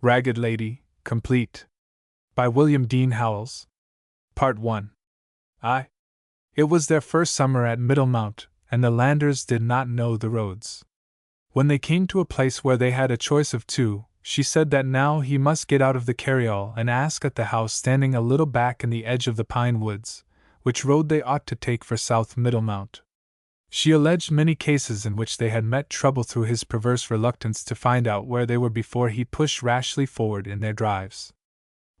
Ragged Lady, Complete. By William Dean Howells. Part 1. It was their first summer at Middlemount, and the Landers did not know the roads. When they came to a place where they had a choice of two, she said that now he must get out of the carryall and ask at the house standing a little back in the edge of the pine woods, which road they ought to take for South Middlemount. She alleged many cases in which they had met trouble through his perverse reluctance to find out where they were before he pushed rashly forward in their drives.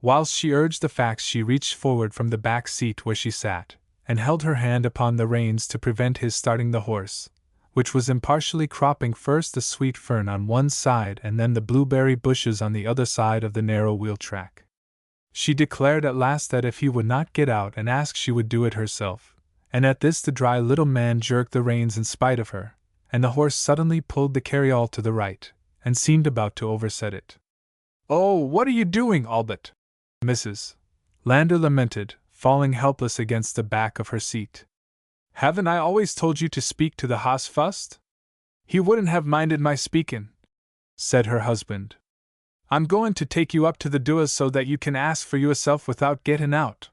Whilst she urged the facts, she reached forward from the back seat where she sat, and held her hand upon the reins to prevent his starting the horse, which was impartially cropping first the sweet fern on one side and then the blueberry bushes on the other side of the narrow wheel track. She declared at last that if he would not get out and ask, she would do it herself, and at this the dry little man jerked the reins in spite of her, and the horse suddenly pulled the carryall to the right, and seemed about to overset it. "Oh, what are you doing, Albert?" Mrs. Lander lamented, falling helpless against the back of her seat. "Haven't I always told you to speak to the hoss fust?" "He wouldn't have minded my speakin'," said her husband. "I'm going to take you up to the doors so that you can ask for yourself without getting out."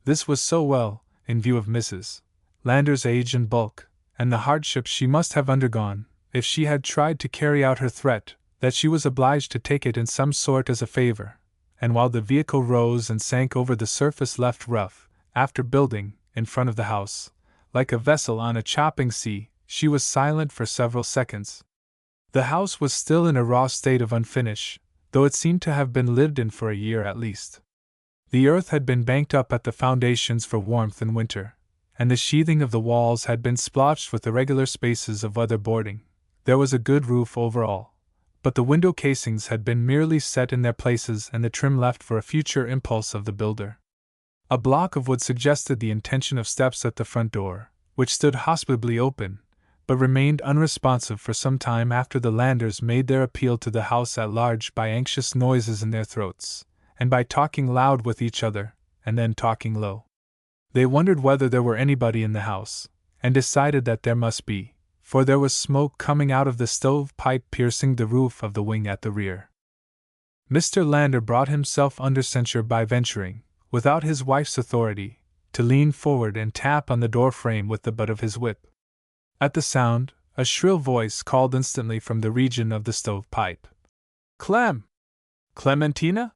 This was so well, in view of Mrs. Lander's age and bulk, and the hardships she must have undergone, if she had tried to carry out her threat, that she was obliged to take it in some sort as a favor, and while the vehicle rose and sank over the surface left rough, after building, in front of the house, like a vessel on a chopping sea, she was silent for several seconds. The house was still in a raw state of unfinish, though it seemed to have been lived in for a year at least. The earth had been banked up at the foundations for warmth in winter, and the sheathing of the walls had been splotched with irregular spaces of weather boarding. There was a good roof over all, but the window casings had been merely set in their places and the trim left for a future impulse of the builder. A block of wood suggested the intention of steps at the front door, which stood hospitably open, but remained unresponsive for some time after the Landers made their appeal to the house at large by anxious noises in their throats, and by talking loud with each other, and then talking low. They wondered whether there were anybody in the house, and decided that there must be, for there was smoke coming out of the stove pipe piercing the roof of the wing at the rear. Mr. Lander brought himself under censure by venturing, without his wife's authority, to lean forward and tap on the door frame with the butt of his whip. At the sound, a shrill voice called instantly from the region of the stove pipe. Clementina?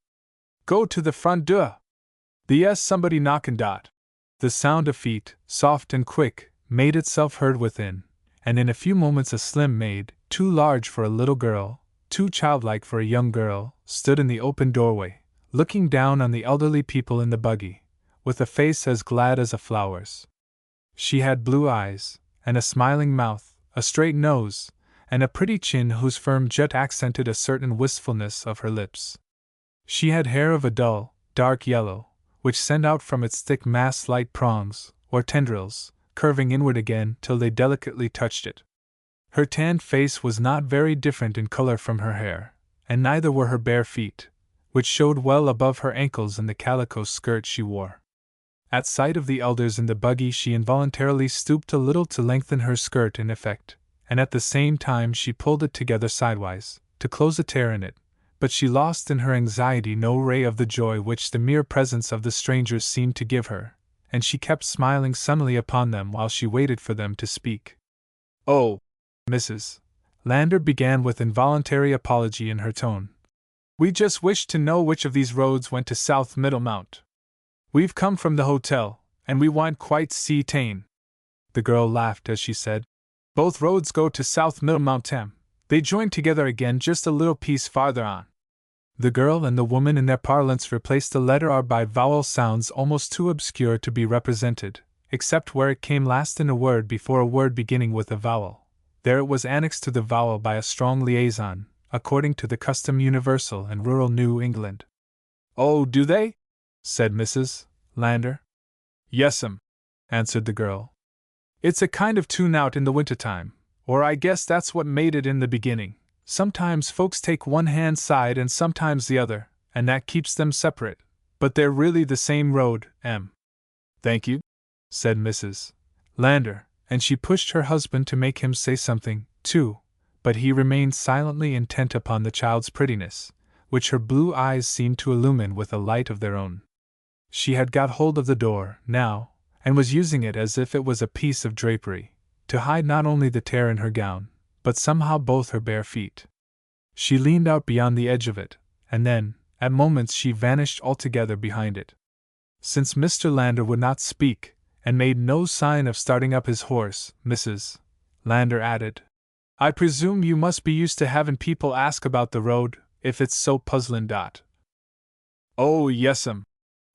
Go to the front door. There's somebody knocking. The sound of feet, soft and quick, made itself heard within, and in a few moments a slim maid, too large for a little girl, too childlike for a young girl, stood in the open doorway, looking down on the elderly people in the buggy, with a face as glad as a flower's. She had blue eyes, and a smiling mouth, a straight nose, and a pretty chin whose firm jet accented a certain wistfulness of her lips. She had hair of a dull, dark yellow, which sent out from its thick mass light prongs, or tendrils, curving inward again till they delicately touched it. Her tanned face was not very different in color from her hair, and neither were her bare feet, which showed well above her ankles in the calico skirt she wore. At sight of the elders in the buggy she involuntarily stooped a little to lengthen her skirt in effect, and at the same time she pulled it together sidewise, to close a tear in it, but she lost in her anxiety no ray of the joy which the mere presence of the strangers seemed to give her, and she kept smiling sunnily upon them while she waited for them to speak. "Oh, Mrs. Lander began with involuntary apology in her tone. "We just wished to know which of these roads went to South Middlemount. We've come from the hotel, and we want quite see ta'en." The girl laughed as she said, "Both roads go to South Middlemount. They join together again just a little piece farther on." The girl and the woman in their parlance replaced the letter R by vowel sounds almost too obscure to be represented, except where it came last in a word before a word beginning with a vowel. There it was annexed to the vowel by a strong liaison, according to the custom universal in rural New England. "Oh, do they?" said Mrs. Lander. "Yes'm," answered the girl. "It's a kind of tune out in the wintertime, or I guess that's what made it in the beginning. Sometimes folks take one hand side and sometimes the other, and that keeps them separate, but they're really the same road, "Thank you," said Mrs. Lander, and she pushed her husband to make him say something, too, but he remained silently intent upon the child's prettiness, which her blue eyes seemed to illumine with a light of their own. She had got hold of the door, now, and was using it as if it was a piece of drapery, to hide not only the tear in her gown, but somehow both her bare feet. She leaned out beyond the edge of it, and then, at moments, she vanished altogether behind it. Since Mr. Lander would not speak, and made no sign of starting up his horse, Mrs. Lander added, "I presume you must be used to havin' people ask about the road, if it's so puzzlin'. Oh, yes'm,"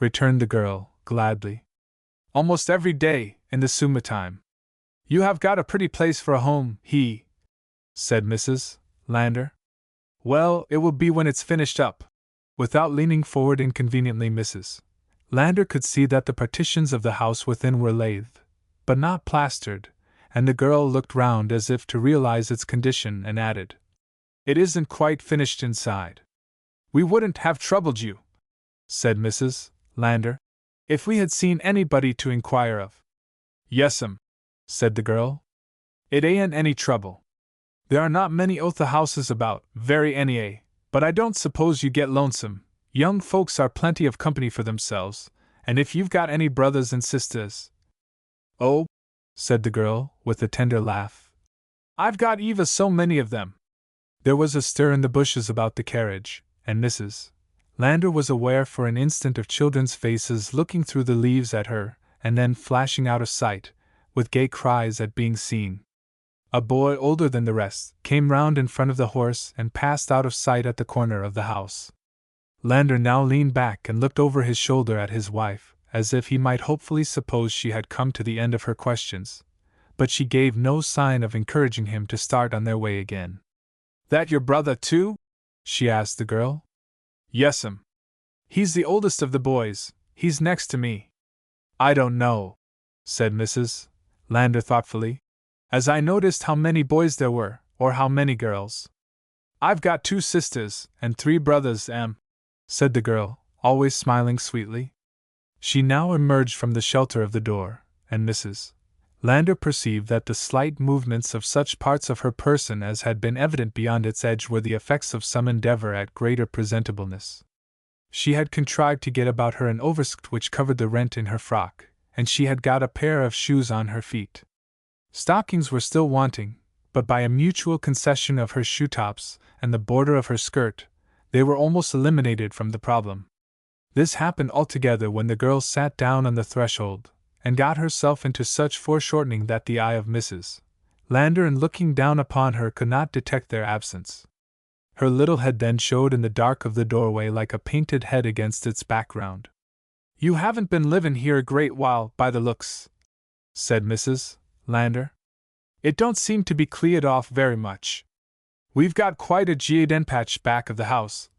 returned the girl, gladly. "Almost every day, in the summer time. You have got a pretty place for a home, said Mrs. Lander. "Well, it will be when it's finished up." Without leaning forward inconveniently, Mrs. Lander could see that the partitions of the house within were lathed, but not plastered, and the girl looked round as if to realize its condition and added, "It isn't quite finished inside." "We wouldn't have troubled you," said Mrs. Lander, "if we had seen anybody to inquire of." "Yes'm," said the girl. "It ain't any trouble. There are not many other houses about, very any, but I don't suppose you get lonesome. Young folks are plenty of company for themselves, and if you've got any brothers and sisters—" "Oh," said the girl, with a tender laugh, "I've got ever so many of them." There was a stir in the bushes about the carriage, and Mrs. Lander was aware for an instant of children's faces looking through the leaves at her, and then flashing out of sight, with gay cries at being seen. A boy older than the rest came round in front of the horse and passed out of sight at the corner of the house. Lander now leaned back and looked over his shoulder at his wife, as if he might hopefully suppose she had come to the end of her questions, but she gave no sign of encouraging him to start on their way again. "That your brother, too?" she asked the girl. "Yes'm. He's the oldest of the boys, he's next to me." "I don't know," said Mrs. Lander thoughtfully, "as I noticed how many boys there were, or how many girls. I've got 2 sisters, and 3 brothers, said the girl, always smiling sweetly. She now emerged from the shelter of the door, and Mrs. Lander perceived that the slight movements of such parts of her person as had been evident beyond its edge were the effects of some endeavor at greater presentableness. She had contrived to get about her an overskirt which covered the rent in her frock, and she had got a pair of shoes on her feet. Stockings were still wanting, but by a mutual concession of her shoe-tops and the border of her skirt, they were almost eliminated from the problem. This happened altogether when the girl sat down on the threshold, and got herself into such foreshortening that the eye of Mrs. Lander in looking down upon her could not detect their absence. Her little head then showed in the dark of the doorway like a painted head against its background. "You haven't been livin' here a great while, by the looks," said Mrs. Lander. "It don't seem to be cleared off very much." "We've got quite a garden patch back of the house,"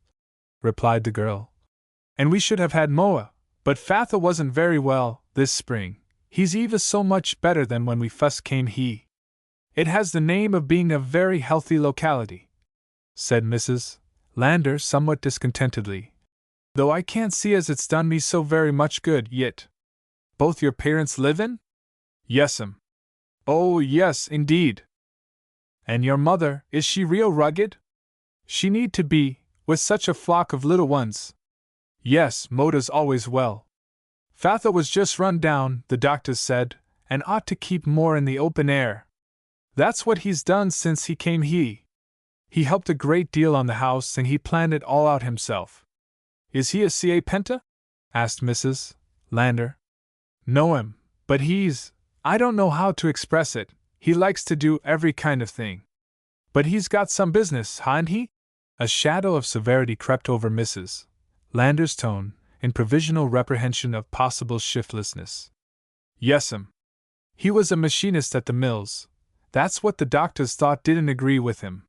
replied the girl, "and we should have had moa, but Father wasn't very well this spring. He's ever so much better than when we first came he. It has the name of being a very healthy locality," said Mrs. Lander somewhat discontentedly, "though I can't see as it's done me so very much good yet." "Both your parents livin'?" "Yes'm." "Oh, yes, indeed." "And your mother, is she real rugged?" "She need to be, with such a flock of little ones." "Yes, Moda's always well. Father was just run down, the doctors said, and ought to keep more in the open air. That's what he's done since he came he helped a great deal on the house and he planned it all out himself." "Is he a C.A. Penta?" asked Mrs. Lander. "No, but I don't know how to express it, he likes to do every kind of thing. But he's got some business, hasn't he?" A shadow of severity crept over Mrs. Lander's tone, in provisional reprehension of possible shiftlessness. "Yes'm. He was a machinist at the mills. That's what the doctors thought didn't agree with him.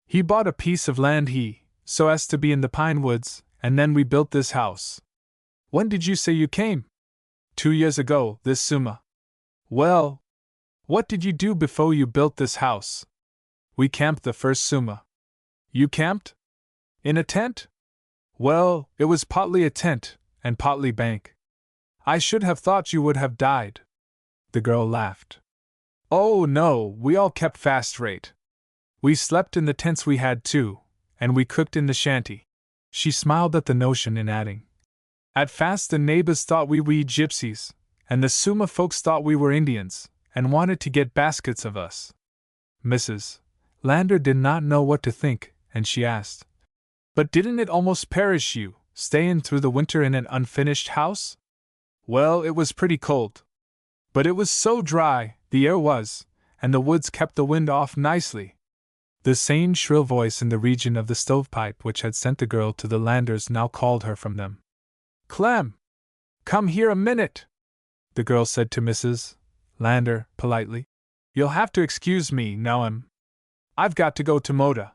He bought a piece of land so as to be in the pine woods, and then we built this house." "When did you say you came?" 2 years ago, this summer." "Well, what did you do before you built this house?" "We camped the first summer." "You camped? In a tent?" "Well, it was partly a tent, and partly bank." "I should have thought you would have died." The girl laughed. "Oh, no, we all kept fast rate. We slept in the tents we had too, and we cooked in the shanty." She smiled at the notion in adding, "At fast the neighbors thought we were gypsies, and the Suma folks thought we were Indians, and wanted to get baskets of us." Mrs. Lander did not know what to think, and she asked, "But didn't it almost perish you, stayin' through the winter in an unfinished house?" "Well, it was pretty cold. But it was so dry, the air was, and the woods kept the wind off nicely." The same shrill voice in the region of the stovepipe which had sent the girl to the Landers now called her from them. "Clem! Come here a minute!" the girl said to Mrs. Lander, politely. "You'll have to excuse me, now I've got to go to Moda."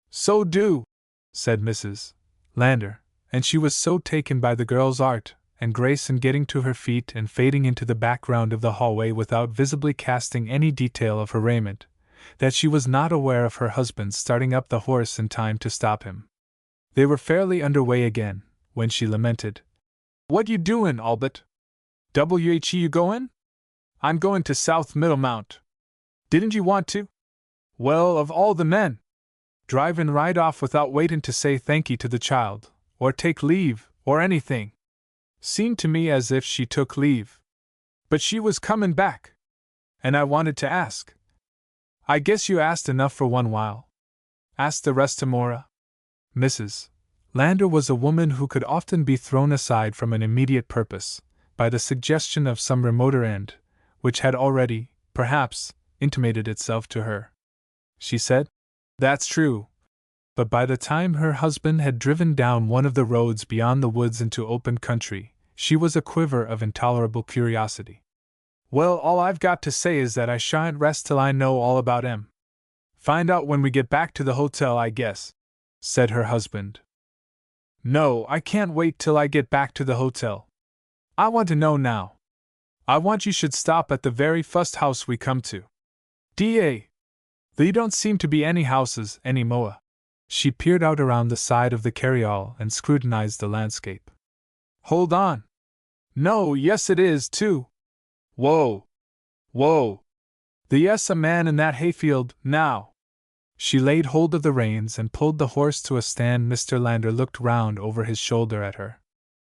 "So do," said Mrs. Lander, and she was so taken by the girl's art and grace in getting to her feet and fading into the background of the hallway without visibly casting any detail of her raiment, that she was not aware of her husband starting up the horse in time to stop him. They were fairly under way again, when she lamented, "What you doin', Albert? You goin'? I'm going to South Middlemount. Didn't you want to? Well, of all the men! Drivin' right off without waitin' to say thank ye to the child, or take leave, or anything. Seemed to me as if she took leave. But she was comin' back. And I wanted to ask." "I guess you asked enough for one while. Ask the rest tomorrow." Mrs. Lander was a woman who could often be thrown aside from an immediate purpose, by the suggestion of some remoter end, which had already, perhaps, intimated itself to her. She said, "That's true." But by the time her husband had driven down one of the roads beyond the woods into open country, she was a quiver of intolerable curiosity. "Well, all I've got to say is that I shan't rest till I know all about him. Find out when we get back to the hotel, I guess," said her husband. "No, I can't wait till I get back to the hotel. I want to know now. I want you should stop at the very first house we come to. Da! There don't seem to be any houses any more." She peered out around the side of the carryall and scrutinized the landscape. "Hold on. No, yes it is, too. Whoa! Whoa! There's a man in that hayfield, now." She laid hold of the reins and pulled the horse to a stand. Mr. Lander looked round over his shoulder at her.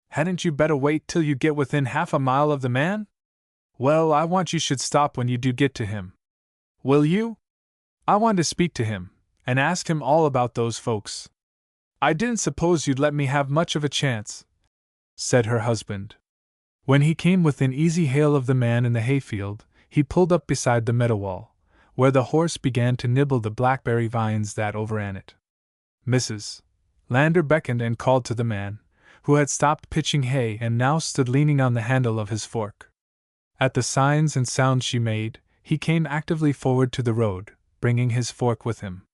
"Hadn't you better wait till you get within half a mile of the man? Well, I want you should stop when you do get to him. Will you? I want to speak to him, and ask him all about those folks." "I didn't suppose you'd let me have much of a chance," said her husband. When he came within easy hail of the man in the hayfield, he pulled up beside the meadow wall, where the horse began to nibble the blackberry vines that overran it. Mrs. Lander beckoned and called to the man, who had stopped pitching hay and now stood leaning on the handle of his fork. At the signs and sounds she made, he came actively forward to the road, bringing his fork with him.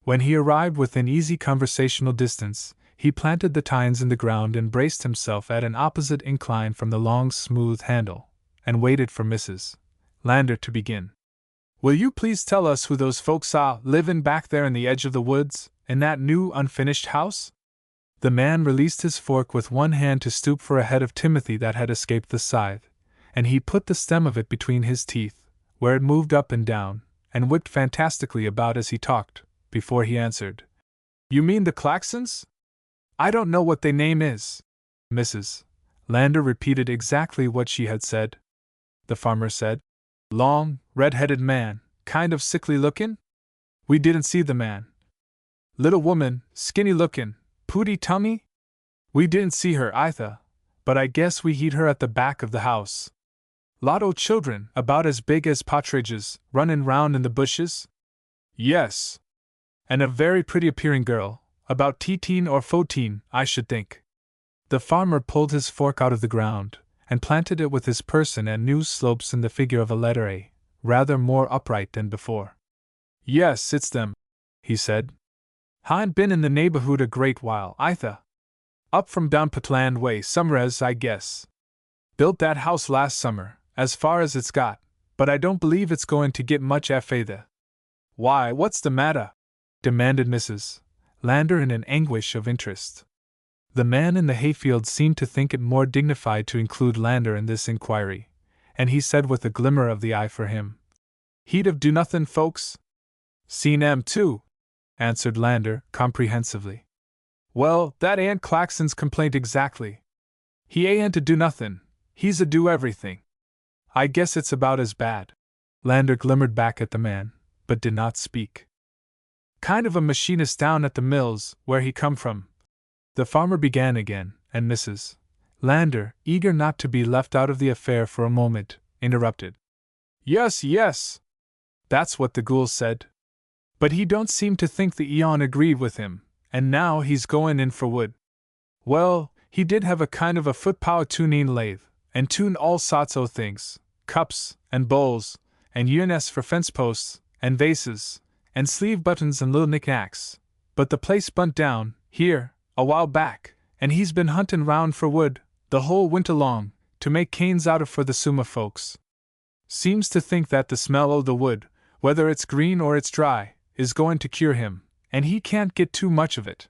When he arrived within easy conversational distance, he planted the tines in the ground and braced himself at an opposite incline from the long smooth handle, and waited for Mrs. Lander to begin. "Will you please tell us who those folks are livin' back there in the edge of the woods, in that new unfinished house?" The man released his fork with one hand to stoop for a head of timothy that had escaped the scythe, and he put the stem of it between his teeth, where it moved up and down, and whipped fantastically about as he talked, before he answered. "You mean the Claxons? I don't know what they name is." Mrs. Lander repeated exactly what she had said. The farmer said, "Long, red-headed man, kind of sickly lookin'?" "We didn't see the man." "Little woman, skinny lookin', pooty tummy?" "We didn't see her either, but I guess we heard her at the back of the house." "Lot o' children, about as big as partridges, runnin' round in the bushes?" "Yes. And a very pretty appearing girl, about 13 or 14, I should think." The farmer pulled his fork out of the ground, and planted it with his person at new slopes in the figure of a letter A, rather more upright than before. "Yes, it's them," he said. "Hain't been in the neighborhood a great while, either. Up from down Putland way, somewheres, I guess. Built that house last summer, as far as it's got, but I don't believe it's going to get much either." "Why, what's the matter?" demanded Mrs. Lander in an anguish of interest. The man in the hayfield seemed to think it more dignified to include Lander in this inquiry, and he said with a glimmer of the eye for him, "He'd have do nothin', folks." "Seen 'em too," answered Lander comprehensively. Well, that ain't Claxon's complaint exactly. He ain't a do nothing, he's a do everything. I guess it's about as bad. Lander glimmered back at the man, but did not speak. Kind of a machinist down at the mills, where he come from. The farmer began again, and Mrs. Lander, eager not to be left out of the affair for a moment, interrupted. Yes, yes. That's what the ghoul said. But he don't seem to think the eon agreed with him, and now he's goin' in for wood. Well, he did have a kind of a foot-power tuning lathe, and tuned all sorts o' things, cups, and bowls, and yearnests for fence posts, and vases, and sleeve buttons and little knick-knacks. But the place burnt down, here, a while back, and he's been huntin' round for wood, the whole winter long, to make canes out of for the summer folks. Seems to think that the smell o' the wood, whether it's green or it's dry, is going to cure him, and he can't get too much of it.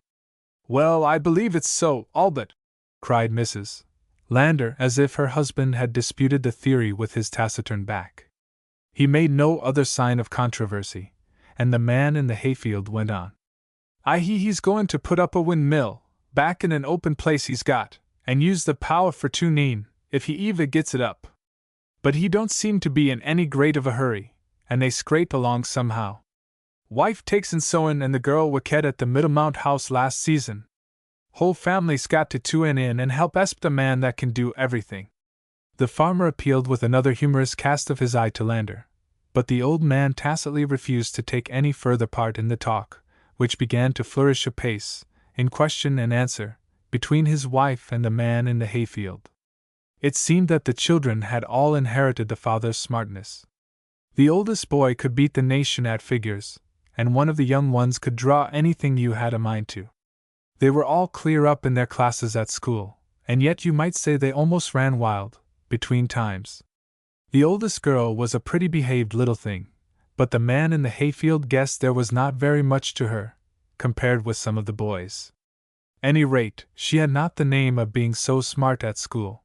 Well, I believe it's so, all but, cried Mrs. Lander, as if her husband had disputed the theory with his taciturn back. He made no other sign of controversy, and the man in the hayfield went on. He's going to put up a windmill, back in an open place he's got, and use the power for tuning, if he ever gets it up. But he don't seem to be in any great of a hurry, and they scrape along somehow. Wife takes in sewin' and the girl wicked at the Middlemount house last season. Whole family's got to tune in and help esp the man that can do everything. The farmer appealed with another humorous cast of his eye to Lander, but the old man tacitly refused to take any further part in the talk, which began to flourish apace, in question and answer, between his wife and the man in the hayfield. It seemed that the children had all inherited the father's smartness. The oldest boy could beat the nation at figures, and one of the young ones could draw anything you had a mind to. They were all clear up in their classes at school, and yet you might say they almost ran wild, between times. The oldest girl was a pretty behaved little thing, but the man in the hayfield guessed there was not very much to her, compared with some of the boys. Any rate, she had not the name of being so smart at school.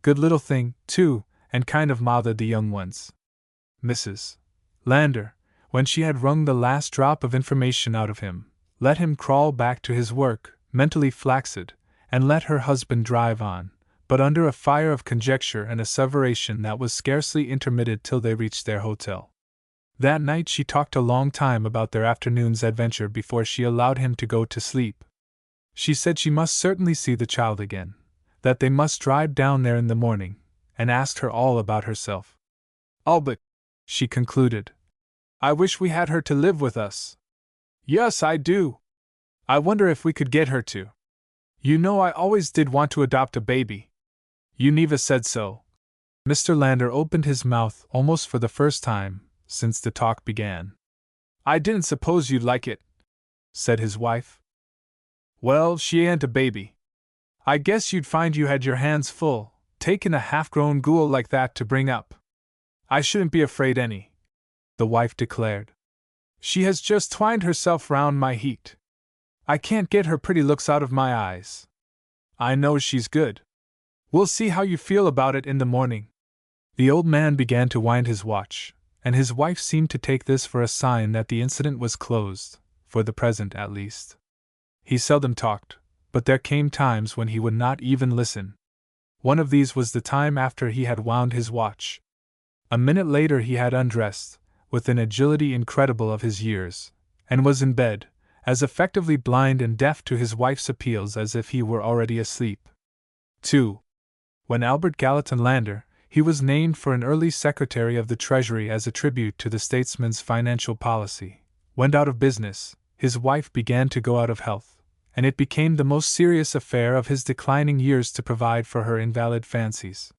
Good little thing, too, and kind of mothered the young ones. Mrs. Lander, when she had wrung the last drop of information out of him, let him crawl back to his work, mentally flaccid, and let her husband drive on, but under a fire of conjecture and asseveration that was scarcely intermitted till they reached their hotel. That night she talked a long time about their afternoon's adventure before she allowed him to go to sleep. She said she must certainly see the child again, that they must drive down there in the morning, and asked her all about herself. Albert, she concluded, I wish we had her to live with us. Yes, I do. I wonder if we could get her to. You know I always did want to adopt a baby. You never said so. Mr. Lander opened his mouth almost for the first time since the talk began. I didn't suppose you'd like it, said his wife. Well, she ain't a baby. I guess you'd find you had your hands full, taking a half-grown ghoul like that to bring up. I shouldn't be afraid any, the wife declared. She has just twined herself round my heat. I can't get her pretty looks out of my eyes. I know she's good. We'll see how you feel about it in the morning. The old man began to wind his watch, and his wife seemed to take this for a sign that the incident was closed, for the present at least. He seldom talked, but there came times when he would not even listen. One of these was the time after he had wound his watch. A minute later he had undressed, with an agility incredible of his years, and was in bed, as effectively blind and deaf to his wife's appeals as if he were already asleep. 2. When Albert Gallatin Lander, he was named for an early Secretary of the Treasury as a tribute to the statesman's financial policy, went out of business, his wife began to go out of health, and it became the most serious affair of his declining years to provide for her invalid fancies.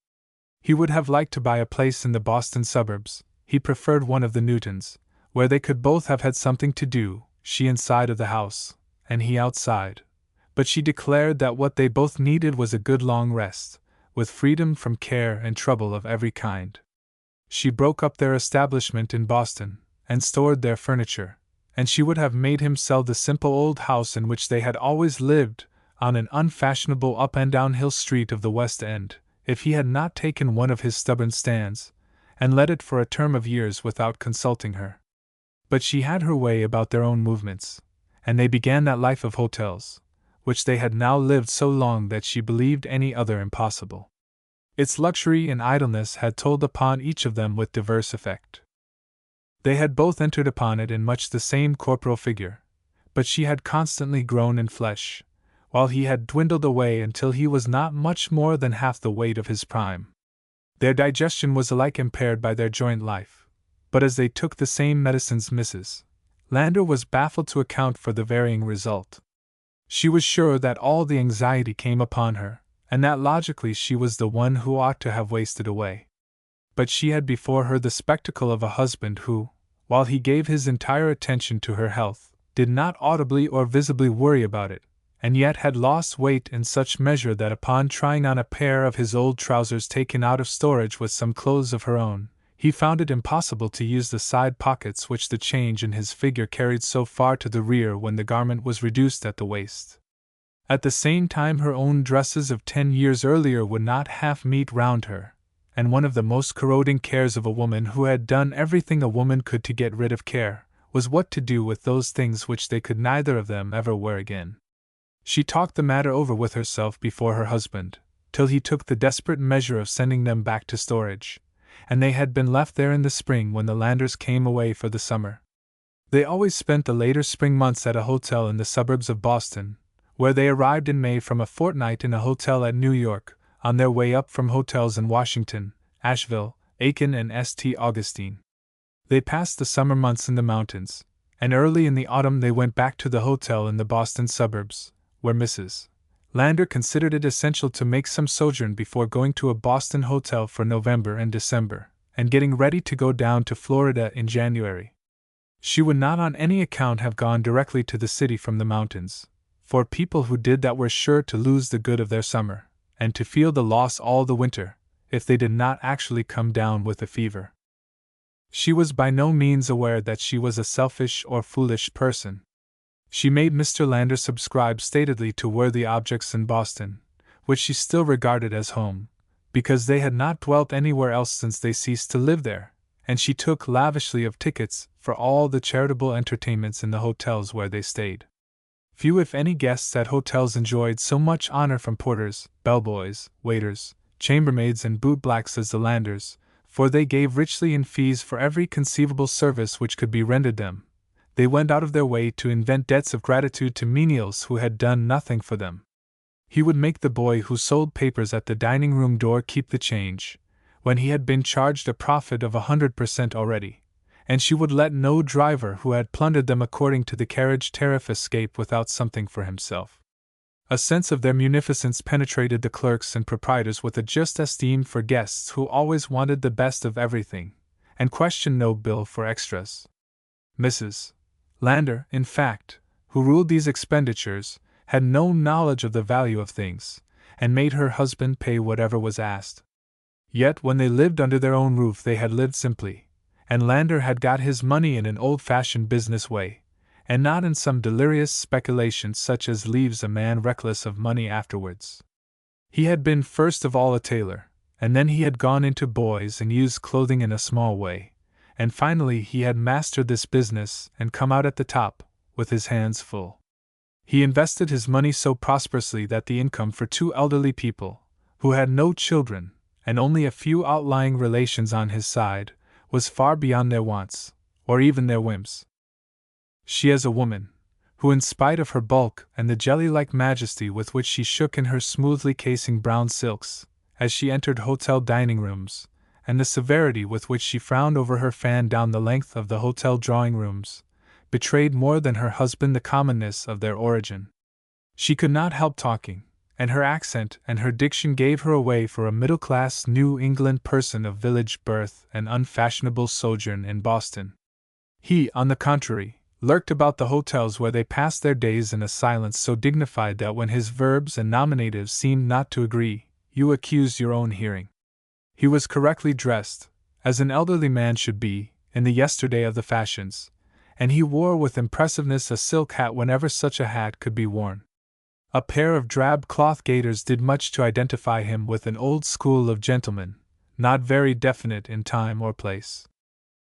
He would have liked to buy a place in the Boston suburbs. He preferred one of the Newtons, where they could both have had something to do, she inside of the house, and he outside. But she declared that what they both needed was a good long rest, with freedom from care and trouble of every kind. She broke up their establishment in Boston, and stored their furniture, and she would have made him sell the simple old house in which they had always lived, on an unfashionable up-and-down-hill street of the West End, if he had not taken one of his stubborn stands, and let it for a term of years without consulting her. But she had her way about their own movements, and they began that life of hotels, which they had now lived so long that she believed any other impossible. Its luxury and idleness had told upon each of them with diverse effect. They had both entered upon it in much the same corporal figure, but she had constantly grown in flesh, while he had dwindled away until he was not much more than half the weight of his prime. Their digestion was alike impaired by their joint life, but as they took the same medicines, Mrs. Lander was baffled to account for the varying result. She was sure that all the anxiety came upon her, and that logically she was the one who ought to have wasted away. But she had before her the spectacle of a husband who, while he gave his entire attention to her health, did not audibly or visibly worry about it, and yet had lost weight in such measure that upon trying on a pair of his old trousers taken out of storage with some clothes of her own, he found it impossible to use the side pockets which the change in his figure carried so far to the rear when the garment was reduced at the waist. At the same time her own dresses of 10 years earlier would not half meet round her, and one of the most corroding cares of a woman who had done everything a woman could to get rid of care, was what to do with those things which they could neither of them ever wear again. She talked the matter over with herself before her husband, till he took the desperate measure of sending them back to storage, and they had been left there in the spring when the Landers came away for the summer. They always spent the later spring months at a hotel in the suburbs of Boston, where they arrived in May from a fortnight in a hotel at New York, on their way up from hotels in Washington, Asheville, Aiken, and St. Augustine. They passed the summer months in the mountains, and early in the autumn they went back to the hotel in the Boston suburbs, where Mrs. Lander considered it essential to make some sojourn before going to a Boston hotel for November and December, and getting ready to go down to Florida in January. She would not on any account have gone directly to the city from the mountains, for people who did that were sure to lose the good of their summer, and to feel the loss all the winter, if they did not actually come down with a fever. She was by no means aware that she was a selfish or foolish person. She made Mr. Lander subscribe statedly to worthy objects in Boston, which she still regarded as home, because they had not dwelt anywhere else since they ceased to live there, and she took lavishly of tickets for all the charitable entertainments in the hotels where they stayed. Few if any guests at hotels enjoyed so much honor from porters, bellboys, waiters, chambermaids, and bootblacks as the Landers, for they gave richly in fees for every conceivable service which could be rendered them. They went out of their way to invent debts of gratitude to menials who had done nothing for them. He would make the boy who sold papers at the dining-room door keep the change, when he had been charged a profit of 100% already, and she would let no driver who had plundered them according to the carriage tariff escape without something for himself. A sense of their munificence penetrated the clerks and proprietors with a just esteem for guests who always wanted the best of everything, and questioned no bill for extras. Mrs. Lander, in fact, who ruled these expenditures, had no knowledge of the value of things, and made her husband pay whatever was asked. Yet when they lived under their own roof they had lived simply, and Lander had got his money in an old-fashioned business way, and not in some delirious speculation such as leaves a man reckless of money afterwards. He had been first of all a tailor, and then he had gone into boys and used clothing in a small way, and finally he had mastered this business and come out at the top, with his hands full. He invested his money so prosperously that the income for 2 elderly people, who had no children, and only a few outlying relations on his side, was far beyond their wants, or even their whims. She as a woman, who in spite of her bulk and the jelly-like majesty with which she shook in her smoothly casing brown silks, as she entered hotel dining-rooms, and the severity with which she frowned over her fan down the length of the hotel drawing-rooms, betrayed more than her husband the commonness of their origin. She could not help talking, and her accent and her diction gave her away for a middle-class New England person of village birth and unfashionable sojourn in Boston. He, on the contrary, lurked about the hotels where they passed their days in a silence so dignified that when his verbs and nominatives seemed not to agree, you accused your own hearing. He was correctly dressed, as an elderly man should be, in the yesterday of the fashions, and he wore with impressiveness a silk hat whenever such a hat could be worn. A pair of drab cloth gaiters did much to identify him with an old school of gentlemen, not very definite in time or place.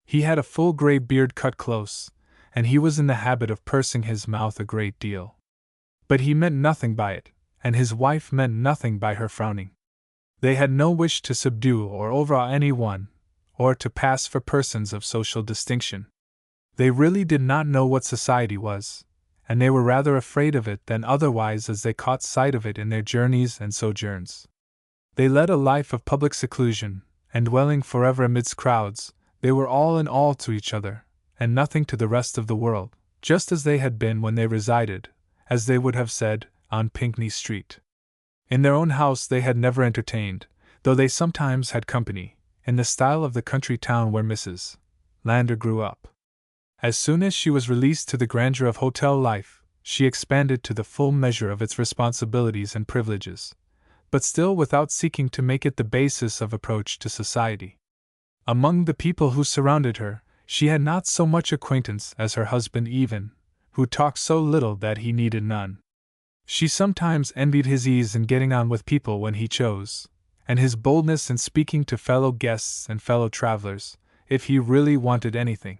He had a full gray beard cut close, and he was in the habit of pursing his mouth a great deal. But he meant nothing by it, and his wife meant nothing by her frowning. They had no wish to subdue or overawe anyone, or to pass for persons of social distinction. They really did not know what society was, and they were rather afraid of it than otherwise as they caught sight of it in their journeys and sojourns. They led a life of public seclusion, and dwelling forever amidst crowds, they were all in all to each other, and nothing to the rest of the world, just as they had been when they resided, as they would have said, on Pinckney Street. In their own house they had never entertained, though they sometimes had company, in the style of the country town where Mrs. Lander grew up. As soon as she was released to the grandeur of hotel life, she expanded to the full measure of its responsibilities and privileges, but still without seeking to make it the basis of approach to society. Among the people who surrounded her, she had not so much acquaintance as her husband even, who talked so little that he needed none. She sometimes envied his ease in getting on with people when he chose, and his boldness in speaking to fellow guests and fellow travelers, if he really wanted anything.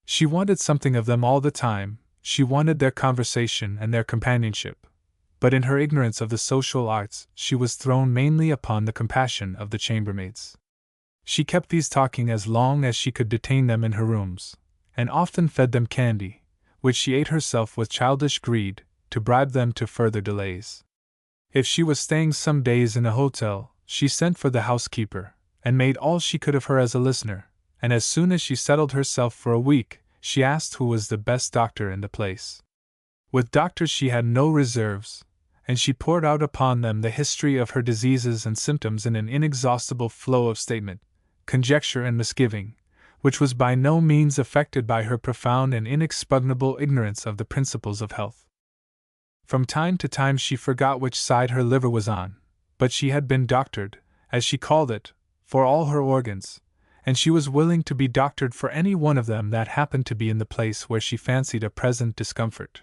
She wanted something of them all the time, she wanted their conversation and their companionship, but in her ignorance of the social arts she was thrown mainly upon the compassion of the chambermaids. She kept these talking as long as she could detain them in her rooms, and often fed them candy, which she ate herself with childish greed, to bribe them to further delays. If she was staying some days in a hotel, she sent for the housekeeper, and made all she could of her as a listener, and as soon as she settled herself for a week, she asked who was the best doctor in the place. With doctors she had no reserves, and she poured out upon them the history of her diseases and symptoms in an inexhaustible flow of statement, conjecture, and misgiving, which was by no means affected by her profound and inexpugnable ignorance of the principles of health. From time to time she forgot which side her liver was on, but she had been doctored, as she called it, for all her organs, and she was willing to be doctored for any one of them that happened to be in the place where she fancied a present discomfort.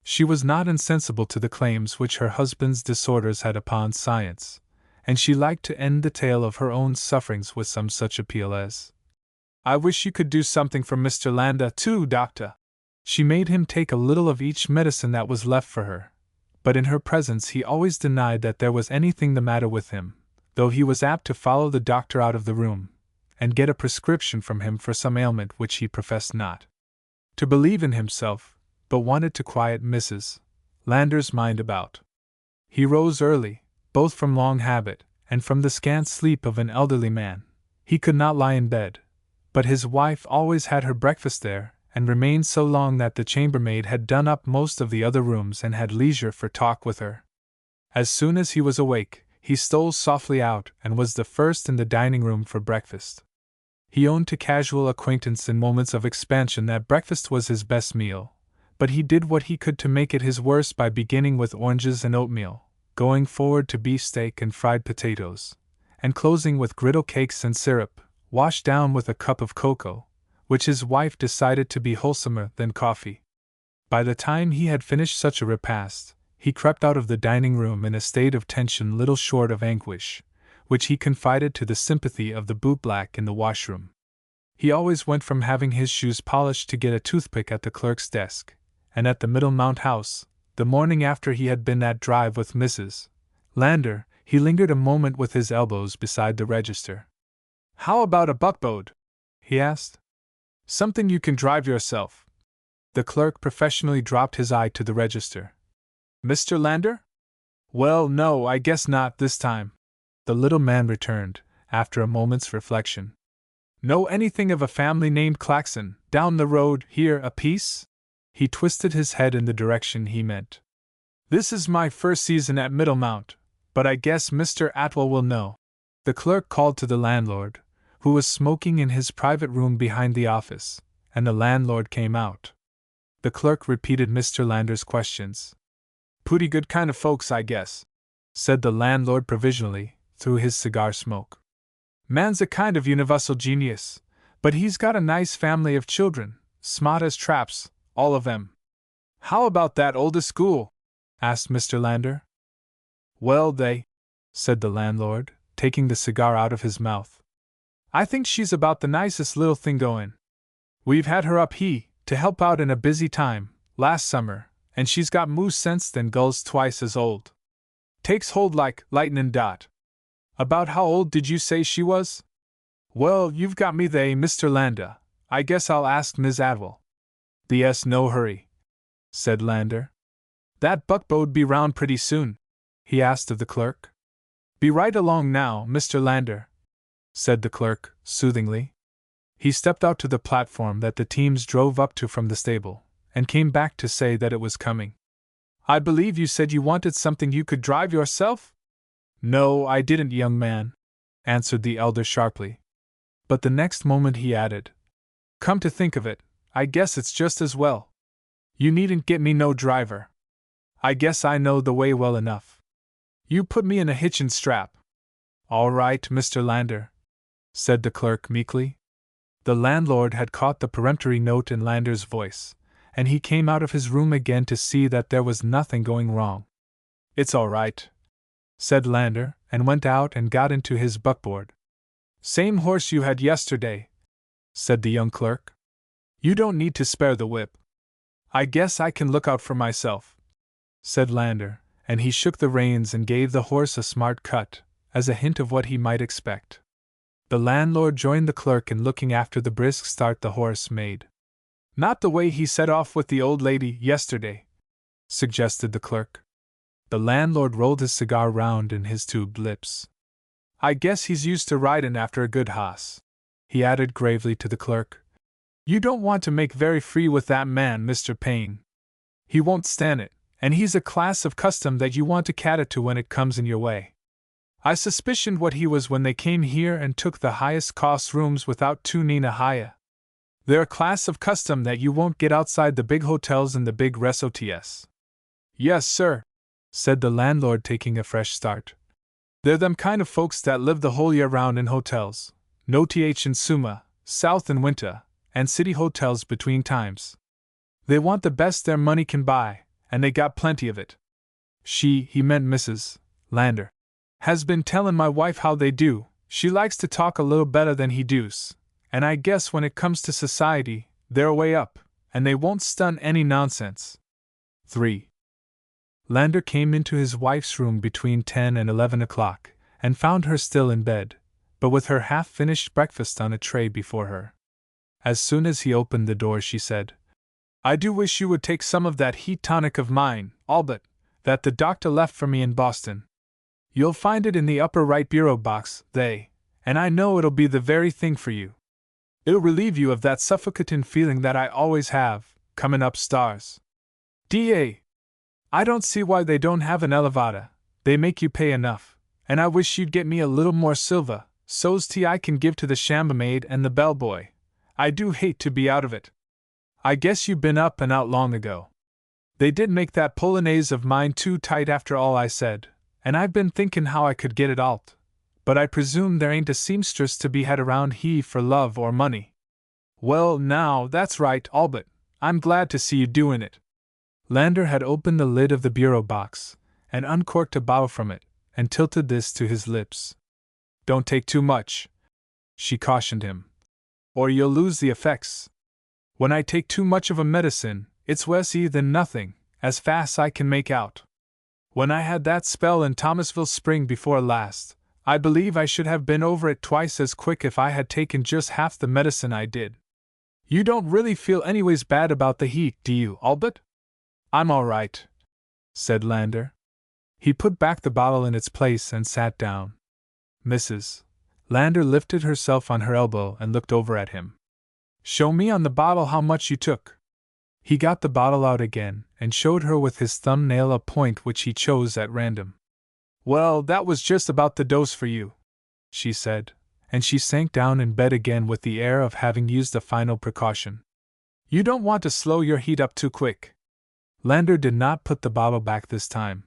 She was not insensible to the claims which her husband's disorders had upon science, and she liked to end the tale of her own sufferings with some such appeal as, "I wish you could do something for Mr. Landa too, doctor." She made him take a little of each medicine that was left for her, but in her presence he always denied that there was anything the matter with him, though he was apt to follow the doctor out of the room, and get a prescription from him for some ailment which he professed not to believe in himself, but wanted to quiet Mrs. Lander's mind about. He rose early, both from long habit, and from the scant sleep of an elderly man. He could not lie in bed, but his wife always had her breakfast there, and remained so long that the chambermaid had done up most of the other rooms and had leisure for talk with her. As soon as he was awake, he stole softly out and was the first in the dining room for breakfast. He owned to casual acquaintance in moments of expansion that breakfast was his best meal, but he did what he could to make it his worst by beginning with oranges and oatmeal, going forward to beefsteak and fried potatoes, and closing with griddle cakes and syrup, washed down with a cup of cocoa, which his wife decided to be wholesomer than coffee. By the time he had finished such a repast, he crept out of the dining room in a state of tension little short of anguish, which he confided to the sympathy of the bootblack in the washroom. He always went from having his shoes polished to get a toothpick at the clerk's desk, and at the Middlemount house, the morning after he had been that drive with Mrs. Lander, he lingered a moment with his elbows beside the register. "How about a buckboard?" he asked. "Something you can drive yourself." The clerk professionally dropped his eye to the register. "Mr. Lander? Well, no, I guess not this time," the little man returned, after a moment's reflection. "Know anything of a family named Claxon, down the road here a piece?" He twisted his head in the direction he meant. "This is my first season at Middlemount, but I guess Mr. Atwell will know." The clerk called to the landlord, who was smoking in his private room behind the office, and the landlord came out. The clerk repeated Mr. Lander's questions. "Pooty good kind of folks, I guess," said the landlord provisionally, through his cigar smoke. "Man's a kind of universal genius, but he's got a nice family of children, smart as traps, all of 'em." "How about that oldest school?" asked Mr. Lander. "Well, said the landlord, taking the cigar out of his mouth. "I think she's about the nicest little thing going. We've had her up to help out in a busy time, last summer, and she's got more sense than gulls twice as old. Takes hold like lightnin' dot. About how old did you say she was? Well, you've got me there, Mr. Landa. I guess I'll ask Ms. Atwell. "Yes, no hurry," said Lander. "That buckboard be round pretty soon?" he asked of the clerk. "Be right along now, Mr. Lander," said the clerk, soothingly. He stepped out to the platform that the teams drove up to from the stable, and came back to say that it was coming. "I believe you said you wanted something you could drive yourself?" "No, I didn't, young man," answered the elder sharply. But the next moment he added, "Come to think of it, I guess it's just as well. You needn't get me no driver. I guess I know the way well enough. You put me in a hitchin' strap." "All right, Mr. Lander," said the clerk meekly. The landlord had caught the peremptory note in Lander's voice, and he came out of his room again to see that there was nothing going wrong. "It's all right," said Lander, and went out and got into his buckboard. "Same horse you had yesterday," said the young clerk. "You don't need to spare the whip. I guess I can look out for myself," said Lander, and he shook the reins and gave the horse a smart cut, as a hint of what he might expect. The landlord joined the clerk in looking after the brisk start the horse made. "Not the way he set off with the old lady yesterday," suggested the clerk. The landlord rolled his cigar round in his tubed lips. "I guess he's used to ridin' after a good hoss," he added gravely to the clerk. "You don't want to make very free with that man, Mr. Payne. He won't stand it, and he's a class of custom that you want to cater to when it comes in your way. I suspicioned what he was when they came here and took the highest cost rooms without tuning a higher. They're a class of custom that you won't get outside the big hotels and the big resorts." "Yes, sir," said the landlord, taking a fresh start. "They're them kind of folks that live the whole year round in hotels, no th in summer, south in winter, and city hotels between times. They want the best their money can buy, and they got plenty of it. He meant Mrs. Lander, has been tellin' my wife how they do. She likes to talk a little better than he does, and I guess when it comes to society, they're way up, and they won't stun any nonsense." 3. Lander came into his wife's room between 10 and 11 o'clock, and found her still in bed, but with her half-finished breakfast on a tray before her. As soon as he opened the door, she said, "I do wish you would take some of that heat tonic of mine, Albert, that the doctor left for me in Boston. You'll find it in the upper right bureau box, and I know it'll be the very thing for you. It'll relieve you of that suffocating feeling that I always have, coming up stars. I don't see why they don't have an elevata, they make you pay enough, and I wish you'd get me a little more silver, so's I can give to the chambermaid and the bellboy. I do hate to be out of it. I guess you've been up and out long ago. They did make that polonaise of mine too tight after all I said, and I've been thinking how I could get it alt, but I presume there ain't a seamstress to be had around here for love or money." "Well, now, that's right, Albert. I'm glad to see you doing it." Lander had opened the lid of the bureau box, and uncorked a bottle from it, and tilted this to his lips. "Don't take too much," she cautioned him, "or you'll lose the effects. When I take too much of a medicine, it's worse than nothing, as fast I can make out. When I had that spell in Thomasville Spring before last, I believe I should have been over it twice as quick if I had taken just half the medicine I did. You don't really feel anyways bad about the heat, do you, Albert?" "I'm all right," said Lander. He put back the bottle in its place and sat down. Mrs. Lander lifted herself on her elbow and looked over at him. "Show me on the bottle how much you took." He got the bottle out again and showed her with his thumbnail a point which he chose at random. "Well, that was just about the dose for you," she said, and she sank down in bed again with the air of having used a final precaution. "You don't want to slow your heat up too quick." Lander did not put the bottle back this time.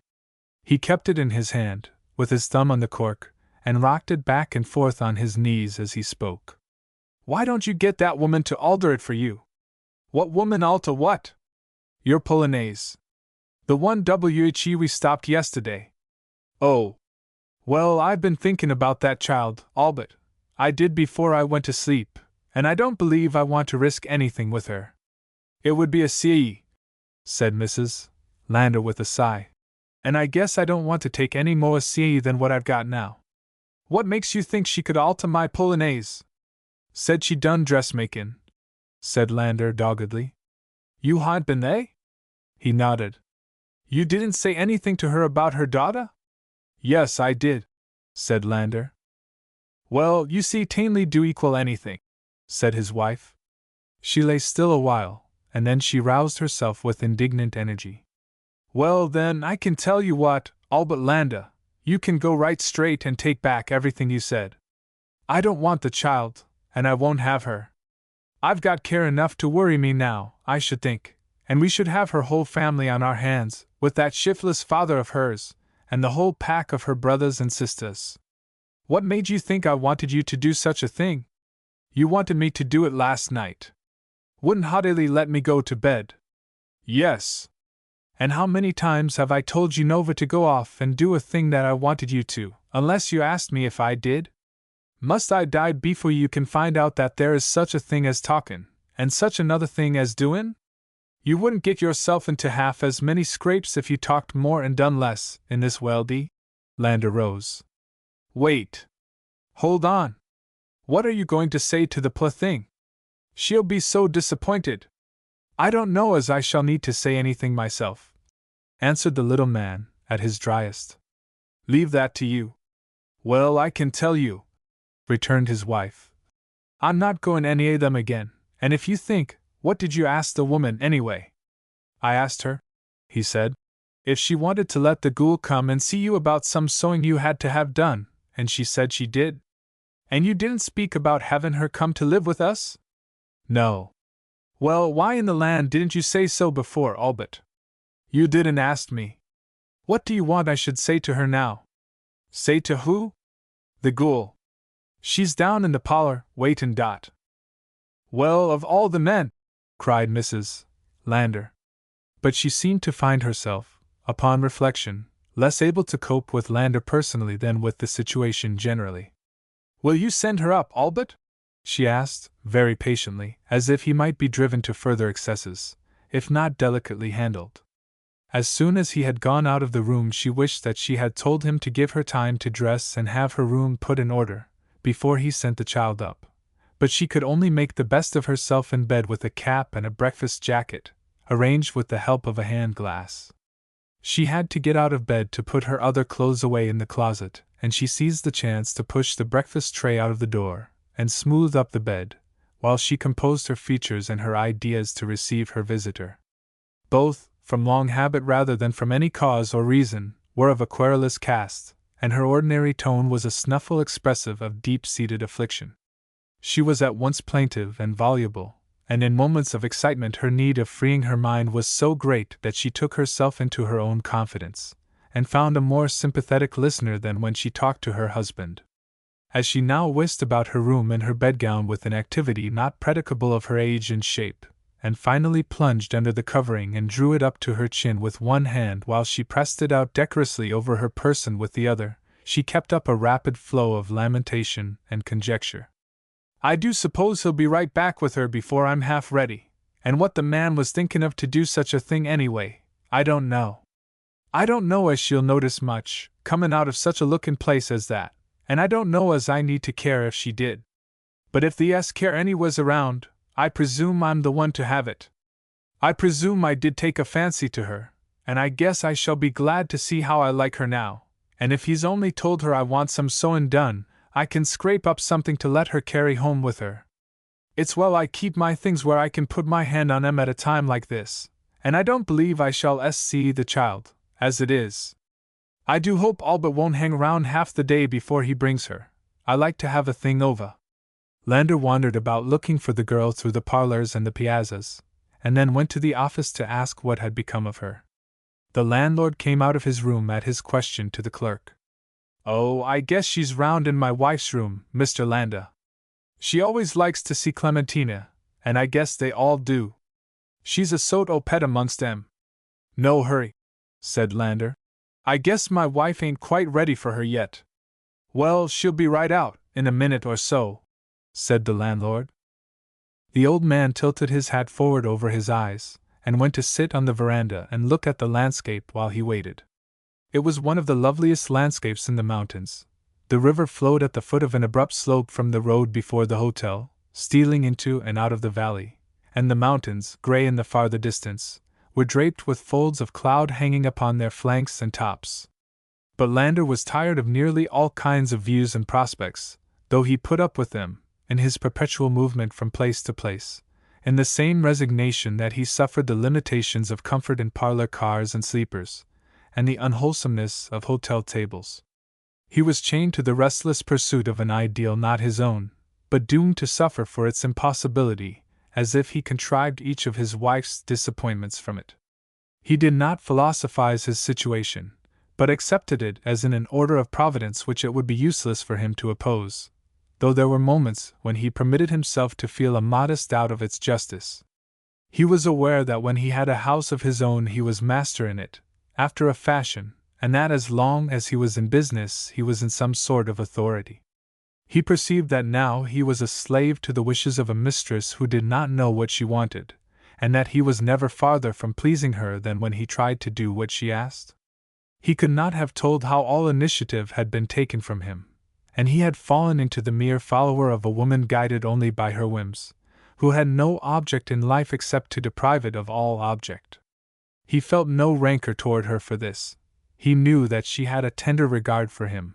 He kept it in his hand, with his thumb on the cork, and rocked it back and forth on his knees as he spoke. "Why don't you get that woman to alter it for you?" "What woman alter what?" "Your polonaise. The one we stopped yesterday." "Oh. Well, I've been thinking about that child, Albert. I did before I went to sleep, and I don't believe I want to risk anything with her." "It would be a C," said Mrs. Lander with a sigh. And I guess I don't want to take any more CE than what I've got now. What makes you think she could alter my polonaise? Said she done dressmakin', said Lander doggedly. You had been they? He nodded. You didn't say anything to her about her daughter? Yes, I did, said Lander. Well, you see, tainly do equal anything, said his wife. She lay still a while, and then she roused herself with indignant energy. Well, then, I can tell you what, Albert Landa, you can go right straight and take back everything you said. I don't want the child, and I won't have her. I've got care enough to worry me now, I should think, and we should have her whole family on our hands, with that shiftless father of hers, and the whole pack of her brothers and sisters. What made you think I wanted you to do such a thing? You wanted me to do it last night. Wouldn't haughtily let me go to bed. Yes. And how many times have I told you never to go off and do a thing that I wanted you to, unless you asked me if I did? Must I die before you can find out that there is such a thing as talkin', and such another thing as doin'? You wouldn't get yourself into half as many scrapes if you talked more and done less, in this weldy? Lander rose. Wait. Hold on. What are you going to say to the poor thing? She'll be so disappointed. I don't know as I shall need to say anything myself, answered the little man, at his driest. Leave that to you. Well, I can tell you, returned his wife. I'm not going any of them again, and if you think, what did you ask the woman anyway? I asked her, he said, if she wanted to let the ghoul come and see you about some sewing you had to have done, and she said she did. And you didn't speak about having her come to live with us? No. Well, why in the land didn't you say so before, Albert? You didn't ask me. What do you want I should say to her now? Say to who? The ghoul. She's down in the parlor, waitin'. Well, of all the men, cried Mrs. Lander. But she seemed to find herself, upon reflection, less able to cope with Lander personally than with the situation generally. Will you send her up, Albert? She asked, very patiently, as if he might be driven to further excesses, if not delicately handled. As soon as he had gone out of the room, she wished that she had told him to give her time to dress and have her room put in order, before he sent the child up. But she could only make the best of herself in bed with a cap and a breakfast jacket, arranged with the help of a hand glass. She had to get out of bed to put her other clothes away in the closet, and she seized the chance to push the breakfast tray out of the door, and smooth up the bed, while she composed her features and her ideas to receive her visitor. Both, from long habit rather than from any cause or reason, were of a querulous cast, and her ordinary tone was a snuffle expressive of deep-seated affliction. She was at once plaintive and voluble, and in moments of excitement her need of freeing her mind was so great that she took herself into her own confidence, and found a more sympathetic listener than when she talked to her husband. As she now whisked about her room in her bedgown with an activity not predicable of her age and shape, and finally plunged under the covering and drew it up to her chin with one hand while she pressed it out decorously over her person with the other, she kept up a rapid flow of lamentation and conjecture. I do suppose he'll be right back with her before I'm half ready, and what the man was thinking of to do such a thing anyway, I don't know. I don't know as she'll notice much, comin' out of such a lookin' place as that, and I don't know as I need to care if she did. But if the care any was around, I presume I'm the one to have it. I presume I did take a fancy to her, and I guess I shall be glad to see how I like her now, and if he's only told her I want some sewin' done, I can scrape up something to let her carry home with her. It's well I keep my things where I can put my hand on 'em at a time like this, and I don't believe I shall see the child, as it is. I do hope Albert won't hang round half the day before he brings her. I like to have a thing over. Lander wandered about looking for the girl through the parlors and the piazzas, and then went to the office to ask what had become of her. The landlord came out of his room at his question to the clerk. Oh, I guess she's round in my wife's room, Mr. Landa. She always likes to see Clementina, and I guess they all do. She's a sort o' pet amongst them. No hurry, said Lander. I guess my wife ain't quite ready for her yet. Well, she'll be right out, in a minute or so, said the landlord. The old man tilted his hat forward over his eyes, and went to sit on the veranda and look at the landscape while he waited. It was one of the loveliest landscapes in the mountains. The river flowed at the foot of an abrupt slope from the road before the hotel, stealing into and out of the valley, and the mountains, gray in the farther distance, were draped with folds of cloud hanging upon their flanks and tops. But Lander was tired of nearly all kinds of views and prospects, though he put up with them, in his perpetual movement from place to place, in the same resignation that he suffered the limitations of comfort in parlor cars and sleepers, and the unwholesomeness of hotel tables. He was chained to the restless pursuit of an ideal not his own, but doomed to suffer for its impossibility, as if he contrived each of his wife's disappointments from it. He did not philosophize his situation, but accepted it as in an order of providence which it would be useless for him to oppose, though there were moments when he permitted himself to feel a modest doubt of its justice. He was aware that when he had a house of his own he was master in it, after a fashion, and that as long as he was in business he was in some sort of authority. He perceived that now he was a slave to the wishes of a mistress who did not know what she wanted, and that he was never farther from pleasing her than when he tried to do what she asked. He could not have told how all initiative had been taken from him, and he had fallen into the mere follower of a woman guided only by her whims, who had no object in life except to deprive it of all object. He felt no rancor toward her for this. He knew that she had a tender regard for him,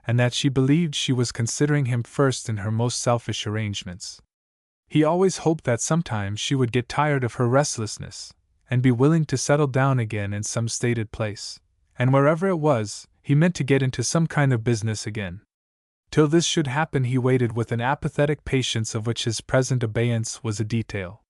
and that she believed she was considering him first in her most selfish arrangements. He always hoped that sometime she would get tired of her restlessness, and be willing to settle down again in some stated place, and wherever it was, he meant to get into some kind of business again. Till this should happen he waited with an apathetic patience of which his present abeyance was a detail.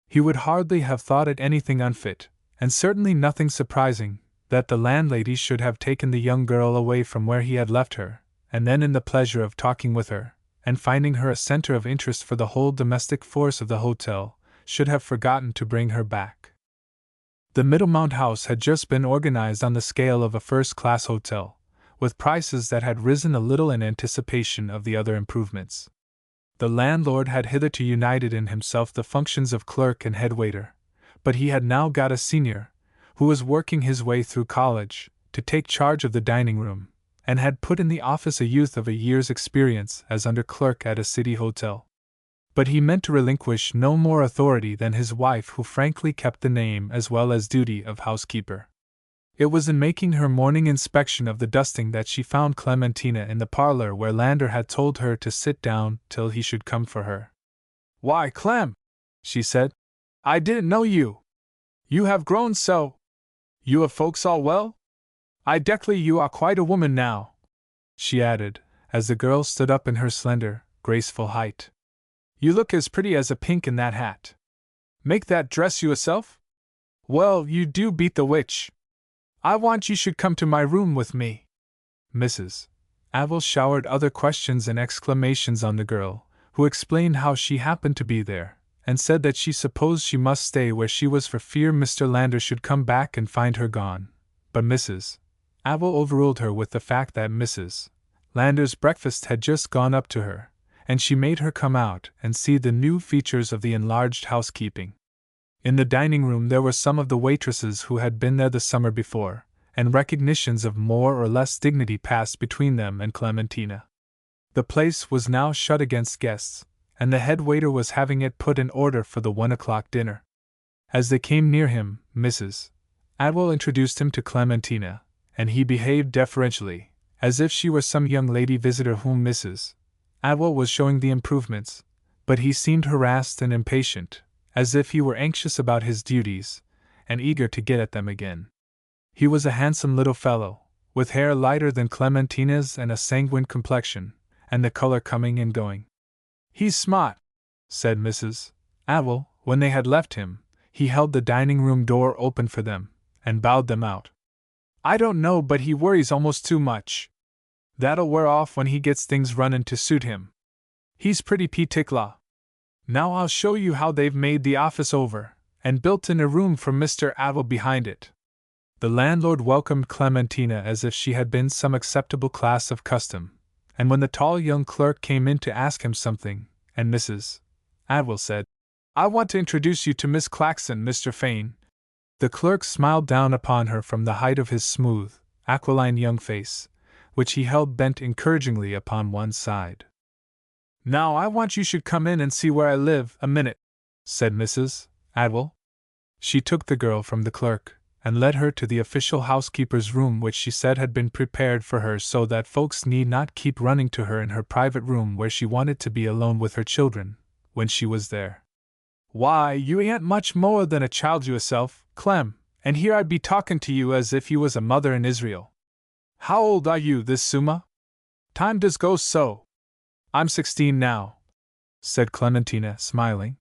He would hardly have thought it anything unfit, and certainly nothing surprising, that the landlady should have taken the young girl away from where he had left her, and then in the pleasure of talking with her, and finding her a center of interest for the whole domestic force of the hotel, should have forgotten to bring her back. The Middlemount house had just been organized on the scale of a first-class hotel, with prices that had risen a little in anticipation of the other improvements. The landlord had hitherto united in himself the functions of clerk and head waiter, but he had now got a senior, who was working his way through college, to take charge of the dining room, and had put in the office a youth of a year's experience as under clerk at a city hotel. But he meant to relinquish no more authority than his wife, who frankly kept the name as well as duty of housekeeper. It was in making her morning inspection of the dusting that she found Clementina in the parlor where Lander had told her to sit down till he should come for her. "Why, Clem," she said, "I didn't know you. You have grown so. You have folks all well? I declare you are quite a woman now," she added, as the girl stood up in her slender, graceful height. "You look as pretty as a pink in that hat. Make that dress you yourself? Well, you do beat the witch. I want you should come to my room with me." Mrs. Avil showered other questions and exclamations on the girl, who explained how she happened to be there, and said that she supposed she must stay where she was for fear Mr. Lander should come back and find her gone. But Mrs. Avil overruled her with the fact that Mrs. Lander's breakfast had just gone up to her, and she made her come out and see the new features of the enlarged housekeeping. In the dining room there were some of the waitresses who had been there the summer before, and recognitions of more or less dignity passed between them and Clementina. The place was now shut against guests, and the head waiter was having it put in order for the 1 o'clock dinner. As they came near him, Mrs. Atwell introduced him to Clementina, and he behaved deferentially, as if she were some young lady visitor whom Mrs. Atwell was showing the improvements, but he seemed harassed and impatient, as if he were anxious about his duties, and eager to get at them again. He was a handsome little fellow, with hair lighter than Clementina's and a sanguine complexion, and the color coming and going. "He's smart," said Mrs. Atwell, when they had left him. He held the dining room door open for them, and bowed them out. "I don't know, but he worries almost too much. That'll wear off when he gets things running to suit him. He's pretty particular. Now I'll show you how they've made the office over, and built in a room for Mr. Atwell behind it." The landlord welcomed Clementina as if she had been some acceptable class of custom, and when the tall young clerk came in to ask him something, and Mrs. Atwell said, I want to introduce you to Miss Claxon, Mr. Fane." The clerk smiled down upon her from the height of his smooth, aquiline young face, which he held bent encouragingly upon one side. "Now I want you should come in and see where I live, a minute," said Mrs. Adwell. She took the girl from the clerk, and led her to the official housekeeper's room, which she said had been prepared for her so that folks need not keep running to her in her private room where she wanted to be alone with her children, when she was there. "Why, you ain't much more than a child yourself, Clem, and here I'd be talking to you as if you was a mother in Israel. How old are you this summer? Time does go so." "I'm 16 now," said Clementina, smiling.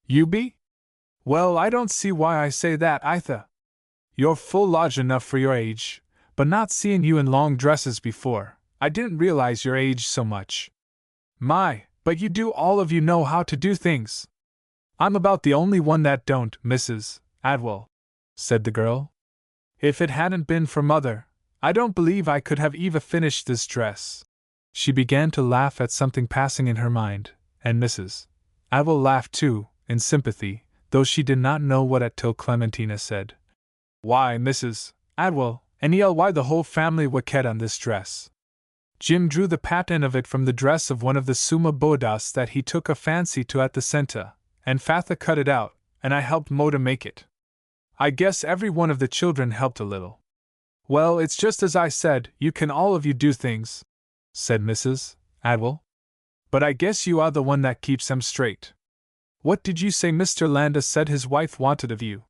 "You be? Well, I don't see why I say that either. You're full large enough for your age, but not seeing you in long dresses before, I didn't realize your age so much. My, but you do all of you know how to do things." "I'm about the only one that don't, Mrs. Adwell," said the girl. "If it hadn't been for Mother, I don't believe I could have even finished this dress." She began to laugh at something passing in her mind, and Mrs. Adwell laughed too, in sympathy, though she did not know what at till Clementina said, "Why, Mrs. Adwell, why the whole family wicked on this dress." Jim drew the pattern of it from the dress of one of the Summa Bodas that he took a fancy to at the centre, and Fatha cut it out, and I helped Mo to make it. I guess every one of the children helped a little. "Well, it's just as I said, you can all of you do things," said Mrs. Adwell. "But I guess you are the one that keeps them straight. What did you say Mr. Landa said his wife wanted of you?"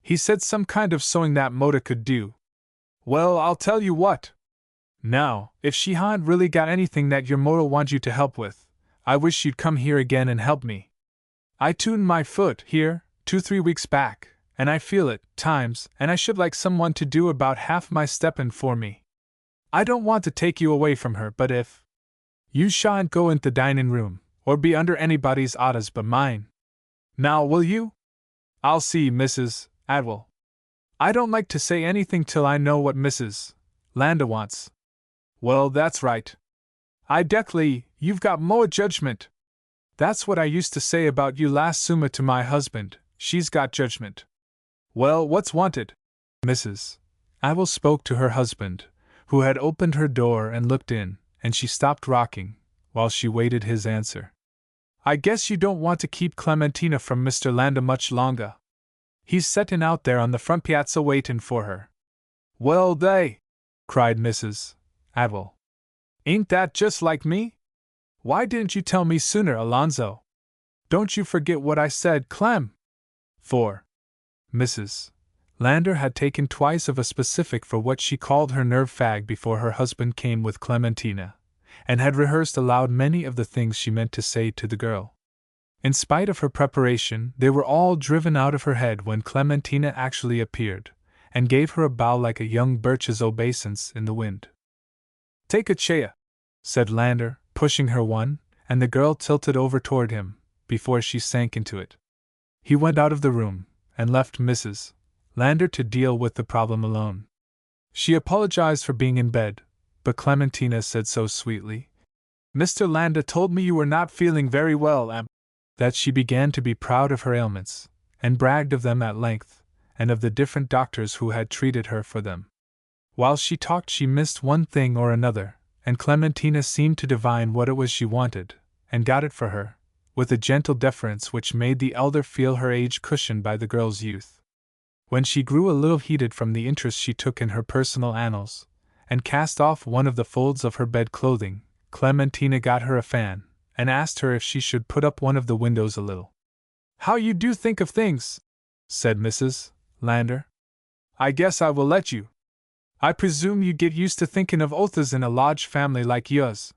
"He said some kind of sewing that Mota could do." "Well, I'll tell you what. Now, if she hadn't really got anything that your Mota wants you to help with, I wish you'd come here again and help me. I tuned my foot here, 2-3 weeks back, and I feel it, times, and I should like someone to do about half my steppin' for me. I don't want to take you away from her, but if you shan't go in the dining room, or be under anybody's orders but mine. Now, will you? I'll see, Mrs. Adwell. I don't like to say anything till I know what Mrs. Landa wants." "Well, that's right. I declare, you've got more judgment. That's what I used to say about you last summer to my husband, she's got judgment. Well, what's wanted?" Mrs. Adwell spoke to her husband, who had opened her door and looked in, and she stopped rocking, while she waited his answer. "I guess you don't want to keep Clementina from Mr. Landa much longer. He's settin' out there on the front piazza waitin' for her." "Well, they!" cried Mrs. Adwell. "Ain't that just like me? Why didn't you tell me sooner, Alonzo? Don't you forget what I said, Clem?" For Mrs. Lander had taken twice of a specific for what she called her nerve fag before her husband came with Clementina, and had rehearsed aloud many of the things she meant to say to the girl. In spite of her preparation, they were all driven out of her head when Clementina actually appeared, and gave her a bow like a young birch's obeisance in the wind. "Take a chair," said Lander, pushing her one, and the girl tilted over toward him, before she sank into it. He went out of the room, and left Mrs. Lander to deal with the problem alone. She apologized for being in bed, but Clementina said so sweetly, "Mr. Landa told me you were not feeling very well, that she began to be proud of her ailments, and bragged of them at length, and of the different doctors who had treated her for them. While she talked she missed one thing or another, and Clementina seemed to divine what it was she wanted, and got it for her, with a gentle deference which made the elder feel her age cushioned by the girl's youth. When she grew a little heated from the interest she took in her personal annals, and cast off one of the folds of her bed clothing, Clementina got her a fan, and asked her if she should put up one of the windows a little. "How you do think of things," said Mrs. Lander. "I guess I will let you. I presume you get used to thinking of others in a large family like yours.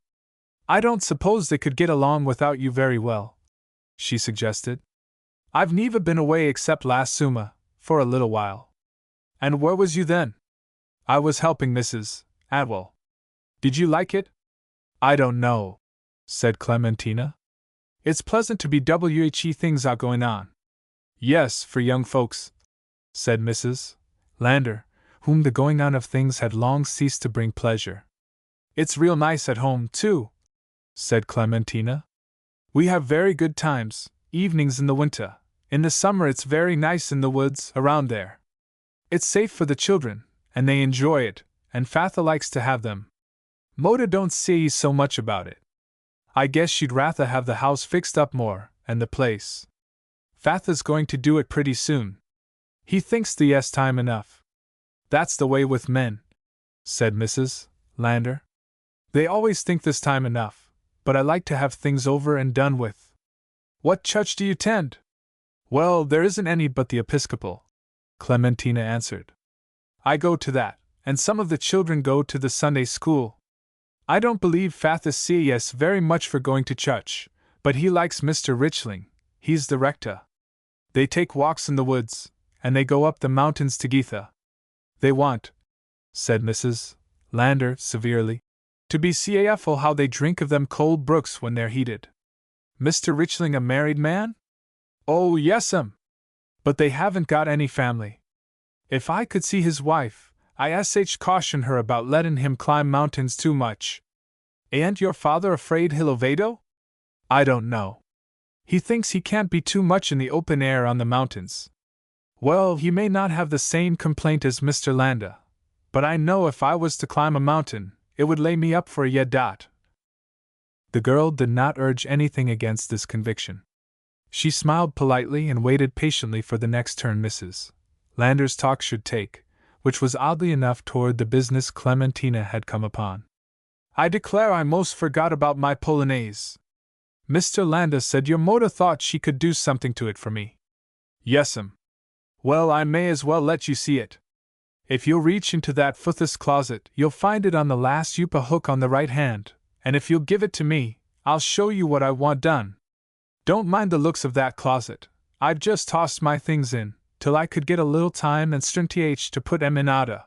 I don't suppose they could get along without you very well," she suggested. "I've never been away except last summer, for a little while." "And where was you then?" "I was helping Mrs. Adwell." "Did you like it?" "I don't know," said Clementina. "It's pleasant to be whe things are going on." "Yes, for young folks," said Mrs. Lander, whom the going on of things had long ceased to bring pleasure. "It's real nice at home, too," said Clementina. "We have very good times, evenings in the winter. In the summer it's very nice in the woods around there. It's safe for the children, and they enjoy it, and Fatha likes to have them. Moda don't see so much about it. I guess she'd rather have the house fixed up more, and the place. Fatha's going to do it pretty soon. He thinks the yes time enough. That's the way with men, said Mrs. Lander. They always think this time enough, but I like to have things over and done with. What church do you tend? Well, there isn't any but the Episcopal, Clementina answered. I go to that, and some of the children go to the Sunday school. I don't believe Fatha sees very much for going to church, but he likes Mr. Richling, he's the rector. They take walks in the woods, and they go up the mountains to Geetha. They want, said Mrs. Lander severely, to be careful how they drink of them cold brooks when they're heated. Mr. Richling a married man? Oh, yes'm. But they haven't got any family. If I could see his wife, I'd caution her about letting him climb mountains too much. Ain't your father afraid he'll Oviedo? I don't know. He thinks he can't be too much in the open air on the mountains. Well, he may not have the same complaint as Mr. Landa, but I know if I was to climb a mountain, it would lay me up for a year. The girl did not urge anything against this conviction. She smiled politely and waited patiently for the next turn Mrs. Lander's talk should take, which was oddly enough toward the business Clementina had come upon. I declare I most forgot about my Polonaise. Mr. Landa said your Moda thought she could do something to it for me. Yes'm. Well, I may as well let you see it. If you'll reach into that foothest closet, you'll find it on the last Yupa hook on the right hand, and if you'll give it to me, I'll show you what I want done. Don't mind the looks of that closet. I've just tossed my things in, till I could get a little time and strength to put 'em in order.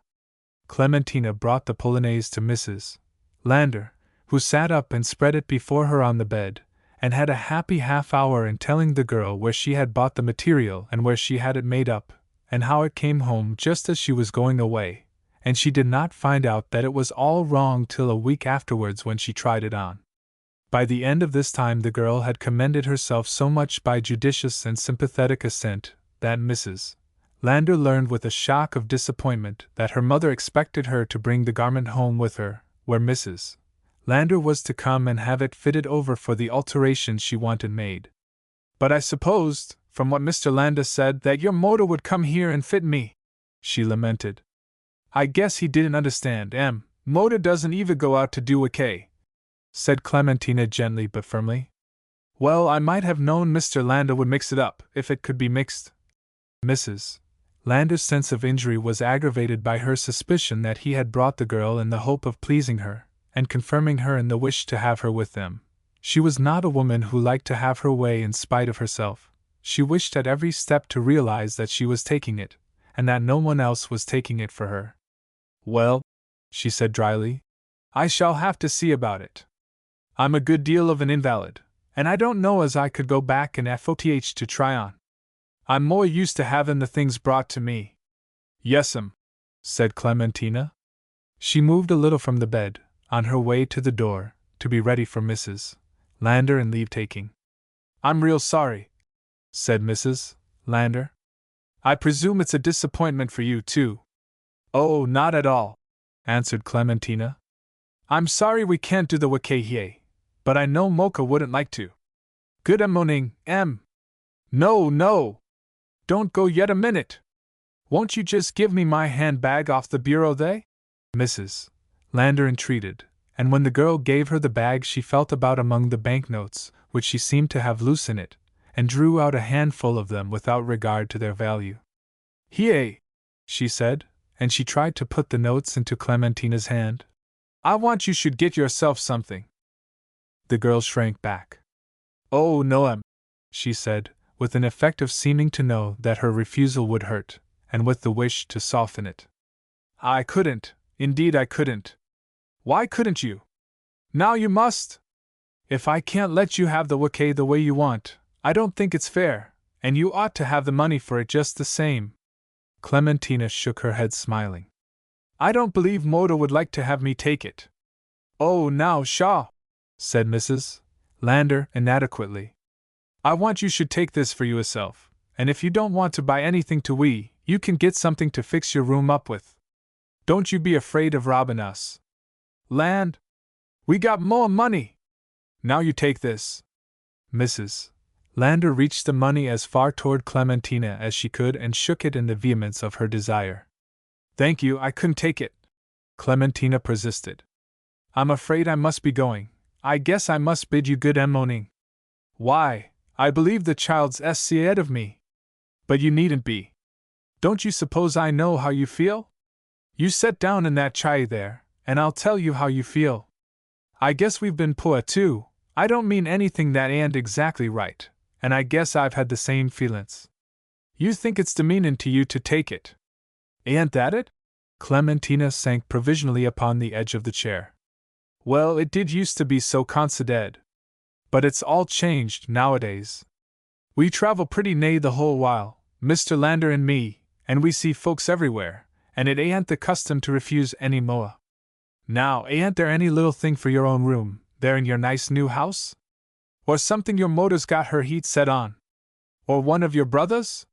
Clementina brought the Polonaise to Mrs. Lander, who sat up and spread it before her on the bed, and had a happy half-hour in telling the girl where she had bought the material and where she had it made up, and how it came home just as she was going away, and she did not find out that it was all wrong till a week afterwards when she tried it on. By the end of this time the girl had commended herself so much by judicious and sympathetic assent that Mrs. Lander learned with a shock of disappointment that her mother expected her to bring the garment home with her, where Mrs. Lander was to come and have it fitted over for the alterations she wanted made. But I supposed, from what Mr. Landa said, that your Moda would come here and fit me, she lamented. I guess he didn't understand, Moda doesn't even go out to do okay, said Clementina gently but firmly. Well, I might have known Mr. Landa would mix it up, if it could be mixed. Mrs. Lander's sense of injury was aggravated by her suspicion that he had brought the girl in the hope of pleasing her, and confirming her in the wish to have her with them. She was not a woman who liked to have her way in spite of herself. She wished at every step to realize that she was taking it, and that no one else was taking it for her. Well, she said dryly, I shall have to see about it. I'm a good deal of an invalid, and I don't know as I could go back and FOTH to try on. I'm more used to having the things brought to me. Yes'm, said Clementina. She moved a little from the bed, on her way to the door, to be ready for Mrs. Lander and leave-taking. I'm real sorry, said Mrs. Lander. I presume it's a disappointment for you, too. Oh, not at all, answered Clementina. I'm sorry we can't do the wakehie, but I know Mocha wouldn't like to. Good morning, No, no! Don't go yet a minute! Won't you just give me my handbag off the bureau there? Mrs. Lander entreated, and when the girl gave her the bag she felt about among the banknotes, which she seemed to have loose in it, and drew out a handful of them without regard to their value. Here, she said, and she tried to put the notes into Clementina's hand. I want you should get yourself something. The girl shrank back. Oh, no, she said, with an effect of seeming to know that her refusal would hurt, and with the wish to soften it. I couldn't, indeed I couldn't. Why couldn't you? Now you must. If I can't let you have the wake the way you want, I don't think it's fair, and you ought to have the money for it just the same. Clementina shook her head smiling. I don't believe Moda would like to have me take it. Oh, now, Shaw, said Mrs. Lander inadequately. I want you should take this for yourself, and if you don't want to buy anything to we, you can get something to fix your room up with. Don't you be afraid of robbing us. Land? We got more money. Now you take this. Mrs. Lander reached the money as far toward Clementina as she could and shook it in the vehemence of her desire. Thank you, I couldn't take it. Clementina persisted. I'm afraid I must be going. I guess I must bid you good morning. Why, I believe the child's scared of me. But you needn't be. Don't you suppose I know how you feel? You set down in that chai there, and I'll tell you how you feel. I guess we've been poor too. I don't mean anything that ain't exactly right, and I guess I've had the same feelings. You think it's demeanin' to you to take it. Ain't that it? Clementina sank provisionally upon the edge of the chair. Well, it did used to be so considered. But it's all changed nowadays. We travel pretty nigh the whole while, Mr. Lander and me, and we see folks everywhere, and it ain't the custom to refuse any more. Now, ain't there any little thing for your own room, there in your nice new house? Or something your motor's got her heat set on? Or one of your brothers?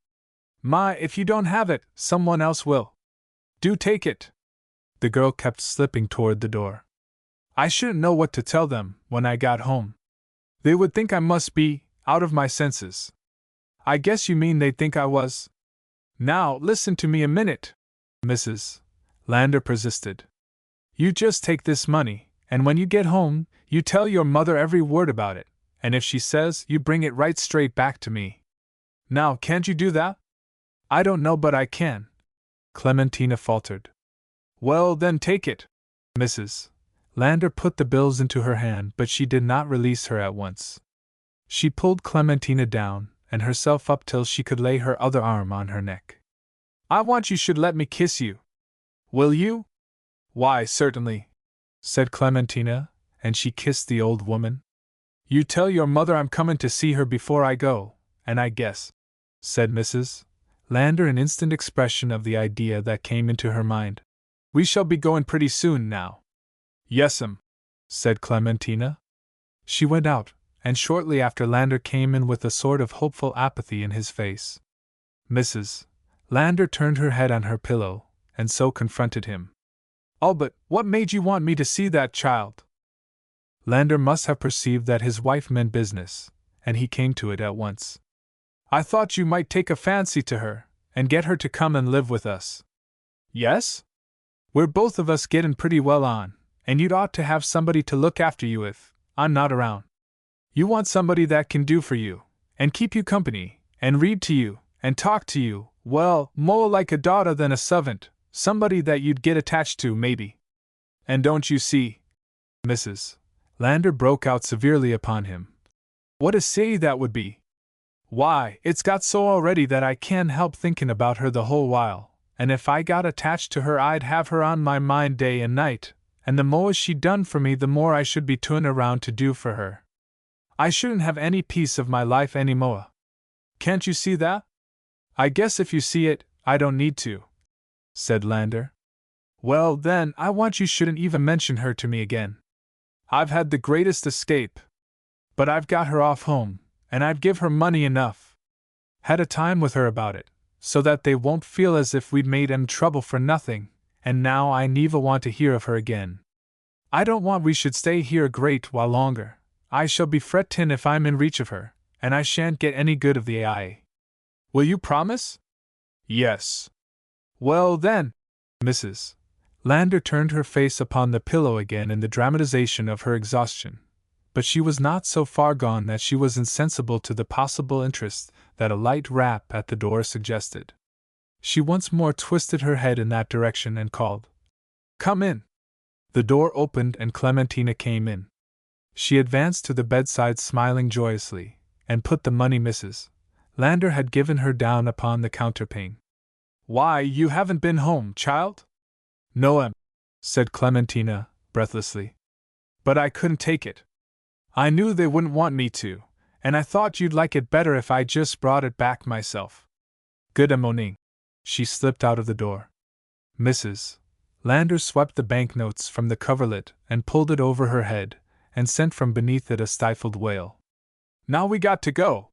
My, if you don't have it, someone else will. Do take it. The girl kept slipping toward the door. I shouldn't know what to tell them when I got home. They would think I must be out of my senses. I guess you mean they'd think I was. Now, listen to me a minute, Mrs. Lander persisted. You just take this money, and when you get home, you tell your mother every word about it, and if she says, you bring it right straight back to me. Now, can't you do that? I don't know, but I can. Clementina faltered. Well, then take it. Mrs. Lander put the bills into her hand, but she did not release her at once. She pulled Clementina down, and herself up till she could lay her other arm on her neck. I want you should let me kiss you. Will you? Why, certainly, said Clementina, and she kissed the old woman. You tell your mother I'm comin' to see her before I go, and I guess, said Mrs. Lander, an instant expression of the idea that came into her mind. We shall be going pretty soon now. Yes'm, said Clementina. She went out, and shortly after Lander came in with a sort of hopeful apathy in his face. Mrs. Lander turned her head on her pillow, and so confronted him. Oh, but what made you want me to see that child? Lander must have perceived that his wife meant business, and he came to it at once. I thought you might take a fancy to her, and get her to come and live with us. Yes? We're both of us gettin' pretty well on, and you'd ought to have somebody to look after you if I'm not around. You want somebody that can do for you, and keep you company, and read to you, and talk to you, well, more like a daughter than a servant, somebody that you'd get attached to, maybe. And don't you see? Mrs. Lander broke out severely upon him. What a say that would be! Why, it's got so already that I can't help thinking about her the whole while, and if I got attached to her I'd have her on my mind day and night, and the more she done for me the more I should be turned around to do for her. I shouldn't have any piece of my life any more. Can't you see that? I guess if you see it, I don't need to, said Lander. Well, then, I want you shouldn't even mention her to me again. I've had the greatest escape. But I've got her off home, and I've give her money enough. Had a time with her about it, so that they won't feel as if we'd made 'em trouble for nothing, and now I never want to hear of her again. I don't want we should stay here a great while longer. I shall be frettin' if I'm in reach of her, and I shan't get any good of the eye. Will you promise? Yes. Well then, Mrs. Lander turned her face upon the pillow again in the dramatization of her exhaustion, but she was not so far gone that she was insensible to the possible interest that a light rap at the door suggested. She once more twisted her head in that direction and called, "Come in." The door opened and Clementina came in. She advanced to the bedside smiling joyously, and put the money Mrs. Lander had given her down upon the counterpane. Why, you haven't been home, child? No, said Clementina, breathlessly. But I couldn't take it. I knew they wouldn't want me to, and I thought you'd like it better if I just brought it back myself. Good morning. She slipped out of the door. Mrs. Lander swept the banknotes from the coverlet and pulled it over her head, and sent from beneath it a stifled wail. Now we got to go,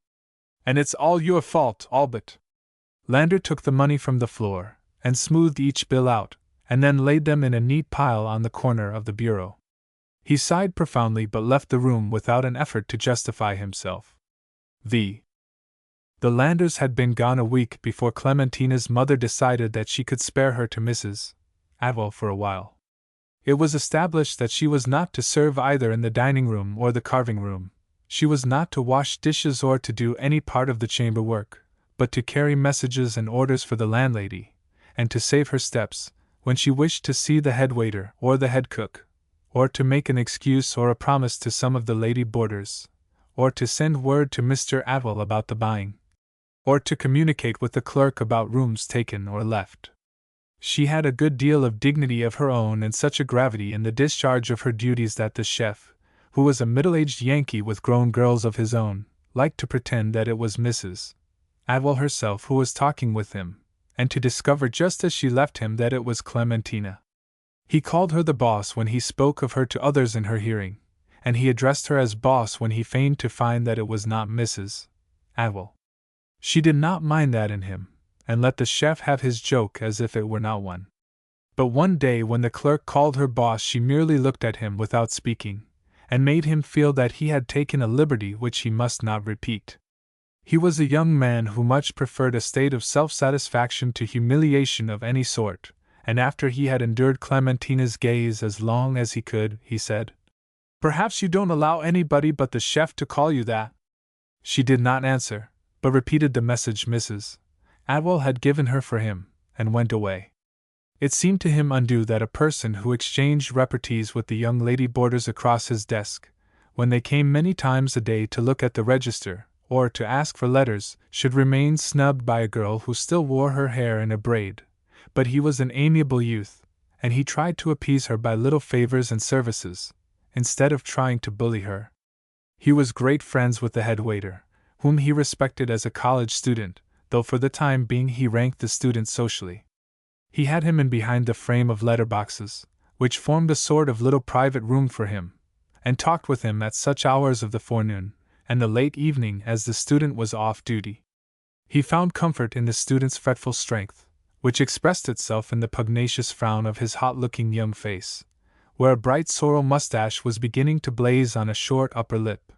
And it's all your fault, Albert. Lander took the money from the floor, and smoothed each bill out, and then laid them in a neat pile on the corner of the bureau. He sighed profoundly but left the room without an effort to justify himself. The Landers had been gone a week before Clementina's mother decided that she could spare her to Mrs. Atwell for a while. It was established that she was not to serve either in the dining room or the carving room. She was not to wash dishes or to do any part of the chamber work, but to carry messages and orders for the landlady, and to save her steps when she wished to see the head waiter or the head cook, or to make an excuse or a promise to some of the lady boarders, or to send word to Mr. Atwell about the buying, or to communicate with the clerk about rooms taken or left. She had a good deal of dignity of her own and such a gravity in the discharge of her duties that the chef, who was a middle-aged Yankee with grown girls of his own, liked to pretend that it was Mrs. Atwell herself who was talking with him, and to discover just as she left him that it was Clementina. He called her the boss when he spoke of her to others in her hearing, and he addressed her as boss when he feigned to find that it was not Mrs. Atwell. She did not mind that in him, and let the chef have his joke as if it were not one. But one day when the clerk called her boss she merely looked at him without speaking, and made him feel that he had taken a liberty which he must not repeat. He was a young man who much preferred a state of self-satisfaction to humiliation of any sort, and after he had endured Clementina's gaze as long as he could, he said, "Perhaps you don't allow anybody but the chef to call you that?" She did not answer, but repeated the message Mrs. Atwell had given her for him, and went away. It seemed to him undue that a person who exchanged repartees with the young lady boarders across his desk, when they came many times a day to look at the register, or to ask for letters, should remain snubbed by a girl who still wore her hair in a braid. But he was an amiable youth, and he tried to appease her by little favors and services, instead of trying to bully her. He was great friends with the head waiter, whom he respected as a college student, though for the time being he ranked the student socially. He had him in behind the frame of letter-boxes, which formed a sort of little private room for him, and talked with him at such hours of the forenoon and the late evening as the student was off duty. He found comfort in the student's fretful strength, which expressed itself in the pugnacious frown of his hot-looking young face, where a bright sorrel mustache was beginning to blaze on a short upper lip.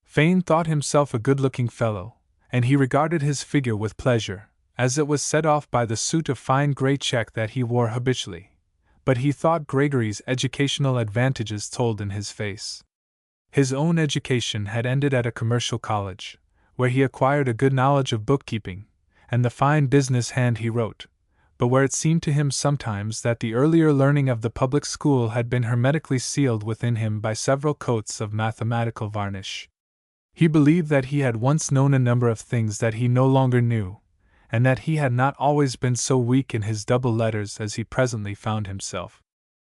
Fane thought himself a good-looking fellow, and he regarded his figure with pleasure, as it was set off by the suit of fine grey check that he wore habitually, but he thought Gregory's educational advantages told in his face. His own education had ended at a commercial college, where he acquired a good knowledge of bookkeeping, and the fine business hand he wrote, but where it seemed to him sometimes that the earlier learning of the public school had been hermetically sealed within him by several coats of mathematical varnish. He believed that he had once known a number of things that he no longer knew, and that he had not always been so weak in his double letters as he presently found himself.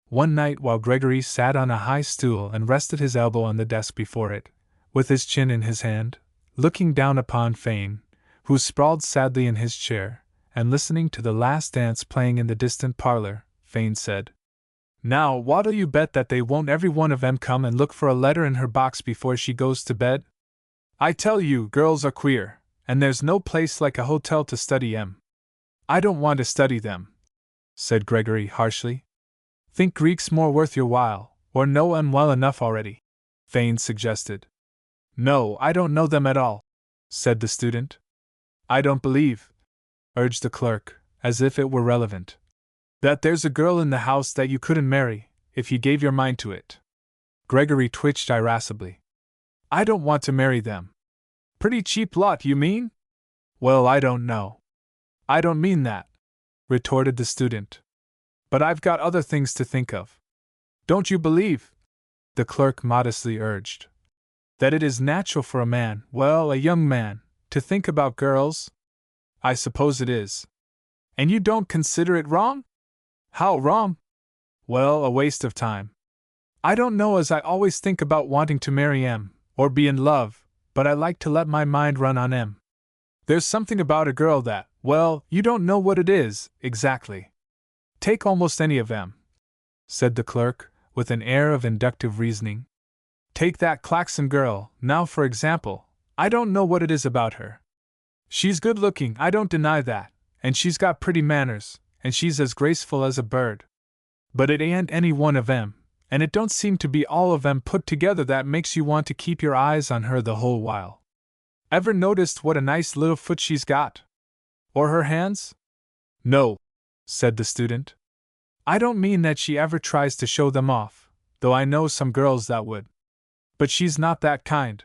One night while Gregory sat on a high stool and rested his elbow on the desk before it, with his chin in his hand, looking down upon Fane, who sprawled sadly in his chair, and listening to the last dance playing in the distant parlor, Fane said, "Now, what'll you bet that they won't every one of 'em come and look for a letter in her box before she goes to bed? I tell you, girls are queer, and there's no place like a hotel to study 'em." "I don't want to study them," said Gregory harshly. "Think Greek's more worth your while, or know 'em well enough already," Fane suggested. "No, I don't know them at all," said the student. "I don't believe," urged the clerk, as if it were relevant, "that there's a girl in the house that you couldn't marry, if you gave your mind to it." Gregory twitched irascibly. "I don't want to marry them." "Pretty cheap lot, you mean?" "Well, I don't know." "I don't mean that," retorted the student. "But I've got other things to think of." "Don't you believe," the clerk modestly urged, "that it is natural for a man, well, a young man, to think about girls?" "I suppose it is." "And you don't consider it wrong?" "How wrong?" "Well, a waste of time." "I don't know as I always think about wanting to marry 'em, or be in love, but I like to let my mind run on 'em. There's something about a girl that, well, you don't know what it is, exactly. Take almost any of 'em," said the clerk, with an air of inductive reasoning. "Take that Claxon girl, now for example, I don't know what it is about her. She's good looking, I don't deny that, and she's got pretty manners, and she's as graceful as a bird. But it ain't any one of 'em, and it don't seem to be all of 'em put together that makes you want to keep your eyes on her the whole while. Ever noticed what a nice little foot she's got? Or her hands? No, said the student. I don't mean that she ever tries to show them off, though I know some girls that would. But she's not that kind.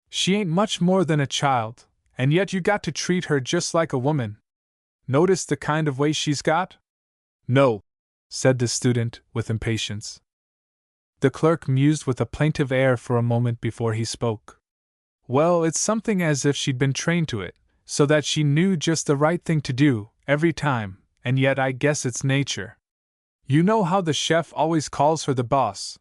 She ain't much more than a child, and yet you got to treat her just like a woman. Notice the kind of way she's got? No, said the student, with impatience. The clerk mused with a plaintive air for a moment before he spoke. Well, it's something as if she'd been trained to it, so that she knew just the right thing to do, every time, and yet I guess it's nature. You know how the chef always calls her the boss.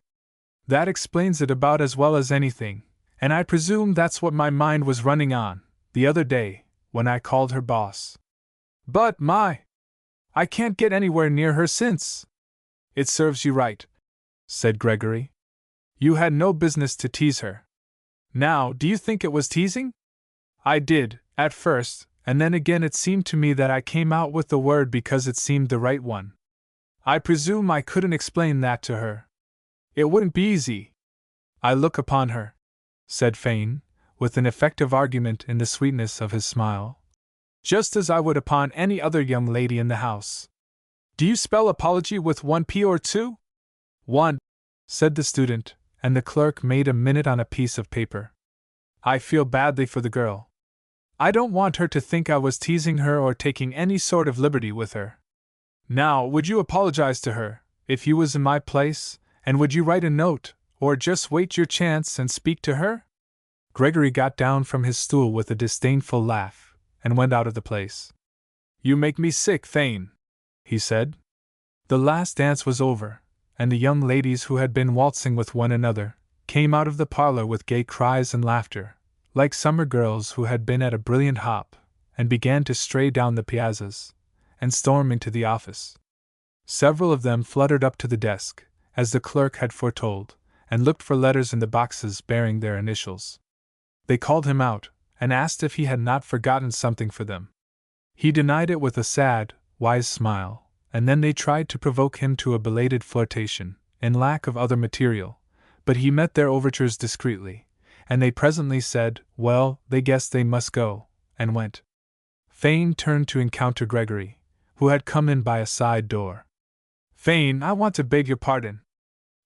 That explains it about as well as anything, and I presume that's what my mind was running on, the other day, when I called her boss. But, I can't get anywhere near her since. It serves you right, said Gregory. You had no business to tease her. Now, do you think it was teasing? I did, at first, and then again it seemed to me that I came out with the word because it seemed the right one. I presume I couldn't explain that to her. It wouldn't be easy. I look upon her, said Fane, with an effective argument in the sweetness of his smile, just as I would upon any other young lady in the house. Do you spell apology with 1 P or 2? 1, said the student, and the clerk made a minute on a piece of paper. I feel badly for the girl. I don't want her to think I was teasing her or taking any sort of liberty with her. Now, would you apologize to her, if you was in my place, and would you write a note, or just wait your chance and speak to her? Gregory got down from his stool with a disdainful laugh, and went out of the place. You make me sick, Thane, he said. The last dance was over, and the young ladies who had been waltzing with one another came out of the parlor with gay cries and laughter, like summer girls who had been at a brilliant hop, and began to stray down the piazzas and storm into the office. Several of them fluttered up to the desk, as the clerk had foretold, and looked for letters in the boxes bearing their initials. They called him out, and asked if he had not forgotten something for them. He denied it with a sad, wise smile, and then they tried to provoke him to a belated flirtation, in lack of other material, but he met their overtures discreetly, and they presently said, well, they guessed they must go, and went. Fane turned to encounter Gregory, who had come in by a side door. Fane, I want to beg your pardon.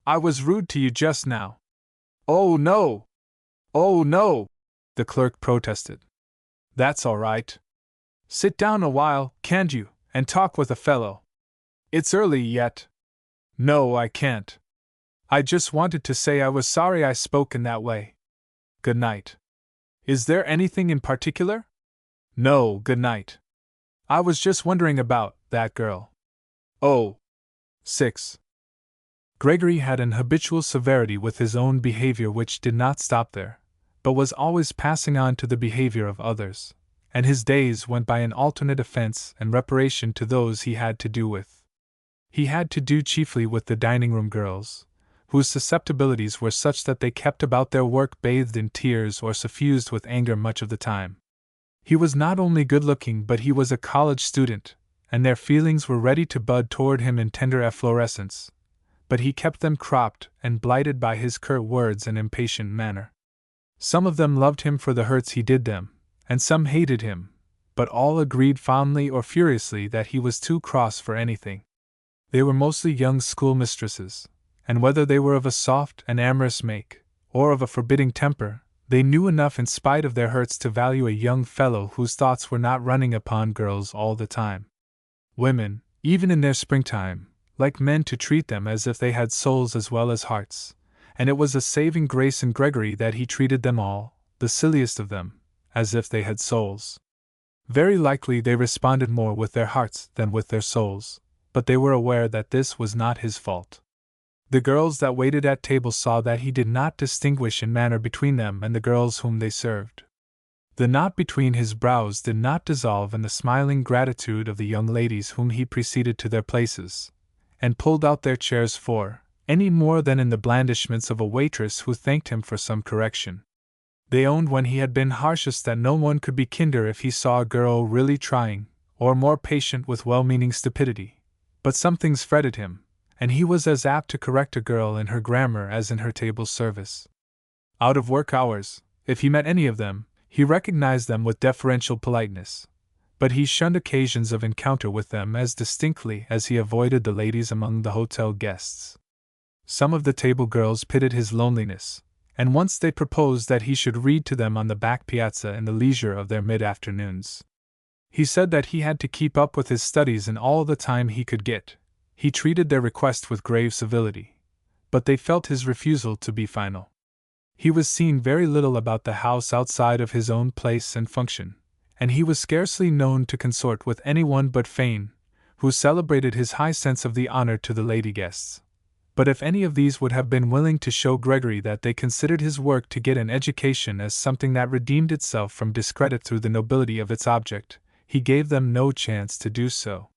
I was rude to you just now. Oh no! Oh no! The clerk protested. That's all right. Sit down a while, can't you, and talk with a fellow. It's early yet. No, I can't. I just wanted to say I was sorry I spoke in that way. Good night. Is there anything in particular? No, good night. I was just wondering about that girl. Oh. 6. Gregory had an habitual severity with his own behavior which did not stop there, but was always passing on to the behavior of others, and his days went by in alternate offense and reparation to those he had to do with. He had to do chiefly with the dining-room girls, whose susceptibilities were such that they kept about their work bathed in tears or suffused with anger much of the time. He was not only good-looking but he was a college student, and their feelings were ready to bud toward him in tender efflorescence, but he kept them cropped and blighted by his curt words and impatient manner. Some of them loved him for the hurts he did them, and some hated him, but all agreed fondly or furiously that he was too cross for anything. They were mostly young schoolmistresses, and whether they were of a soft and amorous make, or of a forbidding temper, they knew enough in spite of their hurts to value a young fellow whose thoughts were not running upon girls all the time. Women, even in their springtime, like men to treat them as if they had souls as well as hearts, and it was a saving grace in Gregory that he treated them all, the silliest of them, as if they had souls. Very likely they responded more with their hearts than with their souls, but they were aware that this was not his fault. The girls that waited at table saw that he did not distinguish in manner between them and the girls whom they served. The knot between his brows did not dissolve in the smiling gratitude of the young ladies whom he preceded to their places, and pulled out their chairs for, any more than in the blandishments of a waitress who thanked him for some correction. They owned when he had been harshest that no one could be kinder if he saw a girl really trying, or more patient with well-meaning stupidity. But some things fretted him, and he was as apt to correct a girl in her grammar as in her table service. Out of work hours, if he met any of them, he recognized them with deferential politeness, but he shunned occasions of encounter with them as distinctly as he avoided the ladies among the hotel guests. Some of the table girls pitied his loneliness, and once they proposed that he should read to them on the back piazza in the leisure of their mid-afternoons. He said that he had to keep up with his studies in all the time he could get. He treated their request with grave civility, but they felt his refusal to be final. He was seen very little about the house outside of his own place and function, and he was scarcely known to consort with anyone but Fane, who celebrated his high sense of the honor to the lady guests. But if any of these would have been willing to show Gregory that they considered his work to get an education as something that redeemed itself from discredit through the nobility of its object, he gave them no chance to do so.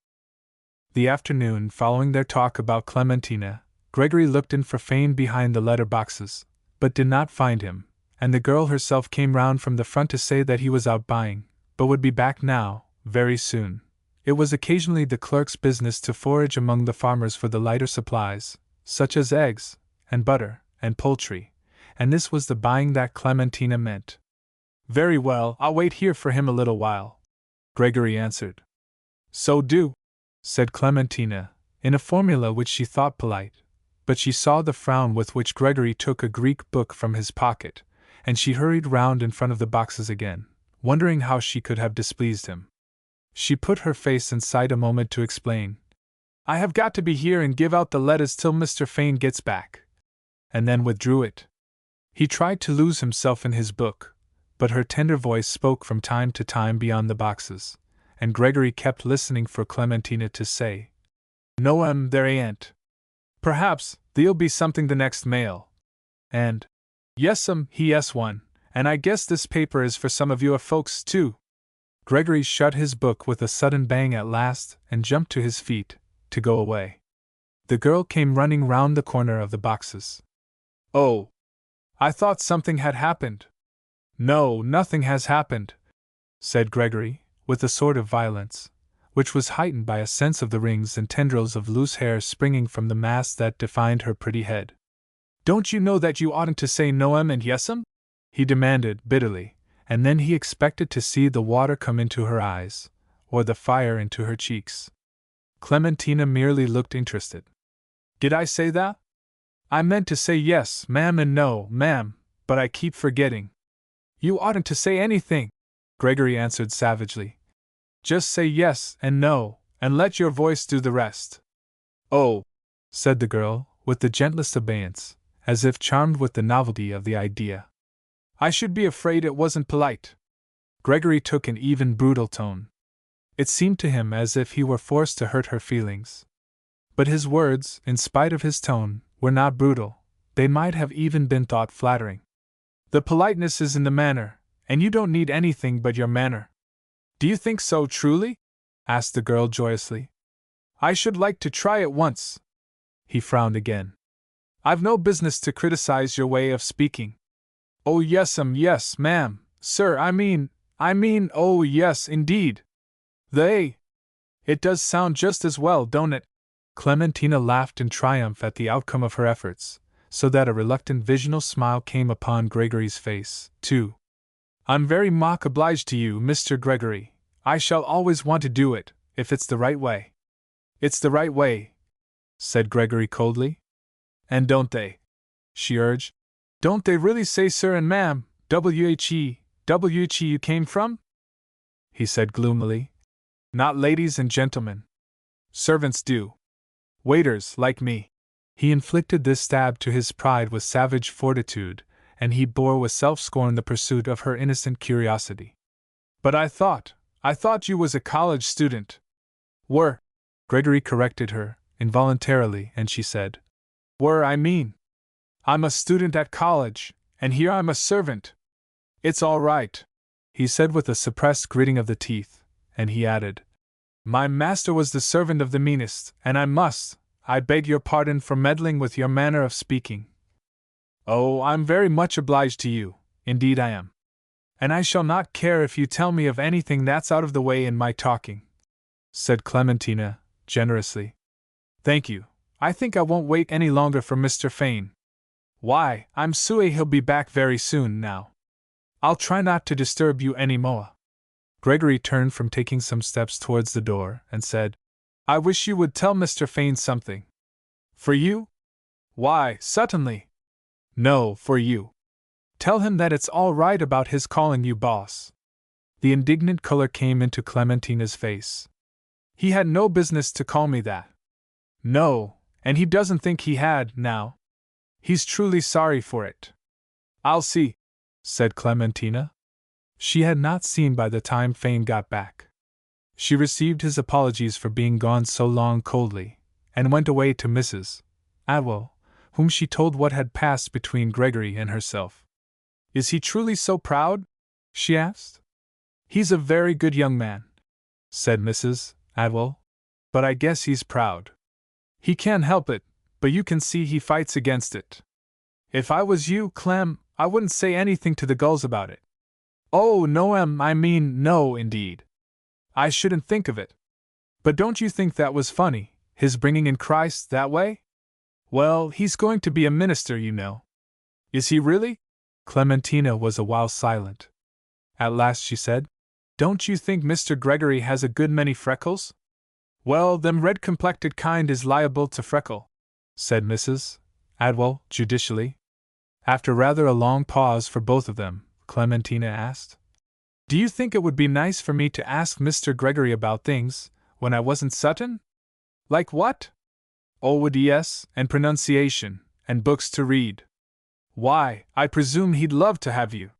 The afternoon following their talk about Clementina, Gregory looked in for Fane behind the letter boxes, but did not find him, and the girl herself came round from the front to say that he was out buying, but would be back now, very soon. It was occasionally the clerk's business to forage among the farmers for the lighter supplies, such as eggs, and butter, and poultry, and this was the buying that Clementina meant. "Very well, I'll wait here for him a little while," Gregory answered. "So do," said Clementina, in a formula which she thought polite, but she saw the frown with which Gregory took a Greek book from his pocket, and she hurried round in front of the boxes again, wondering how she could have displeased him. She put her face inside a moment to explain. "I have got to be here and give out the letters till Mr. Fane gets back," and then withdrew it. He tried to lose himself in his book, but her tender voice spoke from time to time beyond the boxes, and Gregory kept listening for Clementina to say, "No, there ain't. Perhaps there'll be something the next mail." And, "Yes'm, he's one, and I guess this paper is for some of your folks, too." Gregory shut his book with a sudden bang at last and jumped to his feet, to go away. The girl came running round the corner of the boxes. "Oh, I thought something had happened." "No, nothing has happened," said Gregory, with a sort of violence, which was heightened by a sense of the rings and tendrils of loose hair springing from the mass that defined her pretty head. "Don't you know that you oughtn't to say no'm and yes'm?" he demanded bitterly, and then he expected to see the water come into her eyes, or the fire into her cheeks. Clementina merely looked interested. "Did I say that? I meant to say yes, ma'am, and no, ma'am, but I keep forgetting." "You oughtn't to say anything," Gregory answered savagely. "Just say yes and no, and let your voice do the rest." "Oh," said the girl, with the gentlest abeyance, as if charmed with the novelty of the idea. "I should be afraid it wasn't polite." Gregory took an even brutal tone. It seemed to him as if he were forced to hurt her feelings. But his words, in spite of his tone, were not brutal. They might have even been thought flattering. "The politeness is in the manner, and you don't need anything but your manner." "Do you think so, truly?" asked the girl joyously. "I should like to try it once." He frowned again. "I've no business to criticize your way of speaking." "Oh, yes'm, yes, ma'am, sir, I mean, oh, yes, indeed. It does sound just as well, don't it?" Clementina laughed in triumph at the outcome of her efforts, so that a reluctant visional smile came upon Gregory's face, too. "I'm very much obliged to you, Mr. Gregory. I shall always want to do it, if it's the right way." "It's the right way," said Gregory coldly. "And don't they?" she urged. "Don't they really say sir and ma'am, whe you came from?" he said gloomily. "Not ladies and gentlemen. Servants do. Waiters, like me." He inflicted this stab to his pride with savage fortitude, and he bore with self-scorn the pursuit of her innocent curiosity. "But I thought you was a college student." "Were," Gregory corrected her, involuntarily, and she said, "Were, I mean. I'm a student at college, and here I'm a servant." "It's all right," he said with a suppressed gritting of the teeth, and he added, "My master was the servant of the meanest, and I beg your pardon for meddling with your manner of speaking." "Oh, I'm very much obliged to you, Indeed I am. And I shall not care if you tell me of anything that's out of the way in my talking," said Clementina, generously. "Thank you. I think I won't wait any longer for Mr. Fane. Why, I'm sué he'll be back very soon now. I'll try not to disturb you any more." Gregory turned from taking some steps towards the door and said, "I wish you would tell Mr. Fane something." "For you?" "Why, certainly." "No, for you. Tell him that it's all right about his calling you boss." The indignant color came into Clementina's face. "He had no business to call me that." "No, and he doesn't think he had, now. He's truly sorry for it." "I'll see," said Clementina. She had not seen by the time Fane got back. She received his apologies for being gone so long coldly, and went away to Mrs. Atwell, whom she told what had passed between Gregory and herself. "Is he truly so proud?" she asked. "He's a very good young man," said Mrs. Atwell, "but I guess he's proud. He can't help it, but you can see he fights against it. If I was you, Clem, I wouldn't say anything to the gulls about it." "Oh, no, I mean, no, indeed. I shouldn't think of it. But don't you think that was funny, his bringing in Christ that way? Well, he's going to be a minister, you know." "Is he really?" Clementina was a while silent. At last she said, "Don't you think Mr. Gregory has a good many freckles?" "Well, them red-complected kind is liable to freckle," said Mrs. Atwell, judicially. After rather a long pause for both of them, Clementina asked, "Do you think it would be nice for me to ask Mr. Gregory about things, when I wasn't Sutton?" "Like what?" "Oh, yes, and pronunciation, and books to read." "Why, I presume he'd love to have you.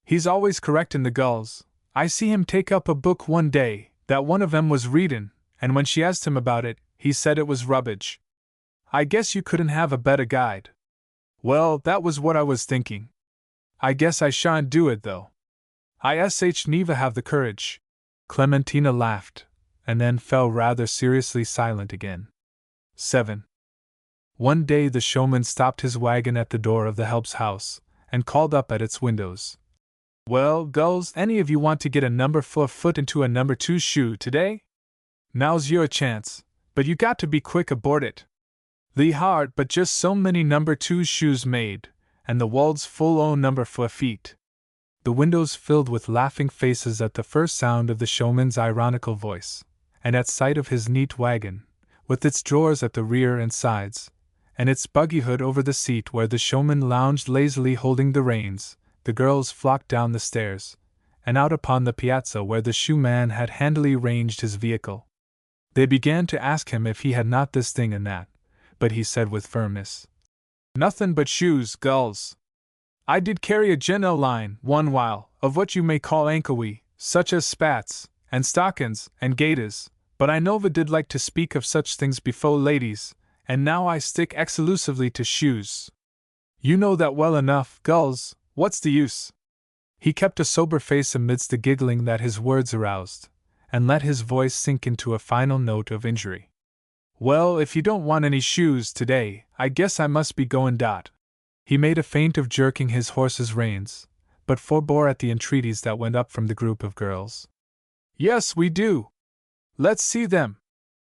He's always correctin' the gulls. I see him take up a book one day, that one of 'em was readin', and when she asked him about it, he said it was rubbage. I guess you couldn't have a better guide." "Well, that was what I was thinking. I guess I shan't do it, though. I sh never have the courage." Clementina laughed, and then fell rather seriously silent again. 7. One day the showman stopped his wagon at the door of the Helps' house, and called up at its windows, "Well, gulls, any of you want to get a number 4 foot into a number 2 shoe today? Now's your chance, but you got to be quick aboard it. The hard but just so many number 2 shoes made, and the world's full o' number 4 feet." The windows filled with laughing faces at the first sound of the showman's ironical voice, and at sight of his neat wagon, with its drawers at the rear and sides, and its buggy hood over the seat where the showman lounged lazily holding the reins. The girls flocked down the stairs, and out upon the piazza where the shoeman had handily ranged his vehicle. They began to ask him if he had not this thing and that, but he said with firmness, "Nothin' but shoes, gulls. I did carry a general line, one while, of what you may call anklewy, such as spats, and stockins, and gaiters, but I nova did like to speak of such things befo' ladies, and now I stick exclusively to shoes. You know that well enough, gulls, what's the use?" He kept a sober face amidst the giggling that his words aroused, and let his voice sink into a final note of injury. "Well, if you don't want any shoes today, I guess I must be goin' dot." He made a feint of jerking his horse's reins, but forbore at the entreaties that went up from the group of girls. "Yes, we do. Let's see them."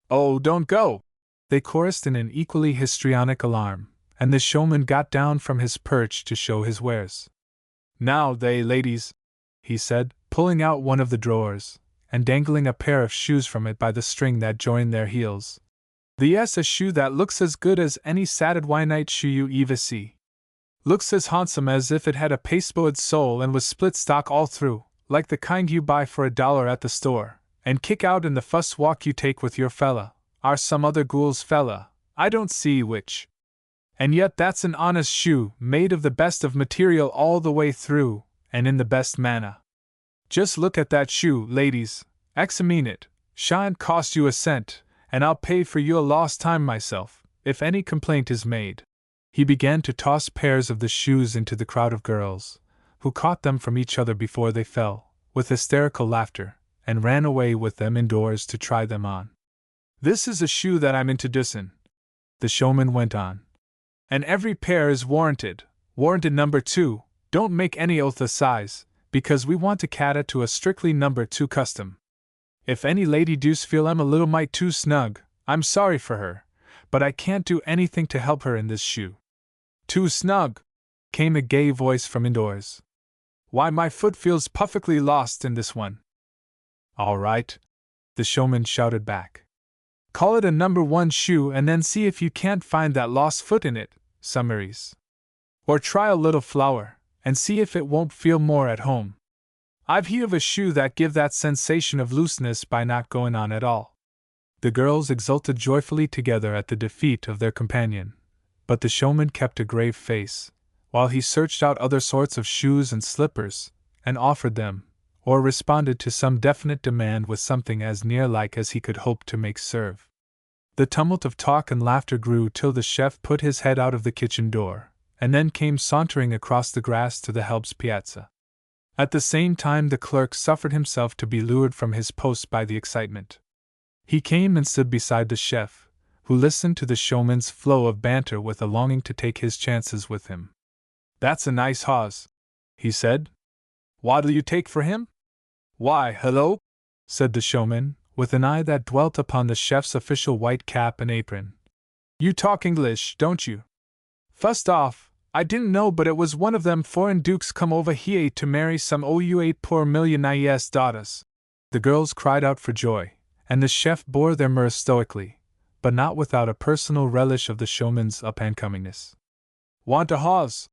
"Oh, don't go!" they chorused in an equally histrionic alarm, and the showman got down from his perch to show his wares. "Now, they ladies," he said, pulling out one of the drawers, and dangling a pair of shoes from it by the string that joined their heels. "There's a shoe that looks as good as any sated white shoe you ever see. Looks as handsome as if it had a pasteboard sole and was split stock all through, like the kind you buy for $1 at the store, and kick out in the first walk you take with your fella, or some other ghoul's fella, I don't see which. And yet that's an honest shoe, made of the best of material all the way through, and in the best manner. Just look at that shoe, ladies, examine it, shan't cost you a cent, and I'll pay for your lost time myself, if any complaint is made." He began to toss pairs of the shoes into the crowd of girls, who caught them from each other before they fell, with hysterical laughter, and ran away with them indoors to try them on. "This is a shoe that I'm introducin'," the showman went on, "and every pair is warranted number 2, Don't make any oath of size, because we want to cater to a strictly number 2 custom. If any lady does feel I'm a little mite too snug, I'm sorry for her, but I can't do anything to help her in this shoe. Too snug? Came a gay voice from indoors. Why, my foot feels perfectly lost in this one. All right, the showman shouted back. Call it a number 1 shoe and then see if you can't find that lost foot in it, Summaries. Or try a little flour, and see if it won't feel more at home. I've heard of a shoe that give that sensation of looseness by not going on at all. The girls exulted joyfully together at the defeat of their companion, but the showman kept a grave face, while he searched out other sorts of shoes and slippers, and offered them, or responded to some definite demand with something as near like as he could hope to make serve. The tumult of talk and laughter grew till the chef put his head out of the kitchen door, and then came sauntering across the grass to the help's piazza. At the same time the clerk suffered himself to be lured from his post by the excitement. He came and stood beside the chef, who listened to the showman's flow of banter with a longing to take his chances with him. That's a nice hoss, he said. What'll you take for him? Why, hello, said the showman, with an eye that dwelt upon the chef's official white cap and apron. You talk English, don't you? First off, I didn't know but it was one of them foreign dukes come over here to marry some O.U.8 poor millionaire's daughters. The girls cried out for joy, and the chef bore their mirth stoically, but not without a personal relish of the showman's up-and-comingness. Want a hoss?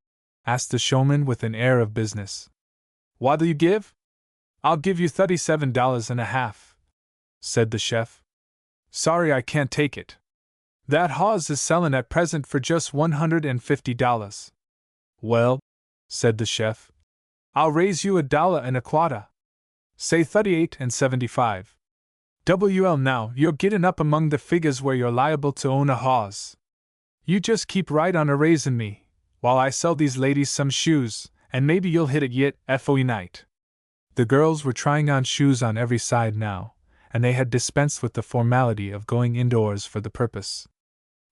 Asked the showman with an air of business. What'll you give? I'll give you $37.50, said the chef. Sorry I can't take it. That hoss is selling at present for just $150. Well, said the chef, I'll raise you $1.25. Say 38.75. WL now, you're getting up among the figures where you're liable to own a hoss. You just keep right on a-raisin' me, while I sell these ladies some shoes, and maybe you'll hit it yet, FOE night. The girls were trying on shoes on every side now, and they had dispensed with the formality of going indoors for the purpose.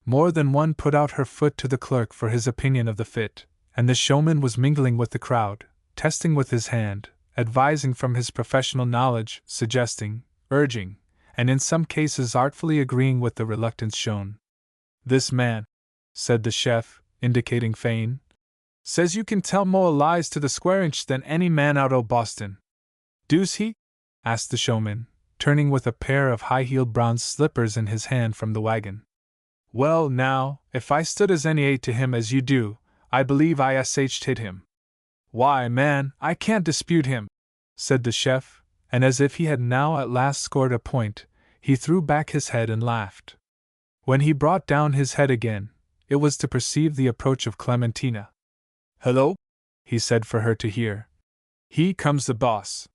More than one put out her foot to the clerk for his opinion of the fit, and the showman was mingling with the crowd, testing with his hand, advising from his professional knowledge, suggesting, urging, and in some cases artfully agreeing with the reluctance shown. This man, said the chef, indicating Fane, says you can tell more lies to the square inch than any man out o' Boston. Does he? Asked the showman, turning with a pair of high-heeled bronze slippers in his hand from the wagon. Well, now, if I stood as any aid to him as you do, I believe I hit him. Why, man, I can't dispute him, said the chef, and as if he had now at last scored a point, he threw back his head and laughed. When he brought down his head again, it was to perceive the approach of Clementina. Hello, he said for her to hear. Here comes the boss.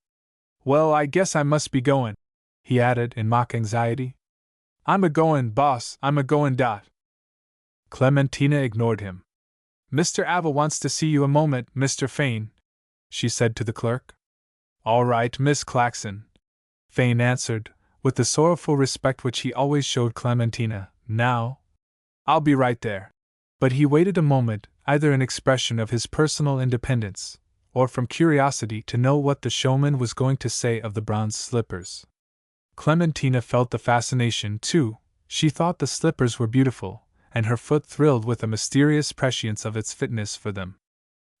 Well, I guess I must be goin', he added in mock anxiety. I'm a-goin', boss, I'm a-goin'. Clementina ignored him. Mr. Avil wants to see you a moment, Mr. Fane, she said to the clerk. All right, Miss Claxon, Fane answered, with the sorrowful respect which he always showed Clementina. Now, I'll be right there. But he waited a moment, either in expression of his personal independence, or from curiosity to know what the showman was going to say of the bronze slippers. Clementina felt the fascination, too. She thought the slippers were beautiful, and her foot thrilled with a mysterious prescience of its fitness for them.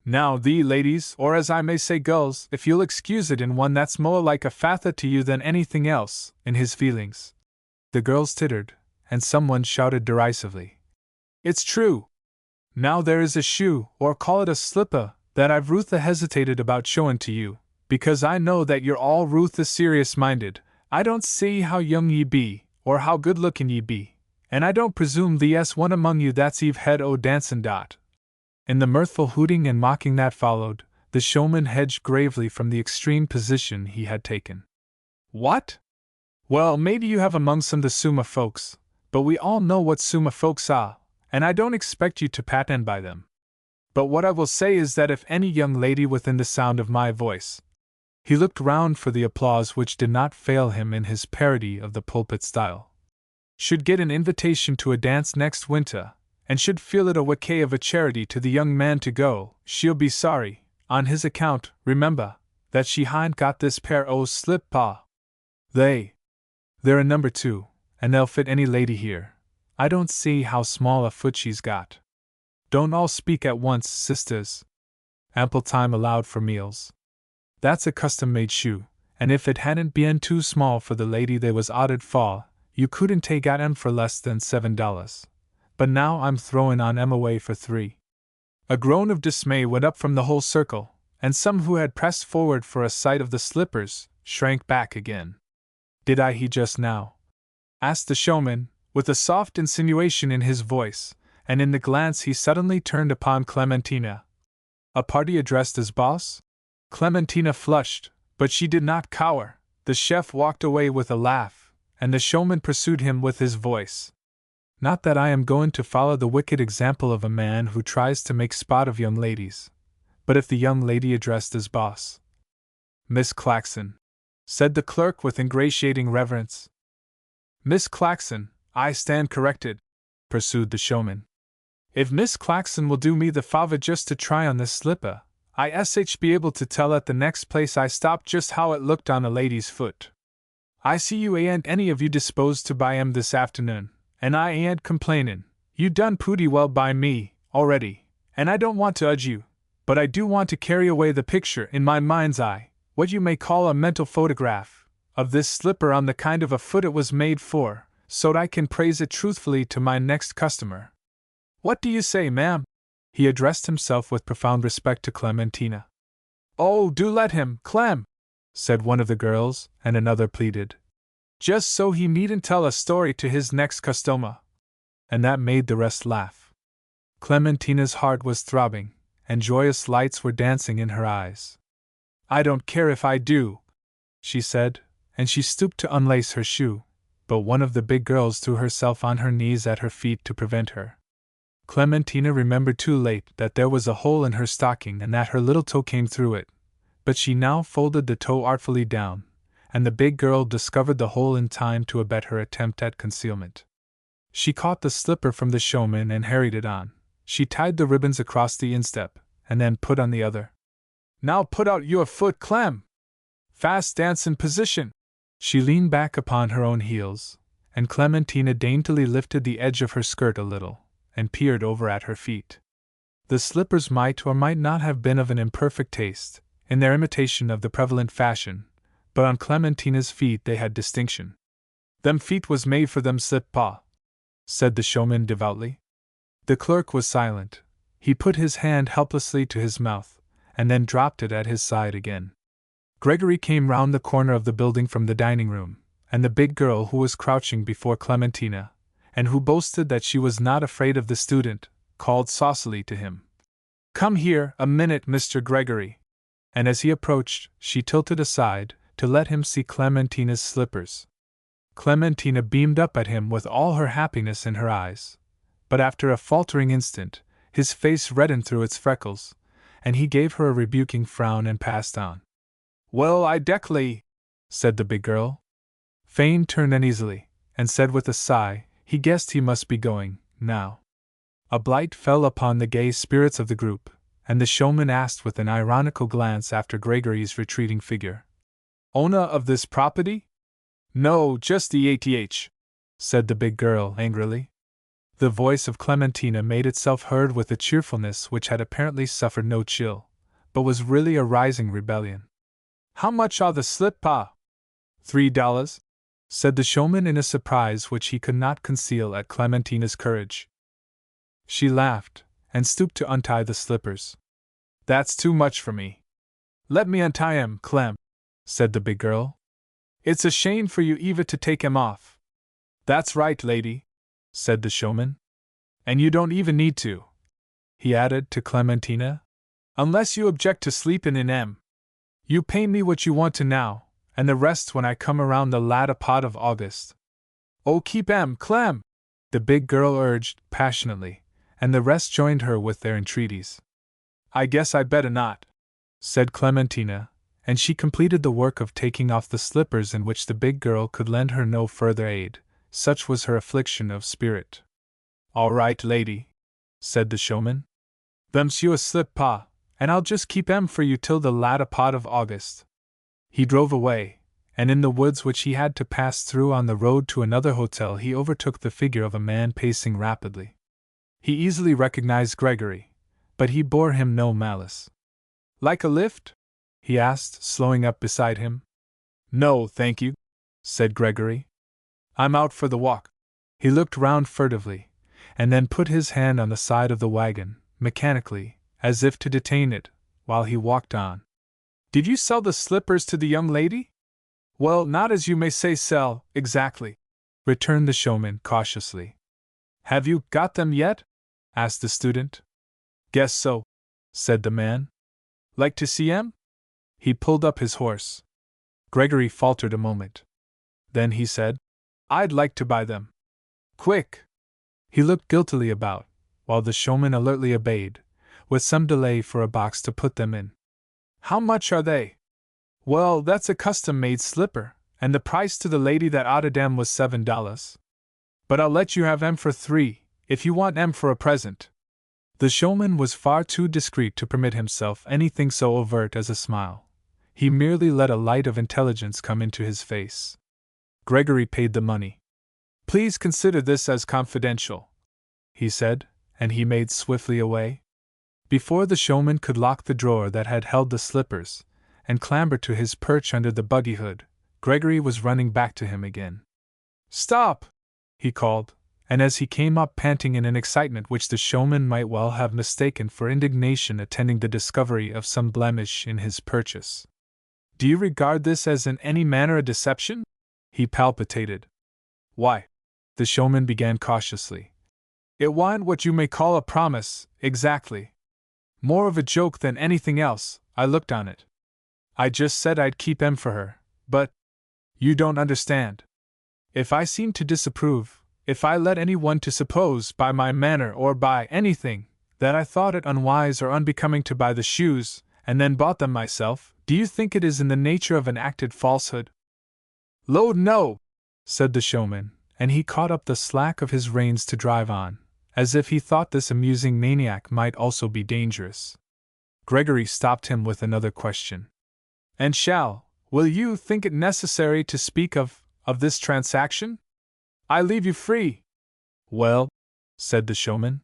Now thee ladies, or as I may say gulls, if you'll excuse it in one that's more like a father to you than anything else, in his feelings. The girls tittered, and someone shouted derisively. It's true. Now there is a shoe, or call it a slipper, that I've rutha hesitated about showing to you, because I know that you're all rutha serious-minded. I don't see how young ye be, or how good-looking ye be, and I don't presume thee's one among you that's eve head o' dancin' dot. In the mirthful hooting and mocking that followed, the showman hedged gravely from the extreme position he had taken. What? Well, maybe you have among some the Summa folks, but we all know what Summa folks are, and I don't expect you to patent by them. But what I will say is that if any young lady within the sound of my voice— he looked round for the applause which did not fail him in his parody of the pulpit style— should get an invitation to a dance next winter, and should feel it a wackay of a charity to the young man to go, she'll be sorry, On his account, remember, that she hain't got this pair o' slip-pa. They're a number 2, and they'll fit any lady here. I don't see how small a foot she's got. Don't all speak at once, sisters. Ample time allowed for meals. That's a custom-made shoe, and if it hadn't been too small for the lady they was odded fall, you couldn't take at 'em for less than $7. But now I'm throwing on 'em away for 3. A groan of dismay went up from the whole circle, and some who had pressed forward for a sight of the slippers shrank back again. Did I hear just now? Asked the showman, with a soft insinuation in his voice, and in the glance he suddenly turned upon Clementina. A party addressed as boss? Clementina flushed, but she did not cower. The chef walked away with a laugh, and the showman pursued him with his voice. Not that I am going to follow the wicked example of a man who tries to make sport of young ladies, but if the young lady addressed as boss. Miss Claxon, said the clerk with ingratiating reverence. Miss Claxon, I stand corrected, pursued the showman. If Miss Claxon will do me the favor just to try on this slipper, I sh be able to tell at the next place I stop just how it looked on a lady's foot. I see you ain't any of you disposed to buy 'em this afternoon, and I ain't complainin'. You done pooty well by me, already, and I don't want to udge you, but I do want to carry away the picture in my mind's eye, what you may call a mental photograph, of this slipper on the kind of a foot it was made for, so't I can praise it truthfully to my next customer. What do you say, ma'am? He addressed himself with profound respect to Clementina. Oh, do let him, Clem, said one of the girls, and another pleaded. Just so he needn't tell a story to his next customer. And that made the rest laugh. Clementina's heart was throbbing, and joyous lights were dancing in her eyes. I don't care if I do, she said, and she stooped to unlace her shoe, but one of the big girls threw herself on her knees at her feet to prevent her. Clementina remembered too late that there was a hole in her stocking and that her little toe came through it, but she now folded the toe artfully down, and the big girl discovered the hole in time to abet her attempt at concealment. She caught the slipper from the showman and hurried it on. She tied the ribbons across the instep, and then put on the other. Now put out your foot, Clem! Fast dance in position! She leaned back upon her own heels, and Clementina daintily lifted the edge of her skirt a little, and peered over at her feet. The slippers might or might not have been of an imperfect taste, in their imitation of the prevalent fashion, but on Clementina's feet they had distinction. Them feet was made for them slip-pa, said the showman devoutly. The clerk was silent. He put his hand helplessly to his mouth, and then dropped it at his side again. Gregory came round the corner of the building from the dining room, and the big girl who was crouching before Clementina, and who boasted that she was not afraid of the student, called saucily to him. Come here a minute, Mr. Gregory. And as he approached, she tilted aside, to let him see Clementina's slippers. Clementina beamed up at him with all her happiness in her eyes, but after a faltering instant, his face reddened through its freckles, and he gave her a rebuking frown and passed on. Well, I declare, said the big girl. Fane turned uneasily, and said with a sigh, he guessed he must be going, now. A blight fell upon the gay spirits of the group, and the showman asked with an ironical glance after Gregory's retreating figure. Owner of this property? No, just the ATH, said the big girl angrily. The voice of Clementina made itself heard with a cheerfulness which had apparently suffered no chill, but was really a rising rebellion. How much are the slip-pa? $3, said the showman in a surprise which he could not conceal at Clementina's courage. She laughed, and stooped to untie the slippers. That's too much for me. Let me untie 'em, Clem, said the big girl. It's a shame for you Eva to take 'em off. That's right, lady, said the showman. And you don't even need to, he added to Clementina, unless you object to sleepin' in 'em. You pay me what you want to now, and the rest when I come around the latter part of August. Oh, keep 'em, Clem, the big girl urged passionately, and the rest joined her with their entreaties. I guess I better not, said Clementina, and she completed the work of taking off the slippers in which the big girl could lend her no further aid, such was her affliction of spirit. All right, lady, said the showman. Them's your slip-pa, and I'll just keep 'em for you till the latter part of August." He drove away, and in the woods which he had to pass through on the road to another hotel he overtook the figure of a man pacing rapidly. He easily recognized Gregory, but he bore him no malice. "Like a lift?" he asked, slowing up beside him. "No, thank you," said Gregory. "I'm out for the walk." He looked round furtively, and then put his hand on the side of the wagon, mechanically, as if to detain it, while he walked on. "Did you sell the slippers to the young lady?" "Well, not as you may say sell, exactly," returned the showman cautiously. "Have you got them yet?" asked the student. "Guess so," said the man. "Like to see 'em?" He pulled up his horse. Gregory faltered a moment. Then he said, "I'd like to buy them. Quick!" He looked guiltily about, while the showman alertly obeyed, with some delay for a box to put them in. "How much are they?" "Well, that's a custom-made slipper, and the price to the lady that ordered 'em was $7. But I'll let you have 'em for 3, if you want 'em for a present." The showman was far too discreet to permit himself anything so overt as a smile. He merely let a light of intelligence come into his face. Gregory paid the money. "Please consider this as confidential," he said, and he made swiftly away. Before the showman could lock the drawer that had held the slippers, and clamber to his perch under the buggy hood, Gregory was running back to him again. "Stop!" he called, and as he came up panting in an excitement which the showman might well have mistaken for indignation attending the discovery of some blemish in his purchase. "Do you regard this as in any manner a deception?" he palpitated. "Why," the showman began cautiously, "it warn't what you may call a promise, exactly. More of a joke than anything else, I looked on it. I just said I'd keep 'em for her, but you don't understand. If I seemed to disapprove, if I led anyone to suppose by my manner or by anything that I thought it unwise or unbecoming to buy the shoes, and then bought them myself, do you think it is in the nature of an acted falsehood?" "Lord, no!" said the showman, and he caught up the slack of his reins to drive on, as if he thought this amusing maniac might also be dangerous. Gregory stopped him with another question. "And will you think it necessary to speak of this transaction? I leave you free." "Well," said the showman,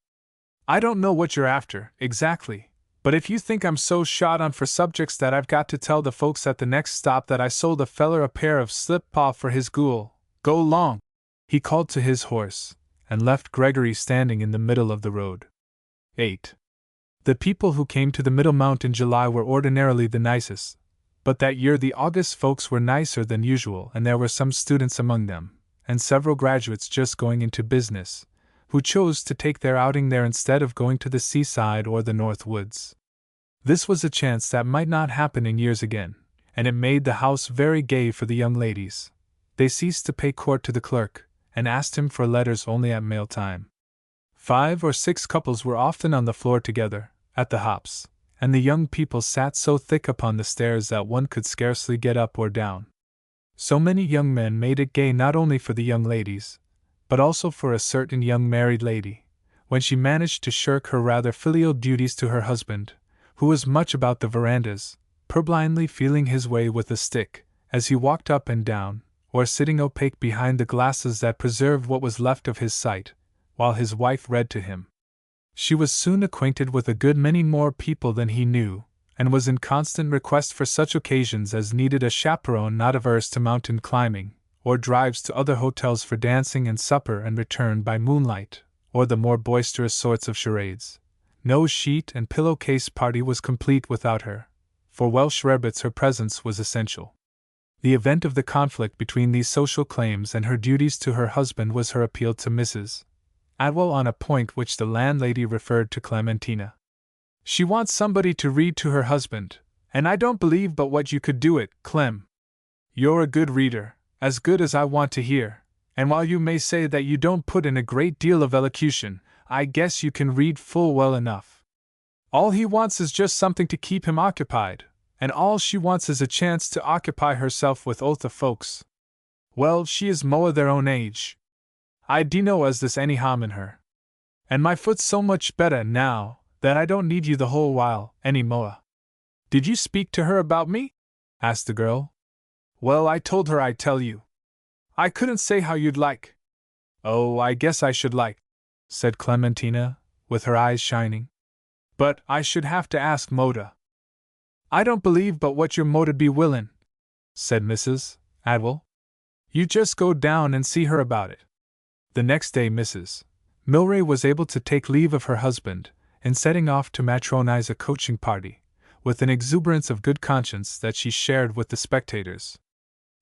"I don't know what you're after, exactly, but if you think I'm so shot on for subjects that I've got to tell the folks at the next stop that I sold a feller a pair of slip-paw for his ghoul, go 'long." He called to his horse, and left Gregory standing in the middle of the road. 8. The people who came to the Middle Mount in July were ordinarily the nicest, but that year the August folks were nicer than usual, and there were some students among them, and several graduates just going into business, who chose to take their outing there instead of going to the seaside or the North Woods. This was a chance that might not happen in years again, and it made the house very gay for the young ladies. They ceased to pay court to the clerk, and asked him for letters only at mail time. 5 or 6 couples were often on the floor together, at the hops, and the young people sat so thick upon the stairs that one could scarcely get up or down. So many young men made it gay not only for the young ladies, but also for a certain young married lady, when she managed to shirk her rather filial duties to her husband, who was much about the verandas, purblindly feeling his way with a stick, as he walked up and down, or sitting opaque behind the glasses that preserved what was left of his sight, while his wife read to him. She was soon acquainted with a good many more people than he knew, and was in constant request for such occasions as needed a chaperone not averse to mountain climbing, or drives to other hotels for dancing and supper and return by moonlight, or the more boisterous sorts of charades. No sheet and pillowcase party was complete without her. For Welsh rarebits her presence was essential. The event of the conflict between these social claims and her duties to her husband was her appeal to Mrs. Atwell on a point which the landlady referred to Clementina. "She wants somebody to read to her husband, and I don't believe but what you could do it, Clem. You're a good reader, as good as I want to hear, and while you may say that you don't put in a great deal of elocution, I guess you can read full well enough. All he wants is just something to keep him occupied, and all she wants is a chance to occupy herself with other folks. Well, she is moa their own age. I dinno as there's any harm in her. And my foot's so much better now That I don't need you the whole while, any more. Did you speak to her about me? Asked the girl. Well, I told her I'd tell you. I couldn't say how you'd like. Oh, I guess I should like, said Clementina, with her eyes shining. But I should have to ask Moda. I don't believe but what your Moda'd be willin', said Mrs. Adwell. You just go down and see her about it. The next day Mrs. Milray was able to take leave of her husband, and setting off to matronize a coaching party, with an exuberance of good conscience that she shared with the spectators.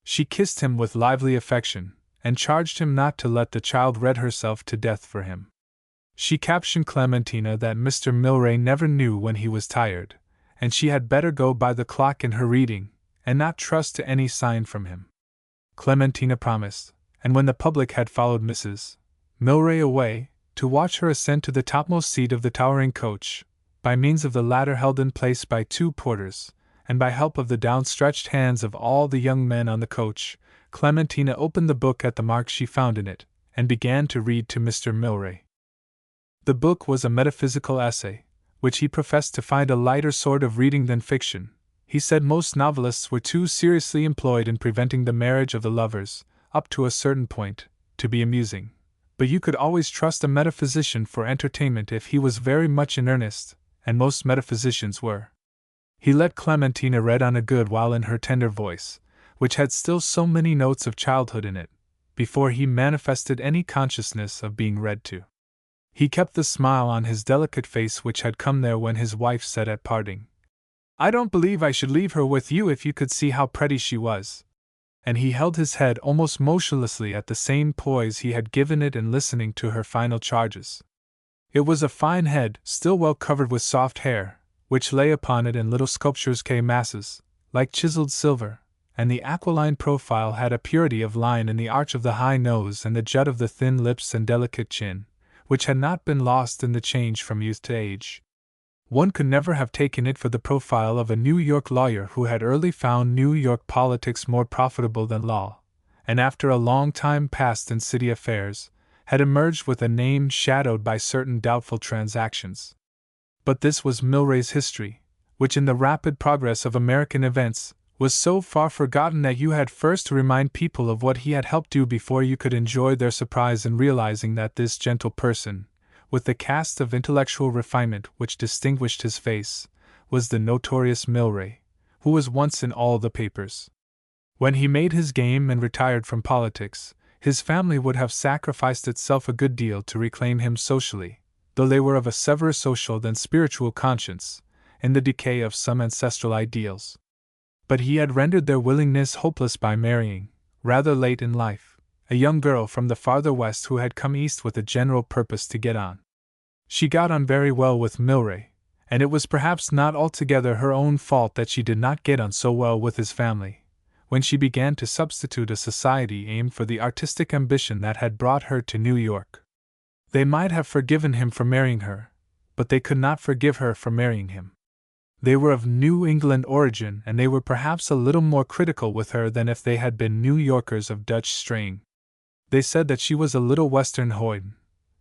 She kissed him with lively affection, and charged him not to let the child read herself to death for him. She captioned Clementina that Mr. Milray never knew when he was tired, and she had better go by the clock in her reading, and not trust to any sign from him. Clementina promised, and when the public had followed Mrs. Milray away, to watch her ascend to the topmost seat of the towering coach, by means of the ladder held in place by two porters, and by help of the downstretched hands of all the young men on the coach, Clementina opened the book at the marks she found in it, and began to read to Mr. Milray. The book was a metaphysical essay, which he professed to find a lighter sort of reading than fiction. He said most novelists were too seriously employed in preventing the marriage of the lovers, up to a certain point, to be amusing. But you could always trust a metaphysician for entertainment if he was very much in earnest, and most metaphysicians were. He let Clementina read on a good while in her tender voice, which had still so many notes of childhood in it, before he manifested any consciousness of being read to. He kept the smile on his delicate face which had come there when his wife said at parting, I don't believe I should leave her with you if you could see how pretty she was. And he held his head almost motionlessly at the same poise he had given it in listening to her final charges. It was a fine head, still well covered with soft hair, which lay upon it in little sculpture's masses, like chiseled silver, and the aquiline profile had a purity of line in the arch of the high nose and the jut of the thin lips and delicate chin, which had not been lost in the change from youth to age. One could never have taken it for the profile of a New York lawyer who had early found New York politics more profitable than law, and after a long time passed in city affairs, had emerged with a name shadowed by certain doubtful transactions. But this was Milray's history, which in the rapid progress of American events was so far forgotten that you had first to remind people of what he had helped do before you could enjoy their surprise in realizing that this gentle person, with the cast of intellectual refinement which distinguished his face, was the notorious Milray, who was once in all the papers. When he made his game and retired from politics, his family would have sacrificed itself a good deal to reclaim him socially, though they were of a severer social than spiritual conscience, in the decay of some ancestral ideals. But he had rendered their willingness hopeless by marrying, rather late in life, a young girl from the farther west who had come east with a general purpose to get on. She got on very well with Milray, and it was perhaps not altogether her own fault that she did not get on so well with his family, when she began to substitute a society aimed for the artistic ambition that had brought her to New York. They might have forgiven him for marrying her, but they could not forgive her for marrying him. They were of New England origin, and they were perhaps a little more critical with her than if they had been New Yorkers of Dutch strain. They said that she was a little Western hoyden,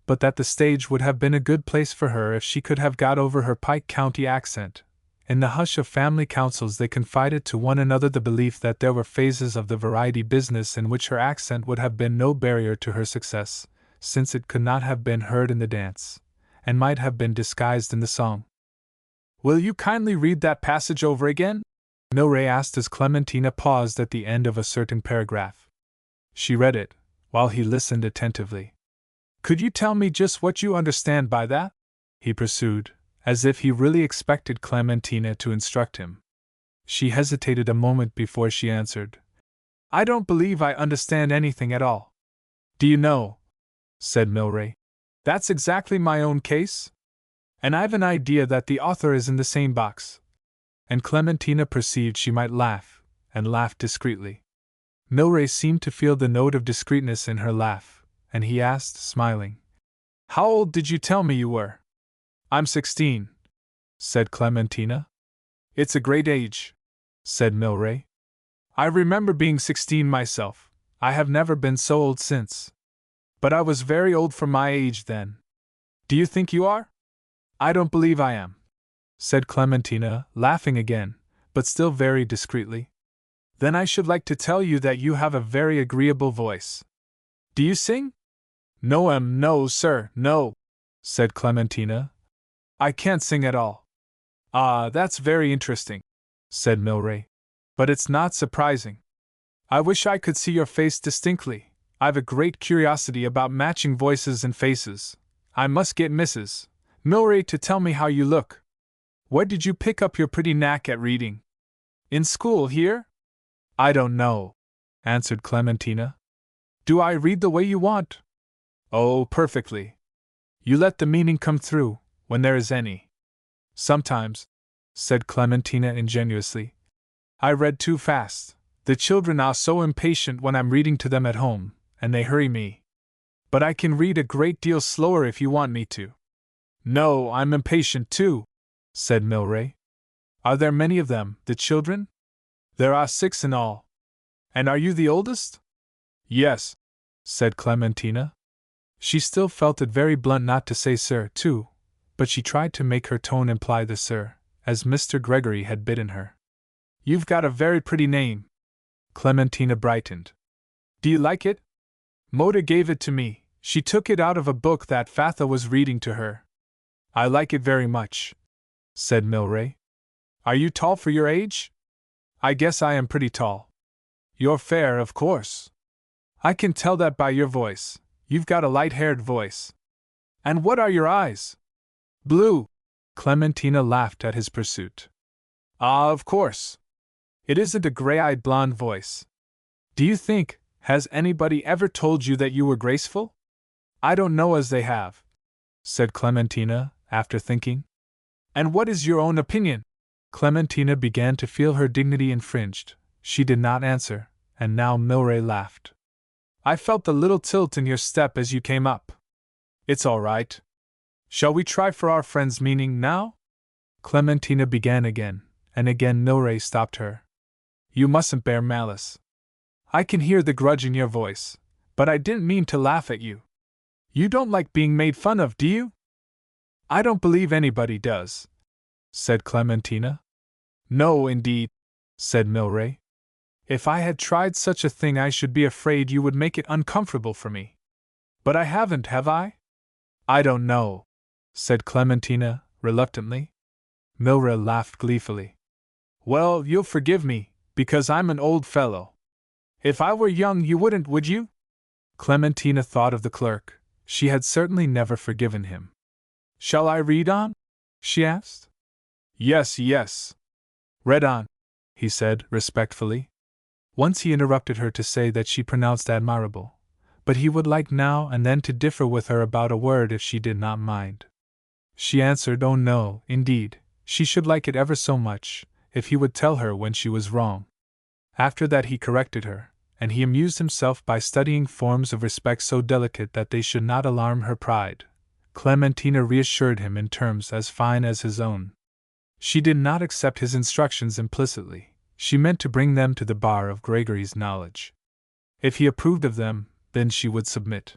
but that the stage would have been a good place for her if she could have got over her Pike County accent. In the hush of family councils they confided to one another the belief that there were phases of the variety business in which her accent would have been no barrier to her success, since it could not have been heard in the dance, and might have been disguised in the song. Will you kindly read that passage over again? Milray asked as Clementina paused at the end of a certain paragraph. She read it, while he listened attentively. Could you tell me just what you understand by that? He pursued, as if he really expected Clementina to instruct him. She hesitated a moment before she answered. I don't believe I understand anything at all. Do you know, said Milray, that's exactly my own case? And I've an idea that the author is in the same box. And Clementina perceived she might laugh, and laughed discreetly. Milray seemed to feel the note of discreetness in her laugh, and he asked, smiling, How old did you tell me you were? I'm 16, said Clementina. It's a great age, said Milray. I remember being 16 myself. I have never been so old since. But I was very old for my age then. Do you think you are? I don't believe I am, said Clementina, laughing again, but still very discreetly. Then I should like to tell you that you have a very agreeable voice. Do you sing? No, no, sir, no, said Clementina. I can't sing at all. Ah, that's very interesting, said Milray. But it's not surprising. I wish I could see your face distinctly. I've a great curiosity about matching voices and faces. I must get Mrs. Milray to tell me how you look. Where did you pick up your pretty knack at reading? In school here? I don't know, answered Clementina. Do I read the way you want? Oh, perfectly. You let the meaning come through, when there is any. Sometimes, said Clementina ingenuously, I read too fast. The children are so impatient when I'm reading to them at home, and they hurry me. But I can read a great deal slower if you want me to. No, I'm impatient too, said Milray. Are there many of them, the children? There are 6 in all. And are you the oldest? Yes, said Clementina. She still felt it very blunt not to say sir, too, but she tried to make her tone imply the sir, as Mr. Gregory had bidden her. You've got a very pretty name. Clementina brightened. Do you like it? Mota gave it to me. She took it out of a book that Fatha was reading to her. I like it very much, said Milray. Are you tall for your age? I guess I am pretty tall. You're fair, of course. I can tell that by your voice. You've got a light-haired voice. And what are your eyes? Blue. Clementina laughed at his pursuit. Ah, of course. It isn't a gray-eyed blonde voice. Do you think, has anybody ever told you that you were graceful? I don't know as they have, said Clementina, after thinking. And what is your own opinion? Clementina began to feel her dignity infringed. She did not answer, and now Milray laughed. I felt the little tilt in your step as you came up. It's all right. Shall we try for our friend's meaning now? Clementina began again, and again Milray stopped her. You mustn't bear malice. I can hear the grudge in your voice, but I didn't mean to laugh at you. You don't like being made fun of, do you? I don't believe anybody does, said Clementina. No, indeed, said Milray. If I had tried such a thing I should be afraid you would make it uncomfortable for me. But I haven't, have I? I don't know, said Clementina, reluctantly. Milray laughed gleefully. Well, you'll forgive me, because I'm an old fellow. If I were young you wouldn't, would you? Clementina thought of the clerk. She had certainly never forgiven him. Shall I read on? She asked. Yes, yes. Read on, he said, respectfully. Once he interrupted her to say that she pronounced admirable, but he would like now and then to differ with her about a word if she did not mind. She answered, oh no, indeed, she should like it ever so much, if he would tell her when she was wrong. After that he corrected her, and he amused himself by studying forms of respect so delicate that they should not alarm her pride. Clementina reassured him in terms as fine as his own. She did not accept his instructions implicitly. She meant to bring them to the bar of Gregory's knowledge. If he approved of them, then she would submit.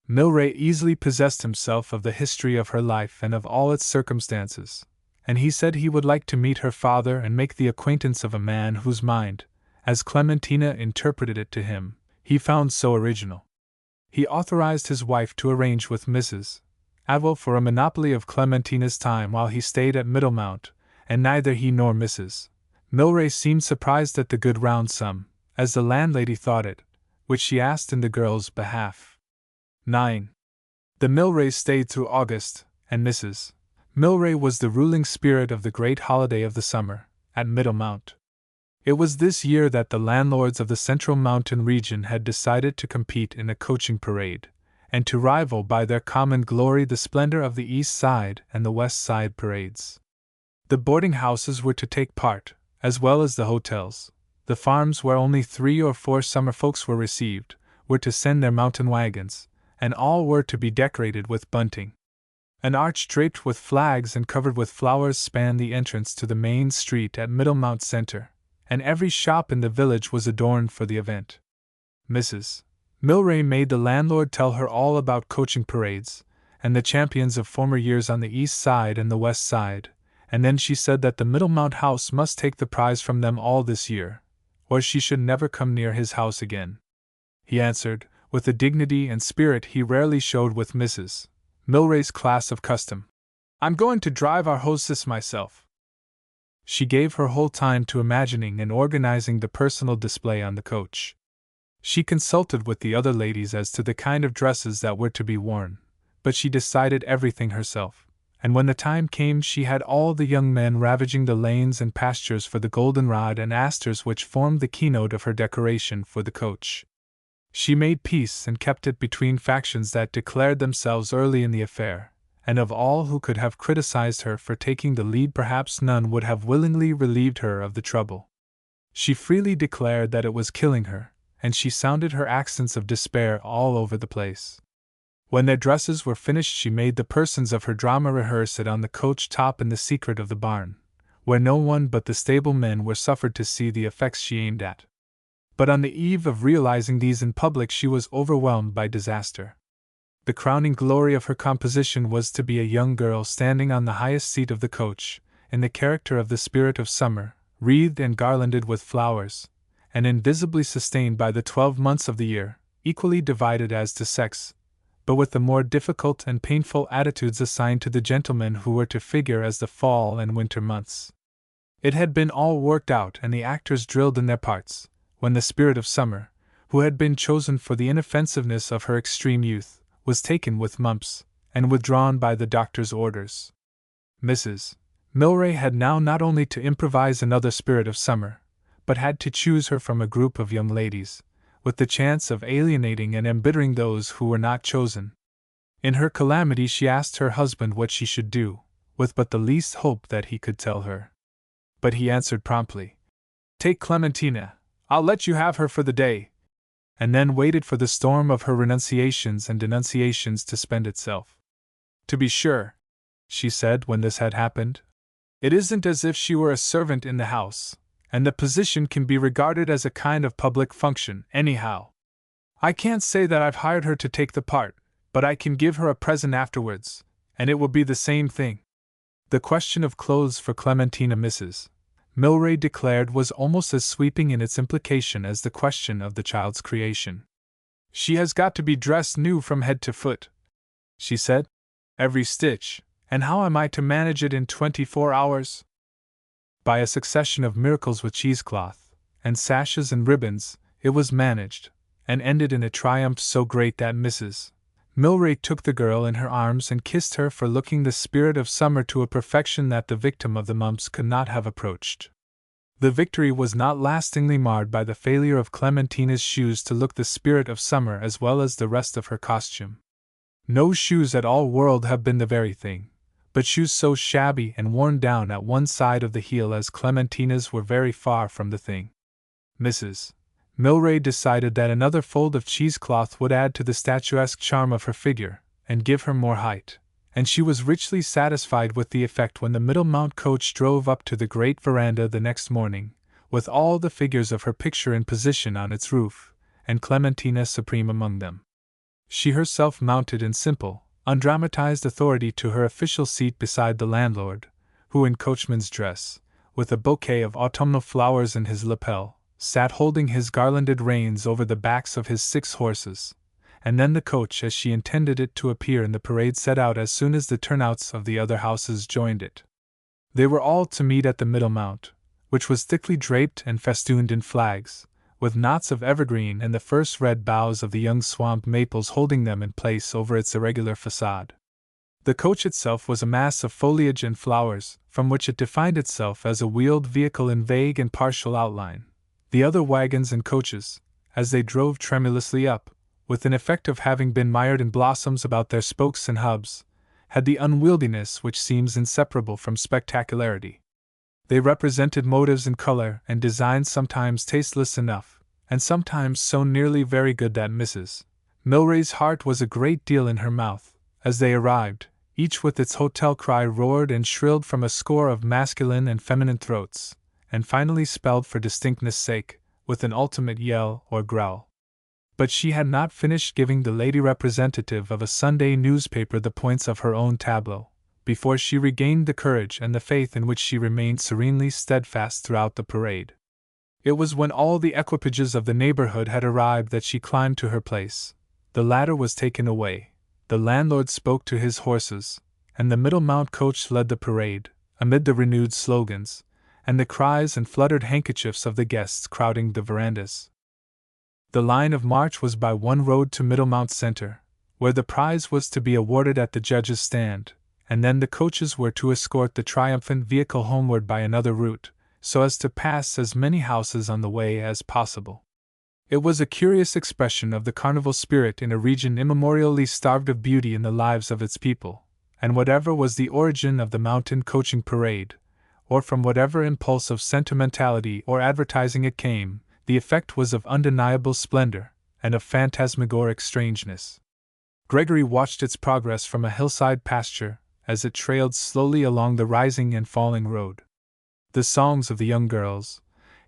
Milray easily possessed himself of the history of her life and of all its circumstances, and he said he would like to meet her father and make the acquaintance of a man whose mind, as Clementina interpreted it to him, he found so original. He authorized his wife to arrange with Mrs. Adwell for a monopoly of Clementina's time while he stayed at Middlemount, and neither he nor Mrs. Milray seemed surprised at the good round sum, as the landlady thought it, which she asked in the girl's behalf. 9. The Milrays stayed through August, and Mrs. Milray was the ruling spirit of the great holiday of the summer, at Middlemount. It was this year that the landlords of the Central Mountain region had decided to compete in a coaching parade, and to rival by their common glory the splendor of the East Side and the West Side parades. The boarding houses were to take part, as well as the hotels. The farms where only 3 or 4 summer folks were received were to send their mountain wagons, and all were to be decorated with bunting. An arch draped with flags and covered with flowers spanned the entrance to the main street at Middlemount Center, and every shop in the village was adorned for the event. Mrs. Milray made the landlord tell her all about coaching parades, and the champions of former years on the east side and the west side, and then she said that the Middlemount house must take the prize from them all this year, or she should never come near his house again. He answered, with a dignity and spirit he rarely showed with Mrs. Milray's class of custom, "I'm going to drive our hostess myself." She gave her whole time to imagining and organizing the personal display on the coach. She consulted with the other ladies as to the kind of dresses that were to be worn, but she decided everything herself, and when the time came she had all the young men ravaging the lanes and pastures for the goldenrod and asters which formed the keynote of her decoration for the coach. She made peace and kept it between factions that declared themselves early in the affair, and of all who could have criticized her for taking the lead perhaps none would have willingly relieved her of the trouble. She freely declared that it was killing her, and she sounded her accents of despair all over the place. When their dresses were finished she made the persons of her drama rehearse it on the coach top in the secret of the barn, where no one but the stable men were suffered to see the effects she aimed at. But on the eve of realizing these in public she was overwhelmed by disaster. The crowning glory of her composition was to be a young girl standing on the highest seat of the coach, in the character of the spirit of summer, wreathed and garlanded with flowers, and invisibly sustained by the 12 months of the year, equally divided as to sex, but with the more difficult and painful attitudes assigned to the gentlemen who were to figure as the fall and winter months. It had been all worked out and the actors drilled in their parts, when the spirit of summer, who had been chosen for the inoffensiveness of her extreme youth, was taken with mumps, and withdrawn by the doctor's orders. Mrs. Milray had now not only to improvise another spirit of summer, but had to choose her from a group of young ladies, with the chance of alienating and embittering those who were not chosen. In her calamity she asked her husband what she should do, with but the least hope that he could tell her. But he answered promptly, "Take Clementina, I'll let you have her for the day," and then waited for the storm of her renunciations and denunciations to spend itself. "To be sure," she said when this had happened, "it isn't as if she were a servant in the house, and the position can be regarded as a kind of public function, anyhow. I can't say that I've hired her to take the part, but I can give her a present afterwards, and it will be the same thing." The question of clothes for Clementina, Mrs. Milray declared, was almost as sweeping in its implication as the question of the child's creation. "She has got to be dressed new from head to foot," she said. "Every stitch, and how am I to manage it in 24 hours? By a succession of miracles with cheesecloth, and sashes and ribbons, it was managed, and ended in a triumph so great that Mrs. Milray took the girl in her arms and kissed her for looking the spirit of summer to a perfection that the victim of the mumps could not have approached. The victory was not lastingly marred by the failure of Clementina's shoes to look the spirit of summer as well as the rest of her costume. No shoes at all world have been the very thing, but shoes so shabby and worn down at one side of the heel as Clementina's were very far from the thing. Mrs. Milray decided that another fold of cheesecloth would add to the statuesque charm of her figure, and give her more height, and she was richly satisfied with the effect when the Middlemount coach drove up to the great veranda the next morning, with all the figures of her picture in position on its roof, and Clementina supreme among them. She herself mounted in simple, undramatized authority to her official seat beside the landlord, who in coachman's dress, with a bouquet of autumnal flowers in his lapel, sat holding his garlanded reins over the backs of his 6 horses, and then the coach as she intended it to appear in the parade set out as soon as the turnouts of the other houses joined it. They were all to meet at the Middlemount, which was thickly draped and festooned in flags, with knots of evergreen and the first red boughs of the young swamp maples holding them in place over its irregular facade. The coach itself was a mass of foliage and flowers, from which it defined itself as a wheeled vehicle in vague and partial outline. The other wagons and coaches, as they drove tremulously up, with an effect of having been mired in blossoms about their spokes and hubs, had the unwieldiness which seems inseparable from spectacularity. They represented motives in color and design sometimes tasteless enough, and sometimes so nearly very good that Mrs. Milray's heart was a great deal in her mouth, as they arrived, each with its hotel cry roared and shrilled from a score of masculine and feminine throats, and finally spelled for distinctness' sake, with an ultimate yell or growl. But she had not finished giving the lady representative of a Sunday newspaper the points of her own tableau, before she regained the courage and the faith in which she remained serenely steadfast throughout the parade. It was when all the equipages of the neighborhood had arrived that she climbed to her place. The ladder was taken away, the landlord spoke to his horses, and the Middlemount coach led the parade, amid the renewed slogans, and the cries and fluttered handkerchiefs of the guests crowding the verandas. The line of march was by one road to Middlemount Center, where the prize was to be awarded at the judge's stand, and then the coaches were to escort the triumphant vehicle homeward by another route, so as to pass as many houses on the way as possible. It was a curious expression of the carnival spirit in a region immemorially starved of beauty in the lives of its people, and whatever was the origin of the mountain coaching parade, or from whatever impulse of sentimentality or advertising it came, the effect was of undeniable splendor and of phantasmagoric strangeness. Gregory watched its progress from a hillside pasture as it trailed slowly along the rising and falling road. The songs of the young girls,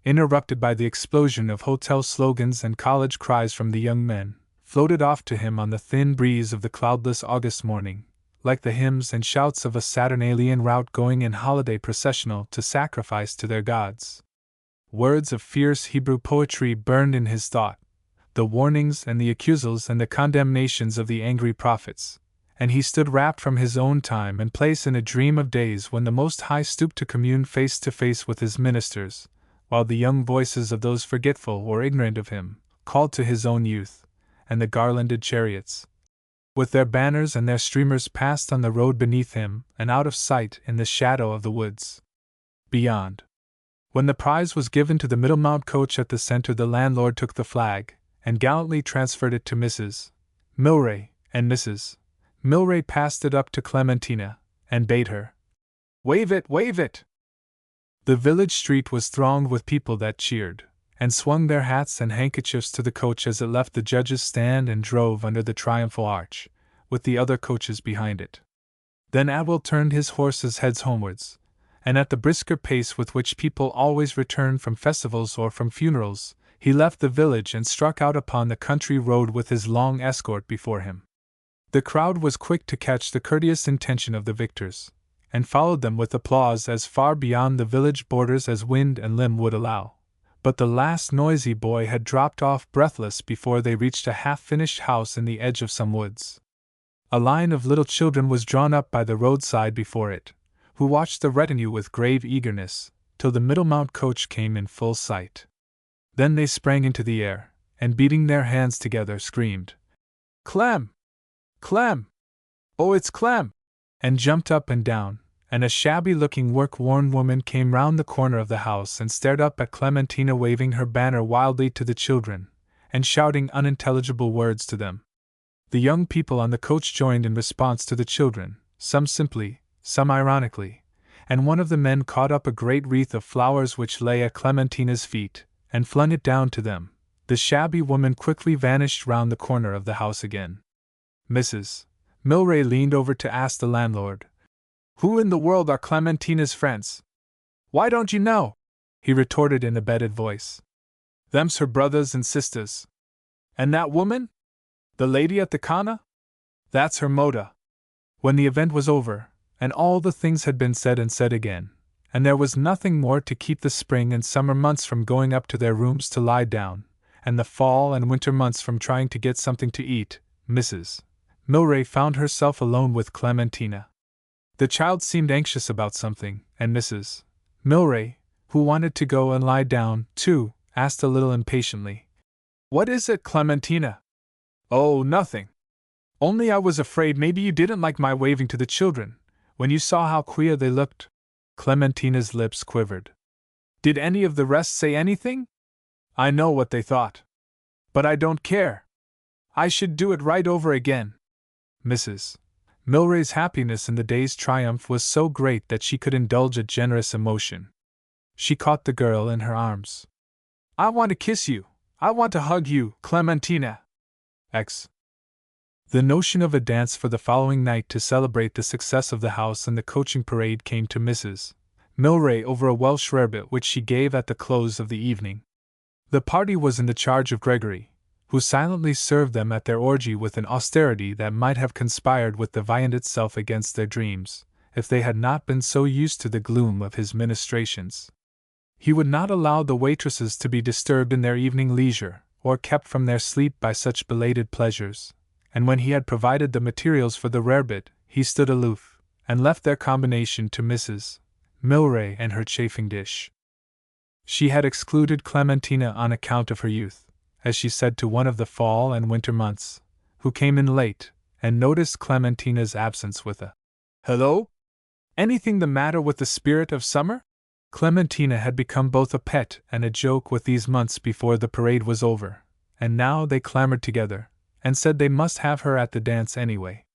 interrupted by the explosion of hotel slogans and college cries from the young men, floated off to him on the thin breeze of the cloudless August morning, like the hymns and shouts of a Saturnalian rout going in holiday processional to sacrifice to their gods. Words of fierce Hebrew poetry burned in his thought, the warnings and the accusals and the condemnations of the angry prophets, and he stood rapt from his own time and place in a dream of days when the Most High stooped to commune face to face with his ministers, while the young voices of those forgetful or ignorant of him called to his own youth, and the garlanded chariots, with their banners and their streamers, passed on the road beneath him and out of sight in the shadow of the woods beyond. When the prize was given to the Middlemount coach at the center, the landlord took the flag and gallantly transferred it to Mrs. Milray, and Mrs. Milray passed it up to Clementina and bade her wave it, wave it. The village street was thronged with people that cheered and swung their hats and handkerchiefs to the coach as it left the judge's stand and drove under the triumphal arch, with the other coaches behind it. Then Atwill turned his horses' heads homewards, and at the brisker pace with which people always return from festivals or from funerals, he left the village and struck out upon the country road with his long escort before him. The crowd was quick to catch the courteous intention of the victors, and followed them with applause as far beyond the village borders as wind and limb would allow. But the last noisy boy had dropped off breathless before they reached a half-finished house in the edge of some woods. A line of little children was drawn up by the roadside before it, who watched the retinue with grave eagerness, till the Middlemount coach came in full sight. Then they sprang into the air, and beating their hands together screamed, "Clem! Clem! Oh, it's Clem!" and jumped up and down, and a shabby-looking work-worn woman came round the corner of the house and stared up at Clementina, waving her banner wildly to the children, and shouting unintelligible words to them. The young people on the coach joined in response to the children, some simply, some ironically, and one of the men caught up a great wreath of flowers which lay at Clementina's feet, and flung it down to them. The shabby woman quickly vanished round the corner of the house again. Mrs. Milray leaned over to ask the landlord, "Who in the world are Clementina's friends?" "Why don't you know?" he retorted in a bedded voice. "Them's her brothers and sisters." "And that woman? The lady at the Kana?" "That's her Moda." When the event was over, and all the things had been said and said again, and there was nothing more to keep the spring and summer months from going up to their rooms to lie down, and the fall and winter months from trying to get something to eat, Mrs. Milray found herself alone with Clementina. The child seemed anxious about something, and Mrs. Milray, who wanted to go and lie down, too, asked a little impatiently, "What is it, Clementina?" "Oh, nothing. Only I was afraid maybe you didn't like my waving to the children, when you saw how queer they looked." Clementina's lips quivered. "Did any of the rest say anything?" "I know what they thought. But I don't care. I should do it right over again." Mrs. Milray's happiness in the day's triumph was so great that she could indulge a generous emotion. She caught the girl in her arms. "I want to kiss you. I want to hug you, Clementina." X. The notion of a dance for the following night to celebrate the success of the house and the coaching parade came to Mrs. Milray over a Welsh rarebit which she gave at the close of the evening. The party was in the charge of Gregory, who silently served them at their orgy with an austerity that might have conspired with the viand itself against their dreams, if they had not been so used to the gloom of his ministrations. He would not allow the waitresses to be disturbed in their evening leisure, or kept from their sleep by such belated pleasures, and when he had provided the materials for the rarebit, he stood aloof, and left their combination to Mrs. Milray and her chafing dish. She had excluded Clementina on account of her youth, as she said to one of the fall and winter months, who came in late, and noticed Clementina's absence with a "Hello? Anything the matter with the spirit of summer?" Clementina had become both a pet and a joke with these months before the parade was over, and now they clamored together, and said they must have her at the dance anyway.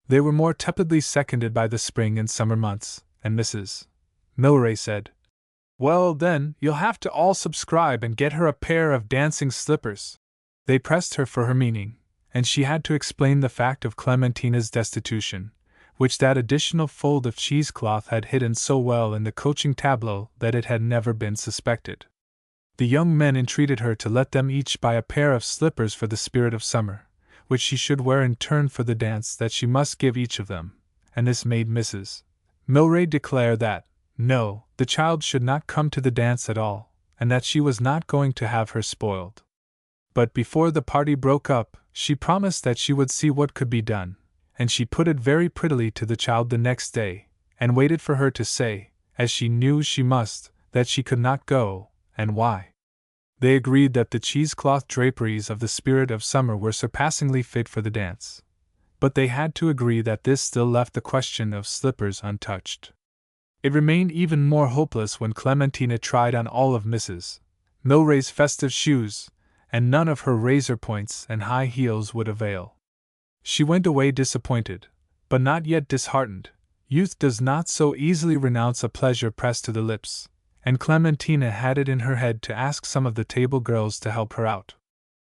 They were more tepidly seconded by the spring and summer months, and Mrs. Milray said, "Well, then, you'll have to all subscribe and get her a pair of dancing slippers." They pressed her for her meaning, and she had to explain the fact of Clementina's destitution, which that additional fold of cheesecloth had hidden so well in the coaching tableau that it had never been suspected. The young men entreated her to let them each buy a pair of slippers for the spirit of summer, which she should wear in turn for the dance that she must give each of them, and this made Mrs. Milray declare that, no, the child should not come to the dance at all, and that she was not going to have her spoiled. But before the party broke up, she promised that she would see what could be done, and she put it very prettily to the child the next day, and waited for her to say, as she knew she must, that she could not go, and why. They agreed that the cheesecloth draperies of the spirit of summer were surpassingly fit for the dance, but they had to agree that this still left the question of slippers untouched. It remained even more hopeless when Clementina tried on all of Mrs. Milray's festive shoes, and none of her razor points and high heels would avail. She went away disappointed, but not yet disheartened. Youth does not so easily renounce a pleasure pressed to the lips, and Clementina had it in her head to ask some of the table girls to help her out.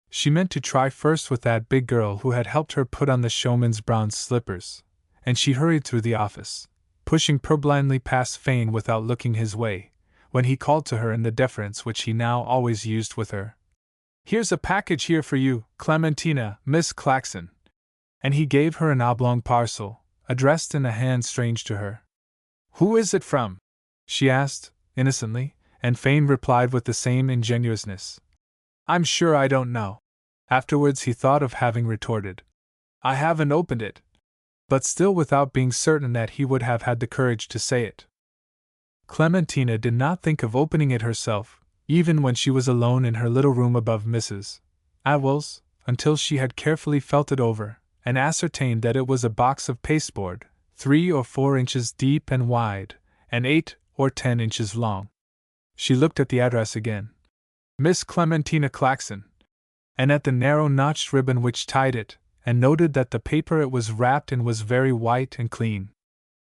She meant to try first with that big girl who had helped her put on the showman's bronze slippers, and she hurried through the office, pushing purblindly past Fane without looking his way, when he called to her in the deference which he now always used with her. "Here's a package here for you, Clementina, Miss Claxon." And he gave her an oblong parcel, addressed in a hand strange to her. "Who is it from?" she asked, innocently, and Fane replied with the same ingenuousness, "I'm sure I don't know." Afterwards he thought of having retorted, "I haven't opened it," but still without being certain that he would have had the courage to say it. Clementina did not think of opening it herself, even when she was alone in her little room above Mrs. Howells, until she had carefully felt it over, and ascertained that it was a box of pasteboard, 3 or 4 inches deep and wide, and 8 or 10 inches long. She looked at the address again. Miss Clementina Claxon, and at the narrow notched ribbon which tied it, and noted that the paper it was wrapped in was very white and clean.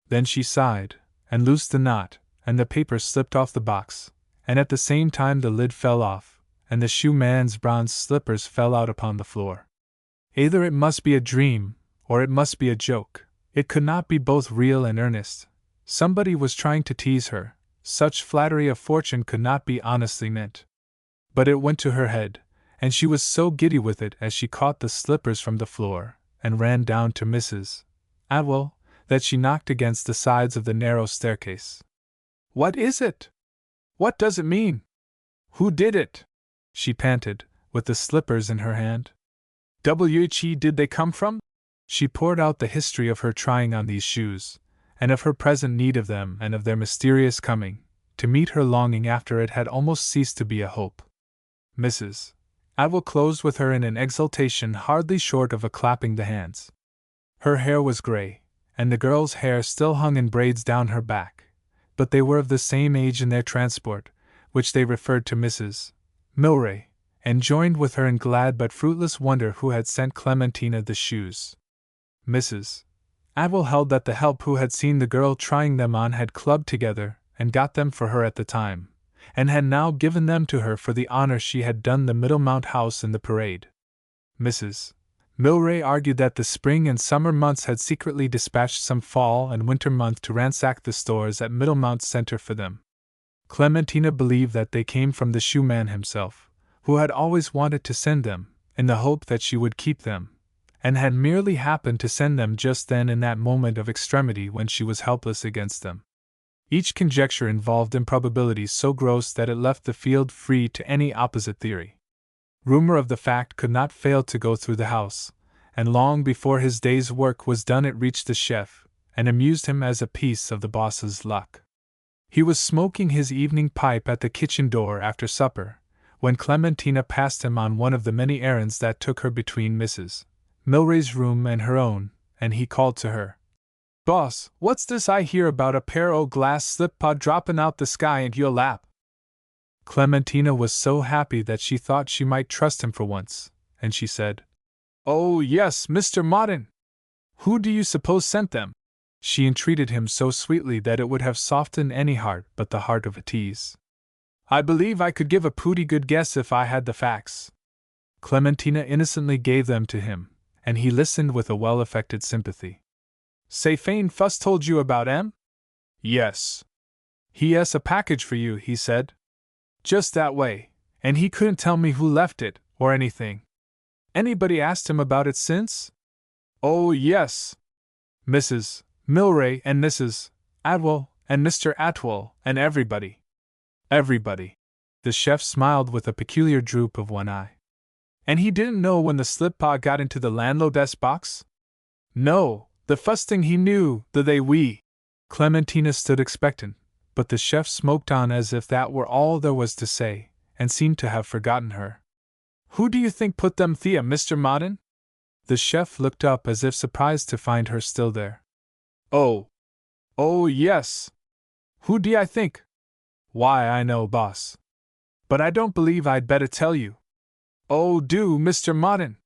Then she sighed, and loosed the knot, and the paper slipped off the box, and at the same time the lid fell off, and the shoeman's bronze slippers fell out upon the floor. Either it must be a dream, or it must be a joke. It could not be both real and earnest. Somebody was trying to tease her. Such flattery of fortune could not be honestly meant. But it went to her head, and she was so giddy with it as she caught the slippers from the floor, and ran down to Mrs. Howells, that she knocked against the sides of the narrow staircase. "What is it? What does it mean? Who did it?" she panted, with the slippers in her hand. "Whe did they come from?" She poured out the history of her trying on these shoes, and of her present need of them and of their mysterious coming, to meet her longing after it had almost ceased to be a hope. Mrs. Howells closed with her in an exultation hardly short of a clapping the hands. Her hair was gray, and the girl's hair still hung in braids down her back, but they were of the same age in their transport, which they referred to Mrs. Milray, and joined with her in glad but fruitless wonder who had sent Clementina the shoes. Mrs. Howells held that the help who had seen the girl trying them on had clubbed together and got them for her at the time, and had now given them to her for the honor she had done the Middlemount house in the parade. Mrs. Milray argued that the spring and summer months had secretly dispatched some fall and winter month to ransack the stores at Middlemount Center for them. Clementina believed that they came from the shoeman himself, who had always wanted to send them, in the hope that she would keep them, and had merely happened to send them just then in that moment of extremity when she was helpless against them. Each conjecture involved improbabilities so gross that it left the field free to any opposite theory. Rumor of the fact could not fail to go through the house, and long before his day's work was done it reached the chef, and amused him as a piece of the boss's luck. He was smoking his evening pipe at the kitchen door after supper, when Clementina passed him on one of the many errands that took her between Mrs. Milray's room and her own, and he called to her. "Boss, what's this I hear about a pair o' glass slip-pod droppin' out the sky into your lap?" Clementina was so happy that she thought she might trust him for once, and she said, "Oh, yes, Mr. Modern. Who do you suppose sent them?" She entreated him so sweetly that it would have softened any heart but the heart of a tease. "I believe I could give a pooty good guess if I had the facts." Clementina innocently gave them to him, and he listened with a well-affected sympathy. "Say Fane Fuss told you about 'em?" "Yes." "He has a package for you," he said. "Just that way, and he couldn't tell me who left it, or anything. Anybody asked him about it since?" "Oh, yes. Mrs. Milray and Mrs. Atwell and Mr. Atwell and everybody." "Everybody." The chef smiled with a peculiar droop of one eye. "And he didn't know when the slip-pod got into the landlord's box?" "No, the first thing he knew, we." Clementina stood expectant, but the chef smoked on as if that were all there was to say, and seemed to have forgotten her. "Who do you think put them thea, Mr. Modern?" The chef looked up as if surprised to find her still there. Oh, yes. Who do I think?" "Why, I know, boss. But I don't believe I'd better tell you." "Oh, do, Mr. Modern.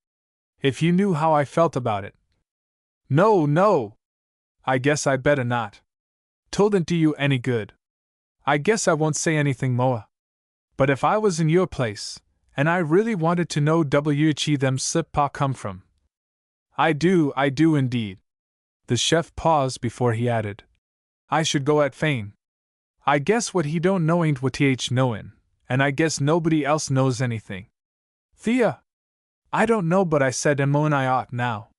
If you knew how I felt about it." No. I guess I'd better not. Toldn't do you any good. I guess I won't say anything more. But if I was in your place, and I really wanted to know where them slip-pod come from. I do indeed." The chef paused before he added, "I should go at Fane. I guess what he don't know ain't what th knowin', and I guess nobody else knows anything." "Thea? I don't know, but I said and I ought now."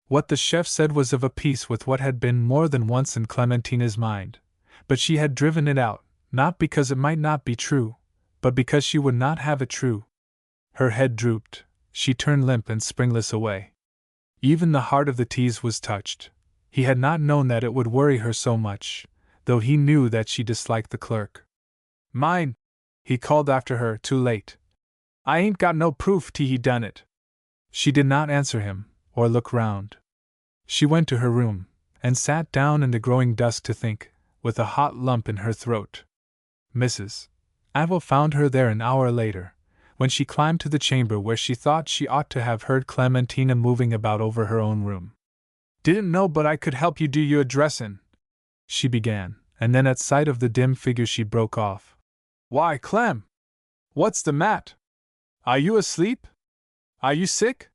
What the chef said was of a piece with what had been more than once in Clementina's mind, but she had driven it out, not because it might not be true, but because she would not have it true. Her head drooped, she turned limp and springless away. Even the heart of the tease was touched. He had not known that it would worry her so much, though he knew that she disliked the clerk. "Mine," he called after her, too late. "I ain't got no proof he done it." She did not answer him, or look round. She went to her room, and sat down in the growing dusk to think, with a hot lump in her throat. Mrs. Atwell found her there an hour later, when she climbed to the chamber where she thought she ought to have heard Clementina moving about over her own room. "Didn't know but I could help you do your dressin'," she began, and then at sight of the dim figure she broke off. "Why, Clem! What's the mat? Are you asleep? Are you sick?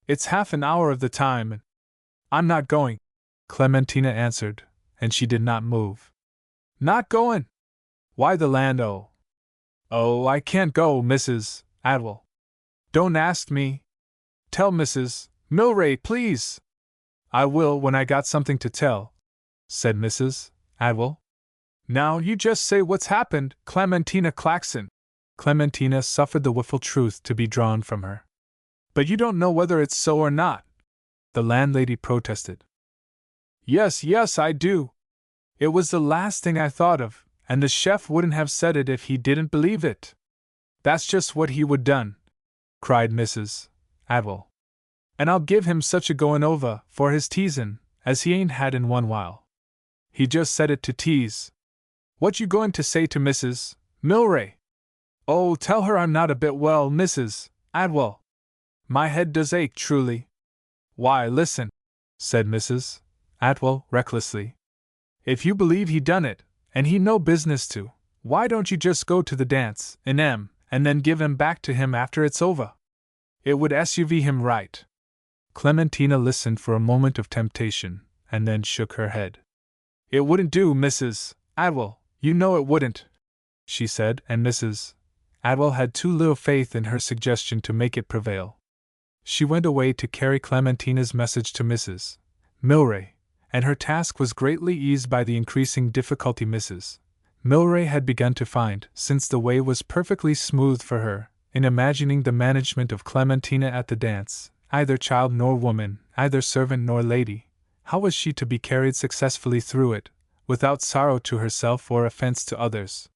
It's half an hour of the time, and—" "I'm not going," Clementina answered, and she did not move. "Not goin'? Why the land oh! Oh, I can't go, Mrs. Atwell. Don't ask me. Tell Mrs. Milray, please." "I will when I got something to tell," said Mrs. Atwell. "Now you just say what's happened, Clementina Claxon." Clementina suffered the woeful truth to be drawn from her. "But you don't know whether it's so or not," the landlady protested. Yes, I do. It was the last thing I thought of, and the chef wouldn't have said it if he didn't believe it. That's just what he would done," cried Mrs. Atwell. "And I'll give him such a goin' over for his teasin' as he ain't had in one while. He just said it to tease. What you goin' to say to Mrs. Milray?" "Oh, tell her I'm not a bit well, Mrs. Atwell. My head does ache, truly." "Why, listen," said Mrs. Atwell recklessly. "If you believe he done it, and he no business to, why don't you just go to the dance, and then give him back to him after it's over? It would SUV him right." Clementina listened for a moment of temptation, and then shook her head. "It wouldn't do, Mrs. Atwell, you know it wouldn't," she said, and Mrs. Atwell had too little faith in her suggestion to make it prevail. She went away to carry Clementina's message to Mrs. Milray, and her task was greatly eased by the increasing difficulty Mrs. Milray had begun to find, since the way was perfectly smooth for her, in imagining the management of Clementina at the dance. Either child nor woman, either servant nor lady, how was she to be carried successfully through it, without sorrow to herself or offense to others?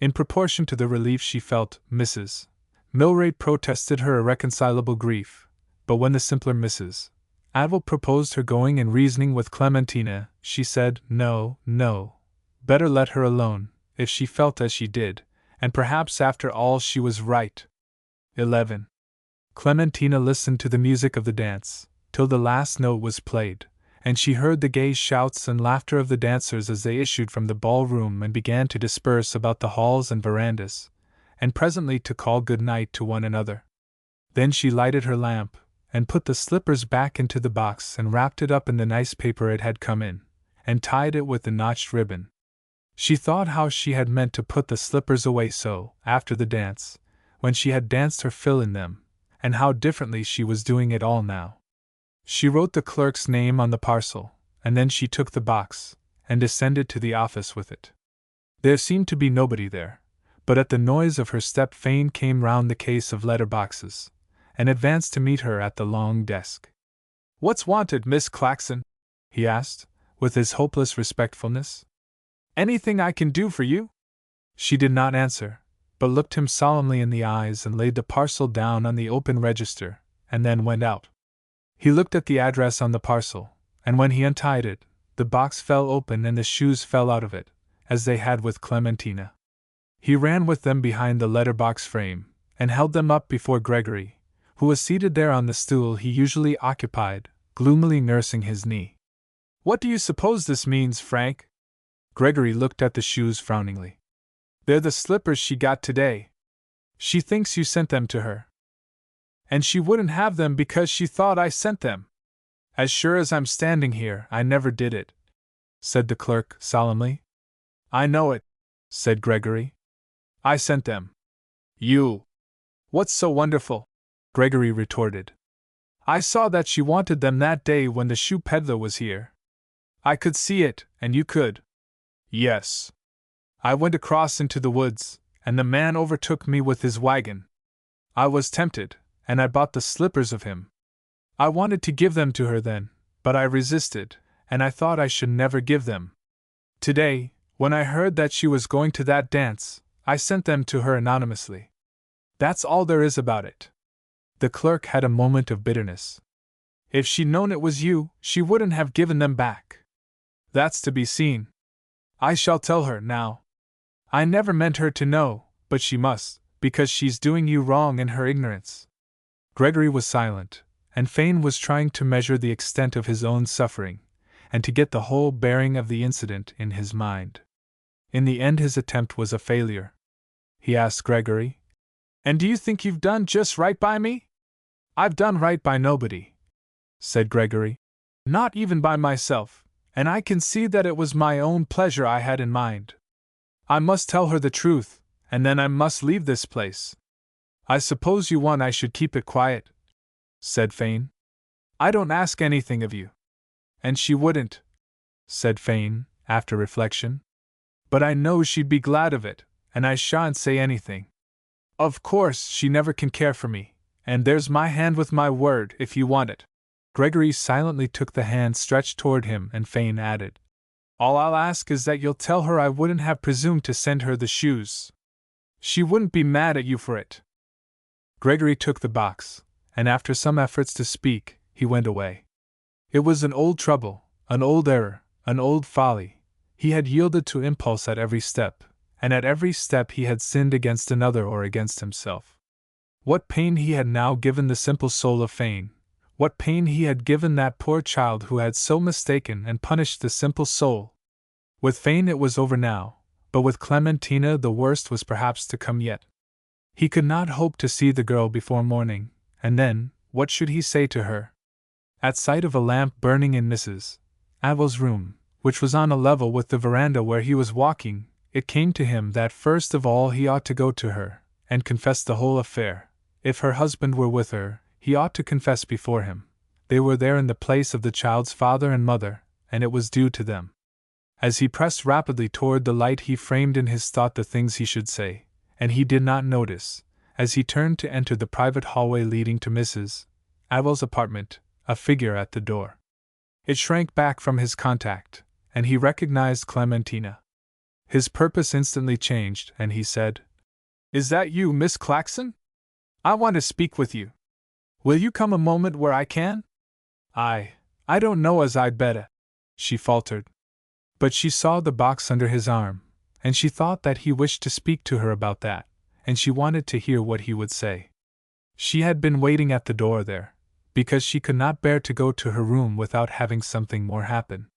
In proportion to the relief she felt, Mrs. Milray protested her irreconcilable grief, but when the simpler Mrs. Advil proposed her going and reasoning with Clementina, she said, no, better let her alone, if she felt as she did, and perhaps after all she was right. 11. Clementina listened to the music of the dance, till the last note was played, and she heard the gay shouts and laughter of the dancers as they issued from the ballroom and began to disperse about the halls and verandas, and presently to call good night to one another. Then she lighted her lamp, and put the slippers back into the box and wrapped it up in the nice paper it had come in, and tied it with the notched ribbon. She thought how she had meant to put the slippers away so, after the dance, when she had danced her fill in them, and how differently she was doing it all now. She wrote the clerk's name on the parcel, and then she took the box, and descended to the office with it. There seemed to be nobody there, but at the noise of her step Fane came round the case of letter-boxes, and advanced to meet her at the long desk. "What's wanted, Miss Claxon?" he asked, with his hopeless respectfulness. "Anything I can do for you?" She did not answer, but looked him solemnly in the eyes and laid the parcel down on the open register, and then went out. He looked at the address on the parcel, and when he untied it, the box fell open and the shoes fell out of it, as they had with Clementina. He ran with them behind the letter-box frame, and held them up before Gregory, who was seated there on the stool he usually occupied, gloomily nursing his knee. "What do you suppose this means, Frank?" Gregory looked at the shoes frowningly. "They're the slippers she got today. She thinks you sent them to her. And she wouldn't have them because she thought I sent them. As sure as I'm standing here, I never did it," said the clerk solemnly. "I know it," said Gregory. "I sent them." "You? What's so wonderful?" Gregory retorted. "I saw that she wanted them that day when the shoe peddler was here. I could see it, and you could." "Yes. I went across into the woods, and the man overtook me with his wagon. I was tempted, and I bought the slippers of him. I wanted to give them to her then, but I resisted, and I thought I should never give them. Today, when I heard that she was going to that dance, I sent them to her anonymously. That's all there is about it." The clerk had a moment of bitterness. "If she'd known it was you, she wouldn't have given them back." "That's to be seen. I shall tell her, now. I never meant her to know, but she must, because she's doing you wrong in her ignorance." Gregory was silent, and Fane was trying to measure the extent of his own suffering, and to get the whole bearing of the incident in his mind. In the end his attempt was a failure. He asked Gregory, "And do you think you've done just right by me?" "I've done right by nobody," said Gregory. "Not even by myself, and I can see that it was my own pleasure I had in mind. I must tell her the truth, and then I must leave this place." "I suppose you want I should keep it quiet," said Fane. "I don't ask anything of you." "And she wouldn't," said Fane, after reflection. "But I know she'd be glad of it, and I shan't say anything. Of course, she never can care for me, and there's my hand with my word if you want it." Gregory silently took the hand stretched toward him, and Fane added, "All I'll ask is that you'll tell her I wouldn't have presumed to send her the shoes. She wouldn't be mad at you for it." Gregory took the box, and after some efforts to speak, he went away. It was an old trouble, an old error, an old folly. He had yielded to impulse at every step, and at every step he had sinned against another or against himself. What pain he had now given the simple soul of Fane! What pain he had given that poor child who had so mistaken and punished the simple soul! With Fane it was over now, but with Clementina the worst was perhaps to come yet. He could not hope to see the girl before morning, and then, what should he say to her? At sight of a lamp burning in Mrs. Advil's room, which was on a level with the veranda where he was walking, it came to him that first of all he ought to go to her, and confess the whole affair. If her husband were with her, he ought to confess before him. They were there in the place of the child's father and mother, and it was due to them. As he pressed rapidly toward the light, he framed in his thought the things he should say, and he did not notice, as he turned to enter the private hallway leading to Mrs. Howells' apartment, a figure at the door. It shrank back from his contact, and he recognized Clementina. His purpose instantly changed, and he said, "Is that you, Miss Claxon? I want to speak with you. Will you come a moment where I can?" I don't know as I'd better," she faltered. But she saw the box under his arm, and she thought that he wished to speak to her about that, and she wanted to hear what he would say. She had been waiting at the door there, because she could not bear to go to her room without having something more happen.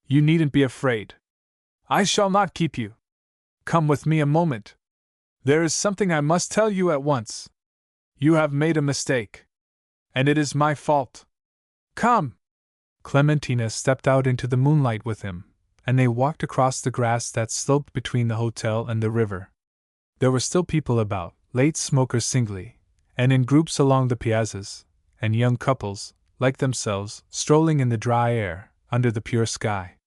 "You needn't be afraid. I shall not keep you. Come with me a moment. There is something I must tell you at once. You have made a mistake. And it is my fault. Come!" Clementina stepped out into the moonlight with him, and they walked across the grass that sloped between the hotel and the river. There were still people about, late smokers singly, and in groups along the piazzas, and young couples, like themselves, strolling in the dry air, under the pure sky.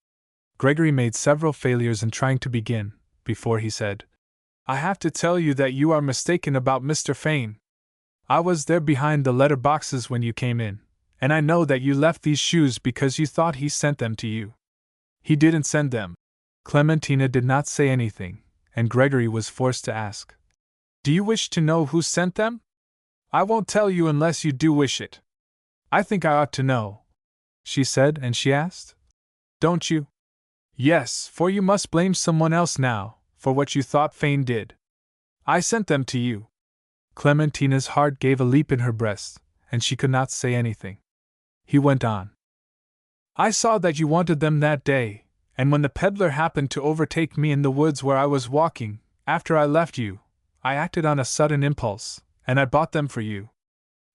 Gregory made several failures in trying to begin, before he said, "I have to tell you that you are mistaken about Mr. Fane. I was there behind the letter boxes when you came in, and I know that you left these shoes because you thought he sent them to you. He didn't send them." Clementina did not say anything, and Gregory was forced to ask, "Do you wish to know who sent them?" "I won't tell you unless you do wish it." "I think I ought to know," she said, and she asked, "Don't you?" "Yes, for you must blame someone else now, for what you thought Fane did. I sent them to you." Clementina's heart gave a leap in her breast, and she could not say anything. He went on. "I saw that you wanted them that day, and when the peddler happened to overtake me in the woods where I was walking, after I left you, I acted on a sudden impulse, and I bought them for you.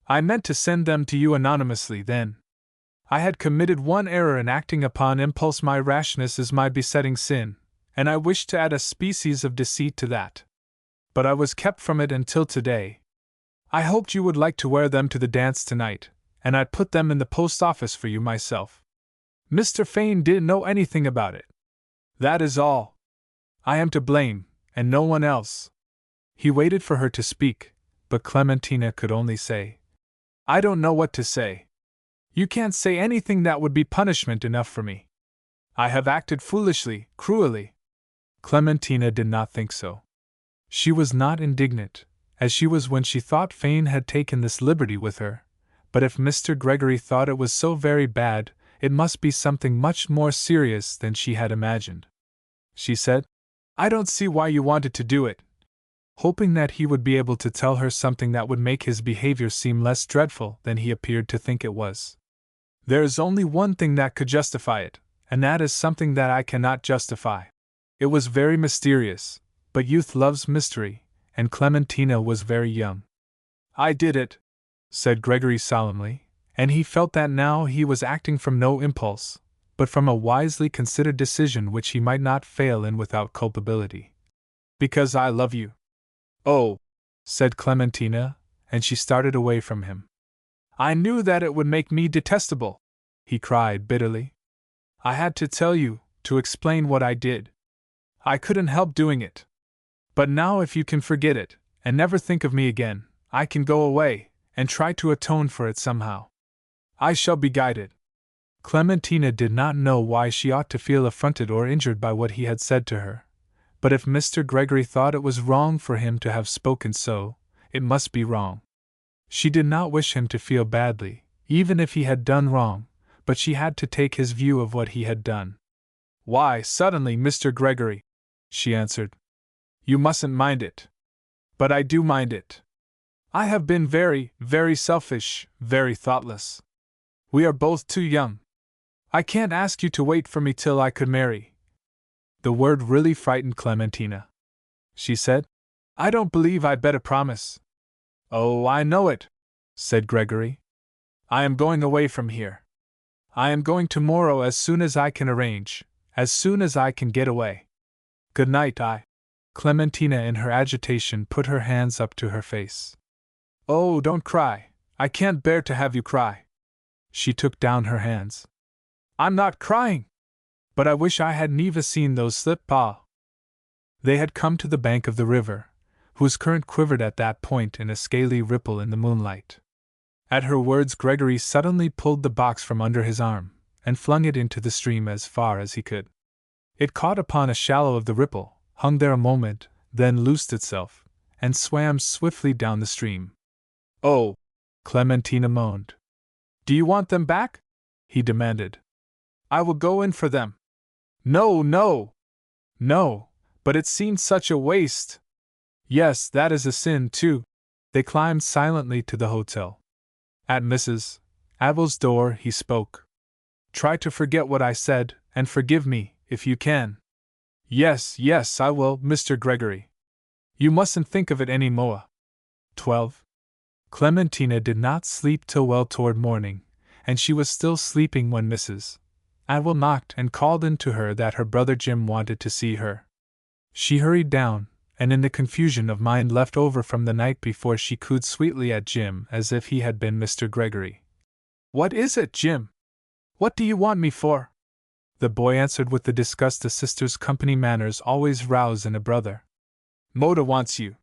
I meant to send them to you anonymously then. I had committed one error in acting upon impulse. My rashness is my besetting sin, and I wished to add a species of deceit to that. But I was kept from it until today. I hoped you would like to wear them to the dance tonight, and I put them in the post office for you myself. Mr. Fane didn't know anything about it. That is all. I am to blame, and no one else." He waited for her to speak, but Clementina could only say, "I don't know what to say. You can't say anything that would be punishment enough for me. I have acted foolishly, cruelly." Clementina did not think so. She was not indignant, as she was when she thought Fane had taken this liberty with her, but if Mr. Gregory thought it was so very bad, it must be something much more serious than she had imagined. She said, "I don't see why you wanted to do it," hoping that he would be able to tell her something that would make his behavior seem less dreadful than he appeared to think it was. "There is only one thing that could justify it, and that is something that I cannot justify. It was very mysterious, but youth loves mystery, and Clementina was very young." "I did it," said Gregory solemnly, and he felt that now he was acting from no impulse, but from a wisely considered decision which he might not fail in without culpability. "Because I love you." "Oh," said Clementina, and she started away from him. "I knew that it would make me detestable," he cried bitterly. "I had to tell you, to explain what I did. I couldn't help doing it. But now if you can forget it, and never think of me again, I can go away, and try to atone for it somehow. I shall be guided." Clementina did not know why she ought to feel affronted or injured by what he had said to her, but if Mr. Gregory thought it was wrong for him to have spoken so, it must be wrong. She did not wish him to feel badly, even if he had done wrong, but she had to take his view of what he had done. "Why, suddenly, Mr. Gregory," she answered. "You mustn't mind it." "But I do mind it. I have been very, very selfish, very thoughtless. We are both too young. I can't ask you to wait for me till I could marry." The word really frightened Clementina. She said, "I don't believe I'd better promise." "Oh, I know it," said Gregory. "I am going away from here. I am going tomorrow as soon as I can arrange, as soon as I can get away. Good night, Clementina in her agitation put her hands up to her face. "Oh, don't cry, I can't bear to have you cry. She took down her hands. I'm not crying! But I wish I had never seen those slip, Pa. They had come to the bank of the river, whose current quivered at that point in a scaly ripple in the moonlight. At her words, Gregory suddenly pulled the box from under his arm and flung it into the stream as far as he could. It caught upon a shallow of the ripple, hung there a moment, then loosed itself, and swam swiftly down the stream. Oh! Clementina moaned. Do you want them back? He demanded. I will go in for them. No, no! No, but it seemed such a waste. Yes, that is a sin, too. They climbed silently to the hotel. At Mrs. Adwell's door he spoke. Try to forget what I said, and forgive me, if you can. Yes, yes, I will, Mr. Gregory. You mustn't think of it any more. 12. Clementina did not sleep till well toward morning, and she was still sleeping when Mrs. Adwell knocked and called in to her that her brother Jim wanted to see her. She hurried down, and in the confusion of mind left over from the night before she cooed sweetly at Jim as if he had been Mr. Gregory. What is it, Jim? What do you want me for? The boy answered with the disgust a sister's company manners always rouse in a brother. Moda wants you.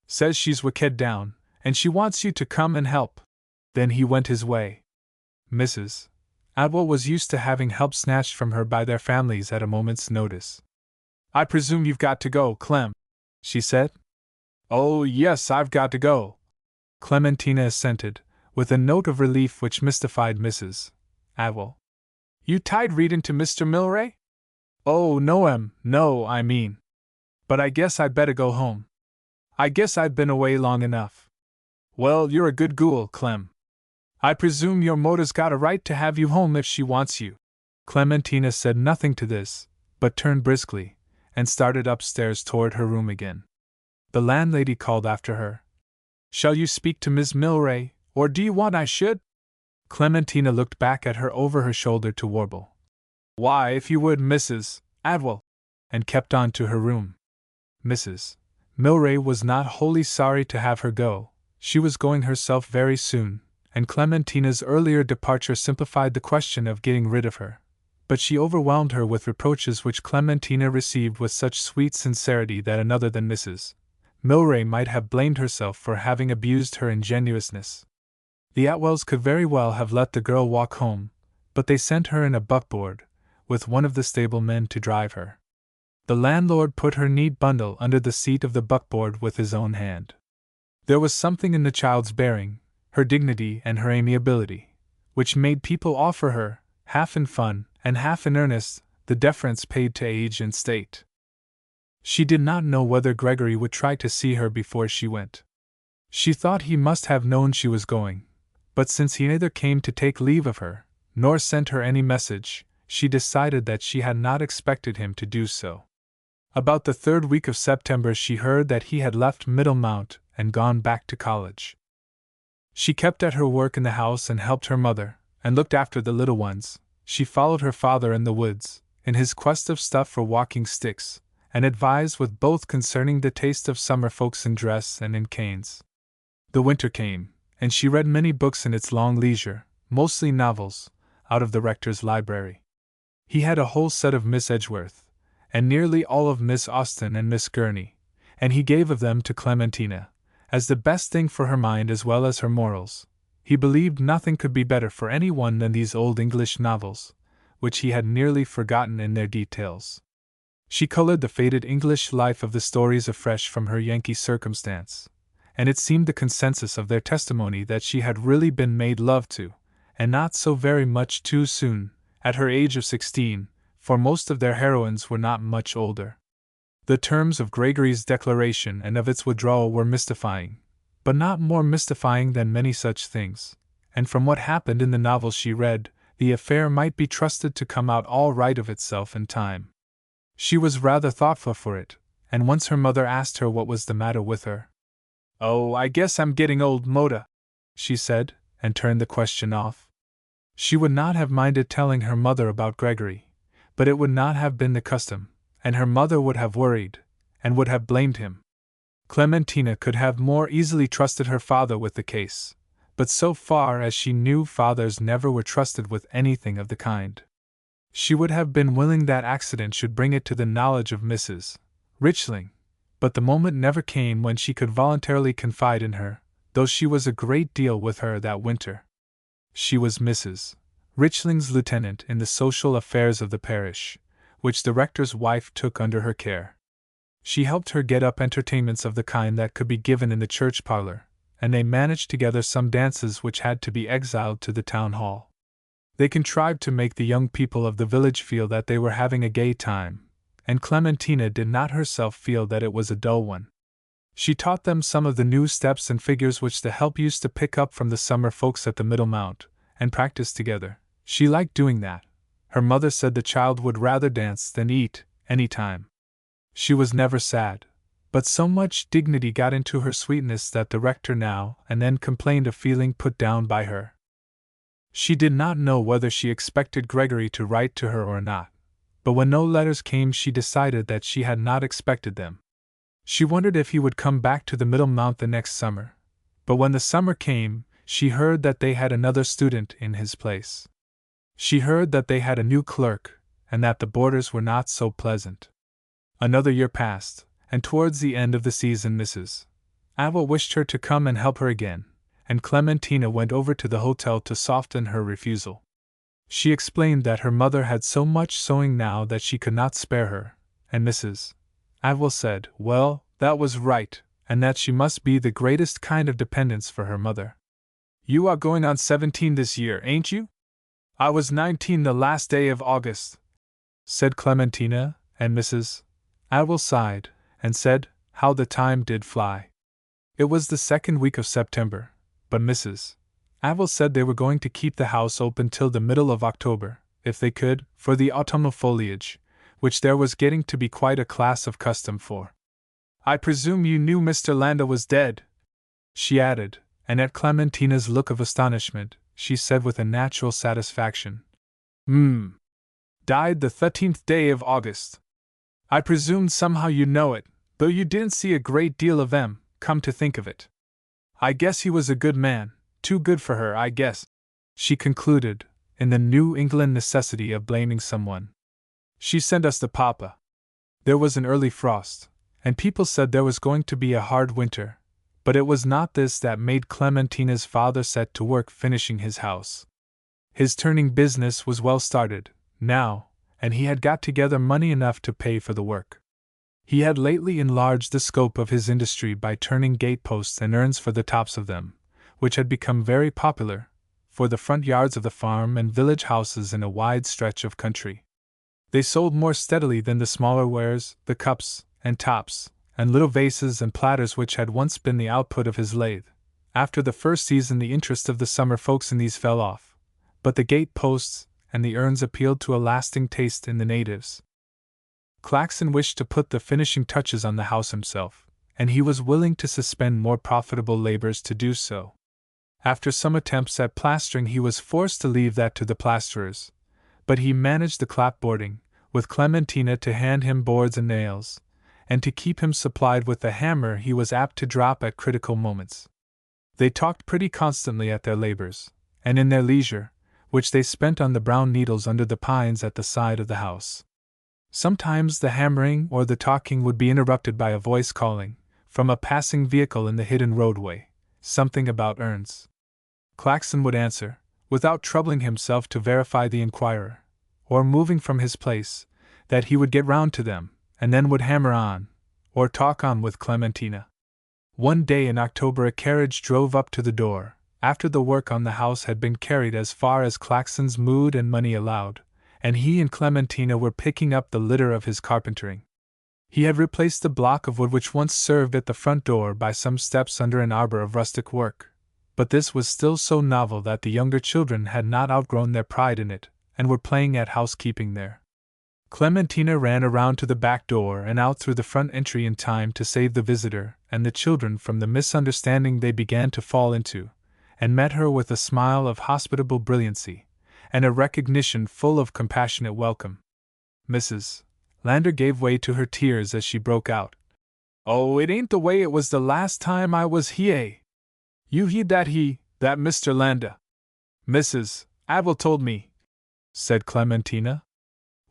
Says she's wicked down, and she wants you to come and help. Then he went his way. Mrs. Adwell was used to having help snatched from her by their families at a moment's notice. I presume you've got to go, Clem, she said. Oh, yes, I've got to go, Clementina assented, with a note of relief which mystified Mrs. Adwell. You tied reading to Mr. Milray? Oh, no, no, I mean. But I guess I'd better go home. I guess I've been away long enough. Well, you're a good ghoul, Clem. I presume your Moda's got a right to have you home if she wants you. Clementina said nothing to this, but turned briskly, and started upstairs toward her room again. The landlady called after her. Shall you speak to Miss Milray, or do you want I should? Clementina looked back at her over her shoulder to warble. Why, if you would, Mrs. Adwell, and kept on to her room. Mrs. Milray was not wholly sorry to have her go. She was going herself very soon, and Clementina's earlier departure simplified the question of getting rid of her. But she overwhelmed her with reproaches which Clementina received with such sweet sincerity that another than Mrs. Milray might have blamed herself for having abused her ingenuousness. The Atwells could very well have let the girl walk home, but they sent her in a buckboard, with one of the stable men to drive her. The landlord put her neat bundle under the seat of the buckboard with his own hand. There was something in the child's bearing, her dignity and her amiability, which made people offer her, half in fun and half in earnest, the deference paid to age and state. She did not know whether Gregory would try to see her before she went. She thought he must have known she was going, but since he neither came to take leave of her, nor sent her any message, she decided that she had not expected him to do so. About the 3rd week of September she heard that he had left Middlemount and gone back to college. She kept at her work in the house and helped her mother, and looked after the little ones. She followed her father in the woods, in his quest of stuff for walking sticks, and advised with both concerning the taste of summer folks in dress and in canes. The winter came, and she read many books in its long leisure, mostly novels, out of the rector's library. He had a whole set of Miss Edgeworth, and nearly all of Miss Austen and Miss Gurney, and he gave of them to Clementina, as the best thing for her mind as well as her morals. He believed nothing could be better for any one than these old English novels, which he had nearly forgotten in their details. She colored the faded English life of the stories afresh from her Yankee circumstance, and it seemed the consensus of their testimony that she had really been made love to, and not so very much too soon, at her age of 16, for most of their heroines were not much older. The terms of Gregory's declaration and of its withdrawal were mystifying, but not more mystifying than many such things, and from what happened in the novels she read, the affair might be trusted to come out all right of itself in time. She was rather thoughtful for it, and once her mother asked her what was the matter with her. Oh, I guess I'm getting old, Moda, she said, and turned the question off. She would not have minded telling her mother about Gregory, but it would not have been the custom, and her mother would have worried, and would have blamed him. Clementina could have more easily trusted her father with the case, but so far as she knew, fathers never were trusted with anything of the kind. She would have been willing that accident should bring it to the knowledge of Mrs. Richling, but the moment never came when she could voluntarily confide in her, though she was a great deal with her that winter. She was Mrs. Richling's lieutenant in the social affairs of the parish, which the rector's wife took under her care. She helped her get up entertainments of the kind that could be given in the church parlor, and they managed together some dances which had to be exiled to the town hall. They contrived to make the young people of the village feel that they were having a gay time, and Clementina did not herself feel that it was a dull one. She taught them some of the new steps and figures which the help used to pick up from the summer folks at the Middle Mount, and practice together. She liked doing that. Her mother said the child would rather dance than eat, any time. She was never sad, but so much dignity got into her sweetness that the rector now and then complained of feeling put down by her. She did not know whether she expected Gregory to write to her or not, but when no letters came she decided that she had not expected them. She wondered if he would come back to the Middle Mount the next summer, but when the summer came, she heard that they had another student in his place. She heard that they had a new clerk, and that the boarders were not so pleasant. Another year passed, and towards the end of the season Mrs. Avil wished her to come and help her again, and Clementina went over to the hotel to soften her refusal. She explained that her mother had so much sewing now that she could not spare her, and Mrs. Avil said, well, that was right, and that she must be the greatest kind of dependence for her mother. You are going on 17 this year, ain't you? I was 19 the last day of August, said Clementina, and Mrs. Avil sighed, and said, how the time did fly. It was the second week of September, but Mrs. Avil said they were going to keep the house open till the middle of October, if they could, for the autumnal foliage, which there was getting to be quite a class of custom for. I presume you knew Mr. Landa was dead, she added, and at Clementina's look of astonishment, she said with a natural satisfaction, died the 13th day of August. I presumed somehow you know it, though you didn't see a great deal of him, come to think of it. I guess he was a good man, too good for her, I guess, she concluded, in the New England necessity of blaming someone. She sent us the papa. There was an early frost, and people said there was going to be a hard winter, but it was not this that made Clementina's father set to work finishing his house. His turning business was well started, now, and he had got together money enough to pay for the work. He had lately enlarged the scope of his industry by turning gateposts and urns for the tops of them, which had become very popular, for the front yards of the farm and village houses in a wide stretch of country. They sold more steadily than the smaller wares, the cups, and tops, and little vases and platters which had once been the output of his lathe. After the first season the interest of the summer folks in these fell off, but the gateposts and the urns appealed to a lasting taste in the natives. Claxon wished to put the finishing touches on the house himself, and he was willing to suspend more profitable labors to do so. After some attempts at plastering he was forced to leave that to the plasterers, but he managed the clapboarding, with Clementina to hand him boards and nails, and to keep him supplied with the hammer he was apt to drop at critical moments. They talked pretty constantly at their labors, and in their leisure, which they spent on the brown needles under the pines at the side of the house. Sometimes the hammering or the talking would be interrupted by a voice calling, from a passing vehicle in the hidden roadway, something about urns. Claxon would answer, without troubling himself to verify the inquirer, or moving from his place, that he would get round to them, and then would hammer on, or talk on with Clementina. One day in October a carriage drove up to the door, after the work on the house had been carried as far as Claxon's mood and money allowed, and he and Clementina were picking up the litter of his carpentering. He had replaced the block of wood which once served at the front door by some steps under an arbor of rustic work, but this was still so novel that the younger children had not outgrown their pride in it, and were playing at housekeeping there. Clementina ran around to the back door and out through the front entry in time to save the visitor and the children from the misunderstanding they began to fall into, and met her with a smile of hospitable brilliancy, and a recognition full of compassionate welcome. Mrs. Lander gave way to her tears as she broke out. "Oh, it ain't the way it was the last time I was here. You heed that he, That Mr. Landa. Mrs. Abel told me, said Clementina.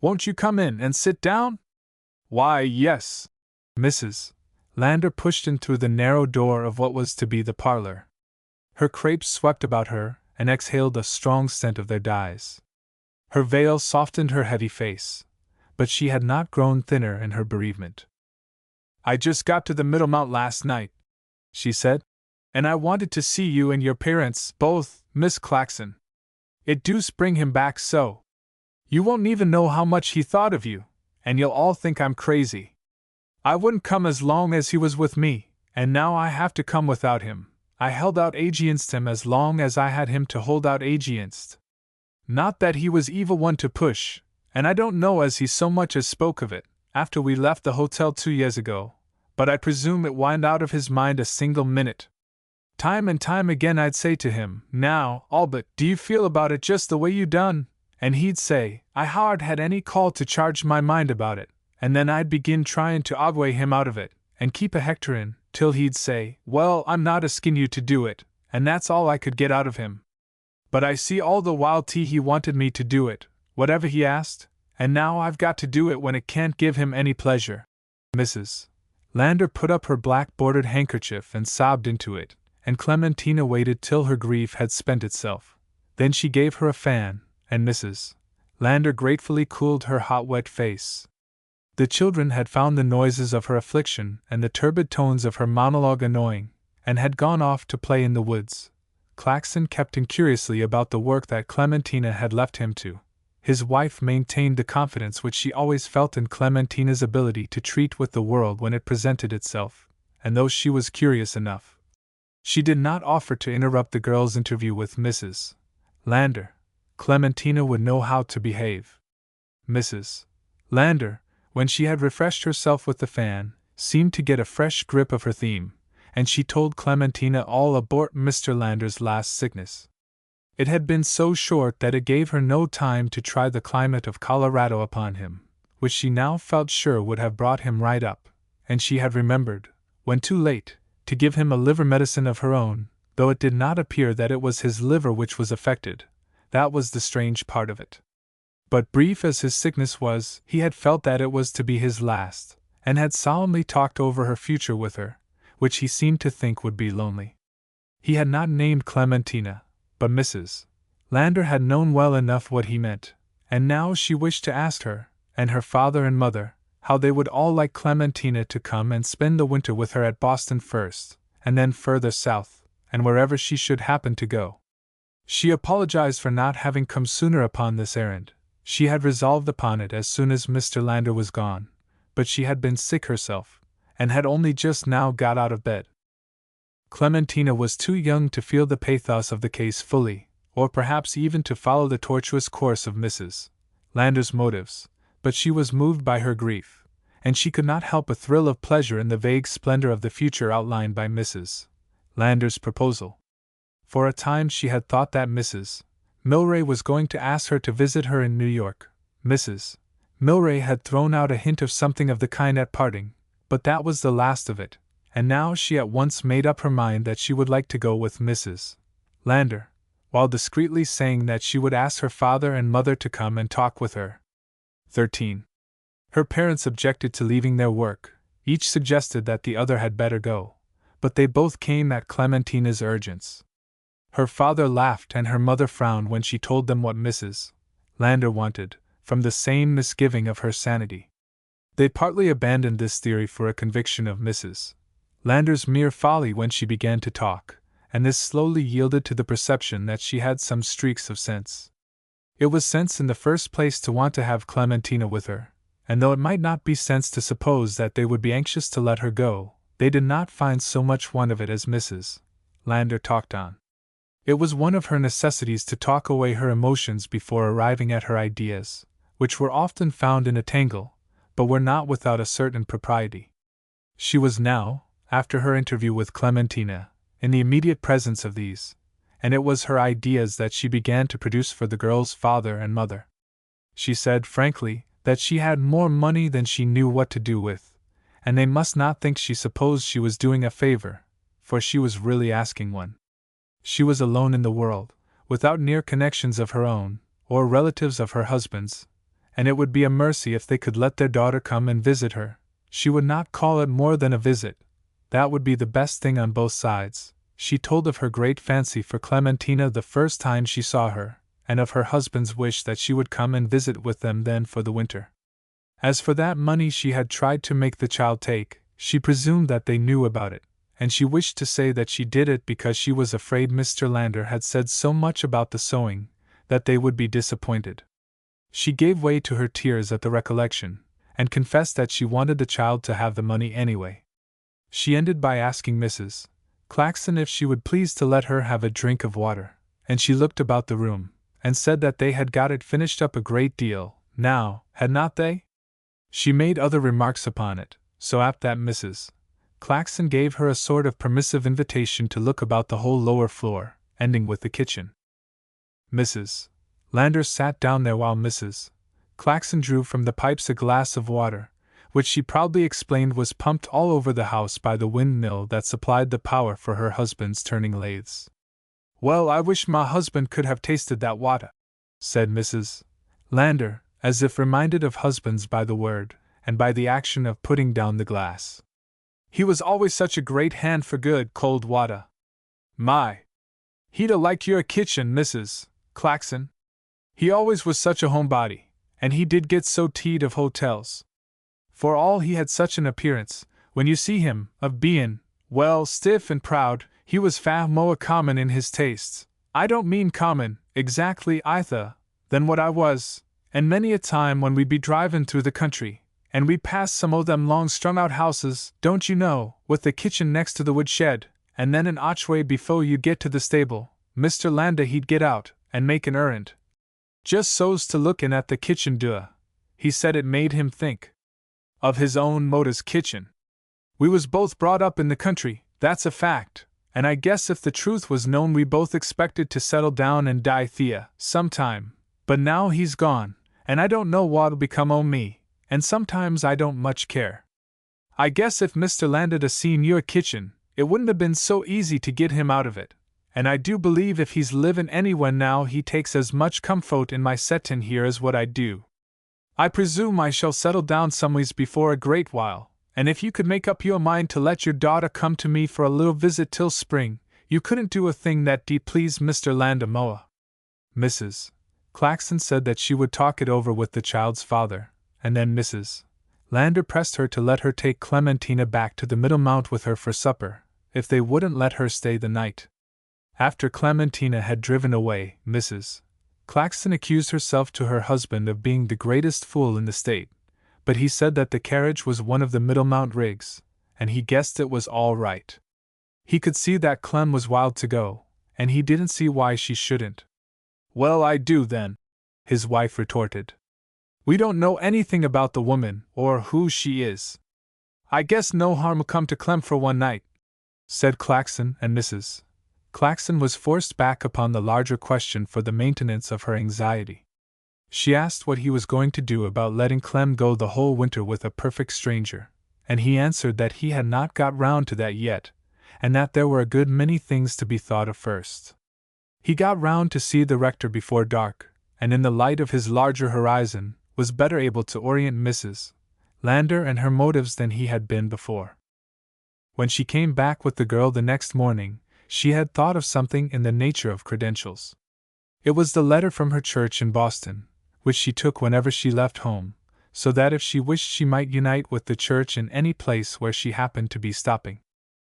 Won't you come in and sit down? Why, yes. Mrs. Lander pushed in through the narrow door of what was to be the parlor. Her crepes swept about her and exhaled a strong scent of their dyes. Her veil softened her heavy face, but she had not grown thinner in her bereavement. I just got to the Middlemount last night, she said, and I wanted to see you and your parents, both, Miss Claxon. It do bring him back so. You won't even know how much he thought of you, and you'll all think I'm crazy. I wouldn't come as long as he was with me, and now I have to come without him. I held out against him as long as I had him to hold out against. Not that he was evil one to push, and I don't know as he so much as spoke of it, after we left the hotel 2 years ago, but I presume it went out of his mind a single minute. Time and time again I'd say to him, now, Albert, do you feel about it just the way you done? And he'd say, I hard had any call to charge my mind about it, and then I'd begin trying to outweigh him out of it, and keep a hectorin', till he'd say, well, I'm not asking you to do it, and that's all I could get out of him. But I see all the while he wanted me to do it, whatever he asked, and now I've got to do it when it can't give him any pleasure. Mrs. Lander put up her black-bordered handkerchief and sobbed into it, and Clementina waited till her grief had spent itself. Then she gave her a fan, and Mrs. Lander gratefully cooled her hot wet face. The children had found the noises of her affliction and the turbid tones of her monologue annoying, and had gone off to play in the woods. Claxon kept incuriously about the work that Clementina had left him to. His wife maintained the confidence which she always felt in Clementina's ability to treat with the world when it presented itself, and though she was curious enough, she did not offer to interrupt the girl's interview with Mrs. Lander. Clementina would know how to behave. Mrs. Lander, when she had refreshed herself with the fan, seemed to get a fresh grip of her theme, and she told Clementina all about Mr. Lander's last sickness. It had been so short that it gave her no time to try the climate of Colorado upon him, which she now felt sure would have brought him right up, and she had remembered, when too late, to give him a liver medicine of her own, though it did not appear that it was his liver which was affected. That was the strange part of it. But brief as his sickness was, he had felt that it was to be his last, and had solemnly talked over her future with her, which he seemed to think would be lonely. He had not named Clementina, but Mrs. Lander had known well enough what he meant, and now she wished to ask her, and her father and mother, how they would all like Clementina to come and spend the winter with her at Boston first, and then further south, and wherever she should happen to go. She apologized for not having come sooner upon this errand. She had resolved upon it as soon as Mr. Lander was gone, but she had been sick herself, and had only just now got out of bed. Clementina was too young to feel the pathos of the case fully, or perhaps even to follow the tortuous course of Mrs. Lander's motives, but she was moved by her grief, and she could not help a thrill of pleasure in the vague splendor of the future outlined by Mrs. Lander's proposal. For a time she had thought that Mrs. Milray was going to ask her to visit her in New York. Mrs. Milray had thrown out a hint of something of the kind at parting, but that was the last of it, and now she at once made up her mind that she would like to go with Mrs. Lander, while discreetly saying that she would ask her father and mother to come and talk with her. 13. Her parents objected to leaving their work. Each suggested that the other had better go, but they both came at Clementina's urgence. Her father laughed and her mother frowned when she told them what Mrs. Lander wanted, from the same misgiving of her sanity. They partly abandoned this theory for a conviction of Mrs. Lander's mere folly when she began to talk, and this slowly yielded to the perception that she had some streaks of sense. It was sense in the first place to want to have Clementina with her, and though it might not be sense to suppose that they would be anxious to let her go, they did not find so much want of it as Mrs. Lander talked on. It was one of her necessities to talk away her emotions before arriving at her ideas, which were often found in a tangle, but were not without a certain propriety. She was now, after her interview with Clementina, in the immediate presence of these, and it was her ideas that she began to produce for the girl's father and mother. She said frankly that she had more money than she knew what to do with, and they must not think she supposed she was doing a favor, for she was really asking one. She was alone in the world, without near connections of her own, or relatives of her husband's, and it would be a mercy if they could let their daughter come and visit her. She would not call it more than a visit. That would be the best thing on both sides. She told of her great fancy for Clementina the first time she saw her, and of her husband's wish that she would come and visit with them then for the winter. As for that money she had tried to make the child take, she presumed that they knew about it, and she wished to say that she did it because she was afraid Mr. Lander had said so much about the sewing that they would be disappointed. She gave way to her tears at the recollection, and confessed that she wanted the child to have the money anyway. She ended by asking Mrs. Claxon if she would please to let her have a drink of water, and she looked about the room, and said that they had got it finished up a great deal, now, had not they? She made other remarks upon it, so apt that Mrs. Claxon gave her a sort of permissive invitation to look about the whole lower floor, ending with the kitchen. Mrs. Lander sat down there while Mrs. Claxon drew from the pipes a glass of water, which she proudly explained was pumped all over the house by the windmill that supplied the power for her husband's turning lathes. "Well, I wish my husband could have tasted that water," said Mrs. Lander, as if reminded of husbands by the word, and by the action of putting down the glass. "He was always such a great hand for good cold water. My! He'd a liked your kitchen, Mrs. Claxon. He always was such a homebody, and he did get so tired of hotels. For all he had such an appearance, when you see him, of bein', well, stiff and proud, he was far more common in his tastes. I don't mean common, exactly either, than what I was, and many a time when we be drivin' through the country, and we pass some o' them long strung-out houses, don't you know, with the kitchen next to the woodshed, and then an archway before you get to the stable, Mr. Lander he'd get out, and make an errand. Just so's to look in at the kitchen door. He said it made him think of his own motor's kitchen. We was both brought up in the country, that's a fact, and I guess if the truth was known we both expected to settle down and die Thea sometime, but now he's gone, and I don't know what'll become o' me, and sometimes I don't much care. I guess if Mr. Lander'd a seen your kitchen, it wouldn't have been so easy to get him out of it, and I do believe if he's livin' anywhere now he takes as much comfort in my settin' here as what I do. I presume I shall settle down somewheres before a great while, and if you could make up your mind to let your daughter come to me for a little visit till spring, you couldn't do a thing that please Mr. Lander more." Mrs. Claxon said that she would talk it over with the child's father, and then Mrs. Lander pressed her to let her take Clementina back to the Middlemount with her for supper, if they wouldn't let her stay the night. After Clementina had driven away, Mrs. Claxon accused herself to her husband of being the greatest fool in the state, but he said that the carriage was one of the Middlemount rigs, and he guessed it was all right. He could see that Clem was wild to go, and he didn't see why she shouldn't. "Well, I do then," his wife retorted. "We don't know anything about the woman, or who she is. I guess no harm'll come to Clem for one night," said Claxon, and Mrs. Claxon was forced back upon the larger question for the maintenance of her anxiety. She asked what he was going to do about letting Clem go the whole winter with a perfect stranger, and he answered that he had not got round to that yet, and that there were a good many things to be thought of first. He got round to see the rector before dark, and in the light of his larger horizon, was better able to orient Mrs. Lander and her motives than he had been before. When she came back with the girl the next morning, she had thought of something in the nature of credentials. It was the letter from her church in Boston, which she took whenever she left home, so that if she wished she might unite with the church in any place where she happened to be stopping.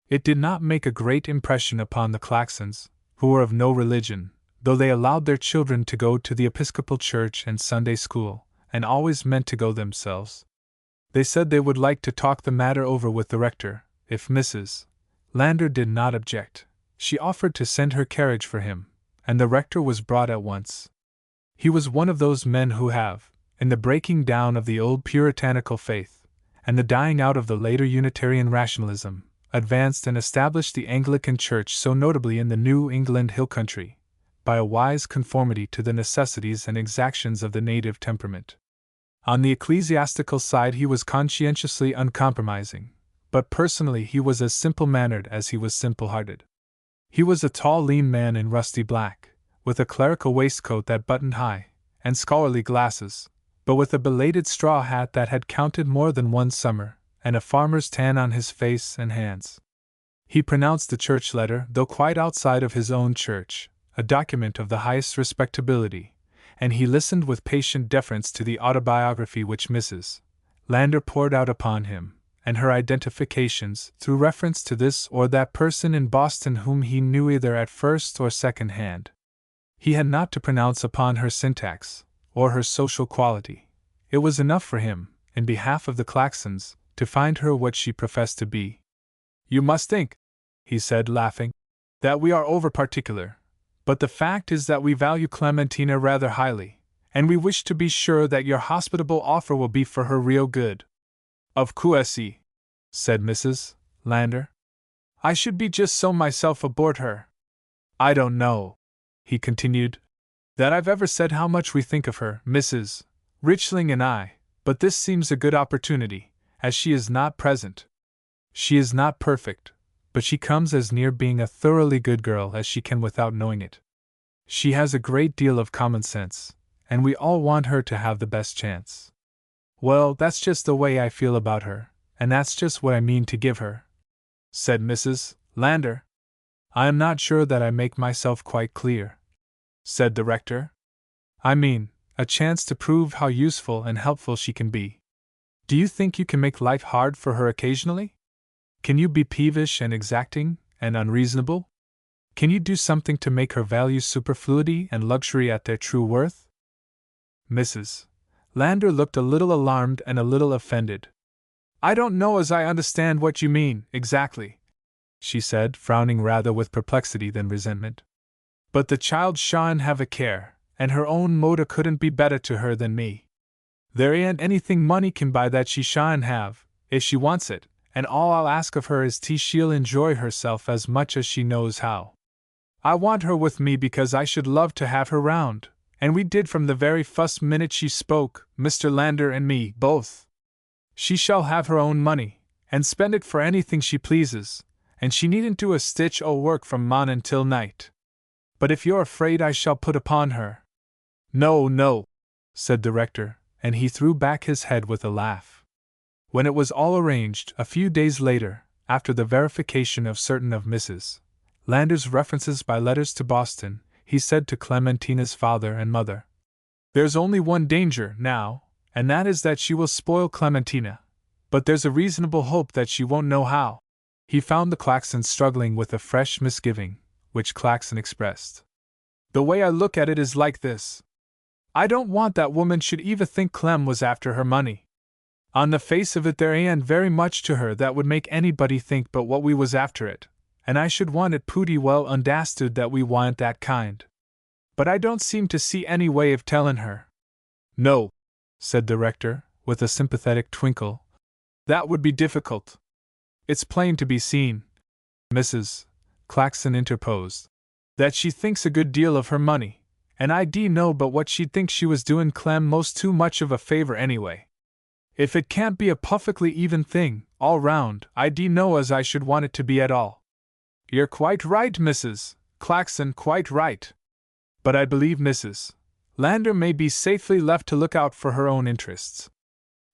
It did not make a great impression upon the Claxons, who were of no religion, though they allowed their children to go to the Episcopal Church and Sunday school, and always meant to go themselves. They said they would like to talk the matter over with the rector, if Mrs. Lander did not object. She offered to send her carriage for him, and the rector was brought at once. He was one of those men who have, in the breaking down of the old puritanical faith, and the dying out of the later Unitarian rationalism, advanced and established the Anglican Church so notably in the New England hill country, by a wise conformity to the necessities and exactions of the native temperament. On the ecclesiastical side he was conscientiously uncompromising, but personally he was as simple-mannered as he was simple-hearted. He was a tall, lean man in rusty black, with a clerical waistcoat that buttoned high, and scholarly glasses, but with a belated straw hat that had counted more than one summer, and a farmer's tan on his face and hands. He pronounced the church letter, though quite outside of his own church, a document of the highest respectability, and he listened with patient deference to the autobiography which Mrs. Lander poured out upon him, and her identifications through reference to this or that person in Boston whom he knew either at first or second hand. He had not to pronounce upon her syntax, or her social quality. It was enough for him, in behalf of the Claxons, to find her what she professed to be. "You must think," he said, laughing, "that we are over-particular, but the fact is that we value Clementina rather highly, and we wish to be sure that your hospitable offer will be for her real good." "Of course," said Mrs. Lander. "I should be just so myself aboard her. I don't know," he continued, "that I've ever said how much we think of her, Mrs. Richling and I, but this seems a good opportunity, as she is not present. She is not perfect, but she comes as near being a thoroughly good girl as she can without knowing it. She has a great deal of common sense, and we all want her to have the best chance. Well, that's just the way I feel about her, and that's just what I mean to give her," said Mrs. Lander. "I am not sure that I make myself quite clear," said the rector. "I mean, a chance to prove how useful and helpful she can be. Do you think you can make life hard for her occasionally? Can you be peevish and exacting and unreasonable? Can you do something to make her value superfluity and luxury at their true worth?" Mrs. Lander looked a little alarmed and a little offended. "I don't know as I understand what you mean, exactly," she said, frowning rather with perplexity than resentment. "But the child shan't have a care, and her own motor couldn't be better to her than me. There ain't anything money can buy that she shan't have, if she wants it, and all I'll ask of her is she'll enjoy herself as much as she knows how. I want her with me because I should love to have her round, and we did from the very first minute she spoke, Mr. Lander and me, both. She shall have her own money, and spend it for anything she pleases, and she needn't do a stitch o' work from morning till night. But if you're afraid I shall put upon her—" "No, no," said the rector, and he threw back his head with a laugh. When it was all arranged, a few days later, after the verification of certain of Mrs. Lander's references by letters to Boston, he said to Clementina's father and mother, "There's only one danger, now, and that is that she will spoil Clementina, but there's a reasonable hope that she won't know how." He found the Claxons struggling with a fresh misgiving, which Claxon expressed. "The way I look at it is like this. I don't want that woman should even think Clem was after her money. On the face of it there ain't very much to her that would make anybody think but what we was after it, and I should want it pooty well understood that we want that kind. But I don't seem to see any way of telling her." "No," said the rector, with a sympathetic twinkle. "That would be difficult. It's plain to be seen," Mrs. Claxon interposed, "that she thinks a good deal of her money, and I know but what she'd think she was doing Clem most too much of a favor anyway. If it can't be a perfectly even thing, all round, I know as I should want it to be at all." "You're quite right, Mrs. Claxon, quite right. But I believe Mrs. Lander may be safely left to look out for her own interests.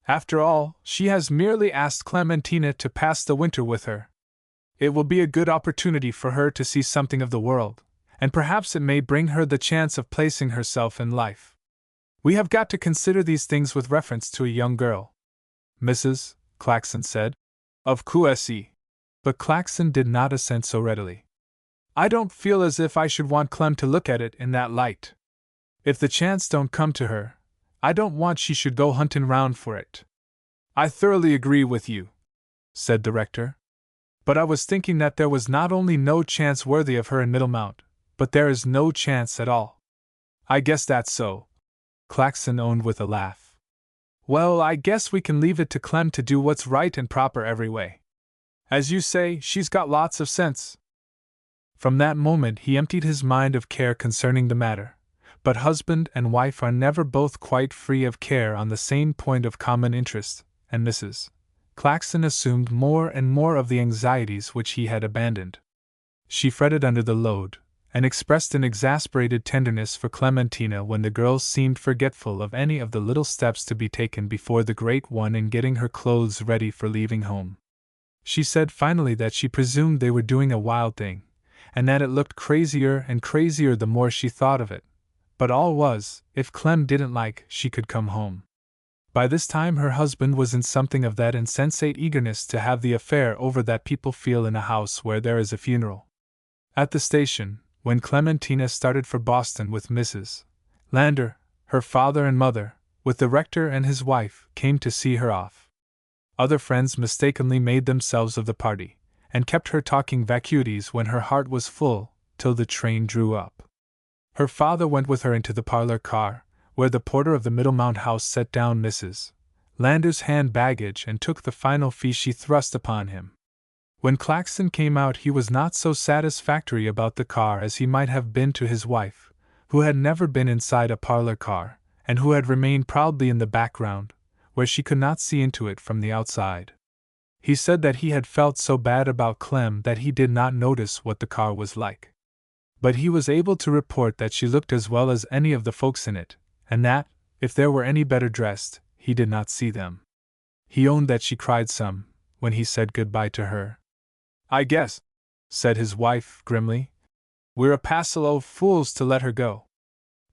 After all, she has merely asked Clementina to pass the winter with her. It will be a good opportunity for her to see something of the world, and perhaps it may bring her the chance of placing herself in life. We have got to consider these things with reference to a young girl," Mrs. Claxon said. "Of course," but Claxon did not assent so readily. "I don't feel as if I should want Clem to look at it in that light. If the chance don't come to her, I don't want she should go hunting round for it." "I thoroughly agree with you," said the rector. "But I was thinking that there was not only no chance worthy of her in Middlemount, but there is no chance at all." "I guess that's so," Claxon owned with a laugh. "Well, I guess we can leave it to Clem to do what's right and proper every way. As you say, she's got lots of sense." From that moment he emptied his mind of care concerning the matter, but husband and wife are never both quite free of care on the same point of common interest, and Mrs. Claxon assumed more and more of the anxieties which he had abandoned. She fretted under the load, and expressed an exasperated tenderness for Clementina when the girls seemed forgetful of any of the little steps to be taken before the great one in getting her clothes ready for leaving home. She said finally that she presumed they were doing a wild thing, and that it looked crazier and crazier the more she thought of it, but all was, if Clem didn't like, she could come home. By this time her husband was in something of that insensate eagerness to have the affair over that people feel in a house where there is a funeral. At the station, when Clementina started for Boston with Mrs. Lander, her father and mother, with the rector and his wife, came to see her off. Other friends mistakenly made themselves of the party, and kept her talking vacuities when her heart was full, till the train drew up. Her father went with her into the parlor car, where the porter of the Middlemount house set down Mrs. Lander's hand baggage and took the final fee she thrust upon him. When Claxon came out he was not so satisfactory about the car as he might have been to his wife, who had never been inside a parlor car, and who had remained proudly in the background, where she could not see into it from the outside. He said that he had felt so bad about Clem that he did not notice what the car was like. But he was able to report that she looked as well as any of the folks in it, and that, if there were any better dressed, he did not see them. He owned that she cried some, when he said good-bye to her. "I guess," said his wife, grimly, "we're a passel o' fools to let her go.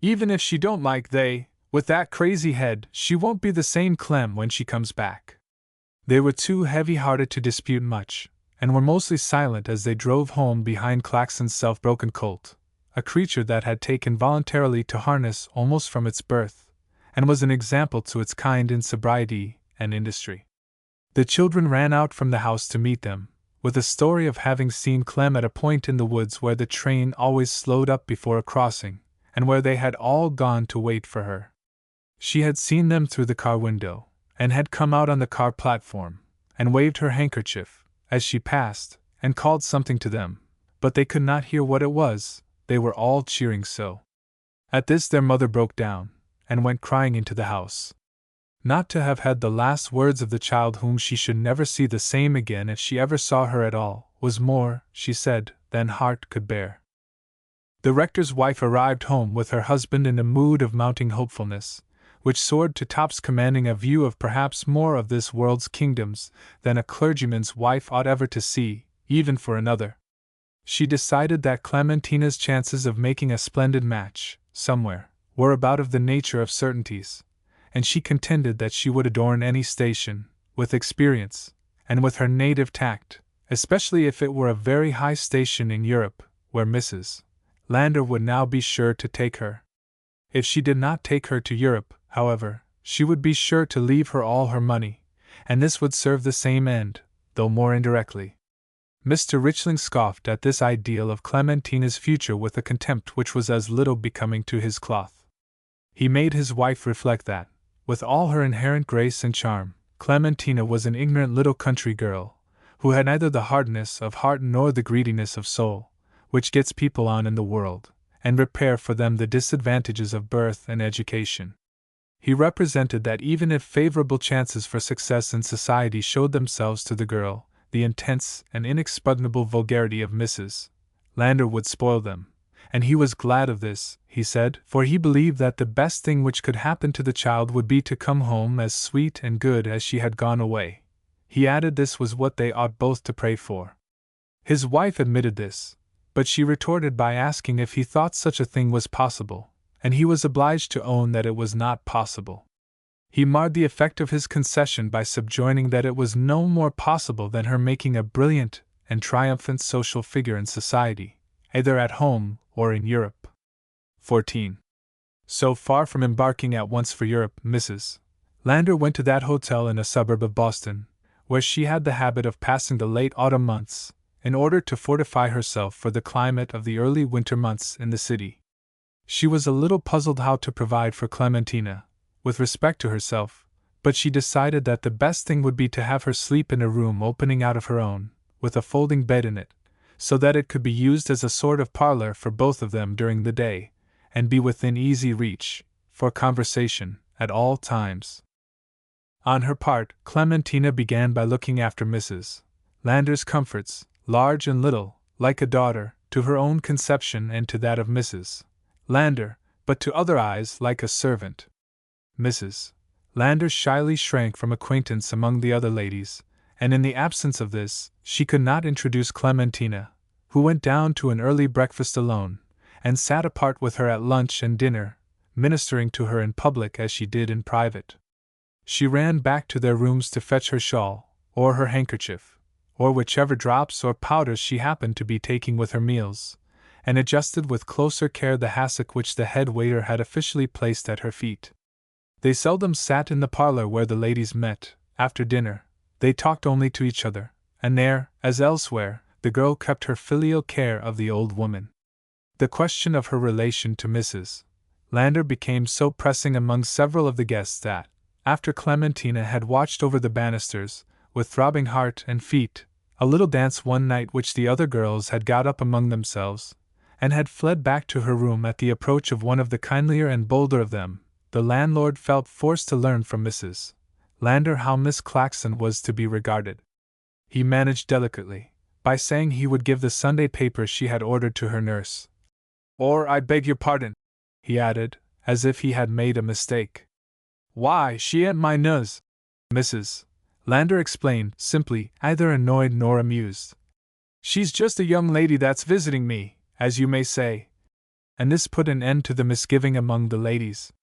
Even if she don't like with that crazy head, she won't be the same Clem when she comes back." They were too heavy-hearted to dispute much, and were mostly silent as they drove home behind Claxon's self-broken colt, a creature that had taken voluntarily to harness almost from its birth, and was an example to its kind in sobriety and industry. The children ran out from the house to meet them, with a story of having seen Clem at a point in the woods where the train always slowed up before a crossing, and where they had all gone to wait for her. She had seen them through the car window, and had come out on the car platform, and waved her handkerchief, as she passed, and called something to them, but they could not hear what it was, they were all cheering so. At this their mother broke down, and went crying into the house. Not to have had the last words of the child whom she should never see the same again if she ever saw her at all, was more, she said, than heart could bear. The rector's wife arrived home with her husband in a mood of mounting hopefulness, which soared to tops, commanding a view of perhaps more of this world's kingdoms than a clergyman's wife ought ever to see, even for another. She decided that Clementina's chances of making a splendid match, somewhere, were about of the nature of certainties, and she contended that she would adorn any station, with experience, and with her native tact, especially if it were a very high station in Europe, where Mrs. Lander would now be sure to take her. If she did not take her to Europe, however, she would be sure to leave her all her money, and this would serve the same end, though more indirectly. Mr. Richling scoffed at this ideal of Clementina's future with a contempt which was as little becoming to his cloth. He made his wife reflect that, with all her inherent grace and charm, Clementina was an ignorant little country girl, who had neither the hardness of heart nor the greediness of soul, which gets people on in the world, and repair for them the disadvantages of birth and education. He represented that even if favorable chances for success in society showed themselves to the girl, the intense and inexpugnable vulgarity of Mrs. Lander would spoil them, and he was glad of this, he said, for he believed that the best thing which could happen to the child would be to come home as sweet and good as she had gone away. He added this was what they ought both to pray for. His wife admitted this, but she retorted by asking if he thought such a thing was possible, and he was obliged to own that it was not possible. He marred the effect of his concession by subjoining that it was no more possible than her making a brilliant and triumphant social figure in society, either at home or in Europe. 14. So far from embarking at once for Europe, Mrs. Lander went to that hotel in a suburb of Boston, where she had the habit of passing the late autumn months, in order to fortify herself for the climate of the early winter months in the city. She was a little puzzled how to provide for Clementina, with respect to herself, but she decided that the best thing would be to have her sleep in a room opening out of her own, with a folding bed in it, so that it could be used as a sort of parlor for both of them during the day, and be within easy reach, for conversation, at all times. On her part, Clementina began by looking after Mrs. Lander's comforts, large and little, like a daughter, to her own conception and to that of Mrs. Lander, but to other eyes like a servant. Mrs. Lander shyly shrank from acquaintance among the other ladies, and in the absence of this, she could not introduce Clementina, who went down to an early breakfast alone, and sat apart with her at lunch and dinner, ministering to her in public as she did in private. She ran back to their rooms to fetch her shawl, or her handkerchief, or whichever drops or powders she happened to be taking with her meals, and adjusted with closer care the hassock which the head waiter had officially placed at her feet. They seldom sat in the parlor where the ladies met. After dinner, they talked only to each other, and there, as elsewhere, the girl kept her filial care of the old woman. The question of her relation to Mrs. Lander became so pressing among several of the guests that, after Clementina had watched over the banisters, with throbbing heart and feet, a little dance one night which the other girls had got up among themselves, and had fled back to her room at the approach of one of the kindlier and bolder of them, the landlord felt forced to learn from Mrs. Lander how Miss Claxon was to be regarded. He managed delicately, by saying he would give the Sunday paper she had ordered to her nurse. "Or, I beg your pardon," he added, as if he had made a mistake. "Why, she ain't my nurse," Mrs. Lander explained, simply, either annoyed nor amused. "She's just a young lady that's visiting me, as you may say." And this put an end to the misgiving among the ladies.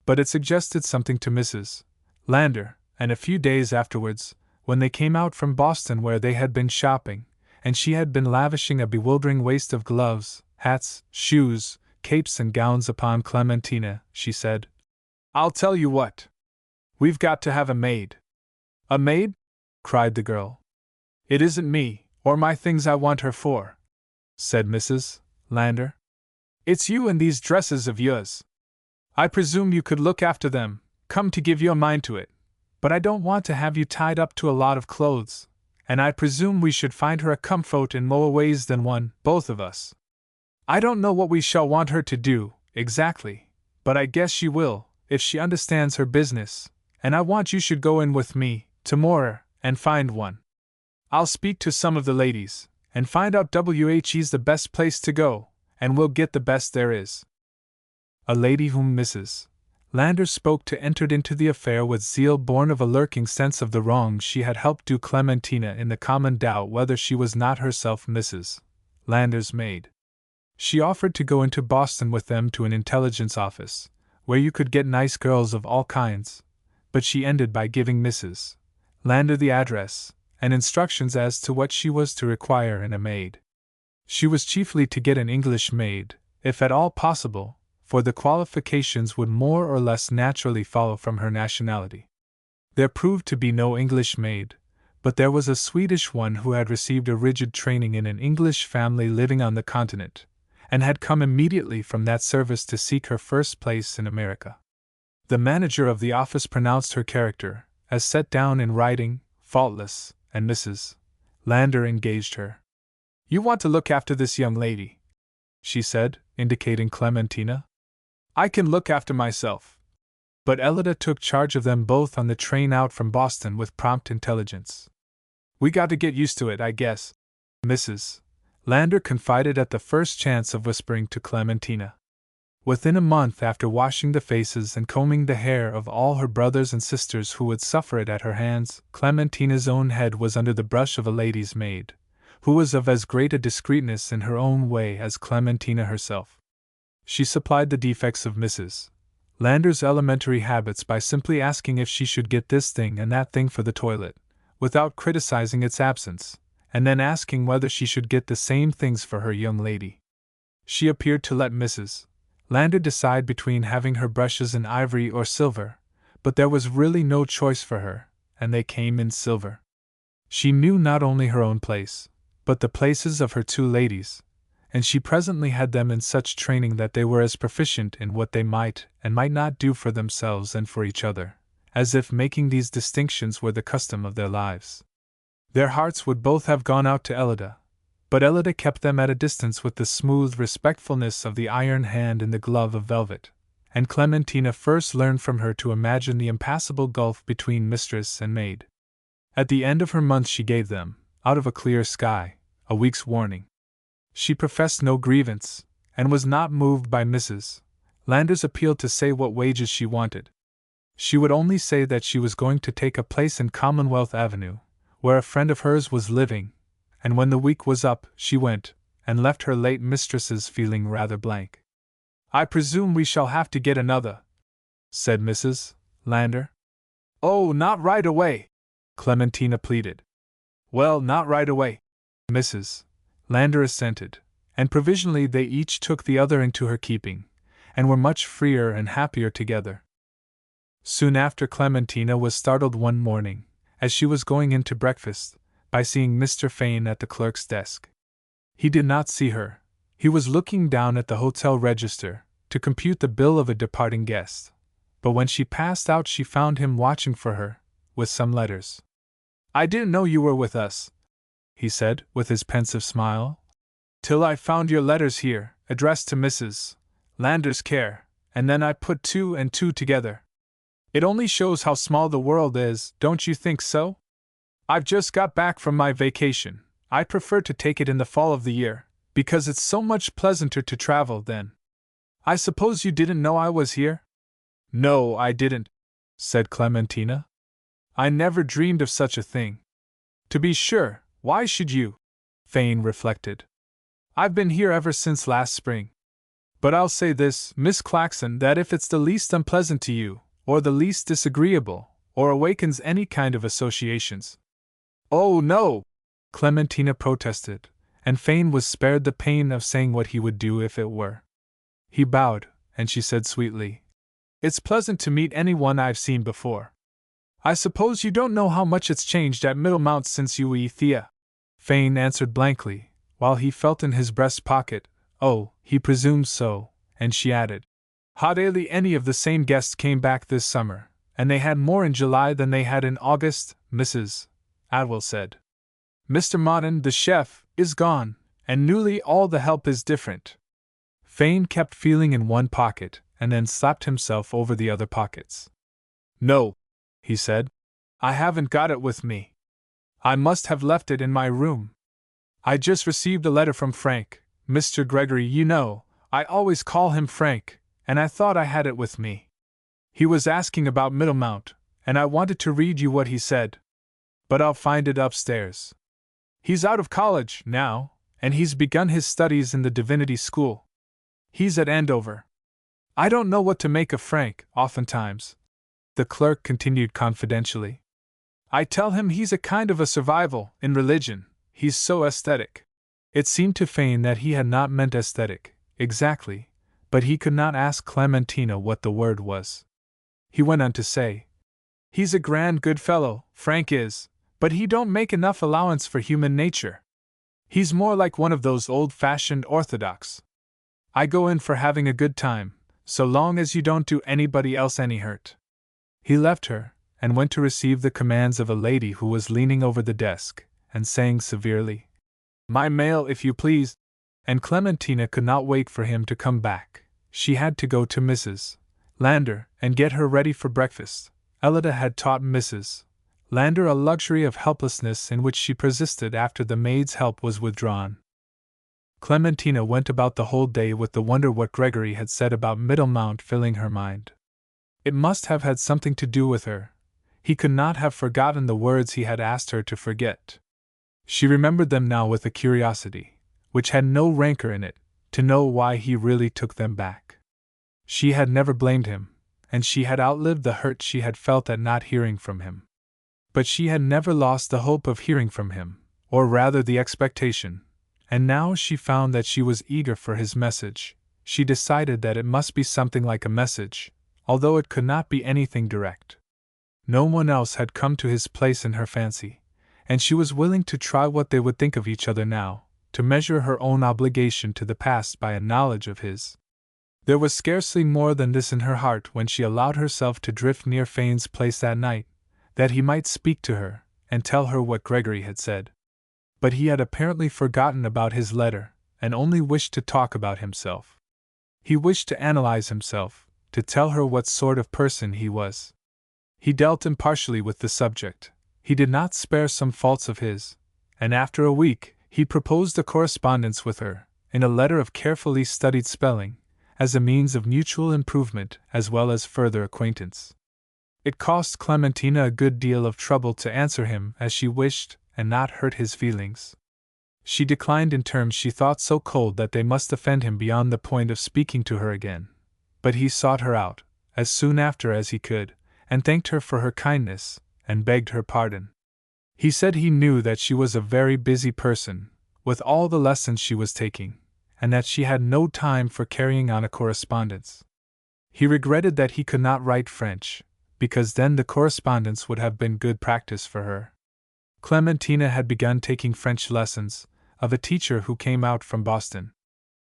But it suggested something to Mrs. Lander, and a few days afterwards, when they came out from Boston where they had been shopping, and she had been lavishing a bewildering waste of gloves, hats, shoes, capes and gowns upon Clementina, she said, "I'll tell you what. We've got to have a maid." "A maid?" cried the girl. "It isn't me, or my things I want her for," said Mrs. Lander. "It's you and these dresses of yours. I presume you could look after them, come to give your mind to it, but I don't want to have you tied up to a lot of clothes, and I presume we should find her a comfort in more ways than one, both of us. I don't know what we shall want her to do, exactly, but I guess she will, if she understands her business, and I want you should go in with me, tomorrow, and find one. I'll speak to some of the ladies, and find out whe's the best place to go, and we'll get the best there is." A lady whom Mrs. Lander spoke to entered into the affair with zeal born of a lurking sense of the wrong she had helped do Clementina in the common doubt whether she was not herself Mrs. Lander's maid. She offered to go into Boston with them to an intelligence office, where you could get nice girls of all kinds, but she ended by giving Mrs. Lander the address, and instructions as to what she was to require in a maid. She was chiefly to get an English maid, if at all possible, for the qualifications would more or less naturally follow from her nationality. There proved to be no English maid, but there was a Swedish one who had received a rigid training in an English family living on the continent, and had come immediately from that service to seek her first place in America. The manager of the office pronounced her character, as set down in writing, faultless, and Mrs. Lander engaged her. "You want to look after this young lady," she said, indicating Clementina. "I can look after myself." But Elida took charge of them both on the train out from Boston with prompt intelligence. "We got to get used to it, I guess," Mrs. Lander confided at the first chance of whispering to Clementina. Within a month after washing the faces and combing the hair of all her brothers and sisters who would suffer it at her hands, Clementina's own head was under the brush of a lady's maid, who was of as great a discreetness in her own way as Clementina herself. She supplied the defects of Mrs. Lander's elementary habits by simply asking if she should get this thing and that thing for the toilet, without criticizing its absence, and then asking whether she should get the same things for her young lady. She appeared to let Mrs. Lander decide between having her brushes in ivory or silver, but there was really no choice for her, and they came in silver. She knew not only her own place, but the places of her two ladies, and she presently had them in such training that they were as proficient in what they might and might not do for themselves and for each other, as if making these distinctions were the custom of their lives. Their hearts would both have gone out to Elida, but Elida kept them at a distance with the smooth respectfulness of the iron hand in the glove of velvet, and Clementina first learned from her to imagine the impassable gulf between mistress and maid. At the end of her month she gave them, out of a clear sky, a week's warning. She professed no grievance, and was not moved by Mrs. Landor's appeal to say what wages she wanted. She would only say that she was going to take a place in Commonwealth Avenue, where a friend of hers was living, and when the week was up, she went, and left her late mistresses feeling rather blank. "I presume we shall have to get another," said Mrs. Landor. "Oh, not right away," Clementina pleaded. "Well, not right away," Mrs. Landor assented, and provisionally they each took the other into her keeping, and were much freer and happier together. Soon after, Clementina was startled one morning, as she was going in to breakfast, by seeing Mr. Fane at the clerk's desk. He did not see her. He was looking down at the hotel register, to compute the bill of a departing guest. But when she passed out, she found him watching for her, with some letters. "I didn't know you were with us," he said, with his pensive smile, "till I found your letters here, addressed to Mrs. Landor's care, and then I put two and two together. It only shows how small the world is, don't you think so? I've just got back from my vacation. I prefer to take it in the fall of the year, because it's so much pleasanter to travel then. I suppose you didn't know I was here?" "No, I didn't," said Clementina. "I never dreamed of such a thing." "To be sure, why should you?" Fane reflected. "I've been here ever since last spring. But I'll say this, Miss Claxon, that if it's the least unpleasant to you, or the least disagreeable, or awakens any kind of associations—" "Oh, no!" Clementina protested, and Fane was spared the pain of saying what he would do if it were. He bowed, and she said sweetly, "It's pleasant to meet anyone I've seen before. I suppose you don't know how much it's changed at Middlemount since you were Thea?" Fane answered blankly, while he felt in his breast pocket. Oh, he presumed so, and she added, "Hardly any of the same guests came back this summer, and they had more in July than they had in August," Mrs. Atwell said. "Mr. Martin, the chef, is gone, and newly all the help is different." Fane kept feeling in one pocket, and then slapped himself over the other pockets. "No," he said, "I haven't got it with me. I must have left it in my room. I just received a letter from Frank, Mr. Gregory, you know, I always call him Frank, and I thought I had it with me. He was asking about Middlemount, and I wanted to read you what he said. But I'll find it upstairs. He's out of college now, and he's begun his studies in the Divinity School. He's at Andover. I don't know what to make of Frank, oftentimes," the clerk continued confidentially. "I tell him he's a kind of a survival in religion, he's so aesthetic." It seemed to Fane that he had not meant aesthetic, exactly, but he could not ask Clementina what the word was. He went on to say, "He's a grand good fellow, Frank is, but he don't make enough allowance for human nature. He's more like one of those old-fashioned orthodox. I go in for having a good time, so long as you don't do anybody else any hurt." He left her, and went to receive the commands of a lady who was leaning over the desk, and saying severely, "My mail, if you please," and Clementina could not wait for him to come back. She had to go to Mrs. Landor and get her ready for breakfast. Ellida had taught Mrs. Landor a luxury of helplessness in which she persisted after the maid's help was withdrawn. Clementina went about the whole day with the wonder what Gregory had said about Middlemount filling her mind. It must have had something to do with her. He could not have forgotten the words he had asked her to forget. She remembered them now with a curiosity, which had no rancor in it, to know why he really took them back. She had never blamed him, and she had outlived the hurt she had felt at not hearing from him. But she had never lost the hope of hearing from him, or rather the expectation, and now she found that she was eager for his message. She decided that it must be something like a message, although it could not be anything direct. No one else had come to his place in her fancy, and she was willing to try what they would think of each other now, to measure her own obligation to the past by a knowledge of his. There was scarcely more than this in her heart when she allowed herself to drift near Fane's place that night, that he might speak to her, and tell her what Gregory had said. But he had apparently forgotten about his letter, and only wished to talk about himself. He wished to analyze himself, to tell her what sort of person he was. He dealt impartially with the subject. He did not spare some faults of his, and after a week, He proposed a correspondence with her, in a letter of carefully studied spelling, as a means of mutual improvement as well as further acquaintance. It cost Clementina a good deal of trouble to answer him as she wished and not hurt his feelings. She declined in terms she thought so cold that they must offend him beyond the point of speaking to her again. But he sought her out, as soon after as he could, and thanked her for her kindness, and begged her pardon. He said he knew that she was a very busy person, with all the lessons she was taking, and that she had no time for carrying on a correspondence. He regretted that he could not write French, because then the correspondence would have been good practice for her. Clementina had begun taking French lessons, of a teacher who came out from Boston.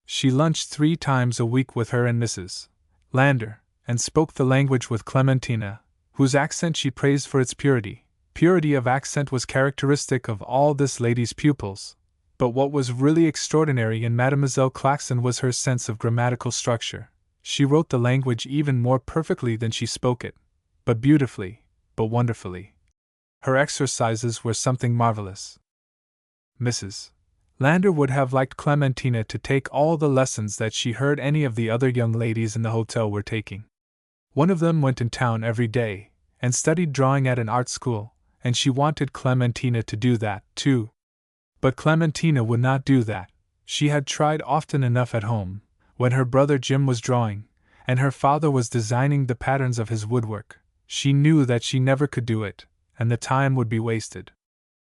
She lunched 3 times a week with her and Mrs. Lander, and spoke the language with Clementina, whose accent she praised for its purity. Purity of accent was characteristic of all this lady's pupils, but what was really extraordinary in Mademoiselle Claxon was her sense of grammatical structure. She wrote the language even more perfectly than she spoke it, but beautifully, but wonderfully. Her exercises were something marvelous. Mrs. Lander would have liked Clementina to take all the lessons that she heard any of the other young ladies in the hotel were taking. One of them went in town every day, and studied drawing at an art school, and she wanted Clementina to do that, too. But Clementina would not do that. She had tried often enough at home, when her brother Jim was drawing, and her father was designing the patterns of his woodwork. She knew that she never could do it, and the time would be wasted.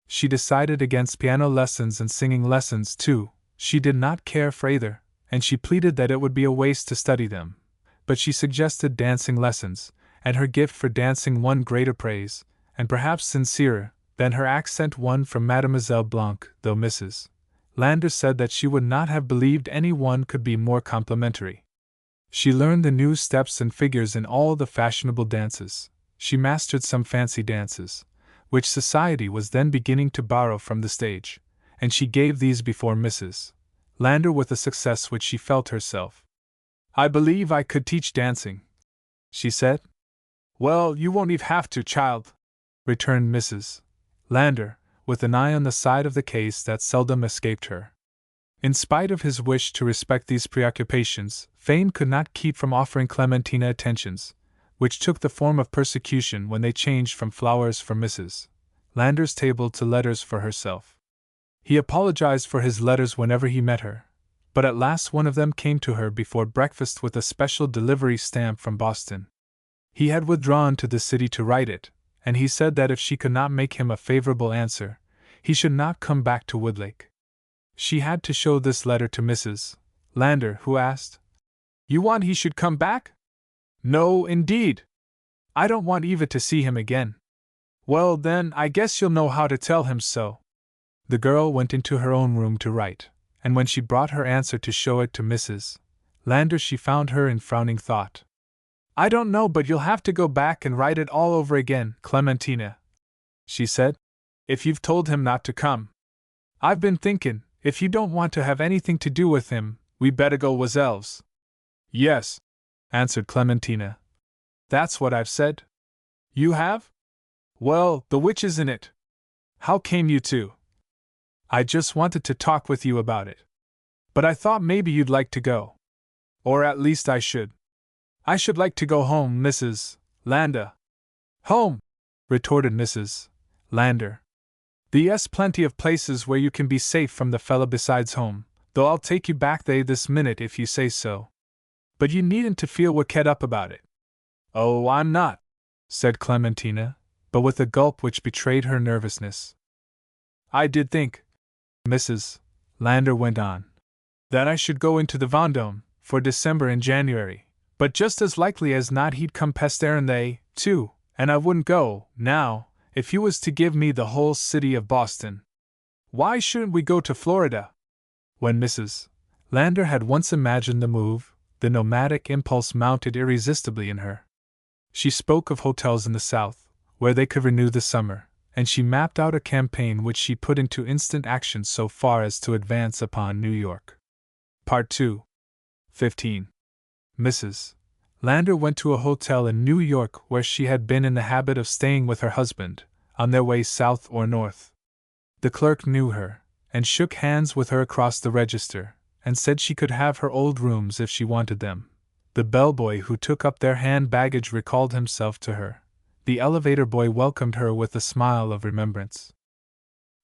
She decided against piano lessons and singing lessons too. She did not care for either, and she pleaded that it would be a waste to study them. But she suggested dancing lessons, and her gift for dancing won greater praise, and perhaps sincerer, than her accent won from Mademoiselle Blanc, though Mrs. Lander said that she would not have believed any one could be more complimentary. She learned the new steps and figures in all the fashionable dances. She mastered some fancy dances, which society was then beginning to borrow from the stage, and she gave these before Mrs. Lander with a success which she felt herself. "I believe I could teach dancing," she said. "Well, you won't even have to, child," returned Mrs. Lander, with an eye on the side of the case that seldom escaped her. In spite of his wish to respect these preoccupations, Fane could not keep from offering Clementina attentions, which took the form of persecution when they changed from flowers for Mrs. Lander's table to letters for herself. He apologized for his letters whenever he met her, but at last one of them came to her before breakfast with a special delivery stamp from Boston. He had withdrawn to the city to write it, and he said that if she could not make him a favorable answer, he should not come back to Woodlake. She had to show this letter to Mrs. Lander, who asked, "You want he should come back?" "No, indeed. I don't want Eva to see him again." "Well, then, I guess you'll know how to tell him so." The girl went into her own room to write, and when she brought her answer to show it to Mrs. Lander, she found her in frowning thought. "I don't know, but you'll have to go back and write it all over again, Clementina," she said, "if you've told him not to come. I've been thinkin', if you don't want to have anything to do with him, we better go ourselves." "Yes," answered Clementina. "That's what I've said." "You have? Well, the which isn't it? How came you to?" "I just wanted to talk with you about it. But I thought maybe you'd like to go. Or at least I should. I should like to go home, Mrs. Lander." "Home!" retorted Mrs. Lander. "There's plenty of places where you can be safe from the fella besides home, though I'll take you back there this minute if you say so. But you needn't to feel wicked up about it." "Oh, I'm not," said Clementina, but with a gulp which betrayed her nervousness. "I did think," Mrs. Lander went on, "that I should go into the Vendôme for December and January, but just as likely as not he'd come past there and they, too, and I wouldn't go, now, if you was to give me the whole city of Boston. Why shouldn't we go to Florida?" When Mrs. Lander had once imagined the move, the nomadic impulse mounted irresistibly in her. She spoke of hotels in the South, where they could renew the summer, and she mapped out a campaign which she put into instant action so far as to advance upon New York. Part 2. 15. Mrs. Lander went to a hotel in New York where she had been in the habit of staying with her husband, on their way south or north. The clerk knew her, and shook hands with her across the register, and said she could have her old rooms if she wanted them. The bellboy who took up their hand baggage recalled himself to her. The elevator boy welcomed her with a smile of remembrance.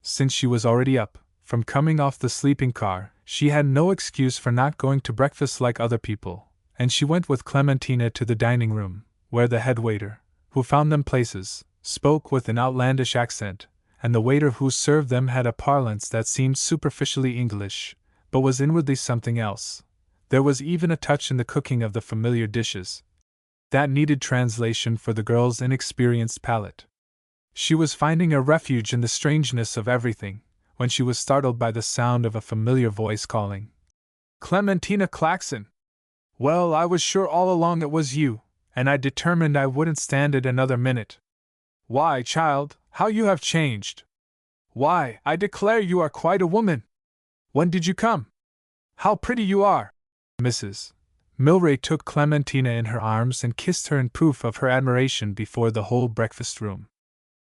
Since she was already up, from coming off the sleeping car, she had no excuse for not going to breakfast like other people, and she went with Clementina to the dining room, where the head waiter, who found them places, spoke with an outlandish accent, and the waiter who served them had a parlance that seemed superficially English, but was inwardly something else. There was even a touch in the cooking of the familiar dishes that needed translation for the girl's inexperienced palate. She was finding a refuge in the strangeness of everything, when she was startled by the sound of a familiar voice calling, "Clementina Claxon! Well, I was sure all along it was you, and I determined I wouldn't stand it another minute. Why, child, how you have changed! Why, I declare you are quite a woman! When did you come? How pretty you are!" Mrs. Milray took Clementina in her arms and kissed her in proof of her admiration before the whole breakfast room.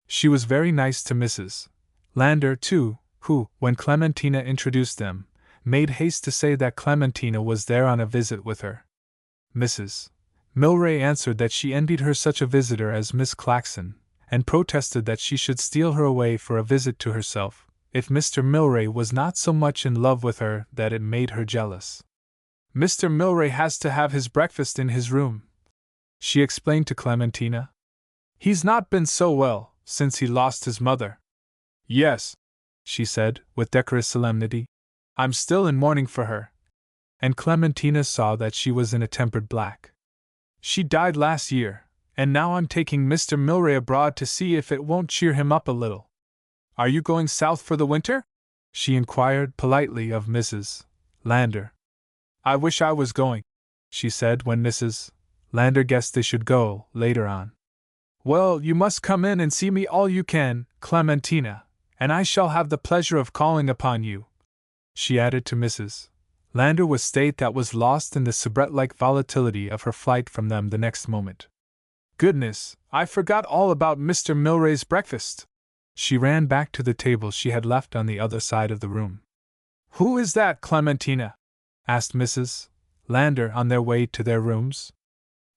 She was very nice to Mrs. Lander, too, who, when Clementina introduced them, made haste to say that Clementina was there on a visit with her. Mrs. Milray answered that she envied her such a visitor as Miss Claxon, and protested that she should steal her away for a visit to herself, if Mr. Milray was not so much in love with her that it made her jealous. "Mr. Milray has to have his breakfast in his room," she explained to Clementina. "He's not been so well since he lost his mother." "Yes," she said, with decorous solemnity, "I'm still in mourning for her." And Clementina saw that she was in a tempered black. "She died last year, and now I'm taking Mr. Milray abroad to see if it won't cheer him up a little." "Are you going south for the winter?" she inquired politely of Mrs. Lander. "I wish I was going," she said when Mrs. Lander guessed they should go later on. "Well, you must come in and see me all you can, Clementina, and I shall have the pleasure of calling upon you," she added to Mrs. Lander with state that was lost in the soubrette-like volatility of her flight from them the next moment. "Goodness, I forgot all about Mr. Milray's breakfast." She ran back to the table she had left on the other side of the room. "Who is that, Clementina?" asked Mrs. Lander on their way to their rooms.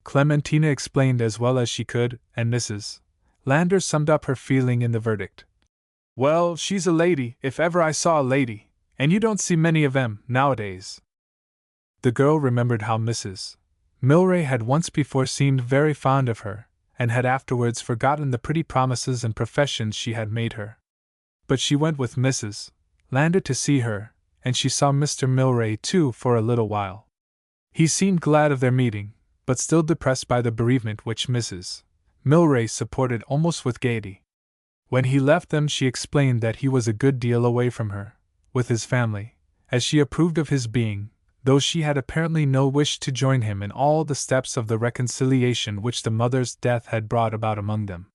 Clementina explained as well as she could, and Mrs. Lander summed up her feeling in the verdict. "Well, she's a lady, if ever I saw a lady, and you don't see many of 'em nowadays." The girl remembered how Mrs. Milray had once before seemed very fond of her, and had afterwards forgotten the pretty promises and professions she had made her. But she went with Mrs. Lander to see her, and she saw Mr. Milray too for a little while. He seemed glad of their meeting, but still depressed by the bereavement which Mrs. Milray supported almost with gaiety. When he left them, she explained that he was a good deal away from her, with his family, as she approved of his being, though she had apparently no wish to join him in all the steps of the reconciliation which the mother's death had brought about among them.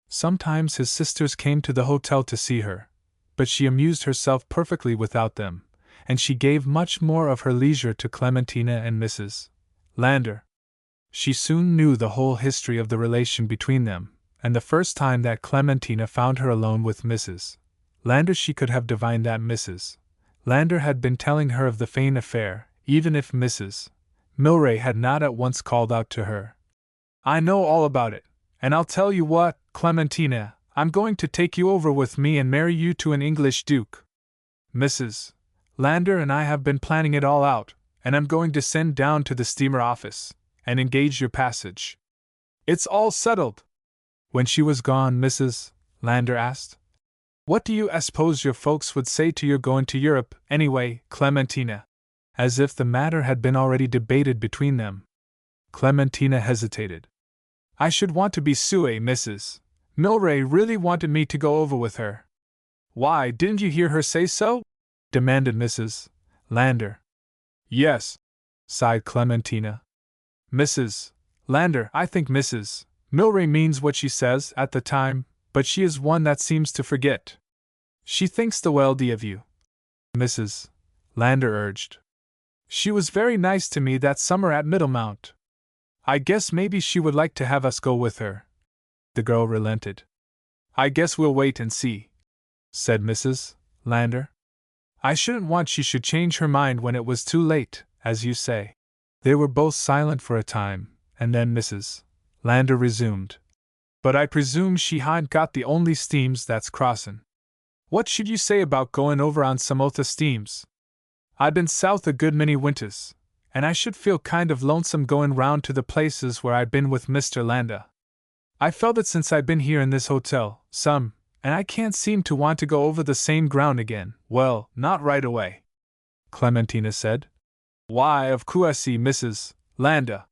Sometimes his sisters came to the hotel to see her, but she amused herself perfectly without them, and she gave much more of her leisure to Clementina and Mrs. Lander. She soon knew the whole history of the relation between them, and the first time that Clementina found her alone with Mrs. Lander she could have divined that Mrs. Lander had been telling her of the Fane affair, even if Mrs. Milray had not at once called out to her, "I know all about it, and I'll tell you what, Clementina, I'm going to take you over with me and marry you to an English duke. Mrs. Lander and I have been planning it all out, and I'm going to send down to the steamer office and engage your passage. It's all settled." When she was gone, Mrs. Lander asked, "What do you suppose your folks would say to your going to Europe, anyway, Clementina?" As if the matter had been already debated between them. Clementina hesitated. "I should want to be suée. Mrs. Milray really wanted me to go over with her." "Why, didn't you hear her say so?" demanded Mrs. Lander. "Yes," sighed Clementina. "Mrs. Lander, I think Mrs. Milray means what she says at the time, but she is one that seems to forget. She thinks the world of you," Mrs. Lander urged. "She was very nice to me that summer at Middlemount. I guess maybe she would like to have us go with her." The girl relented. "I guess we'll wait and see," said Mrs. Lander. I shouldn't want she should change her mind when it was too late, as you say." They were both silent for a time, and then Mrs. Lander resumed. "But I presume she hain't got the only steams that's crossin'. What should you say about goin' over on some other steams? I've been south a good many winters, and I should feel kind of lonesome goin' round to the places where I've been with Mr. Lander. I felt it since I've been here in this hotel, some, and I can't seem to want to go over the same ground again." "Well, not right away," Clementina said. "Why, of course, Mrs. Lander.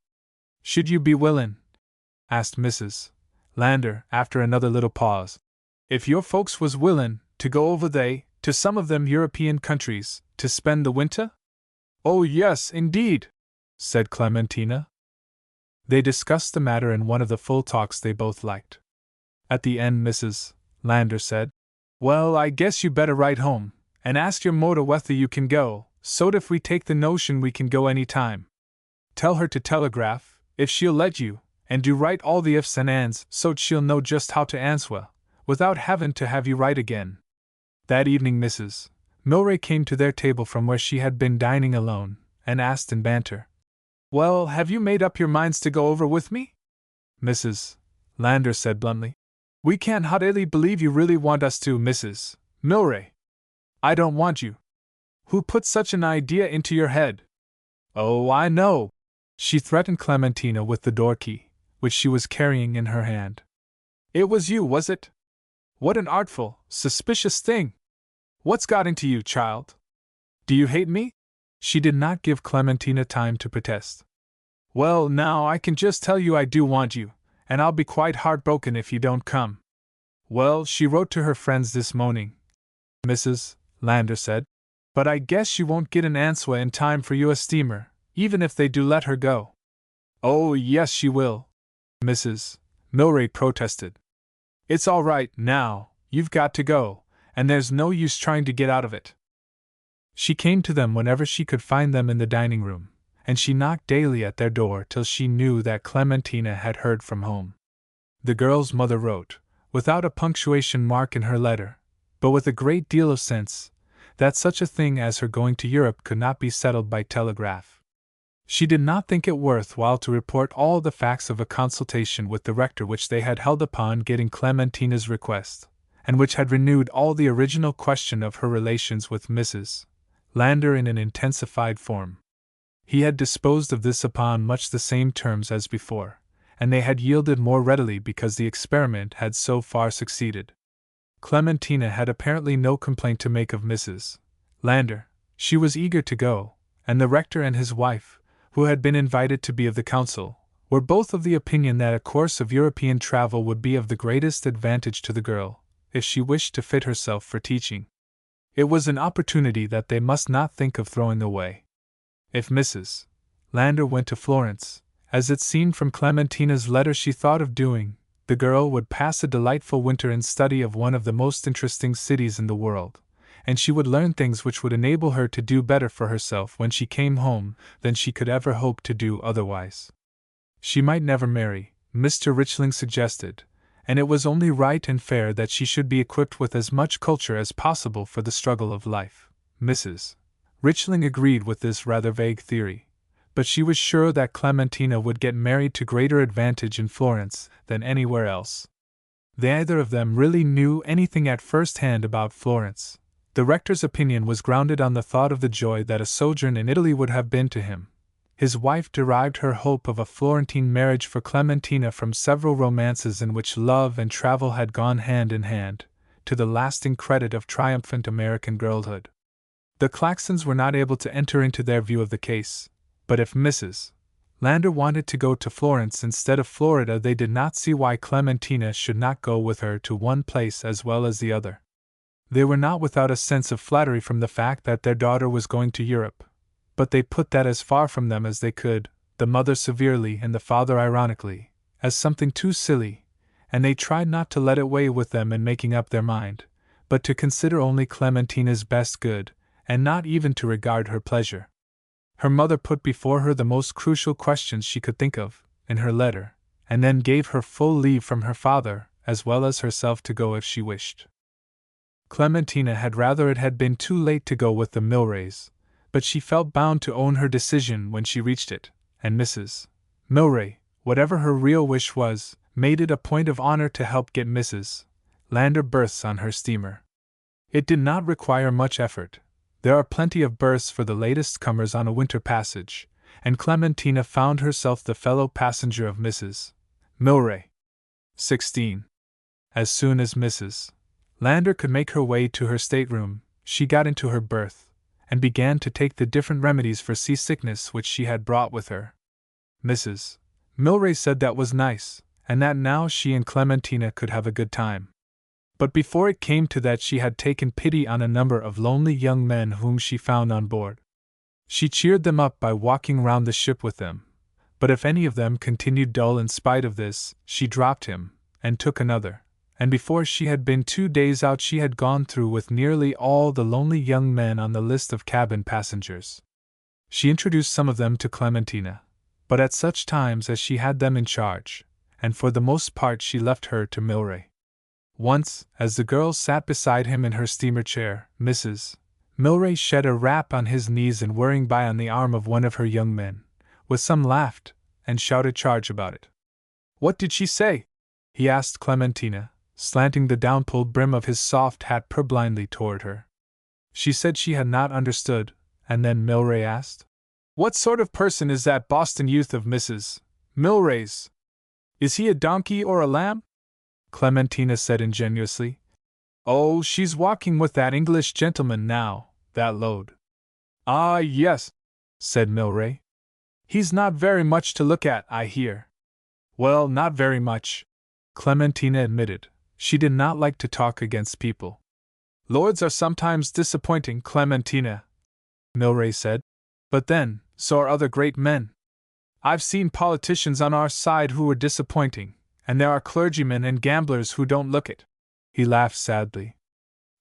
Should you be willin'?" asked Mrs. Lander, after another little pause. "If your folks was willin' to go over to some of them European countries, to spend the winter?" "Oh, yes, indeed," said Clementina. They discussed the matter in one of the full talks they both liked. At the end, Mrs. Lander said, "Well, I guess you better write home, and ask your motor whether you can go, so't if we take the notion we can go any time. Tell her to telegraph, if she'll let you, and do write all the ifs and ands so't she'll know just how to answer, without having to have you write again." That evening Mrs. Milray came to their table from where she had been dining alone, and asked in banter, "Well, have you made up your minds to go over with me?" Mrs. Lander said bluntly, "We can't hardly believe you really want us to, Mrs. Milray." "I don't want you. Who put such an idea into your head?" "Oh, I know." She threatened Clementina with the door key, which she was carrying in her hand. "It was you, was it? What an artful, suspicious thing! What's got into you, child? Do you hate me?" She did not give Clementina time to protest. "Well, now, I can just tell you I do want you, and I'll be quite heartbroken if you don't come." "Well, she wrote to her friends this morning," Mrs. Lander said, "but I guess she won't get an answer in time for your steamer, even if they do let her go." "Oh, yes, she will," Mrs. Milray protested. "It's all right, now, you've got to go, and there's no use trying to get out of it." She came to them whenever she could find them in the dining room, and she knocked daily at their door till she knew that Clementina had heard from home. The girl's mother wrote, without a punctuation mark in her letter, but with a great deal of sense, that such a thing as her going to Europe could not be settled by telegraph. She did not think it worth while to report all the facts of a consultation with the rector which they had held upon getting Clementina's request, and which had renewed all the original question of her relations with Mrs. Lander in an intensified form. He had disposed of this upon much the same terms as before, and they had yielded more readily because the experiment had so far succeeded. Clementina had apparently no complaint to make of Mrs. Lander. She was eager to go, and the rector and his wife, who had been invited to be of the council, were both of the opinion that a course of European travel would be of the greatest advantage to the girl, if she wished to fit herself for teaching. It was an opportunity that they must not think of throwing away. If Mrs. Lander went to Florence, as it seemed from Clementina's letter she thought of doing, the girl would pass a delightful winter in study of one of the most interesting cities in the world, and she would learn things which would enable her to do better for herself when she came home than she could ever hope to do otherwise. She might never marry, Mr. Richling suggested, and it was only right and fair that she should be equipped with as much culture as possible for the struggle of life. Mrs. Richling agreed with this rather vague theory, but she was sure that Clementina would get married to greater advantage in Florence than anywhere else. Neither of them really knew anything at first hand about Florence. The rector's opinion was grounded on the thought of the joy that a sojourn in Italy would have been to him. His wife derived her hope of a Florentine marriage for Clementina from several romances in which love and travel had gone hand in hand, to the lasting credit of triumphant American girlhood. The Claxons were not able to enter into their view of the case, but if Mrs. Lander wanted to go to Florence instead of Florida, they did not see why Clementina should not go with her to one place as well as the other. They were not without a sense of flattery from the fact that their daughter was going to Europe, but they put that as far from them as they could, the mother severely and the father ironically, as something too silly, and they tried not to let it weigh with them in making up their mind, but to consider only Clementina's best good, and not even to regard her pleasure. Her mother put before her the most crucial questions she could think of, in her letter, and then gave her full leave from her father, as well as herself, to go if she wished. Clementina had rather it had been too late to go with the Milrays, but she felt bound to own her decision when she reached it, and Mrs. Milray, whatever her real wish was, made it a point of honor to help get Mrs. Lander berths on her steamer. It did not require much effort. There are plenty of berths for the latest comers on a winter passage, and Clementina found herself the fellow passenger of Mrs. Milray. 16. As soon as Mrs. Lander could make her way to her stateroom, she got into her berth, and began to take the different remedies for seasickness which she had brought with her. Mrs. Milray said that was nice, and that now she and Clementina could have a good time. But before it came to that, she had taken pity on a number of lonely young men whom she found on board. She cheered them up by walking round the ship with them, but if any of them continued dull in spite of this, she dropped him, and took another, and before she had been 2 days out she had gone through with nearly all the lonely young men on the list of cabin passengers. She introduced some of them to Clementina, but at such times as she had them in charge, and for the most part she left her to Milray. Once, as the girl sat beside him in her steamer chair, Mrs. Milray shed a rap on his knees and whirring by on the arm of one of her young men, with some laughed, and shouted charge about it. "What did she say?" he asked Clementina, slanting the down-pulled brim of his soft hat purblindly toward her. She said she had not understood, and then Milray asked, "What sort of person is that Boston youth of Mrs. Milray's? Is he a donkey or a lamb?" Clementina said ingenuously, "Oh, she's walking with that English gentleman now, that load." "Ah, yes," said Milray. "He's not very much to look at, I hear." "Well, not very much," Clementina admitted. She did not like to talk against people. "Lords are sometimes disappointing, Clementina," Milray said. "But then, so are other great men. I've seen politicians on our side who were disappointing, and there are clergymen and gamblers who don't look it." He laughed sadly.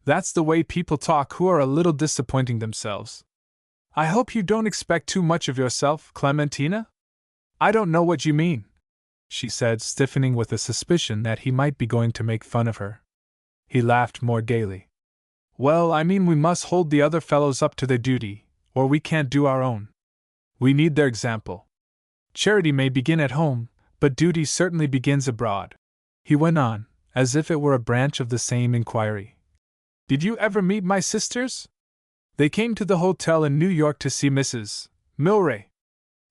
"That's the way people talk who are a little disappointing themselves. I hope you don't expect too much of yourself, Clementina?" "I don't know what you mean," she said, stiffening with a suspicion that he might be going to make fun of her. He laughed more gaily. "Well, I mean we must hold the other fellows up to their duty, or we can't do our own. We need their example. Charity may begin at home, but duty certainly begins abroad," he went on, as if it were a branch of the same inquiry. "Did you ever meet my sisters? They came to the hotel in New York to see Mrs. Milray."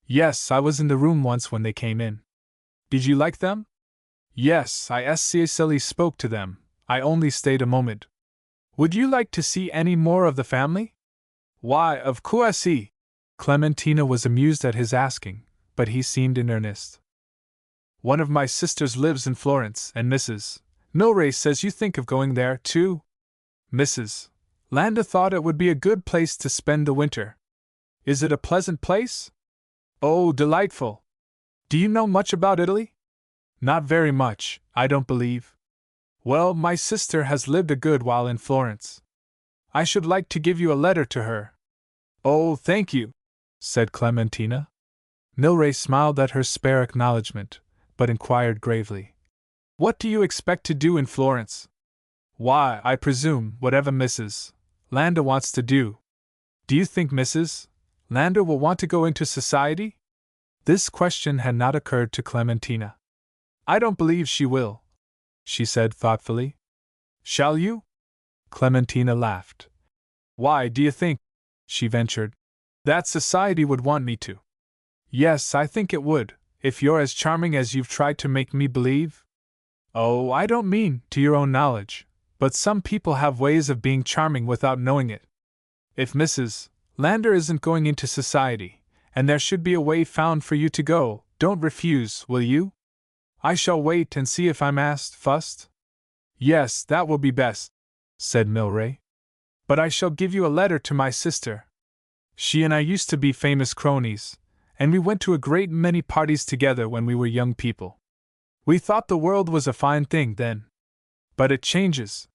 "Yes, I was in the room once when they came in." "Did you like them?" "Yes, I silly spoke to them. I only stayed a moment." "Would you like to see any more of the family?" "Why, of course." Clementina was amused at his asking, but he seemed in earnest. "One of my sisters lives in Florence, and Mrs. Milray says you think of going there, too." Mrs. Lander thought it would be a good place to spend the winter. "Is it a pleasant place?" "Oh, delightful." "Do you know much about Italy?" "Not very much, I don't believe." "Well, my sister has lived a good while in Florence. I should like to give you a letter to her." "Oh, thank you," said Clementina. Milray smiled at her spare acknowledgment, but inquired gravely, "What do you expect to do in Florence?" "Why, I presume, whatever Mrs. Lander wants to do." "Do you think Mrs. Lander will want to go into society?" This question had not occurred to Clementina. "I don't believe she will," she said thoughtfully. "Shall you?" Clementina laughed. "Why, do you think," she ventured, "that society would want me to?" "Yes, I think it would, if you're as charming as you've tried to make me believe." "Oh, I don't mean to your own knowledge, but some people have ways of being charming without knowing it. If Mrs. Lander isn't going into society, and there should be a way found for you to go, don't refuse, will you?" "I shall wait and see if I'm asked first." "Yes, that will be best," said Milray. "But I shall give you a letter to my sister. She and I used to be famous cronies, and we went to a great many parties together when we were young people. We thought the world was a fine thing then. But it changes."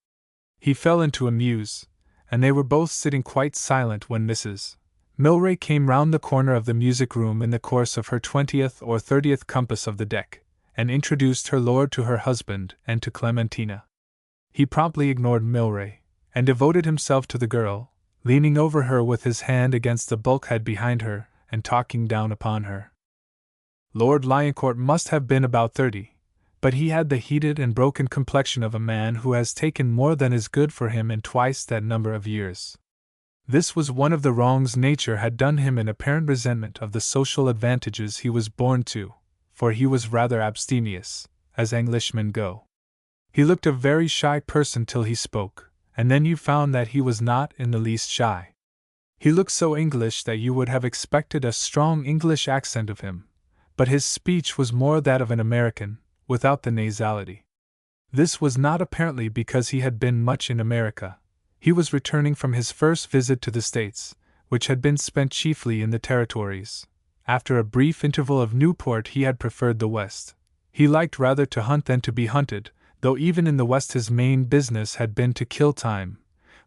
He fell into a muse, and they were both sitting quite silent when Mrs. Milray came round the corner of the music room in the course of her 20th or 30th compass of the deck, and introduced her lord to her husband and to Clementina. He promptly ignored Milray, and devoted himself to the girl, leaning over her with his hand against the bulkhead behind her and talking down upon her. Lord Lioncourt must have been about 30, but he had the heated and broken complexion of a man who has taken more than is good for him in twice that number of years. This was one of the wrongs nature had done him in apparent resentment of the social advantages he was born to, for he was rather abstemious, as Englishmen go. He looked a very shy person till he spoke, and then you found that he was not in the least shy. He looked so English that you would have expected a strong English accent of him, but his speech was more that of an American, without the nasality. This was not apparently because he had been much in America. He was returning from his first visit to the States, which had been spent chiefly in the territories. After a brief interval of Newport he had preferred the West. He liked rather to hunt than to be hunted, though even in the West his main business had been to kill time,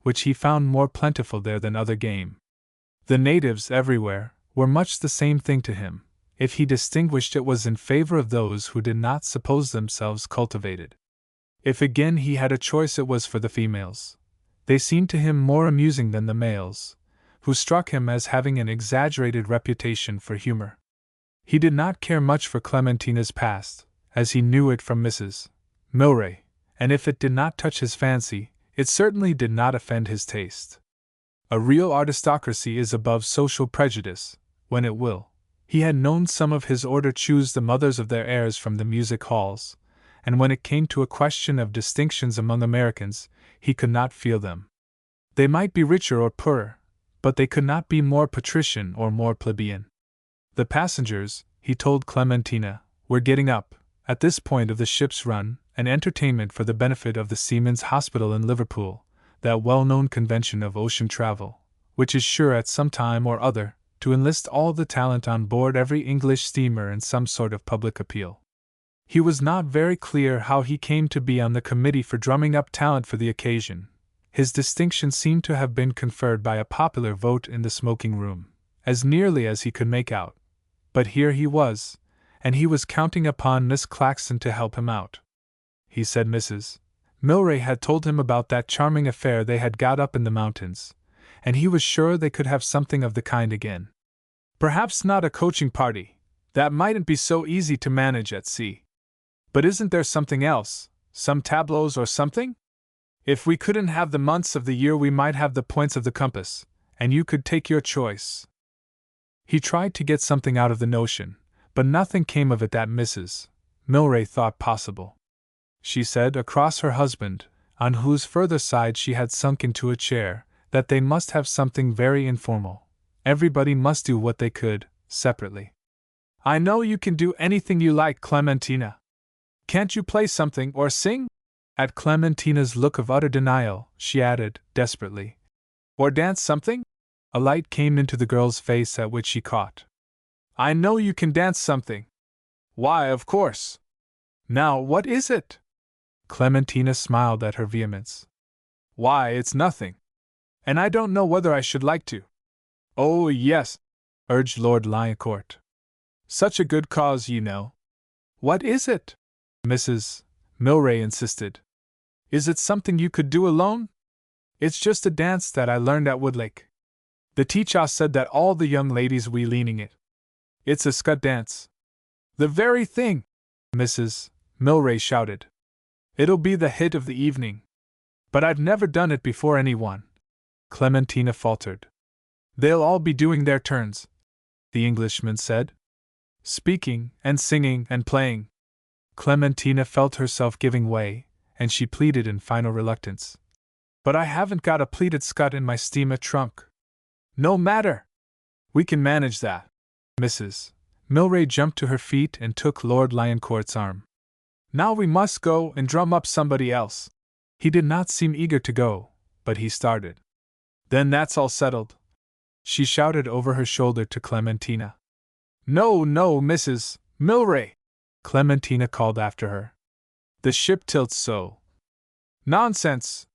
which he found more plentiful there than other game. The natives everywhere were much the same thing to him. If he distinguished, it was in favor of those who did not suppose themselves cultivated. If again he had a choice, it was for the females. They seemed to him more amusing than the males, who struck him as having an exaggerated reputation for humor. He did not care much for Clementina's past, as he knew it from Mrs. Milray, and if it did not touch his fancy, it certainly did not offend his taste. A real aristocracy is above social prejudice, when it will. He had known some of his order choose the mothers of their heirs from the music halls, and when it came to a question of distinctions among Americans, he could not feel them. They might be richer or poorer, but they could not be more patrician or more plebeian. The passengers, he told Clementina, were getting up, at this point of the ship's run, an entertainment for the benefit of the Seamen's Hospital in Liverpool, that well-known convention of ocean travel, which is sure at some time or other to enlist all the talent on board every English steamer in some sort of public appeal. He was not very clear how he came to be on the committee for drumming up talent for the occasion. His distinction seemed to have been conferred by a popular vote in the smoking room, as nearly as he could make out. But here he was, and he was counting upon Miss Claxton to help him out. He said Mrs. Milray had told him about that charming affair they had got up in the mountains, and he was sure they could have something of the kind again. Perhaps not a coaching party. That mightn't be so easy to manage at sea. But isn't there something else, some tableaux or something? If we couldn't have the months of the year, we might have the points of the compass, and you could take your choice. He tried to get something out of the notion, but nothing came of it that Mrs. Milray thought possible. She said across her husband, on whose further side she had sunk into a chair, that they must have something very informal. Everybody must do what they could, separately. I know you can do anything you like, Clementina. Can't you play something or sing? At Clementina's look of utter denial, she added, desperately. Or dance something? A light came into the girl's face at which she caught. I know you can dance something. Why, of course. Now, what is it? Clementina smiled at her vehemence. Why, it's nothing. And I don't know whether I should like to. Oh, yes, urged Lord Lioncourt. Such a good cause, you know. What is it? Mrs. Milray insisted. Is it something you could do alone? It's just a dance that I learned at Woodlake. The teacher said that all the young ladies were leaning it. It's a scut dance. The very thing, Mrs. Milray shouted. It'll be the hit of the evening. But I've never done it before anyone. Clementina faltered. They'll all be doing their turns, the Englishman said. Speaking and singing and playing. Clementina felt herself giving way, and she pleaded in final reluctance. But I haven't got a pleated scut in my steamer trunk. No matter. We can manage that. Mrs. Milray jumped to her feet and took Lord Lioncourt's arm. Now we must go and drum up somebody else. He did not seem eager to go, but he started. Then that's all settled, she shouted over her shoulder to Clementina. No, no, Mrs. Milray, Clementina called after her. The ship tilts so. Nonsense!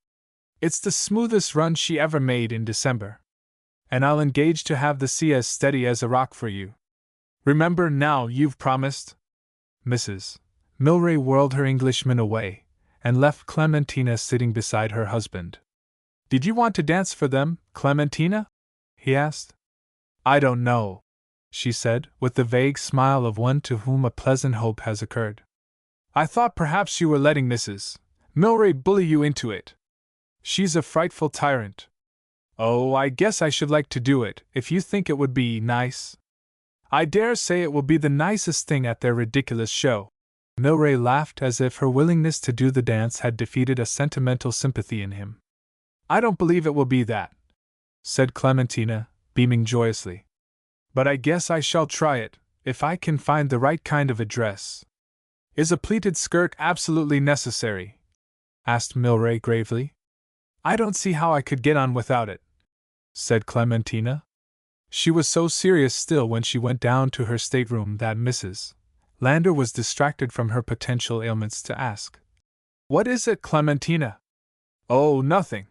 It's the smoothest run she ever made in December. And I'll engage to have the sea as steady as a rock for you. Remember now, you've promised. Mrs. Milray whirled her Englishman away, and left Clementina sitting beside her husband. Did you want to dance for them, Clementina? He asked. I don't know, she said, with the vague smile of one to whom a pleasant hope has occurred. I thought perhaps you were letting Mrs. Milray bully you into it. She's a frightful tyrant. Oh, I guess I should like to do it, if you think it would be nice. I dare say it will be the nicest thing at their ridiculous show. Milray laughed as if her willingness to do the dance had defeated a sentimental sympathy in him. I don't believe it will be that, said Clementina, beaming joyously. But I guess I shall try it, if I can find the right kind of a dress. Is a pleated skirt absolutely necessary? Asked Milray gravely. I don't see how I could get on without it, said Clementina. She was so serious still when she went down to her stateroom that Mrs. Lander was distracted from her potential ailments to ask, What is it, Clementina? Oh, nothing.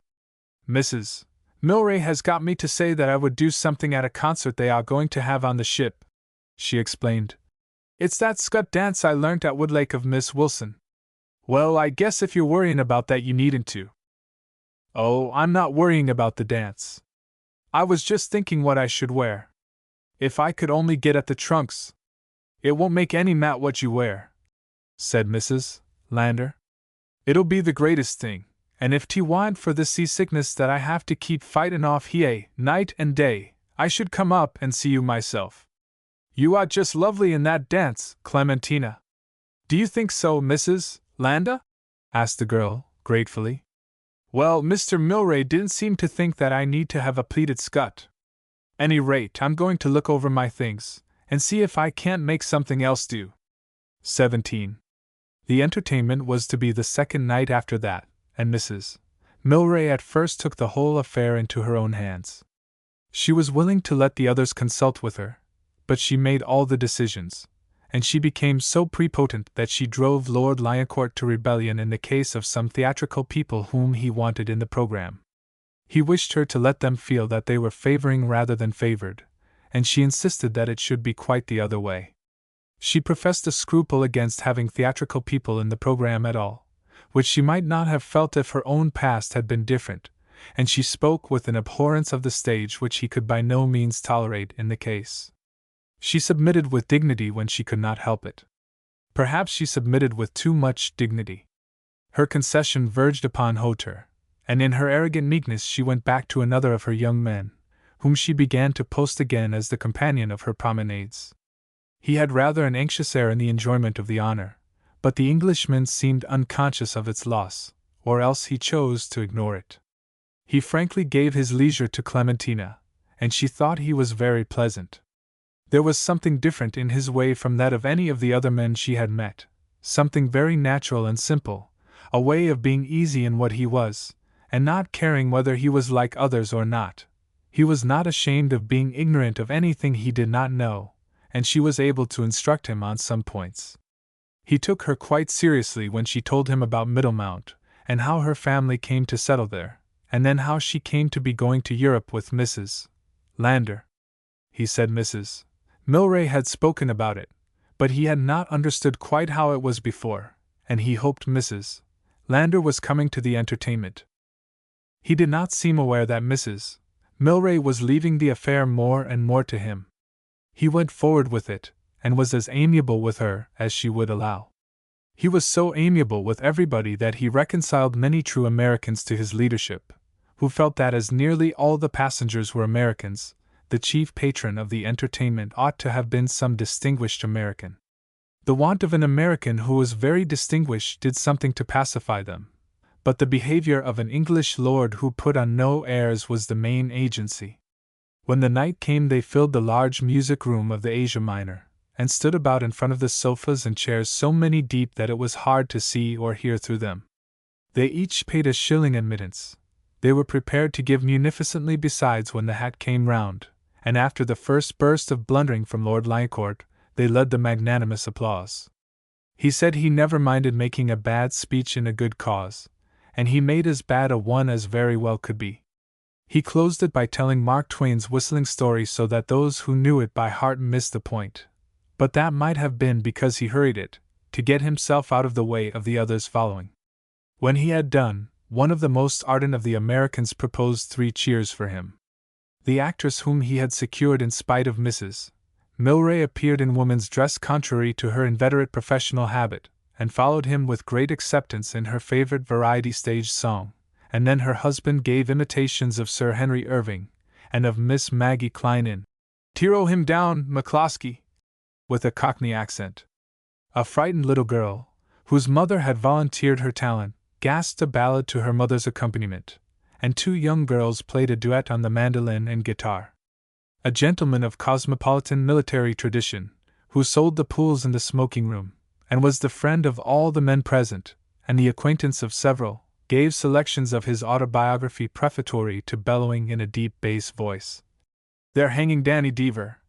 Mrs. Milray has got me to say that I would do something at a concert they are going to have on the ship, she explained. It's that scut dance I learnt at Woodlake of Miss Wilson. Well, I guess if you're worrying about that you needn't to. Oh, I'm not worrying about the dance. I was just thinking what I should wear. If I could only get at the trunks. It won't make any matter what you wear, said Mrs. Lander. It'll be the greatest thing, and if 't weren't for this seasickness that I have to keep fightin' off here night and day, I should come up and see you myself. You are just lovely in that dance, Clementina. Do you think so, Mrs. Lander? Asked the girl, gratefully. Well, Mr. Milray didn't seem to think that I need to have a pleated skirt. Any rate, I'm going to look over my things, and see if I can't make something else do. 17. The entertainment was to be the second night after that, and Mrs. Milray at first took the whole affair into her own hands. She was willing to let the others consult with her, but she made all the decisions, and she became so prepotent that she drove Lord Lioncourt to rebellion in the case of some theatrical people whom he wanted in the program. He wished her to let them feel that they were favoring rather than favored, and she insisted that it should be quite the other way. She professed a scruple against having theatrical people in the program at all, which she might not have felt if her own past had been different, and she spoke with an abhorrence of the stage which he could by no means tolerate in the case. She submitted with dignity when she could not help it. Perhaps she submitted with too much dignity. Her concession verged upon hauteur, and in her arrogant meekness she went back to another of her young men, whom she began to post again as the companion of her promenades. He had rather an anxious air in the enjoyment of the honor, but the Englishman seemed unconscious of its loss, or else he chose to ignore it. He frankly gave his leisure to Clementina, and she thought he was very pleasant. There was something different in his way from that of any of the other men she had met, something very natural and simple, a way of being easy in what he was, and not caring whether he was like others or not. He was not ashamed of being ignorant of anything he did not know, and she was able to instruct him on some points. He took her quite seriously when she told him about Middlemount, and how her family came to settle there, and then how she came to be going to Europe with Mrs. Lander. He said Mrs. Milray had spoken about it, but he had not understood quite how it was before, and he hoped Mrs. Lander was coming to the entertainment. He did not seem aware that Mrs. Milray was leaving the affair more and more to him. He went forward with it, and was as amiable with her as she would allow. He was so amiable with everybody that he reconciled many true Americans to his leadership, who felt that as nearly all the passengers were Americans, the chief patron of the entertainment ought to have been some distinguished American. The want of an American who was very distinguished did something to pacify them, but the behavior of an English lord who put on no airs was the main agency. When the night came they filled the large music room of the Asia Minor, and stood about in front of the sofas and chairs so many deep that it was hard to see or hear through them. They each paid a shilling admittance. They were prepared to give munificently besides when the hat came round, and after the first burst of blundering from Lord Lioncourt, they led the magnanimous applause. He said he never minded making a bad speech in a good cause, and he made as bad a one as very well could be. He closed it by telling Mark Twain's whistling story so that those who knew it by heart missed the point, but that might have been because he hurried it, to get himself out of the way of the others following. When he had done, one of the most ardent of the Americans proposed 3 cheers for him. The actress whom he had secured in spite of Mrs. Milray appeared in woman's dress contrary to her inveterate professional habit, and followed him with great acceptance in her favorite variety stage song, and then her husband gave imitations of Sir Henry Irving, and of Miss Maggie Klein in "Tiro Him Down, McCloskey," with a Cockney accent. A frightened little girl, whose mother had volunteered her talent, gasped a ballad to her mother's accompaniment, and 2 young girls played a duet on the mandolin and guitar. A gentleman of cosmopolitan military tradition, who sold the pools in the smoking room, and was the friend of all the men present, and the acquaintance of several, gave selections of his autobiography prefatory to bellowing in a deep bass voice, "They're hanging Danny Deever."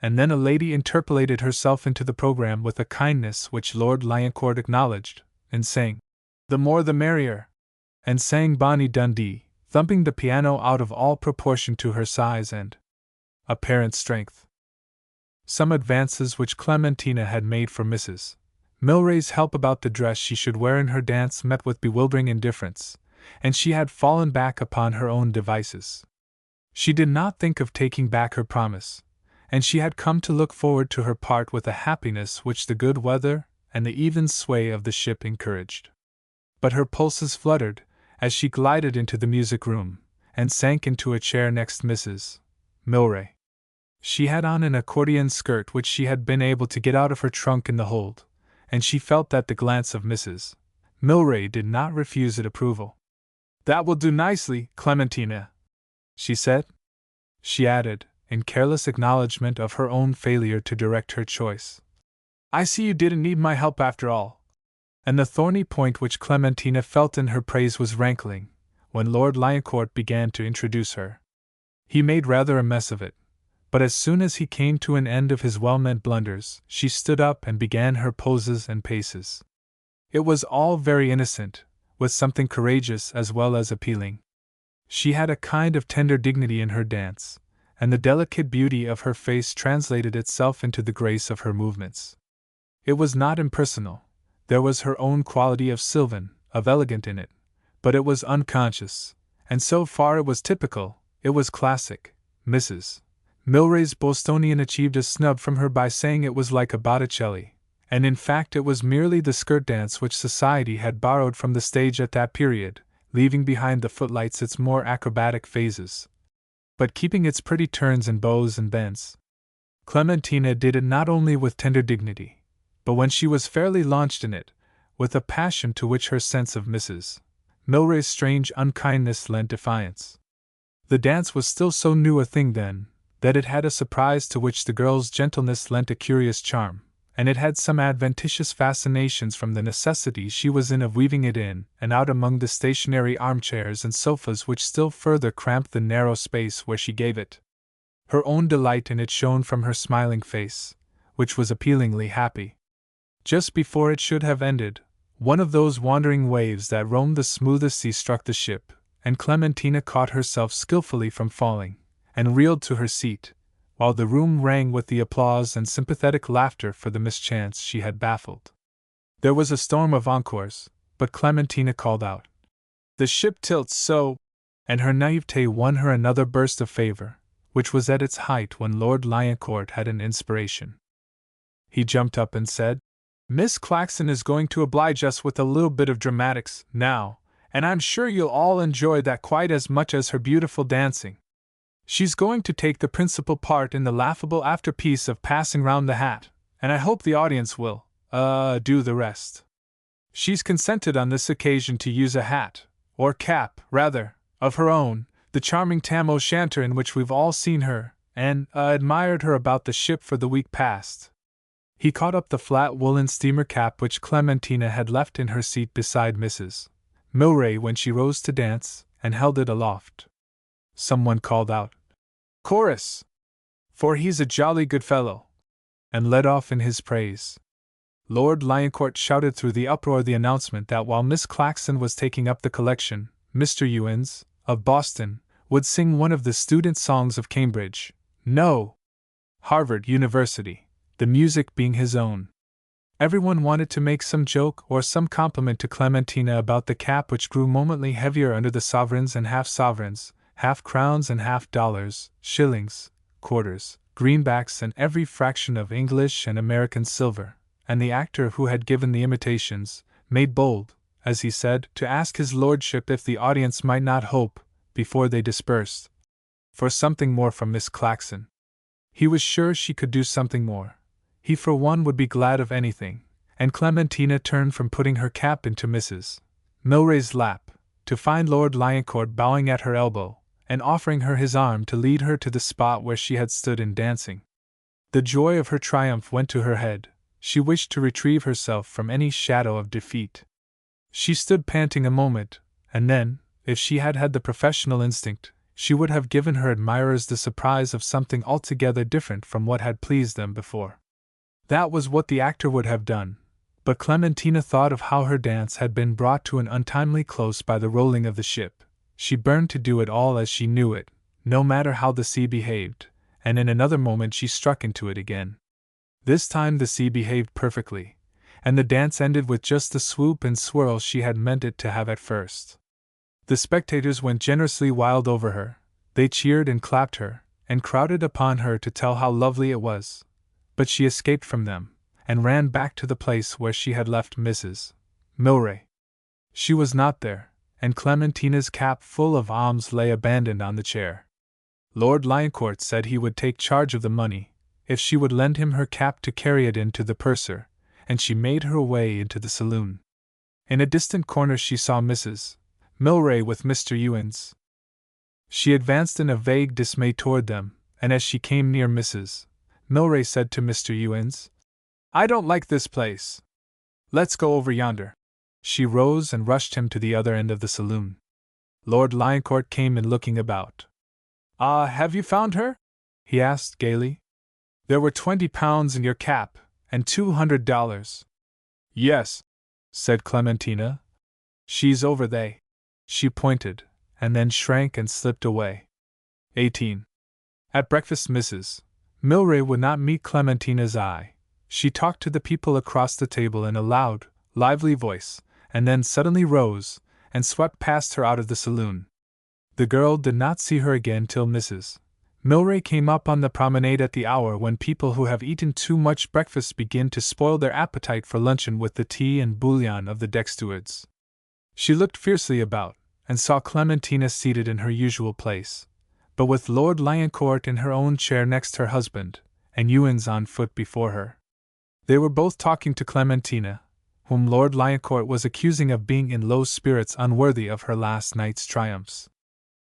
And then a lady interpolated herself into the program with a kindness which Lord Lyancourt acknowledged, and sang, "The more the merrier," and sang Bonnie Dundee, thumping the piano out of all proportion to her size and apparent strength. Some advances which Clementina had made for Mrs. Milray's help about the dress she should wear in her dance met with bewildering indifference, and she had fallen back upon her own devices. She did not think of taking back her promise, and she had come to look forward to her part with a happiness which the good weather and the even sway of the ship encouraged. But her pulses fluttered as she glided into the music room, and sank into a chair next Mrs. Milray. She had on an accordion skirt which she had been able to get out of her trunk in the hold, and she felt that the glance of Mrs. Milray did not refuse it approval. "That will do nicely, Clementina," she said. She added, in careless acknowledgment of her own failure to direct her choice, "I see you didn't need my help after all." And the thorny point which Clementina felt in her praise was rankling, when Lord Lyancourt began to introduce her. He made rather a mess of it, but as soon as he came to an end of his well-meant blunders, she stood up and began her poses and paces. It was all very innocent, with something courageous as well as appealing. She had a kind of tender dignity in her dance, and the delicate beauty of her face translated itself into the grace of her movements. It was not impersonal. There was her own quality of sylvan, of elegant in it, but it was unconscious, and so far it was typical, it was classic. Mrs. Milray's Bostonian achieved a snub from her by saying it was like a Botticelli, and in fact it was merely the skirt dance which society had borrowed from the stage at that period, leaving behind the footlights its more acrobatic phases, but keeping its pretty turns and bows and bends. Clementina did it not only with tender dignity, but when she was fairly launched in it, with a passion to which her sense of Mrs. Milray's strange unkindness lent defiance. The dance was still so new a thing then, that it had a surprise to which the girl's gentleness lent a curious charm, and it had some adventitious fascinations from the necessity she was in of weaving it in and out among the stationary armchairs and sofas which still further cramped the narrow space where she gave it. Her own delight in it shone from her smiling face, which was appealingly happy. Just before it should have ended, one of those wandering waves that roam the smoothest sea struck the ship, and Clementina caught herself skillfully from falling, and reeled to her seat, while the room rang with the applause and sympathetic laughter for the mischance she had baffled. There was a storm of encores, but Clementina called out, "The ship tilts so," and her naivete won her another burst of favor, which was at its height when Lord Lyancourt had an inspiration. He jumped up and said, "Miss Claxon is going to oblige us with a little bit of dramatics, now, and I'm sure you'll all enjoy that quite as much as her beautiful dancing. She's going to take the principal part in the laughable afterpiece of Passing Round the Hat, and I hope the audience will, do the rest. She's consented on this occasion to use a hat, or cap, rather, of her own, the charming tam o' shanter in which we've all seen her, and, admired her about the ship for the week past." He caught up the flat woolen steamer cap which Clementina had left in her seat beside Mrs. Milray when she rose to dance, and held it aloft. Someone called out, "Chorus! For he's a jolly good fellow," and led off in his praise. Lord Lyancourt shouted through the uproar the announcement that while Miss Claxon was taking up the collection, Mr. Ewins, of Boston, would sing one of the student songs of Cambridge, no, Harvard University, the music being his own. Everyone wanted to make some joke or some compliment to Clementina about the cap, which grew momently heavier under the sovereigns and half-sovereigns, half-crowns and half-dollars, shillings, quarters, greenbacks, and every fraction of English and American silver, and the actor who had given the imitations made bold, as he said, to ask his lordship if the audience might not hope, before they dispersed, for something more from Miss Claxon. He was sure she could do something more. He for one would be glad of anything, and Clementina turned from putting her cap into Mrs. Milray's lap, to find Lord Lioncourt bowing at her elbow, and offering her his arm to lead her to the spot where she had stood in dancing. The joy of her triumph went to her head. She wished to retrieve herself from any shadow of defeat. She stood panting a moment, and then, if she had had the professional instinct, she would have given her admirers the surprise of something altogether different from what had pleased them before. That was what the actor would have done, but Clementina thought of how her dance had been brought to an untimely close by the rolling of the ship. She burned to do it all as she knew it, no matter how the sea behaved, and in another moment she struck into it again. This time the sea behaved perfectly, and the dance ended with just the swoop and swirl she had meant it to have at first. The spectators went generously wild over her. They cheered and clapped her, and crowded upon her to tell how lovely it was. But she escaped from them, and ran back to the place where she had left Mrs. Milray. She was not there, and Clementina's cap full of alms lay abandoned on the chair. Lord Lioncourt said he would take charge of the money, if she would lend him her cap to carry it in to the purser, and she made her way into the saloon. In a distant corner she saw Mrs. Milray with Mr. Ewens. She advanced in a vague dismay toward them, and as she came near Mrs. Milray said to Mr. Ewens, "I don't like this place. Let's go over yonder." She rose and rushed him to the other end of the saloon. Lord Lioncourt came in looking about. "Ah, have you found her?" he asked gaily. "There were £20 in your cap, and $200. "Yes," said Clementina. "She's over there." She pointed, and then shrank and slipped away. 18. At breakfast Mrs. Milray would not meet Clementina's eye. She talked to the people across the table in a loud, lively voice, and then suddenly rose, and swept past her out of the saloon. The girl did not see her again till Mrs. Milray came up on the promenade at the hour when people who have eaten too much breakfast begin to spoil their appetite for luncheon with the tea and bouillon of the deck stewards. She looked fiercely about, and saw Clementina seated in her usual place, but with Lord Lioncourt in her own chair next her husband, and Ewens on foot before her. They were both talking to Clementina, whom Lord Lioncourt was accusing of being in low spirits unworthy of her last night's triumphs.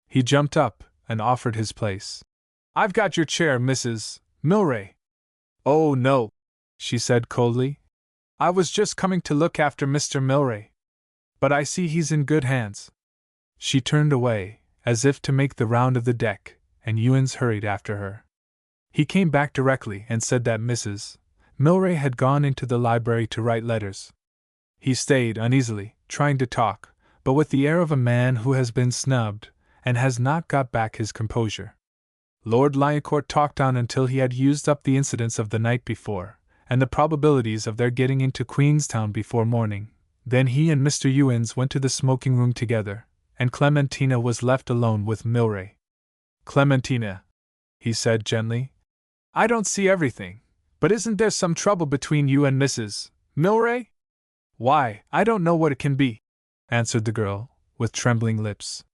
He jumped up, and offered his place. "I've got your chair, Mrs. Milray." "Oh, no," she said coldly. "I was just coming to look after Mr. Milray. But I see he's in good hands." She turned away, as if to make the round of the deck, and Ewens hurried after her. He came back directly and said that Mrs. Milray had gone into the library to write letters. He stayed uneasily, trying to talk, but with the air of a man who has been snubbed, and has not got back his composure. Lord Lioncourt talked on until he had used up the incidents of the night before, and the probabilities of their getting into Queenstown before morning. Then he and Mr. Ewens went to the smoking room together, and Clementina was left alone with Milray. "Clementina," he said gently, "I don't see everything, but isn't there some trouble between you and Mrs. Milray?" "Why, I don't know what it can be," answered the girl, with trembling lips.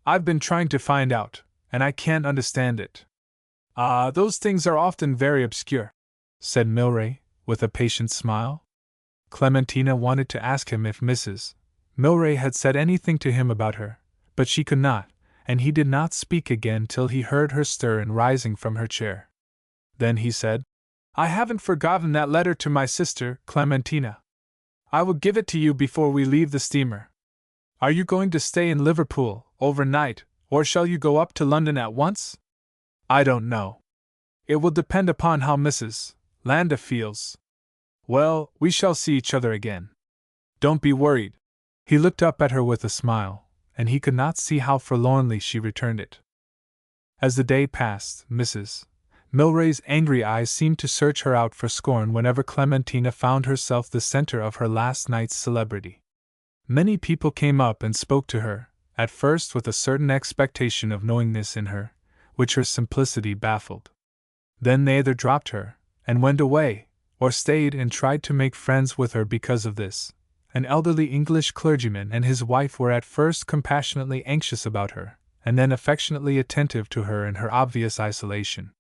"I've been trying to find out, and I can't understand it." "Ah, those things are often very obscure," said Milray, with a patient smile. Clementina wanted to ask him if Mrs. Milray had said anything to him about her, but she could not, and he did not speak again till he heard her stir in rising from her chair. Then he said, "I haven't forgotten that letter to my sister, Clementina. I will give it to you before we leave the steamer. Are you going to stay in Liverpool overnight, or shall you go up to London at once?" "I don't know. It will depend upon how Mrs. Landa feels." "Well, we shall see each other again. Don't be worried." He looked up at her with a smile, and he could not see how forlornly she returned it. As the day passed, Mrs. Milray's angry eyes seemed to search her out for scorn whenever Clementina found herself the center of her last night's celebrity. Many people came up and spoke to her, at first with a certain expectation of knowingness in her, which her simplicity baffled. Then they either dropped her, and went away, or stayed and tried to make friends with her because of this. An elderly English clergyman and his wife were at first compassionately anxious about her, and then affectionately attentive to her in her obvious isolation.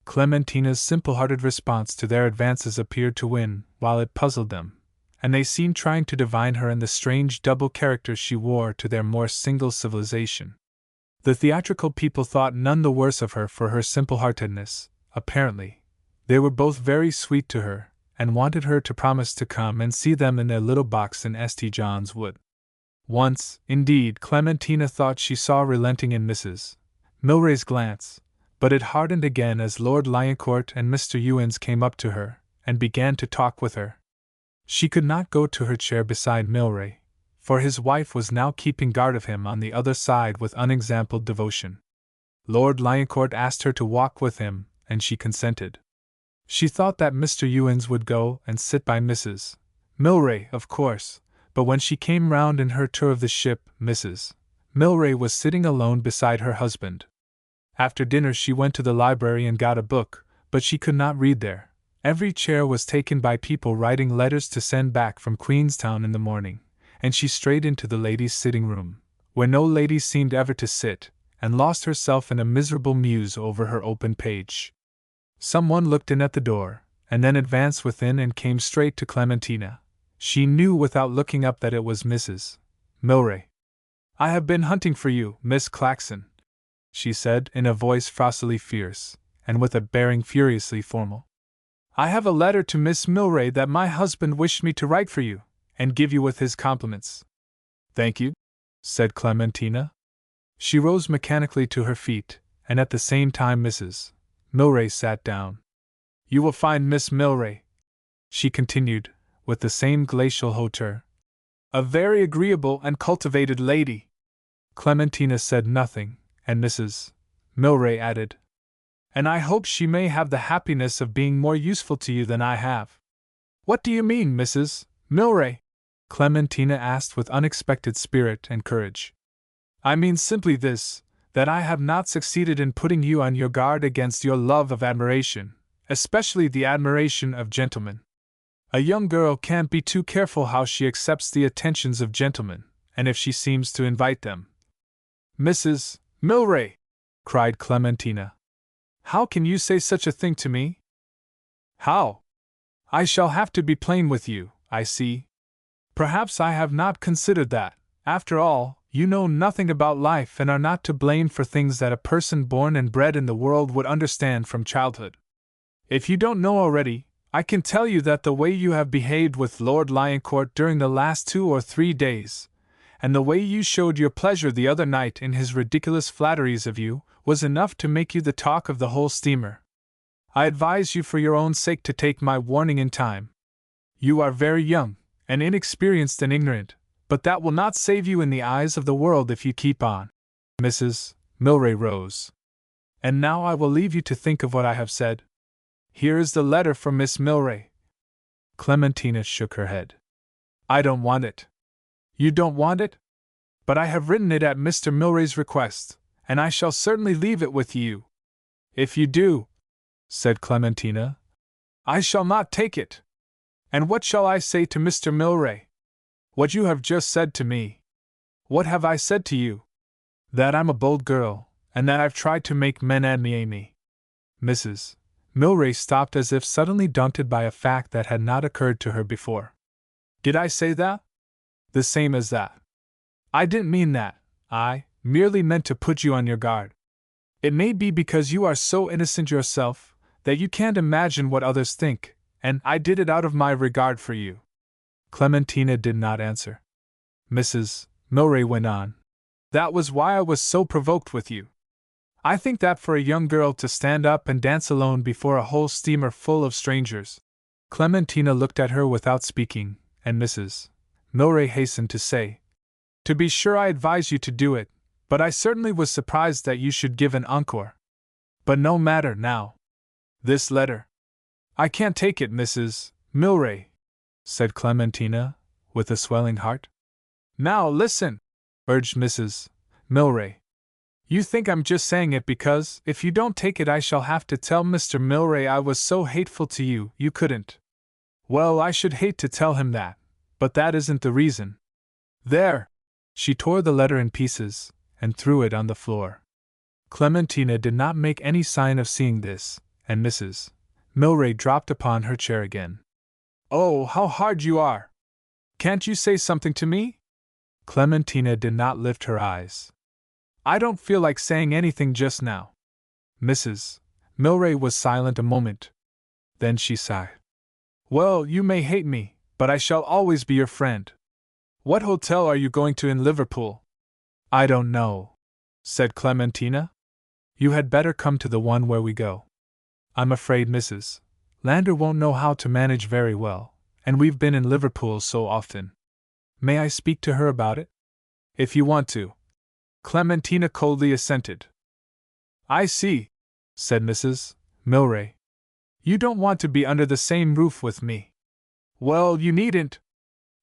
Clementina's simple-hearted response to their advances appeared to win, while it puzzled them, and they seemed trying to divine her in the strange double character she wore to their more single civilization. The theatrical people thought none the worse of her for her simple-heartedness, apparently. They were both very sweet to her, and wanted her to promise to come and see them in their little box in St. John's Wood. Once, indeed, Clementina thought she saw relenting in Mrs. Milray's glance, but it hardened again as Lord Lioncourt and Mr. Ewens came up to her, and began to talk with her. She could not go to her chair beside Milray, for his wife was now keeping guard of him on the other side with unexampled devotion. Lord Lioncourt asked her to walk with him, and she consented. She thought that Mr. Ewens would go and sit by Mrs. Milray, of course, but when she came round in her tour of the ship, Mrs. Milray was sitting alone beside her husband. After dinner she went to the library and got a book, but she could not read there. Every chair was taken by people writing letters to send back from Queenstown in the morning, and she strayed into the ladies' sitting room, where no lady seemed ever to sit, and lost herself in a miserable muse over her open page. Someone looked in at the door, and then advanced within and came straight to Clementina. She knew without looking up that it was Mrs. Milray. "I have been hunting for you, Miss Claxon," she said in a voice frostily fierce, and with a bearing furiously formal. "I have a letter to Miss Milray that my husband wished me to write for you, and give you with his compliments." "Thank you," said Clementina. She rose mechanically to her feet, and at the same time Mrs. Milray sat down. "You will find Miss Milray," she continued, with the same glacial hauteur, "a very agreeable and cultivated lady." Clementina said nothing, and Mrs. Milray added, "And I hope she may have the happiness of being more useful to you than I have." "What do you mean, Mrs. Milray?" Clementina asked with unexpected spirit and courage. "I mean simply this, that I have not succeeded in putting you on your guard against your love of admiration, especially the admiration of gentlemen. A young girl can't be too careful how she accepts the attentions of gentlemen, and if she seems to invite them." "Mrs. Milray!" cried Clementina. "How can you say such a thing to me?" "How? I shall have to be plain with you, I see. Perhaps I have not considered that, after all, you know nothing about life and are not to blame for things that a person born and bred in the world would understand from childhood. If you don't know already, I can tell you that the way you have behaved with Lord Lioncourt during the last 2 or 3 days, and the way you showed your pleasure the other night in his ridiculous flatteries of you, was enough to make you the talk of the whole steamer. I advise you for your own sake to take my warning in time. You are very young, and inexperienced and ignorant, but that will not save you in the eyes of the world if you keep on." Mrs. Milray rose. "And now I will leave you to think of what I have said. Here is the letter from Miss Milray." Clementina shook her head. "I don't want it." "You don't want it? But I have written it at Mr. Milray's request, and I shall certainly leave it with you." "If you do," said Clementina, "I shall not take it. And what shall I say to Mr. Milray? What you have just said to me." "What have I said to you?" "That I'm a bold girl, and that I've tried to make men admire me." Mrs. Milray stopped as if suddenly daunted by a fact that had not occurred to her before. "Did I say that?" "The same as that." "I didn't mean that. I merely meant to put you on your guard. It may be because you are so innocent yourself that you can't imagine what others think, and I did it out of my regard for you." Clementina did not answer. Mrs. Milray went on. "That was why I was so provoked with you. I think that for a young girl to stand up and dance alone before a whole steamer full of strangers—" Clementina looked at her without speaking, and Mrs. Milray hastened to say, "To be sure I advise you to do it, but I certainly was surprised that you should give an encore. But no matter now. This letter. I can't take it, Mrs. Milray, said Clementina, with a swelling heart. Now listen, urged Mrs. Milray. You think I'm just saying it because, if you don't take it, I shall have to tell Mr. Milray I was so hateful to you, you couldn't. Well, I should hate to tell him that, but that isn't the reason. There! She tore the letter in pieces, and threw it on the floor. Clementina did not make any sign of seeing this, and Mrs. Milray dropped upon her chair again. Oh, how hard you are! Can't you say something to me? Clementina did not lift her eyes. I don't feel like saying anything just now. Mrs. Milray was silent a moment. Then she sighed. Well, you may hate me, but I shall always be your friend. What hotel are you going to in Liverpool? I don't know, said Clementina. You had better come to the one where we go. I'm afraid Mrs. Lander won't know how to manage very well, and we've been in Liverpool so often. May I speak to her about it? If you want to. Clementina coldly assented. I see, said Mrs. Milray. You don't want to be under the same roof with me. Well, you needn't.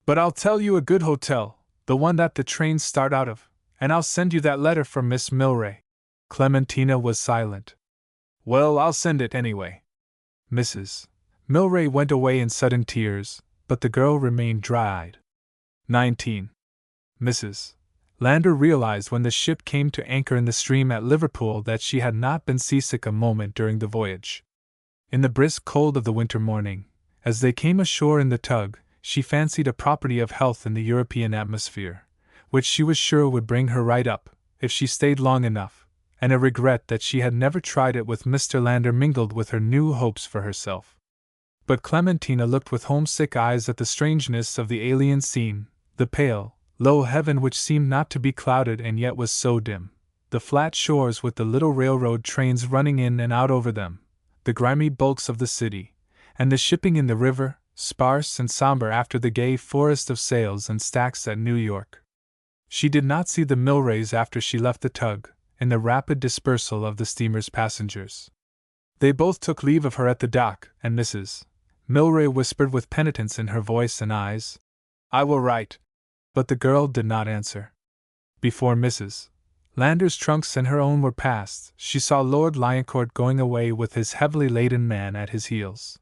But I'll tell you a good hotel, the one that the trains start out of, and I'll send you that letter from Miss Milray. Clementina was silent. Well, I'll send it anyway. Mrs. Milray went away in sudden tears, but the girl remained dry-eyed. 19. Mrs. Lander realized when the ship came to anchor in the stream at Liverpool that she had not been seasick a moment during the voyage. In the brisk cold of the winter morning, as they came ashore in the tug, she fancied a property of health in the European atmosphere, which she was sure would bring her right up, if she stayed long enough, and a regret that she had never tried it with Mr. Lander mingled with her new hopes for herself. But Clementina looked with homesick eyes at the strangeness of the alien scene, the pale, low heaven which seemed not to be clouded and yet was so dim, the flat shores with the little railroad trains running in and out over them, the grimy bulks of the city, and the shipping in the river, sparse and somber after the gay forest of sails and stacks at New York. She did not see the Milrays after she left the tug, in the rapid dispersal of the steamer's passengers. They both took leave of her at the dock, and Mrs. Milray whispered with penitence in her voice and eyes, I will write. But the girl did not answer. Before Mrs. Lander's trunks and her own were passed, she saw Lord Lioncourt going away with his heavily laden man at his heels.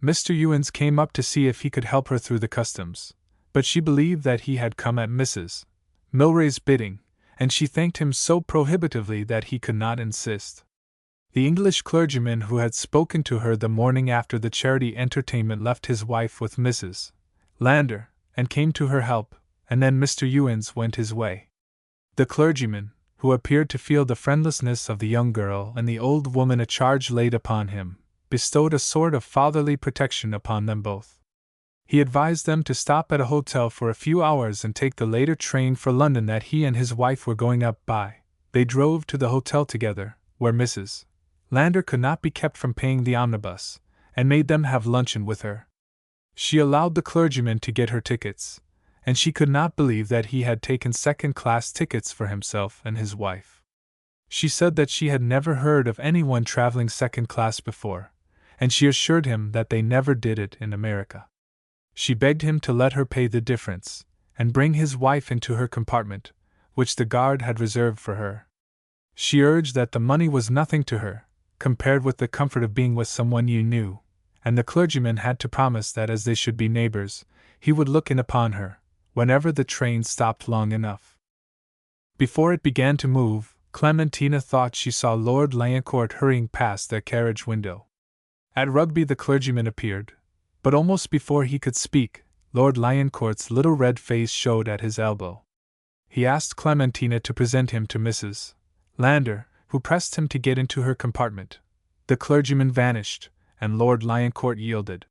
Mr. Ewens came up to see if he could help her through the customs, but she believed that he had come at Mrs. Milray's bidding, and she thanked him so prohibitively that he could not insist. The English clergyman who had spoken to her the morning after the charity entertainment left his wife with Mrs. Lander, and came to her help, and then Mr. Ewens went his way. The clergyman, who appeared to feel the friendlessness of the young girl and the old woman a charge laid upon him, bestowed a sort of fatherly protection upon them both. He advised them to stop at a hotel for a few hours and take the later train for London that he and his wife were going up by. They drove to the hotel together, where Mrs. Lander could not be kept from paying the omnibus, and made them have luncheon with her. She allowed the clergyman to get her tickets, and she could not believe that he had taken second-class tickets for himself and his wife. She said that she had never heard of anyone traveling second-class before, and she assured him that they never did it in America. She begged him to let her pay the difference, and bring his wife into her compartment, which the guard had reserved for her. She urged that the money was nothing to her, compared with the comfort of being with someone you knew, and the clergyman had to promise that as they should be neighbors, he would look in upon her, whenever the train stopped long enough. Before it began to move, Clementina thought she saw Lord Lioncourt hurrying past their carriage window. At Rugby the clergyman appeared, but almost before he could speak, Lord Lioncourt's little red face showed at his elbow. He asked Clementina to present him to Mrs. Lander, who pressed him to get into her compartment. The clergyman vanished, and Lord Lioncourt yielded.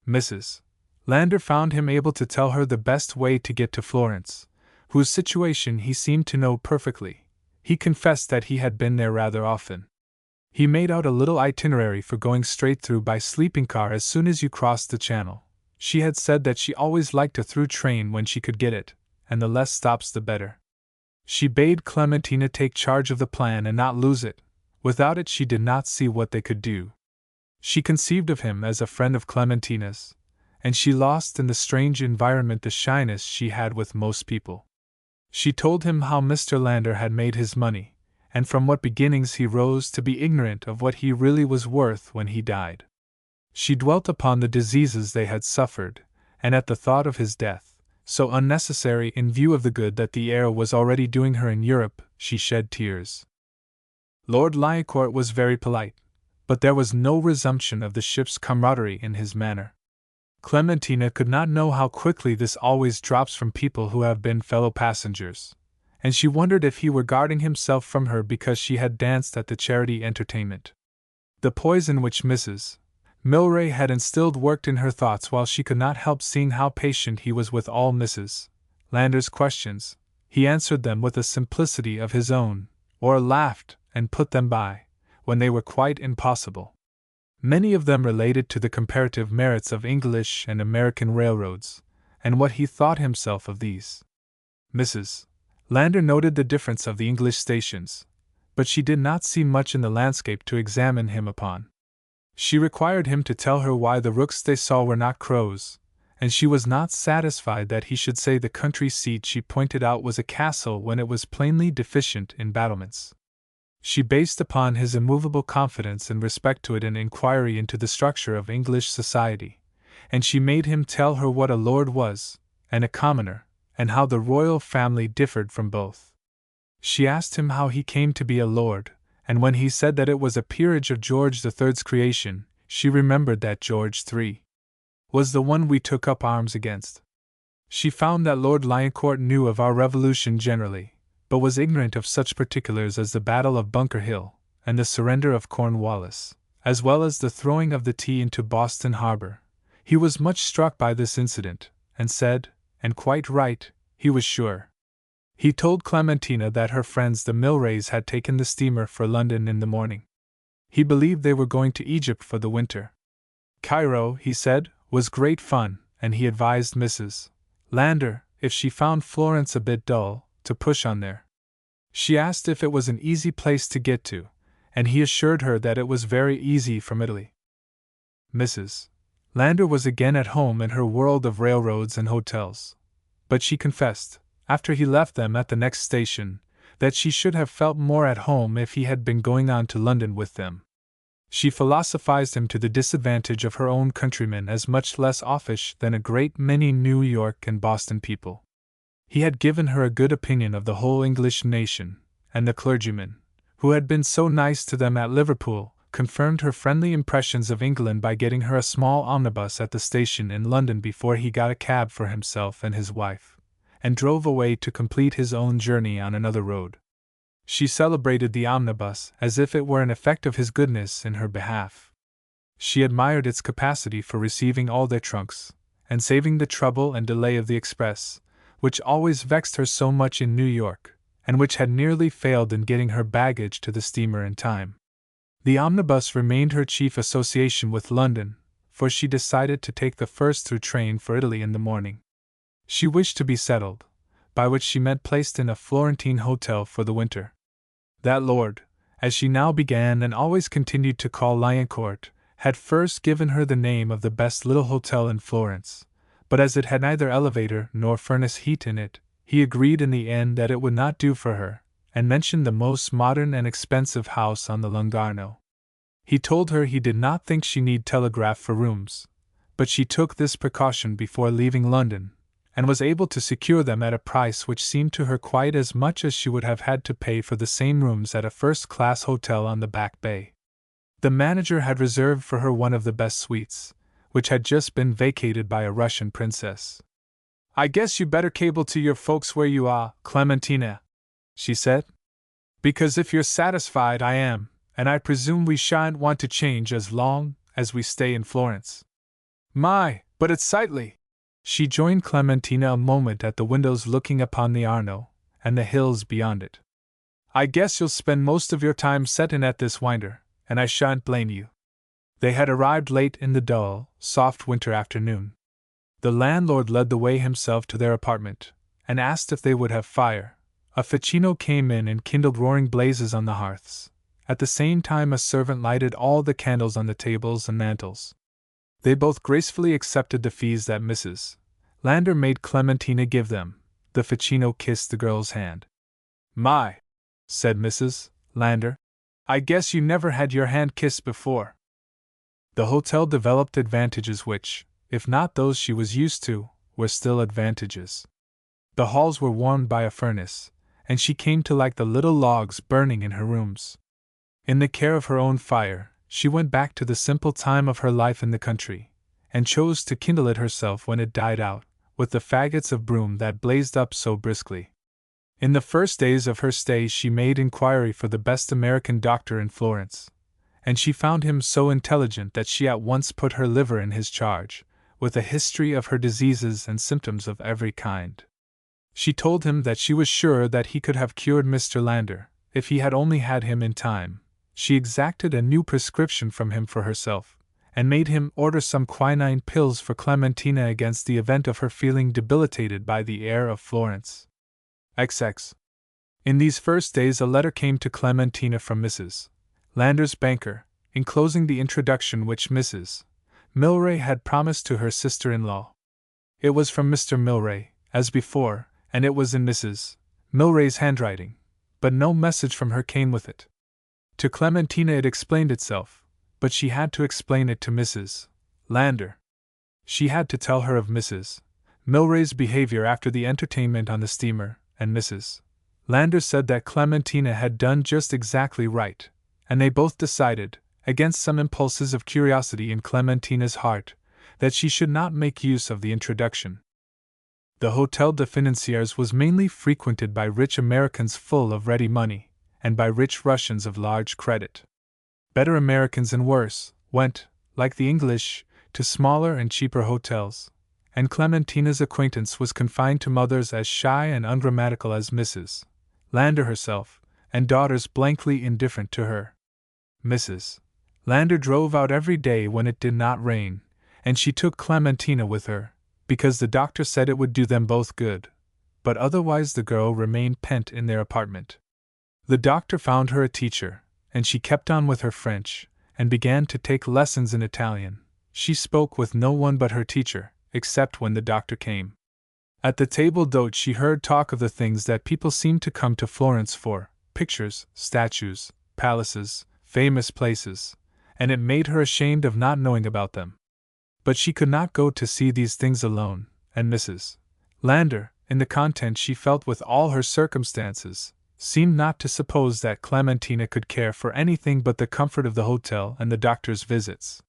Mrs. Lander found him able to tell her the best way to get to Florence, whose situation he seemed to know perfectly. He confessed that he had been there rather often. He made out a little itinerary for going straight through by sleeping car as soon as you crossed the channel. She had said that she always liked a through train when she could get it, and the less stops the better. She bade Clementina take charge of the plan and not lose it. Without it she did not see what they could do. She conceived of him as a friend of Clementina's, and she lost in the strange environment the shyness she had with most people. She told him how Mr. Lander had made his money, and from what beginnings he rose to be ignorant of what he really was worth when he died. She dwelt upon the diseases they had suffered, and at the thought of his death, so unnecessary in view of the good that the heir was already doing her in Europe, she shed tears. Lord Lioncourt was very polite, but there was no resumption of the ship's camaraderie in his manner. Clementina could not know how quickly this always drops from people who have been fellow passengers, and she wondered if he were guarding himself from her because she had danced at the charity entertainment. The poison which Mrs. Milray had instilled worked in her thoughts while she could not help seeing how patient he was with all Mrs. Lander's questions. He answered them with a simplicity of his own, or laughed and put them by, when they were quite impossible. Many of them related to the comparative merits of English and American railroads, and what he thought himself of these. Mrs. Lander noted the difference of the English stations, but she did not see much in the landscape to examine him upon. She required him to tell her why the rooks they saw were not crows, and she was not satisfied that he should say the country seat she pointed out was a castle when it was plainly deficient in battlements. She based upon his immovable confidence in respect to it an inquiry into the structure of English society, and she made him tell her what a lord was, and a commoner, and how the royal family differed from both. She asked him how he came to be a lord, and when he said that it was a peerage of George III's creation, she remembered that George III was the one we took up arms against. She found that Lord Lioncourt knew of our revolution generally, but was ignorant of such particulars as the Battle of Bunker Hill, and the surrender of Cornwallis, as well as the throwing of the tea into Boston Harbor. He was much struck by this incident, and said, and quite right, he was sure. He told Clementina that her friends the Milrays had taken the steamer for London in the morning. He believed they were going to Egypt for the winter. Cairo, he said, was great fun, and he advised Mrs. Lander, if she found Florence a bit dull, to push on there. She asked if it was an easy place to get to, and he assured her that it was very easy from Italy. Mrs. Lander was again at home in her world of railroads and hotels, but she confessed, after he left them at the next station, that she should have felt more at home if he had been going on to London with them. She philosophized him to the disadvantage of her own countrymen as much less offish than a great many New York and Boston people. He had given her a good opinion of the whole English nation, and the clergyman, who had been so nice to them at Liverpool, confirmed her friendly impressions of England by getting her a small omnibus at the station in London before he got a cab for himself and his wife, and drove away to complete his own journey on another road. She celebrated the omnibus as if it were an effect of his goodness in her behalf. She admired its capacity for receiving all their trunks, and saving the trouble and delay of the express, which always vexed her so much in New York, and which had nearly failed in getting her baggage to the steamer in time. The omnibus remained her chief association with London, for she decided to take the first through train for Italy in the morning. She wished to be settled, by which she meant placed in a Florentine hotel for the winter. That lord, as she now began and always continued to call Lioncourt, had first given her the name of the best little hotel in Florence, but as it had neither elevator nor furnace heat in it, he agreed in the end that it would not do for her, and mentioned the most modern and expensive house on the Lungarno. He told her he did not think she need telegraph for rooms, but she took this precaution before leaving London, and was able to secure them at a price which seemed to her quite as much as she would have had to pay for the same rooms at a first-class hotel on the Back Bay. The manager had reserved for her one of the best suites, which had just been vacated by a Russian princess. "I guess you better cable to your folks where you are, Clementina," she said. "Because if you're satisfied, I am, and I presume we shan't want to change as long as we stay in Florence." "My, but it's sightly!" She joined Clementina a moment at the windows looking upon the Arno, and the hills beyond it. "I guess you'll spend most of your time settin' at this winder, and I shan't blame you." They had arrived late in the dull, soft winter afternoon. The landlord led the way himself to their apartment, and asked if they would have fire. A Ficino came in and kindled roaring blazes on the hearths, At the same time, a servant lighted all the candles on the tables and mantels. They both gracefully accepted the fees that Mrs. Lander made Clementina give them. The Ficino kissed the girl's hand. "My," said Mrs. Lander, "I guess you never had your hand kissed before." The hotel developed advantages which, if not those she was used to, were still advantages. The halls were warmed by a furnace, and she came to like the little logs burning in her rooms. In the care of her own fire, she went back to the simple time of her life in the country, and chose to kindle it herself when it died out, with the faggots of broom that blazed up so briskly. In the first days of her stay she made inquiry for the best American doctor in Florence, and she found him so intelligent that she at once put her liver in his charge, with a history of her diseases and symptoms of every kind. She told him that she was sure that he could have cured Mr. Lander, if he had only had him in time. She exacted a new prescription from him for herself, and made him order some quinine pills for Clementina against the event of her feeling debilitated by the air of Florence. XX. In these first days a letter came to Clementina from Mrs. Lander's banker, enclosing the introduction which Mrs. Milray had promised to her sister-in-law. It was from Mr. Milray, as before, and it was in Mrs. Milray's handwriting, but no message from her came with it. To Clementina it explained itself, but she had to explain it to Mrs. Lander. She had to tell her of Mrs. Milray's behavior after the entertainment on the steamer, and Mrs. Lander said that Clementina had done just exactly right, and they both decided, against some impulses of curiosity in Clementina's heart, that she should not make use of the introduction. The Hotel de Financiers was mainly frequented by rich Americans full of ready money, and by rich Russians of large credit. Better Americans and worse went, like the English, to smaller and cheaper hotels, and Clementina's acquaintance was confined to mothers as shy and ungrammatical as Mrs. Lander herself, and daughters blankly indifferent to her. Mrs. Lander drove out every day when it did not rain, and she took Clementina with her, because the doctor said it would do them both good, but otherwise the girl remained pent in their apartment. The doctor found her a teacher, and she kept on with her French, and began to take lessons in Italian. She spoke with no one but her teacher, except when the doctor came. At the table d'hôte she heard talk of the things that people seemed to come to Florence for: pictures, statues, palaces, famous places, and it made her ashamed of not knowing about them. But she could not go to see these things alone, and Mrs. Lander, in the content she felt with all her circumstances, seemed not to suppose that Clementina could care for anything but the comfort of the hotel and the doctor's visits.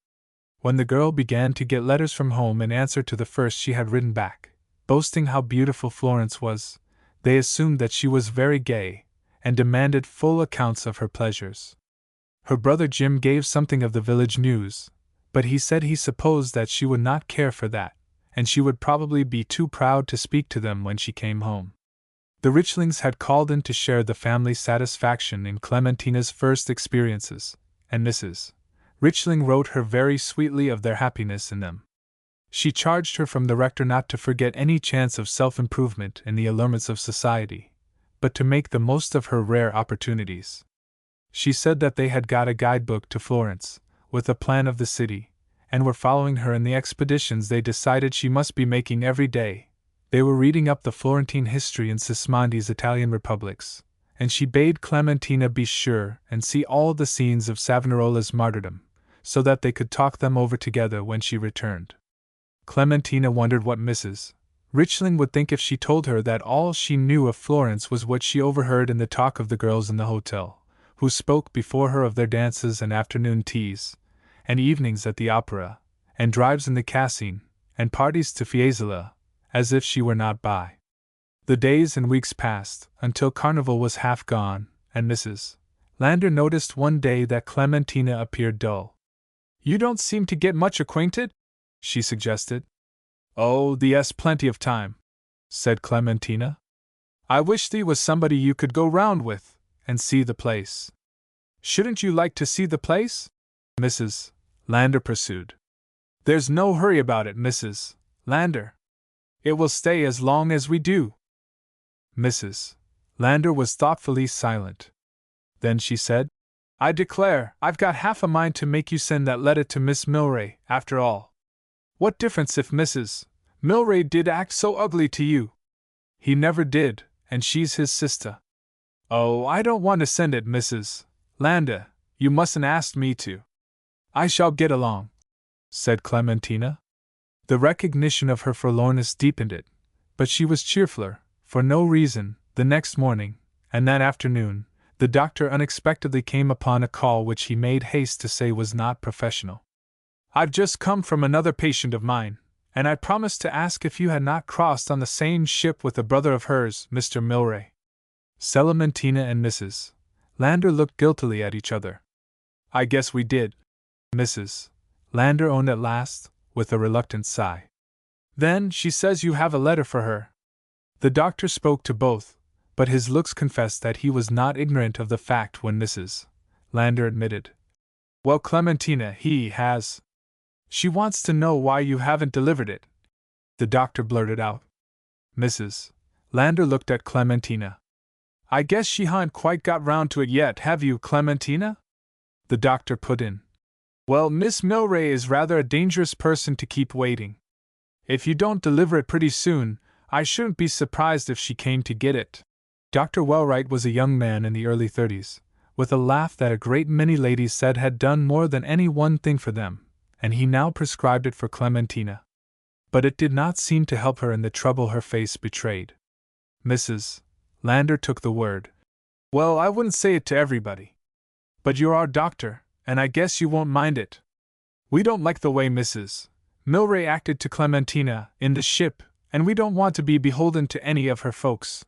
When the girl began to get letters from home in answer to the first she had written back, boasting how beautiful Florence was, they assumed that she was very gay, and demanded full accounts of her pleasures. Her brother Jim gave something of the village news, but he said he supposed that she would not care for that, and she would probably be too proud to speak to them when she came home. The Richlings had called in to share the family satisfaction in Clementina's first experiences, and Mrs. Richling wrote her very sweetly of their happiness in them. She charged her from the rector not to forget any chance of self-improvement in the allurements of society, but to make the most of her rare opportunities. She said that they had got a guidebook to Florence, with a plan of the city, and were following her in the expeditions they decided she must be making every day. They were reading up the Florentine history in Sismondi's Italian republics, and she bade Clementina be sure and see all the scenes of Savonarola's martyrdom, so that they could talk them over together when she returned. Clementina wondered what Mrs. Richling would think if she told her that all she knew of Florence was what she overheard in the talk of the girls in the hotel, who spoke before her of their dances and afternoon teas, and evenings at the opera, and drives in the Cascine, and parties to Fiesole, as if she were not by. The days and weeks passed, until Carnival was half gone, and Mrs. Lander noticed one day that Clementina appeared dull. "You don't seem to get much acquainted?" she suggested. "Oh, thee's plenty of time," said Clementina. "I wish thee was somebody you could go round with, and see the place." "Shouldn't you like to see the place?" Mrs. Lander pursued. "There's no hurry about it, Mrs. Lander. It will stay as long as we do." Mrs. Lander was thoughtfully silent. Then she said, I declare, I've got half a mind to make you send that letter to Miss Milray, after all. What difference if Mrs. Milray did act so ugly to you? He never did, and she's his sister. Oh, I don't want to send it, Mrs. Landa. You mustn't ask me to. I shall get along, said Clementina. The recognition of her forlornness deepened it, but she was cheerfuler, for no reason, the next morning, and that afternoon, the doctor unexpectedly came upon a call which he made haste to say was not professional. I've just come from another patient of mine, and I promised to ask if you had not crossed on the same ship with a brother of hers, Mr. Milray. Clementina and Mrs. Lander looked guiltily at each other. I guess we did, Mrs. Lander owned at last, with a reluctant sigh. Then she says you have a letter for her. The doctor spoke to both, but his looks confessed that he was not ignorant of the fact when Mrs. Lander admitted. Well, Clementina, he has. She wants to know why you haven't delivered it, the doctor blurted out. Mrs. Lander looked at Clementina. I guess she haven't quite got round to it yet, have you, Clementina? The doctor put in. Well, Miss Milray is rather a dangerous person to keep waiting. If you don't deliver it pretty soon, I shouldn't be surprised if she came to get it. Dr. Wellwright was a young man in the early 30s, with a laugh that a great many ladies said had done more than any one thing for them, and he now prescribed it for Clementina. But it did not seem to help her in the trouble her face betrayed. Mrs. Lander took the word. Well, I wouldn't say it to everybody. But you're our doctor, and I guess you won't mind it. We don't like the way Mrs. Milray acted to Clementina in the ship, and we don't want to be beholden to any of her folks.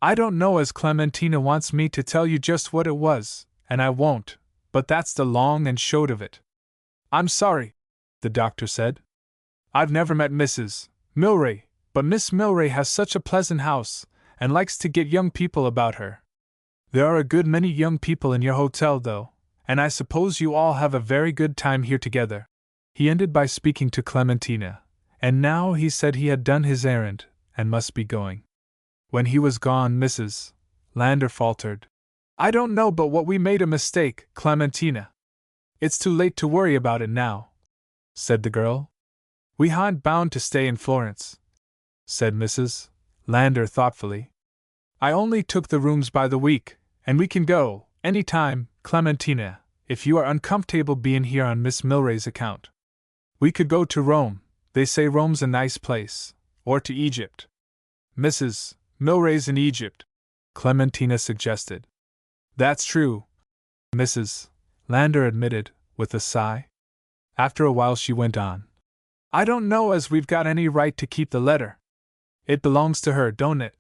I don't know as Clementina wants me to tell you just what it was, and I won't, but that's the long and short of it. I'm sorry, the doctor said. I've never met Mrs. Milray, but Miss Milray has such a pleasant house, and likes to get young people about her. There are a good many young people in your hotel, though, and I suppose you all have a very good time here together. He ended by speaking to Clementina, and now he said he had done his errand, and must be going. When he was gone, Mrs. Lander faltered. I don't know but what we made a mistake, Clementina. It's too late to worry about it now, said the girl. We aren't bound to stay in Florence, said Mrs. Lander thoughtfully. I only took the rooms by the week, and we can go, any time, Clementina, if you are uncomfortable being here on Miss Milray's account. We could go to Rome, they say Rome's a nice place, or to Egypt. Mrs. Milray's in Egypt, Clementina suggested. That's true, Mrs. Lander admitted, with a sigh. After a while she went on. I don't know as we've got any right to keep the letter. It belongs to her, don't it?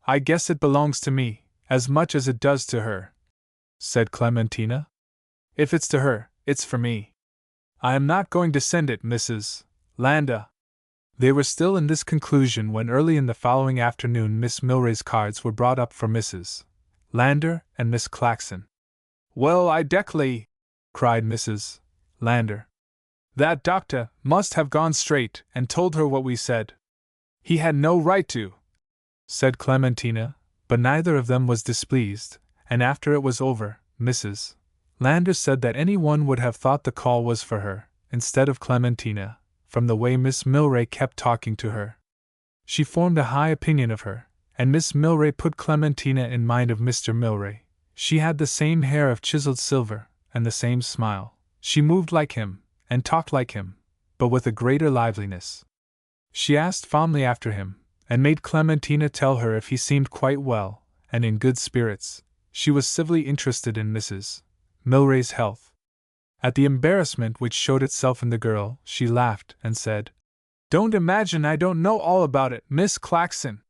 I guess it belongs to me, as much as it does to her, said Clementina. If it's to her, it's for me. I am not going to send it, Mrs. Landa. They were still in this conclusion when early in the following afternoon Miss Milray's cards were brought up for Mrs. Lander and Miss Claxon. Well, I declare, cried Mrs. Lander. That doctor must have gone straight and told her what we said. He had no right to, said Clementina, but neither of them was displeased, and after it was over, Mrs. Lander said that anyone would have thought the call was for her, instead of Clementina, from the way Miss Milray kept talking to her. She formed a high opinion of her, and Miss Milray put Clementina in mind of Mr. Milray. She had the same hair of chiseled silver, and the same smile. She moved like him, and talked like him, but with a greater liveliness. She asked fondly after him, and made Clementina tell her if he seemed quite well, and in good spirits. She was civilly interested in Mrs. Milray's health. At the embarrassment which showed itself in the girl, she laughed and said, Don't imagine I don't know all about it, Miss Claxon.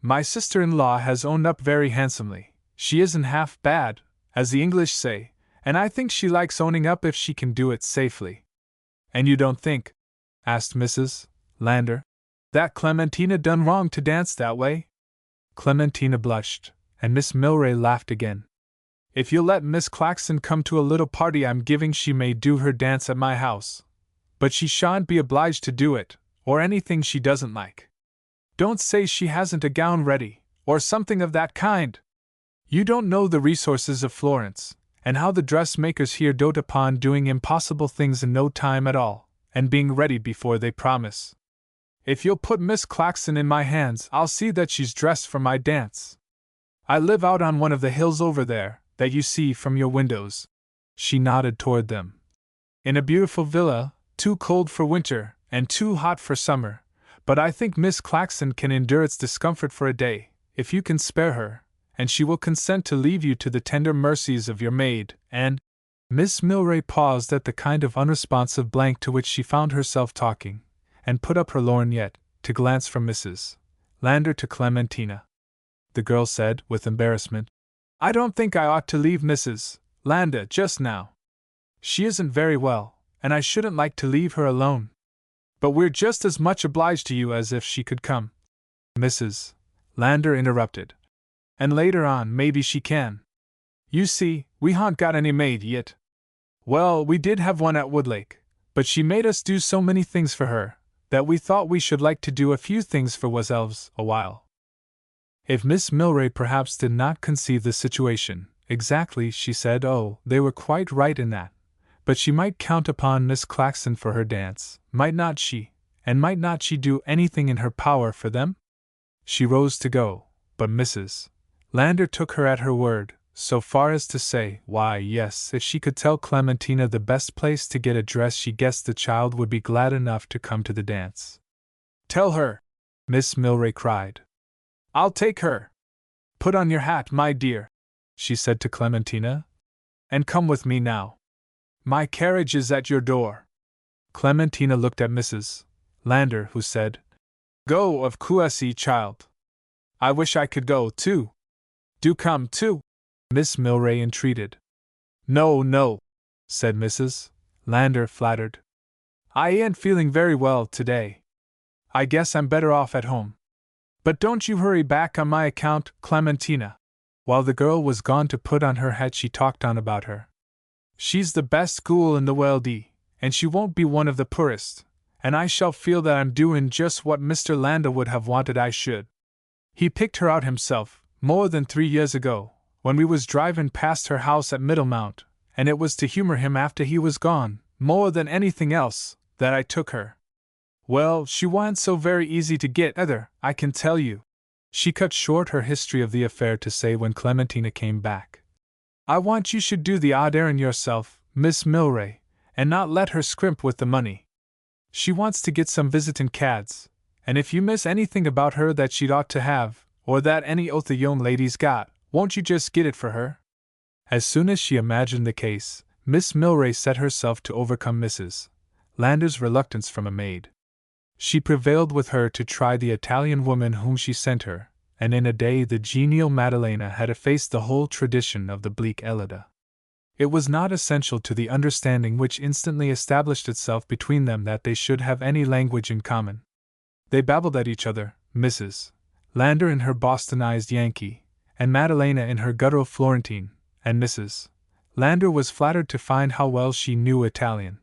My sister-in-law has owned up very handsomely. She isn't half bad, as the English say, and I think she likes owning up if she can do it safely. And you don't think, asked Mrs. Lander, that Clementina done wrong to dance that way? Clementina blushed, and Miss Milray laughed again. If you'll let Miss Claxon come to a little party I'm giving, she may do her dance at my house. But she shan't be obliged to do it, or anything she doesn't like. Don't say she hasn't a gown ready, or something of that kind. You don't know the resources of Florence, and how the dressmakers here dote upon doing impossible things in no time at all, and being ready before they promise. If you'll put Miss Claxon in my hands, I'll see that she's dressed for my dance. I live out on one of the hills over there, that you see from your windows." She nodded toward them. "In a beautiful villa, too cold for winter, and too hot for summer, but I think Miss Claxon can endure its discomfort for a day, if you can spare her, and she will consent to leave you to the tender mercies of your maid, and—" Miss Milray paused at the kind of unresponsive blank to which she found herself talking, and put up her lorgnette, to glance from Mrs. Lander to Clementina. The girl said, with embarrassment, "I don't think I ought to leave Mrs. Lander just now. She isn't very well, and I shouldn't like to leave her alone. But we're just as much obliged to you as if she could come." Mrs. Lander interrupted. "And later on, maybe she can. You see, we haven't got any maid yet. Well, we did have one at Woodlake, but she made us do so many things for her, that we thought we should like to do a few things for ourselves a while." If Miss Milray perhaps did not conceive the situation exactly, she said, "Oh, they were quite right in that. But she might count upon Miss Claxon for her dance, might not she, and might not she do anything in her power for them?" She rose to go, but Mrs. Lander took her at her word, so far as to say, why, yes, if she could tell Clementina the best place to get a dress, she guessed the child would be glad enough to come to the dance. "Tell her!" Miss Milray cried. "I'll take her. Put on your hat, my dear," she said to Clementina, "and come with me now. My carriage is at your door." Clementina looked at Mrs. Lander, who said, "Go, of course, child. I wish I could go, too." "Do come, too," Miss Milray entreated. "No, no," said Mrs. Lander, flattered. "I ain't feeling very well today. I guess I'm better off at home. But don't you hurry back on my account, Clementina." While the girl was gone to put on her hat, she talked on about her. "She's the best school in the world, and she won't be one of the poorest, and I shall feel that I'm doing just what Mr. Lander would have wanted I should. He picked her out himself, more than 3 years ago, when we was driving past her house at Middlemount, and it was to humor him after he was gone, more than anything else, that I took her. Well, she wa'n't so very easy to get either, I can tell you." She cut short her history of the affair to say when Clementina came back, "I want you should do the odd errand yourself, Miss Milray, and not let her scrimp with the money. She wants to get some visitin' cads, and if you miss anything about her that she'd ought to have, or that any o' the young ladies got, won't you just get it for her?" As soon as she imagined the case, Miss Milray set herself to overcome Mrs. Lander's reluctance from a maid. She prevailed with her to try the Italian woman whom she sent her, and in a day the genial Maddalena had effaced the whole tradition of the bleak Ellida. It was not essential to the understanding which instantly established itself between them that they should have any language in common. They babbled at each other, Mrs. Lander in her Bostonized Yankee, and Maddalena in her guttural Florentine, and Mrs. Lander was flattered to find how well she knew Italian.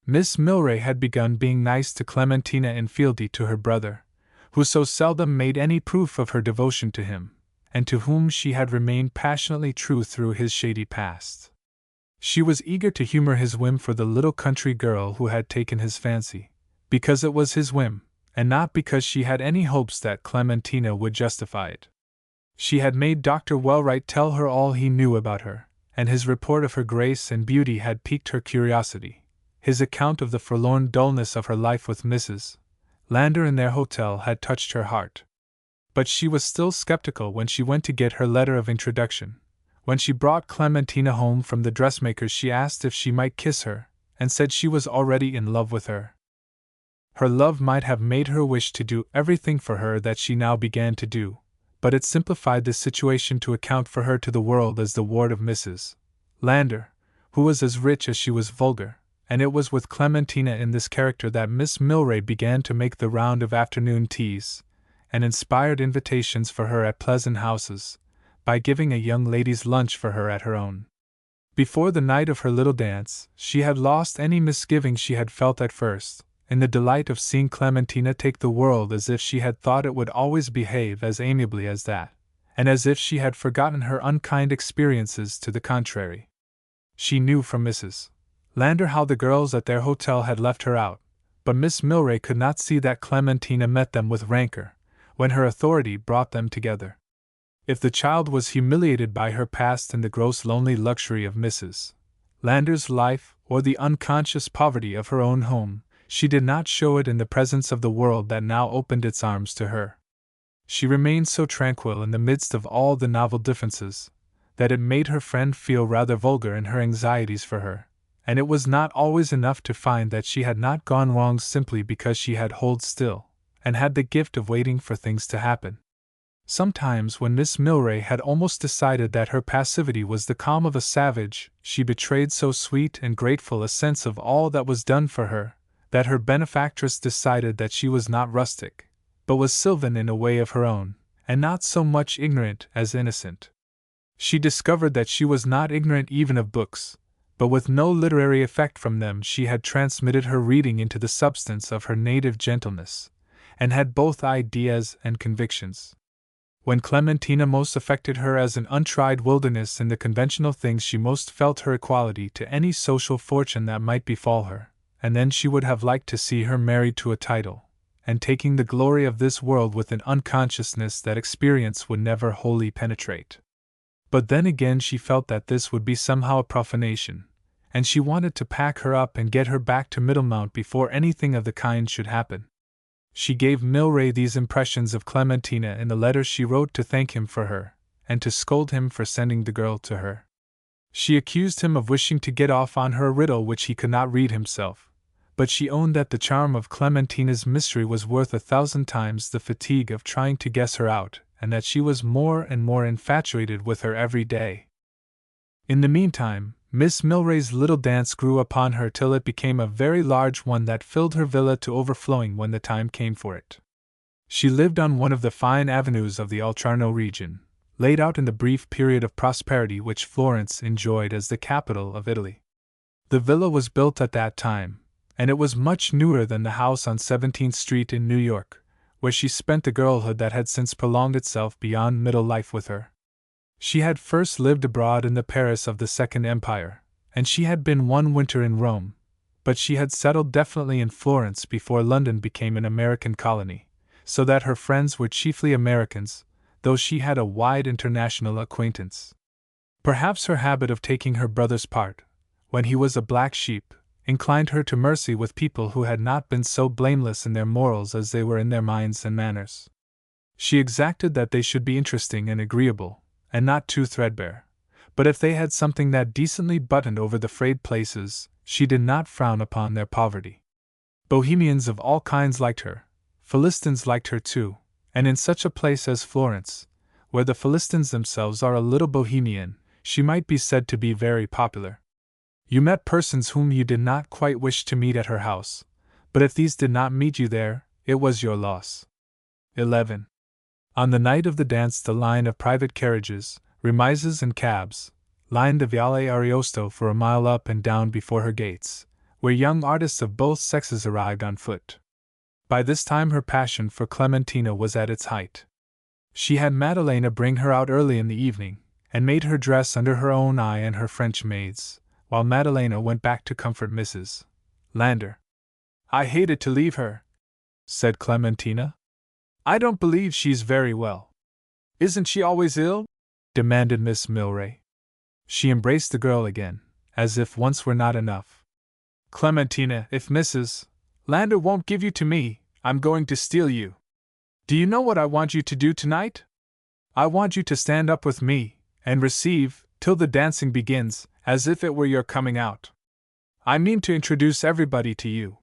Miss Milray had begun being nice to Clementina in fealty to her brother, who so seldom made any proof of her devotion to him, and to whom she had remained passionately true through his shady past. She was eager to humor his whim for the little country girl who had taken his fancy, because it was his whim, and not because she had any hopes that Clementina would justify it. She had made Dr. Wellwright tell her all he knew about her, and his report of her grace and beauty had piqued her curiosity. His account of the forlorn dullness of her life with Mrs. Lander in their hotel had touched her heart. But she was still skeptical when she went to get her letter of introduction. When she brought Clementina home from the dressmaker's, she asked if she might kiss her, and said she was already in love with her. Her love might have made her wish to do everything for her that she now began to do, but it simplified the situation to account for her to the world as the ward of Mrs. Lander, who was as rich as she was vulgar, and it was with Clementina in this character that Miss Milray began to make the round of afternoon teas, and inspired invitations for her at pleasant houses, by giving a young ladies' lunch for her at her own. Before the night of her little dance, she had lost any misgivings she had felt at first, in the delight of seeing Clementina take the world as if she had thought it would always behave as amiably as that, and as if she had forgotten her unkind experiences to the contrary. She knew from Mrs. Lander how the girls at their hotel had left her out, but Miss Milray could not see that Clementina met them with rancor, when her authority brought them together. If the child was humiliated by her past in the gross lonely luxury of Mrs. Lander's life, or the unconscious poverty of her own home, she did not show it in the presence of the world that now opened its arms to her. She remained so tranquil in the midst of all the novel differences, that it made her friend feel rather vulgar in her anxieties for her, and it was not always enough to find that she had not gone wrong simply because she had held still, and had the gift of waiting for things to happen. Sometimes, when Miss Milray had almost decided that her passivity was the calm of a savage, she betrayed so sweet and grateful a sense of all that was done for her, that her benefactress decided that she was not rustic, but was sylvan in a way of her own, and not so much ignorant as innocent. She discovered that she was not ignorant even of books, but with no literary effect from them she had transmitted her reading into the substance of her native gentleness, and had both ideas and convictions. When Clementina most affected her as an untried wilderness in the conventional things, she most felt her equality to any social fortune that might befall her, and then she would have liked to see her married to a title, and taking the glory of this world with an unconsciousness that experience would never wholly penetrate. But then again she felt that this would be somehow a profanation, and she wanted to pack her up and get her back to Middlemount before anything of the kind should happen. She gave Milray these impressions of Clementina in the letter she wrote to thank him for her, and to scold him for sending the girl to her. She accused him of wishing to get off on her a riddle which he could not read himself, but she owned that the charm of Clementina's mystery was worth 1,000 times the fatigue of trying to guess her out, and that she was more and more infatuated with her every day. In the meantime, Miss Milray's little dance grew upon her till it became a very large one that filled her villa to overflowing when the time came for it. She lived on one of the fine avenues of the Oltrarno region, laid out in the brief period of prosperity which Florence enjoyed as the capital of Italy. The villa was built at that time, and it was much newer than the house on 17th Street in New York, where she spent the girlhood that had since prolonged itself beyond middle life with her. She had first lived abroad in the Paris of the Second Empire, and she had been one winter in Rome, but she had settled definitely in Florence before London became an American colony, so that her friends were chiefly Americans, though she had a wide international acquaintance. Perhaps her habit of taking her brother's part, when he was a black sheep, inclined her to mercy with people who had not been so blameless in their morals as they were in their minds and manners. She exacted that they should be interesting and agreeable, and not too threadbare, but if they had something that decently buttoned over the frayed places, she did not frown upon their poverty. Bohemians of all kinds liked her, Philistines liked her too, and in such a place as Florence, where the Philistines themselves are a little bohemian, she might be said to be very popular. You met persons whom you did not quite wish to meet at her house, but if these did not meet you there, it was your loss. 11. On the night of the dance the line of private carriages, remises and cabs, lined the Viale Ariosto for a mile up and down before her gates, where young artists of both sexes arrived on foot. By this time her passion for Clementina was at its height. She had Madalena bring her out early in the evening, and made her dress under her own eye and her French maid's, while Madalena went back to comfort Mrs. Lander. "I hated to leave her," said Clementina. "I don't believe she's very well." "Isn't she always ill?" demanded Miss Milray. She embraced the girl again, as if once were not enough. "Clementina, if Mrs. Lander won't give you to me, I'm going to steal you. Do you know what I want you to do tonight? I want you to stand up with me, and receive, till the dancing begins, as if it were your coming out. I mean to introduce everybody to you.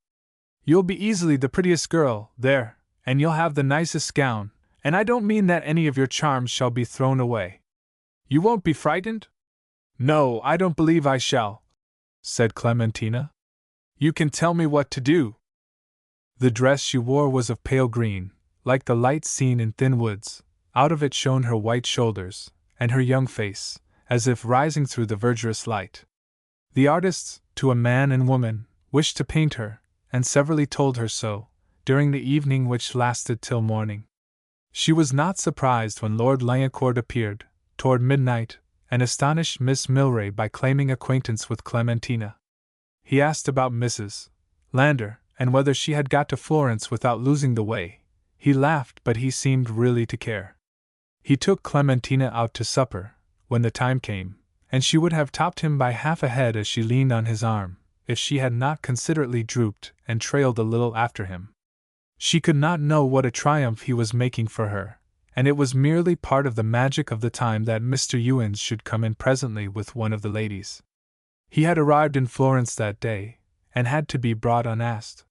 You'll be easily the prettiest girl there, and you'll have the nicest gown, and I don't mean that any of your charms shall be thrown away. You won't be frightened?" "No, I don't believe I shall," said Clementina. "You can tell me what to do." The dress she wore was of pale green, like the light seen in thin woods. Out of it shone her white shoulders, and her young face, as if rising through the verdurous light. The artists, to a man and woman, wished to paint her, and severally told her so, during the evening which lasted till morning. She was not surprised when Lord Langcourt appeared, toward midnight, and astonished Miss Milray by claiming acquaintance with Clementina. He asked about Mrs. Lander, and whether she had got to Florence without losing the way. He laughed, but he seemed really to care. He took Clementina out to supper, when the time came, and she would have topped him by half a head as she leaned on his arm, if she had not considerately drooped and trailed a little after him. She could not know what a triumph he was making for her, and it was merely part of the magic of the time that Mr. Ewens should come in presently with one of the ladies. He had arrived in Florence that day, and had to be brought unasked.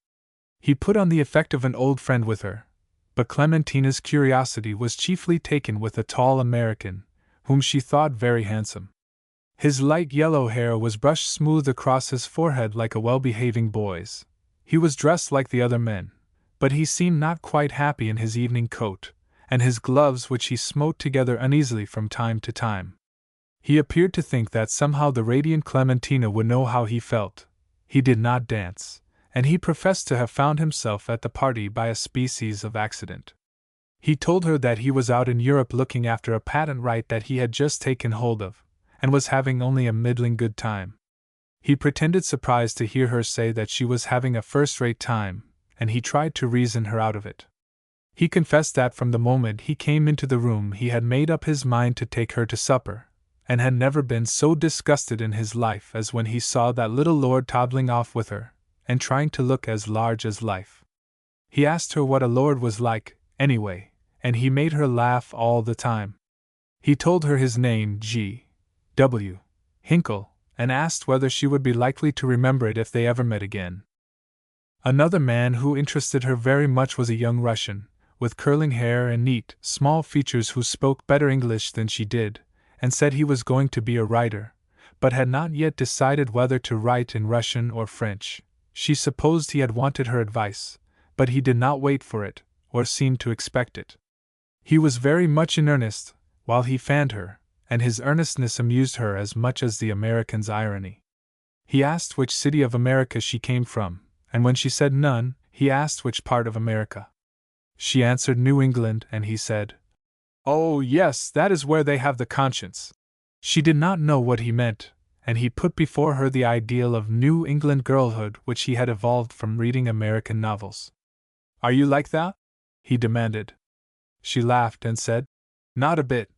He put on the effect of an old friend with her, but Clementina's curiosity was chiefly taken with a tall American, whom she thought very handsome. His light yellow hair was brushed smooth across his forehead like a well-behaving boy's. He was dressed like the other men, but he seemed not quite happy in his evening coat, and his gloves which he smote together uneasily from time to time. He appeared to think that somehow the radiant Clementina would know how he felt. He did not dance, and he professed to have found himself at the party by a species of accident. He told her that he was out in Europe looking after a patent right that he had just taken hold of, and was having only a middling good time. He pretended surprise to hear her say that she was having a first-rate time, and he tried to reason her out of it. He confessed that from the moment he came into the room he had made up his mind to take her to supper, and had never been so disgusted in his life as when he saw that little lord toddling off with her, and trying to look as large as life. He asked her what a lord was like, anyway, and he made her laugh all the time. He told her his name, G. W. Hinkle, and asked whether she would be likely to remember it if they ever met again. Another man who interested her very much was a young Russian, with curling hair and neat, small features, who spoke better English than she did, and said he was going to be a writer, but had not yet decided whether to write in Russian or French. She supposed he had wanted her advice, but he did not wait for it, or seem to expect it. He was very much in earnest, while he fanned her, and his earnestness amused her as much as the American's irony. He asked which city of America she came from, and when she said none, he asked which part of America. She answered New England, and he said, "Oh, yes, that is where they have the conscience." She did not know what he meant, and he put before her the ideal of New England girlhood which he had evolved from reading American novels. "Are you like that?" he demanded. She laughed and said, "Not a bit,"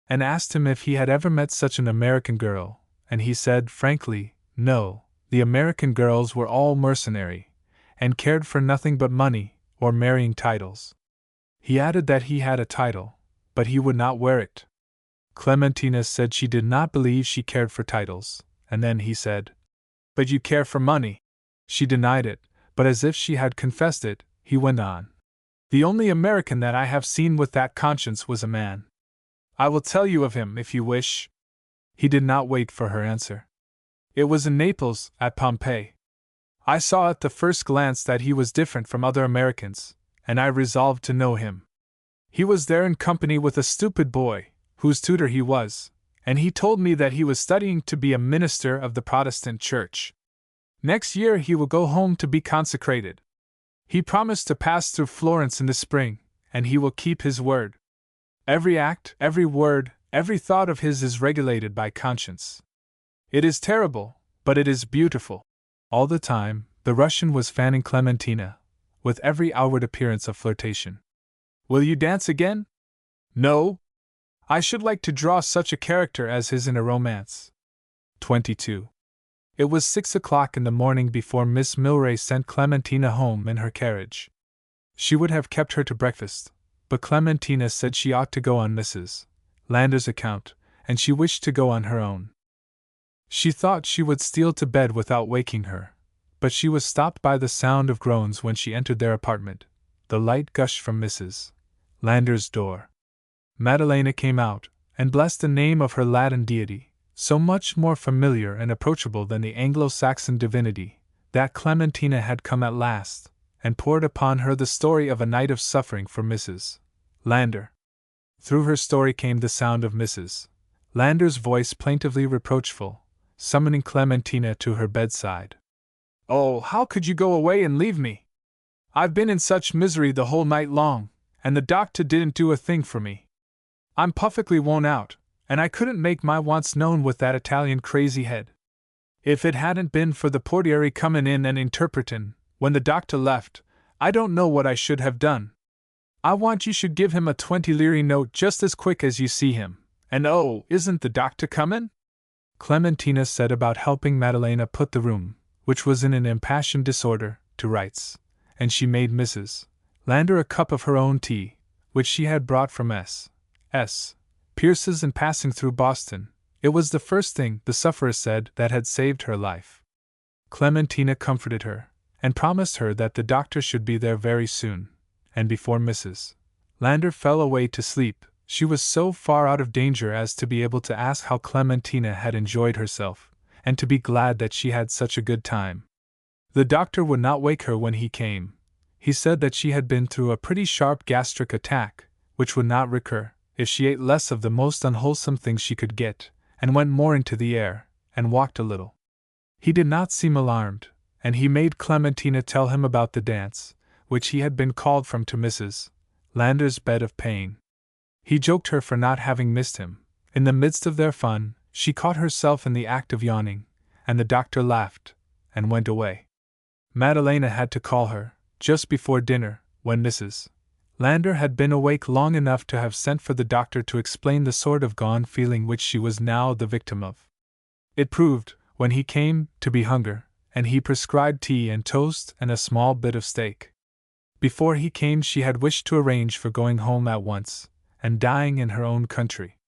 and asked him if he had ever met such an American girl, and he said frankly, no, the American girls were all mercenary, and cared for nothing but money, or marrying titles. He added that he had a title, but he would not wear it. Clementina said she did not believe she cared for titles, and then he said, "But you care for money." She denied it, but as if she had confessed it, he went on. "The only American that I have seen with that conscience was a man. I will tell you of him if you wish." He did not wait for her answer. "It was in Naples, at Pompeii. I saw at the first glance that he was different from other Americans, and I resolved to know him. He was there in company with a stupid boy, whose tutor he was, and he told me that he was studying to be a minister of the Protestant Church. Next year he will go home to be consecrated. He promised to pass through Florence in the spring, and he will keep his word. Every act, every word, every thought of his is regulated by conscience. It is terrible, but it is beautiful." All the time, the Russian was fanning Clementina, with every outward appearance of flirtation. "Will you dance again?" "No. I should like to draw such a character as his in a romance." 22. It was 6 o'clock in the morning before Miss Milray sent Clementina home in her carriage. She would have kept her to breakfast, but Clementina said she ought to go on Mrs. Lander's account, and she wished to go on her own. She thought she would steal to bed without waking her, but she was stopped by the sound of groans when she entered their apartment. The light gushed from Mrs. Lander's door. Madalena came out, and blessed the name of her Latin deity, so much more familiar and approachable than the Anglo-Saxon divinity, that Clementina had come at last, and poured upon her the story of a night of suffering for Mrs. Lander. Through her story came the sound of Mrs. Lander's voice plaintively reproachful, summoning Clementina to her bedside. "Oh, how could you go away and leave me? I've been in such misery the whole night long, and the doctor didn't do a thing for me. I'm perfectly worn out, and I couldn't make my wants known with that Italian crazy head. If it hadn't been for the portiere comin' in and interpretin' when the doctor left, I don't know what I should have done. I want you should give him a 20 lire note just as quick as you see him. And oh, isn't the doctor comin'? Clementina set about helping Madalena put the room, which was in an impassioned disorder, to rights, and she made Mrs. Lander a cup of her own tea, which she had brought from S. Pierce's in passing through Boston. It was the first thing, the sufferer said, that had saved her life. Clementina comforted her, and promised her that the doctor should be there very soon, and before Mrs. Lander fell away to sleep, she was so far out of danger as to be able to ask how Clementina had enjoyed herself, and to be glad that she had such a good time. The doctor would not wake her when he came. He said that she had been through a pretty sharp gastric attack, which would not recur if she ate less of the most unwholesome things she could get, and went more into the air, and walked a little. He did not seem alarmed, and he made Clementina tell him about the dance, which he had been called from to Mrs. Lander's bed of pain. He joked her for not having missed him. In the midst of their fun, she caught herself in the act of yawning, and the doctor laughed, and went away. Madalena had to call her, just before dinner, when Mrs. Lander had been awake long enough to have sent for the doctor to explain the sort of gone feeling which she was now the victim of. It proved, when he came, to be hunger, and he prescribed tea and toast and a small bit of steak. Before he came she had wished to arrange for going home at once, and dying in her own country.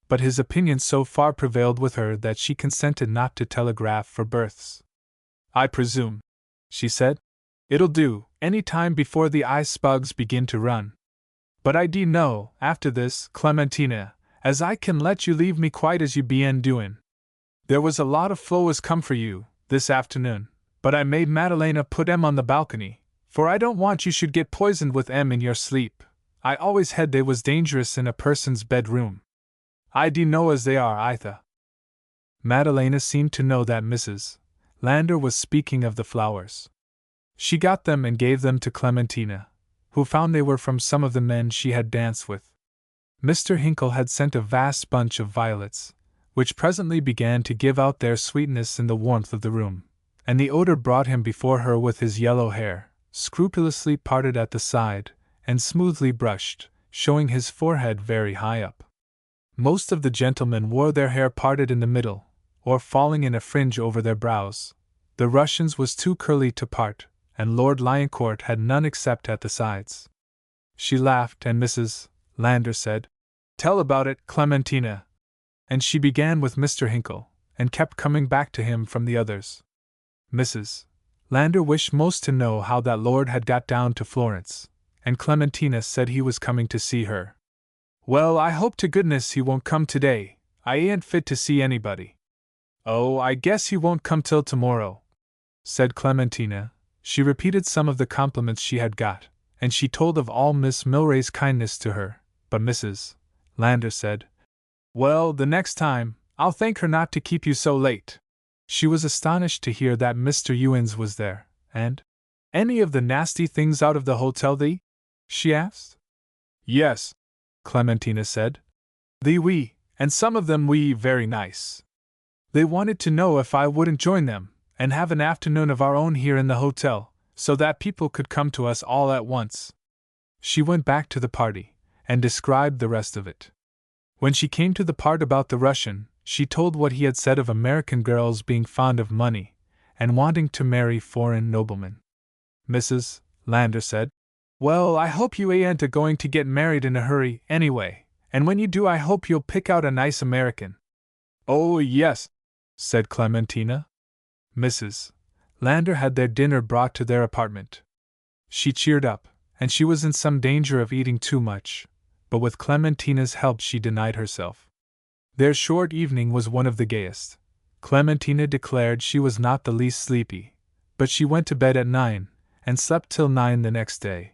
But his opinion so far prevailed with her that she consented not to telegraph for berths. "I presume," she said, "it'll do, any time before the icebugs begin to run. But I do know, after this, Clementina, as I can let you leave me quite as you be'n doin'. There was a lot of flow as come for you, this afternoon, but I made Madalena put 'em on the balcony, for I don't want you should get poisoned with 'em in your sleep. I always had they was dangerous in a person's bedroom. I do know as they are, Itha." Madalena seemed to know that Mrs. Lander was speaking of the flowers. She got them and gave them to Clementina, who found they were from some of the men she had danced with. Mr. Hinkle had sent a vast bunch of violets, which presently began to give out their sweetness in the warmth of the room, and the odor brought him before her with his yellow hair, scrupulously parted at the side, and smoothly brushed, showing his forehead very high up. Most of the gentlemen wore their hair parted in the middle, or falling in a fringe over their brows. The Russians was too curly to part, and Lord Lioncourt had none except at the sides. She laughed, and Mrs. Lander said, "Tell about it, Clementina." And she began with Mr. Hinkle, and kept coming back to him from the others. Mrs. Lander wished most to know how that lord had got down to Florence, and Clementina said he was coming to see her. "Well, I hope to goodness he won't come today. I ain't fit to see anybody." "Oh, I guess he won't come till tomorrow," said Clementina. She repeated some of the compliments she had got, and she told of all Miss Milray's kindness to her, but Mrs. Lander said, "Well, the next time, I'll thank her not to keep you so late." She was astonished to hear that Mr. Ewins was there, and, "Any of the nasty things out of the hotel thee?" she asked. "Yes," Clementina said. "We, and some of them very nice. They wanted to know if I wouldn't join them, and have an afternoon of our own here in the hotel, so that people could come to us all at once." She went back to the party, and described the rest of it. When she came to the part about the Russian, she told what he had said of American girls being fond of money, and wanting to marry foreign noblemen. Mrs. Lander said, "Well, I hope you ain't going to get married in a hurry, anyway, and when you do I hope you'll pick out a nice American." "Oh, yes," said Clementina. Mrs. Lander had their dinner brought to their apartment. She cheered up, and she was in some danger of eating too much, but with Clementina's help she denied herself. Their short evening was one of the gayest. Clementina declared she was not the least sleepy, but she went to bed at 9, and slept till 9 the next day.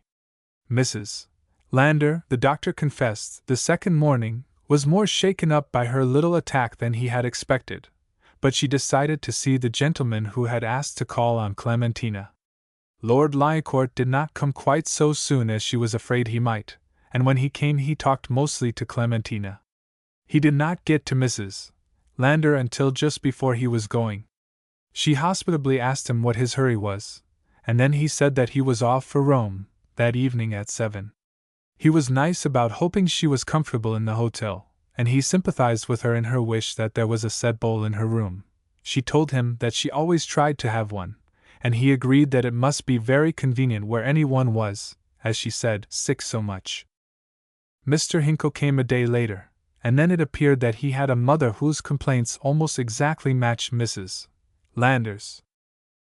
Mrs. Lander, the doctor confessed, the second morning, was more shaken up by her little attack than he had expected, but she decided to see the gentleman who had asked to call on Clementina. Lord Lioncourt did not come quite so soon as she was afraid he might, and when he came he talked mostly to Clementina. He did not get to Mrs. Lander until just before he was going. She hospitably asked him what his hurry was, and then he said that he was off for Rome that evening at 7. He was nice about hoping she was comfortable in the hotel, and he sympathized with her in her wish that there was a set bowl in her room. She told him that she always tried to have one, and he agreed that it must be very convenient where anyone was, as she said, sick so much. Mr. Hinkle came a day later, and then it appeared that he had a mother whose complaints almost exactly matched Mrs. Lander's.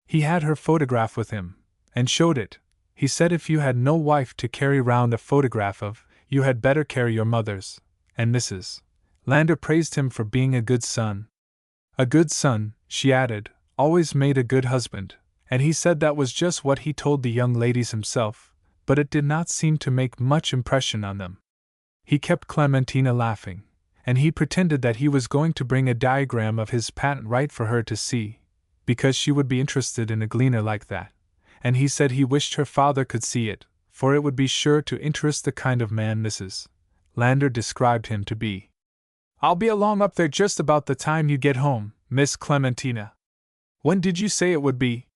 He had her photograph with him, and showed it. He said if you had no wife to carry round a photograph of, you had better carry your mother's, and Mrs. Lander praised him for being a good son. A good son, she added, always made a good husband, and he said that was just what he told the young ladies himself, but it did not seem to make much impression on them. He kept Clementina laughing, and he pretended that he was going to bring a diagram of his patent right for her to see, because she would be interested in a gleaner like that, and he said he wished her father could see it, for it would be sure to interest the kind of man Mrs. Lander described him to be. "I'll be along up there just about the time you get home, Miss Clementina. When did you say it would be?"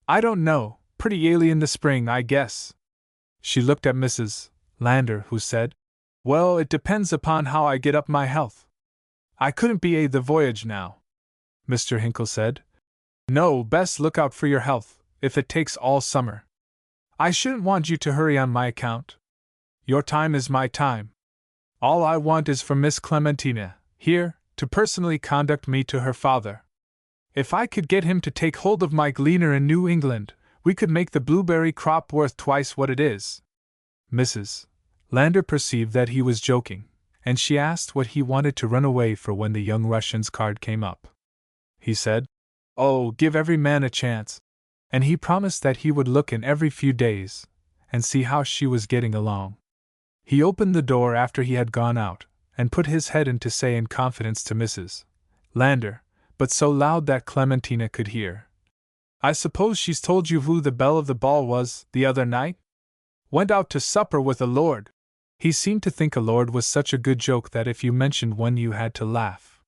"I don't know, pretty early in the spring, I guess." She looked at Mrs. Lander, who said, "Well, it depends upon how I get up my health. I couldn't be the voyage now." Mr. Hinkle said, "No, best look out for your health, if it takes all summer. I shouldn't want you to hurry on my account. Your time is my time. All I want is for Miss Clementina, here, to personally conduct me to her father. If I could get him to take hold of my gleaner in New England, we could make the blueberry crop worth twice what it is." Mrs. Lander perceived that he was joking, and she asked what he wanted to run away for when the young Russian's card came up. He said, "Oh, give every man a chance," and he promised that he would look in every few days, and see how she was getting along. He opened the door after he had gone out, and put his head in to say in confidence to Mrs. Lander, but so loud that Clementina could hear, "I suppose she's told you who the belle of the ball was, the other night? Went out to supper with a lord." He seemed to think a lord was such a good joke that if you mentioned one you had to laugh.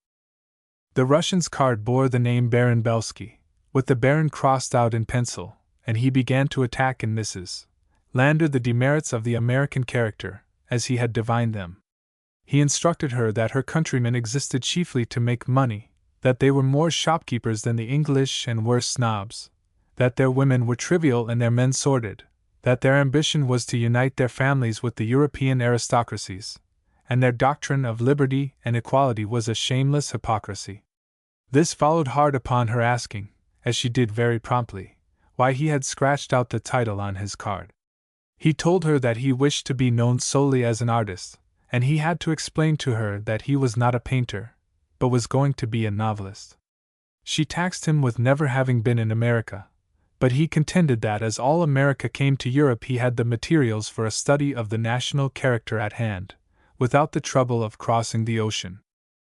The Russian's card bore the name Baron Belsky, with the Baron crossed out in pencil, and he began to attack in Mrs. Lander the demerits of the American character, as he had divined them. He instructed her that her countrymen existed chiefly to make money, that they were more shopkeepers than the English and worse snobs, that their women were trivial and their men sordid, that their ambition was to unite their families with the European aristocracies, and their doctrine of liberty and equality was a shameless hypocrisy. This followed hard upon her asking, as she did very promptly, why he had scratched out the title on his card. He told her that he wished to be known solely as an artist, and he had to explain to her that he was not a painter, but was going to be a novelist. She taxed him with never having been in America, but he contended that as all America came to Europe he had the materials for a study of the national character at hand, without the trouble of crossing the ocean.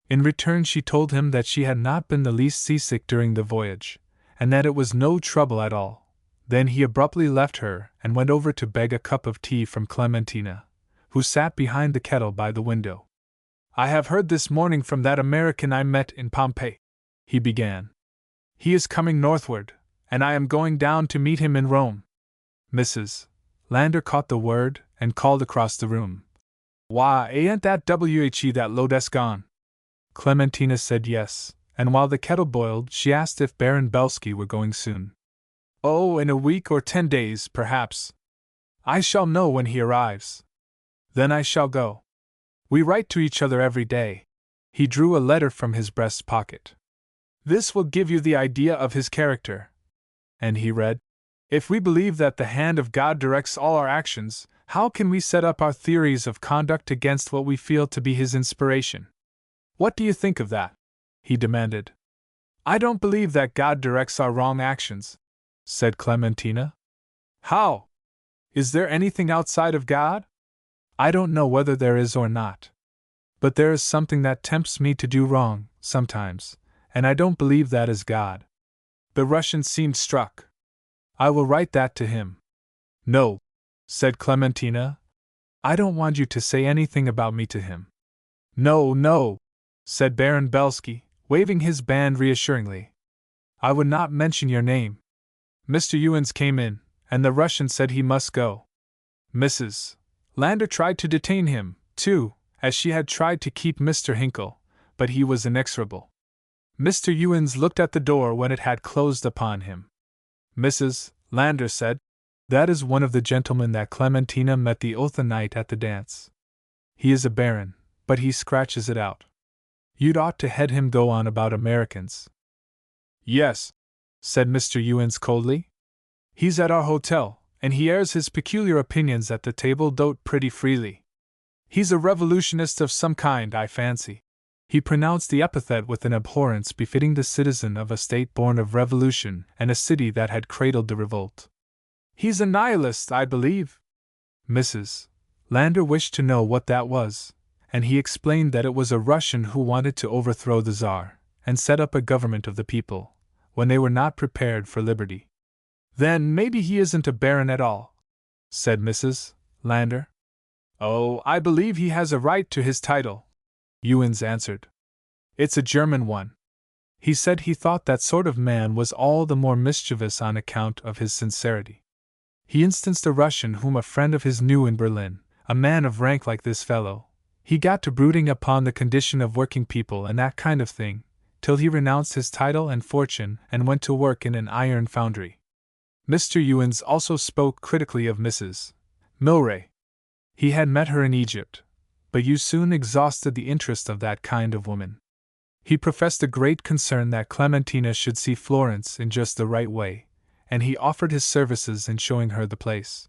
In return she told him that she had not been the least seasick during the voyage, and that it was no trouble at all. Then he abruptly left her and went over to beg a cup of tea from Clementina, who sat behind the kettle by the window. "I have heard this morning from that American I met in Pompeii," he began. "He is coming northward, and I am going down to meet him in Rome." Mrs. Lander caught the word and called across the room, "Why, ain't that W.H.E. that Lod's gone?" Clementina said yes, and while the kettle boiled she asked if Baron Belsky were going soon. "Oh, in a week or 10 days, perhaps. I shall know when he arrives. Then I shall go. We write to each other every day." He drew a letter from his breast pocket. "This will give you the idea of his character." And he read, "If we believe that the hand of God directs all our actions, how can we set up our theories of conduct against what we feel to be his inspiration? What do you think of that?" he demanded. "I don't believe that God directs our wrong actions," said Clementina. "How? Is there anything outside of God?" "I don't know whether there is or not. But there is something that tempts me to do wrong, sometimes, and I don't believe that is God." The Russian seemed struck. "I will write that to him." "No," said Clementina. I don't want you to say anything about me to him. No, no, said Baron Belsky, waving his band reassuringly. I would not mention your name. Mr. Ewens came in, and the Russian said he must go. Mrs. Lander tried to detain him, too, as she had tried to keep Mr. Hinkle, but he was inexorable. Mr. Ewens looked at the door when it had closed upon him. Mrs. Lander said, That is one of the gentlemen that Clementina met the other night at the dance. He is a baron, but he scratches it out. You'd ought to head him go on about Americans. Yes, said Mr. Ewens coldly. He's at our hotel, and he airs his peculiar opinions at the table d'hôte pretty freely. He's a revolutionist of some kind, I fancy. He pronounced the epithet with an abhorrence befitting the citizen of a state born of revolution and a city that had cradled the revolt. He's a nihilist, I believe. Mrs. Lander wished to know what that was, and he explained that it was a Russian who wanted to overthrow the Tsar and set up a government of the people, when they were not prepared for liberty. Then maybe he isn't a baron at all, said Mrs. Lander. Oh, I believe he has a right to his title, Ewens answered. It's a German one. He said he thought that sort of man was all the more mischievous on account of his sincerity. He instanced a Russian whom a friend of his knew in Berlin, a man of rank like this fellow. He got to brooding upon the condition of working people and that kind of thing, till he renounced his title and fortune and went to work in an iron foundry. Mr. Ewens also spoke critically of Mrs. Milray. He had met her in Egypt, but you soon exhausted the interest of that kind of woman. He professed a great concern that Clementina should see Florence in just the right way, and he offered his services in showing her the place.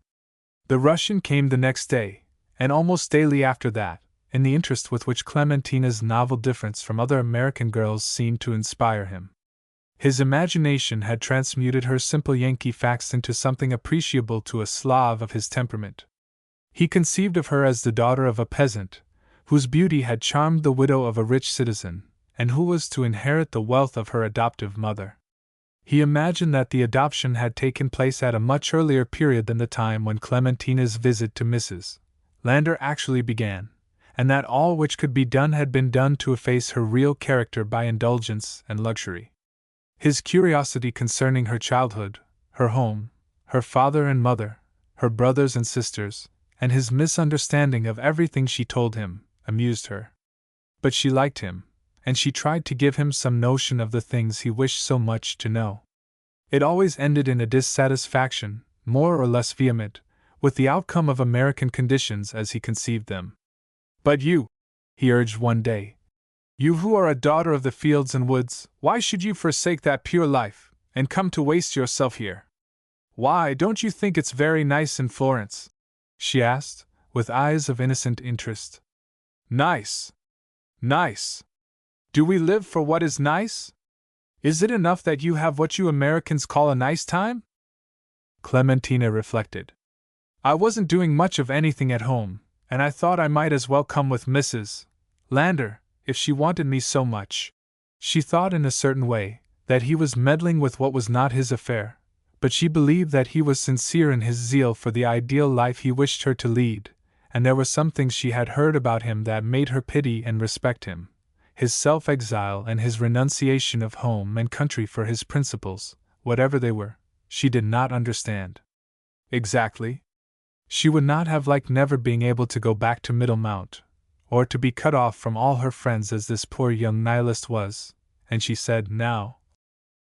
The Russian came the next day, and almost daily after that, in the interest with which Clementina's novel difference from other American girls seemed to inspire him. His imagination had transmuted her simple Yankee facts into something appreciable to a Slav of his temperament. He conceived of her as the daughter of a peasant, whose beauty had charmed the widow of a rich citizen, and who was to inherit the wealth of her adoptive mother. He imagined that the adoption had taken place at a much earlier period than the time when Clementina's visit to Mrs. Lander actually began, and that all which could be done had been done to efface her real character by indulgence and luxury. His curiosity concerning her childhood, her home, her father and mother, her brothers and sisters, and his misunderstanding of everything she told him, amused her. But she liked him, and she tried to give him some notion of the things he wished so much to know. It always ended in a dissatisfaction, more or less vehement, with the outcome of American conditions as he conceived them. But you, he urged one day, you who are a daughter of the fields and woods, why should you forsake that pure life, and come to waste yourself here? Why, don't you think it's very nice in Florence? She asked, with eyes of innocent interest. Nice. Nice. Do we live for what is nice? Is it enough that you have what you Americans call a nice time? Clementina reflected. I wasn't doing much of anything at home, and I thought I might as well come with Mrs. Lander, if she wanted me so much. She thought in a certain way that he was meddling with what was not his affair, but she believed that he was sincere in his zeal for the ideal life he wished her to lead, and there were some things she had heard about him that made her pity and respect him. His self-exile and his renunciation of home and country for his principles, whatever they were, she did not understand. Exactly. She would not have liked never being able to go back to Middlemount, or to be cut off from all her friends as this poor young nihilist was, and she said, now,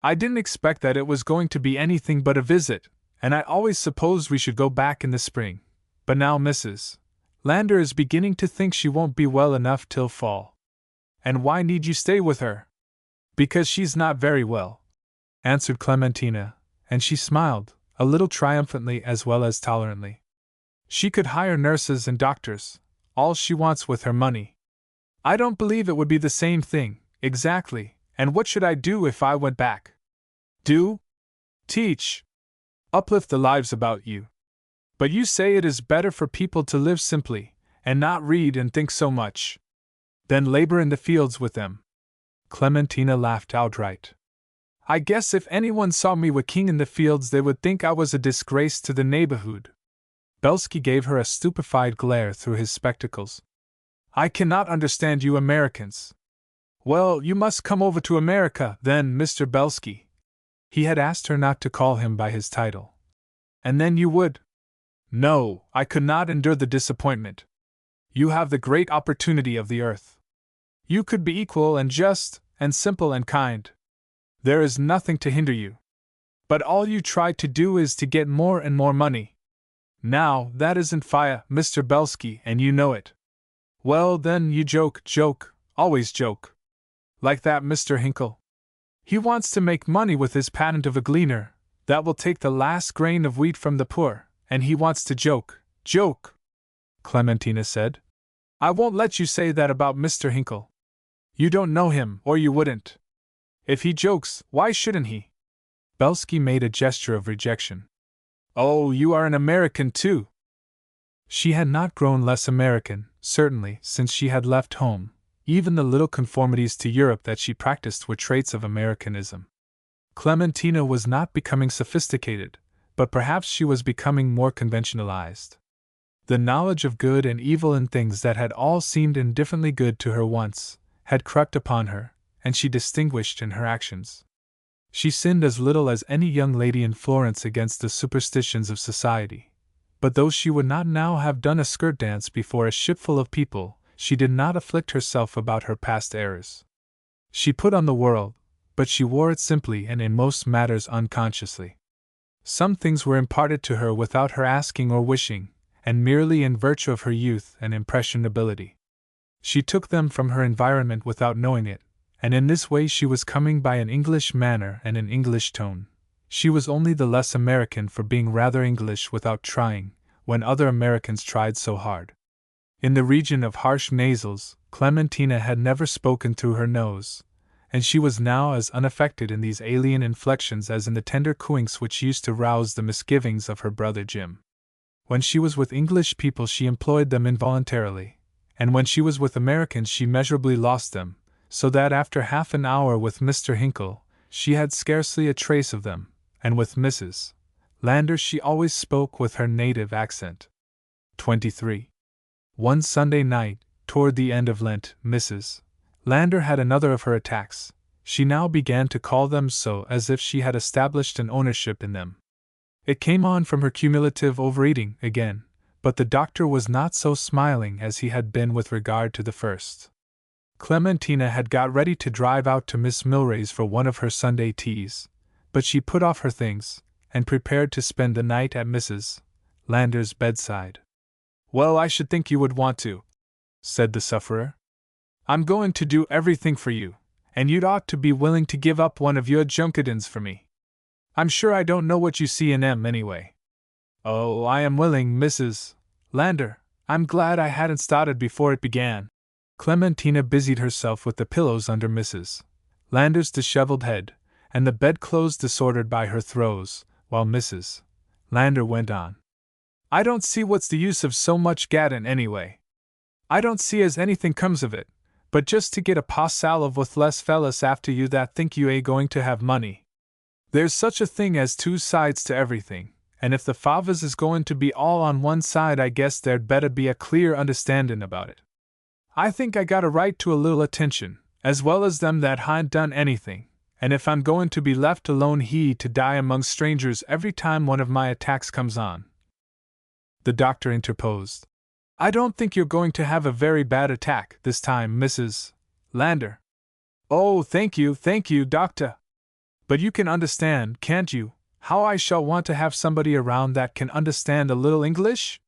I didn't expect that it was going to be anything but a visit, and I always supposed we should go back in the spring, but now Mrs. Lander is beginning to think she won't be well enough till fall. And why need you stay with her? Because she's not very well, answered Clementina, and she smiled, a little triumphantly as well as tolerantly. She could hire nurses and doctors, all she wants with her money. I don't believe it would be the same thing, exactly, and what should I do if I went back? Do? Teach. Uplift the lives about you. But you say it is better for people to live simply, and not read and think so much. Then labor in the fields with them. Clementina laughed outright. I guess if anyone saw me working in the fields they would think I was a disgrace to the neighborhood. Belsky gave her a stupefied glare through his spectacles. I cannot understand you Americans. Well, you must come over to America, then, Mr. Belsky. He had asked her not to call him by his title. And then you would. No, I could not endure the disappointment. You have the great opportunity of the earth. You could be equal and just, and simple and kind. There is nothing to hinder you. But all you try to do is to get more and more money. Now, that isn't fair, Mr. Belsky, and you know it. Well, then, you joke, always joke. Like that Mr. Hinkle. He wants to make money with his patent of a gleaner that will take the last grain of wheat from the poor, and he wants to joke. Clementina said. I won't let you say that about Mr. Hinkle. You don't know him, or you wouldn't. If he jokes, why shouldn't he? Belsky made a gesture of rejection. Oh, you are an American too. She had not grown less American, certainly, since she had left home. Even the little conformities to Europe that she practiced were traits of Americanism. Clementina was not becoming sophisticated, but perhaps she was becoming more conventionalized. The knowledge of good and evil in things that had all seemed indifferently good to her once had crept upon her, and she distinguished in her actions. She sinned as little as any young lady in Florence against the superstitions of society. But though she would not now have done a skirt dance before a shipful of people, she did not afflict herself about her past errors. She put on the world, but she wore it simply and in most matters unconsciously. Some things were imparted to her without her asking or wishing, and merely in virtue of her youth and impressionability. She took them from her environment without knowing it, and in this way she was coming by an English manner and an English tone. She was only the less American for being rather English without trying, when other Americans tried so hard. In the region of harsh nasals, Clementina had never spoken through her nose, and she was now as unaffected in these alien inflections as in the tender cooings which used to rouse the misgivings of her brother Jim. When she was with English people she employed them involuntarily, and when she was with Americans she measurably lost them, so that after half an hour with Mr. Hinkle, she had scarcely a trace of them, and with Mrs. Lander she always spoke with her native accent. 23. One Sunday night, toward the end of Lent, Mrs. Lander had another of her attacks. She now began to call them so as if she had established an ownership in them. It came on from her cumulative overeating again, but the doctor was not so smiling as he had been with regard to the first. Clementina had got ready to drive out to Miss Milray's for one of her Sunday teas, but she put off her things, and prepared to spend the night at Mrs. Lander's bedside. Well, I should think you would want to, said the sufferer. I'm going to do everything for you, and you'd ought to be willing to give up one of your junkedins for me. I'm sure I don't know what you see in 'em anyway. Oh, I am willing, Mrs. Lander. I'm glad I hadn't started before it began. Clementina busied herself with the pillows under Mrs. Lander's disheveled head, and the bedclothes disordered by her throws, while Mrs. Lander went on. I don't see what's the use of so much gaddin' anyway. I don't see as anything comes of it, but just to get a pas salve with less fellas after you that think you ain't going to have money. There's such a thing as two sides to everything, and if the favors is going to be all on one side I guess there'd better be a clear understandin' about it. I think I got a right to a little attention, as well as them that hain't done anything, and if I'm going to be left alone to die among strangers every time one of my attacks comes on. The doctor interposed. I don't think you're going to have a very bad attack this time, Mrs. Lander. Oh, thank you, doctor. But you can understand, can't you, how I shall want to have somebody around that can understand a little English?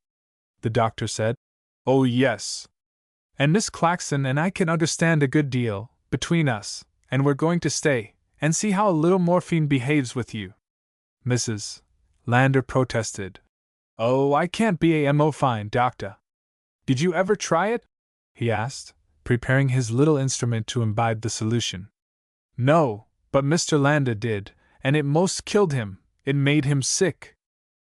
The doctor said. Oh, yes. And Miss Claxon and I can understand a good deal, between us, and we're going to stay, and see how a little morphine behaves with you. Mrs. Lander protested. Oh, I can't be a mo fine, doctor. Did you ever try it? He asked, preparing his little instrument to imbibe the solution. No, but Mr. Lander did, and it most killed him. It made him sick.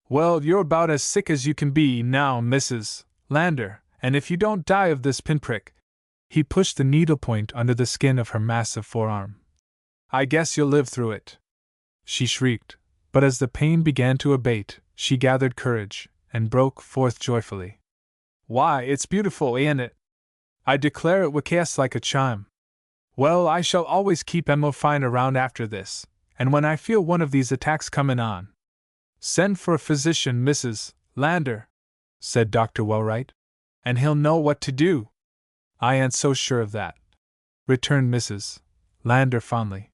Well, you're about as sick as you can be now, Mrs. Lander, and if you don't die of this pinprick— he pushed the needlepoint under the skin of her massive forearm. I guess you'll live through it. She shrieked, but as the pain began to abate, she gathered courage, and broke forth joyfully. "Why, it's beautiful, ain't it? I declare it wicks like a chime. Well, I shall always keep Emma fine around after this, and when I feel one of these attacks coming on." "Send for a physician, Mrs. Lander," said Dr. Wellwright, "and he'll know what to do." "I ain't so sure of that," returned Mrs. Lander fondly.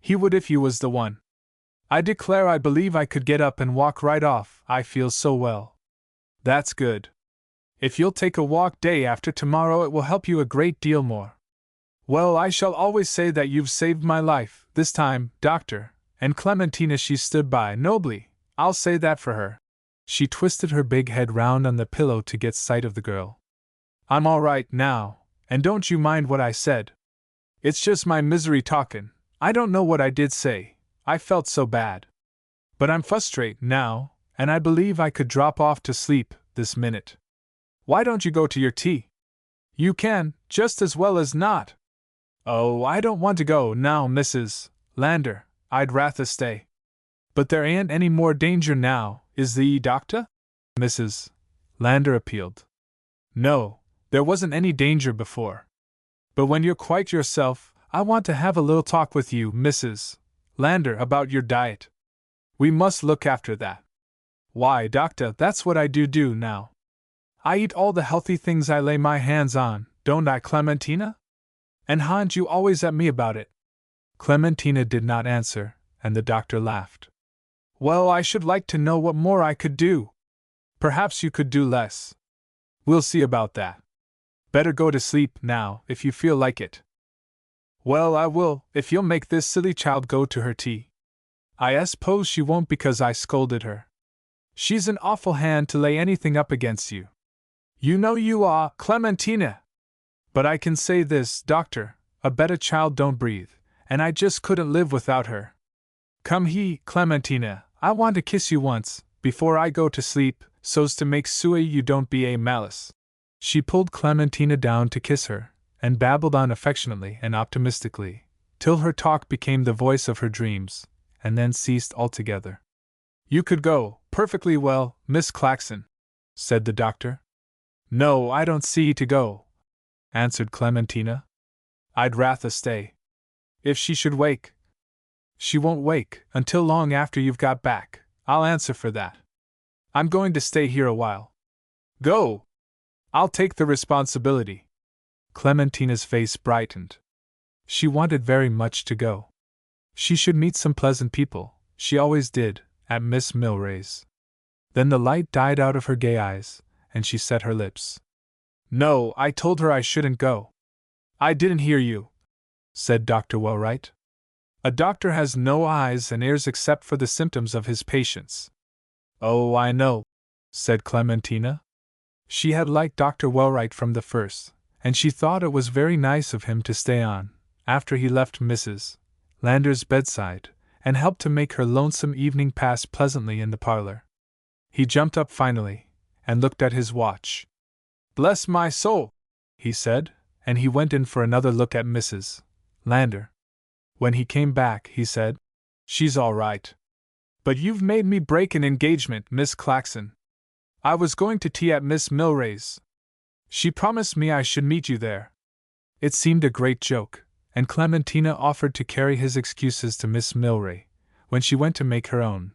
"He would if you was the one. I declare I believe I could get up and walk right off, I feel so well." "That's good. If you'll take a walk day after tomorrow it will help you a great deal more." "Well, I shall always say that you've saved my life, this time, Doctor, and Clementina she stood by nobly, I'll say that for her." She twisted her big head round on the pillow to get sight of the girl. "I'm all right now, and don't you mind what I said. It's just my misery talkin'. I don't know what I did say, I felt so bad. But I'm frustrate now, and I believe I could drop off to sleep this minute. Why don't you go to your tea? You can, just as well as not." "Oh, I don't want to go now, Mrs. Lander, I'd rather stay." "But there ain't any more danger now, is the doctor?" Mrs. Lander appealed. "No, there wasn't any danger before. But when you're quite yourself, I want to have a little talk with you, Mrs. Lander, about your diet. We must look after that." "Why, doctor, that's what I do now. I eat all the healthy things I lay my hands on, don't I, Clementina? And haunt you always at me about it." Clementina did not answer, and the doctor laughed. "Well, I should like to know what more I could do. Perhaps you could do less. We'll see about that. Better go to sleep now, if you feel like it." "Well, I will, if you'll make this silly child go to her tea." "I suppose she won't because I scolded her. She's an awful hand to lay anything up against you. You know you are, Clementina. But I can say this, doctor, a better child don't breathe, and I just couldn't live without her. Come Clementina, I want to kiss you once, before I go to sleep, so's to make sure you don't be a malice." She pulled Clementina down to kiss her, and babbled on affectionately and optimistically, till her talk became the voice of her dreams, and then ceased altogether. "You could go, perfectly well, Miss Claxon," said the doctor. "No, I don't see to go," answered Clementina. "I'd rather stay. If she should wake—" "She won't wake until long after you've got back, I'll answer for that. I'm going to stay here a while." "Go! I'll take the responsibility." Clementina's face brightened. She wanted very much to go. She should meet some pleasant people, she always did, at Miss Milray's. Then the light died out of her gay eyes, and she set her lips. "No, I told her I shouldn't go." "I didn't hear you," said Dr. Wellwright. "A doctor has no eyes and ears except for the symptoms of his patients." "Oh, I know," said Clementina. She had liked Dr. Wellwright from the first, and she thought it was very nice of him to stay on, after he left Mrs. Lander's bedside, and helped to make her lonesome evening pass pleasantly in the parlor. He jumped up finally, and looked at his watch. "Bless my soul!" he said, and he went in for another look at Mrs. Lander. When he came back, he said, "She's all right. But you've made me break an engagement, Miss Claxon. I was going to tea at Miss Milray's. She promised me I should meet you there." It seemed a great joke, and Clementina offered to carry his excuses to Miss Milray, when she went to make her own.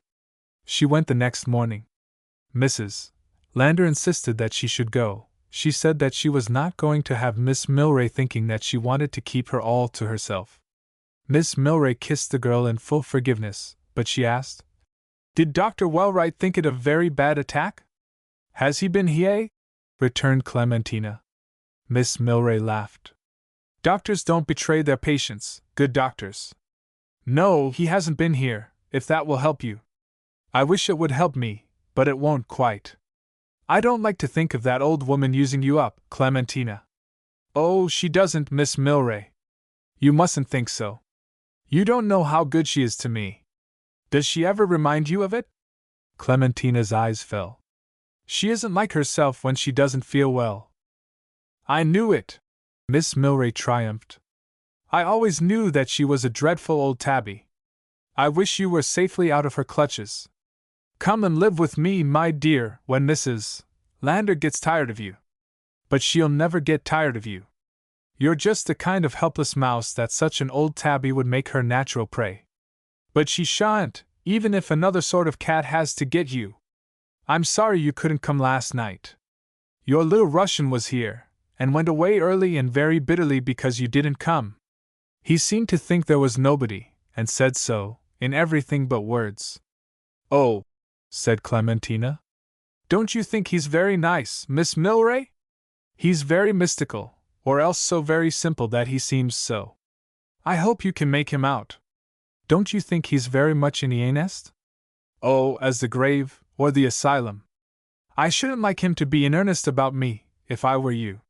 She went the next morning. Mrs. Lander insisted that she should go. She said that she was not going to have Miss Milray thinking that she wanted to keep her all to herself. Miss Milray kissed the girl in full forgiveness, but she asked, "Did Dr. Wellwright think it a very bad attack?" "Has he been here?" returned Clementina. Miss Milray laughed. "Doctors don't betray their patients, good doctors. No, he hasn't been here, if that will help you. I wish it would help me, but it won't quite. I don't like to think of that old woman using you up, Clementina." "Oh, she doesn't, Miss Milray. You mustn't think so. You don't know how good she is to me. Does she ever remind you of it?" Clementina's eyes fell. "She isn't like herself when she doesn't feel well." "I knew it!" Miss Milray triumphed. "I always knew that she was a dreadful old tabby. I wish you were safely out of her clutches. Come and live with me, my dear, when Mrs. Lander gets tired of you. But she'll never get tired of you. You're just the kind of helpless mouse that such an old tabby would make her natural prey. But she shan't, even if another sort of cat has to get you. I'm sorry you couldn't come last night. Your little Russian was here, and went away early and very bitterly because you didn't come. He seemed to think there was nobody, and said so, in everything but words. Oh, said Clementina. Don't you think he's very nice, Miss Milray? He's very mystical, or else so very simple that he seems so. I hope you can make him out. Don't you think he's very much in the nest? Oh, as the grave, or the asylum. I shouldn't like him to be in earnest about me, if I were you.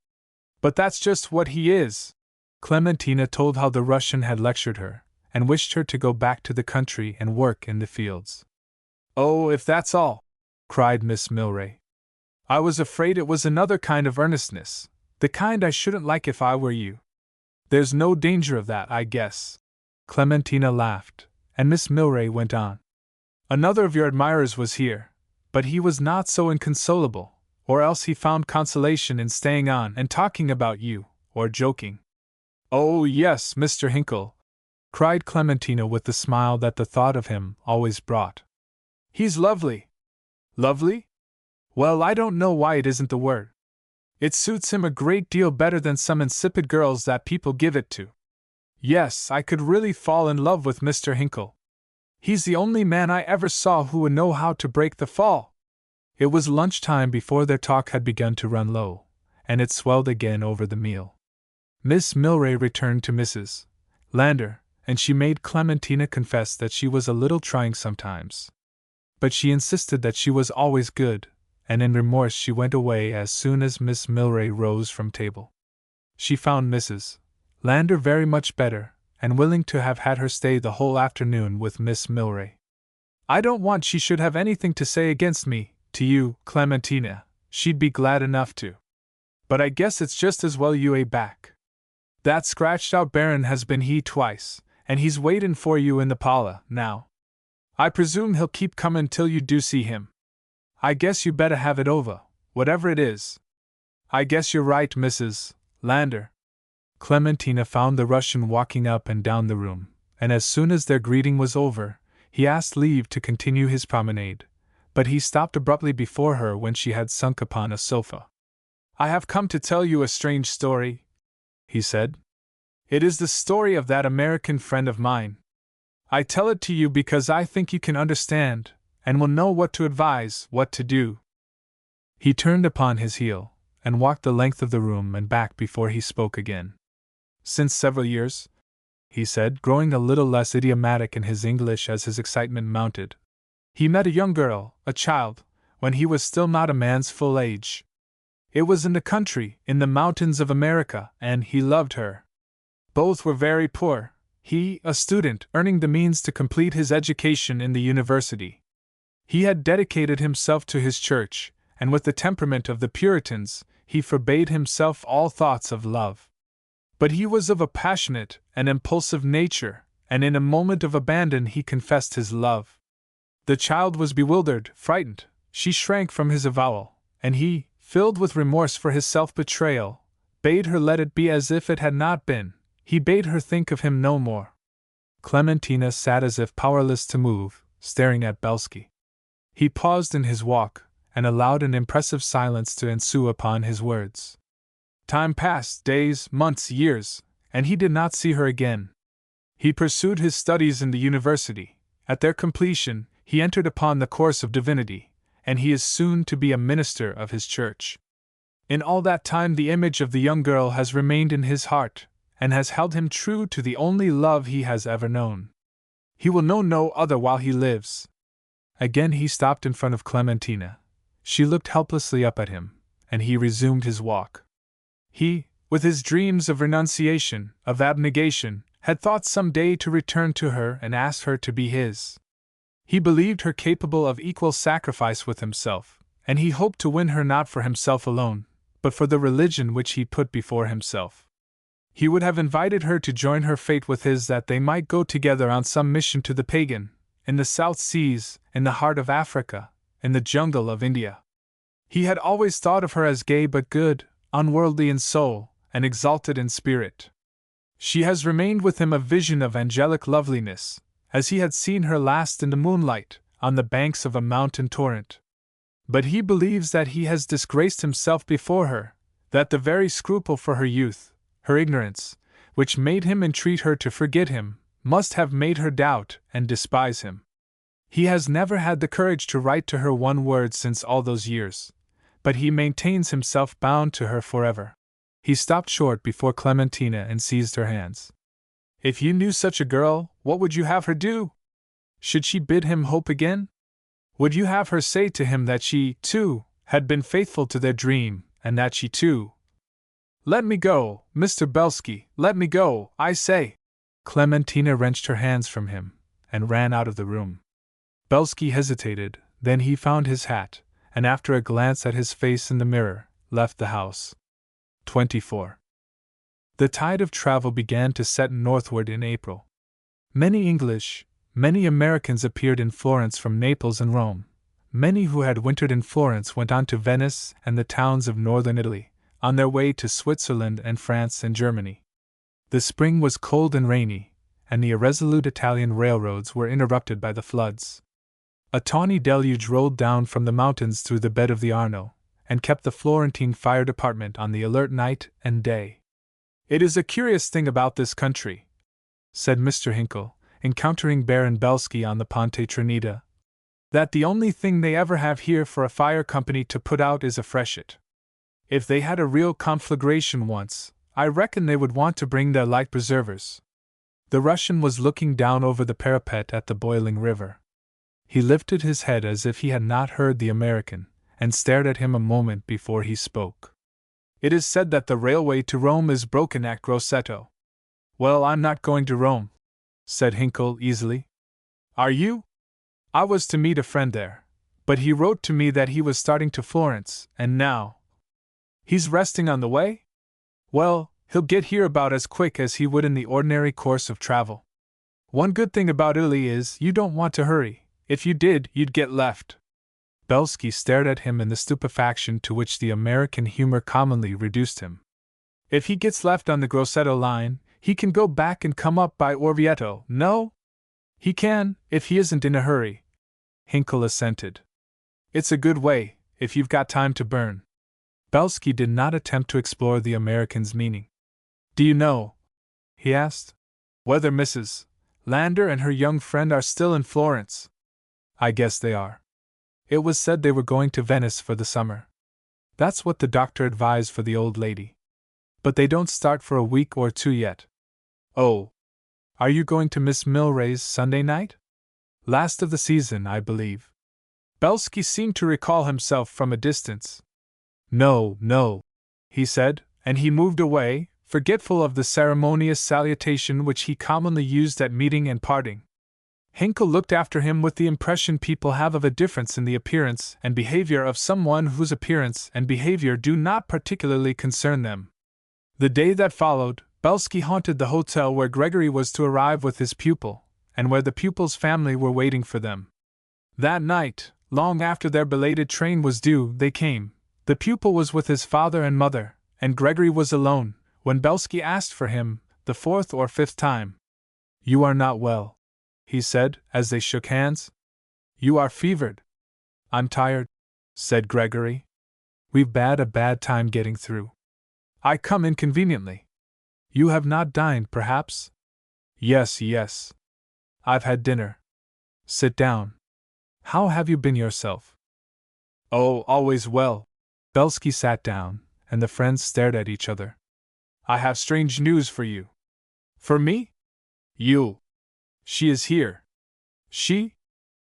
But that's just what he is. Clementina told how the Russian had lectured her, and wished her to go back to the country and work in the fields. Oh, if that's all, cried Miss Milray. I was afraid it was another kind of earnestness, the kind I shouldn't like if I were you. There's no danger of that, I guess. Clementina laughed, and Miss Milray went on. Another of your admirers was here, but he was not so inconsolable, or else he found consolation in staying on and talking about you, or joking. Oh, yes, Mr. Hinkle, cried Clementina with the smile that the thought of him always brought. He's lovely. Lovely? Well, I don't know why it isn't the word. It suits him a great deal better than some insipid girls that people give it to. Yes, I could really fall in love with Mr. Hinkle. He's the only man I ever saw who would know how to break the fall. It was lunchtime before their talk had begun to run low, and it swelled again over the meal. Miss Milray returned to Mrs. Lander, and she made Clementina confess that she was a little trying sometimes. But she insisted that she was always good, and in remorse she went away as soon as Miss Milray rose from table. She found Mrs. Lander very much better, and willing to have had her stay the whole afternoon with Miss Milray. I don't want she should have anything to say against me, to you, Clementina, she'd be glad enough to. But I guess it's just as well you ain't back. That scratched-out baron has been he twice, and he's waitin' for you in the parlor, now. I presume he'll keep comin' till you do see him. I guess you better have it over, whatever it is. I guess you're right, Mrs. Lander. Clementina found the Russian walking up and down the room, and as soon as their greeting was over, he asked leave to continue his promenade, but he stopped abruptly before her when she had sunk upon a sofa. I have come to tell you a strange story, he said. It is the story of that American friend of mine. I tell it to you because I think you can understand, and will know what to advise, what to do. He turned upon his heel, and walked the length of the room and back before he spoke again. Since several years, he said, growing a little less idiomatic in his English as his excitement mounted, he met a young girl, a child, when he was still not a man's full age. It was in the country, in the mountains of America, and he loved her. Both were very poor, he, a student, earning the means to complete his education in the university. He had dedicated himself to his church, and with the temperament of the Puritans, he forbade himself all thoughts of love. But he was of a passionate and impulsive nature, and in a moment of abandon he confessed his love. The child was bewildered, frightened, she shrank from his avowal, and he, filled with remorse for his self-betrayal, bade her let it be as if it had not been. He bade her think of him no more. Clementina sat as if powerless to move, staring at Belsky. He paused in his walk, and allowed an impressive silence to ensue upon his words. Time passed, days, months, years, and he did not see her again. He pursued his studies in the university. At their completion, he entered upon the course of divinity, and he is soon to be a minister of his church. In all that time the image of the young girl has remained in his heart, and has held him true to the only love he has ever known. He will know no other while he lives. Again he stopped in front of Clementina. She looked helplessly up at him, and he resumed his walk. He, with his dreams of renunciation, of abnegation, had thought some day to return to her and ask her to be his. He believed her capable of equal sacrifice with himself, and he hoped to win her not for himself alone, but for the religion which he put before himself. He would have invited her to join her fate with his that they might go together on some mission to the pagan, in the South Seas, in the heart of Africa, in the jungle of India. He had always thought of her as gay but good, unworldly in soul, and exalted in spirit. She has remained with him a vision of angelic loveliness, as he had seen her last in the moonlight, on the banks of a mountain torrent. But he believes that he has disgraced himself before her, that the very scruple for her youth, her ignorance, which made him entreat her to forget him, must have made her doubt and despise him. He has never had the courage to write to her one word since all those years, but he maintains himself bound to her forever. He stopped short before Clementina and seized her hands. If you knew such a girl, what would you have her do? Should she bid him hope again? Would you have her say to him that she, too, had been faithful to their dream, and that she, too— Let me go, Mr. Belsky, let me go, I say! Clementina wrenched her hands from him, and ran out of the room. Belsky hesitated, then he found his hat, and after a glance at his face in the mirror, left the house. 24. The tide of travel began to set northward in April. Many English, many Americans appeared in Florence from Naples and Rome. Many who had wintered in Florence went on to Venice and the towns of northern Italy, on their way to Switzerland and France and Germany. The spring was cold and rainy, and the irresolute Italian railroads were interrupted by the floods. A tawny deluge rolled down from the mountains through the bed of the Arno, and kept the Florentine fire department on the alert night and day. It is a curious thing about this country, said Mr. Hinkle, encountering Baron Belsky on the Ponte Trinita, that the only thing they ever have here for a fire company to put out is a freshet. If they had a real conflagration once, I reckon they would want to bring their light preservers. The Russian was looking down over the parapet at the boiling river. He lifted his head as if he had not heard the American, and stared at him a moment before he spoke. It is said that the railway to Rome is broken at Grosseto. Well, I'm not going to Rome, said Hinkle easily. Are you? I was to meet a friend there, but he wrote to me that he was starting to Florence, and now he's resting on the way? Well, he'll get here about as quick as he would in the ordinary course of travel. One good thing about Italy is you don't want to hurry. If you did, you'd get left. Belsky stared at him in the stupefaction to which the American humor commonly reduced him. If he gets left on the Grosseto line, he can go back and come up by Orvieto, no? He can, if he isn't in a hurry. Hinkle assented. It's a good way, if you've got time to burn. Belsky did not attempt to explore the American's meaning. Do you know, he asked, whether Mrs. Lander and her young friend are still in Florence? I guess they are. It was said they were going to Venice for the summer. That's what the doctor advised for the old lady. But they don't start for a week or two yet. Oh. Are you going to Miss Milray's Sunday night? Last of the season, I believe. Belsky seemed to recall himself from a distance. No, no, he said, and he moved away, forgetful of the ceremonious salutation which he commonly used at meeting and parting. Hinkle looked after him with the impression people have of a difference in the appearance and behavior of someone whose appearance and behavior do not particularly concern them. The day that followed, Belsky haunted the hotel where Gregory was to arrive with his pupil, and where the pupil's family were waiting for them. That night, long after their belated train was due, they came. The pupil was with his father and mother, and Gregory was alone, when Belsky asked for him, the fourth or fifth time. You are not well, he said, as they shook hands. You are fevered. I'm tired, said Gregory. We've had a bad time getting through. I come inconveniently. You have not dined, perhaps? Yes, yes. I've had dinner. Sit down. How have you been yourself? Oh, always well. Belsky sat down, and the friends stared at each other. I have strange news for you. For me? You. She is here. She?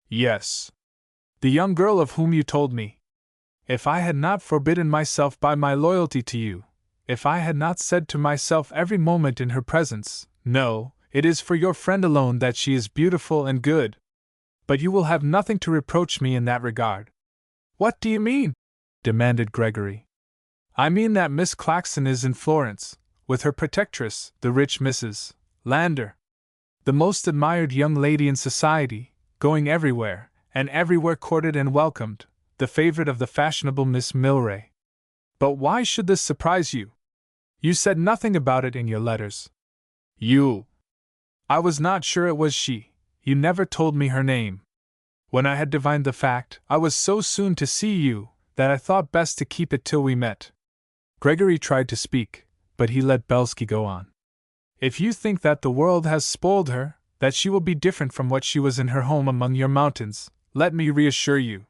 Yes. The young girl of whom you told me. If I had not forbidden myself by my loyalty to you, if I had not said to myself every moment in her presence, no, it is for your friend alone that she is beautiful and good. But you will have nothing to reproach me in that regard. What do you mean? Demanded Gregory. I mean that Miss Claxon is in Florence, with her protectress, the rich Mrs. Lander. The most admired young lady in society, going everywhere, and everywhere courted and welcomed, the favorite of the fashionable Miss Milray. But why should this surprise you? You said nothing about it in your letters. I was not sure it was she. You never told me her name. When I had divined the fact, I was so soon to see you that I thought best to keep it till we met. Gregory tried to speak, but he let Belsky go on. If you think that the world has spoiled her, that she will be different from what she was in her home among your mountains, let me reassure you.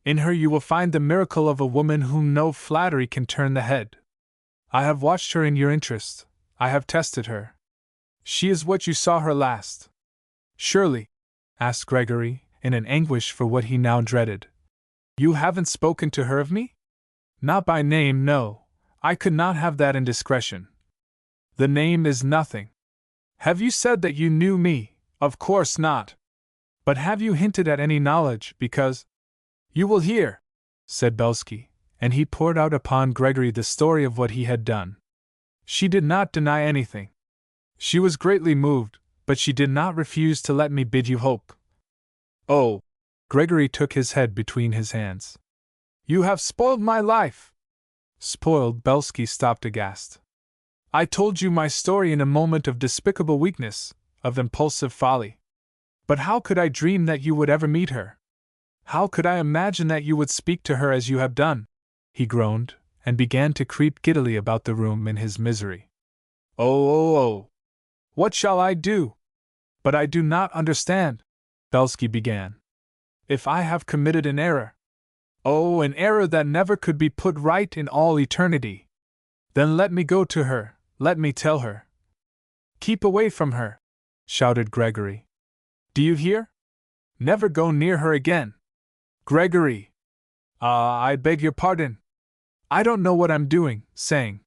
In her you will find the miracle of a woman whom no flattery can turn the head. I have watched her in your interest. I have tested her. She is what you saw her last. Surely, asked Gregory, in an anguish for what he now dreaded. You haven't spoken to her of me? Not by name, no. I could not have that indiscretion. The name is nothing. Have you said that you knew me? Of course not. But have you hinted at any knowledge, because— You will hear, said Belsky, and he poured out upon Gregory the story of what he had done. She did not deny anything. She was greatly moved, but she did not refuse to let me bid you hope. Oh! Gregory took his head between his hands. You have spoiled my life! Spoiled? Belsky stopped aghast. I told you my story in a moment of despicable weakness, of impulsive folly. But how could I dream that you would ever meet her? How could I imagine that you would speak to her as you have done? He groaned, and began to creep giddily about the room in his misery. Oh! What shall I do? But I do not understand, Belsky began. If I have committed an error— Oh, an error that never could be put right in all eternity! Then let me go to her, let me tell her. Keep away from her, shouted Gregory. Do you hear? Never go near her again. Gregory! I beg your pardon. I don't know what I'm doing, saying.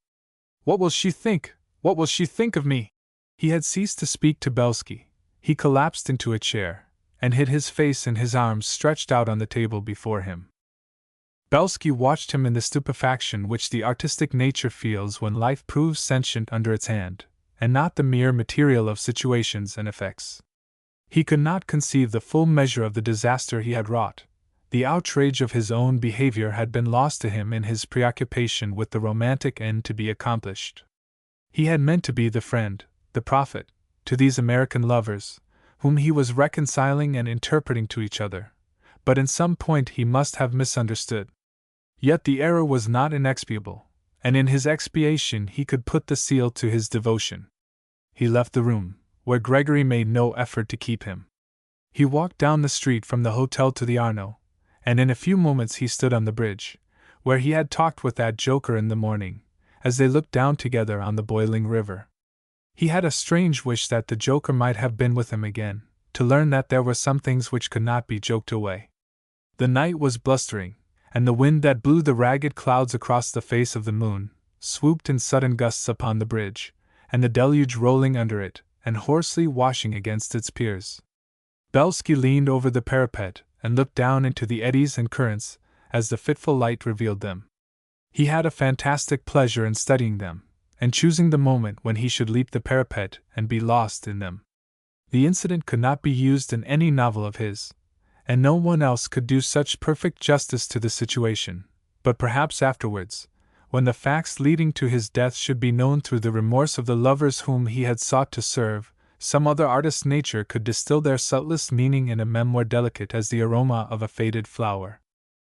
What will she think? What will she think of me? He had ceased to speak to Belsky. He collapsed into a chair, and hid his face in his arms stretched out on the table before him. Belsky watched him in the stupefaction which the artistic nature feels when life proves sentient under its hand, and not the mere material of situations and effects. He could not conceive the full measure of the disaster he had wrought. The outrage of his own behavior had been lost to him in his preoccupation with the romantic end to be accomplished. He had meant to be the friend, the prophet, to these American lovers, whom he was reconciling and interpreting to each other, but in some point he must have misunderstood. Yet the error was not inexpiable, and in his expiation he could put the seal to his devotion. He left the room, where Gregory made no effort to keep him. He walked down the street from the hotel to the Arno, and in a few moments he stood on the bridge, where he had talked with that joker in the morning, as they looked down together on the boiling river. He had a strange wish that the joker might have been with him again, to learn that there were some things which could not be joked away. The night was blustering, and the wind that blew the ragged clouds across the face of the moon swooped in sudden gusts upon the bridge, and the deluge rolling under it, and hoarsely washing against its piers. Belsky leaned over the parapet and looked down into the eddies and currents as the fitful light revealed them. He had a fantastic pleasure in studying them, and choosing the moment when he should leap the parapet and be lost in them. The incident could not be used in any novel of his, and no one else could do such perfect justice to the situation, but perhaps afterwards, when the facts leading to his death should be known through the remorse of the lovers whom he had sought to serve, some other artist's nature could distill their subtlest meaning in a memoir delicate as the aroma of a faded flower.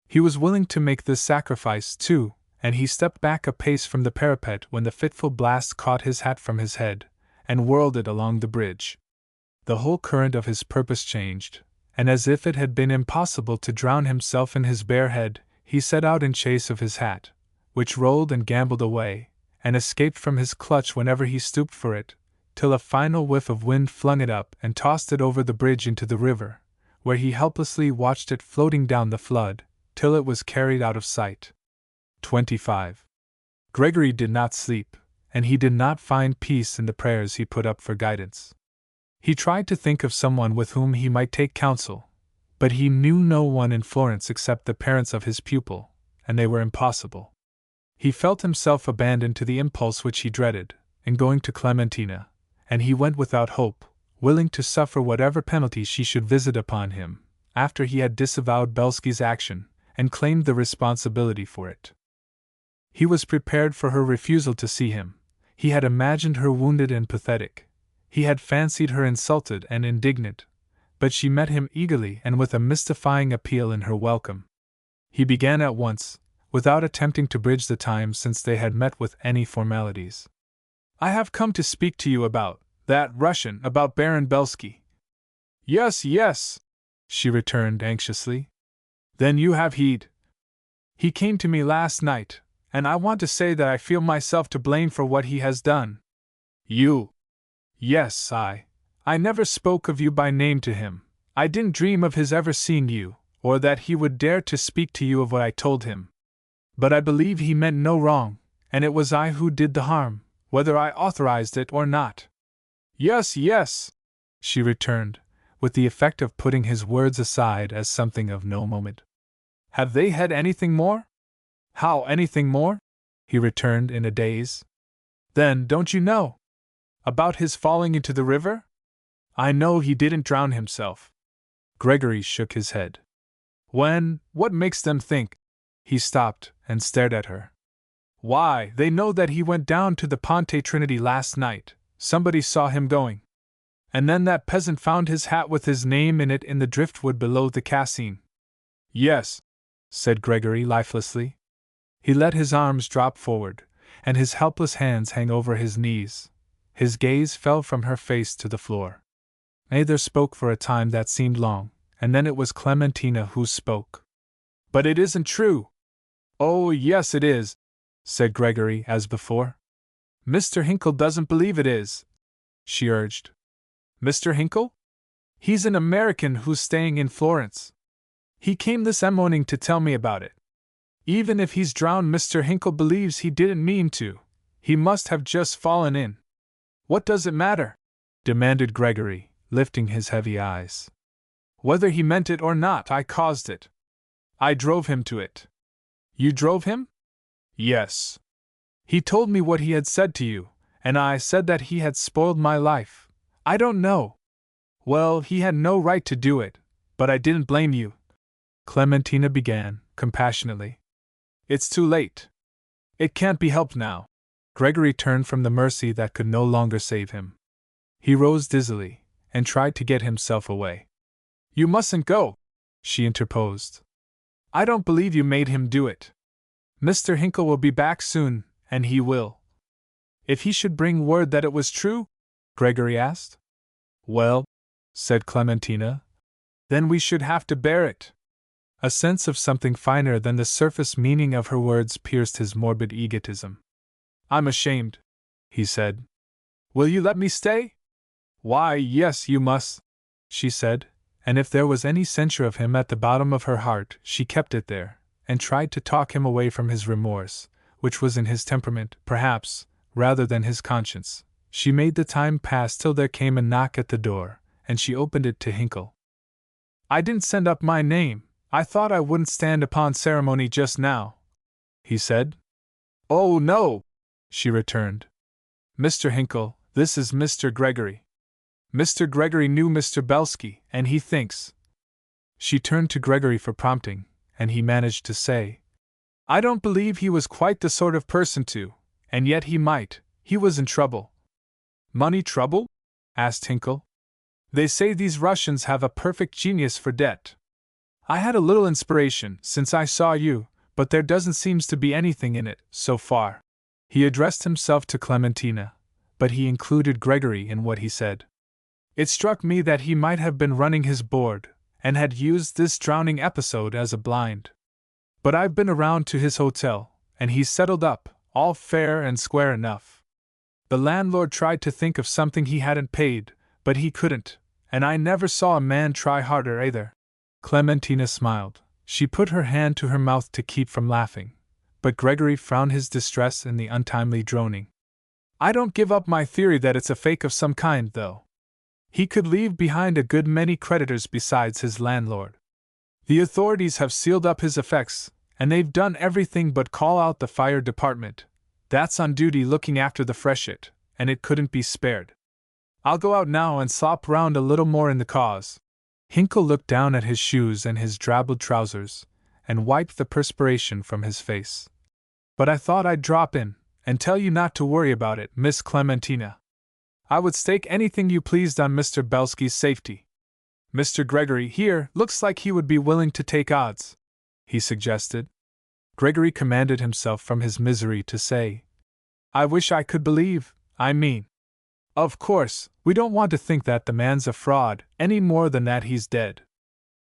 He was willing to make this sacrifice, too, and he stepped back a pace from the parapet when the fitful blast caught his hat from his head, and whirled it along the bridge. The whole current of his purpose changed, and as if it had been impossible to drown himself in his bare head, he set out in chase of his hat, which rolled and gamboled away, and escaped from his clutch whenever he stooped for it, till a final whiff of wind flung it up and tossed it over the bridge into the river, where he helplessly watched it floating down the flood, till it was carried out of sight. 25. Gregory did not sleep, and he did not find peace in the prayers he put up for guidance. He tried to think of someone with whom he might take counsel, but he knew no one in Florence except the parents of his pupil, and they were impossible. He felt himself abandoned to the impulse which he dreaded, in going to Clementina, and he went without hope, willing to suffer whatever penalty she should visit upon him, after he had disavowed Belsky's action and claimed the responsibility for it. He was prepared for her refusal to see him. He had imagined her wounded and pathetic. He had fancied her insulted and indignant. But she met him eagerly and with a mystifying appeal in her welcome. He began at once, without attempting to bridge the time since they had met with any formalities. "I have come to speak to you about that Russian, about Baron Belsky." "Yes, yes," she returned anxiously. "Then you have heed. He came to me last night, and I want to say that I feel myself to blame for what he has done." "You?" "Yes, I never spoke of you by name to him. I didn't dream of his ever seeing you, or that he would dare to speak to you of what I told him. But I believe he meant no wrong, and it was I who did the harm, whether I authorized it or not." "Yes, yes," she returned, with the effect of putting his words aside as something of no moment. "Have they had anything more?" "How, anything more?" he returned in a daze. "Then, don't you know? About his falling into the river? I know he didn't drown himself." Gregory shook his head. What makes them think?" He stopped and stared at her. "Why, they know that he went down to the Ponte Trinity last night. Somebody saw him going. And then that peasant found his hat with his name in it in the driftwood below the Cascine." "Yes," said Gregory lifelessly. He let his arms drop forward, and his helpless hands hang over his knees. His gaze fell from her face to the floor. Neither spoke for a time that seemed long, and then it was Clementina who spoke. "But it isn't true." "Oh, yes, it is," said Gregory as before. "Mr. Hinkle doesn't believe it is," she urged. "Mr. Hinkle? He's an American who's staying in Florence. He came this morning to tell me about it. Even if he's drowned, Mr. Hinkle believes he didn't mean to. He must have just fallen in." "What does it matter?" demanded Gregory, lifting his heavy eyes. "Whether he meant it or not, I caused it. I drove him to it." "You drove him?" "Yes. He told me what he had said to you, and I said that he had spoiled my life. I don't know. Well, he had no right to do it, but I didn't blame you," Clementina began, compassionately. "It's too late. It can't be helped now." Gregory turned from the mercy that could no longer save him. He rose dizzily, and tried to get himself away. "You mustn't go," she interposed. "I don't believe you made him do it. Mr. Hinkle will be back soon, and he will." "If he should bring word that it was true?" Gregory asked. "Well," said Clementina, "then we should have to bear it." A sense of something finer than the surface meaning of her words pierced his morbid egotism. "I'm ashamed," he said. "Will you let me stay?" "Why, yes, you must," she said, and if there was any censure of him at the bottom of her heart, she kept it there, and tried to talk him away from his remorse, which was in his temperament, perhaps, rather than his conscience. She made the time pass till there came a knock at the door, and she opened it to Hinkle. "I didn't send up my name. I thought I wouldn't stand upon ceremony just now," he said. "Oh, no," she returned. "Mr. Hinkle, this is Mr. Gregory. Mr. Gregory knew Mr. Belsky, and he thinks—" She turned to Gregory for prompting, and he managed to say, "I don't believe he was quite the sort of person to, and yet he might. He was in trouble." "Money trouble?" asked Hinkle. "They say these Russians have a perfect genius for debt. I had a little inspiration since I saw you, but there doesn't seem to be anything in it, so far." He addressed himself to Clementina, but he included Gregory in what he said. "It struck me that he might have been running his board, and had used this drowning episode as a blind. But I've been around to his hotel, and he's settled up, all fair and square enough. The landlord tried to think of something he hadn't paid, but he couldn't, and I never saw a man try harder either." Clementina smiled. She put her hand to her mouth to keep from laughing, but Gregory found his distress in the untimely droning. "I don't give up my theory that it's a fake of some kind, though. He could leave behind a good many creditors besides his landlord. The authorities have sealed up his effects, and they've done everything but call out the fire department. That's on duty looking after the freshet, and it couldn't be spared. I'll go out now and slop round a little more in the cause. Hinkle looked down at his shoes and his drabbled trousers, and wiped the perspiration from his face. But I thought I'd drop in, and tell you not to worry about it, Miss Clementina. I would stake anything you pleased on Mr. Belsky's safety. Mr. Gregory here looks like he would be willing to take odds, he suggested. Gregory commanded himself from his misery to say, I wish I could believe, I mean. Of course, we don't want to think that the man's a fraud, any more than that he's dead.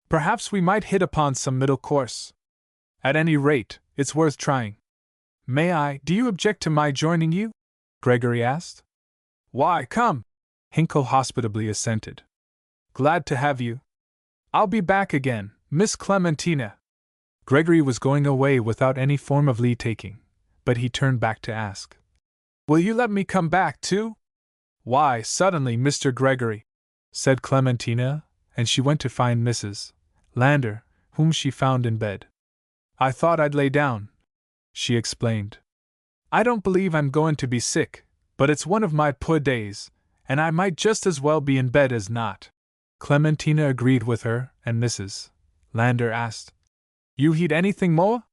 Perhaps we might hit upon some middle course. At any rate, it's worth trying. Do you object to my joining you? Gregory asked. Why, come. Hinkle hospitably assented. Glad to have you. I'll be back again, Miss Clementina. Gregory was going away without any form of leave-taking, but he turned back to ask, Will you let me come back, too? Why, suddenly, Mr. Gregory, said Clementina, and she went to find Mrs. Lander, whom she found in bed. I thought I'd lay down, she explained. I don't believe I'm going to be sick, but it's one of my poor days, and I might just as well be in bed as not. Clementina agreed with her, and Mrs. Lander asked, You heed anything more?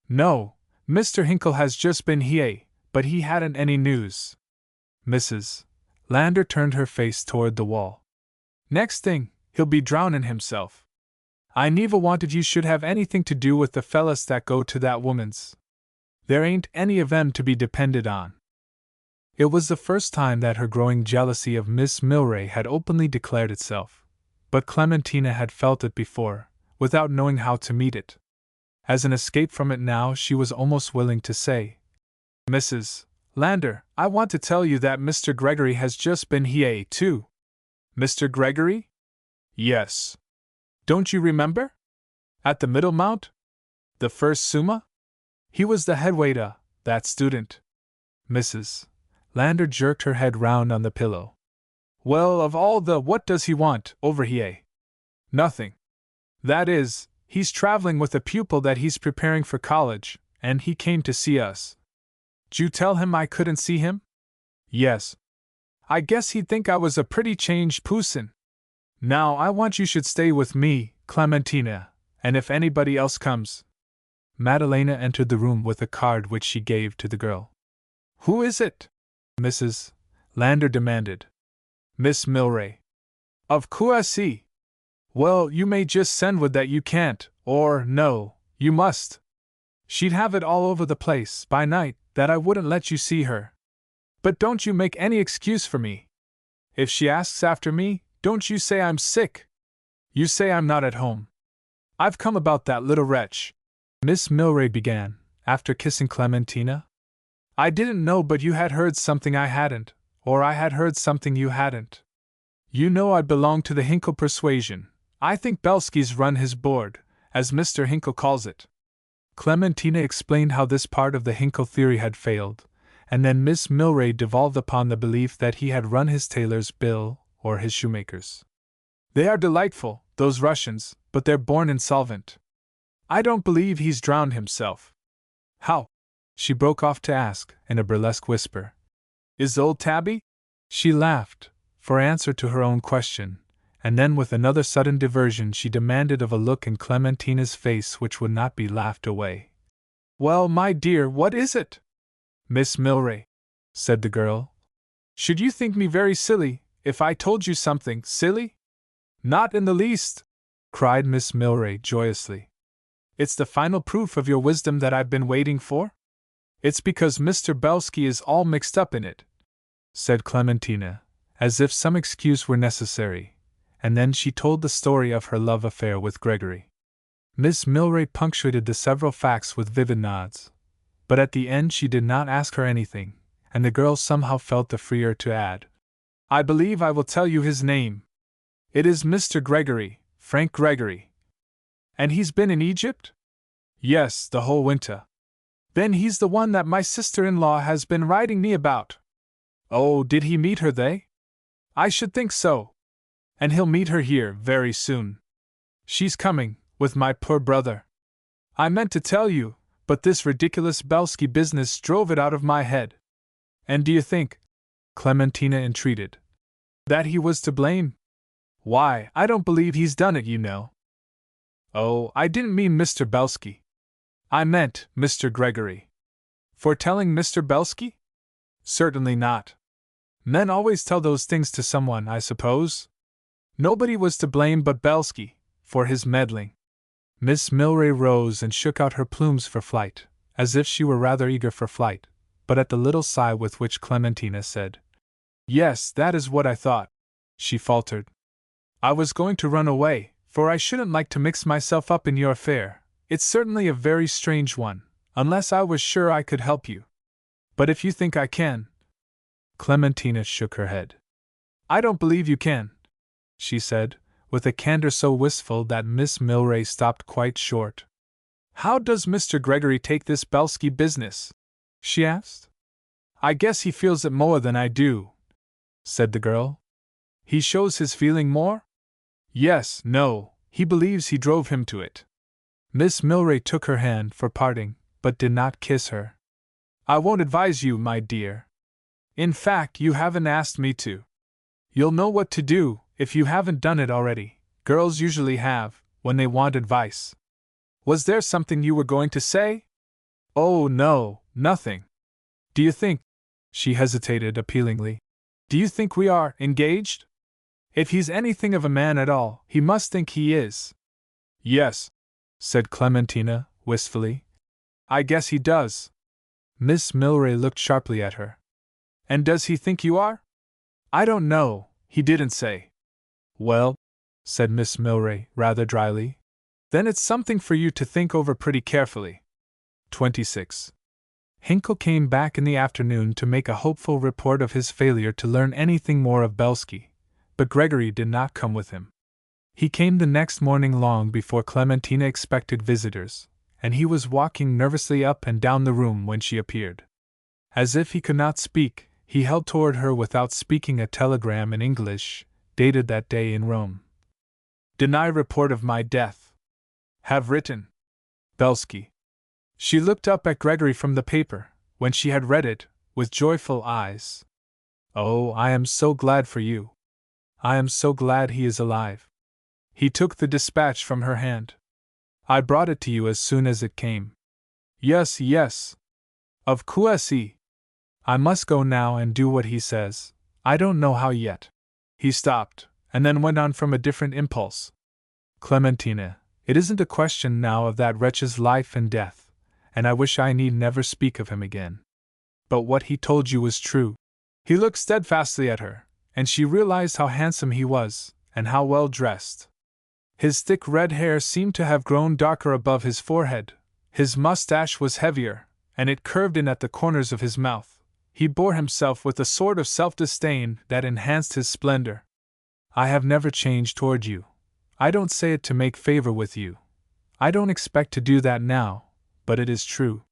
No, Mr. Hinkle has just been here, but he hadn't any news. Mrs. Lander turned her face toward the wall. Next thing, he'll be drowning himself. I never wanted you should have anything to do with the fellas that go to that woman's. There ain't any of them to be depended on. It was the first time that her growing jealousy of Miss Milray had openly declared itself, but Clementina had felt it before, without knowing how to meet it. As an escape from it now, she was almost willing to say, Mrs. Lander, I want to tell you that Mr. Gregory has just been here, too. Mr. Gregory? Yes. Don't you remember? At the Middlemount? The first Summa? He was the head waiter, that student. Mrs. Lander jerked her head round on the pillow. Well, of all the what does he want over here? Nothing. That is, he's traveling with a pupil that he's preparing for college, and he came to see us. D'you tell him I couldn't see him? Yes. I guess he'd think I was a pretty changed pussin. Now I want you should stay with me, Clementina, and if anybody else comes. Madalena entered the room with a card which she gave to the girl. Who is it? Mrs. Lander demanded. Miss Milray. Of course. Well, you may just send word that you can't, or no, you must. She'd have it all over the place, by night, that I wouldn't let you see her. But don't you make any excuse for me. If she asks after me, don't you say I'm sick. You say I'm not at home. I've come about that little wretch. Miss Milray began, after kissing Clementina. I didn't know but you had heard something I hadn't, or I had heard something you hadn't. You know I belong to the Hinkle persuasion. I think Belsky's run his board, as Mr. Hinkle calls it. Clementina explained how this part of the Hinkle theory had failed, and then Miss Milray devolved upon the belief that he had run his tailor's bill, or his shoemaker's. They are delightful, those Russians, but they're born insolvent. I don't believe he's drowned himself. How? She broke off to ask, in a burlesque whisper. Is old Tabby? She laughed, for answer to her own question, and then with another sudden diversion she demanded of a look in Clementina's face which would not be laughed away. Well, my dear, what is it? Miss Milray, said the girl. Should you think me very silly, if I told you something silly? Not in the least, cried Miss Milray joyously. It's the final proof of your wisdom that I've been waiting for? It's because Mr. Belsky is all mixed up in it, said Clementina, as if some excuse were necessary, and then she told the story of her love affair with Gregory. Miss Milray punctuated the several facts with vivid nods, but at the end she did not ask her anything, and the girl somehow felt the freer to add, I believe I will tell you his name. It is Mr. Gregory, Frank Gregory. And he's been in Egypt? Yes, the whole winter. Then he's the one that my sister-in-law has been writing me about. Oh, did he meet her there? I should think so. And he'll meet her here very soon. She's coming, with my poor brother. I meant to tell you, but this ridiculous Belsky business drove it out of my head. And do you think? Clementina entreated. That he was to blame? Why, I don't believe he's done it, you know. Oh, I didn't mean Mr. Belsky. I meant Mr. Gregory. For telling Mr. Belsky? Certainly not. Men always tell those things to someone, I suppose. Nobody was to blame but Belsky, for his meddling. Miss Milray rose and shook out her plumes for flight, as if she were rather eager for flight, but at the little sigh with which Clementina said, "Yes, that is what I thought," she faltered. "I was going to run away, for I shouldn't like to mix myself up in your affair. It's certainly a very strange one, unless I was sure I could help you. But if you think I can—" Clementina shook her head. "I don't believe you can," she said, with a candor so wistful that Miss Milray stopped quite short. "How does Mr. Gregory take this Belsky business?" she asked. "I guess he feels it more than I do," said the girl. "He shows his feeling more?" "Yes, no, he believes he drove him to it." Miss Milray took her hand for parting, but did not kiss her. "I won't advise you, my dear. In fact, you haven't asked me to. You'll know what to do, if you haven't done it already. Girls usually have, when they want advice. Was there something you were going to say?" "Oh, no, nothing. Do you think—" she hesitated appealingly. "Do you think we are engaged? If he's anything of a man at all, he must think he is." "Yes," said Clementina, wistfully. "I guess he does." Miss Milray looked sharply at her. "And does he think you are?" "I don't know, he didn't say." "Well," said Miss Milray, rather dryly, "then it's something for you to think over pretty carefully." 26. Hinkle came back in the afternoon to make a hopeful report of his failure to learn anything more of Belsky, but Gregory did not come with him. He came the next morning long before Clementina expected visitors, and he was walking nervously up and down the room when she appeared. As if he could not speak, he held toward her without speaking a telegram in English, dated that day in Rome. "Deny report of my death. Have written. Belsky." She looked up at Gregory from the paper, when she had read it, with joyful eyes. "Oh, I am so glad for you. I am so glad he is alive." He took the dispatch from her hand. "I brought it to you as soon as it came." "Yes, yes. Of course. I must go now and do what he says. I don't know how yet." He stopped, and then went on from a different impulse. "Clementina, it isn't a question now of that wretch's life and death, and I wish I need never speak of him again. But what he told you was true." He looked steadfastly at her, and she realized how handsome he was, and how well dressed. His thick red hair seemed to have grown darker above his forehead, his mustache was heavier, and it curved in at the corners of his mouth. He bore himself with a sort of self-disdain that enhanced his splendor. "I have never changed toward you. I don't say it to make favor with you. I don't expect to do that now, but it is true.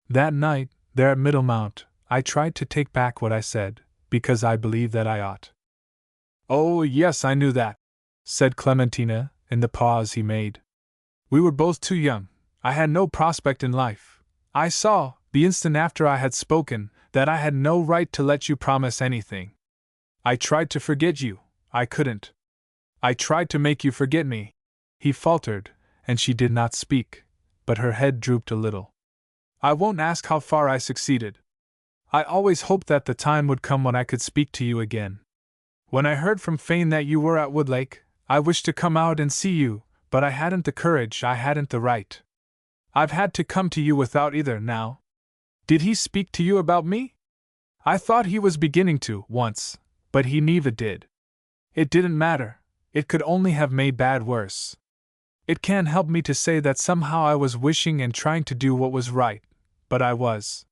That night, there at Middlemount, I tried to take back what I said, because I believed that I ought." "Oh, yes, I knew that," said Clementina, in the pause he made. "We were both too young. I had no prospect in life. I saw, the instant after I had spoken, that I had no right to let you promise anything. I tried to forget you, I couldn't. I tried to make you forget me." He faltered, and she did not speak, but her head drooped a little. "I won't ask how far I succeeded. I always hoped that the time would come when I could speak to you again. When I heard from Fane that you were at Woodlake, I wished to come out and see you, but I hadn't the courage, I hadn't the right. I've had to come to you without either now. Did he speak to you about me? I thought he was beginning to, once, but he never did. It didn't matter, it could only have made bad worse. It can't help me to say that somehow I was wishing and trying to do what was right, but I was."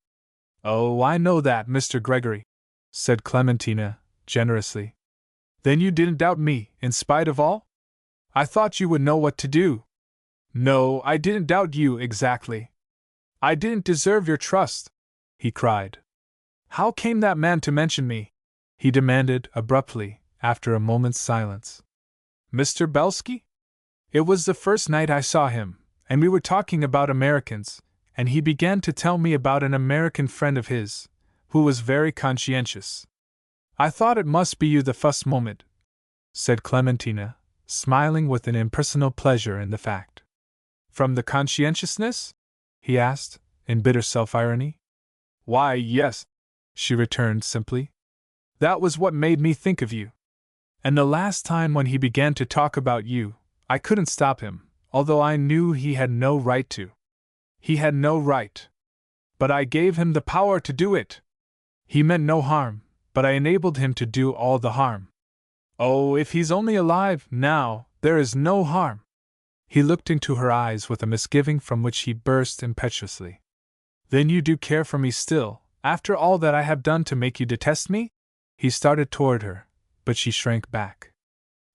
"Oh, I know that, Mr. Gregory," said Clementina, generously. "Then you didn't doubt me, in spite of all? I thought you would know what to do." "No, I didn't doubt you exactly. I didn't deserve your trust," he cried. "How came that man to mention me?" he demanded abruptly, after a moment's silence. "Mr. Belsky? It was the first night I saw him, and we were talking about Americans, and he began to tell me about an American friend of his, who was very conscientious. I thought it must be you the first moment, said Clementina, smiling with an impersonal pleasure in the fact. From the conscientiousness? He asked, in bitter self-irony. Why, yes, she returned simply. That was what made me think of you. And the last time when he began to talk about you, I couldn't stop him, although I knew he had no right to. He had no right. But I gave him the power to do it. He meant no harm, but I enabled him to do all the harm. Oh, if he's only alive, now, there is no harm. He looked into her eyes with a misgiving from which he burst impetuously. Then you do care for me still, after all that I have done to make you detest me? He started toward her, but she shrank back.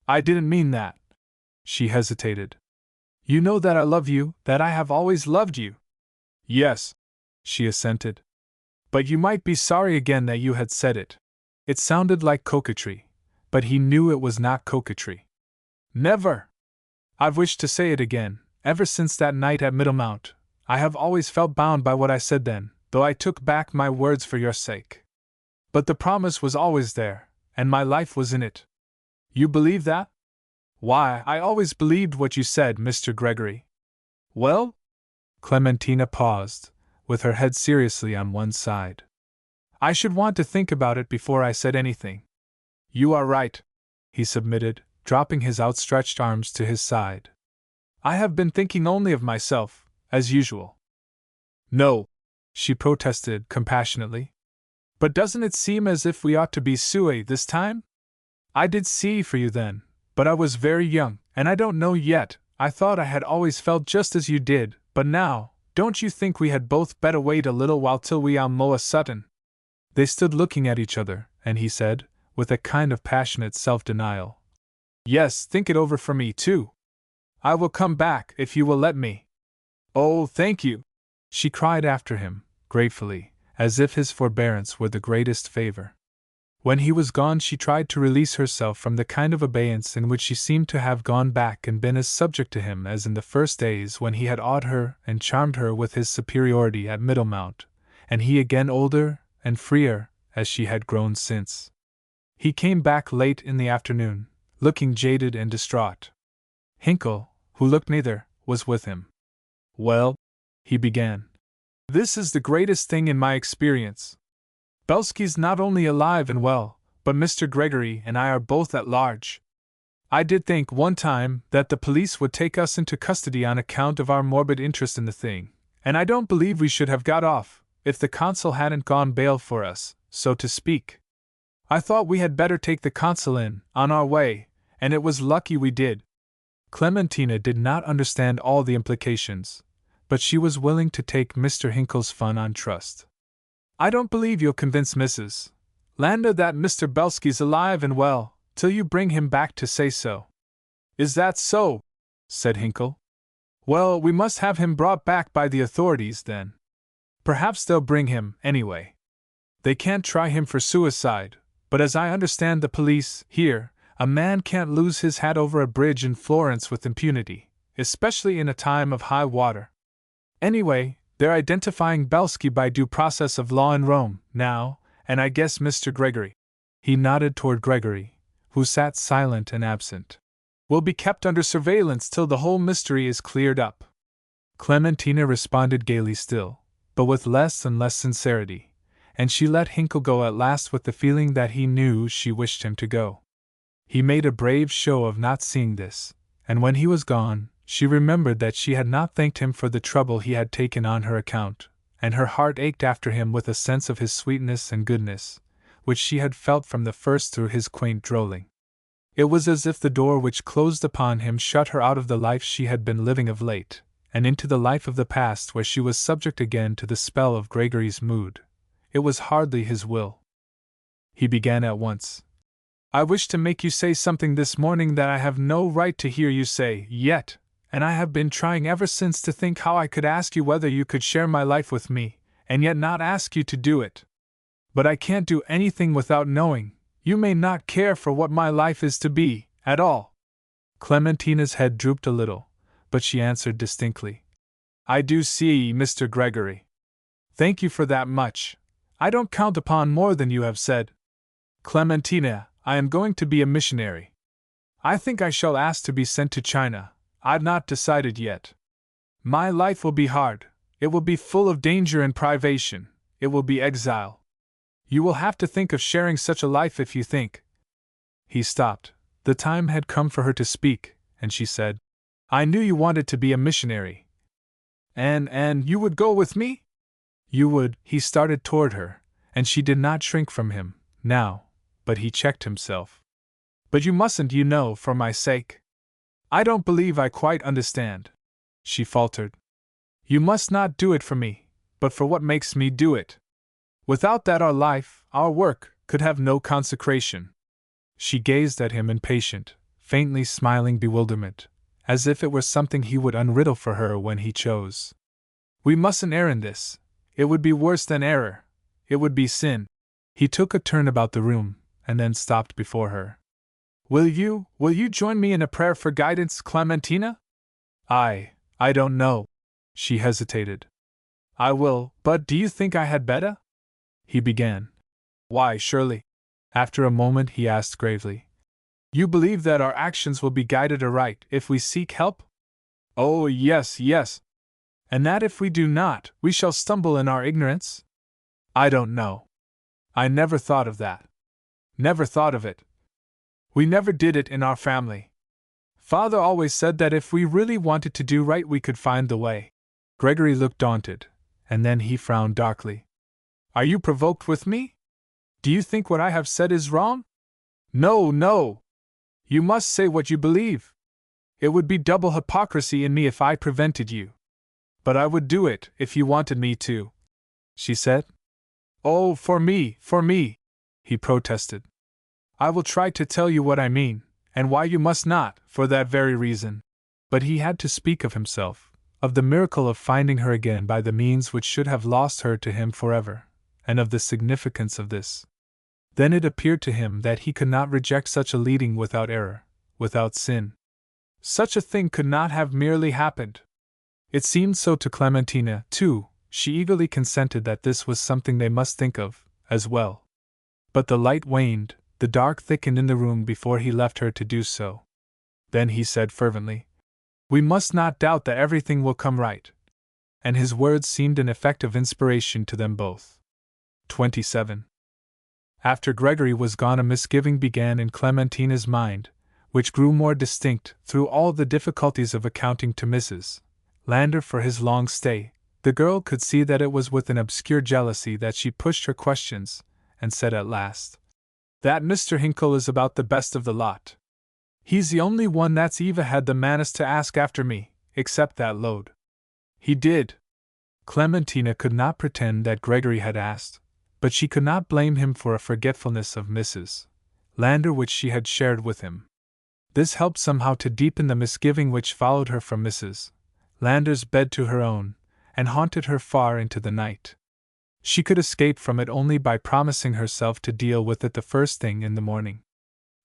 I didn't mean that. She hesitated. You know that I love you, that I have always loved you. Yes, she assented. But you might be sorry again that you had said it. It sounded like coquetry, but he knew it was not coquetry. Never! I've wished to say it again, ever since that night at Middlemount. I have always felt bound by what I said then, though I took back my words for your sake. But the promise was always there, and my life was in it. You believe that? Why, I always believed what you said, Mr. Gregory. Well? Clementina paused, with her head seriously on one side. I should want to think about it before I said anything. You are right, he submitted, dropping his outstretched arms to his side. I have been thinking only of myself, as usual. No, she protested compassionately. But doesn't it seem as if we ought to be sué this time? I did see for you then, but I was very young, and I don't know yet. I thought I had always felt just as you did, but now, don't you think we had both better wait a little while till we Moa Sutton? They stood looking at each other, and he said, with a kind of passionate self-denial, Yes, think it over for me, too. I will come back, if you will let me. Oh, thank you, she cried after him, gratefully, as if his forbearance were the greatest favor. When he was gone, she tried to release herself from the kind of abeyance in which she seemed to have gone back and been as subject to him as in the first days when he had awed her and charmed her with his superiority at Middlemount, and he again older and freer, as she had grown since. He came back late in the afternoon, looking jaded and distraught. Hinkle, who looked neither, was with him. Well, he began, this is the greatest thing in my experience. Belsky's not only alive and well, but Mr. Gregory and I are both at large. I did think one time that the police would take us into custody on account of our morbid interest in the thing, and I don't believe we should have got off, if the consul hadn't gone bail for us, so to speak. I thought we had better take the consul in, on our way, and it was lucky we did. Clementina did not understand all the implications, but she was willing to take Mr. Hinkle's fun on trust. I don't believe you'll convince Mrs. Landa that Mr. Belsky's alive and well, till you bring him back to say so. Is that so? Said Hinkle. Well, we must have him brought back by the authorities, then. Perhaps they'll bring him, anyway. They can't try him for suicide, but as I understand the police, here, a man can't lose his hat over a bridge in Florence with impunity, especially in a time of high water. Anyway, they're identifying Belsky by due process of law in Rome, now, and I guess Mr. Gregory, he nodded toward Gregory, who sat silent and absent, will be kept under surveillance till the whole mystery is cleared up. Clementina responded gaily still, but with less and less sincerity, and she let Hinkle go at last with the feeling that he knew she wished him to go. He made a brave show of not seeing this, and when he was gone, she remembered that she had not thanked him for the trouble he had taken on her account, and her heart ached after him with a sense of his sweetness and goodness, which she had felt from the first through his quaint drolling. It was as if the door which closed upon him shut her out of the life she had been living of late, and into the life of the past where she was subject again to the spell of Gregory's mood. It was hardly his will. He began at once. I wish to make you say something this morning that I have no right to hear you say, yet, and I have been trying ever since to think how I could ask you whether you could share my life with me, and yet not ask you to do it. But I can't do anything without knowing. You may not care for what my life is to be, at all. Clementina's head drooped a little, but she answered distinctly. I do see, Mr. Gregory. Thank you for that much. I don't count upon more than you have said. Clementina, I am going to be a missionary. I think I shall ask to be sent to China. I've not decided yet. My life will be hard. It will be full of danger and privation. It will be exile. You will have to think of sharing such a life if you think. He stopped. The time had come for her to speak, and she said, I knew you wanted to be a missionary. And you would go with me? You would. He started toward her, and she did not shrink from him, now, but he checked himself. But you mustn't, you know, for my sake. I don't believe I quite understand, she faltered. You must not do it for me, but for what makes me do it. Without that our life, our work, could have no consecration. She gazed at him in patient, faintly smiling bewilderment, as if it were something he would unriddle for her when he chose. We mustn't err in this. It would be worse than error. It would be sin. He took a turn about the room, and then stopped before her. Will you join me in a prayer for guidance, Clementina? I don't know. She hesitated. I will, but do you think I had better? He began. Why, surely. After a moment he asked gravely. You believe that our actions will be guided aright if we seek help? Oh, yes, yes. And that if we do not, we shall stumble in our ignorance? I don't know. I never thought of that. Never thought of it. We never did it in our family. Father always said that if we really wanted to do right we could find the way. Gregory looked daunted, and then he frowned darkly. Are you provoked with me? Do you think what I have said is wrong? No, no. You must say what you believe. It would be double hypocrisy in me if I prevented you. But I would do it if you wanted me to, she said. Oh, for me, he protested. I will try to tell you what I mean, and why you must not, for that very reason. But he had to speak of himself, of the miracle of finding her again by the means which should have lost her to him forever, and of the significance of this. Then it appeared to him that he could not reject such a leading without error, without sin. Such a thing could not have merely happened. It seemed so to Clementina, too. She eagerly consented that this was something they must think of, as well. But the light waned, the dark thickened in the room before he left her to do so. Then he said fervently, We must not doubt that everything will come right. And his words seemed an effective inspiration to them both. 27. After Gregory was gone, a misgiving began in Clementina's mind, which grew more distinct through all the difficulties of accounting to Mrs. Lander for his long stay. The girl could see that it was with an obscure jealousy that she pushed her questions, and said at last, That Mr. Hinkle is about the best of the lot. He's the only one that's Eva had the manners to ask after me, except that load. He did. Clementina could not pretend that Gregory had asked, but she could not blame him for a forgetfulness of Mrs. Lander which she had shared with him. This helped somehow to deepen the misgiving which followed her from Mrs. Lander's bed to her own, and haunted her far into the night. She could escape from it only by promising herself to deal with it the first thing in the morning.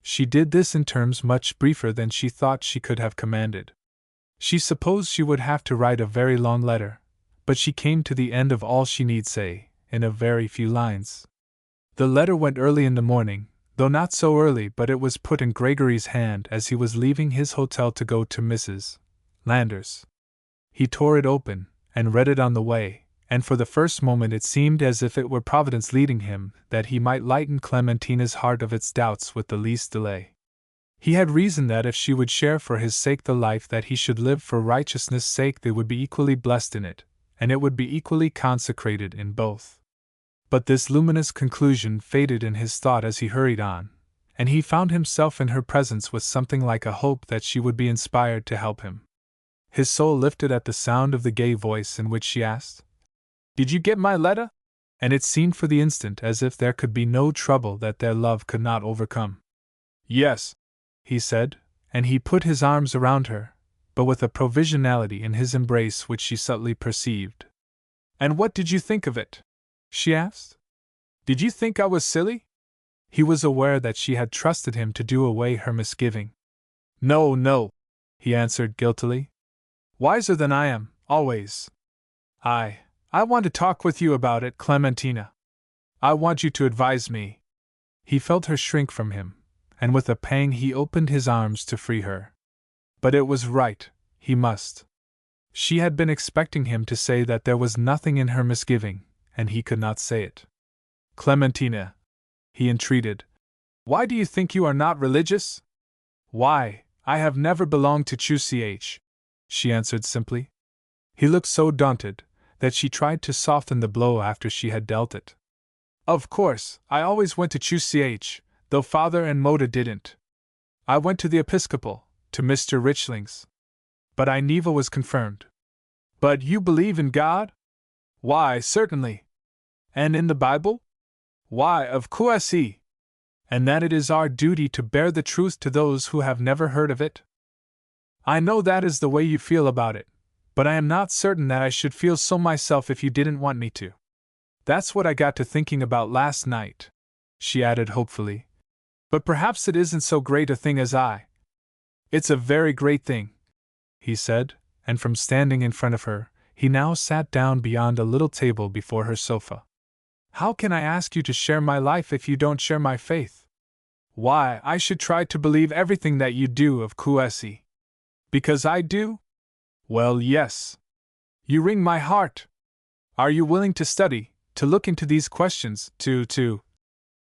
She did this in terms much briefer than she thought she could have commanded. She supposed she would have to write a very long letter, but she came to the end of all she need say, in a very few lines. The letter went early in the morning, though not so early but it was put in Gregory's hand as he was leaving his hotel to go to Mrs. Lander's. He tore it open, and read it on the way, and for the first moment it seemed as if it were Providence leading him, that he might lighten Clementina's heart of its doubts with the least delay. He had reasoned that if she would share for his sake the life that he should live for righteousness' sake they would be equally blessed in it, and it would be equally consecrated in both. But this luminous conclusion faded in his thought as he hurried on, and he found himself in her presence with something like a hope that she would be inspired to help him. His soul lifted at the sound of the gay voice in which she asked, Did you get my letter? And it seemed for the instant as if there could be no trouble that their love could not overcome. Yes, he said, and he put his arms around her, but with a provisionality in his embrace which she subtly perceived. And what did you think of it? She asked. Did you think I was silly? He was aware that she had trusted him to do away her misgiving. No, no, he answered guiltily. Wiser than I am, always. I want to talk with you about it, Clementina. I want you to advise me. He felt her shrink from him, and with a pang he opened his arms to free her. But it was right, he must. She had been expecting him to say that there was nothing in her misgiving, and he could not say it. Clementina, he entreated, why do you think you are not religious? Why, I have never belonged to Chuch, she answered simply. He looked so daunted that she tried to soften the blow after she had dealt it. Of course, I always went to Chuch, though Father and Moda didn't. I went to the Episcopal, to Mr. Richling's. But I never was confirmed. But you believe in God? Why, certainly. And in the Bible? Why, of course. And that it is our duty to bear the truth to those who have never heard of it? I know that is the way you feel about it, but I am not certain that I should feel so myself if you didn't want me to. That's what I got to thinking about last night, she added hopefully. But perhaps it isn't so great a thing as I. It's a very great thing, he said, and from standing in front of her, he now sat down beyond a little table before her sofa. How can I ask you to share my life if you don't share my faith? Why, I should try to believe everything that you do, of course. Because I do? Well, yes. You wring my heart. Are you willing to study, to look into these questions, to…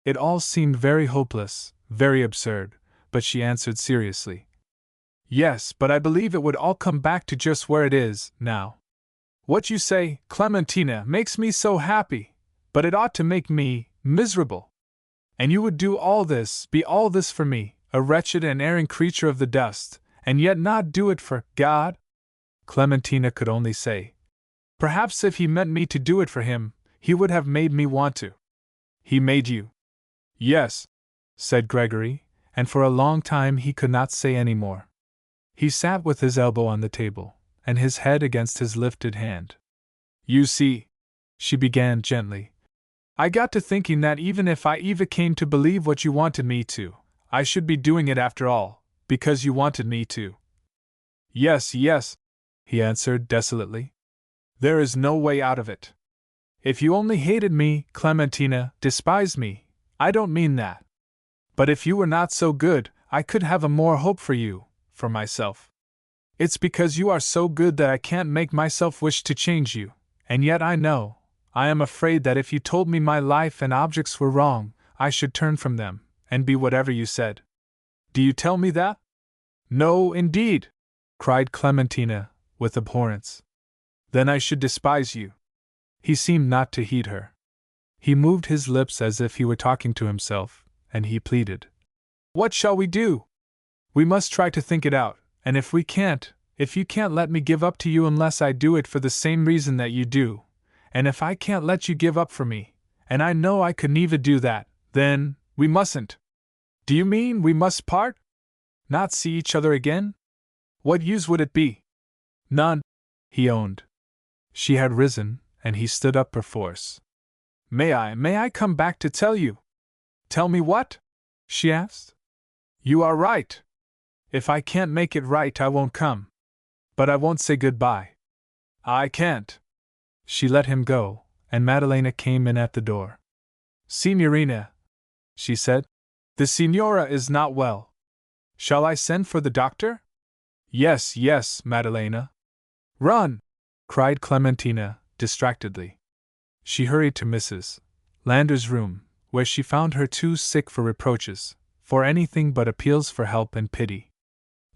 It all seemed very hopeless, very absurd, but she answered seriously. Yes, but I believe it would all come back to just where it is, now. What you say, Clementina, makes me so happy, but it ought to make me miserable. And you would do all this, be all this for me, a wretched and erring creature of the dust, and yet not do it for God? Clementina could only say, perhaps if he meant me to do it for him, he would have made me want to. He made you. Yes, said Gregory, and for a long time he could not say any more. He sat with his elbow on the table, and his head against his lifted hand. You see, she began gently, I got to thinking that even if I came to believe what you wanted me to, I should be doing it after all, because you wanted me to. Yes, yes, he answered desolately. There is no way out of it. If you only hated me, Clementina, despised me, I don't mean that. But if you were not so good, I could have a more hope for you, for myself. It's because you are so good that I can't make myself wish to change you, and yet I am afraid that if you told me my life and objects were wrong, I should turn from them, and be whatever you said. Do you tell me that? No, indeed, cried Clementina, with abhorrence. Then I should despise you. He seemed not to heed her. He moved his lips as if he were talking to himself, and he pleaded. What shall we do? We must try to think it out, and if you can't let me give up to you unless I do it for the same reason that you do, and if I can't let you give up for me, and I know I could never do that, then we mustn't. Do you mean we must part? Not see each other again? What use would it be? None, he owned. She had risen, and he stood up perforce. May I come back to tell you? Tell me what? She asked. You are right. If I can't make it right, I won't come. But I won't say goodbye. I can't. She let him go, and Madalena came in at the door. Signorina, she said, the signora is not well. Shall I send for the doctor? Yes, yes, Madalena. Run! Cried Clementina, distractedly. She hurried to Mrs. Lander's room, where she found her too sick for reproaches, for anything but appeals for help and pity.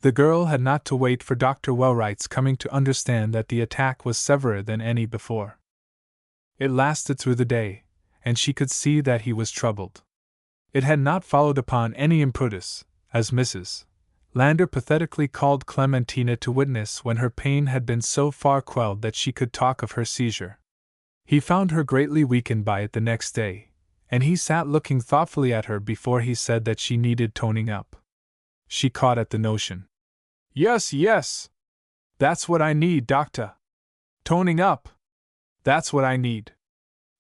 The girl had not to wait for Dr. Wellwright's coming to understand that the attack was severer than any before. It lasted through the day, and she could see that he was troubled. It had not followed upon any impetus, as Mrs. Lander pathetically called Clementina to witness when her pain had been so far quelled that she could talk of her seizure. He found her greatly weakened by it the next day, and he sat looking thoughtfully at her before he said that she needed toning up. She caught at the notion. Yes, yes. That's what I need, doctor. Toning up. That's what I need,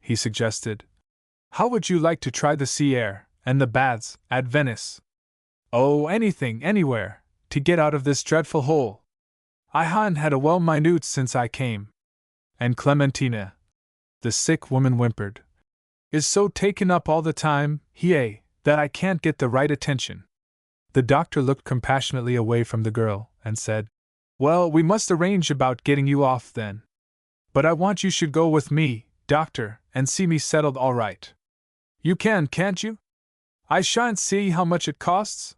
he suggested. How would you like to try the sea air, and the baths, at Venice? Oh, anything, anywhere, to get out of this dreadful hole. I haven't had a well minute since I came. And Clementina, the sick woman whimpered, is so taken up all the time, that I can't get the right attention." The doctor looked compassionately away from the girl and said, "Well, we must arrange about getting you off then. But I want you should go with me, doctor, and see me settled all right. You can, can't you? I shan't see how much it costs."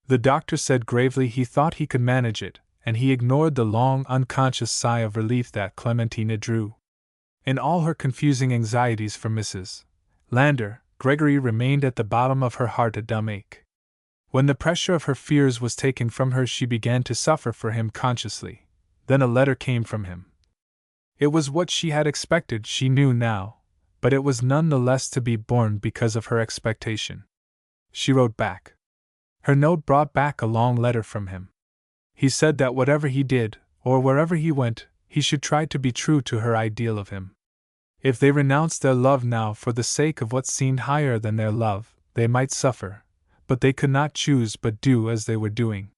The doctor said gravely he thought he could manage it, and he ignored the long, unconscious sigh of relief that Clementina drew. In all her confusing anxieties for Mrs. Lander, Gregory remained at the bottom of her heart a dumb ache. When the pressure of her fears was taken from her, she began to suffer for him consciously. Then a letter came from him. It was what she had expected, she knew now, but it was none the less to be borne because of her expectation. She wrote back. Her note brought back a long letter from him. He said that whatever he did, or wherever he went, he should try to be true to her ideal of him. If they renounced their love now for the sake of what seemed higher than their love, they might suffer, but they could not choose but do as they were doing.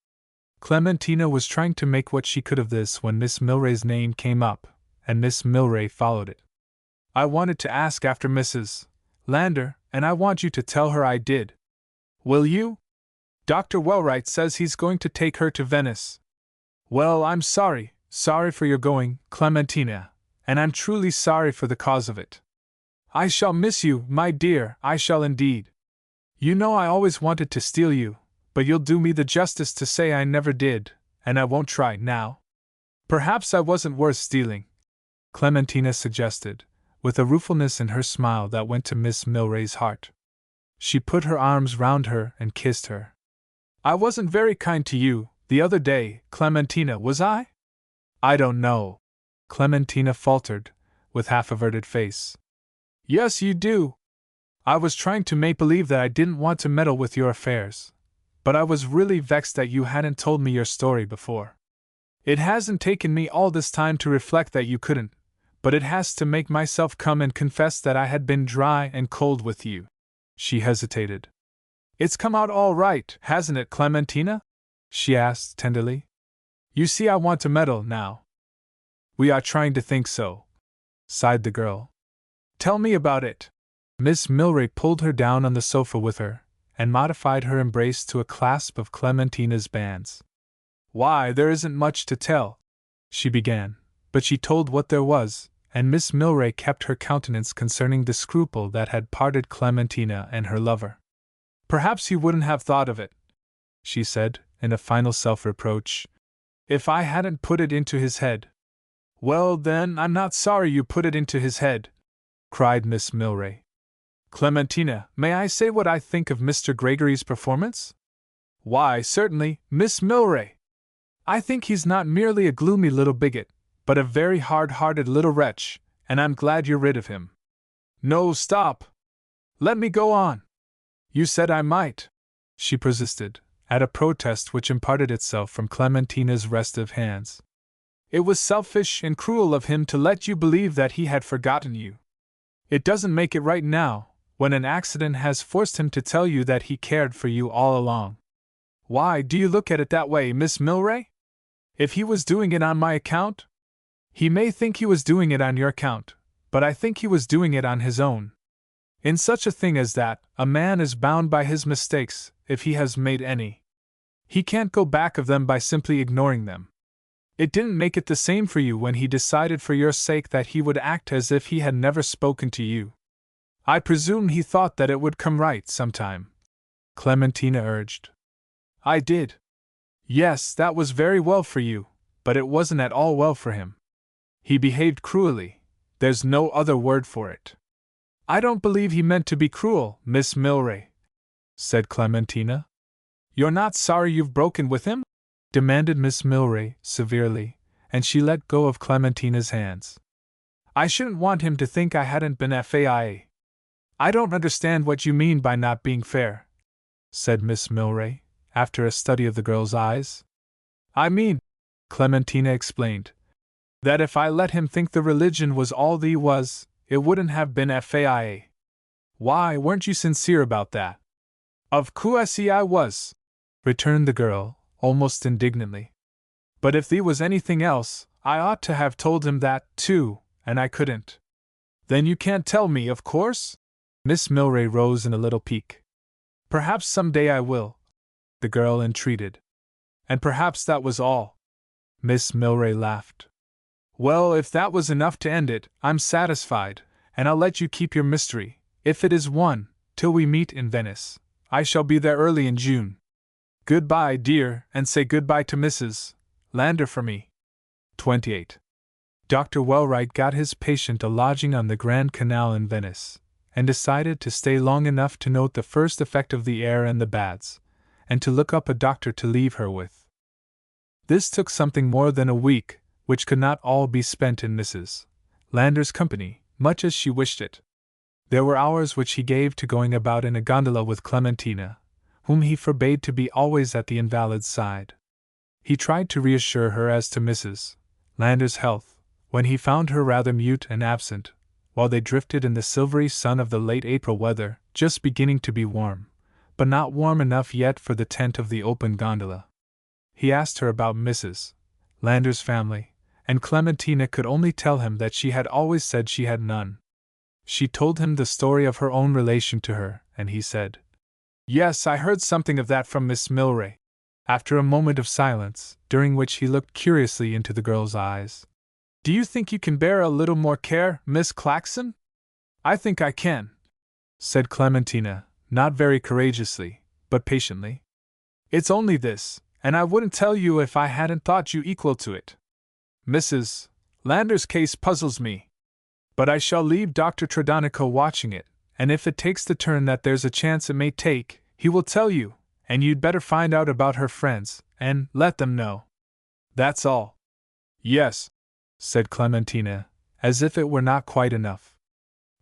Clementina was trying to make what she could of this when Miss Milray's name came up, and Miss Milray followed it. "I wanted to ask after Mrs. Lander, and I want you to tell her I did. Will you? Dr. Wellwright says he's going to take her to Venice." "Well, I'm sorry for your going, Clementina, and I'm truly sorry for the cause of it. I shall miss you, my dear, I shall indeed. You know I always wanted to steal you, but you'll do me the justice to say I never did, and I won't try now. Perhaps I wasn't worth stealing," Clementina suggested, with a ruefulness in her smile that went to Miss Milray's heart. She put her arms round her and kissed her. "I wasn't very kind to you the other day, Clementina, was I?" "I don't know," Clementina faltered, with half-averted face. "Yes, you do. I was trying to make believe that I didn't want to meddle with your affairs, but I was really vexed that you hadn't told me your story before. It hasn't taken me all this time to reflect that you couldn't, but it has to make myself come and confess that I had been dry and cold with you." She hesitated. "It's come out all right, hasn't it, Clementina?" she asked tenderly. "You see I want to meddle now." "We are trying to think so," sighed the girl. "Tell me about it." Miss Milray pulled her down on the sofa with her, and modified her embrace to a clasp of Clementina's bands. "Why, there isn't much to tell," she began, but she told what there was, and Miss Milray kept her countenance concerning the scruple that had parted Clementina and her lover. "Perhaps he wouldn't have thought of it," she said, in a final self-reproach, "if I hadn't put it into his head." "Well, then, I'm not sorry you put it into his head," cried Miss Milray. "Clementina, may I say what I think of Mr. Gregory's performance?" "Why, certainly, Miss Milray. I think he's not merely a gloomy little bigot, but a very hard-hearted little wretch, and I'm glad you're rid of him." "No, stop! Let me go on. You said I might," she persisted, at a protest which imparted itself from Clementina's restive hands. "It was selfish and cruel of him to let you believe that he had forgotten you. It doesn't make it right now, when an accident has forced him to tell you that he cared for you all along. Why do you look at it that way, Miss Milray? If he was doing it on my account? He may think he was doing it on your account, but I think he was doing it on his own. In such a thing as that, a man is bound by his mistakes, if he has made any. He can't go back of them by simply ignoring them. It didn't make it the same for you when he decided for your sake that he would act as if he had never spoken to you. I presume he thought that it would come right sometime," Clementina urged. "I did. Yes, that was very well for you, but it wasn't at all well for him. He behaved cruelly, there's no other word for it." "I don't believe he meant to be cruel, Miss Milray," said Clementina. "You're not sorry you've broken with him?" demanded Miss Milray, severely, and she let go of Clementina's hands. "I shouldn't want him to think I hadn't been fair. I don't understand what you mean by not being fair," said Miss Milray, after a study of the girl's eyes. "I mean," Clementina explained, "that if I let him think the religion was all he was, it wouldn't have been fair. Why, weren't you sincere about that?" "Of course I was," returned the girl, almost indignantly. "But if there was anything else, I ought to have told him that, too, and I couldn't." "Then you can't tell me, of course?" Miss Milray rose in a little pique. Perhaps some day I will, the girl entreated. And perhaps that was all. Miss Milray laughed. Well, if that was enough to end it, I'm satisfied, and I'll let you keep your mystery, if it is one, till we meet in Venice. I shall be there early in June. Goodbye, dear, and say goodbye to Mrs. Lander for me. 28. Dr. Wellwright got his patient a lodging on the Grand Canal in Venice, and decided to stay long enough to note the first effect of the air and the baths, and to look up a doctor to leave her with. This took something more than a week, which could not all be spent in Mrs. Lander's company, much as she wished it. There were hours which he gave to going about in a gondola with Clementina, whom he forbade to be always at the invalid's side. He tried to reassure her as to Mrs. Lander's health, when he found her rather mute and absent, while they drifted in the silvery sun of the late April weather, just beginning to be warm, but not warm enough yet for the tent of the open gondola. He asked her about Mrs. Lander's family, and Clementina could only tell him that she had always said she had none. She told him the story of her own relation to her, and he said, "Yes, I heard something of that from Miss Milray." After a moment of silence, during which he looked curiously into the girl's eyes, "Do you think you can bear a little more care, Miss Claxon?" "I think I can," said Clementina, not very courageously, but patiently. "It's only this, and I wouldn't tell you if I hadn't thought you equal to it. Mrs. Lander's case puzzles me. But I shall leave Dr. Tredonico watching it, and if it takes the turn that there's a chance it may take, he will tell you, and you'd better find out about her friends, and let them know. That's all." "Yes," said Clementina, as if it were not quite enough.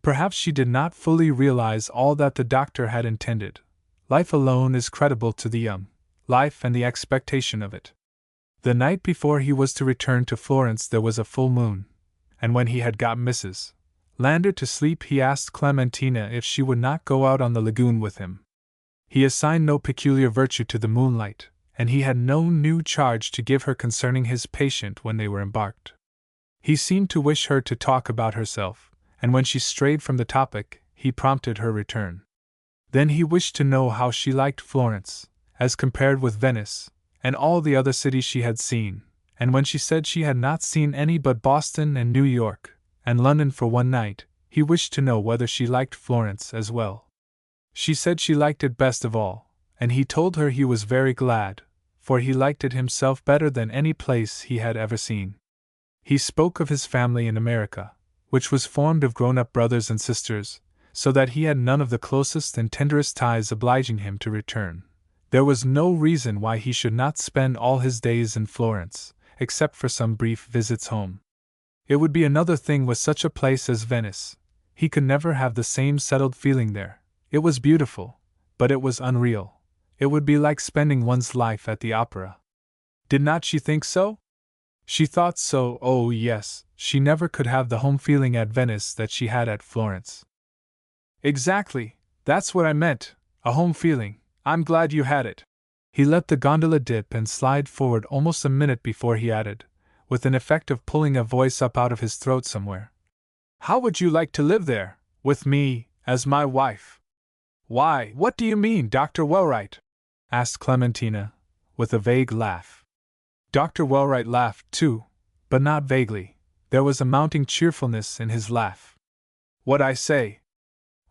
Perhaps she did not fully realize all that the doctor had intended. Life alone is creditable to the young, life and the expectation of it. The night before he was to return to Florence there was a full moon, and when he had got Mrs. Lander to sleep he asked Clementina if she would not go out on the lagoon with him. He assigned no peculiar virtue to the moonlight, and he had no new charge to give her concerning his patient when they were embarked. He seemed to wish her to talk about herself, and when she strayed from the topic, he prompted her return. Then he wished to know how she liked Florence, as compared with Venice, and all the other cities she had seen, and when she said she had not seen any but Boston and New York, and London for one night, he wished to know whether she liked Florence as well. She said she liked it best of all, and he told her he was very glad, for he liked it himself better than any place he had ever seen. He spoke of his family in America, which was formed of grown-up brothers and sisters, so that he had none of the closest and tenderest ties obliging him to return. There was no reason why he should not spend all his days in Florence, except for some brief visits home. It would be another thing with such a place as Venice. He could never have the same settled feeling there. It was beautiful, but it was unreal. It would be like spending one's life at the opera. Did not she think so? She thought so. Oh yes, she never could have the home feeling at Venice that she had at Florence. "Exactly, that's what I meant, a home feeling. I'm glad you had it." He let the gondola dip and slide forward almost a minute before he added, with an effect of pulling a voice up out of his throat somewhere, "How would you like to live there, with me, as my wife?" "Why, what do you mean, Dr. Wellwright?" asked Clementina, with a vague laugh. Dr. Wellwright laughed, too, but not vaguely. There was a mounting cheerfulness in his laugh. "What I say.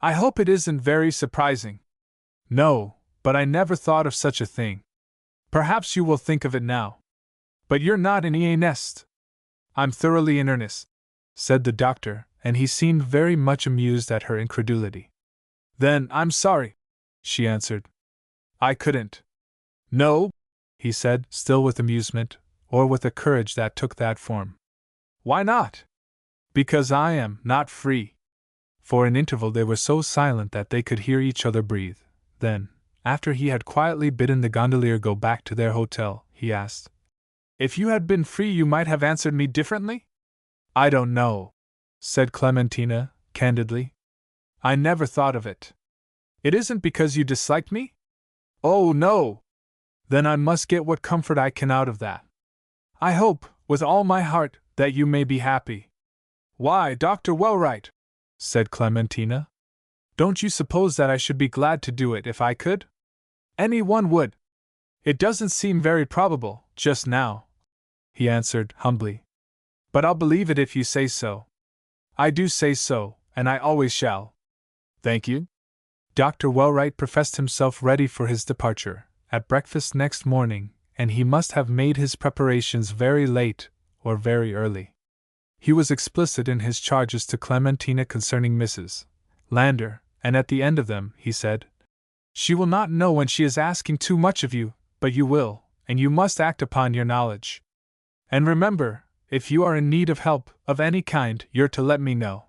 I hope it isn't very surprising." "No, but I never thought of such a thing. Perhaps you will think of it now. But you're not in earnest." "I'm thoroughly in earnest," said the doctor, and he seemed very much amused at her incredulity. "Then I'm sorry," she answered. "I couldn't." "No?" he said, still with amusement, or with a courage that took that form. "Why not?" "Because I am not free." For an interval they were so silent that they could hear each other breathe. Then, after he had quietly bidden the gondolier go back to their hotel, he asked, "If you had been free you might have answered me differently?" "I don't know," said Clementina, candidly. "I never thought of it." "It isn't because you dislike me?" "Oh, no!" "Then I must get what comfort I can out of that. I hope, with all my heart, that you may be happy." "Why, Dr. Wellwright?" said Clementina. Don't you suppose that I should be glad to do it if I could? Any one would. It doesn't seem very probable, just now, he answered humbly. But I'll believe it if you say so. I do say so, and I always shall. Thank you. Dr. Wellwright professed himself ready for his departure at breakfast next morning, and he must have made his preparations very late or very early. He was explicit in his charges to Clementina concerning Mrs. Lander, and at the end of them he said, "She will not know when she is asking too much of you, but you will, and you must act upon your knowledge. And remember, if you are in need of help of any kind, you're to let me know.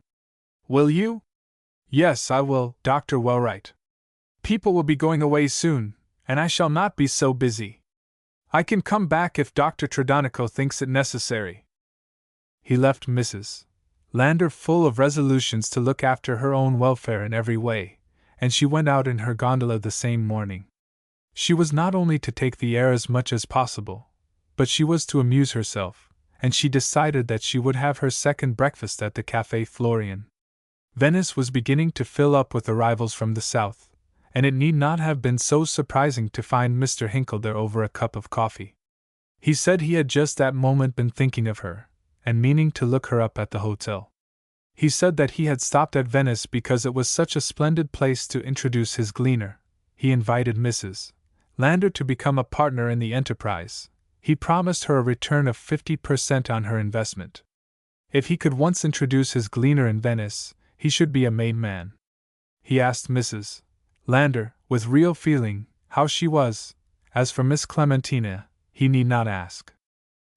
Will you?" "Yes, I will, Dr. Wellwright. People will be going away soon, and I shall not be so busy. I can come back if Dr. Tredonico thinks it necessary." He left Mrs. Lander full of resolutions to look after her own welfare in every way, and she went out in her gondola the same morning. She was not only to take the air as much as possible, but she was to amuse herself, and she decided that she would have her second breakfast at the Café Florian. Venice was beginning to fill up with arrivals from the south, and it need not have been so surprising to find Mr. Hinkle there over a cup of coffee. He said he had just that moment been thinking of her, and meaning to look her up at the hotel. He said that he had stopped at Venice because it was such a splendid place to introduce his gleaner. He invited Mrs. Lander to become a partner in the enterprise. He promised her a return of 50% on her investment. If he could once introduce his gleaner in Venice, he should be a made man. He asked Mrs. Lander, with real feeling, how she was. As for Miss Clementina, he need not ask.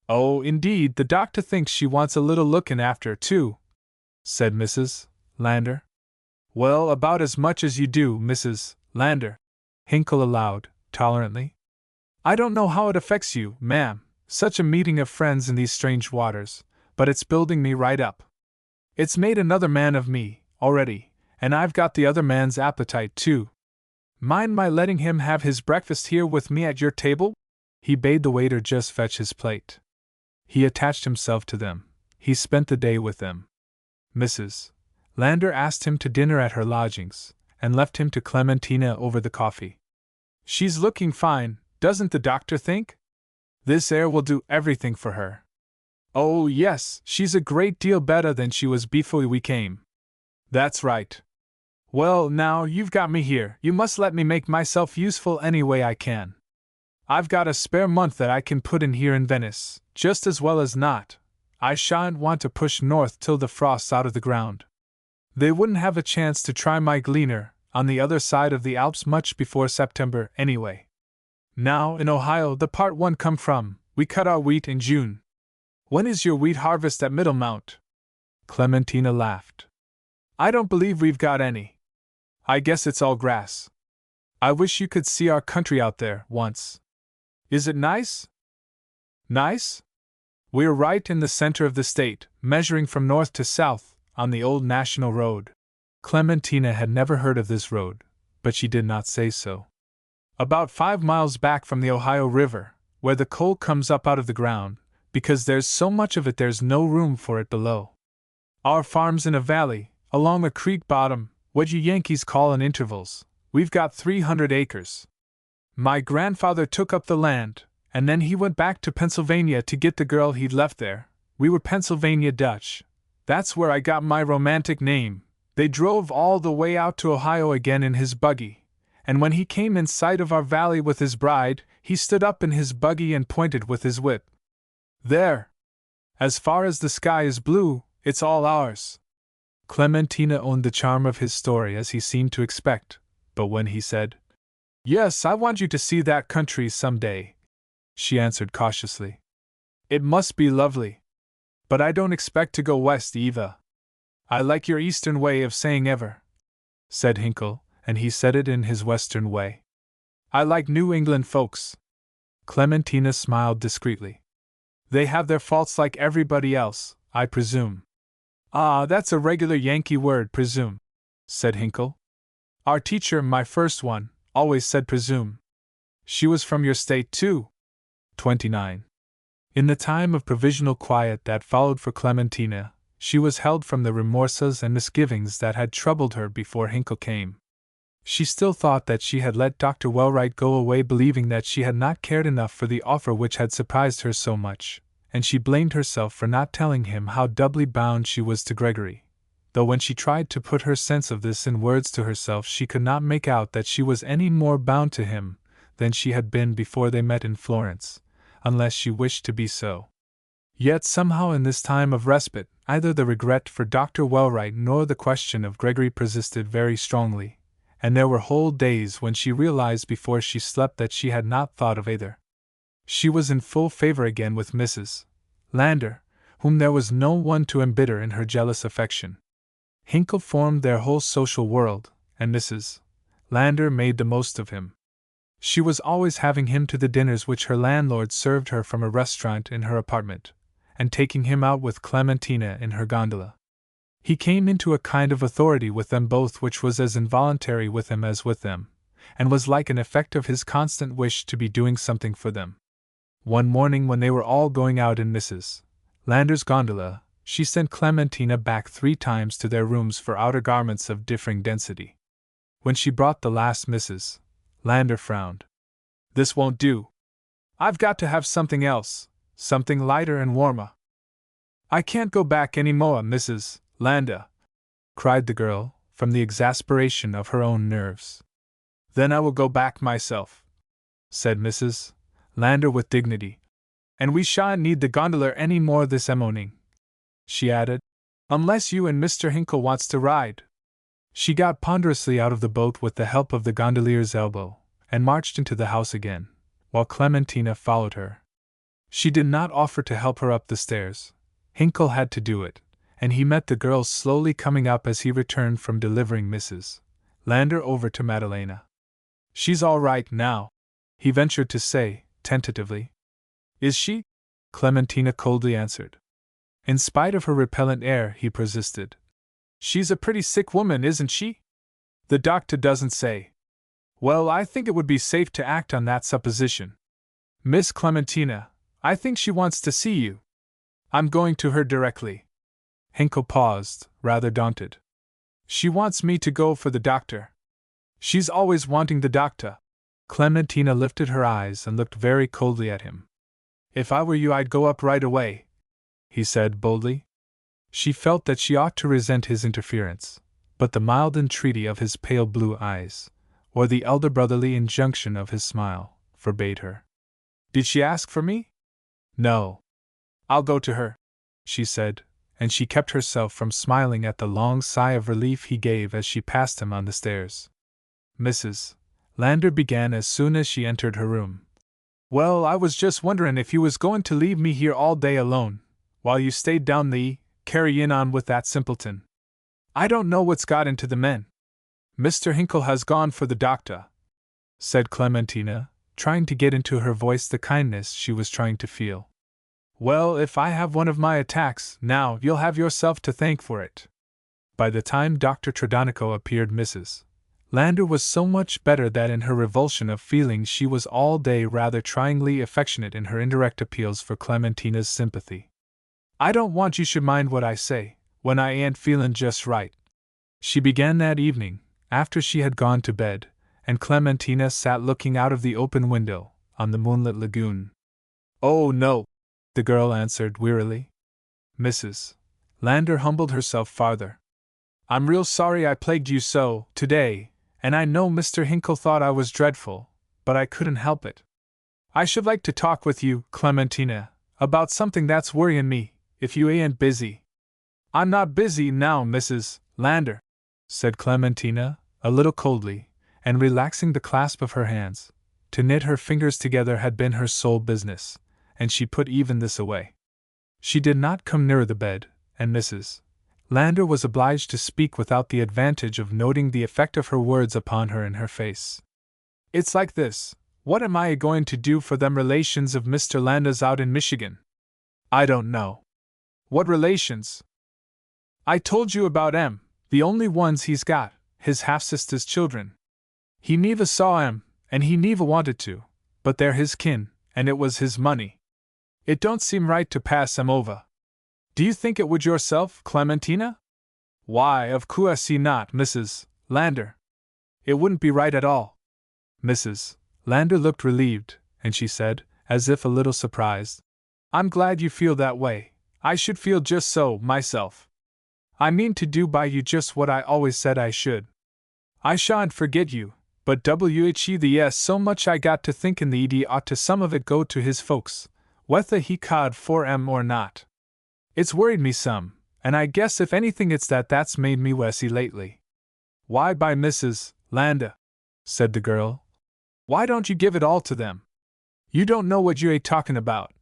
"Oh, indeed, the doctor thinks she wants a little looking after, too," said Mrs. Lander. "Well, about as much as you do, Mrs. Lander," Hinkle allowed, tolerantly. "I don't know how it affects you, ma'am, such a meeting of friends in these strange waters, but it's building me right up. It's made another man of me, already, and I've got the other man's appetite, too. Mind my letting him have his breakfast here with me at your table?" He bade the waiter just fetch his plate. He attached himself to them. He spent the day with them. Mrs. Lander asked him to dinner at her lodgings, and left him to Clementina over the coffee. "She's looking fine, doesn't the doctor think? This air will do everything for her." "Oh, yes, she's a great deal better than she was before we came." "That's right. Well, now you've got me here, you must let me make myself useful any way I can. I've got a spare month that I can put in here in Venice, just as well as not. I shan't want to push north till the frost's out of the ground. They wouldn't have a chance to try my gleaner on the other side of the Alps much before September, anyway. Now, in Ohio, the part one come from, we cut our wheat in June. When is your wheat harvest at Middlemount?" Clementina laughed. "I don't believe we've got any. I guess it's all grass. I wish you could see our country out there, once. Is it nice?" "Nice? We're right in the center of the state, measuring from north to south, on the old National Road." Clementina had never heard of this road, but she did not say so. "About 5 miles back from the Ohio River, where the coal comes up out of the ground, because there's so much of it there's no room for it below. Our farm's in a valley, along a creek bottom, what you Yankees call in intervals. We've got 300 acres. My grandfather took up the land, and then he went back to Pennsylvania to get the girl he'd left there. We were Pennsylvania Dutch. That's where I got my romantic name. They drove all the way out to Ohio again in his buggy, and when he came in sight of our valley with his bride, he stood up in his buggy and pointed with his whip. 'There! As far as the sky is blue, it's all ours.'" Clementina owned the charm of his story as he seemed to expect, but when he said, "Yes, I want you to see that country some day," she answered cautiously, "It must be lovely. But I don't expect to go west, Eva." "I like your eastern way of saying ever," said Hinkle, and he said it in his western way. "I like New England folks." Clementina smiled discreetly. "They have their faults like everybody else, I presume." "Ah, that's a regular Yankee word, presume," said Hinkle. "Our teacher, my first one, always said presume. She was from your state, too." 29. In the time of provisional quiet that followed for Clementina, she was held from the remorses and misgivings that had troubled her before Hinkle came. She still thought that she had let Dr. Wellright go away believing that she had not cared enough for the offer which had surprised her so much, and she blamed herself for not telling him how doubly bound she was to Gregory, though when she tried to put her sense of this in words to herself she could not make out that she was any more bound to him than she had been before they met in Florence, unless she wished to be so. Yet somehow in this time of respite, neither the regret for Dr. Wellright nor the question of Gregory persisted very strongly, and there were whole days when she realized before she slept that she had not thought of either. She was in full favor again with Mrs. Lander, whom there was no one to embitter in her jealous affection. Hinkle formed their whole social world, and Mrs. Lander made the most of him. She was always having him to the dinners which her landlord served her from a restaurant in her apartment, and taking him out with Clementina in her gondola. He came into a kind of authority with them both which was as involuntary with him as with them, and was like an effect of his constant wish to be doing something for them. One morning when they were all going out in Mrs. Lander's gondola, she sent Clementina back 3 times to their rooms for outer garments of differing density. When she brought the last, Mrs. Lander frowned. "This won't do. I've got to have something else, something lighter and warmer." "I can't go back any more, Mrs. Lander," cried the girl, from the exasperation of her own nerves. "Then I will go back myself," said Mrs. Lander with dignity. "And we shan't need the gondola any more this morning," she added, "unless you and Mr. Hinkle wants to ride." She got ponderously out of the boat with the help of the gondolier's elbow, and marched into the house again, while Clementina followed her. She did not offer to help her up the stairs. Hinkle had to do it, and he met the girls slowly coming up as he returned from delivering Mrs. Lander over to Madalena. "She's all right now," he ventured to say, tentatively. "Is she?" Clementina coldly answered. In spite of her repellent air, he persisted. "She's a pretty sick woman, isn't she?" "The doctor doesn't say." "Well, I think it would be safe to act on that supposition. Miss Clementina, I think she wants to see you. I'm going to her directly." Hinkle paused, rather daunted. "She wants me to go for the doctor." "She's always wanting the doctor." Clementina lifted her eyes and looked very coldly at him. "If I were you, I'd go up right away," he said boldly. She felt that she ought to resent his interference, but the mild entreaty of his pale blue eyes, or the elder brotherly injunction of his smile, forbade her. "Did she ask for me?" "No." "I'll go to her," she said, and she kept herself from smiling at the long sigh of relief he gave as she passed him on the stairs. Mrs. Lander began as soon as she entered her room. "Well, I was just wondering if you was going to leave me here all day alone, while you stayed down the carryin' on with that simpleton. I don't know what's got into the men." "Mr. Hinkle has gone for the doctor," said Clementina, trying to get into her voice the kindness she was trying to feel. "Well, if I have one of my attacks, now, you'll have yourself to thank for it." By the time Dr. Tredonico appeared, Mrs. Lander was so much better that in her revulsion of feelings she was all day rather tryingly affectionate in her indirect appeals for Clementina's sympathy. "I don't want you should mind what I say, when I ain't feelin' just right," she began that evening, after she had gone to bed, and Clementina sat looking out of the open window, on the moonlit lagoon. "Oh, no," the girl answered wearily. Mrs. Lander humbled herself farther. "I'm real sorry I plagued you so, today, and I know Mr. Hinkle thought I was dreadful, but I couldn't help it. I should like to talk with you, Clementina, about something that's worryin' me, if you ain't busy." "I'm not busy now, Mrs. Lander," said Clementina, a little coldly, and relaxing the clasp of her hands. To knit her fingers together had been her sole business, and she put even this away. She did not come nearer the bed, and Mrs. Lander was obliged to speak without the advantage of noting the effect of her words upon her and her face. "It's like this. What am I going to do for them relations of Mr. Lander's out in Michigan?" "I don't know." "What relations?" "I told you about 'em, the only ones he's got, his half-sister's children. He never saw 'em, and he never wanted to, but they're his kin, and it was his money. It don't seem right to pass 'em over." Do you think it would yourself, Clementina? Why, of course not, Mrs. Lander. It wouldn't be right at all. Mrs. Lander looked relieved, and she said, as if a little surprised, I'm glad you feel that way. I should feel just so, myself. I mean to do by you just what I always said I should. I shan't forget you, but whe so much I got to thinkin' the ed ought to some of it go to his folks, whether he cod for 'em or not. It's worried me some, and I guess if anything it's that's made me wessy lately. Why, by Mrs. Landa, said the girl, why don't you give it all to them? You don't know what you ain't talking about,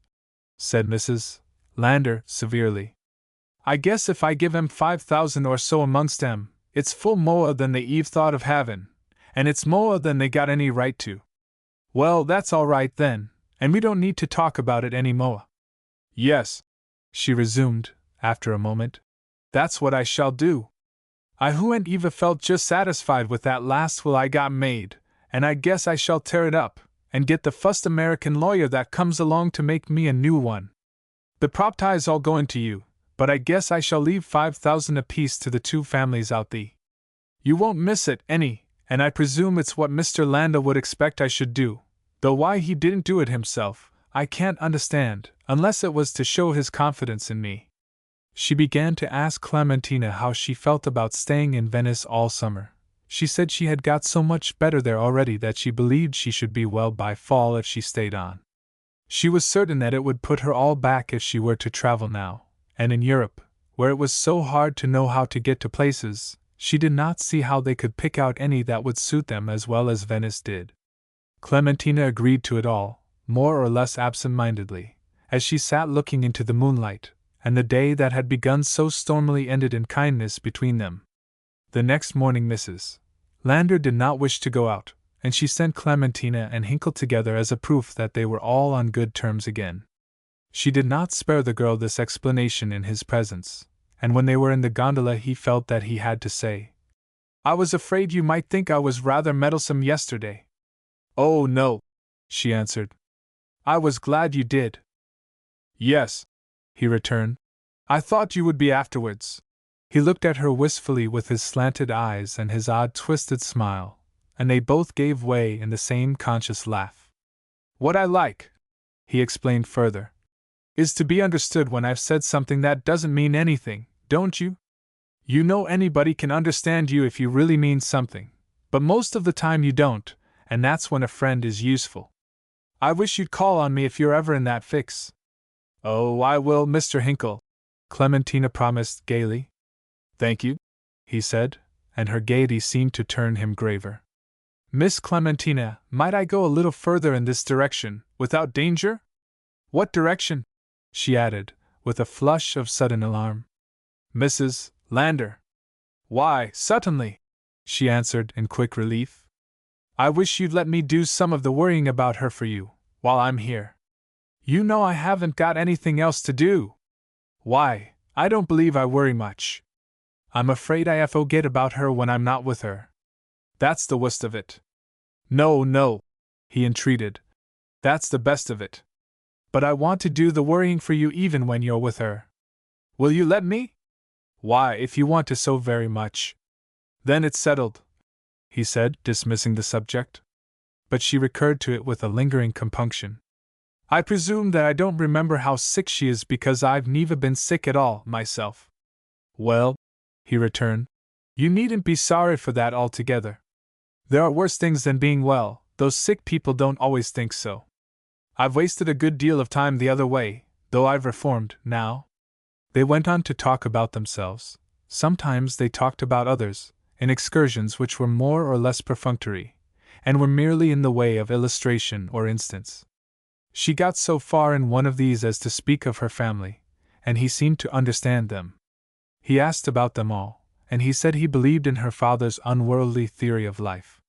said Mrs. Lander severely. I guess if I give 'em 5,000 or so amongst 'em, it's full more than they eve thought of havin', and it's more than they got any right to. Well, that's all right then, and we don't need to talk about it any more. Yes, she resumed, after a moment, that's what I shall do. I who ain't even felt just satisfied with that last will I got made, and I guess I shall tear it up, and get the fust American lawyer that comes along to make me a new one. The property's all going to you, but I guess I shall leave 5,000 apiece to the two families out the. You won't miss it any, and I presume it's what Mr. Landa would expect I should do, though why he didn't do it himself, I can't understand, unless it was to show his confidence in me. She began to ask Clementina how she felt about staying in Venice all summer. She said she had got so much better there already that she believed she should be well by fall if she stayed on. She was certain that it would put her all back if she were to travel now, and in Europe, where it was so hard to know how to get to places, she did not see how they could pick out any that would suit them as well as Venice did. Clementina agreed to it all, more or less absent-mindedly, as she sat looking into the moonlight, and the day that had begun so stormily ended in kindness between them. The next morning Mrs. Lander did not wish to go out, and she sent Clementina and Hinkle together as a proof that they were all on good terms again. She did not spare the girl this explanation in his presence, and when they were in the gondola he felt that he had to say, I was afraid you might think I was rather meddlesome yesterday. Oh, no, she answered. I was glad you did. Yes, he returned. I thought you would be afterwards. He looked at her wistfully with his slanted eyes and his odd twisted smile, and they both gave way in the same conscious laugh. What I like, he explained further, is to be understood when I've said something that doesn't mean anything, don't you? You know anybody can understand you if you really mean something, but most of the time you don't, and that's when a friend is useful. I wish you'd call on me if you're ever in that fix. Oh, I will, Mr. Hinkle, Clementina promised gaily. Thank you, he said, and her gaiety seemed to turn him graver. Miss Clementina, might I go a little further in this direction, without danger? What direction? She added, with a flush of sudden alarm. Mrs. Lander. Why, certainly, she answered in quick relief. I wish you'd let me do some of the worrying about her for you, while I'm here. You know I haven't got anything else to do. Why, I don't believe I worry much. I'm afraid I forget about her when I'm not with her. That's the worst of it. No, no, he entreated. That's the best of it. But I want to do the worrying for you even when you're with her. Will you let me? Why, if you want to so very much. Then it's settled, he said, dismissing the subject. But she recurred to it with a lingering compunction. I presume that I don't remember how sick she is because I've never been sick at all, myself. Well, he returned, you needn't be sorry for that altogether. There are worse things than being well, though sick people don't always think so. I've wasted a good deal of time the other way, though I've reformed, now. They went on to talk about themselves. Sometimes they talked about others, in excursions which were more or less perfunctory, and were merely in the way of illustration or instance. She got so far in one of these as to speak of her family, and he seemed to understand them. He asked about them all, and he said he believed in her father's unworldly theory of life.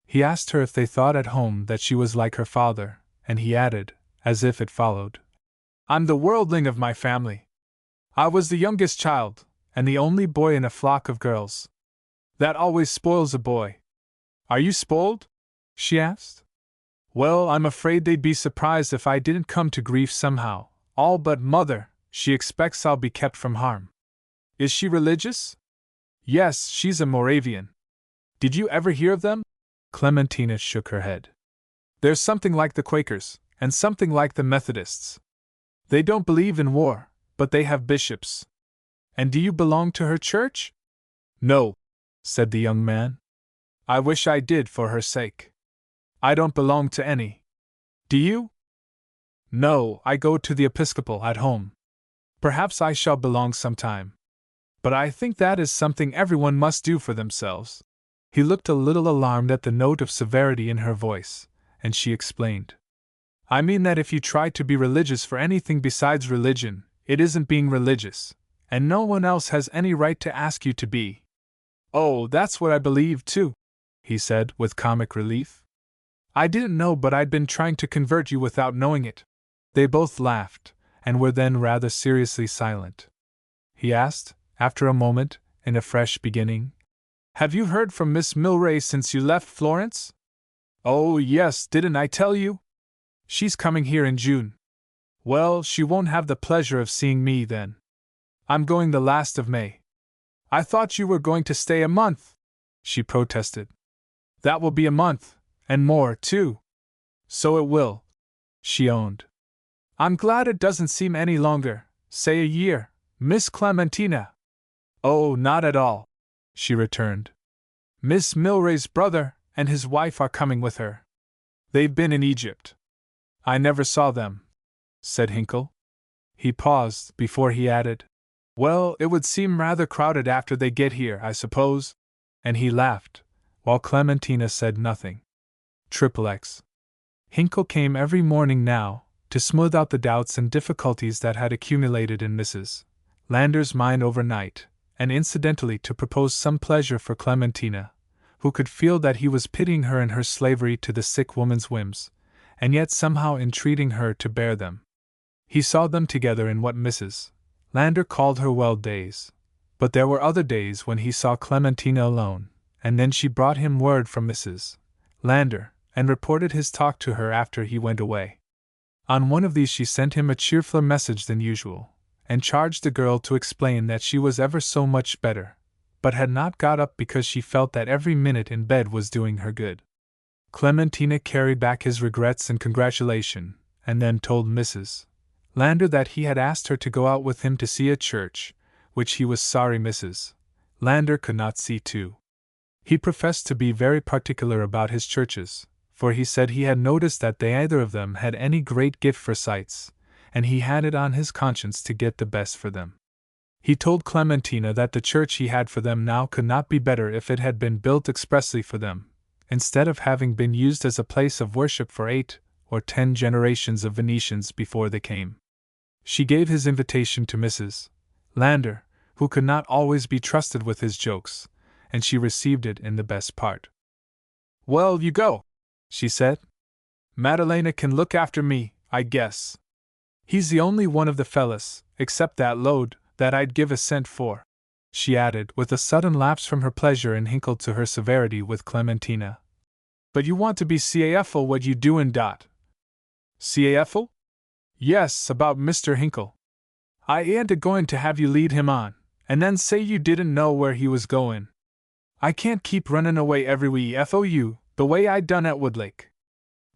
He asked her if they thought at home that she was like her father, and he added, as if it followed, I'm the worldling of my family. I was the youngest child, and the only boy in a flock of girls. That always spoils a boy. Are you spoiled? She asked. Well, I'm afraid they'd be surprised if I didn't come to grief somehow, all but Mother, She expects I'll be kept from harm. Is she religious? Yes, she's a Moravian. Did you ever hear of them? Clementina shook her head. There's something like the Quakers, and something like the Methodists. They don't believe in war, but they have bishops. And do you belong to her church? No, said the young man. I wish I did for her sake. I don't belong to any. Do you? No, I go to the Episcopal at home. Perhaps I shall belong sometime. But I think that is something everyone must do for themselves. He looked a little alarmed at the note of severity in her voice, and she explained. I mean that if you try to be religious for anything besides religion, it isn't being religious, and no one else has any right to ask you to be. Oh, that's what I believe, too, he said with comic relief. I didn't know, but I'd been trying to convert you without knowing it. They both laughed, and were then rather seriously silent. He asked, after a moment, in a fresh beginning, Have you heard from Miss Milray since you left Florence? Oh, yes, didn't I tell you? She's coming here in June. Well, she won't have the pleasure of seeing me then. I'm going the last of May. I thought you were going to stay a month, she protested. That will be a month, and more, too. So it will, she owned. I'm glad it doesn't seem any longer, say a year, Miss Clementina. Oh, not at all, she returned. Miss Milray's brother and his wife are coming with her. They've been in Egypt. I never saw them, said Hinkle. He paused before he added, Well, it would seem rather crowded after they get here, I suppose. And he laughed, while Clementina said nothing. XXX. Hinkle came every morning now, to smooth out the doubts and difficulties that had accumulated in Mrs. Lander's mind overnight, and incidentally to propose some pleasure for Clementina, who could feel that he was pitying her in her slavery to the sick woman's whims, and yet somehow entreating her to bear them. He saw them together in what Mrs. Lander called her well days, but there were other days when he saw Clementina alone, and then she brought him word from Mrs. Lander, and reported his talk to her after he went away. On one of these she sent him a cheerfuler message than usual, and charged the girl to explain that she was ever so much better, but had not got up because she felt that every minute in bed was doing her good. Clementina carried back his regrets and congratulation, and then told Mrs. Lander that he had asked her to go out with him to see a church, which he was sorry Mrs. Lander could not see too. He professed to be very particular about his churches, for he said he had noticed that they either of them had any great gift for sights, and he had it on his conscience to get the best for them. He told Clementina that the church he had for them now could not be better if it had been built expressly for them, instead of having been used as a place of worship for 8 or 10 generations of Venetians before they came. She gave his invitation to Mrs. Lander, who could not always be trusted with his jokes, and she received it in the best part. Well, you go, she said. Madalena can look after me, I guess. He's the only one of the fellas, except that load, that I'd give a cent for, she added, with a sudden lapse from her pleasure in Hinkle to her severity with Clementina. But you want to be CAFL what you doin', Dot? CAFL? Yes, about Mr. Hinkle. I ain't a-goin' to have you lead him on, and then say you didn't know where he was goin'. I can't keep runnin' away every wee FOU, the way I done at Woodlake.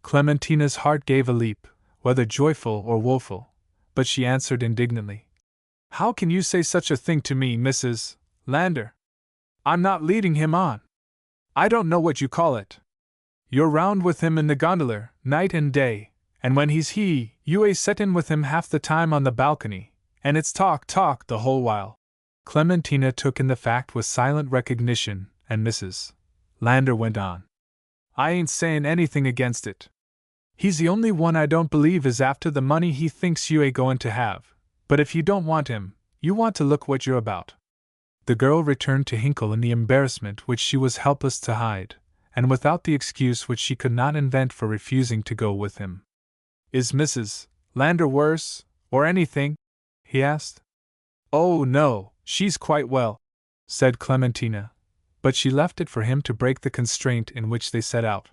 Clementina's heart gave a leap, whether joyful or woeful, but she answered indignantly. How can you say such a thing to me, Mrs. Lander? I'm not leading him on. I don't know what you call it. You're round with him in the gondoler, night and day, and when he's you a settin' with him half the time on the balcony, and it's talk the whole while. Clementina took in the fact with silent recognition, and Mrs. Lander went on. I ain't sayin' anything against it. He's the only one I don't believe is after the money he thinks you a goin' to have, but if you don't want him, you want to look what you're about. The girl returned to Hinkle in the embarrassment which she was helpless to hide, and without the excuse which she could not invent for refusing to go with him. Is Mrs. Lander worse, or anything? He asked. Oh, no, she's quite well, said Clementina, but she left it for him to break the constraint in which they set out.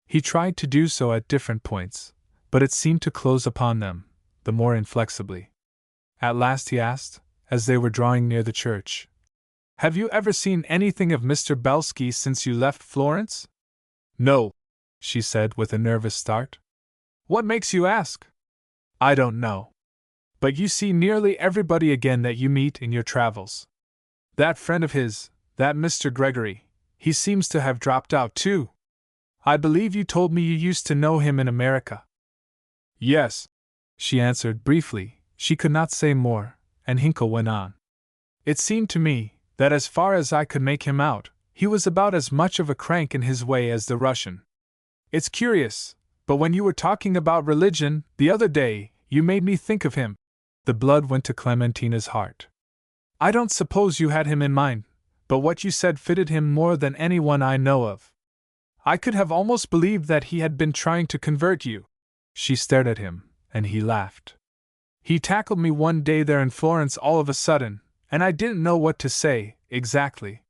He tried to do so at different points, but it seemed to close upon them, the more inflexibly. At last he asked, as they were drawing near the church. "Have you ever seen anything of Mr. Belsky since you left Florence?" "No," she said with a nervous start. "What makes you ask?" "I don't know. But you see nearly everybody again that you meet in your travels. That friend of his, that Mr. Gregory, he seems to have dropped out too. I believe you told me you used to know him in America." "Yes," she answered briefly. She could not say more, and Hinkle went on. "It seemed to me that as far as I could make him out, he was about as much of a crank in his way as the Russian. It's curious, but when you were talking about religion the other day, you made me think of him." The blood went to Clementina's heart. "I don't suppose you had him in mind, but what you said fitted him more than anyone I know of. I could have almost believed that he had been trying to convert you." She stared at him, and he laughed. "He tackled me one day there in Florence all of a sudden, and I didn't know what to say, exactly.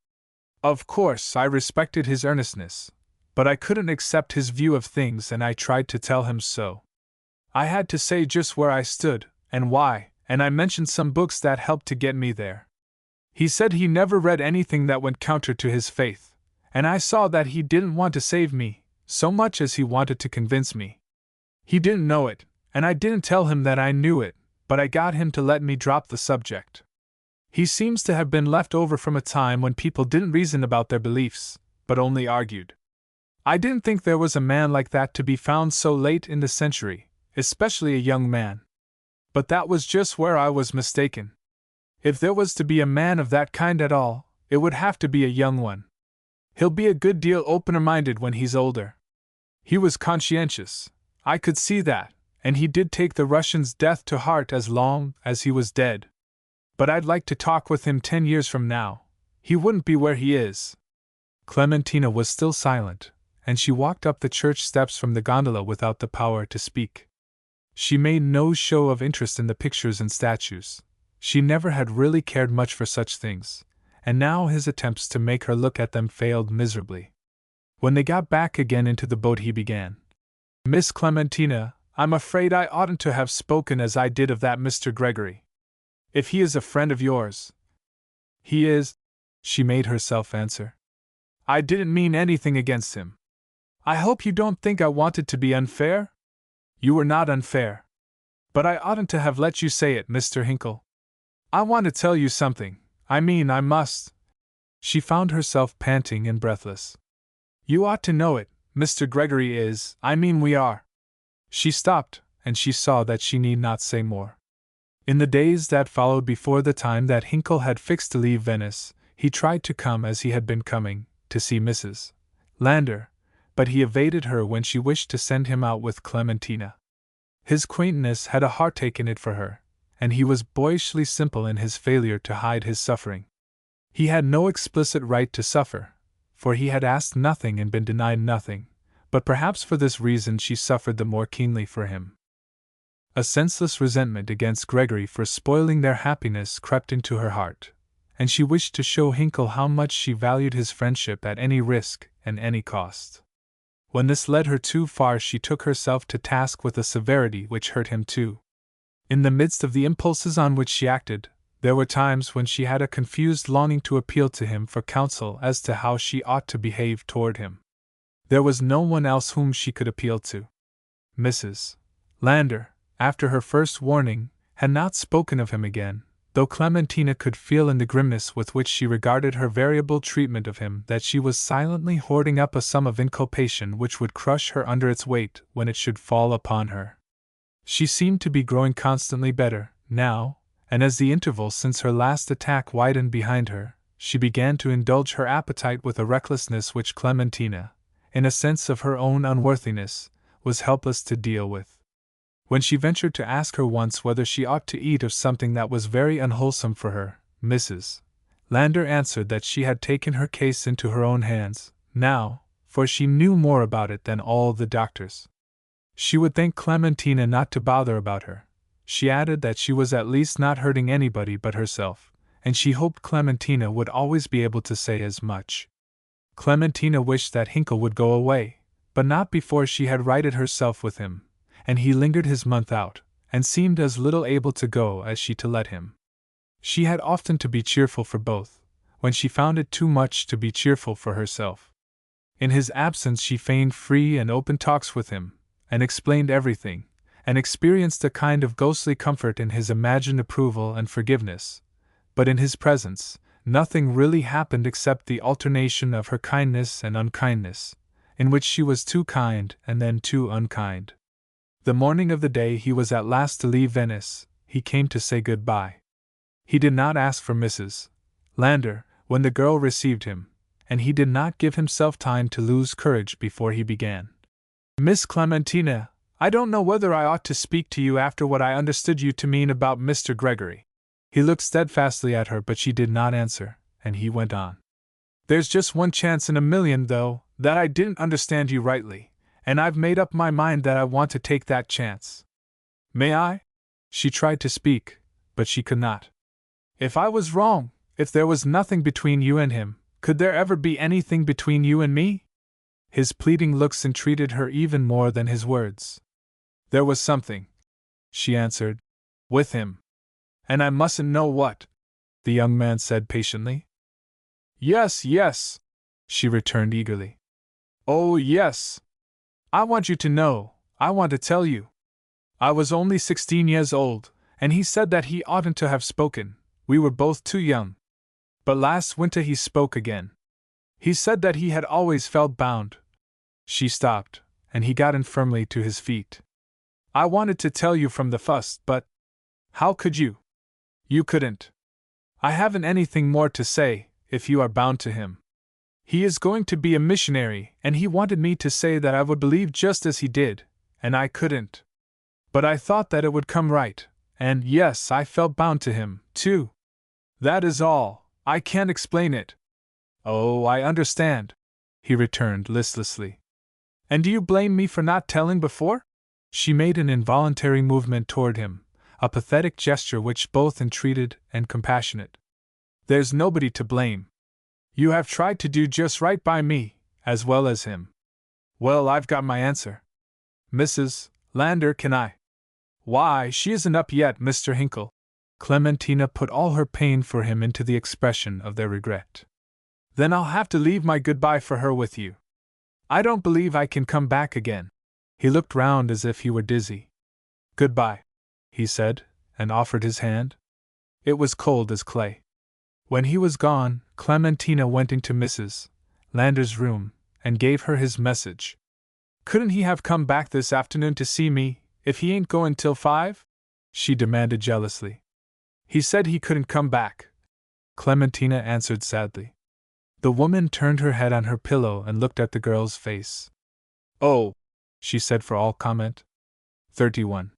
Of course, I respected his earnestness, but I couldn't accept his view of things, and I tried to tell him so. I had to say just where I stood, and why, and I mentioned some books that helped to get me there. He said he never read anything that went counter to his faith, and I saw that he didn't want to save me, so much as he wanted to convince me. He didn't know it, and I didn't tell him that I knew it, but I got him to let me drop the subject. He seems to have been left over from a time when people didn't reason about their beliefs, but only argued. I didn't think there was a man like that to be found so late in the century, especially a young man. But that was just where I was mistaken. If there was to be a man of that kind at all, it would have to be a young one. He'll be a good deal opener-minded when he's older. He was conscientious, I could see that, and he did take the Russian's death to heart as long as he was dead. But I'd like to talk with him 10 years from now. He wouldn't be where he is." Clementina was still silent, and she walked up the church steps from the gondola without the power to speak. She made no show of interest in the pictures and statues. She never had really cared much for such things, and now his attempts to make her look at them failed miserably. When they got back again into the boat, he began. "Miss Clementina, I'm afraid I oughtn't to have spoken as I did of that Mr. Gregory. If he is a friend of yours—" "He is," she made herself answer. "I didn't mean anything against him. I hope you don't think I wanted to be unfair?" "You were not unfair. But I oughtn't to have let you say it, Mr. Hinkle. I want to tell you something, I must." She found herself panting and breathless. "You ought to know it, Mr. Gregory is, we are." She stopped, and she saw that she need not say more. In the days that followed before the time that Hinkle had fixed to leave Venice, he tried to come as he had been coming, to see Mrs. Lander, but he evaded her when she wished to send him out with Clementina. His quaintness had a heartache in it for her, and he was boyishly simple in his failure to hide his suffering. He had no explicit right to suffer, for he had asked nothing and been denied nothing, but perhaps for this reason she suffered the more keenly for him. A senseless resentment against Gregory for spoiling their happiness crept into her heart, and she wished to show Hinkle how much she valued his friendship at any risk and any cost. When this led her too far, she took herself to task with a severity which hurt him too. In the midst of the impulses on which she acted, there were times when she had a confused longing to appeal to him for counsel as to how she ought to behave toward him. There was no one else whom she could appeal to. Mrs. Lander, after her first warning, had not spoken of him again, though Clementina could feel in the grimness with which she regarded her variable treatment of him that she was silently hoarding up a sum of inculpation which would crush her under its weight when it should fall upon her. She seemed to be growing constantly better, now, and as the interval since her last attack widened behind her, she began to indulge her appetite with a recklessness which Clementina, in a sense of her own unworthiness, was helpless to deal with. When she ventured to ask her once whether she ought to eat of something that was very unwholesome for her, Mrs. Lander answered that she had taken her case into her own hands, now, for she knew more about it than all the doctors. She would thank Clementina not to bother about her. She added that she was at least not hurting anybody but herself, and she hoped Clementina would always be able to say as much. Clementina wished that Hinkle would go away, but not before she had righted herself with him, and he lingered his month out, and seemed as little able to go as she to let him. She had often to be cheerful for both, when she found it too much to be cheerful for herself. In his absence she feigned free and open talks with him, and explained everything, and experienced a kind of ghostly comfort in his imagined approval and forgiveness. But in his presence, nothing really happened except the alternation of her kindness and unkindness, in which she was too kind and then too unkind. The morning of the day he was at last to leave Venice, he came to say good-bye. He did not ask for Mrs. Lander when the girl received him, and he did not give himself time to lose courage before he began. Miss Clementina, I don't know whether I ought to speak to you after what I understood you to mean about Mr. Gregory. He looked steadfastly at her, but she did not answer, and he went on. There's just one chance in a million, though, that I didn't understand you rightly, and I've made up my mind that I want to take that chance. May I? She tried to speak, but she could not. If I was wrong, if there was nothing between you and him, could there ever be anything between you and me? His pleading looks entreated her even more than his words. There was something, she answered, with him. And I mustn't know what, the young man said patiently. Yes, yes, she returned eagerly. Oh, yes. I want you to know, I want to tell you. I was only 16 years old, and he said that he oughtn't to have spoken, we were both too young. But last winter he spoke again. He said that he had always felt bound. She stopped, and he got infirmly to his feet. I wanted to tell you from the first, but how could you? You couldn't. I haven't anything more to say, if you are bound to him. He is going to be a missionary, and he wanted me to say that I would believe just as he did, and I couldn't. But I thought that it would come right, and yes, I felt bound to him, too. That is all, I can't explain it. Oh, I understand, he returned listlessly. And do you blame me for not telling before? She made an involuntary movement toward him, a pathetic gesture which both entreated and compassionate. There's nobody to blame. You have tried to do just right by me, as well as him. Well, I've got my answer. Mrs. Lander, can I? Why, she isn't up yet, Mr. Hinkle. Clementina put all her pain for him into the expression of their regret. Then I'll have to leave my goodbye for her with you. I don't believe I can come back again. He looked round as if he were dizzy. Goodbye, he said, and offered his hand. It was cold as clay. When he was gone, Clementina went into Mrs. Lander's room, and gave her his message. Couldn't he have come back this afternoon to see me, if he ain't going till 5? She demanded jealously. He said he couldn't come back, Clementina answered sadly. The woman turned her head on her pillow and looked at the girl's face. Oh, she said for all comment. 31.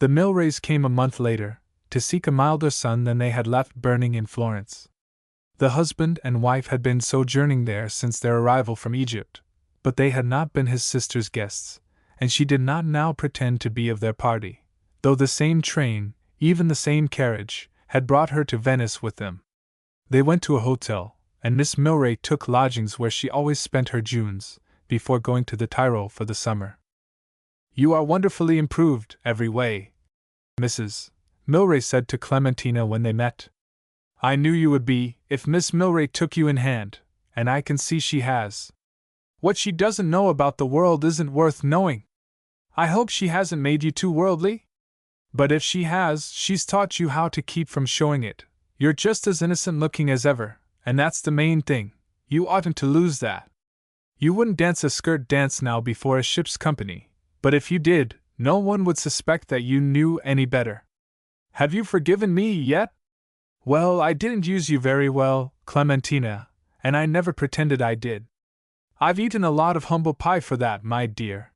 The Milrays came a month later, to seek a milder sun than they had left burning in Florence. The husband and wife had been sojourning there since their arrival from Egypt, but they had not been his sister's guests, and she did not now pretend to be of their party, though the same train, even the same carriage, had brought her to Venice with them. They went to a hotel, and Miss Milray took lodgings where she always spent her Junes, before going to the Tyrol for the summer. You are wonderfully improved, every way, Mrs. Milray said to Clementina when they met. I knew you would be, if Miss Milray took you in hand, and I can see she has. What she doesn't know about the world isn't worth knowing. I hope she hasn't made you too worldly? But if she has, she's taught you how to keep from showing it. You're just as innocent looking as ever, and that's the main thing. You oughtn't to lose that. You wouldn't dance a skirt dance now before a ship's company, but if you did, no one would suspect that you knew any better. Have you forgiven me yet? Well, I didn't use you very well, Clementina, and I never pretended I did. I've eaten a lot of humble pie for that, my dear.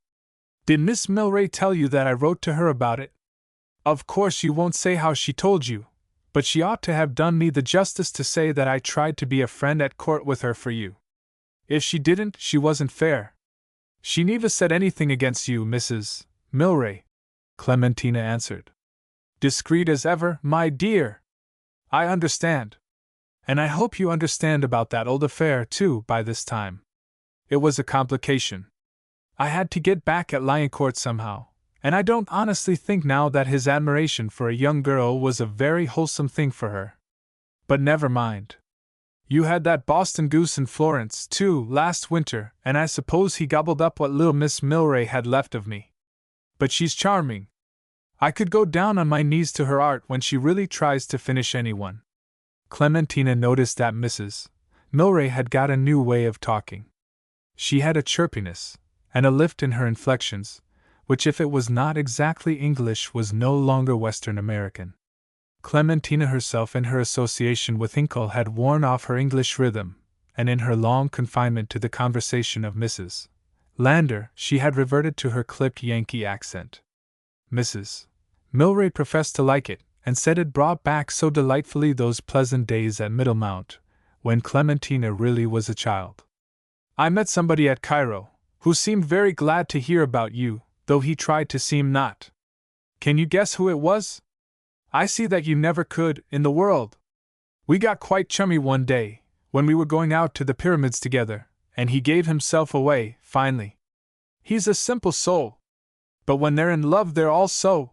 Did Miss Milray tell you that I wrote to her about it? Of course you won't say how she told you, but she ought to have done me the justice to say that I tried to be a friend at court with her for you. If she didn't, she wasn't fair. She never said anything against you, Mrs. Milray, Clementina answered. Discreet as ever, my dear. I understand. And I hope you understand about that old affair, too, by this time. It was a complication. I had to get back at Lyoncourt somehow, and I don't honestly think now that his admiration for a young girl was a very wholesome thing for her. But never mind. You had that Boston goose in Florence, too, last winter, and I suppose he gobbled up what little Miss Milray had left of me. But she's charming. I could go down on my knees to her art when she really tries to finish anyone. Clementina noticed that Mrs. Milray had got a new way of talking. She had a chirpiness, and a lift in her inflections, which if it was not exactly English was no longer Western American. Clementina herself in her association with Hinkle had worn off her English rhythm, and in her long confinement to the conversation of Mrs. Lander she had reverted to her clipped Yankee accent. Mrs. Milray professed to like it, and said it brought back so delightfully those pleasant days at Middlemount, when Clementina really was a child. I met somebody at Cairo, who seemed very glad to hear about you, though he tried to seem not. Can you guess who it was? I see that you never could, in the world. We got quite chummy one day, when we were going out to the pyramids together, and he gave himself away, finely. He's a simple soul. But when they're in love they're all so.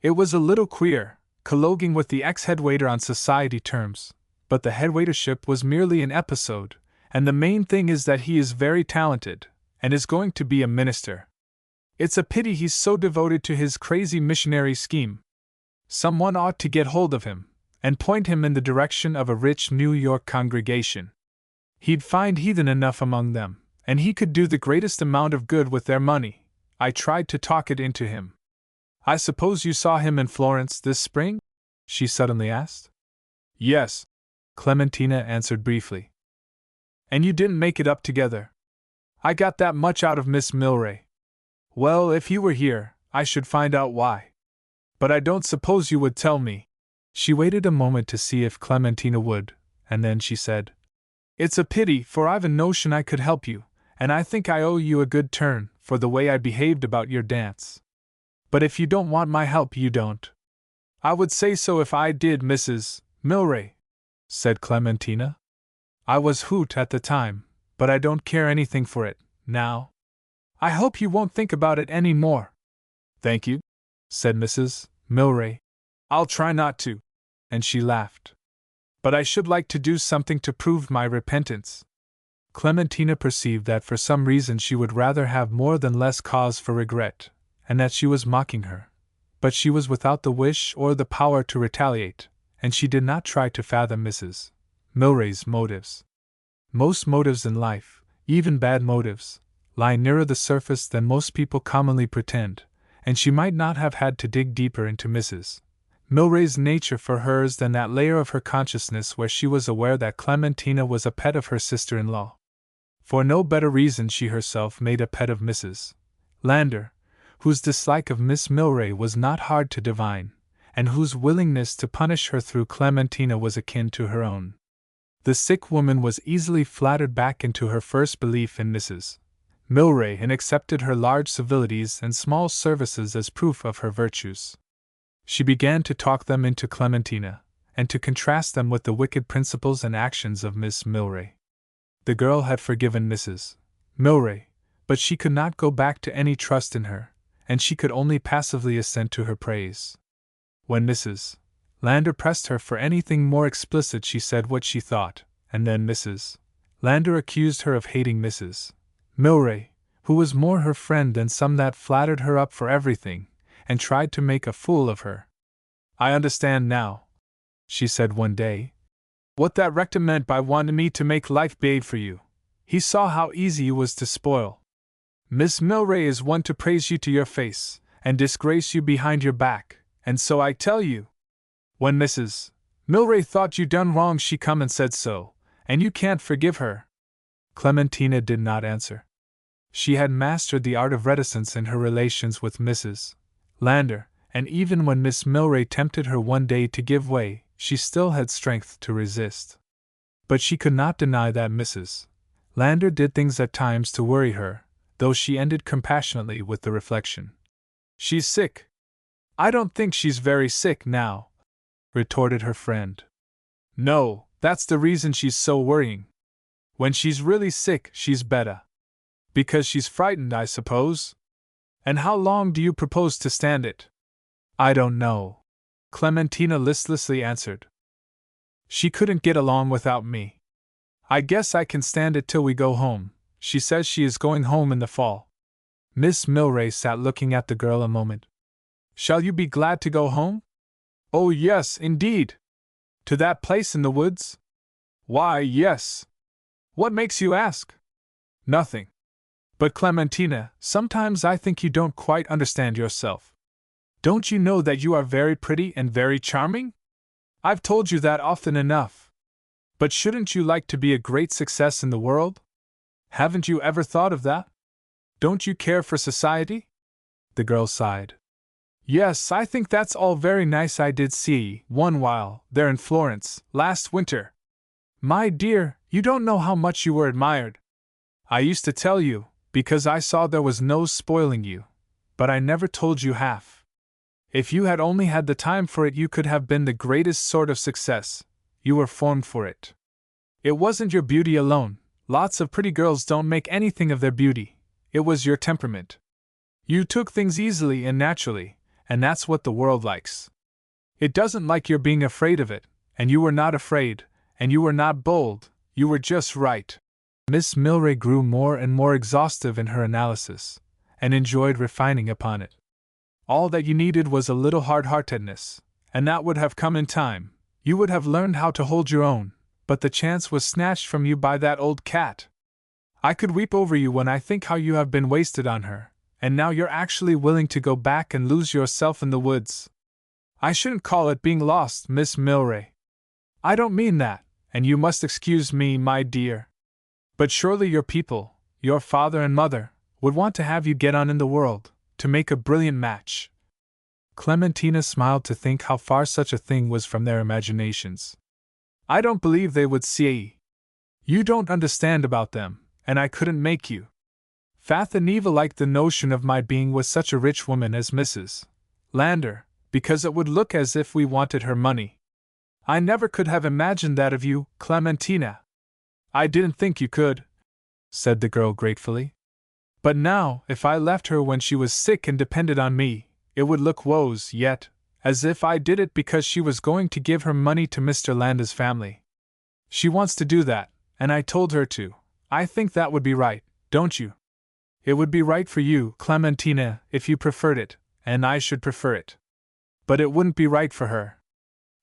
It was a little queer, colloguing with the ex-headwaiter on society terms, but the headwaitership was merely an episode, and the main thing is that he is very talented, and is going to be a minister. It's a pity he's so devoted to his crazy missionary scheme. Someone ought to get hold of him, and point him in the direction of a rich New York congregation. He'd find heathen enough among them, and he could do the greatest amount of good with their money. I tried to talk it into him. I suppose you saw him in Florence this spring? She suddenly asked. Yes, Clementina answered briefly. And you didn't make it up together? I got that much out of Miss Milray. Well, if you were here, I should find out why. But I don't suppose you would tell me. She waited a moment to see if Clementina would, and then she said, It's a pity, for I've a notion I could help you, and I think I owe you a good turn for the way I behaved about your dance. But if you don't want my help, you don't. I would say so if I did, Mrs. Milray, said Clementina. I was hoot at the time, but I don't care anything for it, now. I hope you won't think about it any more. Thank you, said Mrs. Milray. I'll try not to. And she laughed. But I should like to do something to prove my repentance. Clementina perceived that for some reason she would rather have more than less cause for regret, and that she was mocking her. But she was without the wish or the power to retaliate, and she did not try to fathom Mrs. Milray's motives. Most motives in life, even bad motives, lie nearer the surface than most people commonly pretend, and she might not have had to dig deeper into Mrs. Milray's nature for hers than that layer of her consciousness where she was aware that Clementina was a pet of her sister-in-law. For no better reason she herself made a pet of Mrs. Lander, whose dislike of Miss Milray was not hard to divine, and whose willingness to punish her through Clementina was akin to her own. The sick woman was easily flattered back into her first belief in Mrs. Milray and accepted her large civilities and small services as proof of her virtues. She began to talk them into Clementina, and to contrast them with the wicked principles and actions of Miss Milray. The girl had forgiven Mrs. Milray, but she could not go back to any trust in her, and she could only passively assent to her praise. When Mrs. Lander pressed her for anything more explicit, she said what she thought, and then Mrs. Lander accused her of hating Mrs. Milray, who was more her friend than some that flattered her up for everything, and tried to make a fool of her. I understand now, she said one day, what that rector meant by wanting me to make life babe for you. He saw how easy you was to spoil. Miss Milray is one to praise you to your face, and disgrace you behind your back, and so I tell you. When Mrs. Milray thought you done wrong, she come and said so, and you can't forgive her. Clementina did not answer. She had mastered the art of reticence in her relations with Mrs. Lander, and even when Miss Milray tempted her one day to give way, she still had strength to resist. But she could not deny that Mrs. Lander did things at times to worry her, though she ended compassionately with the reflection, She's sick. I don't think she's very sick now, retorted her friend. No, that's the reason she's so worrying. When she's really sick, she's better. Because she's frightened, I suppose? And how long do you propose to stand it? I don't know, Clementina listlessly answered. She couldn't get along without me. I guess I can stand it till we go home. She says she is going home in the fall. Miss Milray sat looking at the girl a moment. Shall you be glad to go home? Oh, yes, indeed. To that place in the woods? Why, yes. What makes you ask? Nothing. But Clementina, sometimes I think you don't quite understand yourself. Don't you know that you are very pretty and very charming? I've told you that often enough. But shouldn't you like to be a great success in the world? Haven't you ever thought of that? Don't you care for society? The girl sighed. Yes, I think that's all very nice. I did see one while there in Florence, last winter. My dear, you don't know how much you were admired. I used to tell you, because I saw there was no spoiling you, but I never told you half. If you had only had the time for it, you could have been the greatest sort of success. You were formed for it. It wasn't your beauty alone. Lots of pretty girls don't make anything of their beauty. It was your temperament. You took things easily and naturally, and that's what the world likes. It doesn't like your being afraid of it, and you were not afraid, and you were not bold, you were just right. Miss Milray grew more and more exhaustive in her analysis, and enjoyed refining upon it. All that you needed was a little hard-heartedness, and that would have come in time. You would have learned how to hold your own, but the chance was snatched from you by that old cat. I could weep over you when I think how you have been wasted on her, and now you're actually willing to go back and lose yourself in the woods. I shouldn't call it being lost, Miss Milray. I don't mean that, and you must excuse me, my dear. But surely your people, your father and mother, would want to have you get on in the world, to make a brilliant match. Clementina smiled to think how far such a thing was from their imaginations. I don't believe they would see. You don't understand about them, and I couldn't make you. Fath and Eva liked the notion of my being with such a rich woman as Mrs. Lander, because it would look as if we wanted her money. I never could have imagined that of you, Clementina. I didn't think you could, said the girl gratefully. But now, if I left her when she was sick and depended on me, it would look woes yet, as if I did it because she was going to give her money to Mr. Landa's family. She wants to do that, and I told her to. I think that would be right, don't you? It would be right for you, Clementina, if you preferred it, and I should prefer it. But it wouldn't be right for her.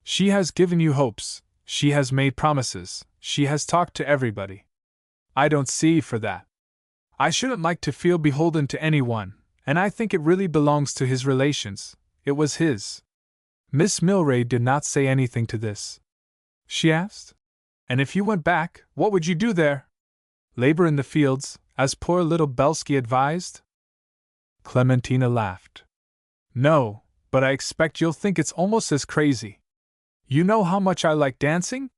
She has given you hopes, she has made promises, she has talked to everybody. I don't see for that. I shouldn't like to feel beholden to anyone, and I think it really belongs to his relations. It was his. Miss Milray did not say anything to this. She asked, and if you went back, what would you do there? Labor in the fields, as poor little Belsky advised? Clementina laughed. No, but I expect you'll think it's almost as crazy. You know how much I like dancing?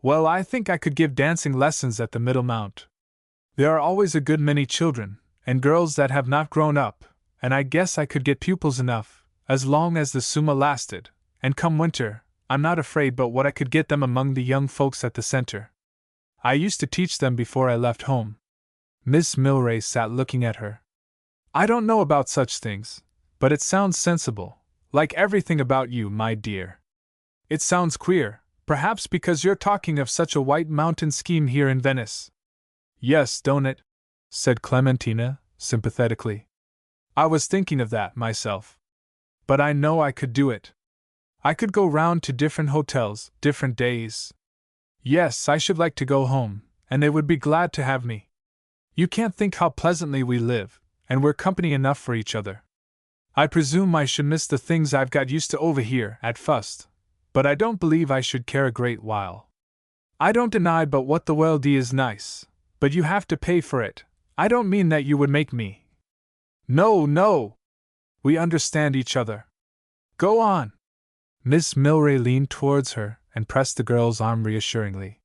Well, I think I could give dancing lessons at the Middle Mount. There are always a good many children, and girls that have not grown up, and I guess I could get pupils enough, as long as the summer lasted, and come winter, I'm not afraid but what I could get them among the young folks at the center. I used to teach them before I left home. Miss Milray sat looking at her. I don't know about such things, but it sounds sensible, like everything about you, my dear. It sounds queer, perhaps because you're talking of such a White Mountain scheme here in Venice. Yes, don't it? Said Clementina, sympathetically. I was thinking of that, myself. But I know I could do it. I could go round to different hotels, different days. Yes, I should like to go home, and they would be glad to have me. You can't think how pleasantly we live, and we're company enough for each other. I presume I should miss the things I've got used to over here, at first, but I don't believe I should care a great while. I don't deny but what the world is nice, but you have to pay for it. I don't mean that you would make me. No, no! We understand each other. Go on! Miss Milray leaned towards her and pressed the girl's arm reassuringly.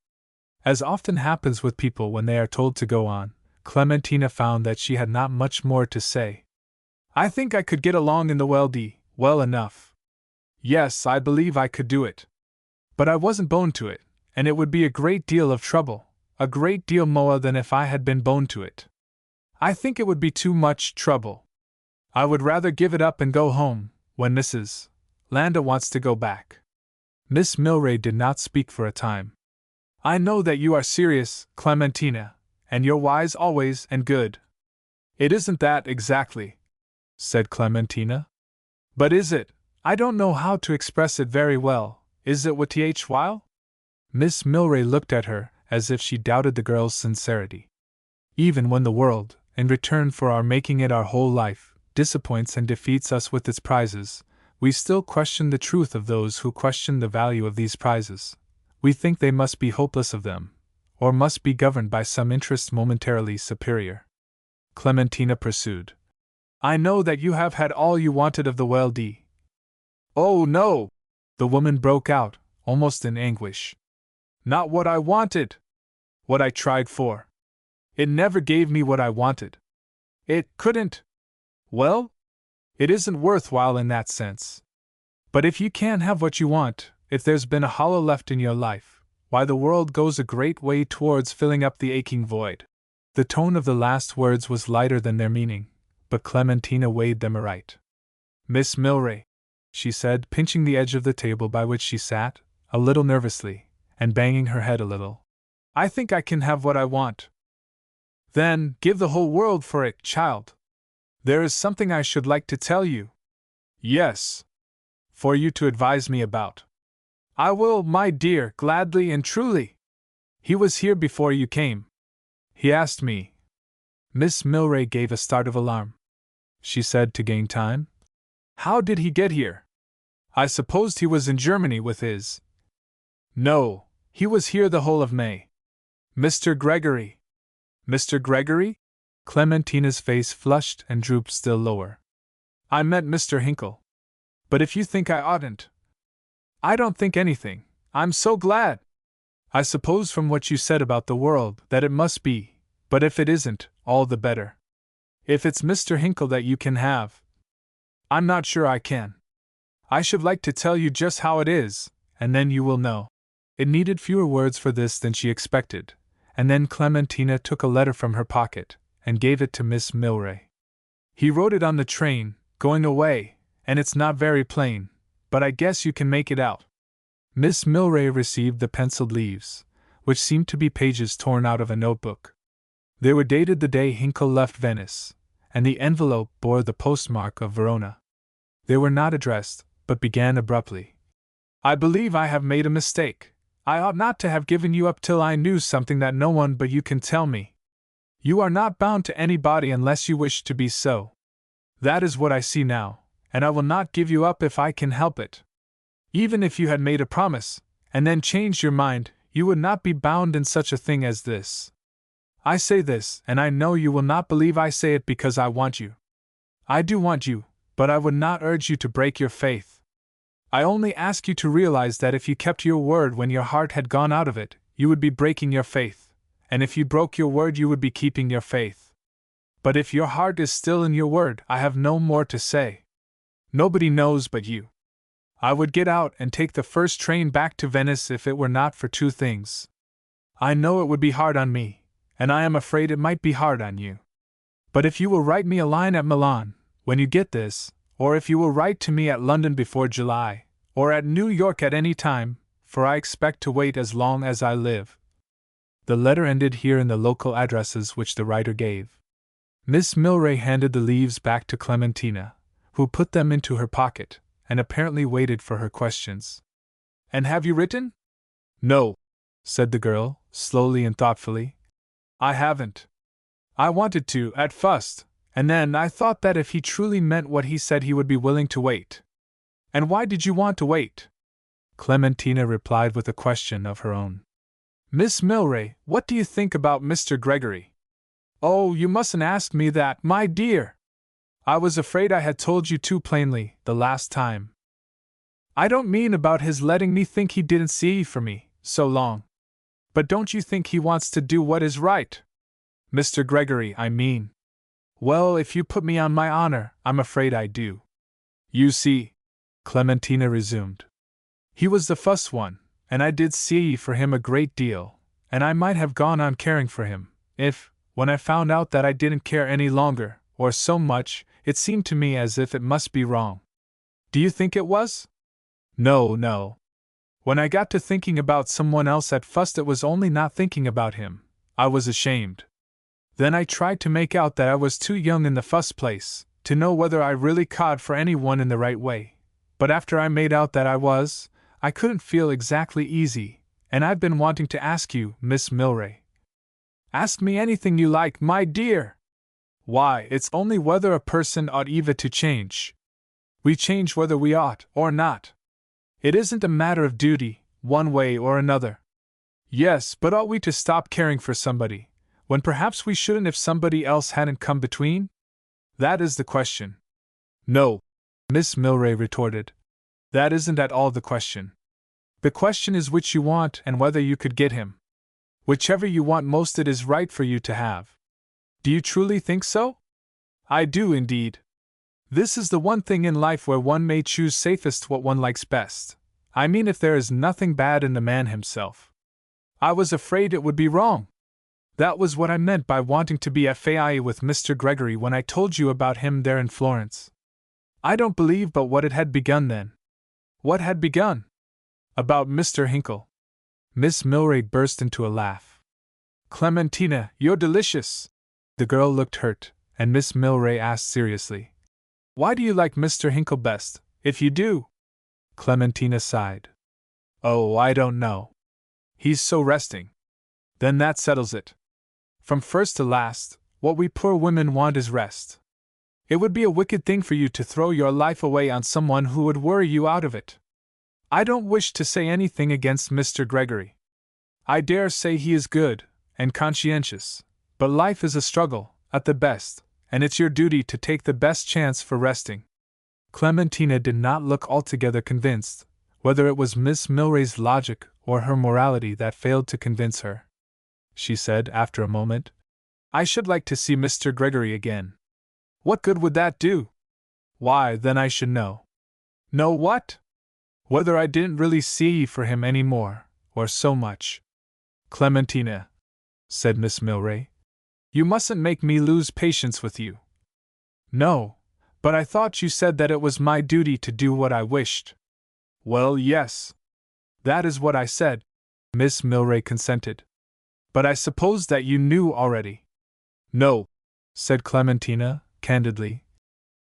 As often happens with people when they are told to go on, Clementina found that she had not much more to say. I think I could get along in the well enough. Yes, I believe I could do it. But I wasn't born to it, and it would be a great deal of trouble, a great deal more than if I had been born to it. I think it would be too much trouble. I would rather give it up and go home, when Mrs. Landa wants to go back. Miss Milray did not speak for a time. I know that you are serious, Clementina, and you're wise always and good. It isn't that exactly, said Clementina. But is it? I don't know how to express it very well. Is it worthwhile? Miss Milray looked at her, as if she doubted the girl's sincerity. Even when the world, in return for our making it our whole life, disappoints and defeats us with its prizes, we still question the truth of those who question the value of these prizes. We think they must be hopeless of them, or must be governed by some interest momentarily superior. Clementina pursued. I know that you have had all you wanted of the wealthy. Oh, no! The woman broke out, almost in anguish. Not what I wanted! What I tried for. It never gave me what I wanted. It couldn't. Well, it isn't worthwhile in that sense. But if you can't have what you want, if there's been a hollow left in your life, why the world goes a great way towards filling up the aching void. The tone of the last words was lighter than their meaning, but Clementina weighed them aright. Miss Milray, she said, pinching the edge of the table by which she sat, a little nervously, and banging her head a little. I think I can have what I want. Then, give the whole world for it, child. There is something I should like to tell you. Yes. For you to advise me about. I will, my dear, gladly and truly. He was here before you came. He asked me. Miss Milray gave a start of alarm. She said to gain time. How did he get here? I supposed he was in Germany with his. No, he was here the whole of May. Mr. Gregory. Mr. Gregory? Clementina's face flushed and drooped still lower. I meant Mr. Hinkle. But if you think I oughtn't. I don't think anything. I'm so glad. I suppose from what you said about the world that it must be, but if it isn't, all the better. If it's Mr. Hinkle that you can have. I'm not sure I can. I should like to tell you just how it is, and then you will know. It needed fewer words for this than she expected, and then Clementina took a letter from her pocket and gave it to Miss Milray. He wrote it on the train, going away, and it's not very plain, but I guess you can make it out. Miss Milray received the penciled leaves, which seemed to be pages torn out of a notebook. They were dated the day Hinkle left Venice, and the envelope bore the postmark of Verona. They were not addressed, but began abruptly. I believe I have made a mistake. I ought not to have given you up till I knew something that no one but you can tell me. You are not bound to anybody unless you wish to be so. That is what I see now, and I will not give you up if I can help it. Even if you had made a promise, and then changed your mind, you would not be bound in such a thing as this. I say this, and I know you will not believe I say it because I want you. I do want you, but I would not urge you to break your faith. I only ask you to realize that if you kept your word when your heart had gone out of it, you would be breaking your faith, and if you broke your word you would be keeping your faith. But if your heart is still in your word, I have no more to say. Nobody knows but you. I would get out and take the first train back to Venice if it were not for two things. I know it would be hard on me, and I am afraid it might be hard on you. But if you will write me a line at Milan, when you get this, or if you will write to me at London before July, or at New York at any time, for I expect to wait as long as I live. The letter ended here in the local addresses which the writer gave. Miss Milray handed the leaves back to Clementina, who put them into her pocket, and apparently waited for her questions. And have you written? No, said the girl, slowly and thoughtfully. I haven't. I wanted to, at first, and then I thought that if he truly meant what he said he would be willing to wait. And why did you want to wait? Clementina replied with a question of her own. Miss Milray, what do you think about Mr. Gregory? Oh, you mustn't ask me that, my dear. I was afraid I had told you too plainly, the last time. I don't mean about his letting me think he didn't see for me, so long. But don't you think he wants to do what is right? Mr. Gregory, I mean. Well, if you put me on my honor, I'm afraid I do. You see, Clementina resumed. He was the first one, and I did see for him a great deal, and I might have gone on caring for him, if, when I found out that I didn't care any longer, or so much, it seemed to me as if it must be wrong. Do you think it was? No, no. When I got to thinking about someone else at first, it was only not thinking about him. I was ashamed. Then I tried to make out that I was too young in the first place to know whether I really cared for anyone in the right way. But after I made out that I couldn't feel exactly easy, and I've been wanting to ask you, Miss Milray. Ask me anything you like, my dear. Why, it's only whether a person ought ever to change. We change whether we ought or not. It isn't a matter of duty, one way or another. Yes, but ought we to stop caring for somebody, when perhaps we shouldn't if somebody else hadn't come between? That is the question. No, Miss Milray retorted. That isn't at all the question. The question is which you want and whether you could get him. Whichever you want most, it is right for you to have. Do you truly think so? I do indeed. This is the one thing in life where one may choose safest what one likes best. I mean, if there is nothing bad in the man himself. I was afraid it would be wrong. That was what I meant by wanting to be FAI with Mr. Gregory when I told you about him there in Florence. I don't believe but what it had begun then. What had begun? About Mr. Hinkle. Miss Milray burst into a laugh. Clementina, you're delicious! The girl looked hurt, and Miss Milray asked seriously, why do you like Mr. Hinkle best, if you do? Clementina sighed. Oh, I don't know. He's so resting. Then that settles it. From first to last, what we poor women want is rest. It would be a wicked thing for you to throw your life away on someone who would worry you out of it. I don't wish to say anything against Mr. Gregory. I dare say he is good and conscientious, but life is a struggle, at the best, and it's your duty to take the best chance for resting. Clementina did not look altogether convinced, whether it was Miss Milray's logic or her morality that failed to convince her. She said, after a moment, I should like to see Mr. Gregory again. What good would that do? Why, then I should know. Know what? Whether I didn't really see for him any more, or so much. Clementina, said Miss Milray, you mustn't make me lose patience with you. No, but I thought you said that it was my duty to do what I wished. Well, yes. That is what I said, Miss Milray consented. But I suppose that you knew already. No, said Clementina, candidly.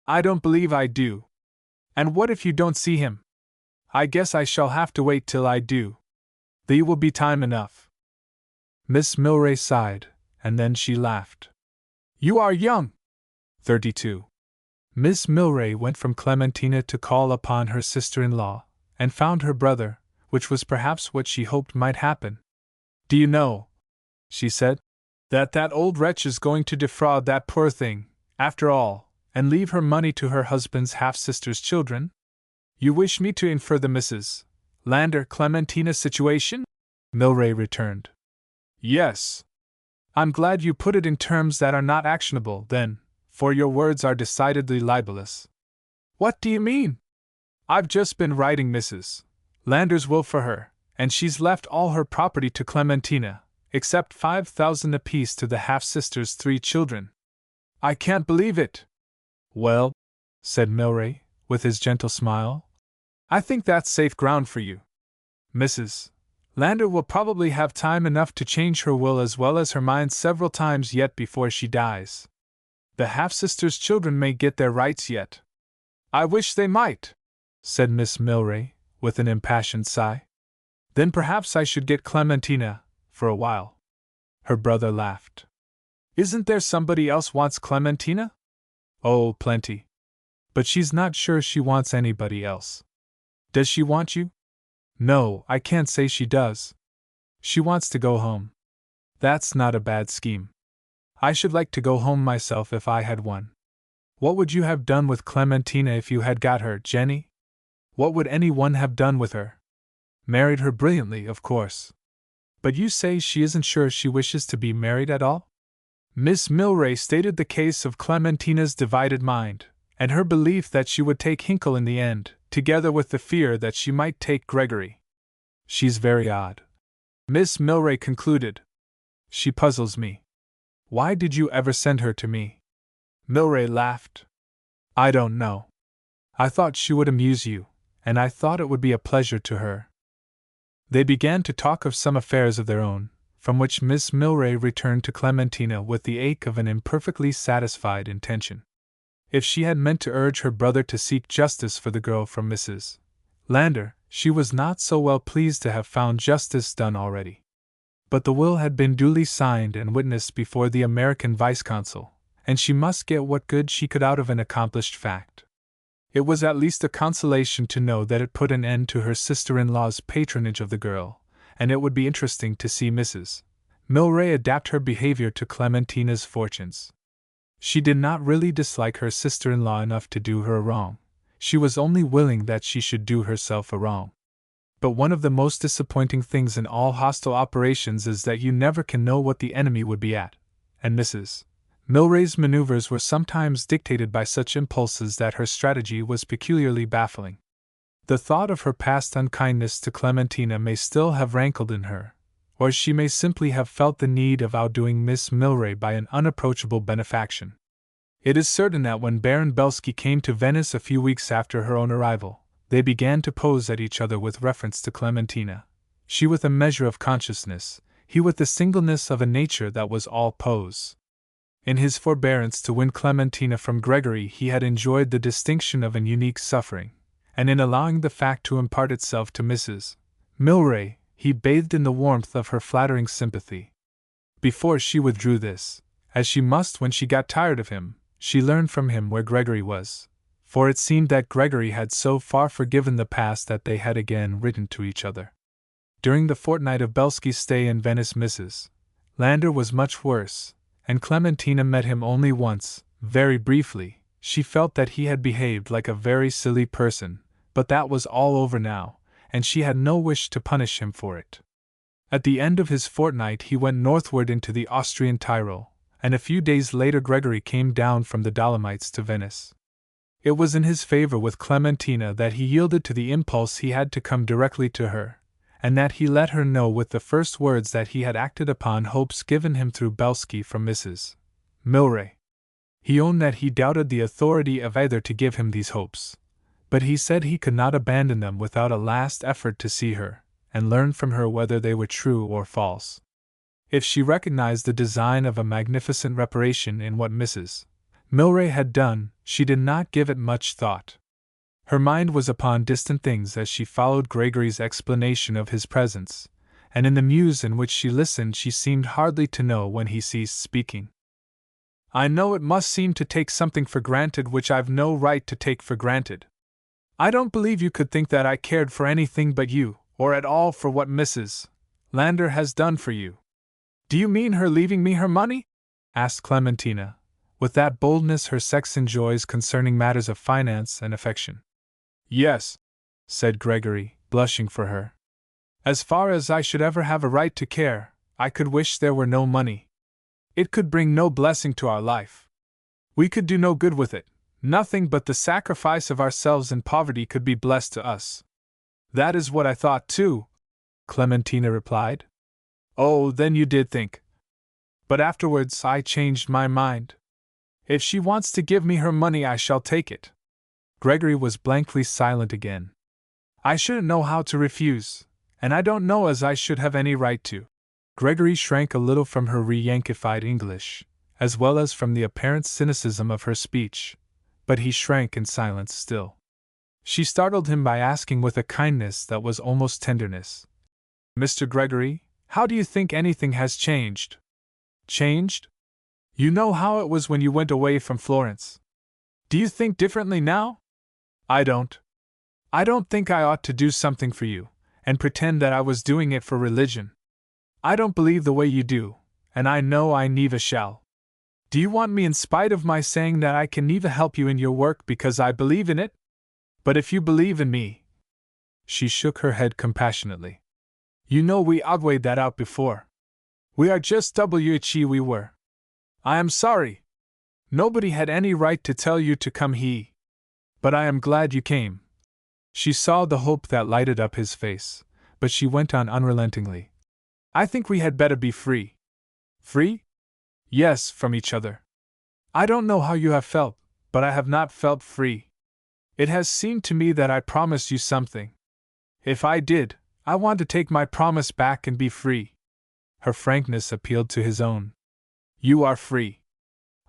I don't believe I do. And what if you don't see him? I guess I shall have to wait till I do. There will be time enough. Miss Milray sighed, and then she laughed. You are young. 32. Miss Milray went from Clementina to call upon her sister-in-law, and found her brother, which was perhaps what she hoped might happen. Do you know, she said, that old wretch is going to defraud that poor thing, after all, and leave her money to her husband's half-sister's children? You wish me to infer the Mrs. Lander Clementina situation? Milray returned. Yes. I'm glad you put it in terms that are not actionable, then, for your words are decidedly libelous. What do you mean? I've just been writing Mrs. Lander's will for her, and she's left all her property to Clementina, except 5,000 apiece to the half-sister's 3 children. I can't believe it. Well, said Milray, with his gentle smile, I think that's safe ground for you. Mrs. Lander will probably have time enough to change her will as well as her mind several times yet before she dies. The half-sister's children may get their rights yet. I wish they might, said Miss Milray, with an impassioned sigh. Then perhaps I should get Clementina, for a while. Her brother laughed. Isn't there somebody else wants Clementina? Oh, plenty. But she's not sure she wants anybody else. Does she want you? No, I can't say she does. She wants to go home. That's not a bad scheme. I should like to go home myself if I had one. What would you have done with Clementina if you had got her, Jenny? What would anyone have done with her? Married her brilliantly, of course. But you say she isn't sure she wishes to be married at all? Miss Milray stated the case of Clementina's divided mind, and her belief that she would take Hinkle in the end, together with the fear that she might take Gregory. She's very odd, Miss Milray concluded. She puzzles me. Why did you ever send her to me? Milray laughed. I don't know. I thought she would amuse you, and I thought it would be a pleasure to her. They began to talk of some affairs of their own, from which Miss Milray returned to Clementina with the ache of an imperfectly satisfied intention. If she had meant to urge her brother to seek justice for the girl from Mrs. Lander, she was not so well pleased to have found justice done already. But the will had been duly signed and witnessed before the American vice-consul, and she must get what good she could out of an accomplished fact. It was at least a consolation to know that it put an end to her sister-in-law's patronage of the girl, and it would be interesting to see Mrs. Milray adapt her behavior to Clementina's fortunes. She did not really dislike her sister-in-law enough to do her a wrong. She was only willing that she should do herself a wrong. But one of the most disappointing things in all hostile operations is that you never can know what the enemy would be at, and Mrs. Milray's maneuvers were sometimes dictated by such impulses that her strategy was peculiarly baffling. The thought of her past unkindness to Clementina may still have rankled in her, or she may simply have felt the need of outdoing Miss Milray by an unapproachable benefaction. It is certain that when Baron Belsky came to Venice a few weeks after her own arrival, they began to pose at each other with reference to Clementina, she with a measure of consciousness, he with the singleness of a nature that was all pose. In his forbearance to win Clementina from Gregory he had enjoyed the distinction of an unique suffering, and in allowing the fact to impart itself to Mrs. Milray, he bathed in the warmth of her flattering sympathy. Before she withdrew this, as she must when she got tired of him, she learned from him where Gregory was, for it seemed that Gregory had so far forgiven the past that they had again written to each other. During the fortnight of Belsky's stay in Venice Mrs. Lander was much worse, and Clementina met him only once, very briefly. She felt that he had behaved like a very silly person, but that was all over now, and she had no wish to punish him for it. At the end of his fortnight he went northward into the Austrian Tyrol, and a few days later Gregory came down from the Dolomites to Venice. It was in his favor with Clementina that he yielded to the impulse he had to come directly to her, and that he let her know with the first words that he had acted upon hopes given him through Belsky from Mrs. Milray. He owned that he doubted the authority of either to give him these hopes, but he said he could not abandon them without a last effort to see her, and learn from her whether they were true or false. If she recognized the design of a magnificent reparation in what Mrs. Milray had done, she did not give it much thought. Her mind was upon distant things as she followed Gregory's explanation of his presence, and in the muse in which she listened she seemed hardly to know when he ceased speaking. I know it must seem to take something for granted which I've no right to take for granted. I don't believe you could think that I cared for anything but you, or at all for what Mrs. Lander has done for you. Do you mean her leaving me her money? Asked Clementina, with that boldness her sex enjoys concerning matters of finance and affection. Yes, said Gregory, blushing for her. As far as I should ever have a right to care, I could wish there were no money. It could bring no blessing to our life. We could do no good with it. Nothing but the sacrifice of ourselves in poverty could be blessed to us. That is what I thought too, Clementina replied. Oh, then you did think. But afterwards I changed my mind. If she wants to give me her money I shall take it. Gregory was blankly silent again. I shouldn't know how to refuse, and I don't know as I should have any right to. Gregory shrank a little from her re-Yankified English, as well as from the apparent cynicism of her speech, but he shrank in silence still. She startled him by asking with a kindness that was almost tenderness, Mr. Gregory, how do you think anything has changed? Changed? You know how it was when you went away from Florence. Do you think differently now? I don't. I don't think I ought to do something for you, and pretend that I was doing it for religion. I don't believe the way you do, and I know I never shall. Do you want me in spite of my saying that I can never help you in your work because I believe in it? But if you believe in me... She shook her head compassionately. You know we outweighed that out before. We are just WHE we were. I am sorry. Nobody had any right to tell you to come he. But I am glad you came. She saw the hope that lighted up his face, but she went on unrelentingly. I think we had better be free. Free? Yes, from each other. I don't know how you have felt, but I have not felt free. It has seemed to me that I promised you something. If I did, I want to take my promise back and be free." Her frankness appealed to his own. "You are free.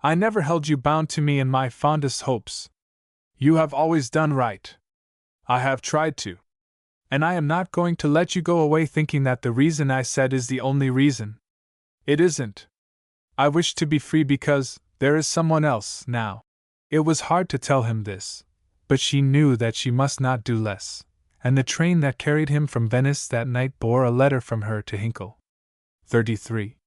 I never held you bound to me in my fondest hopes. You have always done right. I have tried to. And I am not going to let you go away thinking that the reason I said is the only reason. It isn't. I wish to be free because there is someone else now." It was hard to tell him this, but she knew that she must not do less, and the train that carried him from Venice that night bore a letter from her to Hinkle. 33.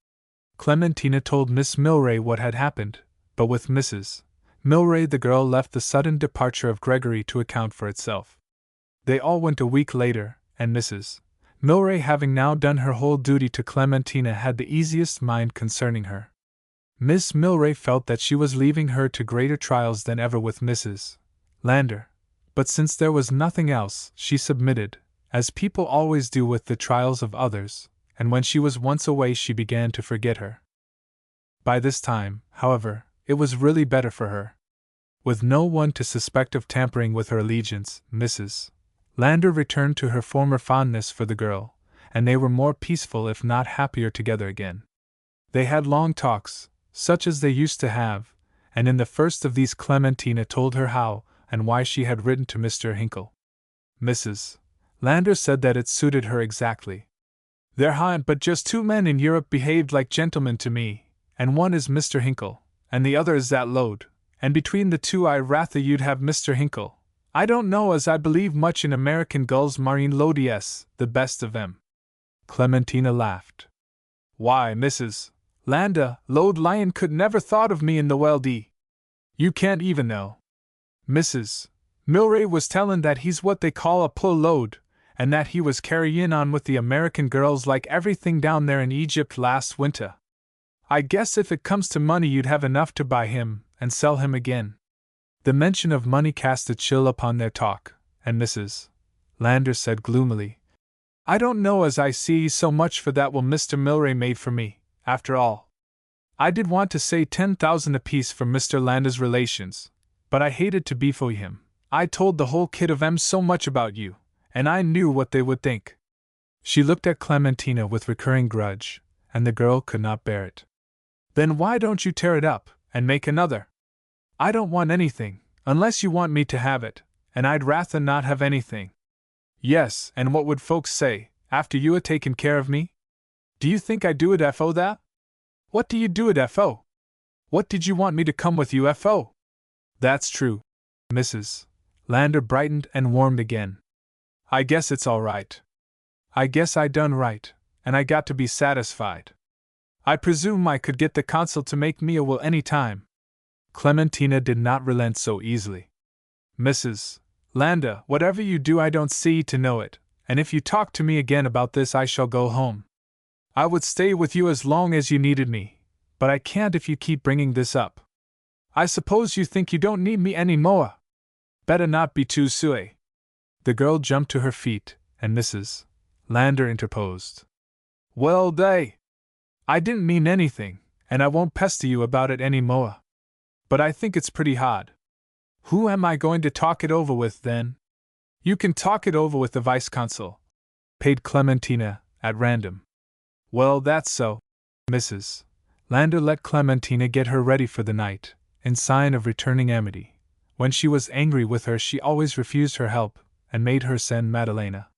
Clementina told Miss Milray what had happened, but with Mrs. Milray the girl left the sudden departure of Gregory to account for itself. They all went a week later, and Mrs. Milray, having now done her whole duty to Clementina, had the easiest mind concerning her. Miss Milray felt that she was leaving her to greater trials than ever with Mrs. Lander, but since there was nothing else, she submitted, as people always do with the trials of others, and when she was once away she began to forget her. By this time, however, it was really better for her. With no one to suspect of tampering with her allegiance, Mrs. Lander returned to her former fondness for the girl, and they were more peaceful if not happier together again. They had long talks, such as they used to have, and in the first of these Clementina told her how and why she had written to Mr. Hinkle. Mrs. Lander said that it suited her exactly. "There haven't but just two men in Europe behaved like gentlemen to me, and one is Mr. Hinkle, and the other is that Lode, and between the two I rather you'd have Mr. Hinkle. I don't know as I believe much in American gulls marine Lodies, the best of them." Clementina laughed. "Why, Mrs. Landa, Lode Lion could never thought of me in the Weldee. You can't even know. Mrs. Milray was tellin' that he's what they call a pull load, and that he was carryin' on with the American girls like everything down there in Egypt last winter. I guess if it comes to money you'd have enough to buy him and sell him again." The mention of money cast a chill upon their talk, and Mrs. Lander said gloomily, "I don't know as I see so much for that will Mr. Milray made for me, after all. I did want to say 10,000 apiece for Mr. Lander's relations, but I hated to befool him. I told the whole kit of 'em so much about you, and I knew what they would think." She looked at Clementina with recurring grudge, and the girl could not bear it. "Then why don't you tear it up, and make another? I don't want anything, unless you want me to have it, and I'd rather not have anything." "Yes, and what would folks say, after you had taken care of me? Do you think I do it F.O. that? What do you do it F.O.? What did you want me to come with you F.O.? That's true." Mrs. Lander brightened and warmed again. "I guess it's all right. I guess I done right, and I got to be satisfied. I presume I could get the consul to make me a will any time." Clementina did not relent so easily. "Mrs. Landa, whatever you do I don't see to know it, and if you talk to me again about this I shall go home. I would stay with you as long as you needed me, but I can't if you keep bringing this up. I suppose you think you don't need me any more. Better not be too sue." The girl jumped to her feet, and Mrs. Lander interposed. "Well, I didn't mean anything, and I won't pester you about it any more. But I think it's pretty hard. Who am I going to talk it over with, then?" "You can talk it over with the vice-consul," paid Clementina, at random. "Well, that's so." Mrs. Lander let Clementina get her ready for the night, in sign of returning amity. When she was angry with her she always refused her help, and made her send Madalena.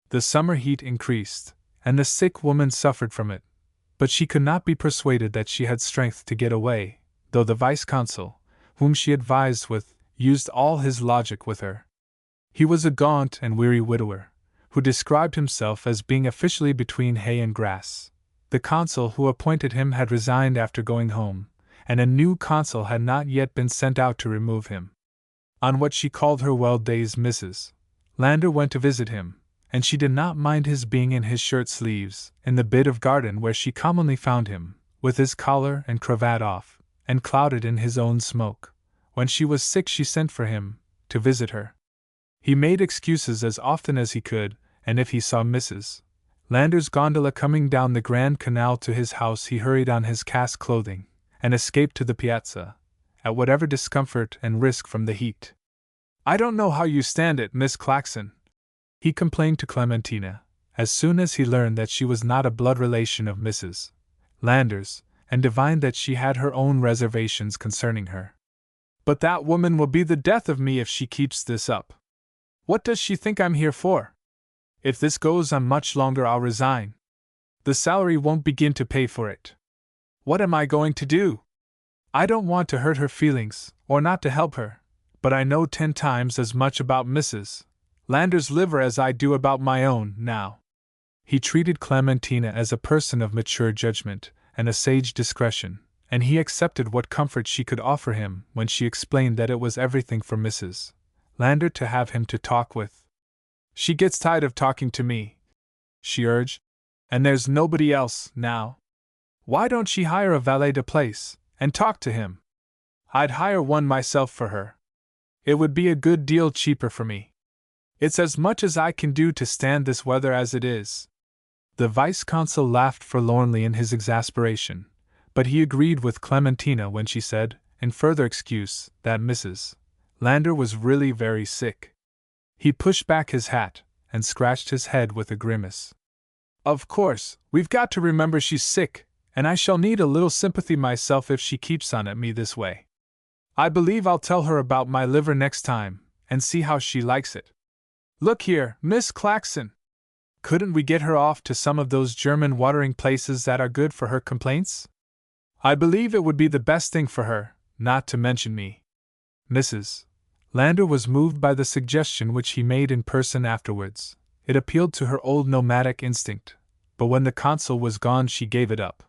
The summer heat increased, and the sick woman suffered from it, but she could not be persuaded that she had strength to get away, though the vice-consul, whom she advised with, used all his logic with her. He was a gaunt and weary widower, who described himself as being officially between hay and grass. The consul who appointed him had resigned after going home, and a new consul had not yet been sent out to remove him. On what she called her well days Mrs. Lander went to visit him, and she did not mind his being in his shirt sleeves, in the bit of garden where she commonly found him, with his collar and cravat off, and clouded in his own smoke. When she was sick she sent for him, to visit her. He made excuses as often as he could, and if he saw Mrs. Lander's gondola coming down the Grand Canal to his house he hurried on his cast clothing, and escaped to the piazza, at whatever discomfort and risk from the heat. "I don't know how you stand it, Miss Claxon," he complained to Clementina, as soon as he learned that she was not a blood relation of Mrs. Landor's, and divined that she had her own reservations concerning her. "But that woman will be the death of me if she keeps this up. What does she think I'm here for? If this goes on much longer, I'll resign. The salary won't begin to pay for it. What am I going to do? I don't want to hurt her feelings, or not to help her, but I know 10 times as much about Mrs. Landor's liver as I do about my own, now." He treated Clementina as a person of mature judgment and a sage discretion, and he accepted what comfort she could offer him when she explained that it was everything for Mrs. Landor to have him to talk with. "She gets tired of talking to me," she urged, "and there's nobody else, now. Why don't she hire a valet de place, and talk to him? I'd hire one myself for her. It would be a good deal cheaper for me. It's as much as I can do to stand this weather as it is." The vice-consul laughed forlornly in his exasperation, but he agreed with Clementina when she said, in further excuse, that Mrs. Landor was really very sick. He pushed back his hat and scratched his head with a grimace. "Of course, we've got to remember she's sick, and I shall need a little sympathy myself if she keeps on at me this way. I believe I'll tell her about my liver next time, and see how she likes it. Look here, Miss Claxon. Couldn't we get her off to some of those German watering places that are good for her complaints? I believe it would be the best thing for her, not to mention me." Mrs. Landor was moved by the suggestion which he made in person afterwards. It appealed to her old nomadic instinct, but when the consul was gone she gave it up.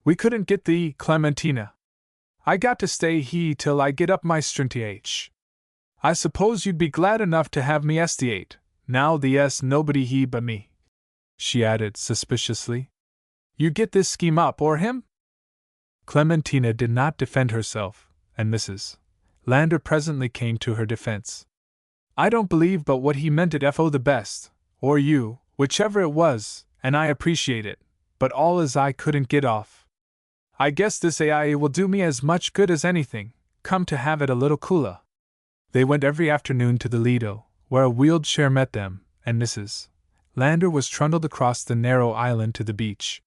"We couldn't get the Clementina. I got to stay he till I get up my strength. I suppose you'd be glad enough to have me estiate, now the nobody he but me," she added suspiciously. "You get this scheme up, or him?" Clementina did not defend herself, and Mrs. Landor presently came to her defense. "I don't believe but what he meant it the best, or you, whichever it was, and I appreciate it, but all as I couldn't get off. I guess this AI will do me as much good as anything, come to have it a little cooler." They went every afternoon to the Lido, where a wheeled chair met them, and Mrs. Landor was trundled across the narrow island to the beach.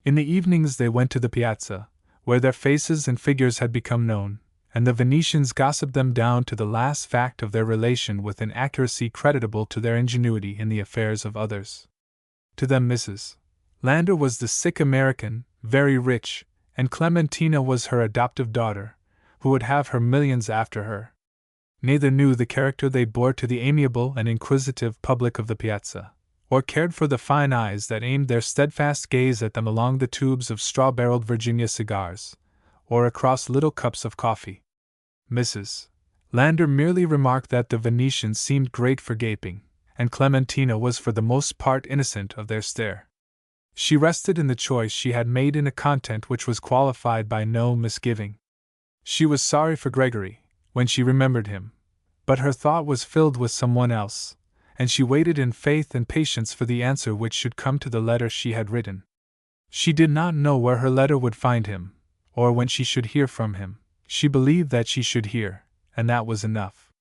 In the evenings they went to the piazza, where their faces and figures had become known, and the Venetians gossiped them down to the last fact of their relation with an accuracy creditable to their ingenuity in the affairs of others. To them Mrs. Landor was the sick American, very rich, and Clementina was her adoptive daughter, who would have her millions after her. Neither knew the character they bore to the amiable and inquisitive public of the piazza, or cared for the fine eyes that aimed their steadfast gaze at them along the tubes of straw-barreled Virginia cigars, or across little cups of coffee. Mrs. Landor merely remarked that the Venetians seemed great for gaping, and Clementina was for the most part innocent of their stare. She rested in the choice she had made in a content which was qualified by no misgiving. She was sorry for Gregory, when she remembered him, but her thought was filled with someone else, and she waited in faith and patience for the answer which should come to the letter she had written. She did not know where her letter would find him, or when she should hear from him. She believed that she should hear, and that was enough.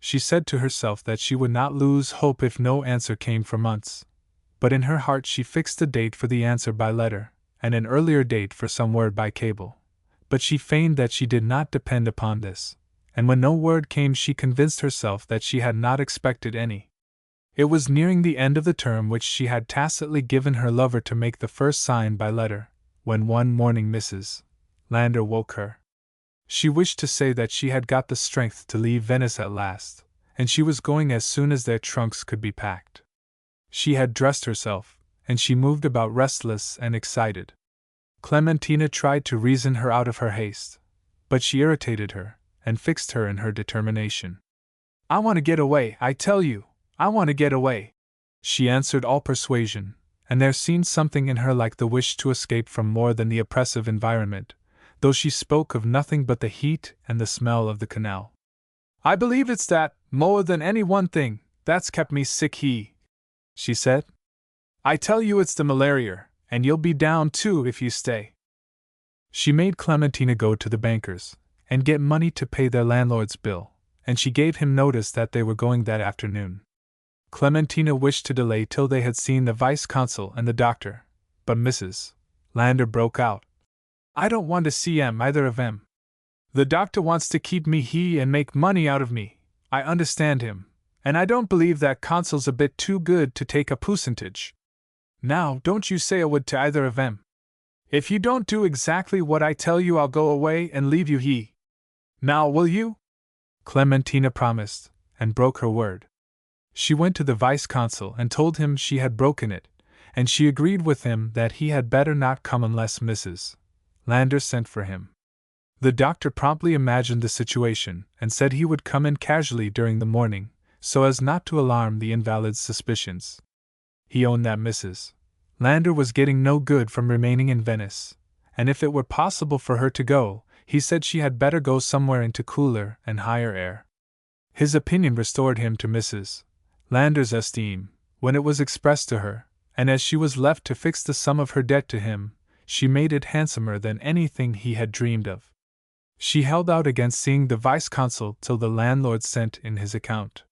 She said to herself that she would not lose hope if no answer came for months, but in her heart she fixed a date for the answer by letter, and an earlier date for some word by cable. But she feigned that she did not depend upon this, and when no word came she convinced herself that she had not expected any. It was nearing the end of the term which she had tacitly given her lover to make the first sign by letter, when one morning Mrs. Landor woke her. She wished to say that she had got the strength to leave Venice at last, and she was going as soon as their trunks could be packed. She had dressed herself, and she moved about restless and excited. Clementina tried to reason her out of her haste, but she irritated her, and fixed her in her determination. "I want to get away, I tell you, I want to get away," she answered all persuasion, and there seemed something in her like the wish to escape from more than the oppressive environment, though she spoke of nothing but the heat and the smell of the canal. "I believe it's that, more than any one thing, that's kept me sick she said. "I tell you it's the malaria, and you'll be down too if you stay." She made Clementina go to the banker's, and get money to pay their landlord's bill, and she gave him notice that they were going that afternoon. Clementina wished to delay till they had seen the vice-consul and the doctor, but Mrs. Lander broke out. "I don't want to see either of 'em. The doctor wants to keep me and make money out of me. I understand him, and I don't believe that consul's a bit too good to take a percentage. Now, don't you say a word to either of 'em. If you don't do exactly what I tell you, I'll go away and leave you. Now, will you?" Clementina promised, and broke her word. She went to the vice-consul and told him she had broken it, and she agreed with him that he had better not come unless Mrs. Lander sent for him. The doctor promptly imagined the situation, and said he would come in casually during the morning, so as not to alarm the invalid's suspicions. He owned that Mrs. Lander was getting no good from remaining in Venice, and if it were possible for her to go, he said she had better go somewhere into cooler and higher air. His opinion restored him to Mrs. Lander's esteem, when it was expressed to her, and as she was left to fix the sum of her debt to him, she made it handsomer than anything he had dreamed of. She held out against seeing the vice-consul till the landlord sent in his account.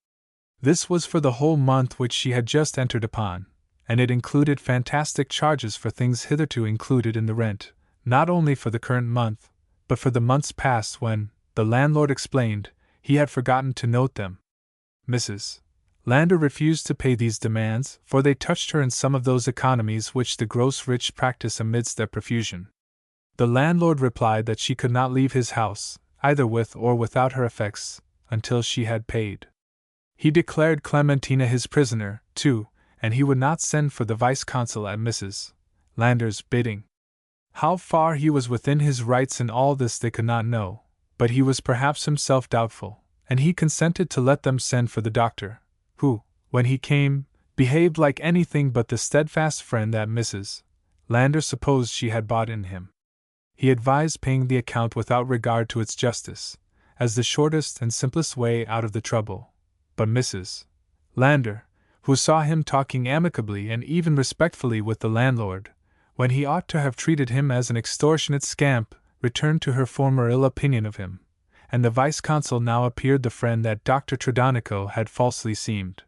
This was for the whole month which she had just entered upon, and it included fantastic charges for things hitherto included in the rent, not only for the current month, but for the months past when, the landlord explained, he had forgotten to note them. Mrs. Lander refused to pay these demands, for they touched her in some of those economies which the gross rich practice amidst their profusion. The landlord replied that she could not leave his house, either with or without her effects, until she had paid. He declared Clementina his prisoner, too, and he would not send for the vice-consul at Mrs. Lander's bidding. How far he was within his rights in all this they could not know, but he was perhaps himself doubtful, and he consented to let them send for the doctor, who, when he came, behaved like anything but the steadfast friend that Mrs. Lander supposed she had bought in him. He advised paying the account without regard to its justice, as the shortest and simplest way out of the trouble, but Mrs. Lander, who saw him talking amicably and even respectfully with the landlord, when he ought to have treated him as an extortionate scamp, returned to her former ill opinion of him, and the vice-consul now appeared the friend that Dr. Tredonico had falsely seemed.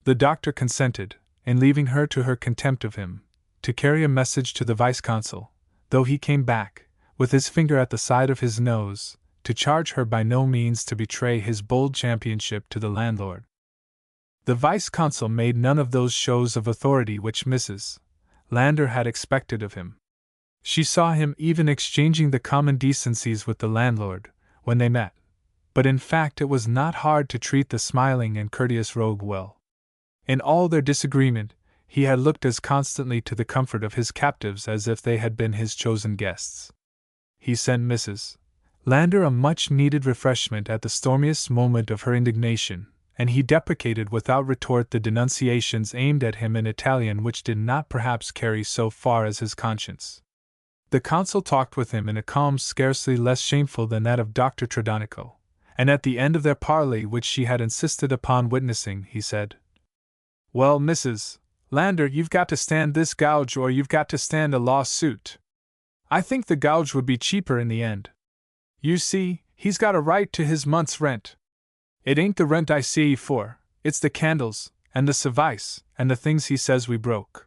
The doctor consented, in leaving her to her contempt of him, to carry a message to the vice-consul, though he came back, with his finger at the side of his nose, to charge her by no means to betray his bold championship to the landlord. The vice-consul made none of those shows of authority which Mrs. Lander had expected of him. She saw him even exchanging the common decencies with the landlord, when they met, but in fact it was not hard to treat the smiling and courteous rogue well. In all their disagreement, he had looked as constantly to the comfort of his captives as if they had been his chosen guests. He sent Mrs. Lander a much-needed refreshment at the stormiest moment of her indignation, and he deprecated without retort the denunciations aimed at him in Italian which did not perhaps carry so far as his conscience. The consul talked with him in a calm scarcely less shameful than that of Dr. Tredonico, and at the end of their parley which she had insisted upon witnessing, he said, "Well, Mrs. Lander, you've got to stand this gouge or you've got to stand a lawsuit. I think the gouge would be cheaper in the end. You see, he's got a right to his month's rent. It ain't the rent I see ye for, it's the candles, and the service, and the things he says we broke.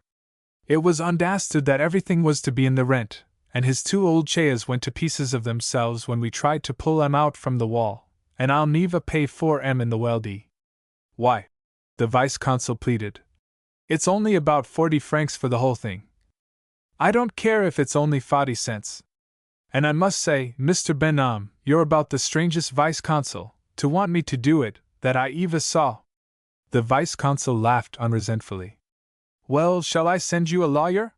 It was understood that everything was to be in the rent, and his 2 old chairs went to pieces of themselves when we tried to pull 'em out from the wall, and I'll never pay for 'em in the weldy." "Why?" the vice-consul pleaded. "It's only about 40 francs for the whole thing." "I don't care if it's only 40 cents. And I must say, Mr. Benham, you're about the strangest vice-consul, to want me to do it, that I ever saw." The vice-consul laughed unresentfully. "Well, shall I send you a lawyer?"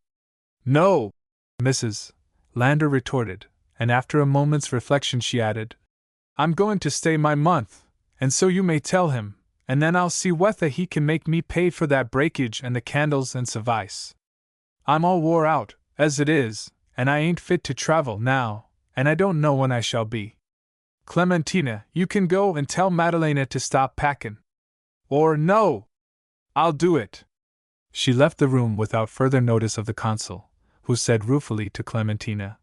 "No," Mrs. Lander retorted, and after a moment's reflection she added, "I'm going to stay my month, and so you may tell him, and then I'll see whether he can make me pay for that breakage and the candles and service. I'm all wore out, as it is, and I ain't fit to travel now, and I don't know when I shall be. Clementina, you can go and tell Madalena to stop packing. Or no! I'll do it." She left the room without further notice of the consul, who said ruefully to Clementina,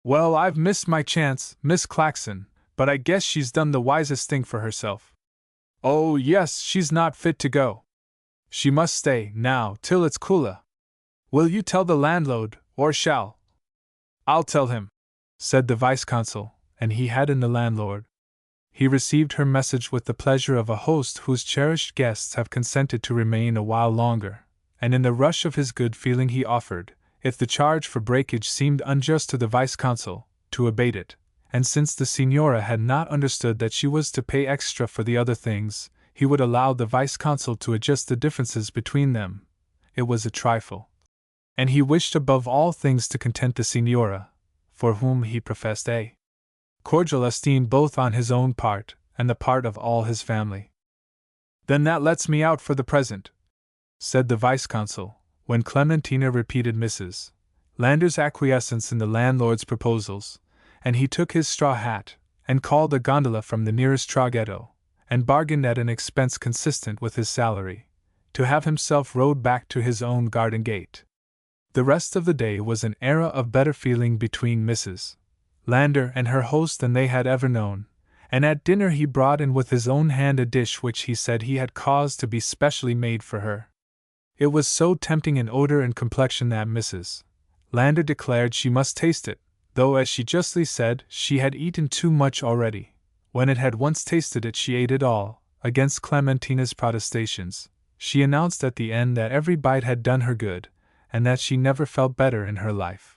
"Well, I've missed my chance, Miss Claxon, but I guess she's done the wisest thing for herself. Oh, yes, she's not fit to go. She must stay, now, till it's cooler. Will you tell the landlord, or shall? I'll tell him, said the vice-consul, and he had in the landlord. He received her message with the pleasure of a host whose cherished guests have consented to remain a while longer, and in the rush of his good feeling he offered, if the charge for breakage seemed unjust to the vice-consul, to abate it, and since the signora had not understood that she was to pay extra for the other things, he would allow the vice-consul to adjust the differences between them. It was a trifle. And he wished above all things to content the signora, for whom he professed a cordial esteem both on his own part and the part of all his family. Then that lets me out for the present, said the vice-consul, when Clementina repeated Mrs. Lander's acquiescence in the landlord's proposals, and he took his straw hat, and called a gondola from the nearest traghetto, and bargained at an expense consistent with his salary, to have himself rowed back to his own garden gate. The rest of the day was an era of better feeling between Mrs. Lander and her host than they had ever known, and at dinner he brought in with his own hand a dish which he said he had caused to be specially made for her. It was so tempting in odor and complexion that Mrs. Lander declared she must taste it, though as she justly said, she had eaten too much already. When it had once tasted it she ate it all. Against Clementina's protestations, she announced at the end that every bite had done her good, and that she never felt better in her life.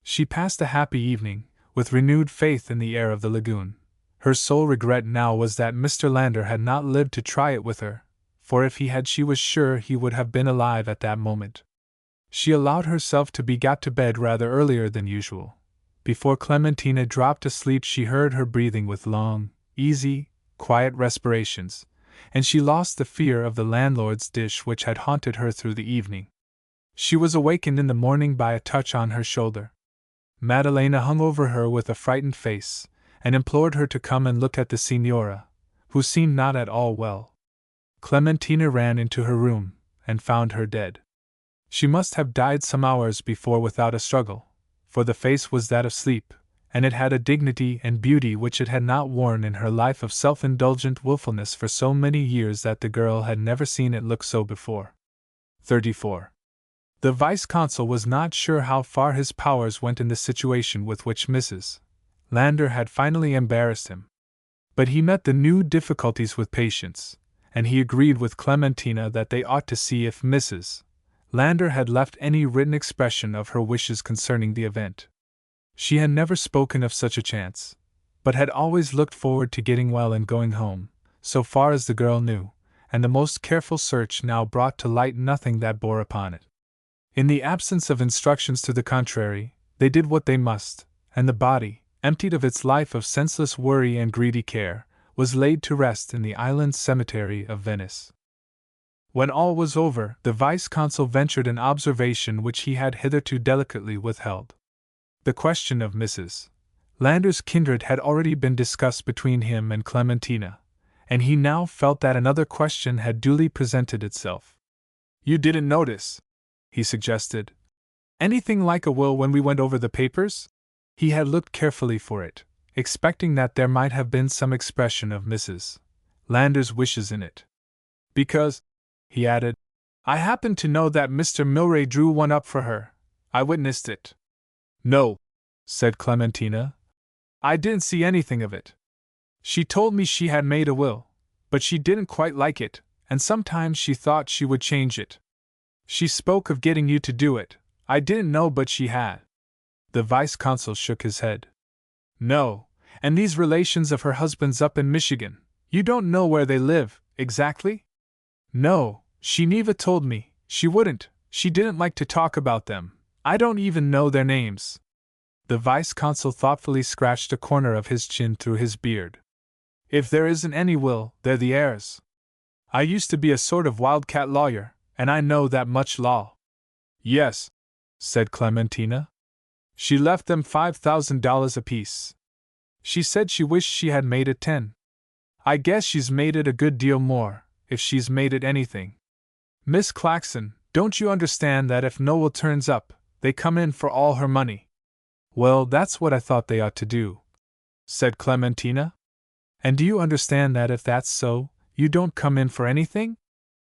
She passed a happy evening, with renewed faith in the air of the lagoon. Her sole regret now was that Mr. Lander had not lived to try it with her, for if he had she was sure he would have been alive at that moment. She allowed herself to be got to bed rather earlier than usual. Before Clementina dropped asleep she heard her breathing with long, easy, quiet respirations, and she lost the fear of the landlord's dish which had haunted her through the evening. She was awakened in the morning by a touch on her shoulder. Madalena hung over her with a frightened face, and implored her to come and look at the signora, who seemed not at all well. Clementina ran into her room, and found her dead. She must have died some hours before without a struggle, for the face was that of sleep, and it had a dignity and beauty which it had not worn in her life of self-indulgent wilfulness for so many years that the girl had never seen it look so before. 34. The vice-consul was not sure how far his powers went in the situation with which Mrs. Lander had finally embarrassed him. But he met the new difficulties with patience, and he agreed with Clementina that they ought to see if Mrs. Lander had left any written expression of her wishes concerning the event. She had never spoken of such a chance, but had always looked forward to getting well and going home, so far as the girl knew, and the most careful search now brought to light nothing that bore upon it. In the absence of instructions to the contrary, they did what they must, and the body, emptied of its life of senseless worry and greedy care, was laid to rest in the island cemetery of Venice. When all was over, the vice-consul ventured an observation which he had hitherto delicately withheld. The question of Mrs. Lander's kindred had already been discussed between him and Clementina, and he now felt that another question had duly presented itself. "You didn't notice," he suggested, "anything like a will when we went over the papers?" He had looked carefully for it, expecting that there might have been some expression of Mrs. Lander's wishes in it. "Because," he added, "I happen to know that Mr. Milray drew one up for her. I witnessed it." "No," said Clementina. "I didn't see anything of it. She told me she had made a will, but she didn't quite like it, and sometimes she thought she would change it. She spoke of getting you to do it. I didn't know but she had." The vice-consul shook his head. "No, and these relations of her husband's up in Michigan, you don't know where they live, exactly?" "No, she never told me, she wouldn't, she didn't like to talk about them, I don't even know their names." The vice-consul thoughtfully scratched a corner of his chin through his beard. "If there isn't any will, they're the heirs. I used to be a sort of wildcat lawyer, and I know that much law." "Yes," said Clementina. "She left them $5,000 apiece. She said she wished she had made it 10. I guess she's made it a good deal more, if she's made it anything. Miss Claxon, don't you understand that if no will turns up, they come in for all her money?" "Well, that's what I thought they ought to do," said Clementina. And do you understand that if that's so, you don't come in for anything?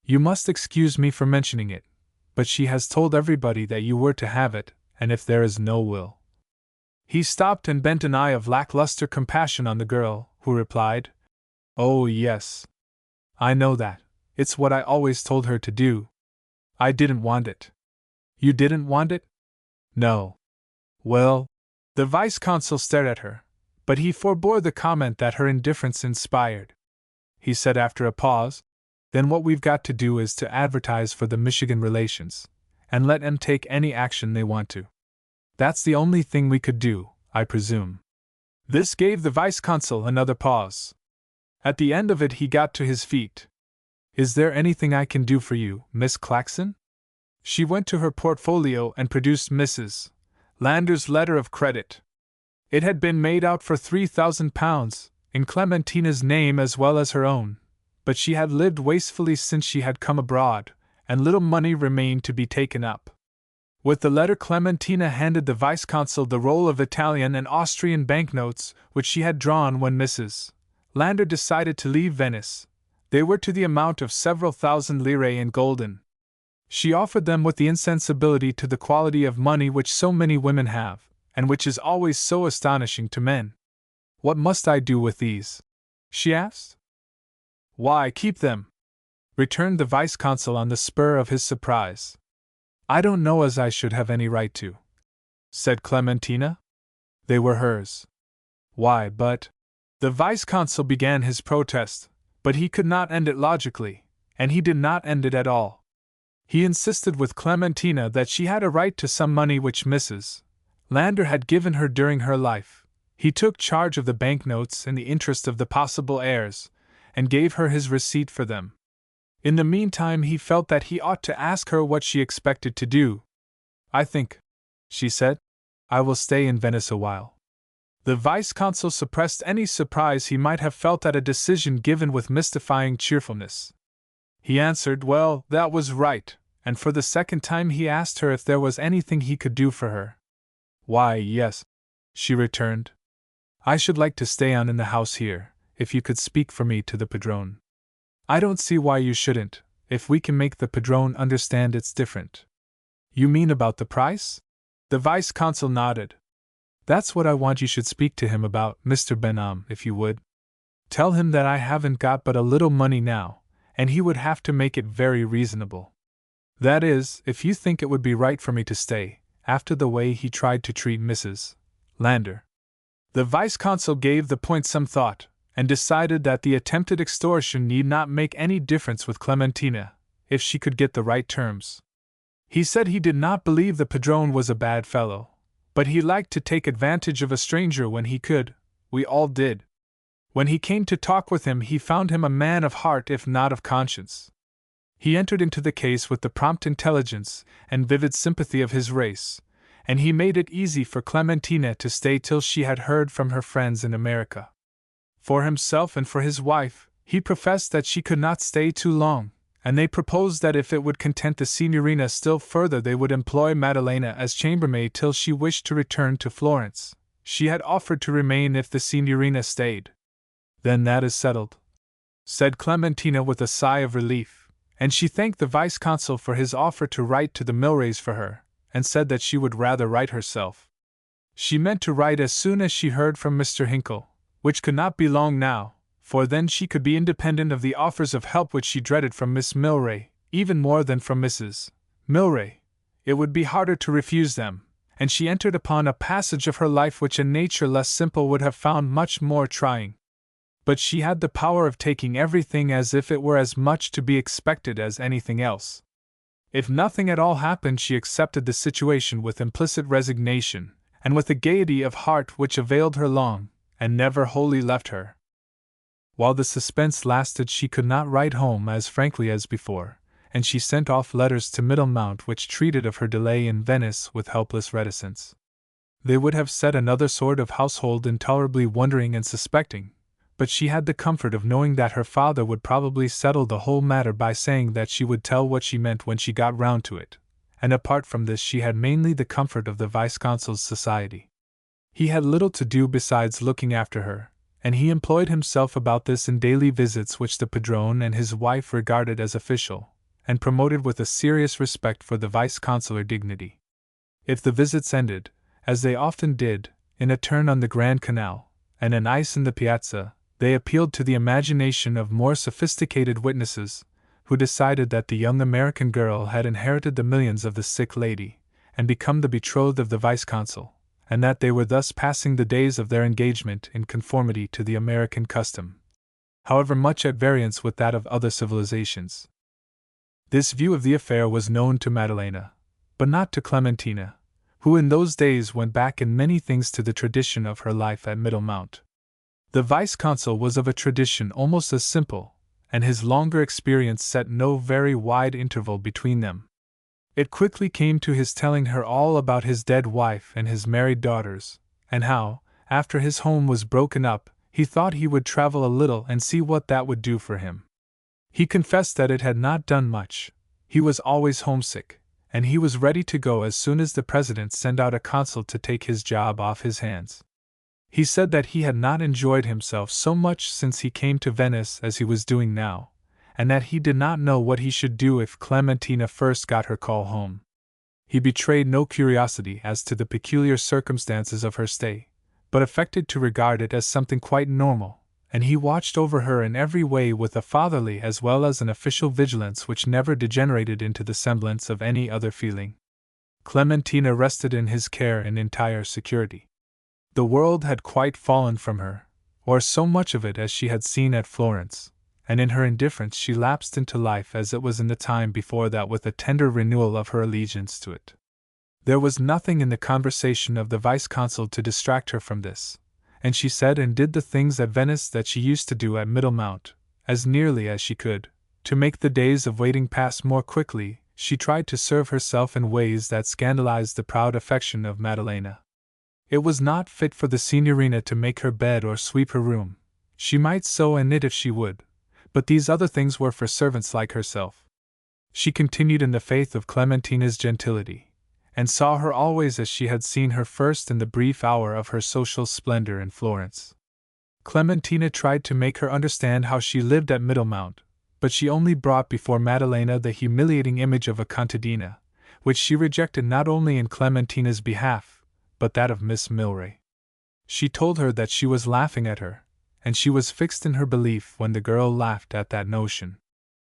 You must excuse me for mentioning it, but she has told everybody that you were to have it, and if there is no will. He stopped and bent an eye of lackluster compassion on the girl, who replied, Oh, yes. I know that. It's what I always told her to do. I didn't want it. You didn't want it? No. Well, the vice-consul stared at her, but he forbore the comment that her indifference inspired. He said after a pause, Then what we've got to do is to advertise for the Michigan relations, and let 'em take any action they want to. That's the only thing we could do, I presume. This gave the vice-consul another pause. At the end of it he got to his feet. Is there anything I can do for you, Miss Claxon? She went to her portfolio and produced Mrs. Lander's letter of credit. It had been made out for £3,000, in Clementina's name as well as her own, but she had lived wastefully since she had come abroad, and little money remained to be taken up. With the letter Clementina handed the vice-consul the roll of Italian and Austrian banknotes which she had drawn when Mrs. Lander decided to leave Venice. They were to the amount of several thousand lire in golden. She offered them with the insensibility to the quality of money which so many women have, and which is always so astonishing to men. What must I do with these? She asked. Why, keep them, returned the vice-consul on the spur of his surprise. I don't know as I should have any right to, said Clementina. They were hers. Why, but... The vice-consul began his protest, but he could not end it logically, and he did not end it at all. He insisted with Clementina that she had a right to some money which Mrs. Lander had given her during her life. He took charge of the banknotes in the interest of the possible heirs, and gave her his receipt for them. In the meantime he felt that he ought to ask her what she expected to do. I think, she said, I will stay in Venice a while. The vice-consul suppressed any surprise he might have felt at a decision given with mystifying cheerfulness. He answered, well, that was right, and for the second time he asked her if there was anything he could do for her. Why, yes, she returned. I should like to stay on in the house here, if you could speak for me to the padrone. I don't see why you shouldn't, if we can make the padrone understand it's different. You mean about the price? The vice-consul nodded. That's what I want you should speak to him about, Mr. Benham, if you would. Tell him that I haven't got but a little money now, and he would have to make it very reasonable. That is, if you think it would be right for me to stay, after the way he tried to treat Mrs. Lander. The vice-consul gave the point some thought, and decided that the attempted extortion need not make any difference with Clementina, if she could get the right terms. He said he did not believe the padrone was a bad fellow, but he liked to take advantage of a stranger when he could. We all did. When he came to talk with him he found him a man of heart if not of conscience. He entered into the case with the prompt intelligence and vivid sympathy of his race, and he made it easy for Clementina to stay till she had heard from her friends in America. For himself and for his wife, he professed that she could not stay too long, and they proposed that if it would content the signorina still further they would employ Maddalena as chambermaid till she wished to return to Florence. She had offered to remain if the signorina stayed. Then that is settled, said Clementina with a sigh of relief, and she thanked the vice-consul for his offer to write to the Milrays for her, and said that she would rather write herself. She meant to write as soon as she heard from Mr. Hinkle, which could not be long now, for then she could be independent of the offers of help which she dreaded from Miss Milray, even more than from Mrs. Milray. It would be harder to refuse them, and she entered upon a passage of her life which a nature less simple would have found much more trying. But she had the power of taking everything as if it were as much to be expected as anything else. If nothing at all happened she accepted the situation with implicit resignation, and with a gaiety of heart which availed her long, and never wholly left her. While the suspense lasted she could not write home as frankly as before, and she sent off letters to Middlemount which treated of her delay in Venice with helpless reticence. They would have set another sort of household intolerably wondering and suspecting, but she had the comfort of knowing that her father would probably settle the whole matter by saying that she would tell what she meant when she got round to it, and apart from this she had mainly the comfort of the vice-consul's society. He had little to do besides looking after her, and he employed himself about this in daily visits which the padrone and his wife regarded as official, and promoted with a serious respect for the vice-consular dignity. If the visits ended, as they often did, in a turn on the Grand Canal, and an ice in the piazza, they appealed to the imagination of more sophisticated witnesses, who decided that the young American girl had inherited the millions of the sick lady, and become the betrothed of the vice-consul, and that they were thus passing the days of their engagement in conformity to the American custom, however much at variance with that of other civilizations. This view of the affair was known to Madalena, but not to Clementina, who in those days went back in many things to the tradition of her life at Middlemount. The vice-consul was of a tradition almost as simple, and his longer experience set no very wide interval between them. It quickly came to his telling her all about his dead wife and his married daughters, and how, after his home was broken up, he thought he would travel a little and see what that would do for him. He confessed that it had not done much. He was always homesick, and he was ready to go as soon as the president sent out a consul to take his job off his hands. He said that he had not enjoyed himself so much since he came to Venice as he was doing now, and that he did not know what he should do if Clementina first got her call home. He betrayed no curiosity as to the peculiar circumstances of her stay, but affected to regard it as something quite normal, and he watched over her in every way with a fatherly as well as an official vigilance which never degenerated into the semblance of any other feeling. Clementina rested in his care in entire security. The world had quite fallen from her, or so much of it as she had seen at Florence, and in her indifference she lapsed into life as it was in the time before that with a tender renewal of her allegiance to it. There was nothing in the conversation of the vice-consul to distract her from this, and she said and did the things at Venice that she used to do at Middlemount, as nearly as she could. To make the days of waiting pass more quickly, she tried to serve herself in ways that scandalized the proud affection of Madalena. It was not fit for the signorina to make her bed or sweep her room. She might sew and knit if she would, but these other things were for servants like herself. She continued in the faith of Clementina's gentility, and saw her always as she had seen her first in the brief hour of her social splendor in Florence. Clementina tried to make her understand how she lived at Middlemount, but she only brought before Madalena the humiliating image of a contadina, which she rejected not only in Clementina's behalf, but that of Miss Milray. She told her that she was laughing at her, and she was fixed in her belief when the girl laughed at that notion.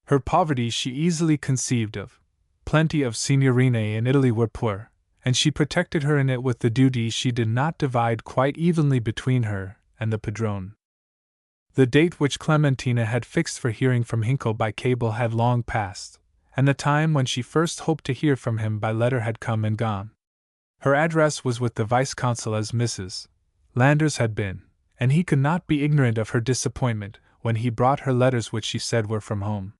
Her poverty she easily conceived of. Plenty of signorine in Italy were poor, and she protected her in it with the duty she did not divide quite evenly between her and the padrone. The date which Clementina had fixed for hearing from Hinkle by cable had long passed, and the time when she first hoped to hear from him by letter had come and gone. Her address was with the vice-consul as Mrs. Landers had been, and he could not be ignorant of her disappointment when he brought her letters which she said were from home.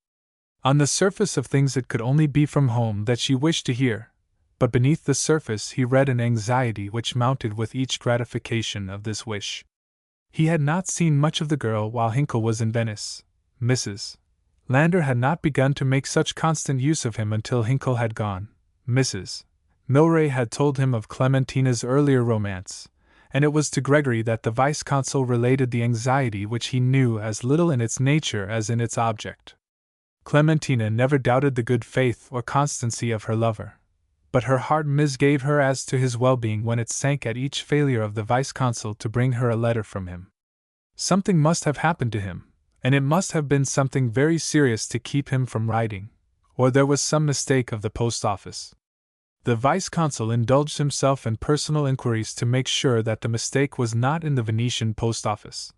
On the surface of things it could only be from home that she wished to hear, but beneath the surface he read an anxiety which mounted with each gratification of this wish. He had not seen much of the girl while Hinkle was in Venice. Mrs. Lander had not begun to make such constant use of him until Hinkle had gone. Mrs. Milray had told him of Clementina's earlier romance, and it was to Gregory that the vice-consul related the anxiety which he knew as little in its nature as in its object. Clementina never doubted the good faith or constancy of her lover, but her heart misgave her as to his well-being when it sank at each failure of the vice-consul to bring her a letter from him. Something must have happened to him, and it must have been something very serious to keep him from writing, or there was some mistake of the post-office. The vice-consul indulged himself in personal inquiries to make sure that the mistake was not in the Venetian post-office,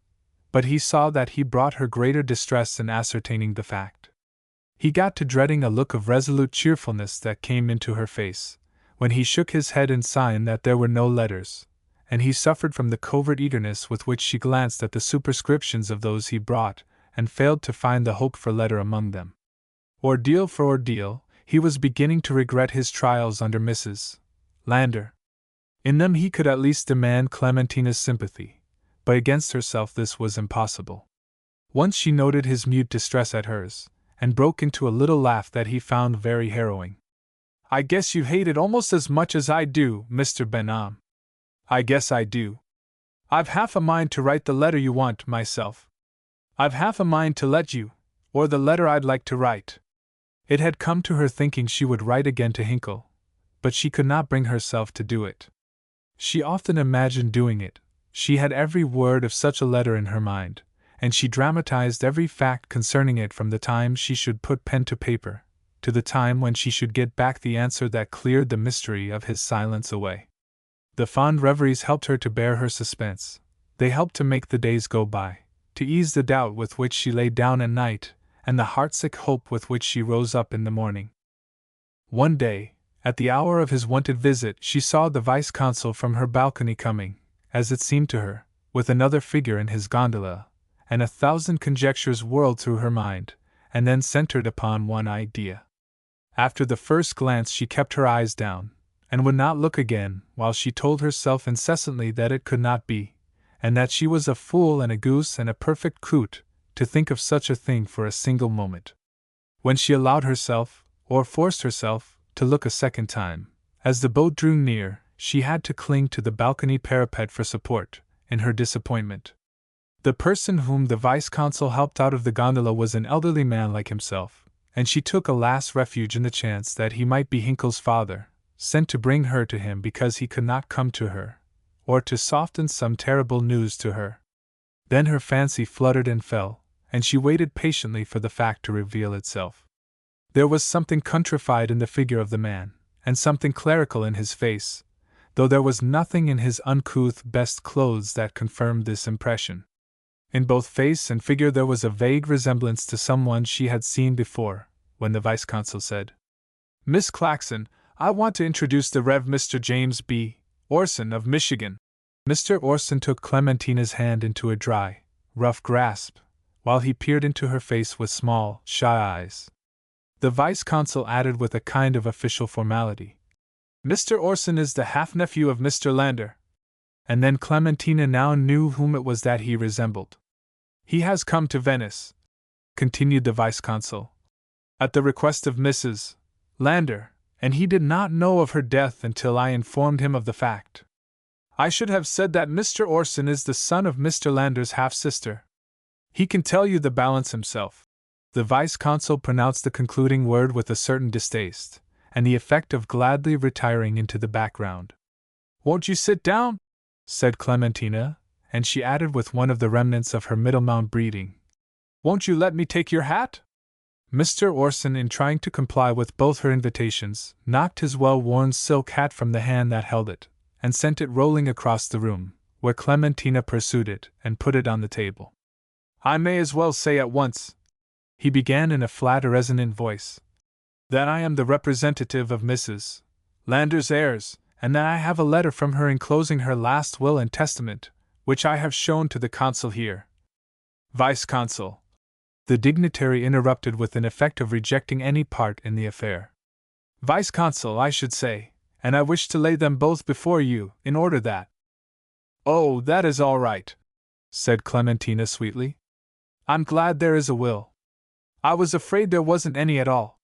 but he saw that he brought her greater distress in ascertaining the fact. He got to dreading a look of resolute cheerfulness that came into her face, when he shook his head in sign that there were no letters, and he suffered from the covert eagerness with which she glanced at the superscriptions of those he brought, and failed to find the hoped-for letter among them. Ordeal for ordeal, he was beginning to regret his trials under Mrs. Lander. In them he could at least demand Clementina's sympathy, but against herself this was impossible. Once she noted his mute distress at hers, and broke into a little laugh that he found very harrowing. "I guess you hate it almost as much as I do, Mr. Benham," I guess I do. I've half a mind to write the letter you want, myself. I've half a mind to let you, or the letter I'd like to write. It had come to her thinking she would write again to Hinkle, but she could not bring herself to do it. She often imagined doing it. She had every word of such a letter in her mind, and she dramatized every fact concerning it from the time she should put pen to paper, to the time when she should get back the answer that cleared the mystery of his silence away. The fond reveries helped her to bear her suspense. They helped to make the days go by, to ease the doubt with which she lay down at night, and the heartsick hope with which she rose up in the morning. One day, at the hour of his wonted visit, she saw the vice-consul from her balcony coming, as it seemed to her, with another figure in his gondola, and 1,000 conjectures whirled through her mind, and then centered upon one idea. After the first glance she kept her eyes down, and would not look again, while she told herself incessantly that it could not be, and that she was a fool and a goose and a perfect coot, to think of such a thing for a single moment. When she allowed herself, or forced herself, to look a second time, as the boat drew near, she had to cling to the balcony parapet for support, in her disappointment. The person whom the vice-consul helped out of the gondola was an elderly man like himself, and she took a last refuge in the chance that he might be Hinkle's father, sent to bring her to him because he could not come to her, or to soften some terrible news to her. Then her fancy fluttered and fell, and she waited patiently for the fact to reveal itself. There was something countrified in the figure of the man, and something clerical in his face, though there was nothing in his uncouth best clothes that confirmed this impression. In both face and figure there was a vague resemblance to someone she had seen before, when the vice-consul said, "Miss Claxon, I want to introduce the Rev. Mr. James B. Orson of Michigan." Mr. Orson took Clementina's hand into a dry, rough grasp, while he peered into her face with small, shy eyes. The vice-consul added with a kind of official formality, "Mr. Orson is the half-nephew of Mr. Lander." And then Clementina now knew whom it was that he resembled. "He has come to Venice," continued the vice-consul, "at the request of Mrs. Lander, and he did not know of her death until I informed him of the fact. I should have said that Mr. Orson is the son of Mr. Lander's half-sister. He can tell you the balance himself." The vice-consul pronounced the concluding word with a certain distaste, and the effect of gladly retiring into the background. "Won't you sit down?" said Clementina, and she added with one of the remnants of her Middlemount breeding, "Won't you let me take your hat?" Mr. Orson, in trying to comply with both her invitations, knocked his well-worn silk hat from the hand that held it, and sent it rolling across the room, where Clementina pursued it and put it on the table. "I may as well say at once," he began in a flat, resonant voice, "that I am the representative of Mrs. Lander's heirs, and that I have a letter from her enclosing her last will and testament, which I have shown to the consul here." "Vice-consul," the dignitary interrupted with an effect of rejecting any part in the affair. "Vice-consul, I should say, and I wish to lay them both before you, in order that—" "Oh, that is all right," said Clementina sweetly. "I'm glad there is a will. I was afraid there wasn't any at all.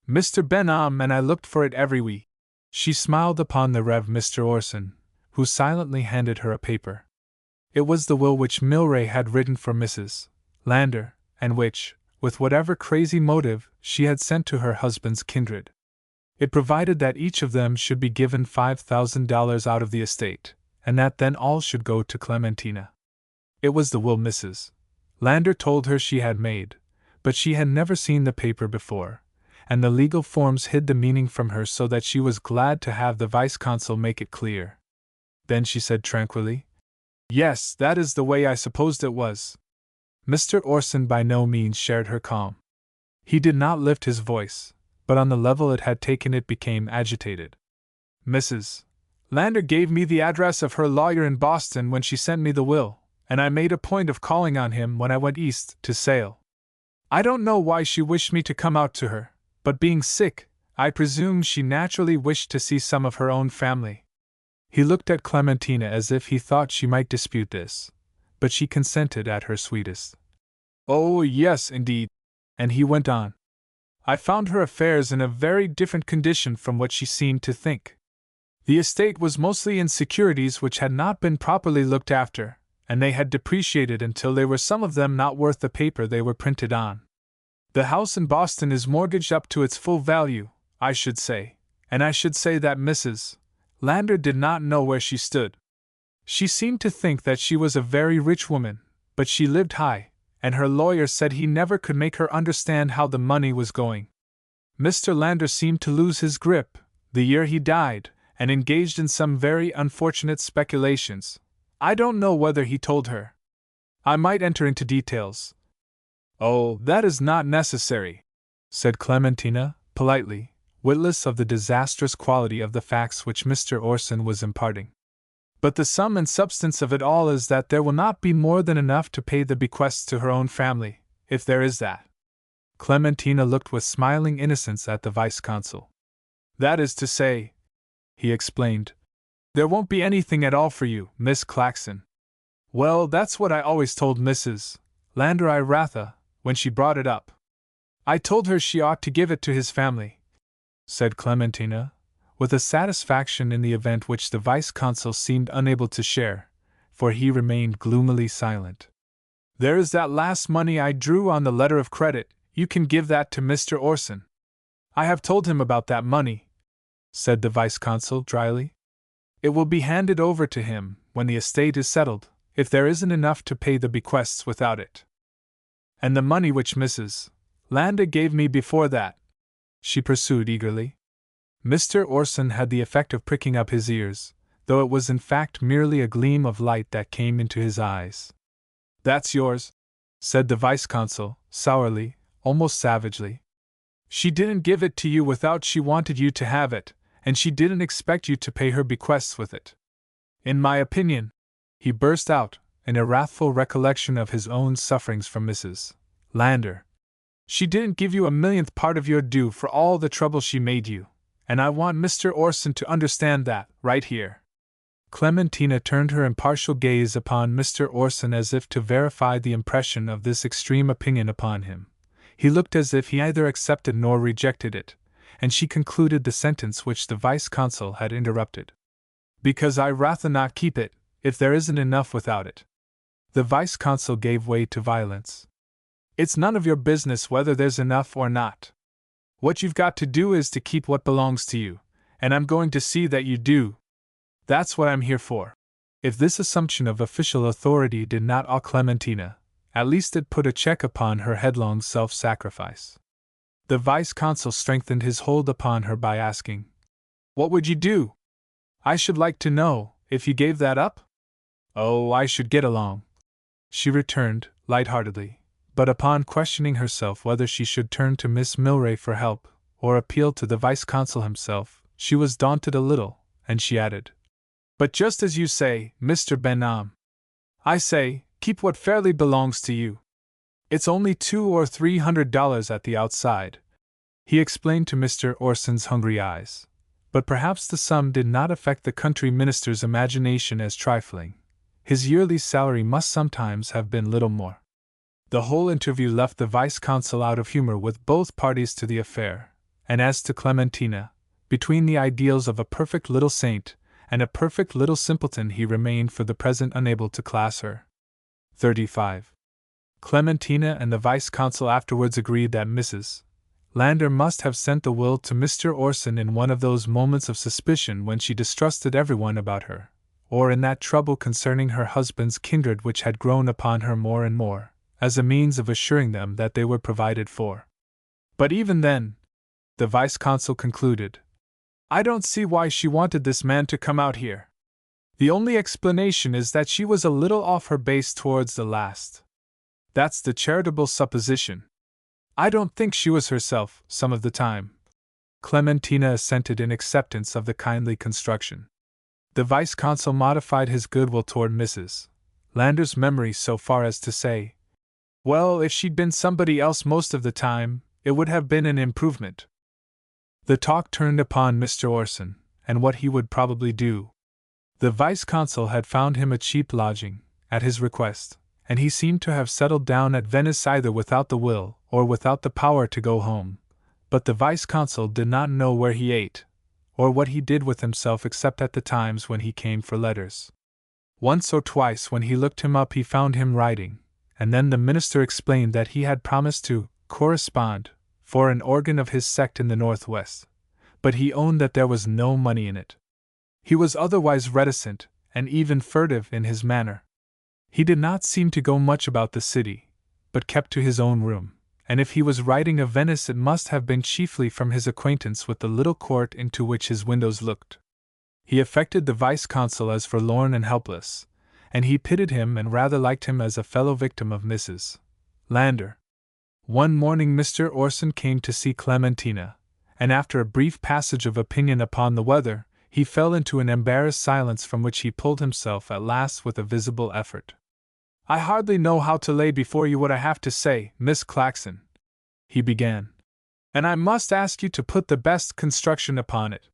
Mr. Benham and I looked for it every week." She smiled upon the Rev. Mr. Orson, who silently handed her a paper. It was the will which Milray had written for Mrs. Lander, and which, with whatever crazy motive, she had sent to her husband's kindred. It provided that each of them should be given $5,000 out of the estate, and that then all should go to Clementina. It was the will Mrs. Lander told her she had made, but she had never seen the paper before, and the legal forms hid the meaning from her, so that she was glad to have the vice-consul make it clear. Then she said tranquilly, "Yes, that is the way I supposed it was." Mr. Orson by no means shared her calm. He did not lift his voice, but on the level it had taken it became agitated. "Mrs. Lander gave me the address of her lawyer in Boston when she sent me the will, and I made a point of calling on him when I went east to sail. I don't know why she wished me to come out to her, but being sick, I presume she naturally wished to see some of her own family." He looked at Clementina as if he thought she might dispute this, but she consented at her sweetest. "Oh, yes, indeed," and he went on, "I found her affairs in a very different condition from what she seemed to think. The estate was mostly in securities which had not been properly looked after, and they had depreciated until they were some of them not worth the paper they were printed on. The house in Boston is mortgaged up to its full value, I should say, and I should say that Mrs. Lander did not know where she stood. She seemed to think that she was a very rich woman, but she lived high, and her lawyer said he never could make her understand how the money was going. Mr. Lander seemed to lose his grip the year he died, and engaged in some very unfortunate speculations. I don't know whether he told her. I might enter into details. Oh, that is not necessary, said Clementina, politely, witless of the disastrous quality of the facts which Mr. Orson was imparting. But the sum and substance of it all is that there will not be more than enough to pay the bequests to her own family, if there is that. Clementina looked with smiling innocence at the vice-consul. That is to say, he explained, there won't be anything at all for you, Miss Claxon. Well, that's what I always told Mrs. Lander Iratha, when she brought it up. I told her she ought to give it to his family, said Clementina, with a satisfaction in the event which the vice-consul seemed unable to share, for he remained gloomily silent. There is that last money I drew on the letter of credit, you can give that to Mr. Orson. I have told him about that money, said the vice-consul dryly. It will be handed over to him when the estate is settled, if there isn't enough to pay the bequests without it. And the money which Mrs. Lander gave me before that, she pursued eagerly. Mr. Orson had the effect of pricking up his ears, though it was in fact merely a gleam of light that came into his eyes. That's yours, said the vice-consul, sourly, almost savagely. She didn't give it to you without she wanted you to have it, and she didn't expect you to pay her bequests with it. In my opinion, he burst out, in a wrathful recollection of his own sufferings from Mrs. Lander, she didn't give you a millionth part of your due for all the trouble she made you, and I want Mr. Orson to understand that, right here. Clementina turned her impartial gaze upon Mr. Orson as if to verify the impression of this extreme opinion upon him. He looked as if he either accepted nor rejected it, and she concluded the sentence which the vice-consul had interrupted. Because I rather not keep it, if there isn't enough without it. The vice-consul gave way to violence. It's none of your business whether there's enough or not. What you've got to do is to keep what belongs to you, and I'm going to see that you do. That's what I'm here for. If this assumption of official authority did not awe Clementina, at least it put a check upon her headlong self-sacrifice. The vice-consul strengthened his hold upon her by asking, What would you do? I should like to know, if you gave that up? Oh, I should get along, she returned, light-heartedly, but upon questioning herself whether she should turn to Miss Milray for help, or appeal to the vice-consul himself, she was daunted a little, and she added, But just as you say, Mr. Benham. I say, keep what fairly belongs to you. It's only $200 or $300 at the outside, he explained to Mr. Orson's hungry eyes, but perhaps the sum did not affect the country minister's imagination as trifling. His yearly salary must sometimes have been little more. The whole interview left the vice-consul out of humor with both parties to the affair, and as to Clementina, between the ideals of a perfect little saint and a perfect little simpleton he remained for the present unable to class her. 35. Clementina and the vice-consul afterwards agreed that Mrs. Lander must have sent the will to Mr. Orson in one of those moments of suspicion when she distrusted everyone about her, or in that trouble concerning her husband's kindred which had grown upon her more and more, as a means of assuring them that they were provided for. But even then, the vice-consul concluded, I don't see why she wanted this man to come out here. The only explanation is that she was a little off her base towards the last. That's the charitable supposition. I don't think she was herself, some of the time. Clementina assented in acceptance of the kindly construction. The vice-consul modified his goodwill toward Mrs. Lander's memory so far as to say, Well, if she'd been somebody else most of the time, it would have been an improvement. The talk turned upon Mr. Orson, and what he would probably do. The vice-consul had found him a cheap lodging, at his request, and he seemed to have settled down at Venice either without the will or without the power to go home, but the vice-consul did not know where he ate, or what he did with himself except at the times when he came for letters. Once or twice when he looked him up he found him writing, and then the minister explained that he had promised to correspond for an organ of his sect in the Northwest, but he owned that there was no money in it. He was otherwise reticent, and even furtive in his manner. He did not seem to go much about the city, but kept to his own room, and if he was writing of Venice it must have been chiefly from his acquaintance with the little court into which his windows looked. He affected the vice-consul as forlorn and helpless, and he pitied him and rather liked him as a fellow victim of Mrs. Lander. One morning Mr. Orson came to see Clementina, and after a brief passage of opinion upon the weather, he fell into an embarrassed silence from which he pulled himself at last with a visible effort. "I hardly know how to lay before you what I have to say, Miss Claxon," he began, "and I must ask you to put the best construction upon it.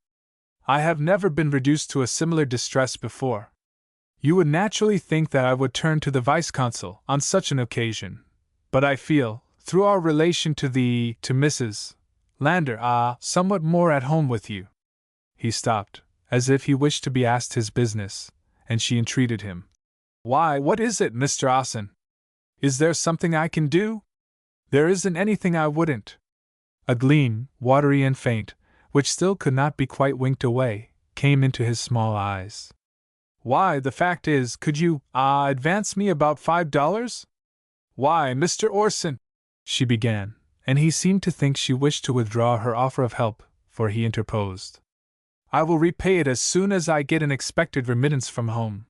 I have never been reduced to a similar distress before. You would naturally think that I would turn to the vice-consul on such an occasion, but I feel, through our relation to Mrs. Lander, somewhat more at home with you." He stopped, as if he wished to be asked his business, and she entreated him. "Why, what is it, Mr. Orson? Is there something I can do?" "There isn't anything I wouldn't." A gleam, watery and faint, which still could not be quite winked away, came into his small eyes. "Why, the fact is, could you, advance me about $5? "Why, Mr. Orson," she began, and he seemed to think she wished to withdraw her offer of help, for he interposed. "I will repay it as soon as I get an expected remittance from home.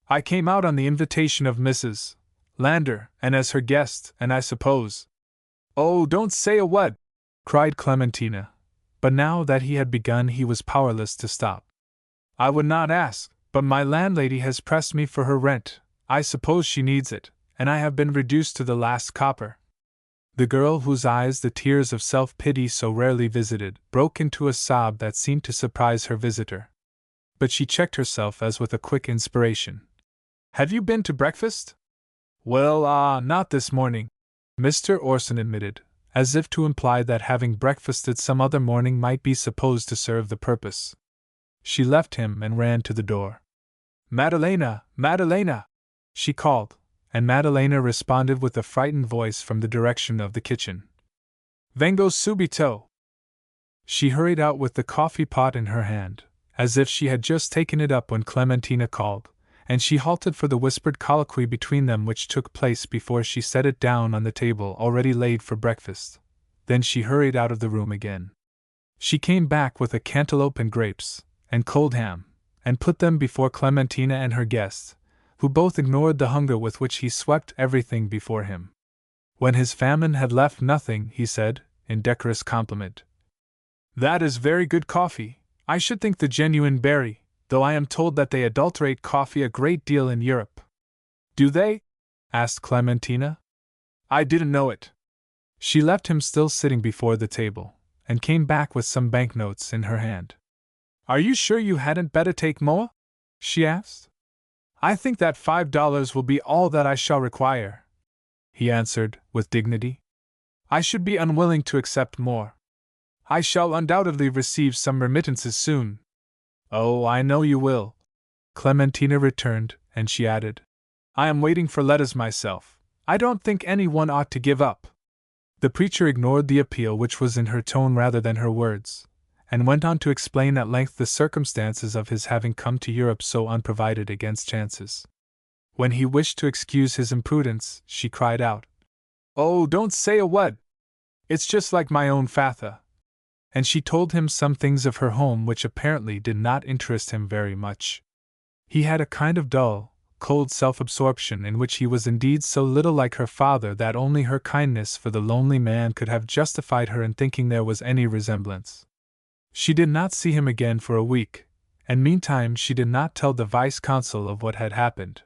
I came out on the invitation of Mrs. Lander, and as her guest, and I suppose—" "Oh, don't say a word!" cried Clementina. But now that he had begun he was powerless to stop. "I would not ask, but my landlady has pressed me for her rent. I suppose she needs it, and I have been reduced to the last copper." The girl whose eyes the tears of self-pity so rarely visited broke into a sob that seemed to surprise her visitor. But she checked herself as with a quick inspiration. "Have you been to breakfast?" "Well, not this morning," Mr. Orson admitted, as if to imply that having breakfasted some other morning might be supposed to serve the purpose. She left him and ran to the door. "Madalena, Madalena!" she called, and Madalena responded with a frightened voice from the direction of the kitchen. "Vengo subito!" She hurried out with the coffee pot in her hand, as if she had just taken it up when Clementina called, and she halted for the whispered colloquy between them which took place before she set it down on the table already laid for breakfast. Then she hurried out of the room again. She came back with a cantaloupe and grapes, and cold ham, and put them before Clementina and her guests, who both ignored the hunger with which he swept everything before him. When his famine had left nothing, he said, in decorous compliment, "That is very good coffee. I should think the genuine berry, though I am told that they adulterate coffee a great deal in Europe." "Do they?" asked Clementina. "I didn't know it." She left him still sitting before the table, and came back with some banknotes in her hand. "Are you sure you hadn't better take more?" she asked. "I think that $5 will be all that I shall require," he answered, with dignity. "I should be unwilling to accept more. I shall undoubtedly receive some remittances soon." "Oh, I know you will," Clementina returned, and she added, "I am waiting for letters myself. I don't think anyone ought to give up." The preacher ignored the appeal which was in her tone rather than her words, and went on to explain at length the circumstances of his having come to Europe so unprovided against chances. When he wished to excuse his imprudence, she cried out, "Oh, don't say a word! It's just like my own father." And she told him some things of her home which apparently did not interest him very much. He had a kind of dull, cold self-absorption in which he was indeed so little like her father that only her kindness for the lonely man could have justified her in thinking there was any resemblance. She did not see him again for a week, and meantime she did not tell the vice-consul of what had happened.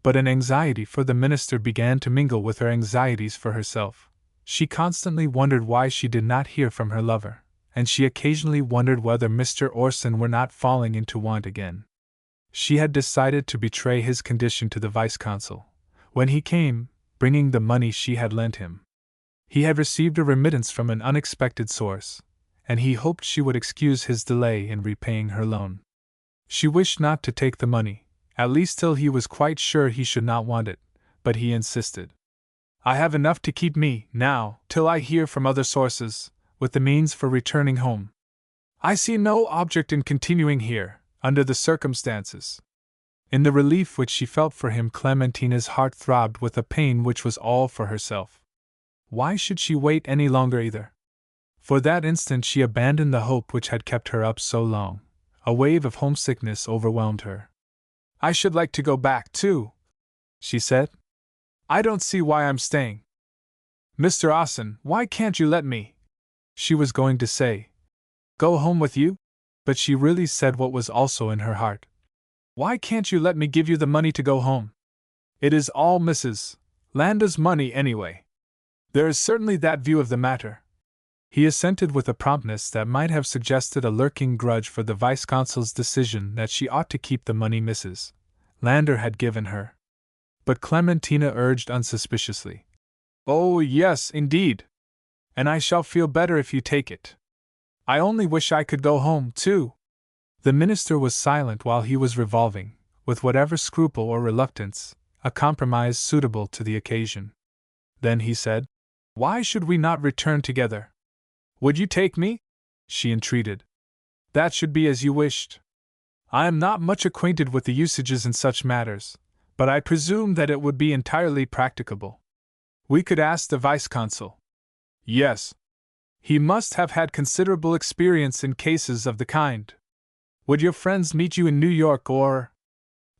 But an anxiety for the minister began to mingle with her anxieties for herself. She constantly wondered why she did not hear from her lover, and she occasionally wondered whether Mr. Orson were not falling into want again. She had decided to betray his condition to the vice-consul, when he came, bringing the money she had lent him. He had received a remittance from an unexpected source, and he hoped she would excuse his delay in repaying her loan. She wished not to take the money, at least till he was quite sure he should not want it, but he insisted. I have enough to keep me, now, till I hear from other sources, with the means for returning home. I see no object in continuing here, under the circumstances. In the relief which she felt for him, Clementina's heart throbbed with a pain which was all for herself. Why should she wait any longer either? For that instant she abandoned the hope which had kept her up so long. A wave of homesickness overwhelmed her. I should like to go back, too, she said. I don't see why I'm staying. Mr. Austin, why can't you let me? She was going to say, go home with you? But she really said what was also in her heart. Why can't you let me give you the money to go home? It is all Mrs. Landa's money anyway. There is certainly that view of the matter. He assented with a promptness that might have suggested a lurking grudge for the vice-consul's decision that she ought to keep the money Mrs. Lander had given her. But Clementina urged unsuspiciously. Oh, yes, indeed. And I shall feel better if you take it. I only wish I could go home, too. The minister was silent while he was revolving, with whatever scruple or reluctance, a compromise suitable to the occasion. Then he said, Why should we not return together? Would you take me? She entreated. That should be as you wished. I am not much acquainted with the usages in such matters, but I presume that it would be entirely practicable. We could ask the vice-consul. Yes. He must have had considerable experience in cases of the kind. Would your friends meet you in New York or?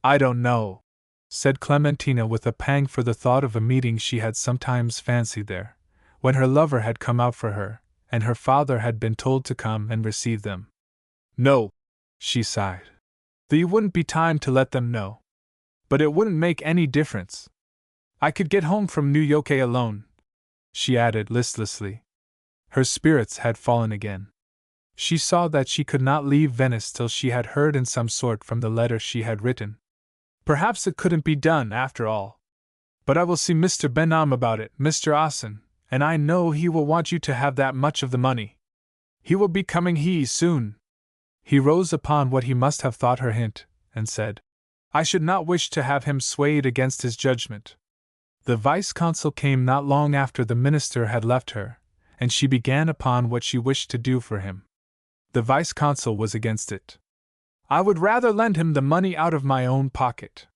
I don't know, said Clementina with a pang for the thought of a meeting she had sometimes fancied there, when her lover had come out for her, and her father had been told to come and receive them. No, she sighed. There wouldn't be time to let them know. But it wouldn't make any difference. I could get home from New York alone, she added listlessly. Her spirits had fallen again. She saw that she could not leave Venice till she had heard in some sort from the letter she had written. Perhaps it couldn't be done, after all. But I will see Mr. Benham about it, Mr. Austin, and I know he will want you to have that much of the money. He will be coming soon. He rose upon what he must have thought her hint, and said, I should not wish to have him swayed against his judgment. The vice-consul came not long after the minister had left her, and she began upon what she wished to do for him. The vice-consul was against it. I would rather lend him the money out of my own pocket.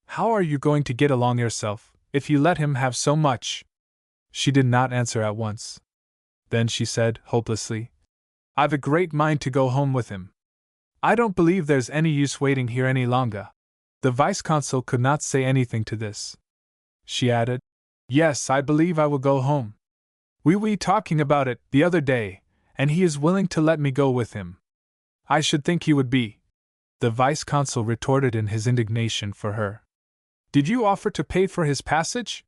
How are you going to get along yourself, if you let him have so much? She did not answer at once. Then she said, hopelessly, I've a great mind to go home with him. I don't believe there's any use waiting here any longer. The vice-consul could not say anything to this. She added, Yes, I believe I will go home. We were talking about it the other day, and he is willing to let me go with him. I should think he would be. The vice-consul retorted in his indignation for her. Did you offer to pay for his passage?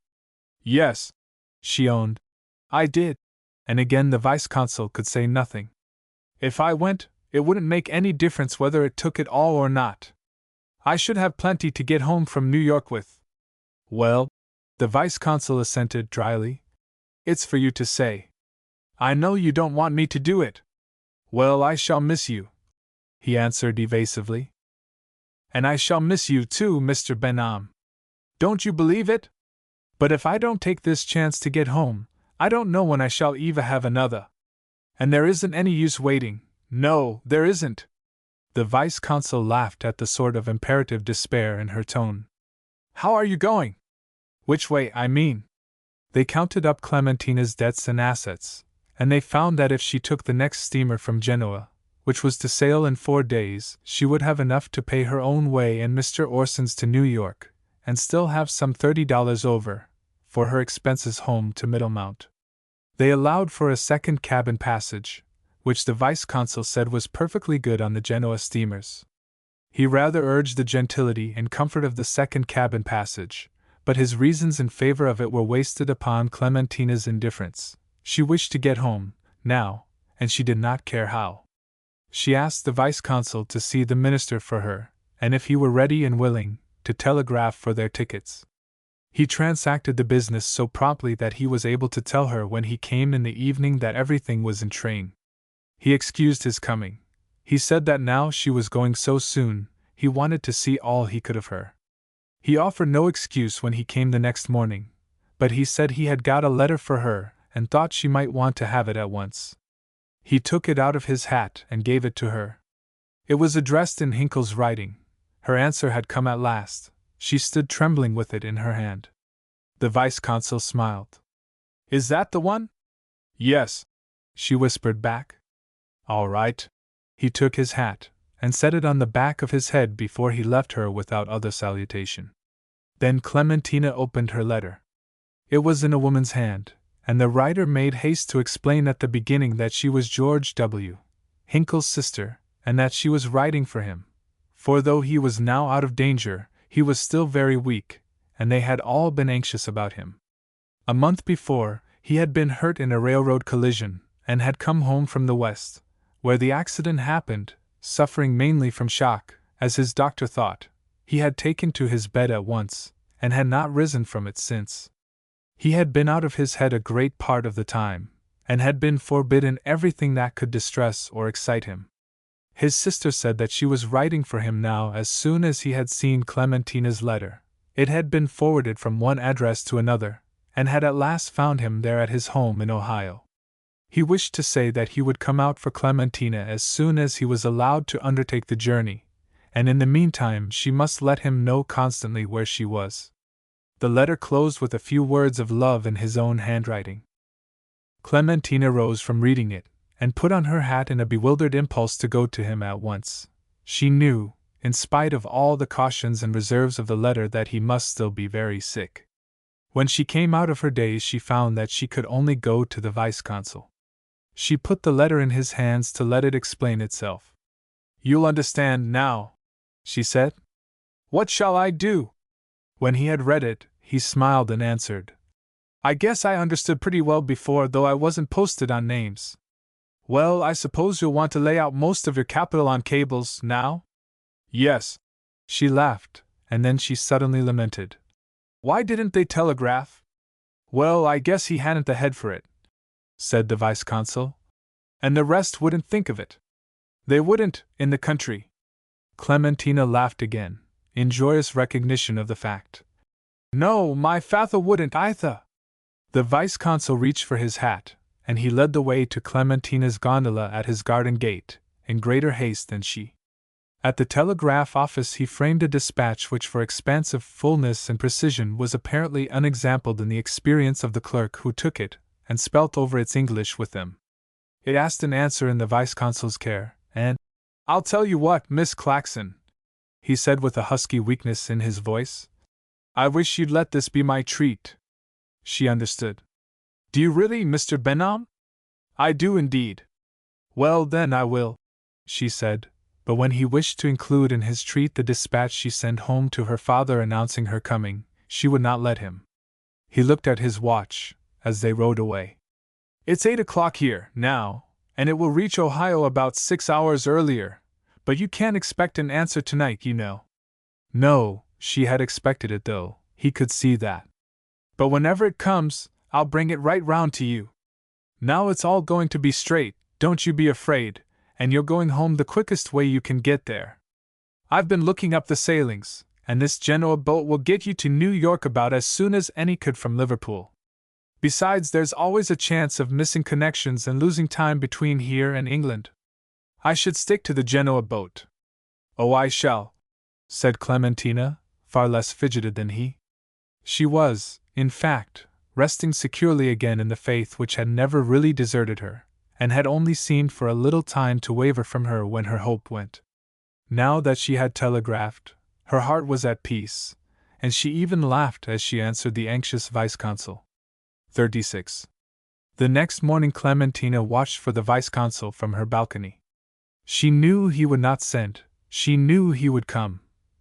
Yes, she owned. I did. And again the vice-consul could say nothing. If I went, it wouldn't make any difference whether it took it all or not. I should have plenty to get home from New York with. Well, the vice-consul assented dryly. It's for you to say. I know you don't want me to do it. Well, I shall miss you, he answered evasively. And I shall miss you too, Mr. Benham. Don't you believe it? But if I don't take this chance to get home, I don't know when I shall ever have another. And there isn't any use waiting. No, there isn't. The vice-consul laughed at the sort of imperative despair in her tone. How are you going? Which way, I mean? They counted up Clementina's debts and assets, and they found that if she took the next steamer from Genoa, which was to sail in 4 days, she would have enough to pay her own way and Mr. Orson's to New York, and still have some $30 over, for her expenses home to Middlemount. They allowed for a second cabin passage, which the vice-consul said was perfectly good on the Genoa steamers. He rather urged the gentility and comfort of the second cabin passage, but his reasons in favor of it were wasted upon Clementina's indifference. She wished to get home, now, and she did not care how. She asked the vice-consul to see the minister for her, and if he were ready and willing, to telegraph for their tickets. He transacted the business so promptly that he was able to tell her when he came in the evening that everything was in train. He excused his coming. He said that now she was going so soon, he wanted to see all he could of her. He offered no excuse when he came the next morning, but he said he had got a letter for her and thought she might want to have it at once. He took it out of his hat and gave it to her. It was addressed in Hinkle's writing. Her answer had come at last. She stood trembling with it in her hand. The vice-consul smiled. "Is that the one?" "Yes," she whispered back. "All right." He took his hat and set it on the back of his head before he left her without other salutation. Then Clementina opened her letter. It was in a woman's hand, and the writer made haste to explain at the beginning that she was George W. Hinkle's sister, and that she was writing for him, for though he was now out of danger, he was still very weak, and they had all been anxious about him. A month before, he had been hurt in a railroad collision, and had come home from the West, where the accident happened, suffering mainly from shock, as his doctor thought. He had taken to his bed at once, and had not risen from it since. He had been out of his head a great part of the time, and had been forbidden everything that could distress or excite him. His sister said that she was writing for him now as soon as he had seen Clementina's letter. It had been forwarded from one address to another, and had at last found him there at his home in Ohio. He wished to say that he would come out for Clementina as soon as he was allowed to undertake the journey, and in the meantime she must let him know constantly where she was. The letter closed with a few words of love in his own handwriting. Clementina rose from reading it, and put on her hat in a bewildered impulse to go to him at once. She knew, in spite of all the cautions and reserves of the letter, that he must still be very sick. When she came out of her daze, she found that she could only go to the vice-consul. She put the letter in his hands to let it explain itself. "You'll understand now," she said. "What shall I do?" When he had read it, he smiled and answered, "I guess I understood pretty well before, though I wasn't posted on names. Well, I suppose you'll want to lay out most of your capital on cables, now?" "Yes." She laughed, and then she suddenly lamented. "Why didn't they telegraph?" "Well, I guess he hadn't the head for it," said the vice-consul. "And the rest wouldn't think of it. They wouldn't, in the country." Clementina laughed again, in joyous recognition of the fact. "No, my father wouldn't either." The vice-consul reached for his hat, and he led the way to Clementina's gondola at his garden gate, in greater haste than she. At the telegraph office he framed a dispatch which for expansive fullness and precision was apparently unexampled in the experience of the clerk who took it, and spelt over its English with them. It asked an answer in the vice-consul's care, and, "I'll tell you what, Miss Claxon," he said with a husky weakness in his voice, "I wish you'd let this be my treat." She understood. "Do you really, Mr. Benham?" "I do indeed." "Well, then I will," she said, but when he wished to include in his treat the dispatch she sent home to her father announcing her coming, she would not let him. He looked at his watch, as they rode away. "It's 8 o'clock here, now, and it will reach Ohio about 6 hours earlier, but you can't expect an answer tonight, you know." No, she had expected it though, he could see that. "But whenever it comes, I'll bring it right round to you. Now it's all going to be straight, don't you be afraid, and you're going home the quickest way you can get there. I've been looking up the sailings, and this Genoa boat will get you to New York about as soon as any could from Liverpool. Besides, there's always a chance of missing connections and losing time between here and England. I should stick to the Genoa boat." "Oh, I shall," said Clementina, far less fidgeted than he. She was, in fact, resting securely again in the faith which had never really deserted her, and had only seemed for a little time to waver from her when her hope went. Now that she had telegraphed, her heart was at peace, and she even laughed as she answered the anxious vice-consul. 36. The next morning Clementina watched for the vice-consul from her balcony. She knew he would not send, she knew he would come,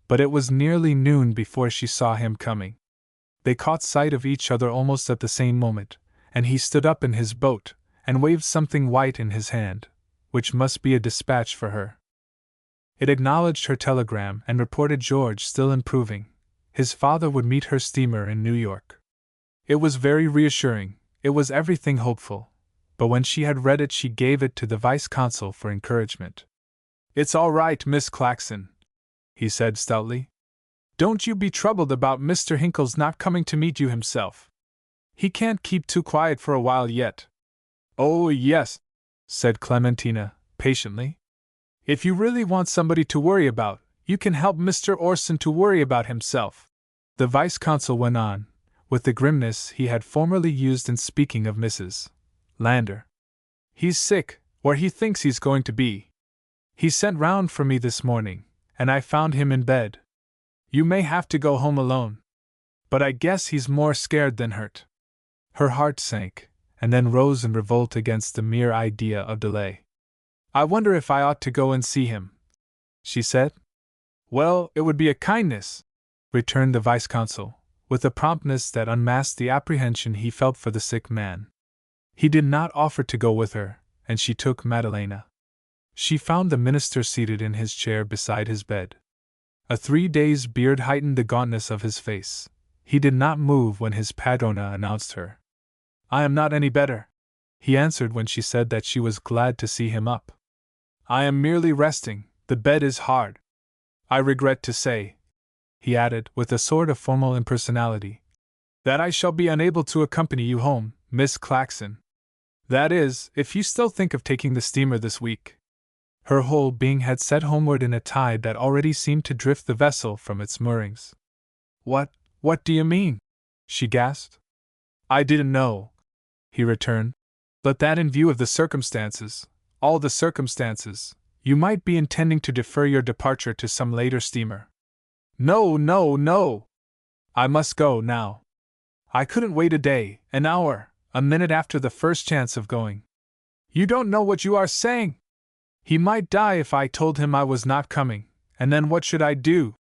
but it was nearly noon before she saw him coming. They caught sight of each other almost at the same moment, and he stood up in his boat, and waved something white in his hand, which must be a dispatch for her. It acknowledged her telegram and reported George still improving. His father would meet her steamer in New York. It was very reassuring, it was everything hopeful, but when she had read it she gave it to the vice-consul for encouragement. "It's all right, Miss Claxon," he said stoutly. "Don't you be troubled about Mr. Hinkle's not coming to meet you himself. He can't keep too quiet for a while yet." "Oh, yes," said Clementina, patiently. "If you really want somebody to worry about, you can help Mr. Orson to worry about himself," the vice-consul went on, with the grimness he had formerly used in speaking of Mrs. Lander. "He's sick, or he thinks he's going to be. He sent round for me this morning, and I found him in bed. You may have to go home alone. But I guess he's more scared than hurt." Her heart sank, and then rose in revolt against the mere idea of delay. "I wonder if I ought to go and see him," she said. "Well, it would be a kindness," returned the vice-consul, with a promptness that unmasked the apprehension he felt for the sick man. He did not offer to go with her, and she took Madalena. She found the minister seated in his chair beside his bed. A 3 days' beard heightened the gauntness of his face. He did not move when his padrona announced her. "I am not any better," he answered when she said that she was glad to see him up. "I am merely resting, the bed is hard. I regret to say," he added, with a sort of formal impersonality, "that I shall be unable to accompany you home, Miss Claxon. That is, if you still think of taking the steamer this week." Her whole being had set homeward in a tide that already seemed to drift the vessel from its moorings. What do you mean?" she gasped. "I didn't know," he returned, "but that in view of the circumstances, all the circumstances, you might be intending to defer your departure to some later steamer." "No, no, no! I must go now. I couldn't wait a day, an hour, a minute after the first chance of going." "You don't know what you are saying! He might die if I told him I was not coming, and then what should I do?"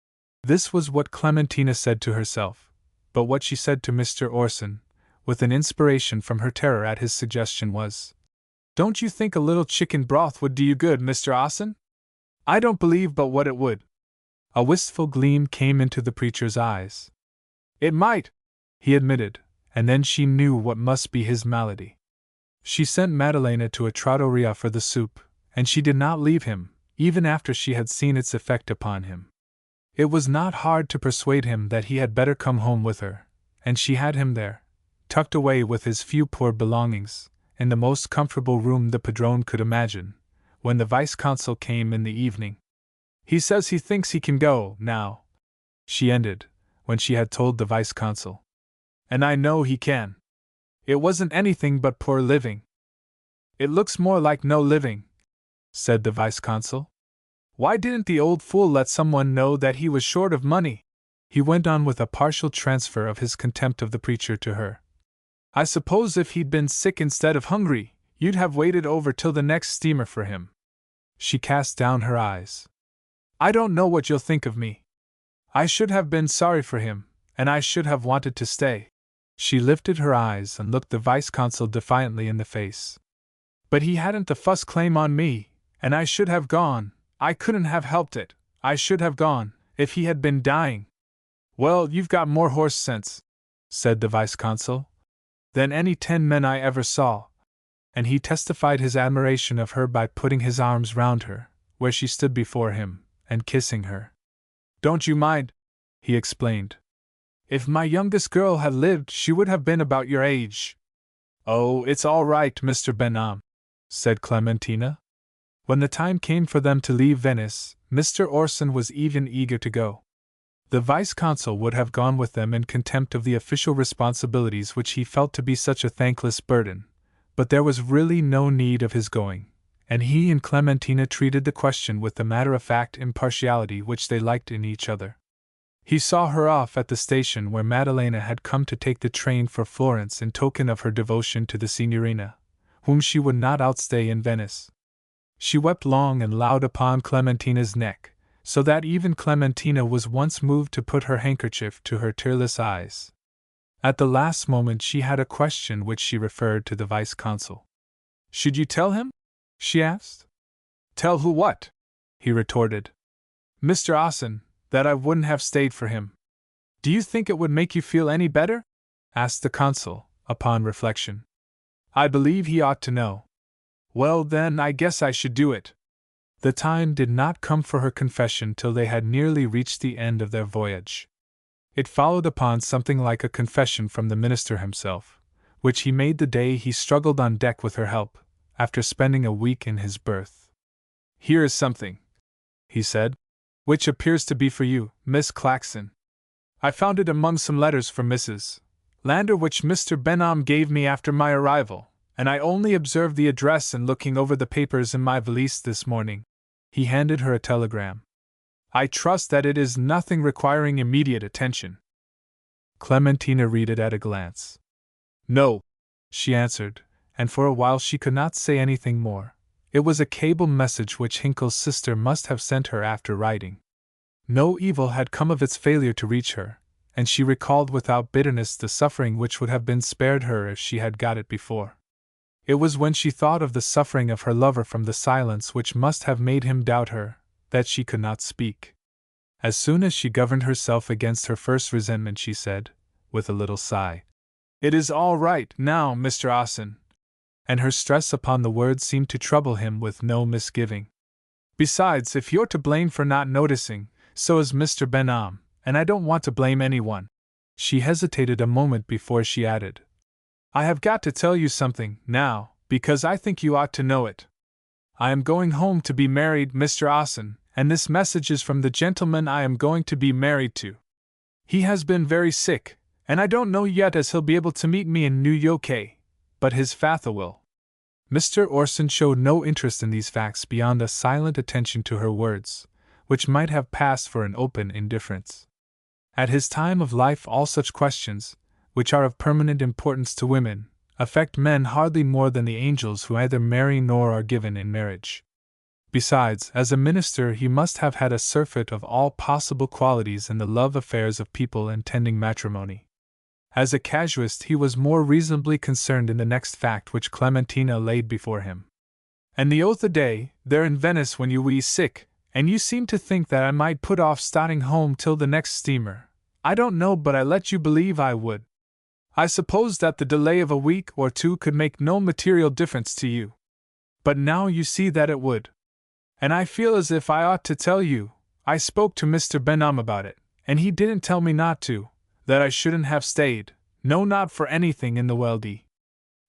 This was what Clementina said to herself, but what she said to Mr. Orson, with an inspiration from her terror at his suggestion, was, "Don't you think a little chicken broth would do you good, Mr. Orson?" "I don't believe but what it would." A wistful gleam came into the preacher's eyes. "It might," he admitted, and then she knew what must be his malady. She sent Madalena to a trattoria for the soup, and she did not leave him, even after she had seen its effect upon him. It was not hard to persuade him that he had better come home with her, and she had him there, tucked away with his few poor belongings, in the most comfortable room the padrone could imagine, when the vice-consul came in the evening. "He says he thinks he can go, now," she ended, when she had told the vice-consul. "And I know he can. It wasn't anything but poor living." "It looks more like no living," said the vice-consul. "Why didn't the old fool let someone know that he was short of money?" he went on with a partial transfer of his contempt of the preacher to her. "I suppose if he'd been sick instead of hungry, you'd have waited over till the next steamer for him." She cast down her eyes. "I don't know what you'll think of me. I should have been sorry for him, and I should have wanted to stay." She lifted her eyes and looked the vice-consul defiantly in the face. "But he hadn't the first claim on me, and I should have gone. I couldn't have helped it. I should have gone, if he had been dying." "Well, you've got more horse sense," said the vice-consul, "than any 10 men I ever saw," and he testified his admiration of her by putting his arms round her, where she stood before him, and kissing her. "Don't you mind," he explained. "If my youngest girl had lived, she would have been about your age." "Oh, it's all right, Mr. Benham," said Clementina. When the time came for them to leave Venice, Mr. Orson was even eager to go. The vice-consul would have gone with them in contempt of the official responsibilities which he felt to be such a thankless burden, but there was really no need of his going, and he and Clementina treated the question with the matter-of-fact impartiality which they liked in each other. He saw her off at the station where Madalena had come to take the train for Florence in token of her devotion to the signorina, whom she would not outstay in Venice. She wept long and loud upon Clementina's neck, so that even Clementina was once moved to put her handkerchief to her tearless eyes. At the last moment she had a question which she referred to the vice-consul. "Should you tell him?" she asked. "Tell who what?" he retorted. "Mr. Orson, that I wouldn't have stayed for him." "Do you think it would make you feel any better?" asked the consul, upon reflection. I believe he ought to know. Well, then, I guess I should do it. The time did not come for her confession till they had nearly reached the end of their voyage. It followed upon something like a confession from the minister himself, which he made the day he struggled on deck with her help, after spending a week in his berth. Here is something, he said, which appears to be for you, Miss Claxon. I found it among some letters from Mrs. Lander which Mr. Benham gave me after my arrival, and I only observed the address in looking over the papers in my valise this morning. He handed her a telegram. I trust that it is nothing requiring immediate attention. Clementina read it at a glance. No, she answered, and for a while she could not say anything more. It was a cable message which Hinkle's sister must have sent her after writing. No evil had come of its failure to reach her, and she recalled without bitterness the suffering which would have been spared her if she had got it before. It was when she thought of the suffering of her lover from the silence which must have made him doubt her, that she could not speak. As soon as she governed herself against her first resentment, she said, with a little sigh, "It is all right now, Mr. Austin." And her stress upon the word seemed to trouble him with no misgiving. Besides, if you're to blame for not noticing, so is Mr. Benham, and I don't want to blame anyone. She hesitated a moment before she added, I have got to tell you something, now, because I think you ought to know it. I am going home to be married, Mr. Austin, and this message is from the gentleman I am going to be married to. He has been very sick, and I don't know yet as he'll be able to meet me in New York, but his father will. Mr. Orson showed no interest in these facts beyond a silent attention to her words, which might have passed for an open indifference. At his time of life all such questions, which are of permanent importance to women, affect men hardly more than the angels who either marry nor are given in marriage. Besides, as a minister he must have had a surfeit of all possible qualities in the love affairs of people intending matrimony. As a casuist he was more reasonably concerned in the next fact which Clementina laid before him. And the oath a day, there in Venice when you wee sick, and you seem to think that I might put off starting home till the next steamer. I don't know, but I let you believe I would. I supposed that the delay of a week or two could make no material difference to you. But now you see that it would. And I feel as if I ought to tell you, I spoke to Mr. Benham about it, and he didn't tell me not to, that I shouldn't have stayed, no, not for anything in the world.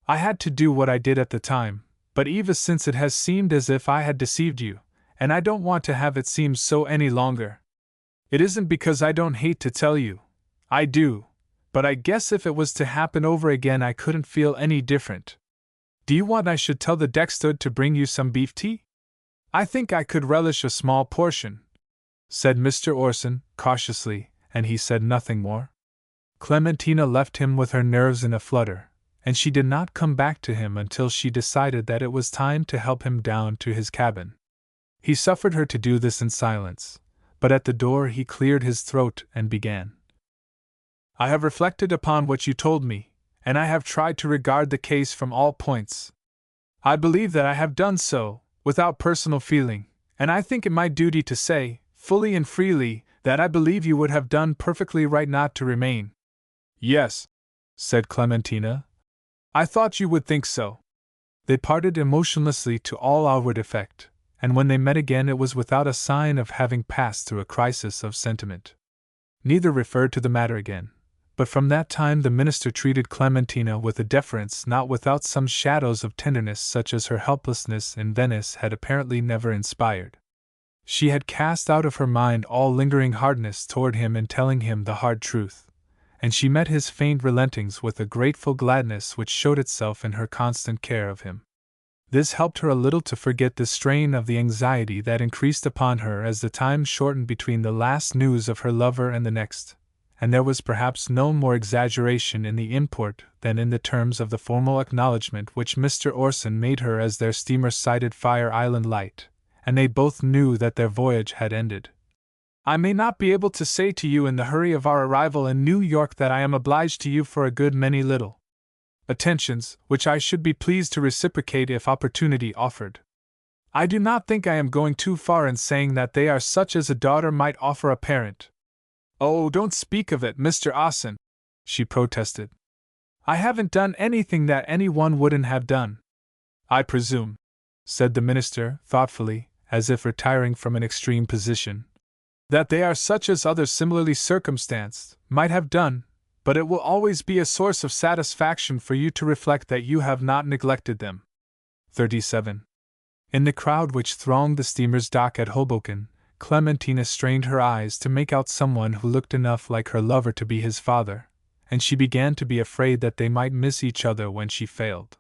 I had to do what I did at the time, but ever since it has seemed as if I had deceived you, and I don't want to have it seem so any longer. It isn't because I don't hate to tell you. I do, but I guess if it was to happen over again I couldn't feel any different. Do you want I should tell the deck steward to bring you some beef tea? I think I could relish a small portion, said Mr. Orson, cautiously, and he said nothing more. Clementina left him with her nerves in a flutter, and she did not come back to him until she decided that it was time to help him down to his cabin. He suffered her to do this in silence, but at the door he cleared his throat and began. I have reflected upon what you told me, and I have tried to regard the case from all points. I believe that I have done so, without personal feeling, and I think it my duty to say, fully and freely, that I believe you would have done perfectly right not to remain. Yes, said Clementina. I thought you would think so. They parted emotionlessly to all outward effect, and when they met again it was without a sign of having passed through a crisis of sentiment. Neither referred to the matter again, but from that time the minister treated Clementina with a deference not without some shadows of tenderness such as her helplessness in Venice had apparently never inspired. She had cast out of her mind all lingering hardness toward him in telling him the hard truth, and she met his faint relentings with a grateful gladness which showed itself in her constant care of him. This helped her a little to forget the strain of the anxiety that increased upon her as the time shortened between the last news of her lover and the next, and there was perhaps no more exaggeration in the import than in the terms of the formal acknowledgment which Mr. Orson made her as their steamer sighted Fire Island Light, and they both knew that their voyage had ended. I may not be able to say to you in the hurry of our arrival in New York that I am obliged to you for a good many little attentions, which I should be pleased to reciprocate if opportunity offered. I do not think I am going too far in saying that they are such as a daughter might offer a parent. Oh, don't speak of it, Mr. Austin, she protested. I haven't done anything that anyone wouldn't have done. I presume, said the minister, thoughtfully, as if retiring from an extreme position, that they are such as others similarly circumstanced might have done, but it will always be a source of satisfaction for you to reflect that you have not neglected them. 37. In the crowd which thronged the steamer's dock at Hoboken, Clementina strained her eyes to make out someone who looked enough like her lover to be his father, and she began to be afraid that they might miss each other when she failed.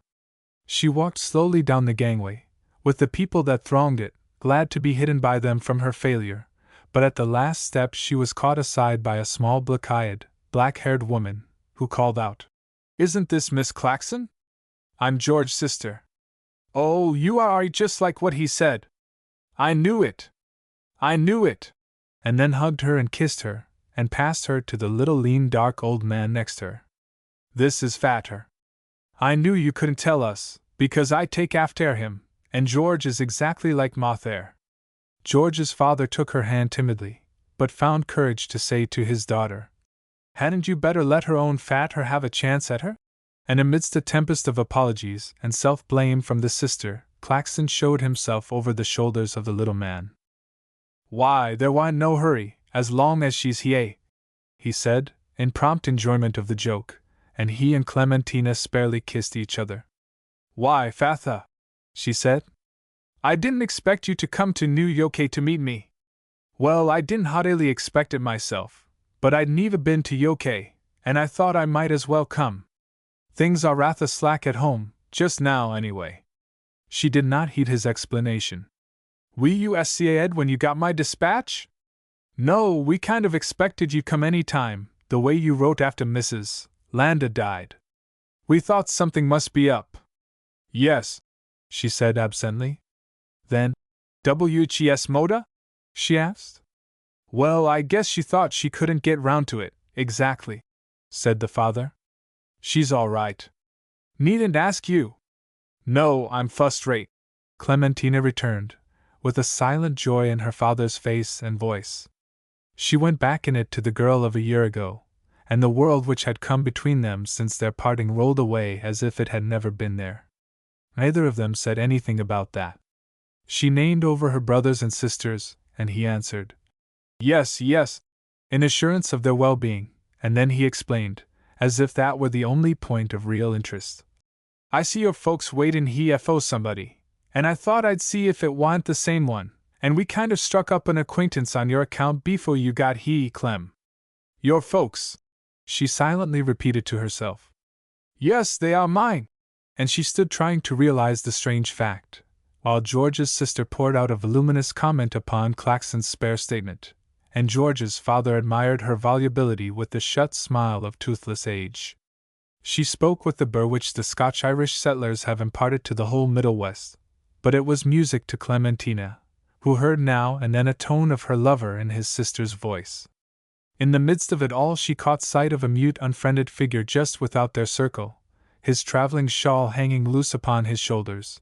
She walked slowly down the gangway, with the people that thronged it, glad to be hidden by them from her failure, but at the last step she was caught aside by a small black-eyed, black-haired woman, who called out, "Isn't this Miss Claxon? I'm George's sister." "Oh, you are just like what he said. I knew it. I knew it," and then hugged her and kissed her, and passed her to the little lean dark old man next her. "This is Fatter. I knew you couldn't tell us, because I take after him, and George is exactly like Mother." George's father took her hand timidly, but found courage to say to his daughter, "Hadn't you better let her own Fatter have a chance at her?" And amidst a tempest of apologies and self-blame from the sister, Claxon showed himself over the shoulders of the little man. "Why, there warn't no hurry, as long as she's here," he said, in prompt enjoyment of the joke, and he and Clementina sparely kissed each other. "Why, Father," she said, "I didn't expect you to come to New York to meet me." "Well, I didn't hardly expect it myself, but I'd never been to York, and I thought I might as well come. Things are rather slack at home, just now anyway." She did not heed his explanation. "Were you Ed when you got my dispatch?" "No, we kind of expected you'd come any time, the way you wrote after Mrs. Landa died. We thought something must be up." "Yes," she said absently. "Then, WHES Moda?" she asked. "Well, I guess she thought she couldn't get round to it, exactly," said the father. "She's all right. Needn't ask you." "No, I'm first rate," Clementina returned, with a silent joy in her father's face and voice. She went back in it to the girl of a year ago, and the world which had come between them since their parting rolled away as if it had never been there. Neither of them said anything about that. She named over her brothers and sisters, and he answered, "Yes, yes," in assurance of their well-being, and then he explained, as if that were the only point of real interest. "I see your folks waitin' here for somebody, and I thought I'd see if it wa'n't the same one, and we kind of struck up an acquaintance on your account before you got here, Clem." "Your folks," she silently repeated to herself. "Yes, they are mine," and she stood trying to realize the strange fact, while George's sister poured out a voluminous comment upon Claxon's spare statement, and George's father admired her volubility with the shut smile of toothless age. She spoke with the burr which the Scotch-Irish settlers have imparted to the whole Middle West, but it was music to Clementina, who heard now and then a tone of her lover in his sister's voice. In the midst of it all she caught sight of a mute unfriended figure just without their circle, his traveling shawl hanging loose upon his shoulders,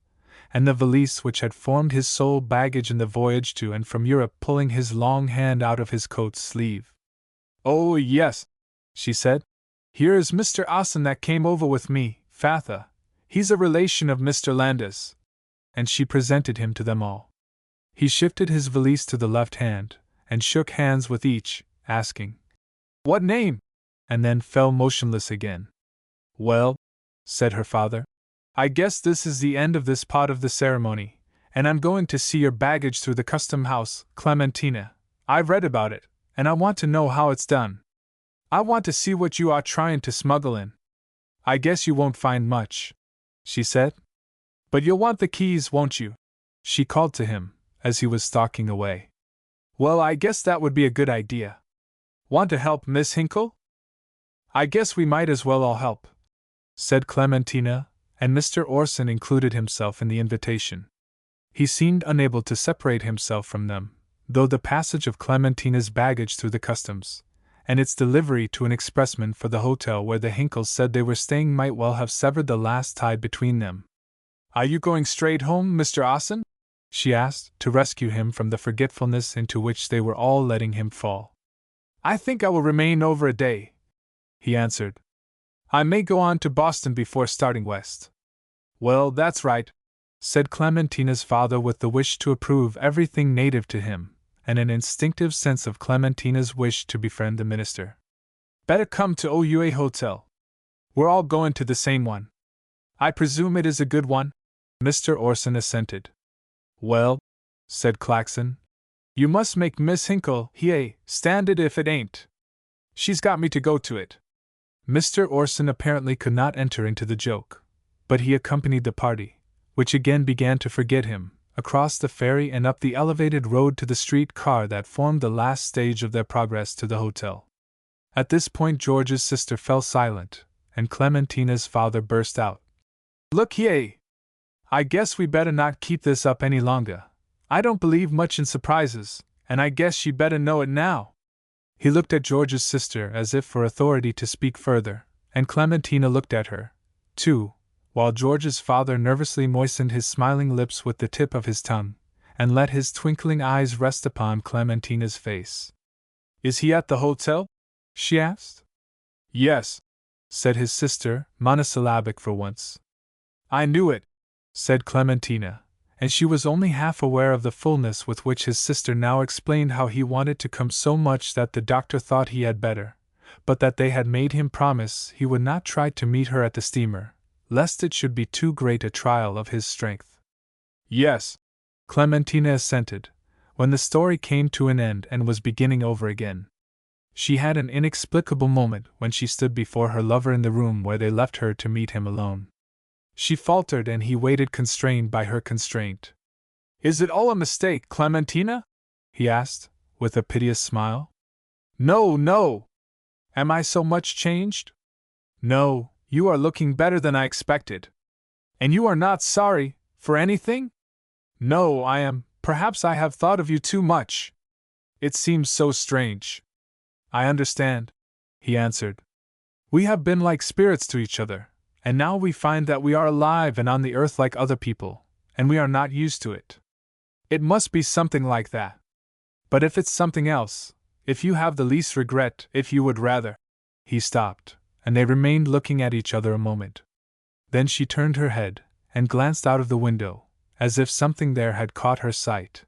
and the valise which had formed his sole baggage in the voyage to and from Europe pulling his long hand out of his coat sleeve. "Oh, yes," she said. "Here is Mr. Austin that came over with me, Father. He's a relation of Mr. Landis." And she presented him to them all. He shifted his valise to the left hand, and shook hands with each, asking, "What name?" and then fell motionless again. "Well," said her father, "I guess this is the end of this part of the ceremony, and I'm going to see your baggage through the custom house, Clementina. I've read about it, and I want to know how it's done. I want to see what you are trying to smuggle in. I guess you won't find much," she said. "But you'll want the keys, won't you?" she called to him, as he was stalking away. "Well, I guess that would be a good idea. Want to help, Miss Hinkle?" "I guess we might as well all help," said Clementina, and Mr. Orson included himself in the invitation. He seemed unable to separate himself from them, though the passage of Clementina's baggage through the customs, and its delivery to an expressman for the hotel where the Hinkles said they were staying might well have severed the last tie between them. "Are you going straight home, Mr. Austin?" she asked, to rescue him from the forgetfulness into which they were all letting him fall. "I think I will remain over a day," he answered. I may go on to Boston before starting west. Well, that's right, said Clementina's father with the wish to approve everything native to him, and an instinctive sense of Clementina's wish to befriend the minister. Better come to OUA Hotel. We're all going to the same one. I presume it is a good one? Mr. Orson assented. Well, said Claxon, you must make Miss Hinkle, stand it if it ain't. She's got me to go to it. Mr. Orson apparently could not enter into the joke, but he accompanied the party, which again began to forget him, across the ferry and up the elevated road to the street car that formed the last stage of their progress to the hotel. At this point George's sister fell silent, and Clementina's father burst out. Look I guess we better not keep this up any longer. I don't believe much in surprises, and I guess you better know it now. He looked at George's sister as if for authority to speak further, and Clementina looked at her, too, while George's father nervously moistened his smiling lips with the tip of his tongue, and let his twinkling eyes rest upon Clementina's face. Is he at the hotel? She asked. Yes, said his sister, monosyllabic for once. I knew it, said Clementina, and she was only half aware of the fullness with which his sister now explained how he wanted to come so much that the doctor thought he had better, but that they had made him promise he would not try to meet her at the steamer, lest it should be too great a trial of his strength. Yes, Clementina assented, when the story came to an end and was beginning over again. She had an inexplicable moment when she stood before her lover in the room where they left her to meet him alone. She faltered and he waited constrained by her constraint. Is it all a mistake, Clementina? He asked, with a piteous smile. No, no! Am I so much changed? No, you are looking better than I expected. And you are not sorry, for anything? No, I am. Perhaps I have thought of you too much. It seems so strange. I understand, he answered. We have been like spirits to each other, and now we find that we are alive and on the earth like other people, and we are not used to it. It must be something like that. But if it's something else, if you have the least regret, if you would rather. He stopped, and they remained looking at each other a moment. Then she turned her head, and glanced out of the window, as if something there had caught her sight.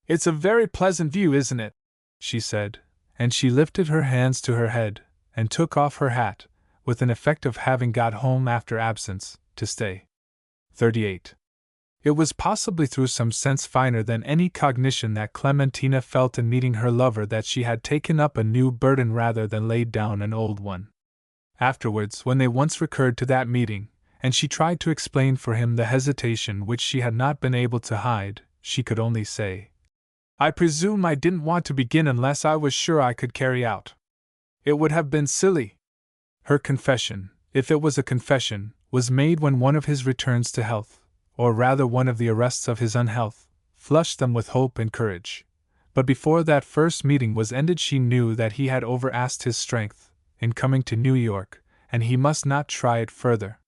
It's a very pleasant view, isn't it? She said, and she lifted her hands to her head, and took off her hat, with an effect of having got home after absence, to stay. 38. It was possibly through some sense finer than any cognition that Clementina felt in meeting her lover that she had taken up a new burden rather than laid down an old one. Afterwards, when they once recurred to that meeting, and she tried to explain for him the hesitation which she had not been able to hide, she could only say, I presume I didn't want to begin unless I was sure I could carry out. It would have been silly. Her confession, if it was a confession, was made when one of his returns to health, or rather one of the arrests of his unhealth, flushed them with hope and courage. But before that first meeting was ended she knew that he had overasked his strength, in coming to New York, and he must not try it further.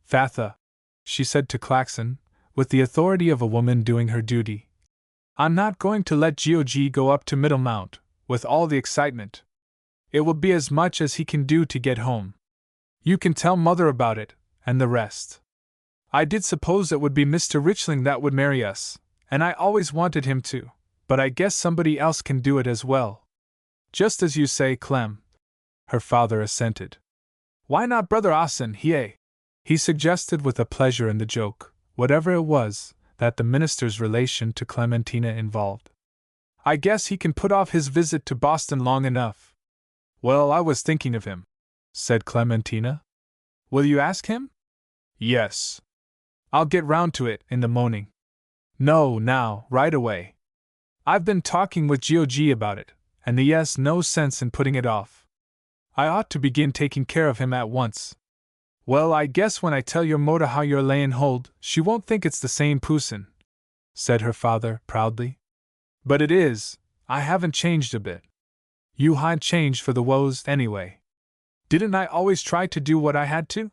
Fatha, she said to Claxon, with the authority of a woman doing her duty, I'm not going to let George go up to Middlemount, with all the excitement. It will be as much as he can do to get home. You can tell Mother about it, and the rest. I did suppose it would be Mr. Richling that would marry us, and I always wanted him to, but I guess somebody else can do it as well. Just as you say, Clem. Her father assented. Why not Brother Ossen, he suggested with a pleasure in the joke, whatever it was, that the minister's relation to Clementina involved. I guess he can put off his visit to Boston long enough. Well, I was thinking of him, said Clementina. Will you ask him? Yes. I'll get round to it in the morning. No, now, right away. I've been talking with George about it, and there's no sense in putting it off. I ought to begin taking care of him at once. Well, I guess when I tell your mother how you're layin' hold, she won't think it's the same poosin', said her father, proudly. But it is. I haven't changed a bit. You hain't changed for the woes, anyway. Didn't I always try to do what I had to?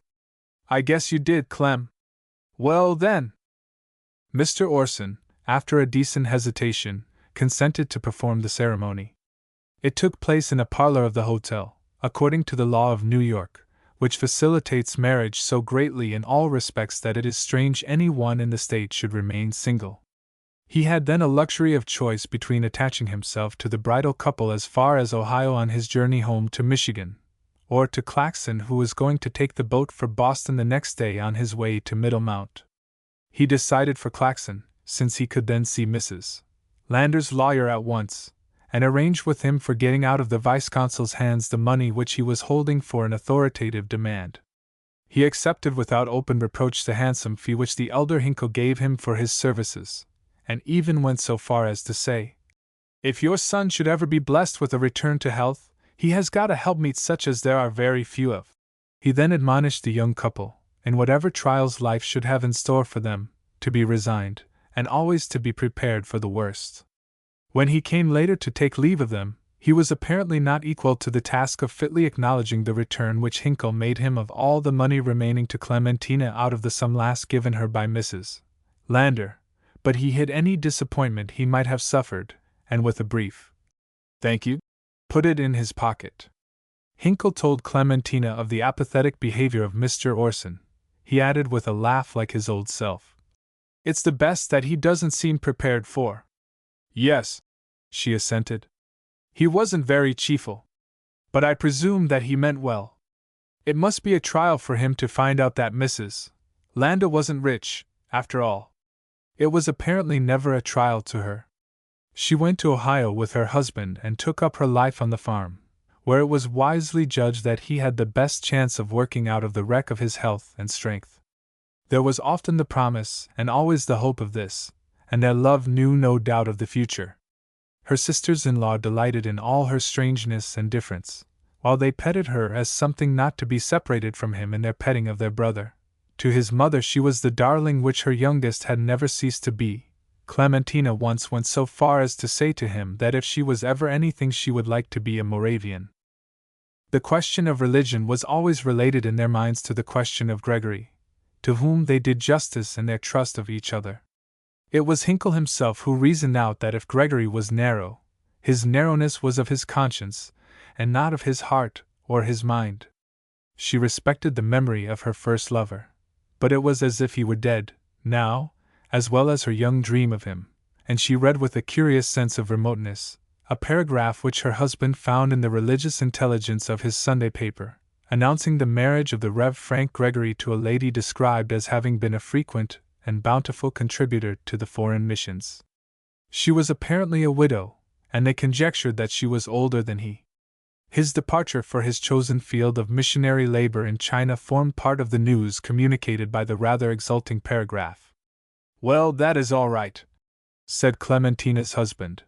I guess you did, Clem. Well, then. Mr. Orson, after a decent hesitation, consented to perform the ceremony. It took place in a parlor of the hotel, according to the law of New York, which facilitates marriage so greatly in all respects that it is strange any one in the state should remain single. He had then a luxury of choice between attaching himself to the bridal couple as far as Ohio on his journey home to Michigan, or to Claxon, who was going to take the boat for Boston the next day on his way to Middlemount. He decided for Claxon, since he could then see Mrs. Lander's lawyer at once, and arranged with him for getting out of the vice-consul's hands the money which he was holding for an authoritative demand. He accepted without open reproach the handsome fee which the elder Hinkle gave him for his services, and even went so far as to say, "If your son should ever be blessed with a return to health, he has got a helpmeet such as there are very few of." He then admonished the young couple, in whatever trials life should have in store for them, to be resigned, and always to be prepared for the worst. When he came later to take leave of them, he was apparently not equal to the task of fitly acknowledging the return which Hinkle made him of all the money remaining to Clementina out of the sum last given her by Mrs. Lander, but he hid any disappointment he might have suffered, and with a brief "thank you," put it in his pocket. Hinkle told Clementina of the apathetic behavior of Mr. Orson. He added with a laugh like his old self, "It's the best that he doesn't seem prepared for." "Yes," she assented. "He wasn't very cheerful. But I presume that he meant well. It must be a trial for him to find out that Mrs. Lander wasn't rich, after all." It was apparently never a trial to her. She went to Ohio with her husband and took up her life on the farm, where it was wisely judged that he had the best chance of working out of the wreck of his health and strength. There was often the promise and always the hope of this, and their love knew no doubt of the future. Her sisters-in-law delighted in all her strangeness and difference, while they petted her as something not to be separated from him in their petting of their brother. To his mother she was the darling which her youngest had never ceased to be. Clementina once went so far as to say to him that if she was ever anything she would like to be a Moravian. The question of religion was always related in their minds to the question of Gregory, to whom they did justice in their trust of each other. It was Hinkle himself who reasoned out that if Gregory was narrow, his narrowness was of his conscience, and not of his heart or his mind. She respected the memory of her first lover, but it was as if he were dead, now, as well as her young dream of him, and she read with a curious sense of remoteness a paragraph which her husband found in the religious intelligence of his Sunday paper, announcing the marriage of the Rev. Frank Gregory to a lady described as having been a frequent and bountiful contributor to the foreign missions. She was apparently a widow, and they conjectured that she was older than he. His departure for his chosen field of missionary labor in China formed part of the news communicated by the rather exulting paragraph. "Well, that is all right," said Clementina's husband.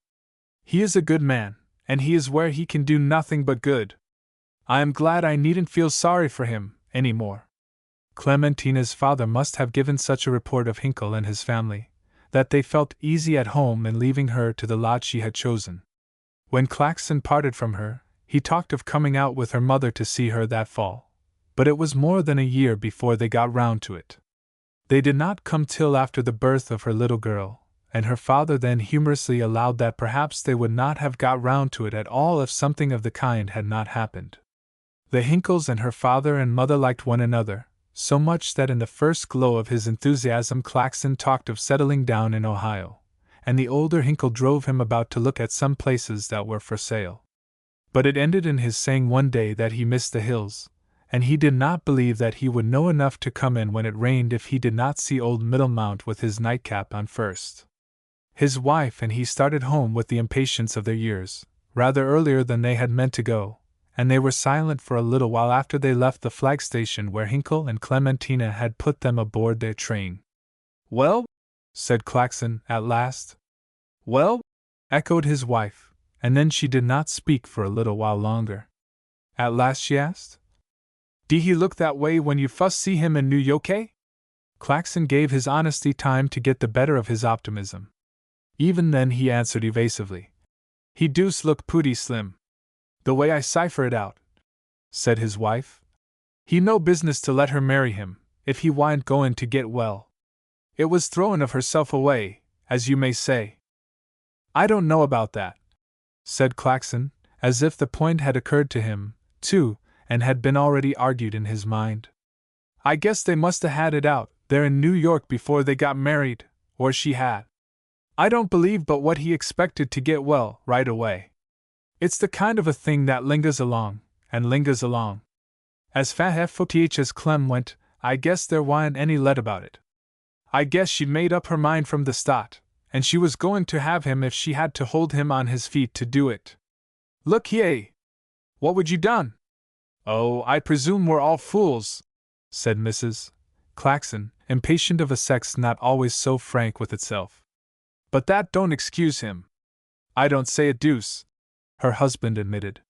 "He is a good man, and he is where he can do nothing but good. I am glad I needn't feel sorry for him any more." Clementina's father must have given such a report of Hinkle and his family, that they felt easy at home in leaving her to the lot she had chosen. When Claxon parted from her, he talked of coming out with her mother to see her that fall, but it was more than a year before they got round to it. They did not come till after the birth of her little girl, and her father then humorously allowed that perhaps they would not have got round to it at all if something of the kind had not happened. The Hinkles and her father and mother liked one another, so much that in the first glow of his enthusiasm Claxon talked of settling down in Ohio, and the older Hinkle drove him about to look at some places that were for sale. But it ended in his saying one day that he missed the hills, and he did not believe that he would know enough to come in when it rained if he did not see old Middlemount with his nightcap on first. His wife and he started home with the impatience of their years, rather earlier than they had meant to go, and they were silent for a little while after they left the flag station where Hinkle and Clementina had put them aboard their train. "Well?" said Claxon at last. "Well?" echoed his wife, and then she did not speak for a little while longer. At last she asked, "Did he look that way when you fust see him in New York?" Claxon gave his honesty time to get the better of his optimism. Even then he answered evasively, "He doos look pooty slim. The way I cipher it out," said his wife. "He no business to let her marry him, if he wa'n't goin' to get well. It was throwin' of herself away, as you may say." "I don't know about that," said Claxon, as if the point had occurred to him, too, and had been already argued in his mind. I guess they must have had it out there in New York before they got married, or she had. I don't believe but what he expected to get well right away. It's the kind of a thing that lingers along, and lingers along. As fast as Clem went, I guess there wasn't any let about it. I guess she'd made up her mind from the start, and she was going to have him if she had to hold him on his feet to do it. Look ye! What would you done? Oh, I presume we're all fools, said Mrs. Claxon, impatient of a sex not always so frank with itself. But that don't excuse him. I don't say a deuce, her husband admitted.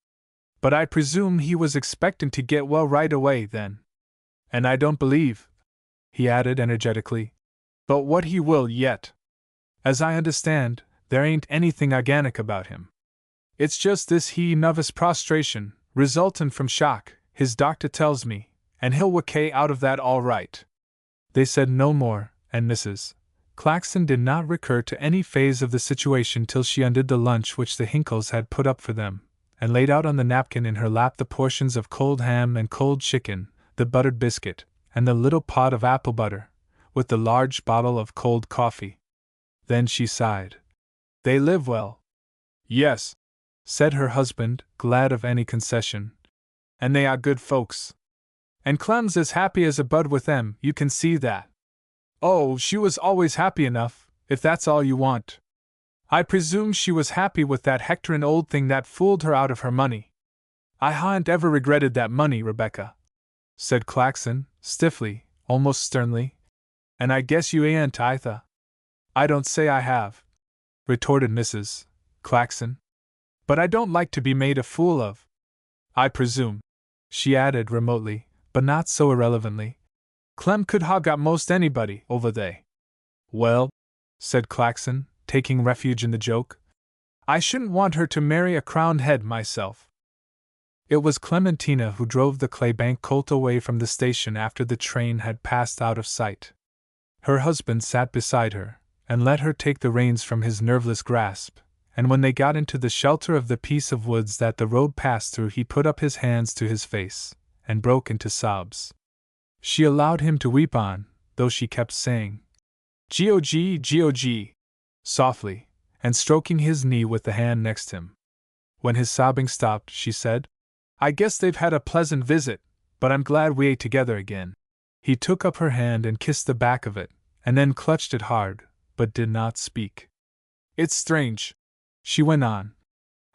But I presume he was expecting to get well right away then. And I don't believe, he added energetically, but what he will yet. As I understand, there ain't anything organic about him. It's just this nervous prostration, resultant from shock, his doctor tells me, and he'll wake out of that all right. They said no more, and Mrs. Claxon did not recur to any phase of the situation till she undid the lunch which the Hinkles had put up for them, and laid out on the napkin in her lap the portions of cold ham and cold chicken, the buttered biscuit, and the little pot of apple butter, with the large bottle of cold coffee. Then she sighed. They live well. Yes, said her husband, glad of any concession. And they are good folks. And Clem's as happy as a bud with them, you can see that. Oh, she was always happy enough, if that's all you want. I presume she was happy with that hectorin' old thing that fooled her out of her money. I haven't ever regretted that money, Rebecca, said Claxon, stiffly, almost sternly. And I guess you ain't either. I don't say I have, retorted Mrs. Claxon. But I don't like to be made a fool of. I presume, she added remotely, but not so irrelevantly, Clem could ha' got most anybody over they. Well, said Claxon, taking refuge in the joke, I shouldn't want her to marry a crowned head myself. It was Clementina who drove the Claybank colt away from the station after the train had passed out of sight. Her husband sat beside her, and let her take the reins from his nerveless grasp, and when they got into the shelter of the piece of woods that the road passed through, he put up his hands to his face, and broke into sobs. She allowed him to weep on, though she kept saying, "G-O-G, G-O-G," softly, and stroking his knee with the hand next him. When his sobbing stopped, she said, I guess they've had a pleasant visit, but I'm glad we ate together again. He took up her hand and kissed the back of it, and then clutched it hard, but did not speak. It's strange, she went on,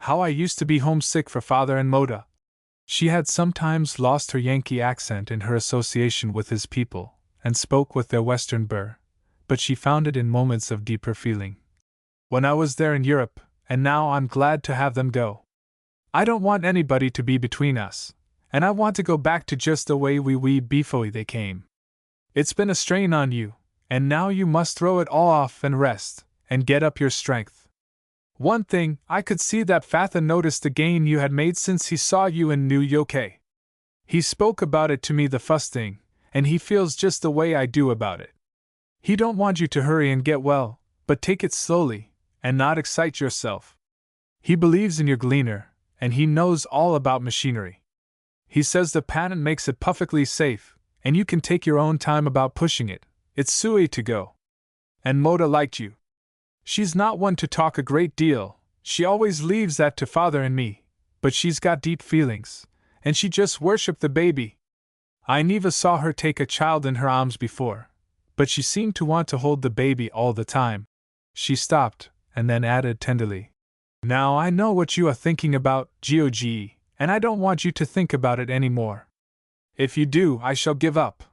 how I used to be homesick for father and Moda. She had sometimes lost her Yankee accent in her association with his people, and spoke with their Western burr, but she found it in moments of deeper feeling. When I was there in Europe, and now I'm glad to have them go. I don't want anybody to be between us, and I want to go back to just the way we before they came. It's been a strain on you, and now you must throw it all off and rest, and get up your strength. One thing, I could see that Father noticed the gain you had made since he saw you in New York. He spoke about it to me the first thing, and he feels just the way I do about it. He don't want you to hurry and get well, but take it slowly, and not excite yourself. He believes in your gleaner, and he knows all about machinery. He says the patent makes it perfectly safe, and you can take your own time about pushing it. It's suey to go. And Moda liked you. She's not one to talk a great deal, she always leaves that to father and me, but she's got deep feelings, and she just worshipped the baby. I never saw her take a child in her arms before, but she seemed to want to hold the baby all the time. She stopped, and then added tenderly, Now I know what you are thinking about, G.O.G., and I don't want you to think about it any more. If you do, I shall give up.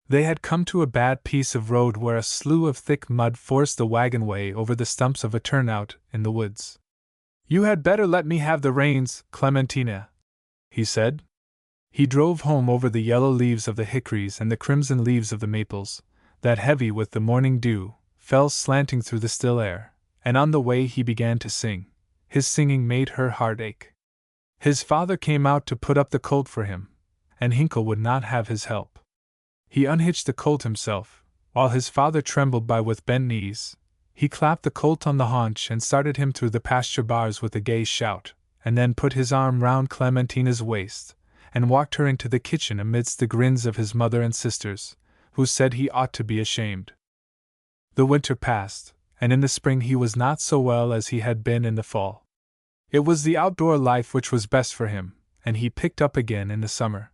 They had come to a bad piece of road where a slough of thick mud forced the wagon way over the stumps of a turnout in the woods. You had better let me have the reins, Clementina, he said. He drove home over the yellow leaves of the hickories and the crimson leaves of the maples, that heavy with the morning dew, fell slanting through the still air, and on the way he began to sing. His singing made her heart ache. His father came out to put up the colt for him, and Hinkle would not have his help. He unhitched the colt himself, while his father trembled by with bent knees. He clapped the colt on the haunch and started him through the pasture bars with a gay shout, and then put his arm round Clementina's waist, and walked her into the kitchen amidst the grins of his mother and sisters, who said he ought to be ashamed. The winter passed, and in the spring he was not so well as he had been in the fall. It was the outdoor life which was best for him, and he picked up again in the summer.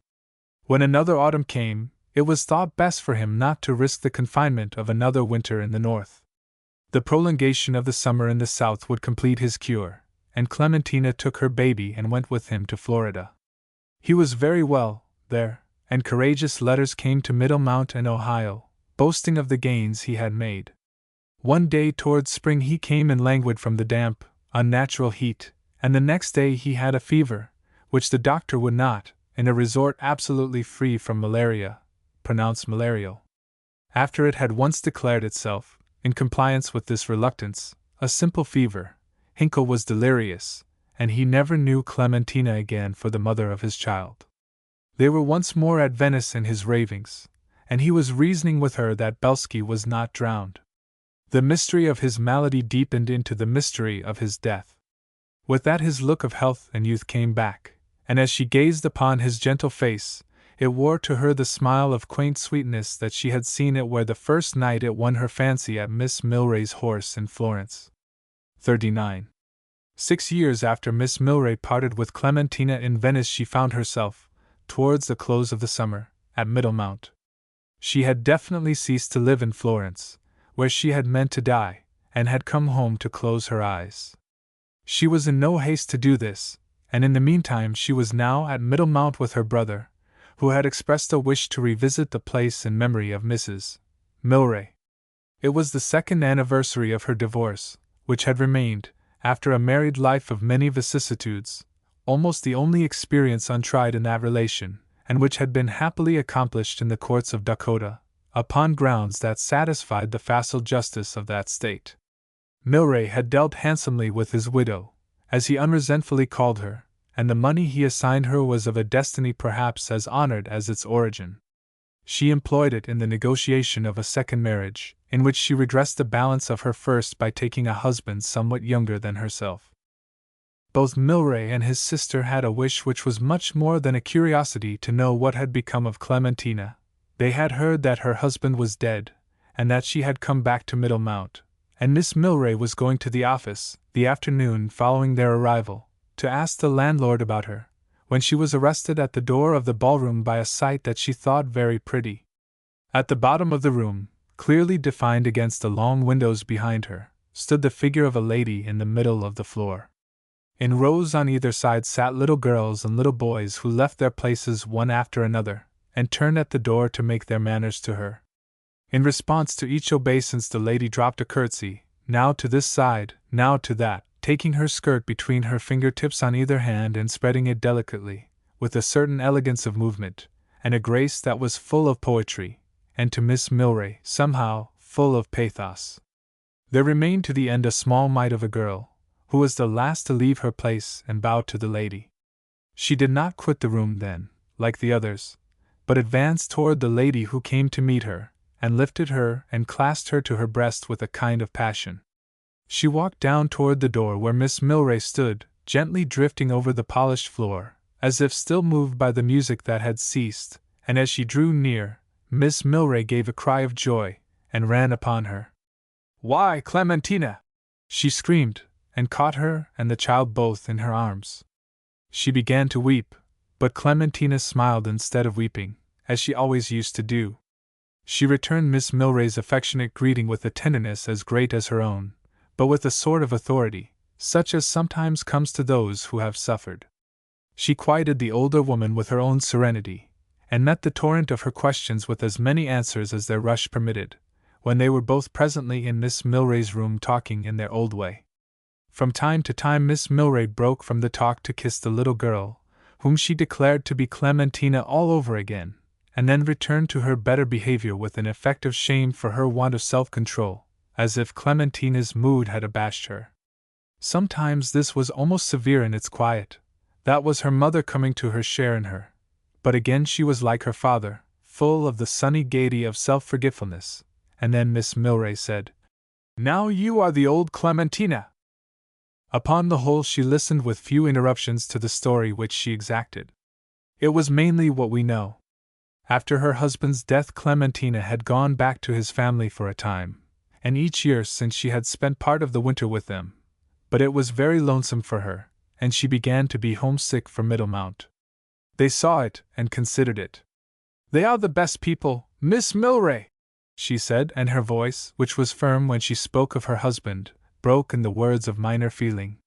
When another autumn came, it was thought best for him not to risk the confinement of another winter in the north. The prolongation of the summer in the south would complete his cure, and Clementina took her baby and went with him to Florida. He was very well there, and courageous letters came to Middlemount and Ohio, boasting of the gains he had made. One day towards spring he came in languid from the damp, unnatural heat, and the next day he had a fever, which the doctor would not, in a resort absolutely free from malaria, pronounce malarial. After it had once declared itself, in compliance with this reluctance, a simple fever, Hinkle was delirious, and he never knew Clementina again for the mother of his child. They were once more at Venice in his ravings, and he was reasoning with her that Belsky was not drowned. The mystery of his malady deepened into the mystery of his death. With that his look of health and youth came back, and as she gazed upon his gentle face, it wore to her the smile of quaint sweetness that she had seen it wear the first night it won her fancy at Miss Milray's horse in Florence. 39. 6 years after Miss Milray parted with Clementina in Venice she found herself, towards the close of the summer, at Middlemount. She had definitely ceased to live in Florence, where she had meant to die, and had come home to close her eyes. She was in no haste to do this, and in the meantime she was now at Middlemount with her brother, who had expressed a wish to revisit the place in memory of Mrs. Milray. It was the second anniversary of her divorce, which had remained, after a married life of many vicissitudes, almost the only experience untried in that relation, and which had been happily accomplished in the courts of Dakota, upon grounds that satisfied the facile justice of that state. Milray had dealt handsomely with his widow, as he unresentfully called her, and the money he assigned her was of a destiny perhaps as honored as its origin. She employed it in the negotiation of a second marriage, in which she redressed the balance of her first by taking a husband somewhat younger than herself. Both Milray and his sister had a wish which was much more than a curiosity to know what had become of Clementina. They had heard that her husband was dead, and that she had come back to Middlemount, and Miss Milray was going to the office, the afternoon following their arrival, to ask the landlord about her, when she was arrested at the door of the ballroom by a sight that she thought very pretty. At the bottom of the room, clearly defined against the long windows behind her, stood the figure of a lady in the middle of the floor. In rows on either side sat little girls and little boys who left their places one after another, and turned at the door to make their manners to her. In response to each obeisance the lady dropped a curtsy, now to this side, now to that, taking her skirt between her fingertips on either hand and spreading it delicately, with a certain elegance of movement, and a grace that was full of poetry, and to Miss Milray, somehow, full of pathos. There remained to the end a small mite of a girl, who was the last to leave her place and bowed to the lady. She did not quit the room then, like the others, but advanced toward the lady who came to meet her, and lifted her and clasped her to her breast with a kind of passion. She walked down toward the door where Miss Milray stood, gently drifting over the polished floor, as if still moved by the music that had ceased, and as she drew near, Miss Milray gave a cry of joy, and ran upon her. "Why, Clementina!" she screamed, and caught her and the child both in her arms. She began to weep, but Clementina smiled instead of weeping, as she always used to do. She returned Miss Milray's affectionate greeting with a tenderness as great as her own, but with a sort of authority, such as sometimes comes to those who have suffered. She quieted the older woman with her own serenity, and met the torrent of her questions with as many answers as their rush permitted, when they were both presently in Miss Milray's room talking in their old way. From time to time Miss Milray broke from the talk to kiss the little girl, whom she declared to be Clementina all over again, and then returned to her better behavior with an effect of shame for her want of self-control, as if Clementina's mood had abashed her. Sometimes this was almost severe in its quiet, that was her mother coming to her share in her, but again she was like her father, full of the sunny gaiety of self-forgetfulness, and then Miss Milray said, "Now you are the old Clementina." Upon the whole she listened with few interruptions to the story which she exacted. It was mainly what we know. After her husband's death, Clementina had gone back to his family for a time, and each year since she had spent part of the winter with them. But it was very lonesome for her, and she began to be homesick for Middlemount. They saw it and considered it. "They are the best people, Miss Milray," she said, and her voice, which was firm when she spoke of her husband, broke in the words of minor feeling.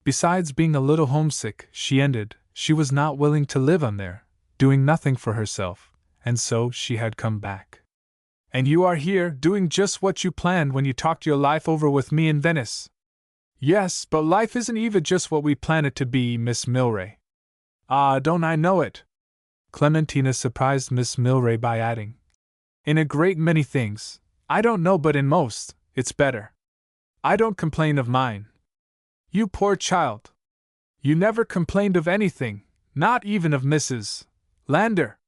Besides being a little homesick, she ended, she was not willing to live on there, doing nothing for herself, and so she had come back. "And you are here, doing just what you planned when you talked your life over with me in Venice." "Yes, but life isn't even just what we plan it to be, Miss Milray." "Ah, don't I know it?" Clementina surprised Miss Milray by adding. "In a great many things, I don't know, but in most, it's better. I don't complain of mine." "You poor child! You never complained of anything, not even of Mrs. Lander."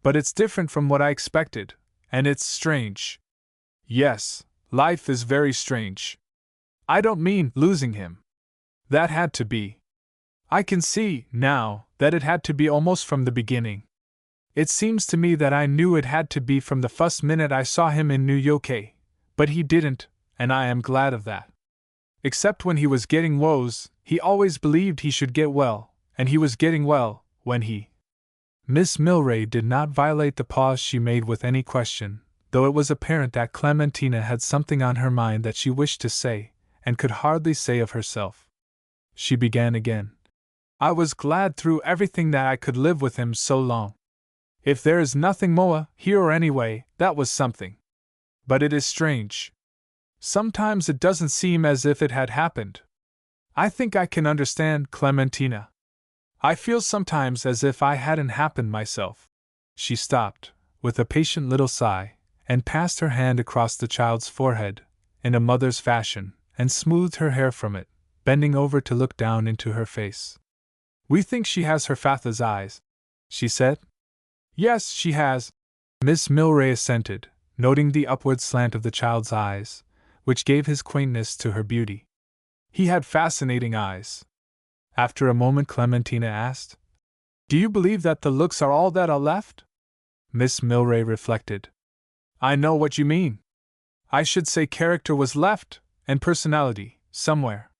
"But it's different from what I expected, and it's strange." "Yes, life is very strange. I don't mean losing him. That had to be. I can see, now, that it had to be almost from the beginning. It seems to me that I knew it had to be from the first minute I saw him in New York, but he didn't, and I am glad of that. Except when he was getting woes, he always believed he should get well, and he was getting well, when he—" Miss Milray did not violate the pause she made with any question, though it was apparent that Clementina had something on her mind that she wished to say, and could hardly say of herself. She began again. "I was glad through everything that I could live with him so long. If there is nothing more here or anyway, that was something. But it is strange. Sometimes it doesn't seem as if it had happened. I think I can understand Clementina. I feel sometimes as if I hadn't happened myself." She stopped, with a patient little sigh, and passed her hand across the child's forehead, in a mother's fashion, and smoothed her hair from it, bending over to look down into her face. "We think she has her father's eyes," she said. "Yes, she has," Miss Milray assented, noting the upward slant of the child's eyes, which gave his quaintness to her beauty. "He had fascinating eyes." After a moment, Clementina asked, "Do you believe that the looks are all that are left?" Miss Milray reflected. "I know what you mean. I should say character was left, and personality, somewhere.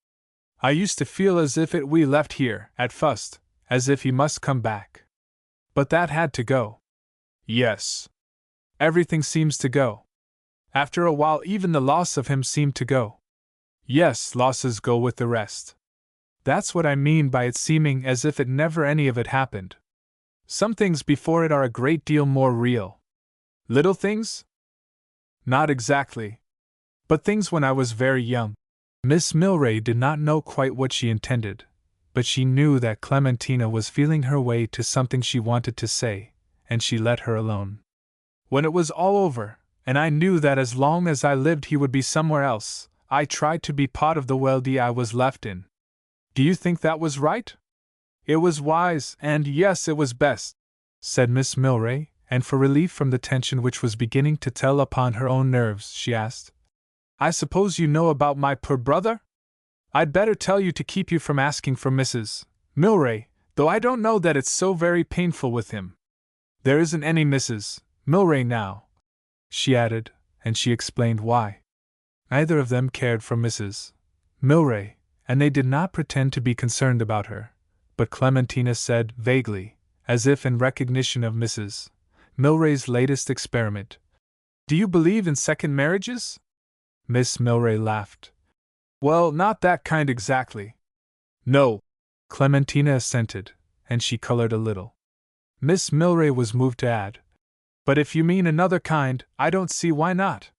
I used to feel as if we left here, at first, as if he must come back. But that had to go." "Yes. Everything seems to go. After a while, even the loss of him seemed to go." "Yes, losses go with the rest. That's what I mean by it seeming as if it never any of it happened. Some things before it are a great deal more real." "Little things?" "Not exactly. But things when I was very young." Miss Milray did not know quite what she intended, but she knew that Clementina was feeling her way to something she wanted to say, and she let her alone. "When it was all over, and I knew that as long as I lived he would be somewhere else, I tried to be part of the world I was left in. Do you think that was right?" "It was wise, and yes, it was best," said Miss Milray, and for relief from the tension which was beginning to tell upon her own nerves, she asked, "I suppose you know about my poor brother? I'd better tell you to keep you from asking for Mrs. Milray, though I don't know that it's so very painful with him. There isn't any Mrs. Milray now," she added, and she explained why. Neither of them cared for Mrs. Milray, and they did not pretend to be concerned about her, but Clementina said vaguely, as if in recognition of Mrs. Milray's latest experiment, "Do you believe in second marriages?" Miss Milray laughed. "Well, not that kind exactly." "No," Clementina assented, and she colored a little. Miss Milray was moved to add, "But if you mean another kind, I don't see why not.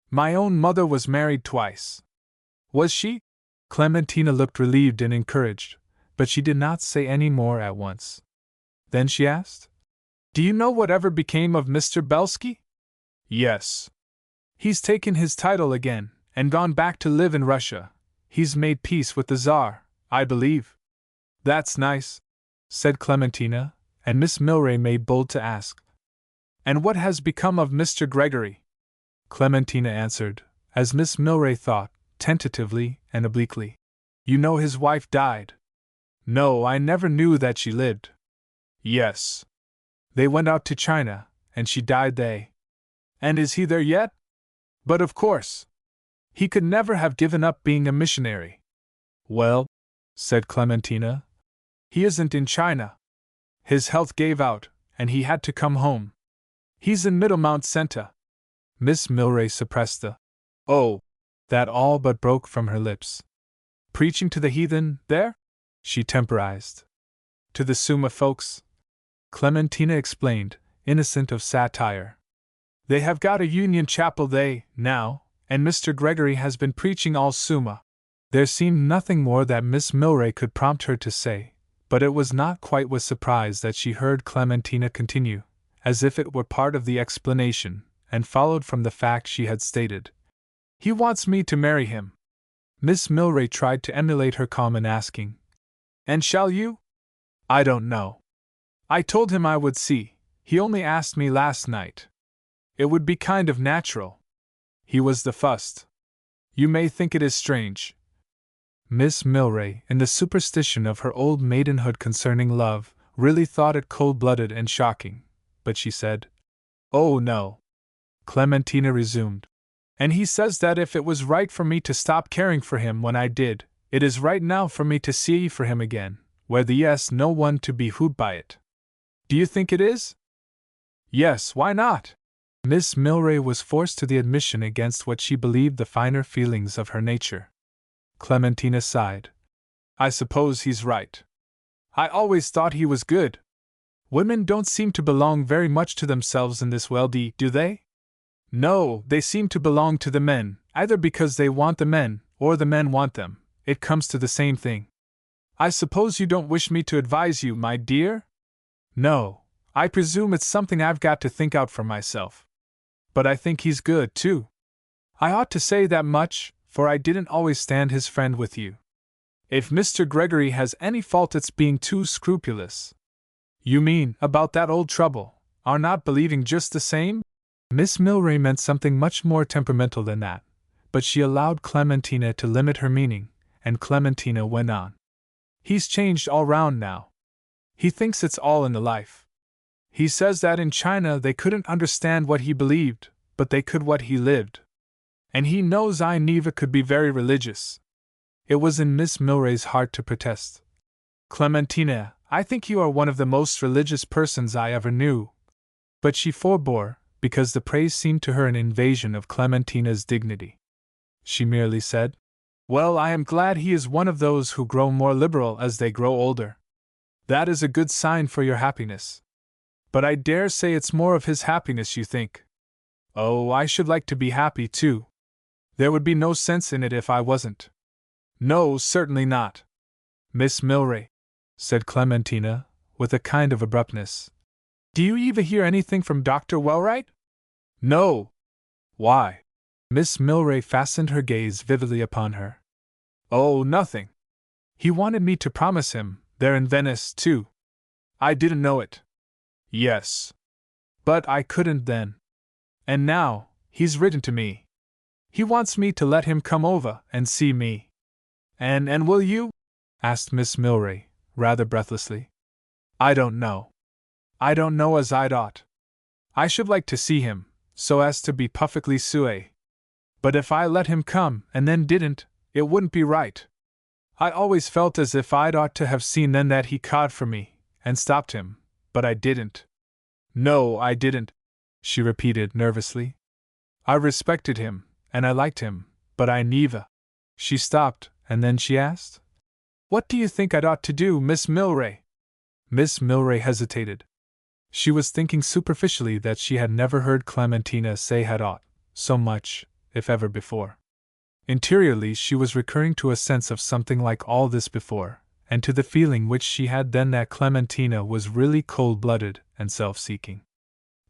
My own mother was married twice." "Was she?" Clementina looked relieved and encouraged, but she did not say any more at once. Then she asked, "Do you know whatever became of Mr. Belsky?" "Yes. He's taken his title again, and gone back to live in Russia. He's made peace with the Tsar, I believe." "That's nice," said Clementina, and Miss Milray made bold to ask, "And what has become of Mr. Gregory?" Clementina answered, as Miss Milray thought, tentatively and obliquely, "You know his wife died." "No, I never knew that she lived." Yes. They went out to China, and she died there. And is he there yet? But of course. He could never have given up being a missionary. Well, said Clementina, he isn't in China. His health gave out, and he had to come home. He's in Middlemount Center. Miss Milray suppressed the "Oh" that all but broke from her lips. Preaching to the heathen, there? She temporized. To the Summa folks? Clementina explained, innocent of satire. They have got a Union chapel now, and Mr. Gregory has been preaching all Summa. There seemed nothing more that Miss Milray could prompt her to say, but it was not quite with surprise that she heard Clementina continue, as if it were part of the explanation, and followed from the fact she had stated. He wants me to marry him. Miss Milray tried to emulate her calm in asking, And shall you? I don't know. I told him I would see. He only asked me last night. It would be kind of natural. He was the first. You may think it is strange. Miss Milray, in the superstition of her old maidenhood concerning love, really thought it cold-blooded and shocking, but she said, Oh, no. Clementina resumed. And he says that if it was right for me to stop caring for him when I did, it is right now for me to see for him again, where the yes no one to be hooed by it. Do you think it is? Yes, why not? Miss Milray was forced to the admission against what she believed the finer feelings of her nature. Clementina sighed. I suppose he's right. I always thought he was good. Women don't seem to belong very much to themselves in this world, do they? No, they seem to belong to the men, either because they want the men, or the men want them. It comes to the same thing. I suppose you don't wish me to advise you, my dear? No, I presume it's something I've got to think out for myself. But I think he's good, too. I ought to say that much, for I didn't always stand his friend with you. If Mr. Gregory has any fault, it's being too scrupulous. You mean, about that old trouble, our not believing just the same? Miss Milray meant something much more temperamental than that, but she allowed Clementina to limit her meaning, and Clementina went on. He's changed all round now. He thinks it's all in the life. He says that in China they couldn't understand what he believed, but they could what he lived. And he knows I never could be very religious. It was in Miss Milray's heart to protest. Clementina, I think you are one of the most religious persons I ever knew. But she forbore, because the praise seemed to her an invasion of Clementina's dignity. She merely said, Well, I am glad he is one of those who grow more liberal as they grow older. That is a good sign for your happiness. But I dare say it's more of his happiness you think. Oh, I should like to be happy too. There would be no sense in it if I wasn't. No, certainly not. Miss Milray, said Clementina, with a kind of abruptness. Do you ever hear anything from Dr. Wellright? No. Why? Miss Milray fastened her gaze vividly upon her. Oh, nothing. He wanted me to promise him, there in Venice, too. I didn't know it. Yes. But I couldn't then. And now, he's written to me. He wants me to let him come over and see me. And will you? Asked Miss Milray, rather breathlessly. I don't know. I don't know as I'd ought. I should like to see him, so as to be perfectly sûr. But if I let him come and then didn't, it wouldn't be right. I always felt as if I'd ought to have seen then that he cared for me, and stopped him, but I didn't. No, I didn't, she repeated nervously. I respected him, and I liked him, but I never. She stopped, and then she asked, What do you think I'd ought to do, Miss Milray? Miss Milray hesitated. She was thinking superficially that she had never heard Clementina say had ought so much, if ever before. Interiorly she was recurring to a sense of something like all this before, and to the feeling which she had then that Clementina was really cold-blooded and self-seeking.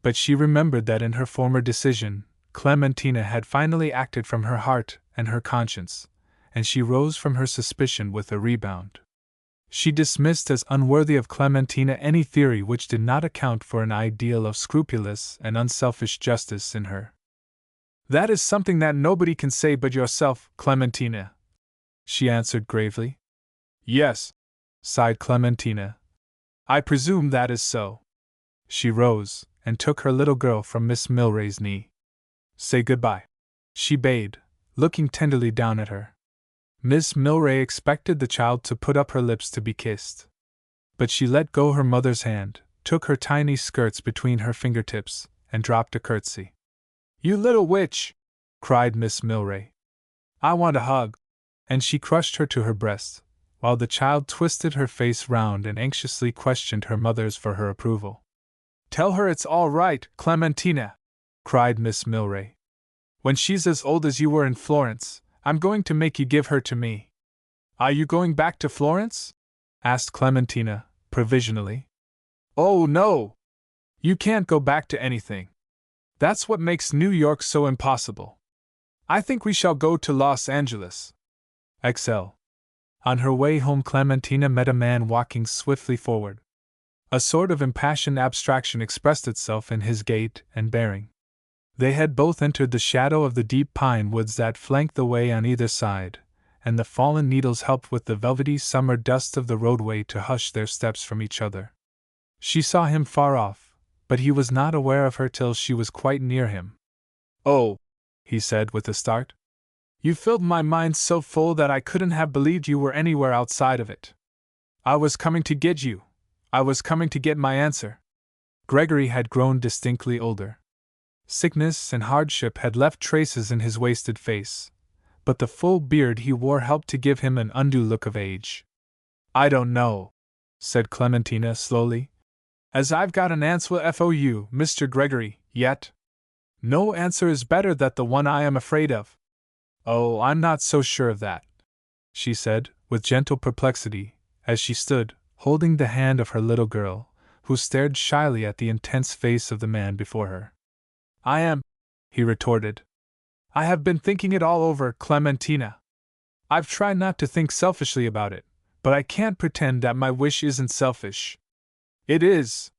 But she remembered that in her former decision, Clementina had finally acted from her heart and her conscience, and she rose from her suspicion with a rebound. She dismissed as unworthy of Clementina any theory which did not account for an ideal of scrupulous and unselfish justice in her. That is something that nobody can say but yourself, Clementina, she answered gravely. Yes, sighed Clementina. I presume that is so. She rose, and took her little girl from Miss Milray's knee. Say goodbye, she bade, looking tenderly down at her. Miss Milray expected the child to put up her lips to be kissed. But she let go her mother's hand, took her tiny skirts between her fingertips, and dropped a curtsy. You little witch! Cried Miss Milray. I want a hug! And she crushed her to her breast, while the child twisted her face round and anxiously questioned her mother's for her approval. Tell her it's all right, Clementina! Cried Miss Milray. When she's as old as you were in Florence, I'm going to make you give her to me. Are you going back to Florence? Asked Clementina, provisionally. Oh, no! You can't go back to anything. That's what makes New York so impossible. I think we shall go to Los Angeles. XL. On her way home, Clementina met a man walking swiftly forward. A sort of impassioned abstraction expressed itself in his gait and bearing. They had both entered the shadow of the deep pine woods that flanked the way on either side, and the fallen needles helped with the velvety summer dust of the roadway to hush their steps from each other. She saw him far off, but he was not aware of her till she was quite near him. Oh, he said with a start. You filled my mind so full that I couldn't have believed you were anywhere outside of it. I was coming to get you. I was coming to get my answer. Gregory had grown distinctly older. Sickness and hardship had left traces in his wasted face, but the full beard he wore helped to give him an undue look of age. I don't know, said Clementina slowly, as I've got an answer for you, Mr. Gregory, yet. No answer is better than the one I am afraid of. Oh, I'm not so sure of that, she said, with gentle perplexity, as she stood, holding the hand of her little girl, who stared shyly at the intense face of the man before her. I am, he retorted. I have been thinking it all over, Clementina. I've tried not to think selfishly about it, but I can't pretend that my wish isn't selfish. It is.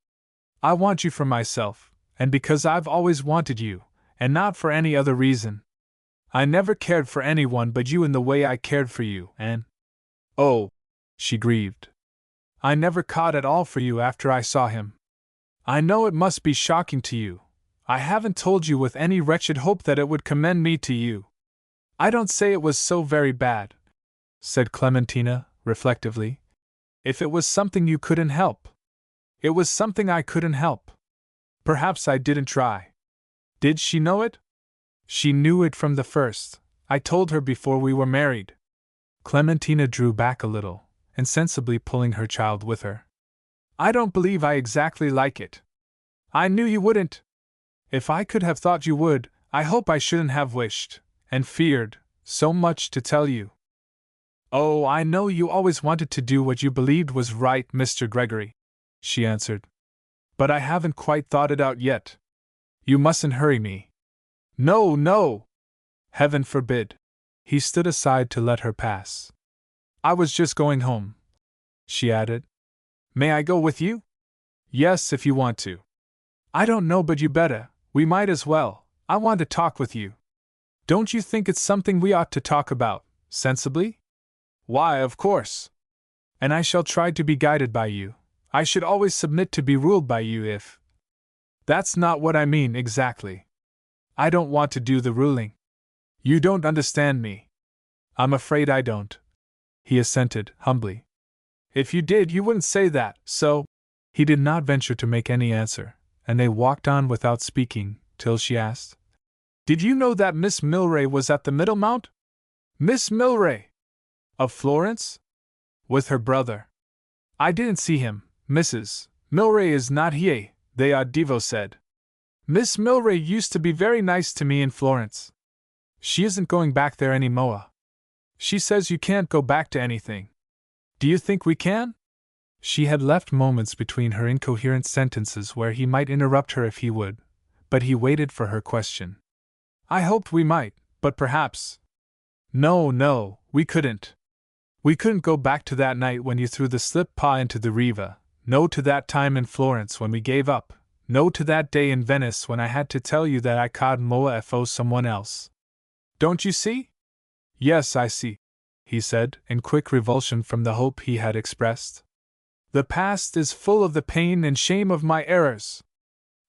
I want you for myself, and because I've always wanted you, and not for any other reason. I never cared for anyone but you in the way I cared for you, and… Oh, she grieved. I never cared at all for you after I saw him. I know it must be shocking to you. I haven't told you with any wretched hope that it would commend me to you. I don't say it was so very bad, said Clementina, reflectively. If it was something you couldn't help. It was something I couldn't help. Perhaps I didn't try. Did she know it? She knew it from the first. I told her before we were married. Clementina drew back a little, insensibly pulling her child with her. I don't believe I exactly like it. I knew you wouldn't. If I could have thought you would, I hope I shouldn't have wished, and feared, so much to tell you. Oh, I know you always wanted to do what you believed was right, Mr. Gregory, she answered. But I haven't quite thought it out yet. You mustn't hurry me. No, no! Heaven forbid. He stood aside to let her pass. I was just going home, she added. May I go with you? Yes, if you want to. I don't know, but you better. We might as well. I want to talk with you. Don't you think it's something we ought to talk about, sensibly? Why, of course. And I shall try to be guided by you. I should always submit to be ruled by you if… That's not what I mean exactly. I don't want to do the ruling. You don't understand me. I'm afraid I don't, he assented, humbly. If you did, you wouldn't say that, so… He did not venture to make any answer, and they walked on without speaking, till she asked, Did you know that Miss Milray was at the Middlemount? Miss Milray? Of Florence? With her brother. I didn't see him. Mrs. Milray is not here, the Devo said. Miss Milray used to be very nice to me in Florence. She isn't going back there any more. She says you can't go back to anything. Do you think we can? She had left moments between her incoherent sentences where he might interrupt her if he would, but he waited for her question. I hoped we might, but perhaps… No, we couldn't. We couldn't go back to that night when you threw the slip paw into the Riva, no to that time in Florence when we gave up, no to that day in Venice when I had to tell you that I could moa fo someone else. Don't you see? Yes, I see, he said, in quick revulsion from the hope he had expressed. The past is full of the pain and shame of my errors.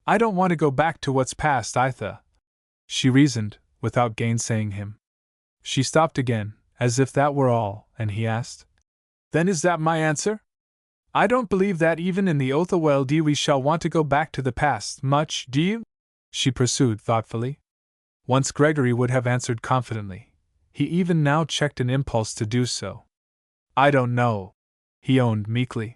I don't want to go back to what's past either, she reasoned, without gainsaying him. She stopped again, as if that were all, and he asked, Then is that my answer? I don't believe that even in the Otherworld we shall want to go back to the past much, do you? She pursued thoughtfully. Once Gregory would have answered confidently. He even now checked an impulse to do so. I don't know, he owned meekly.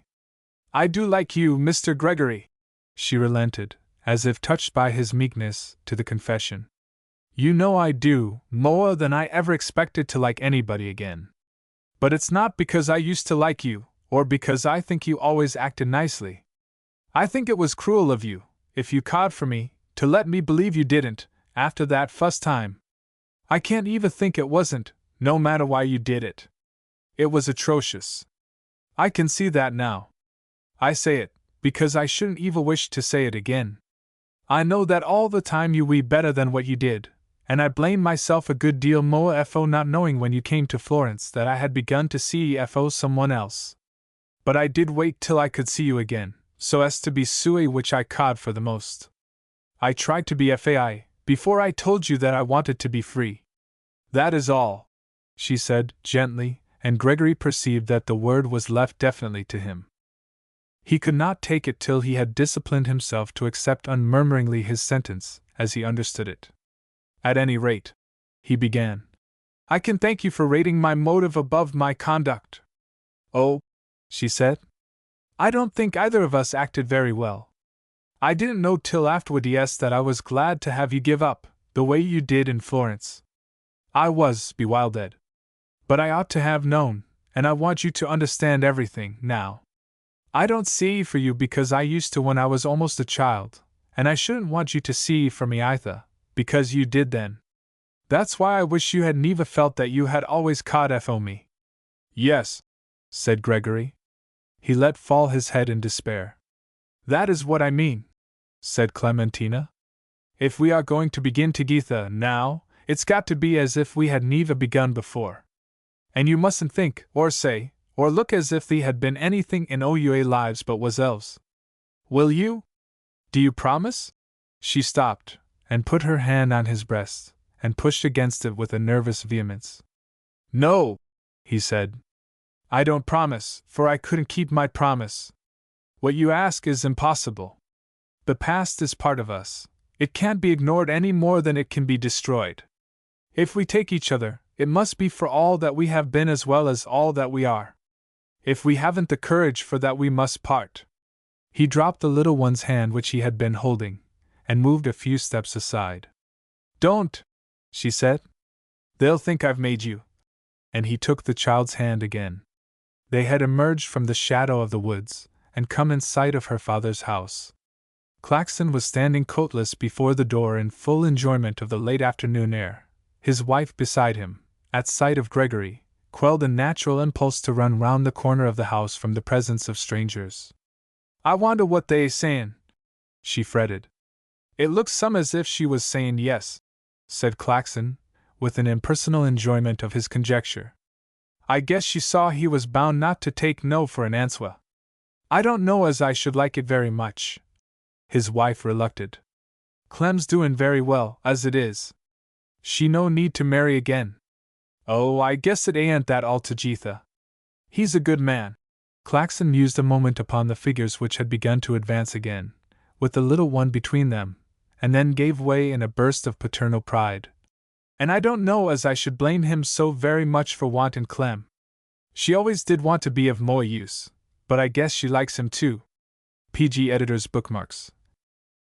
I do like you, Mr. Gregory. She relented, as if touched by his meekness, to the confession. You know I do, more than I ever expected to like anybody again. But it's not because I used to like you, or because I think you always acted nicely. I think it was cruel of you, if you cawed for me, to let me believe you didn't, after that first time. I can't even think it wasn't, no matter why you did it. It was atrocious. I can see that now. I say it, because I shouldn't even wish to say it again. I know that all the time you were better than what you did, and I blame myself a good deal more for not knowing when you came to Florence that I had begun to see someone else. But I did wait till I could see you again, so as to be Sui, which I cawed for the most. I tried to be fai, before I told you that I wanted to be free. That is all, she said, gently, and Gregory perceived that the word was left definitely to him. He could not take it till he had disciplined himself to accept unmurmuringly his sentence, as he understood it. At any rate, he began, I can thank you for rating my motive above my conduct. Oh, she said, I don't think either of us acted very well. I didn't know till afterward, yes, that I was glad to have you give up, the way you did in Florence. I was bewildered. But I ought to have known, and I want you to understand everything, now. I don't see for you because I used to when I was almost a child, and I shouldn't want you to see for me either, because you did then. That's why I wish you had never felt that you had always caught for me. Yes, said Gregory. He let fall his head in despair. That is what I mean, said Clementina. If we are going to begin together now, it's got to be as if we had never begun before. And you mustn't think, or say, or look as if there had been anything in our lives but was else. Will you? Do you promise? She stopped, and put her hand on his breast, and pushed against it with a nervous vehemence. No, he said. I don't promise, for I couldn't keep my promise. What you ask is impossible. The past is part of us. It can't be ignored any more than it can be destroyed. If we take each other, it must be for all that we have been as well as all that we are. If we haven't the courage for that, we must part. He dropped the little one's hand which he had been holding, and moved a few steps aside. Don't, she said. They'll think I've made you. And he took the child's hand again. They had emerged from the shadow of the woods, and come in sight of her father's house. Claxon was standing coatless before the door in full enjoyment of the late afternoon air. His wife beside him, at sight of Gregory, quelled a natural impulse to run round the corner of the house from the presence of strangers. I wonder what they sayin', she fretted. It looks some as if she was saying yes, said Claxon, with an impersonal enjoyment of his conjecture. I guess she saw he was bound not to take no for an answer. I don't know as I should like it very much. His wife relucted. Clem's doin' very well, as it is. She no need to marry again. Oh, I guess it ain't that altogether. He's a good man. Claxon mused a moment upon the figures which had begun to advance again, with the little one between them, and then gave way in a burst of paternal pride. And I don't know as I should blame him so very much for wantin' Clem. She always did want to be of more use, but I guess she likes him too. PG Editor's Bookmarks.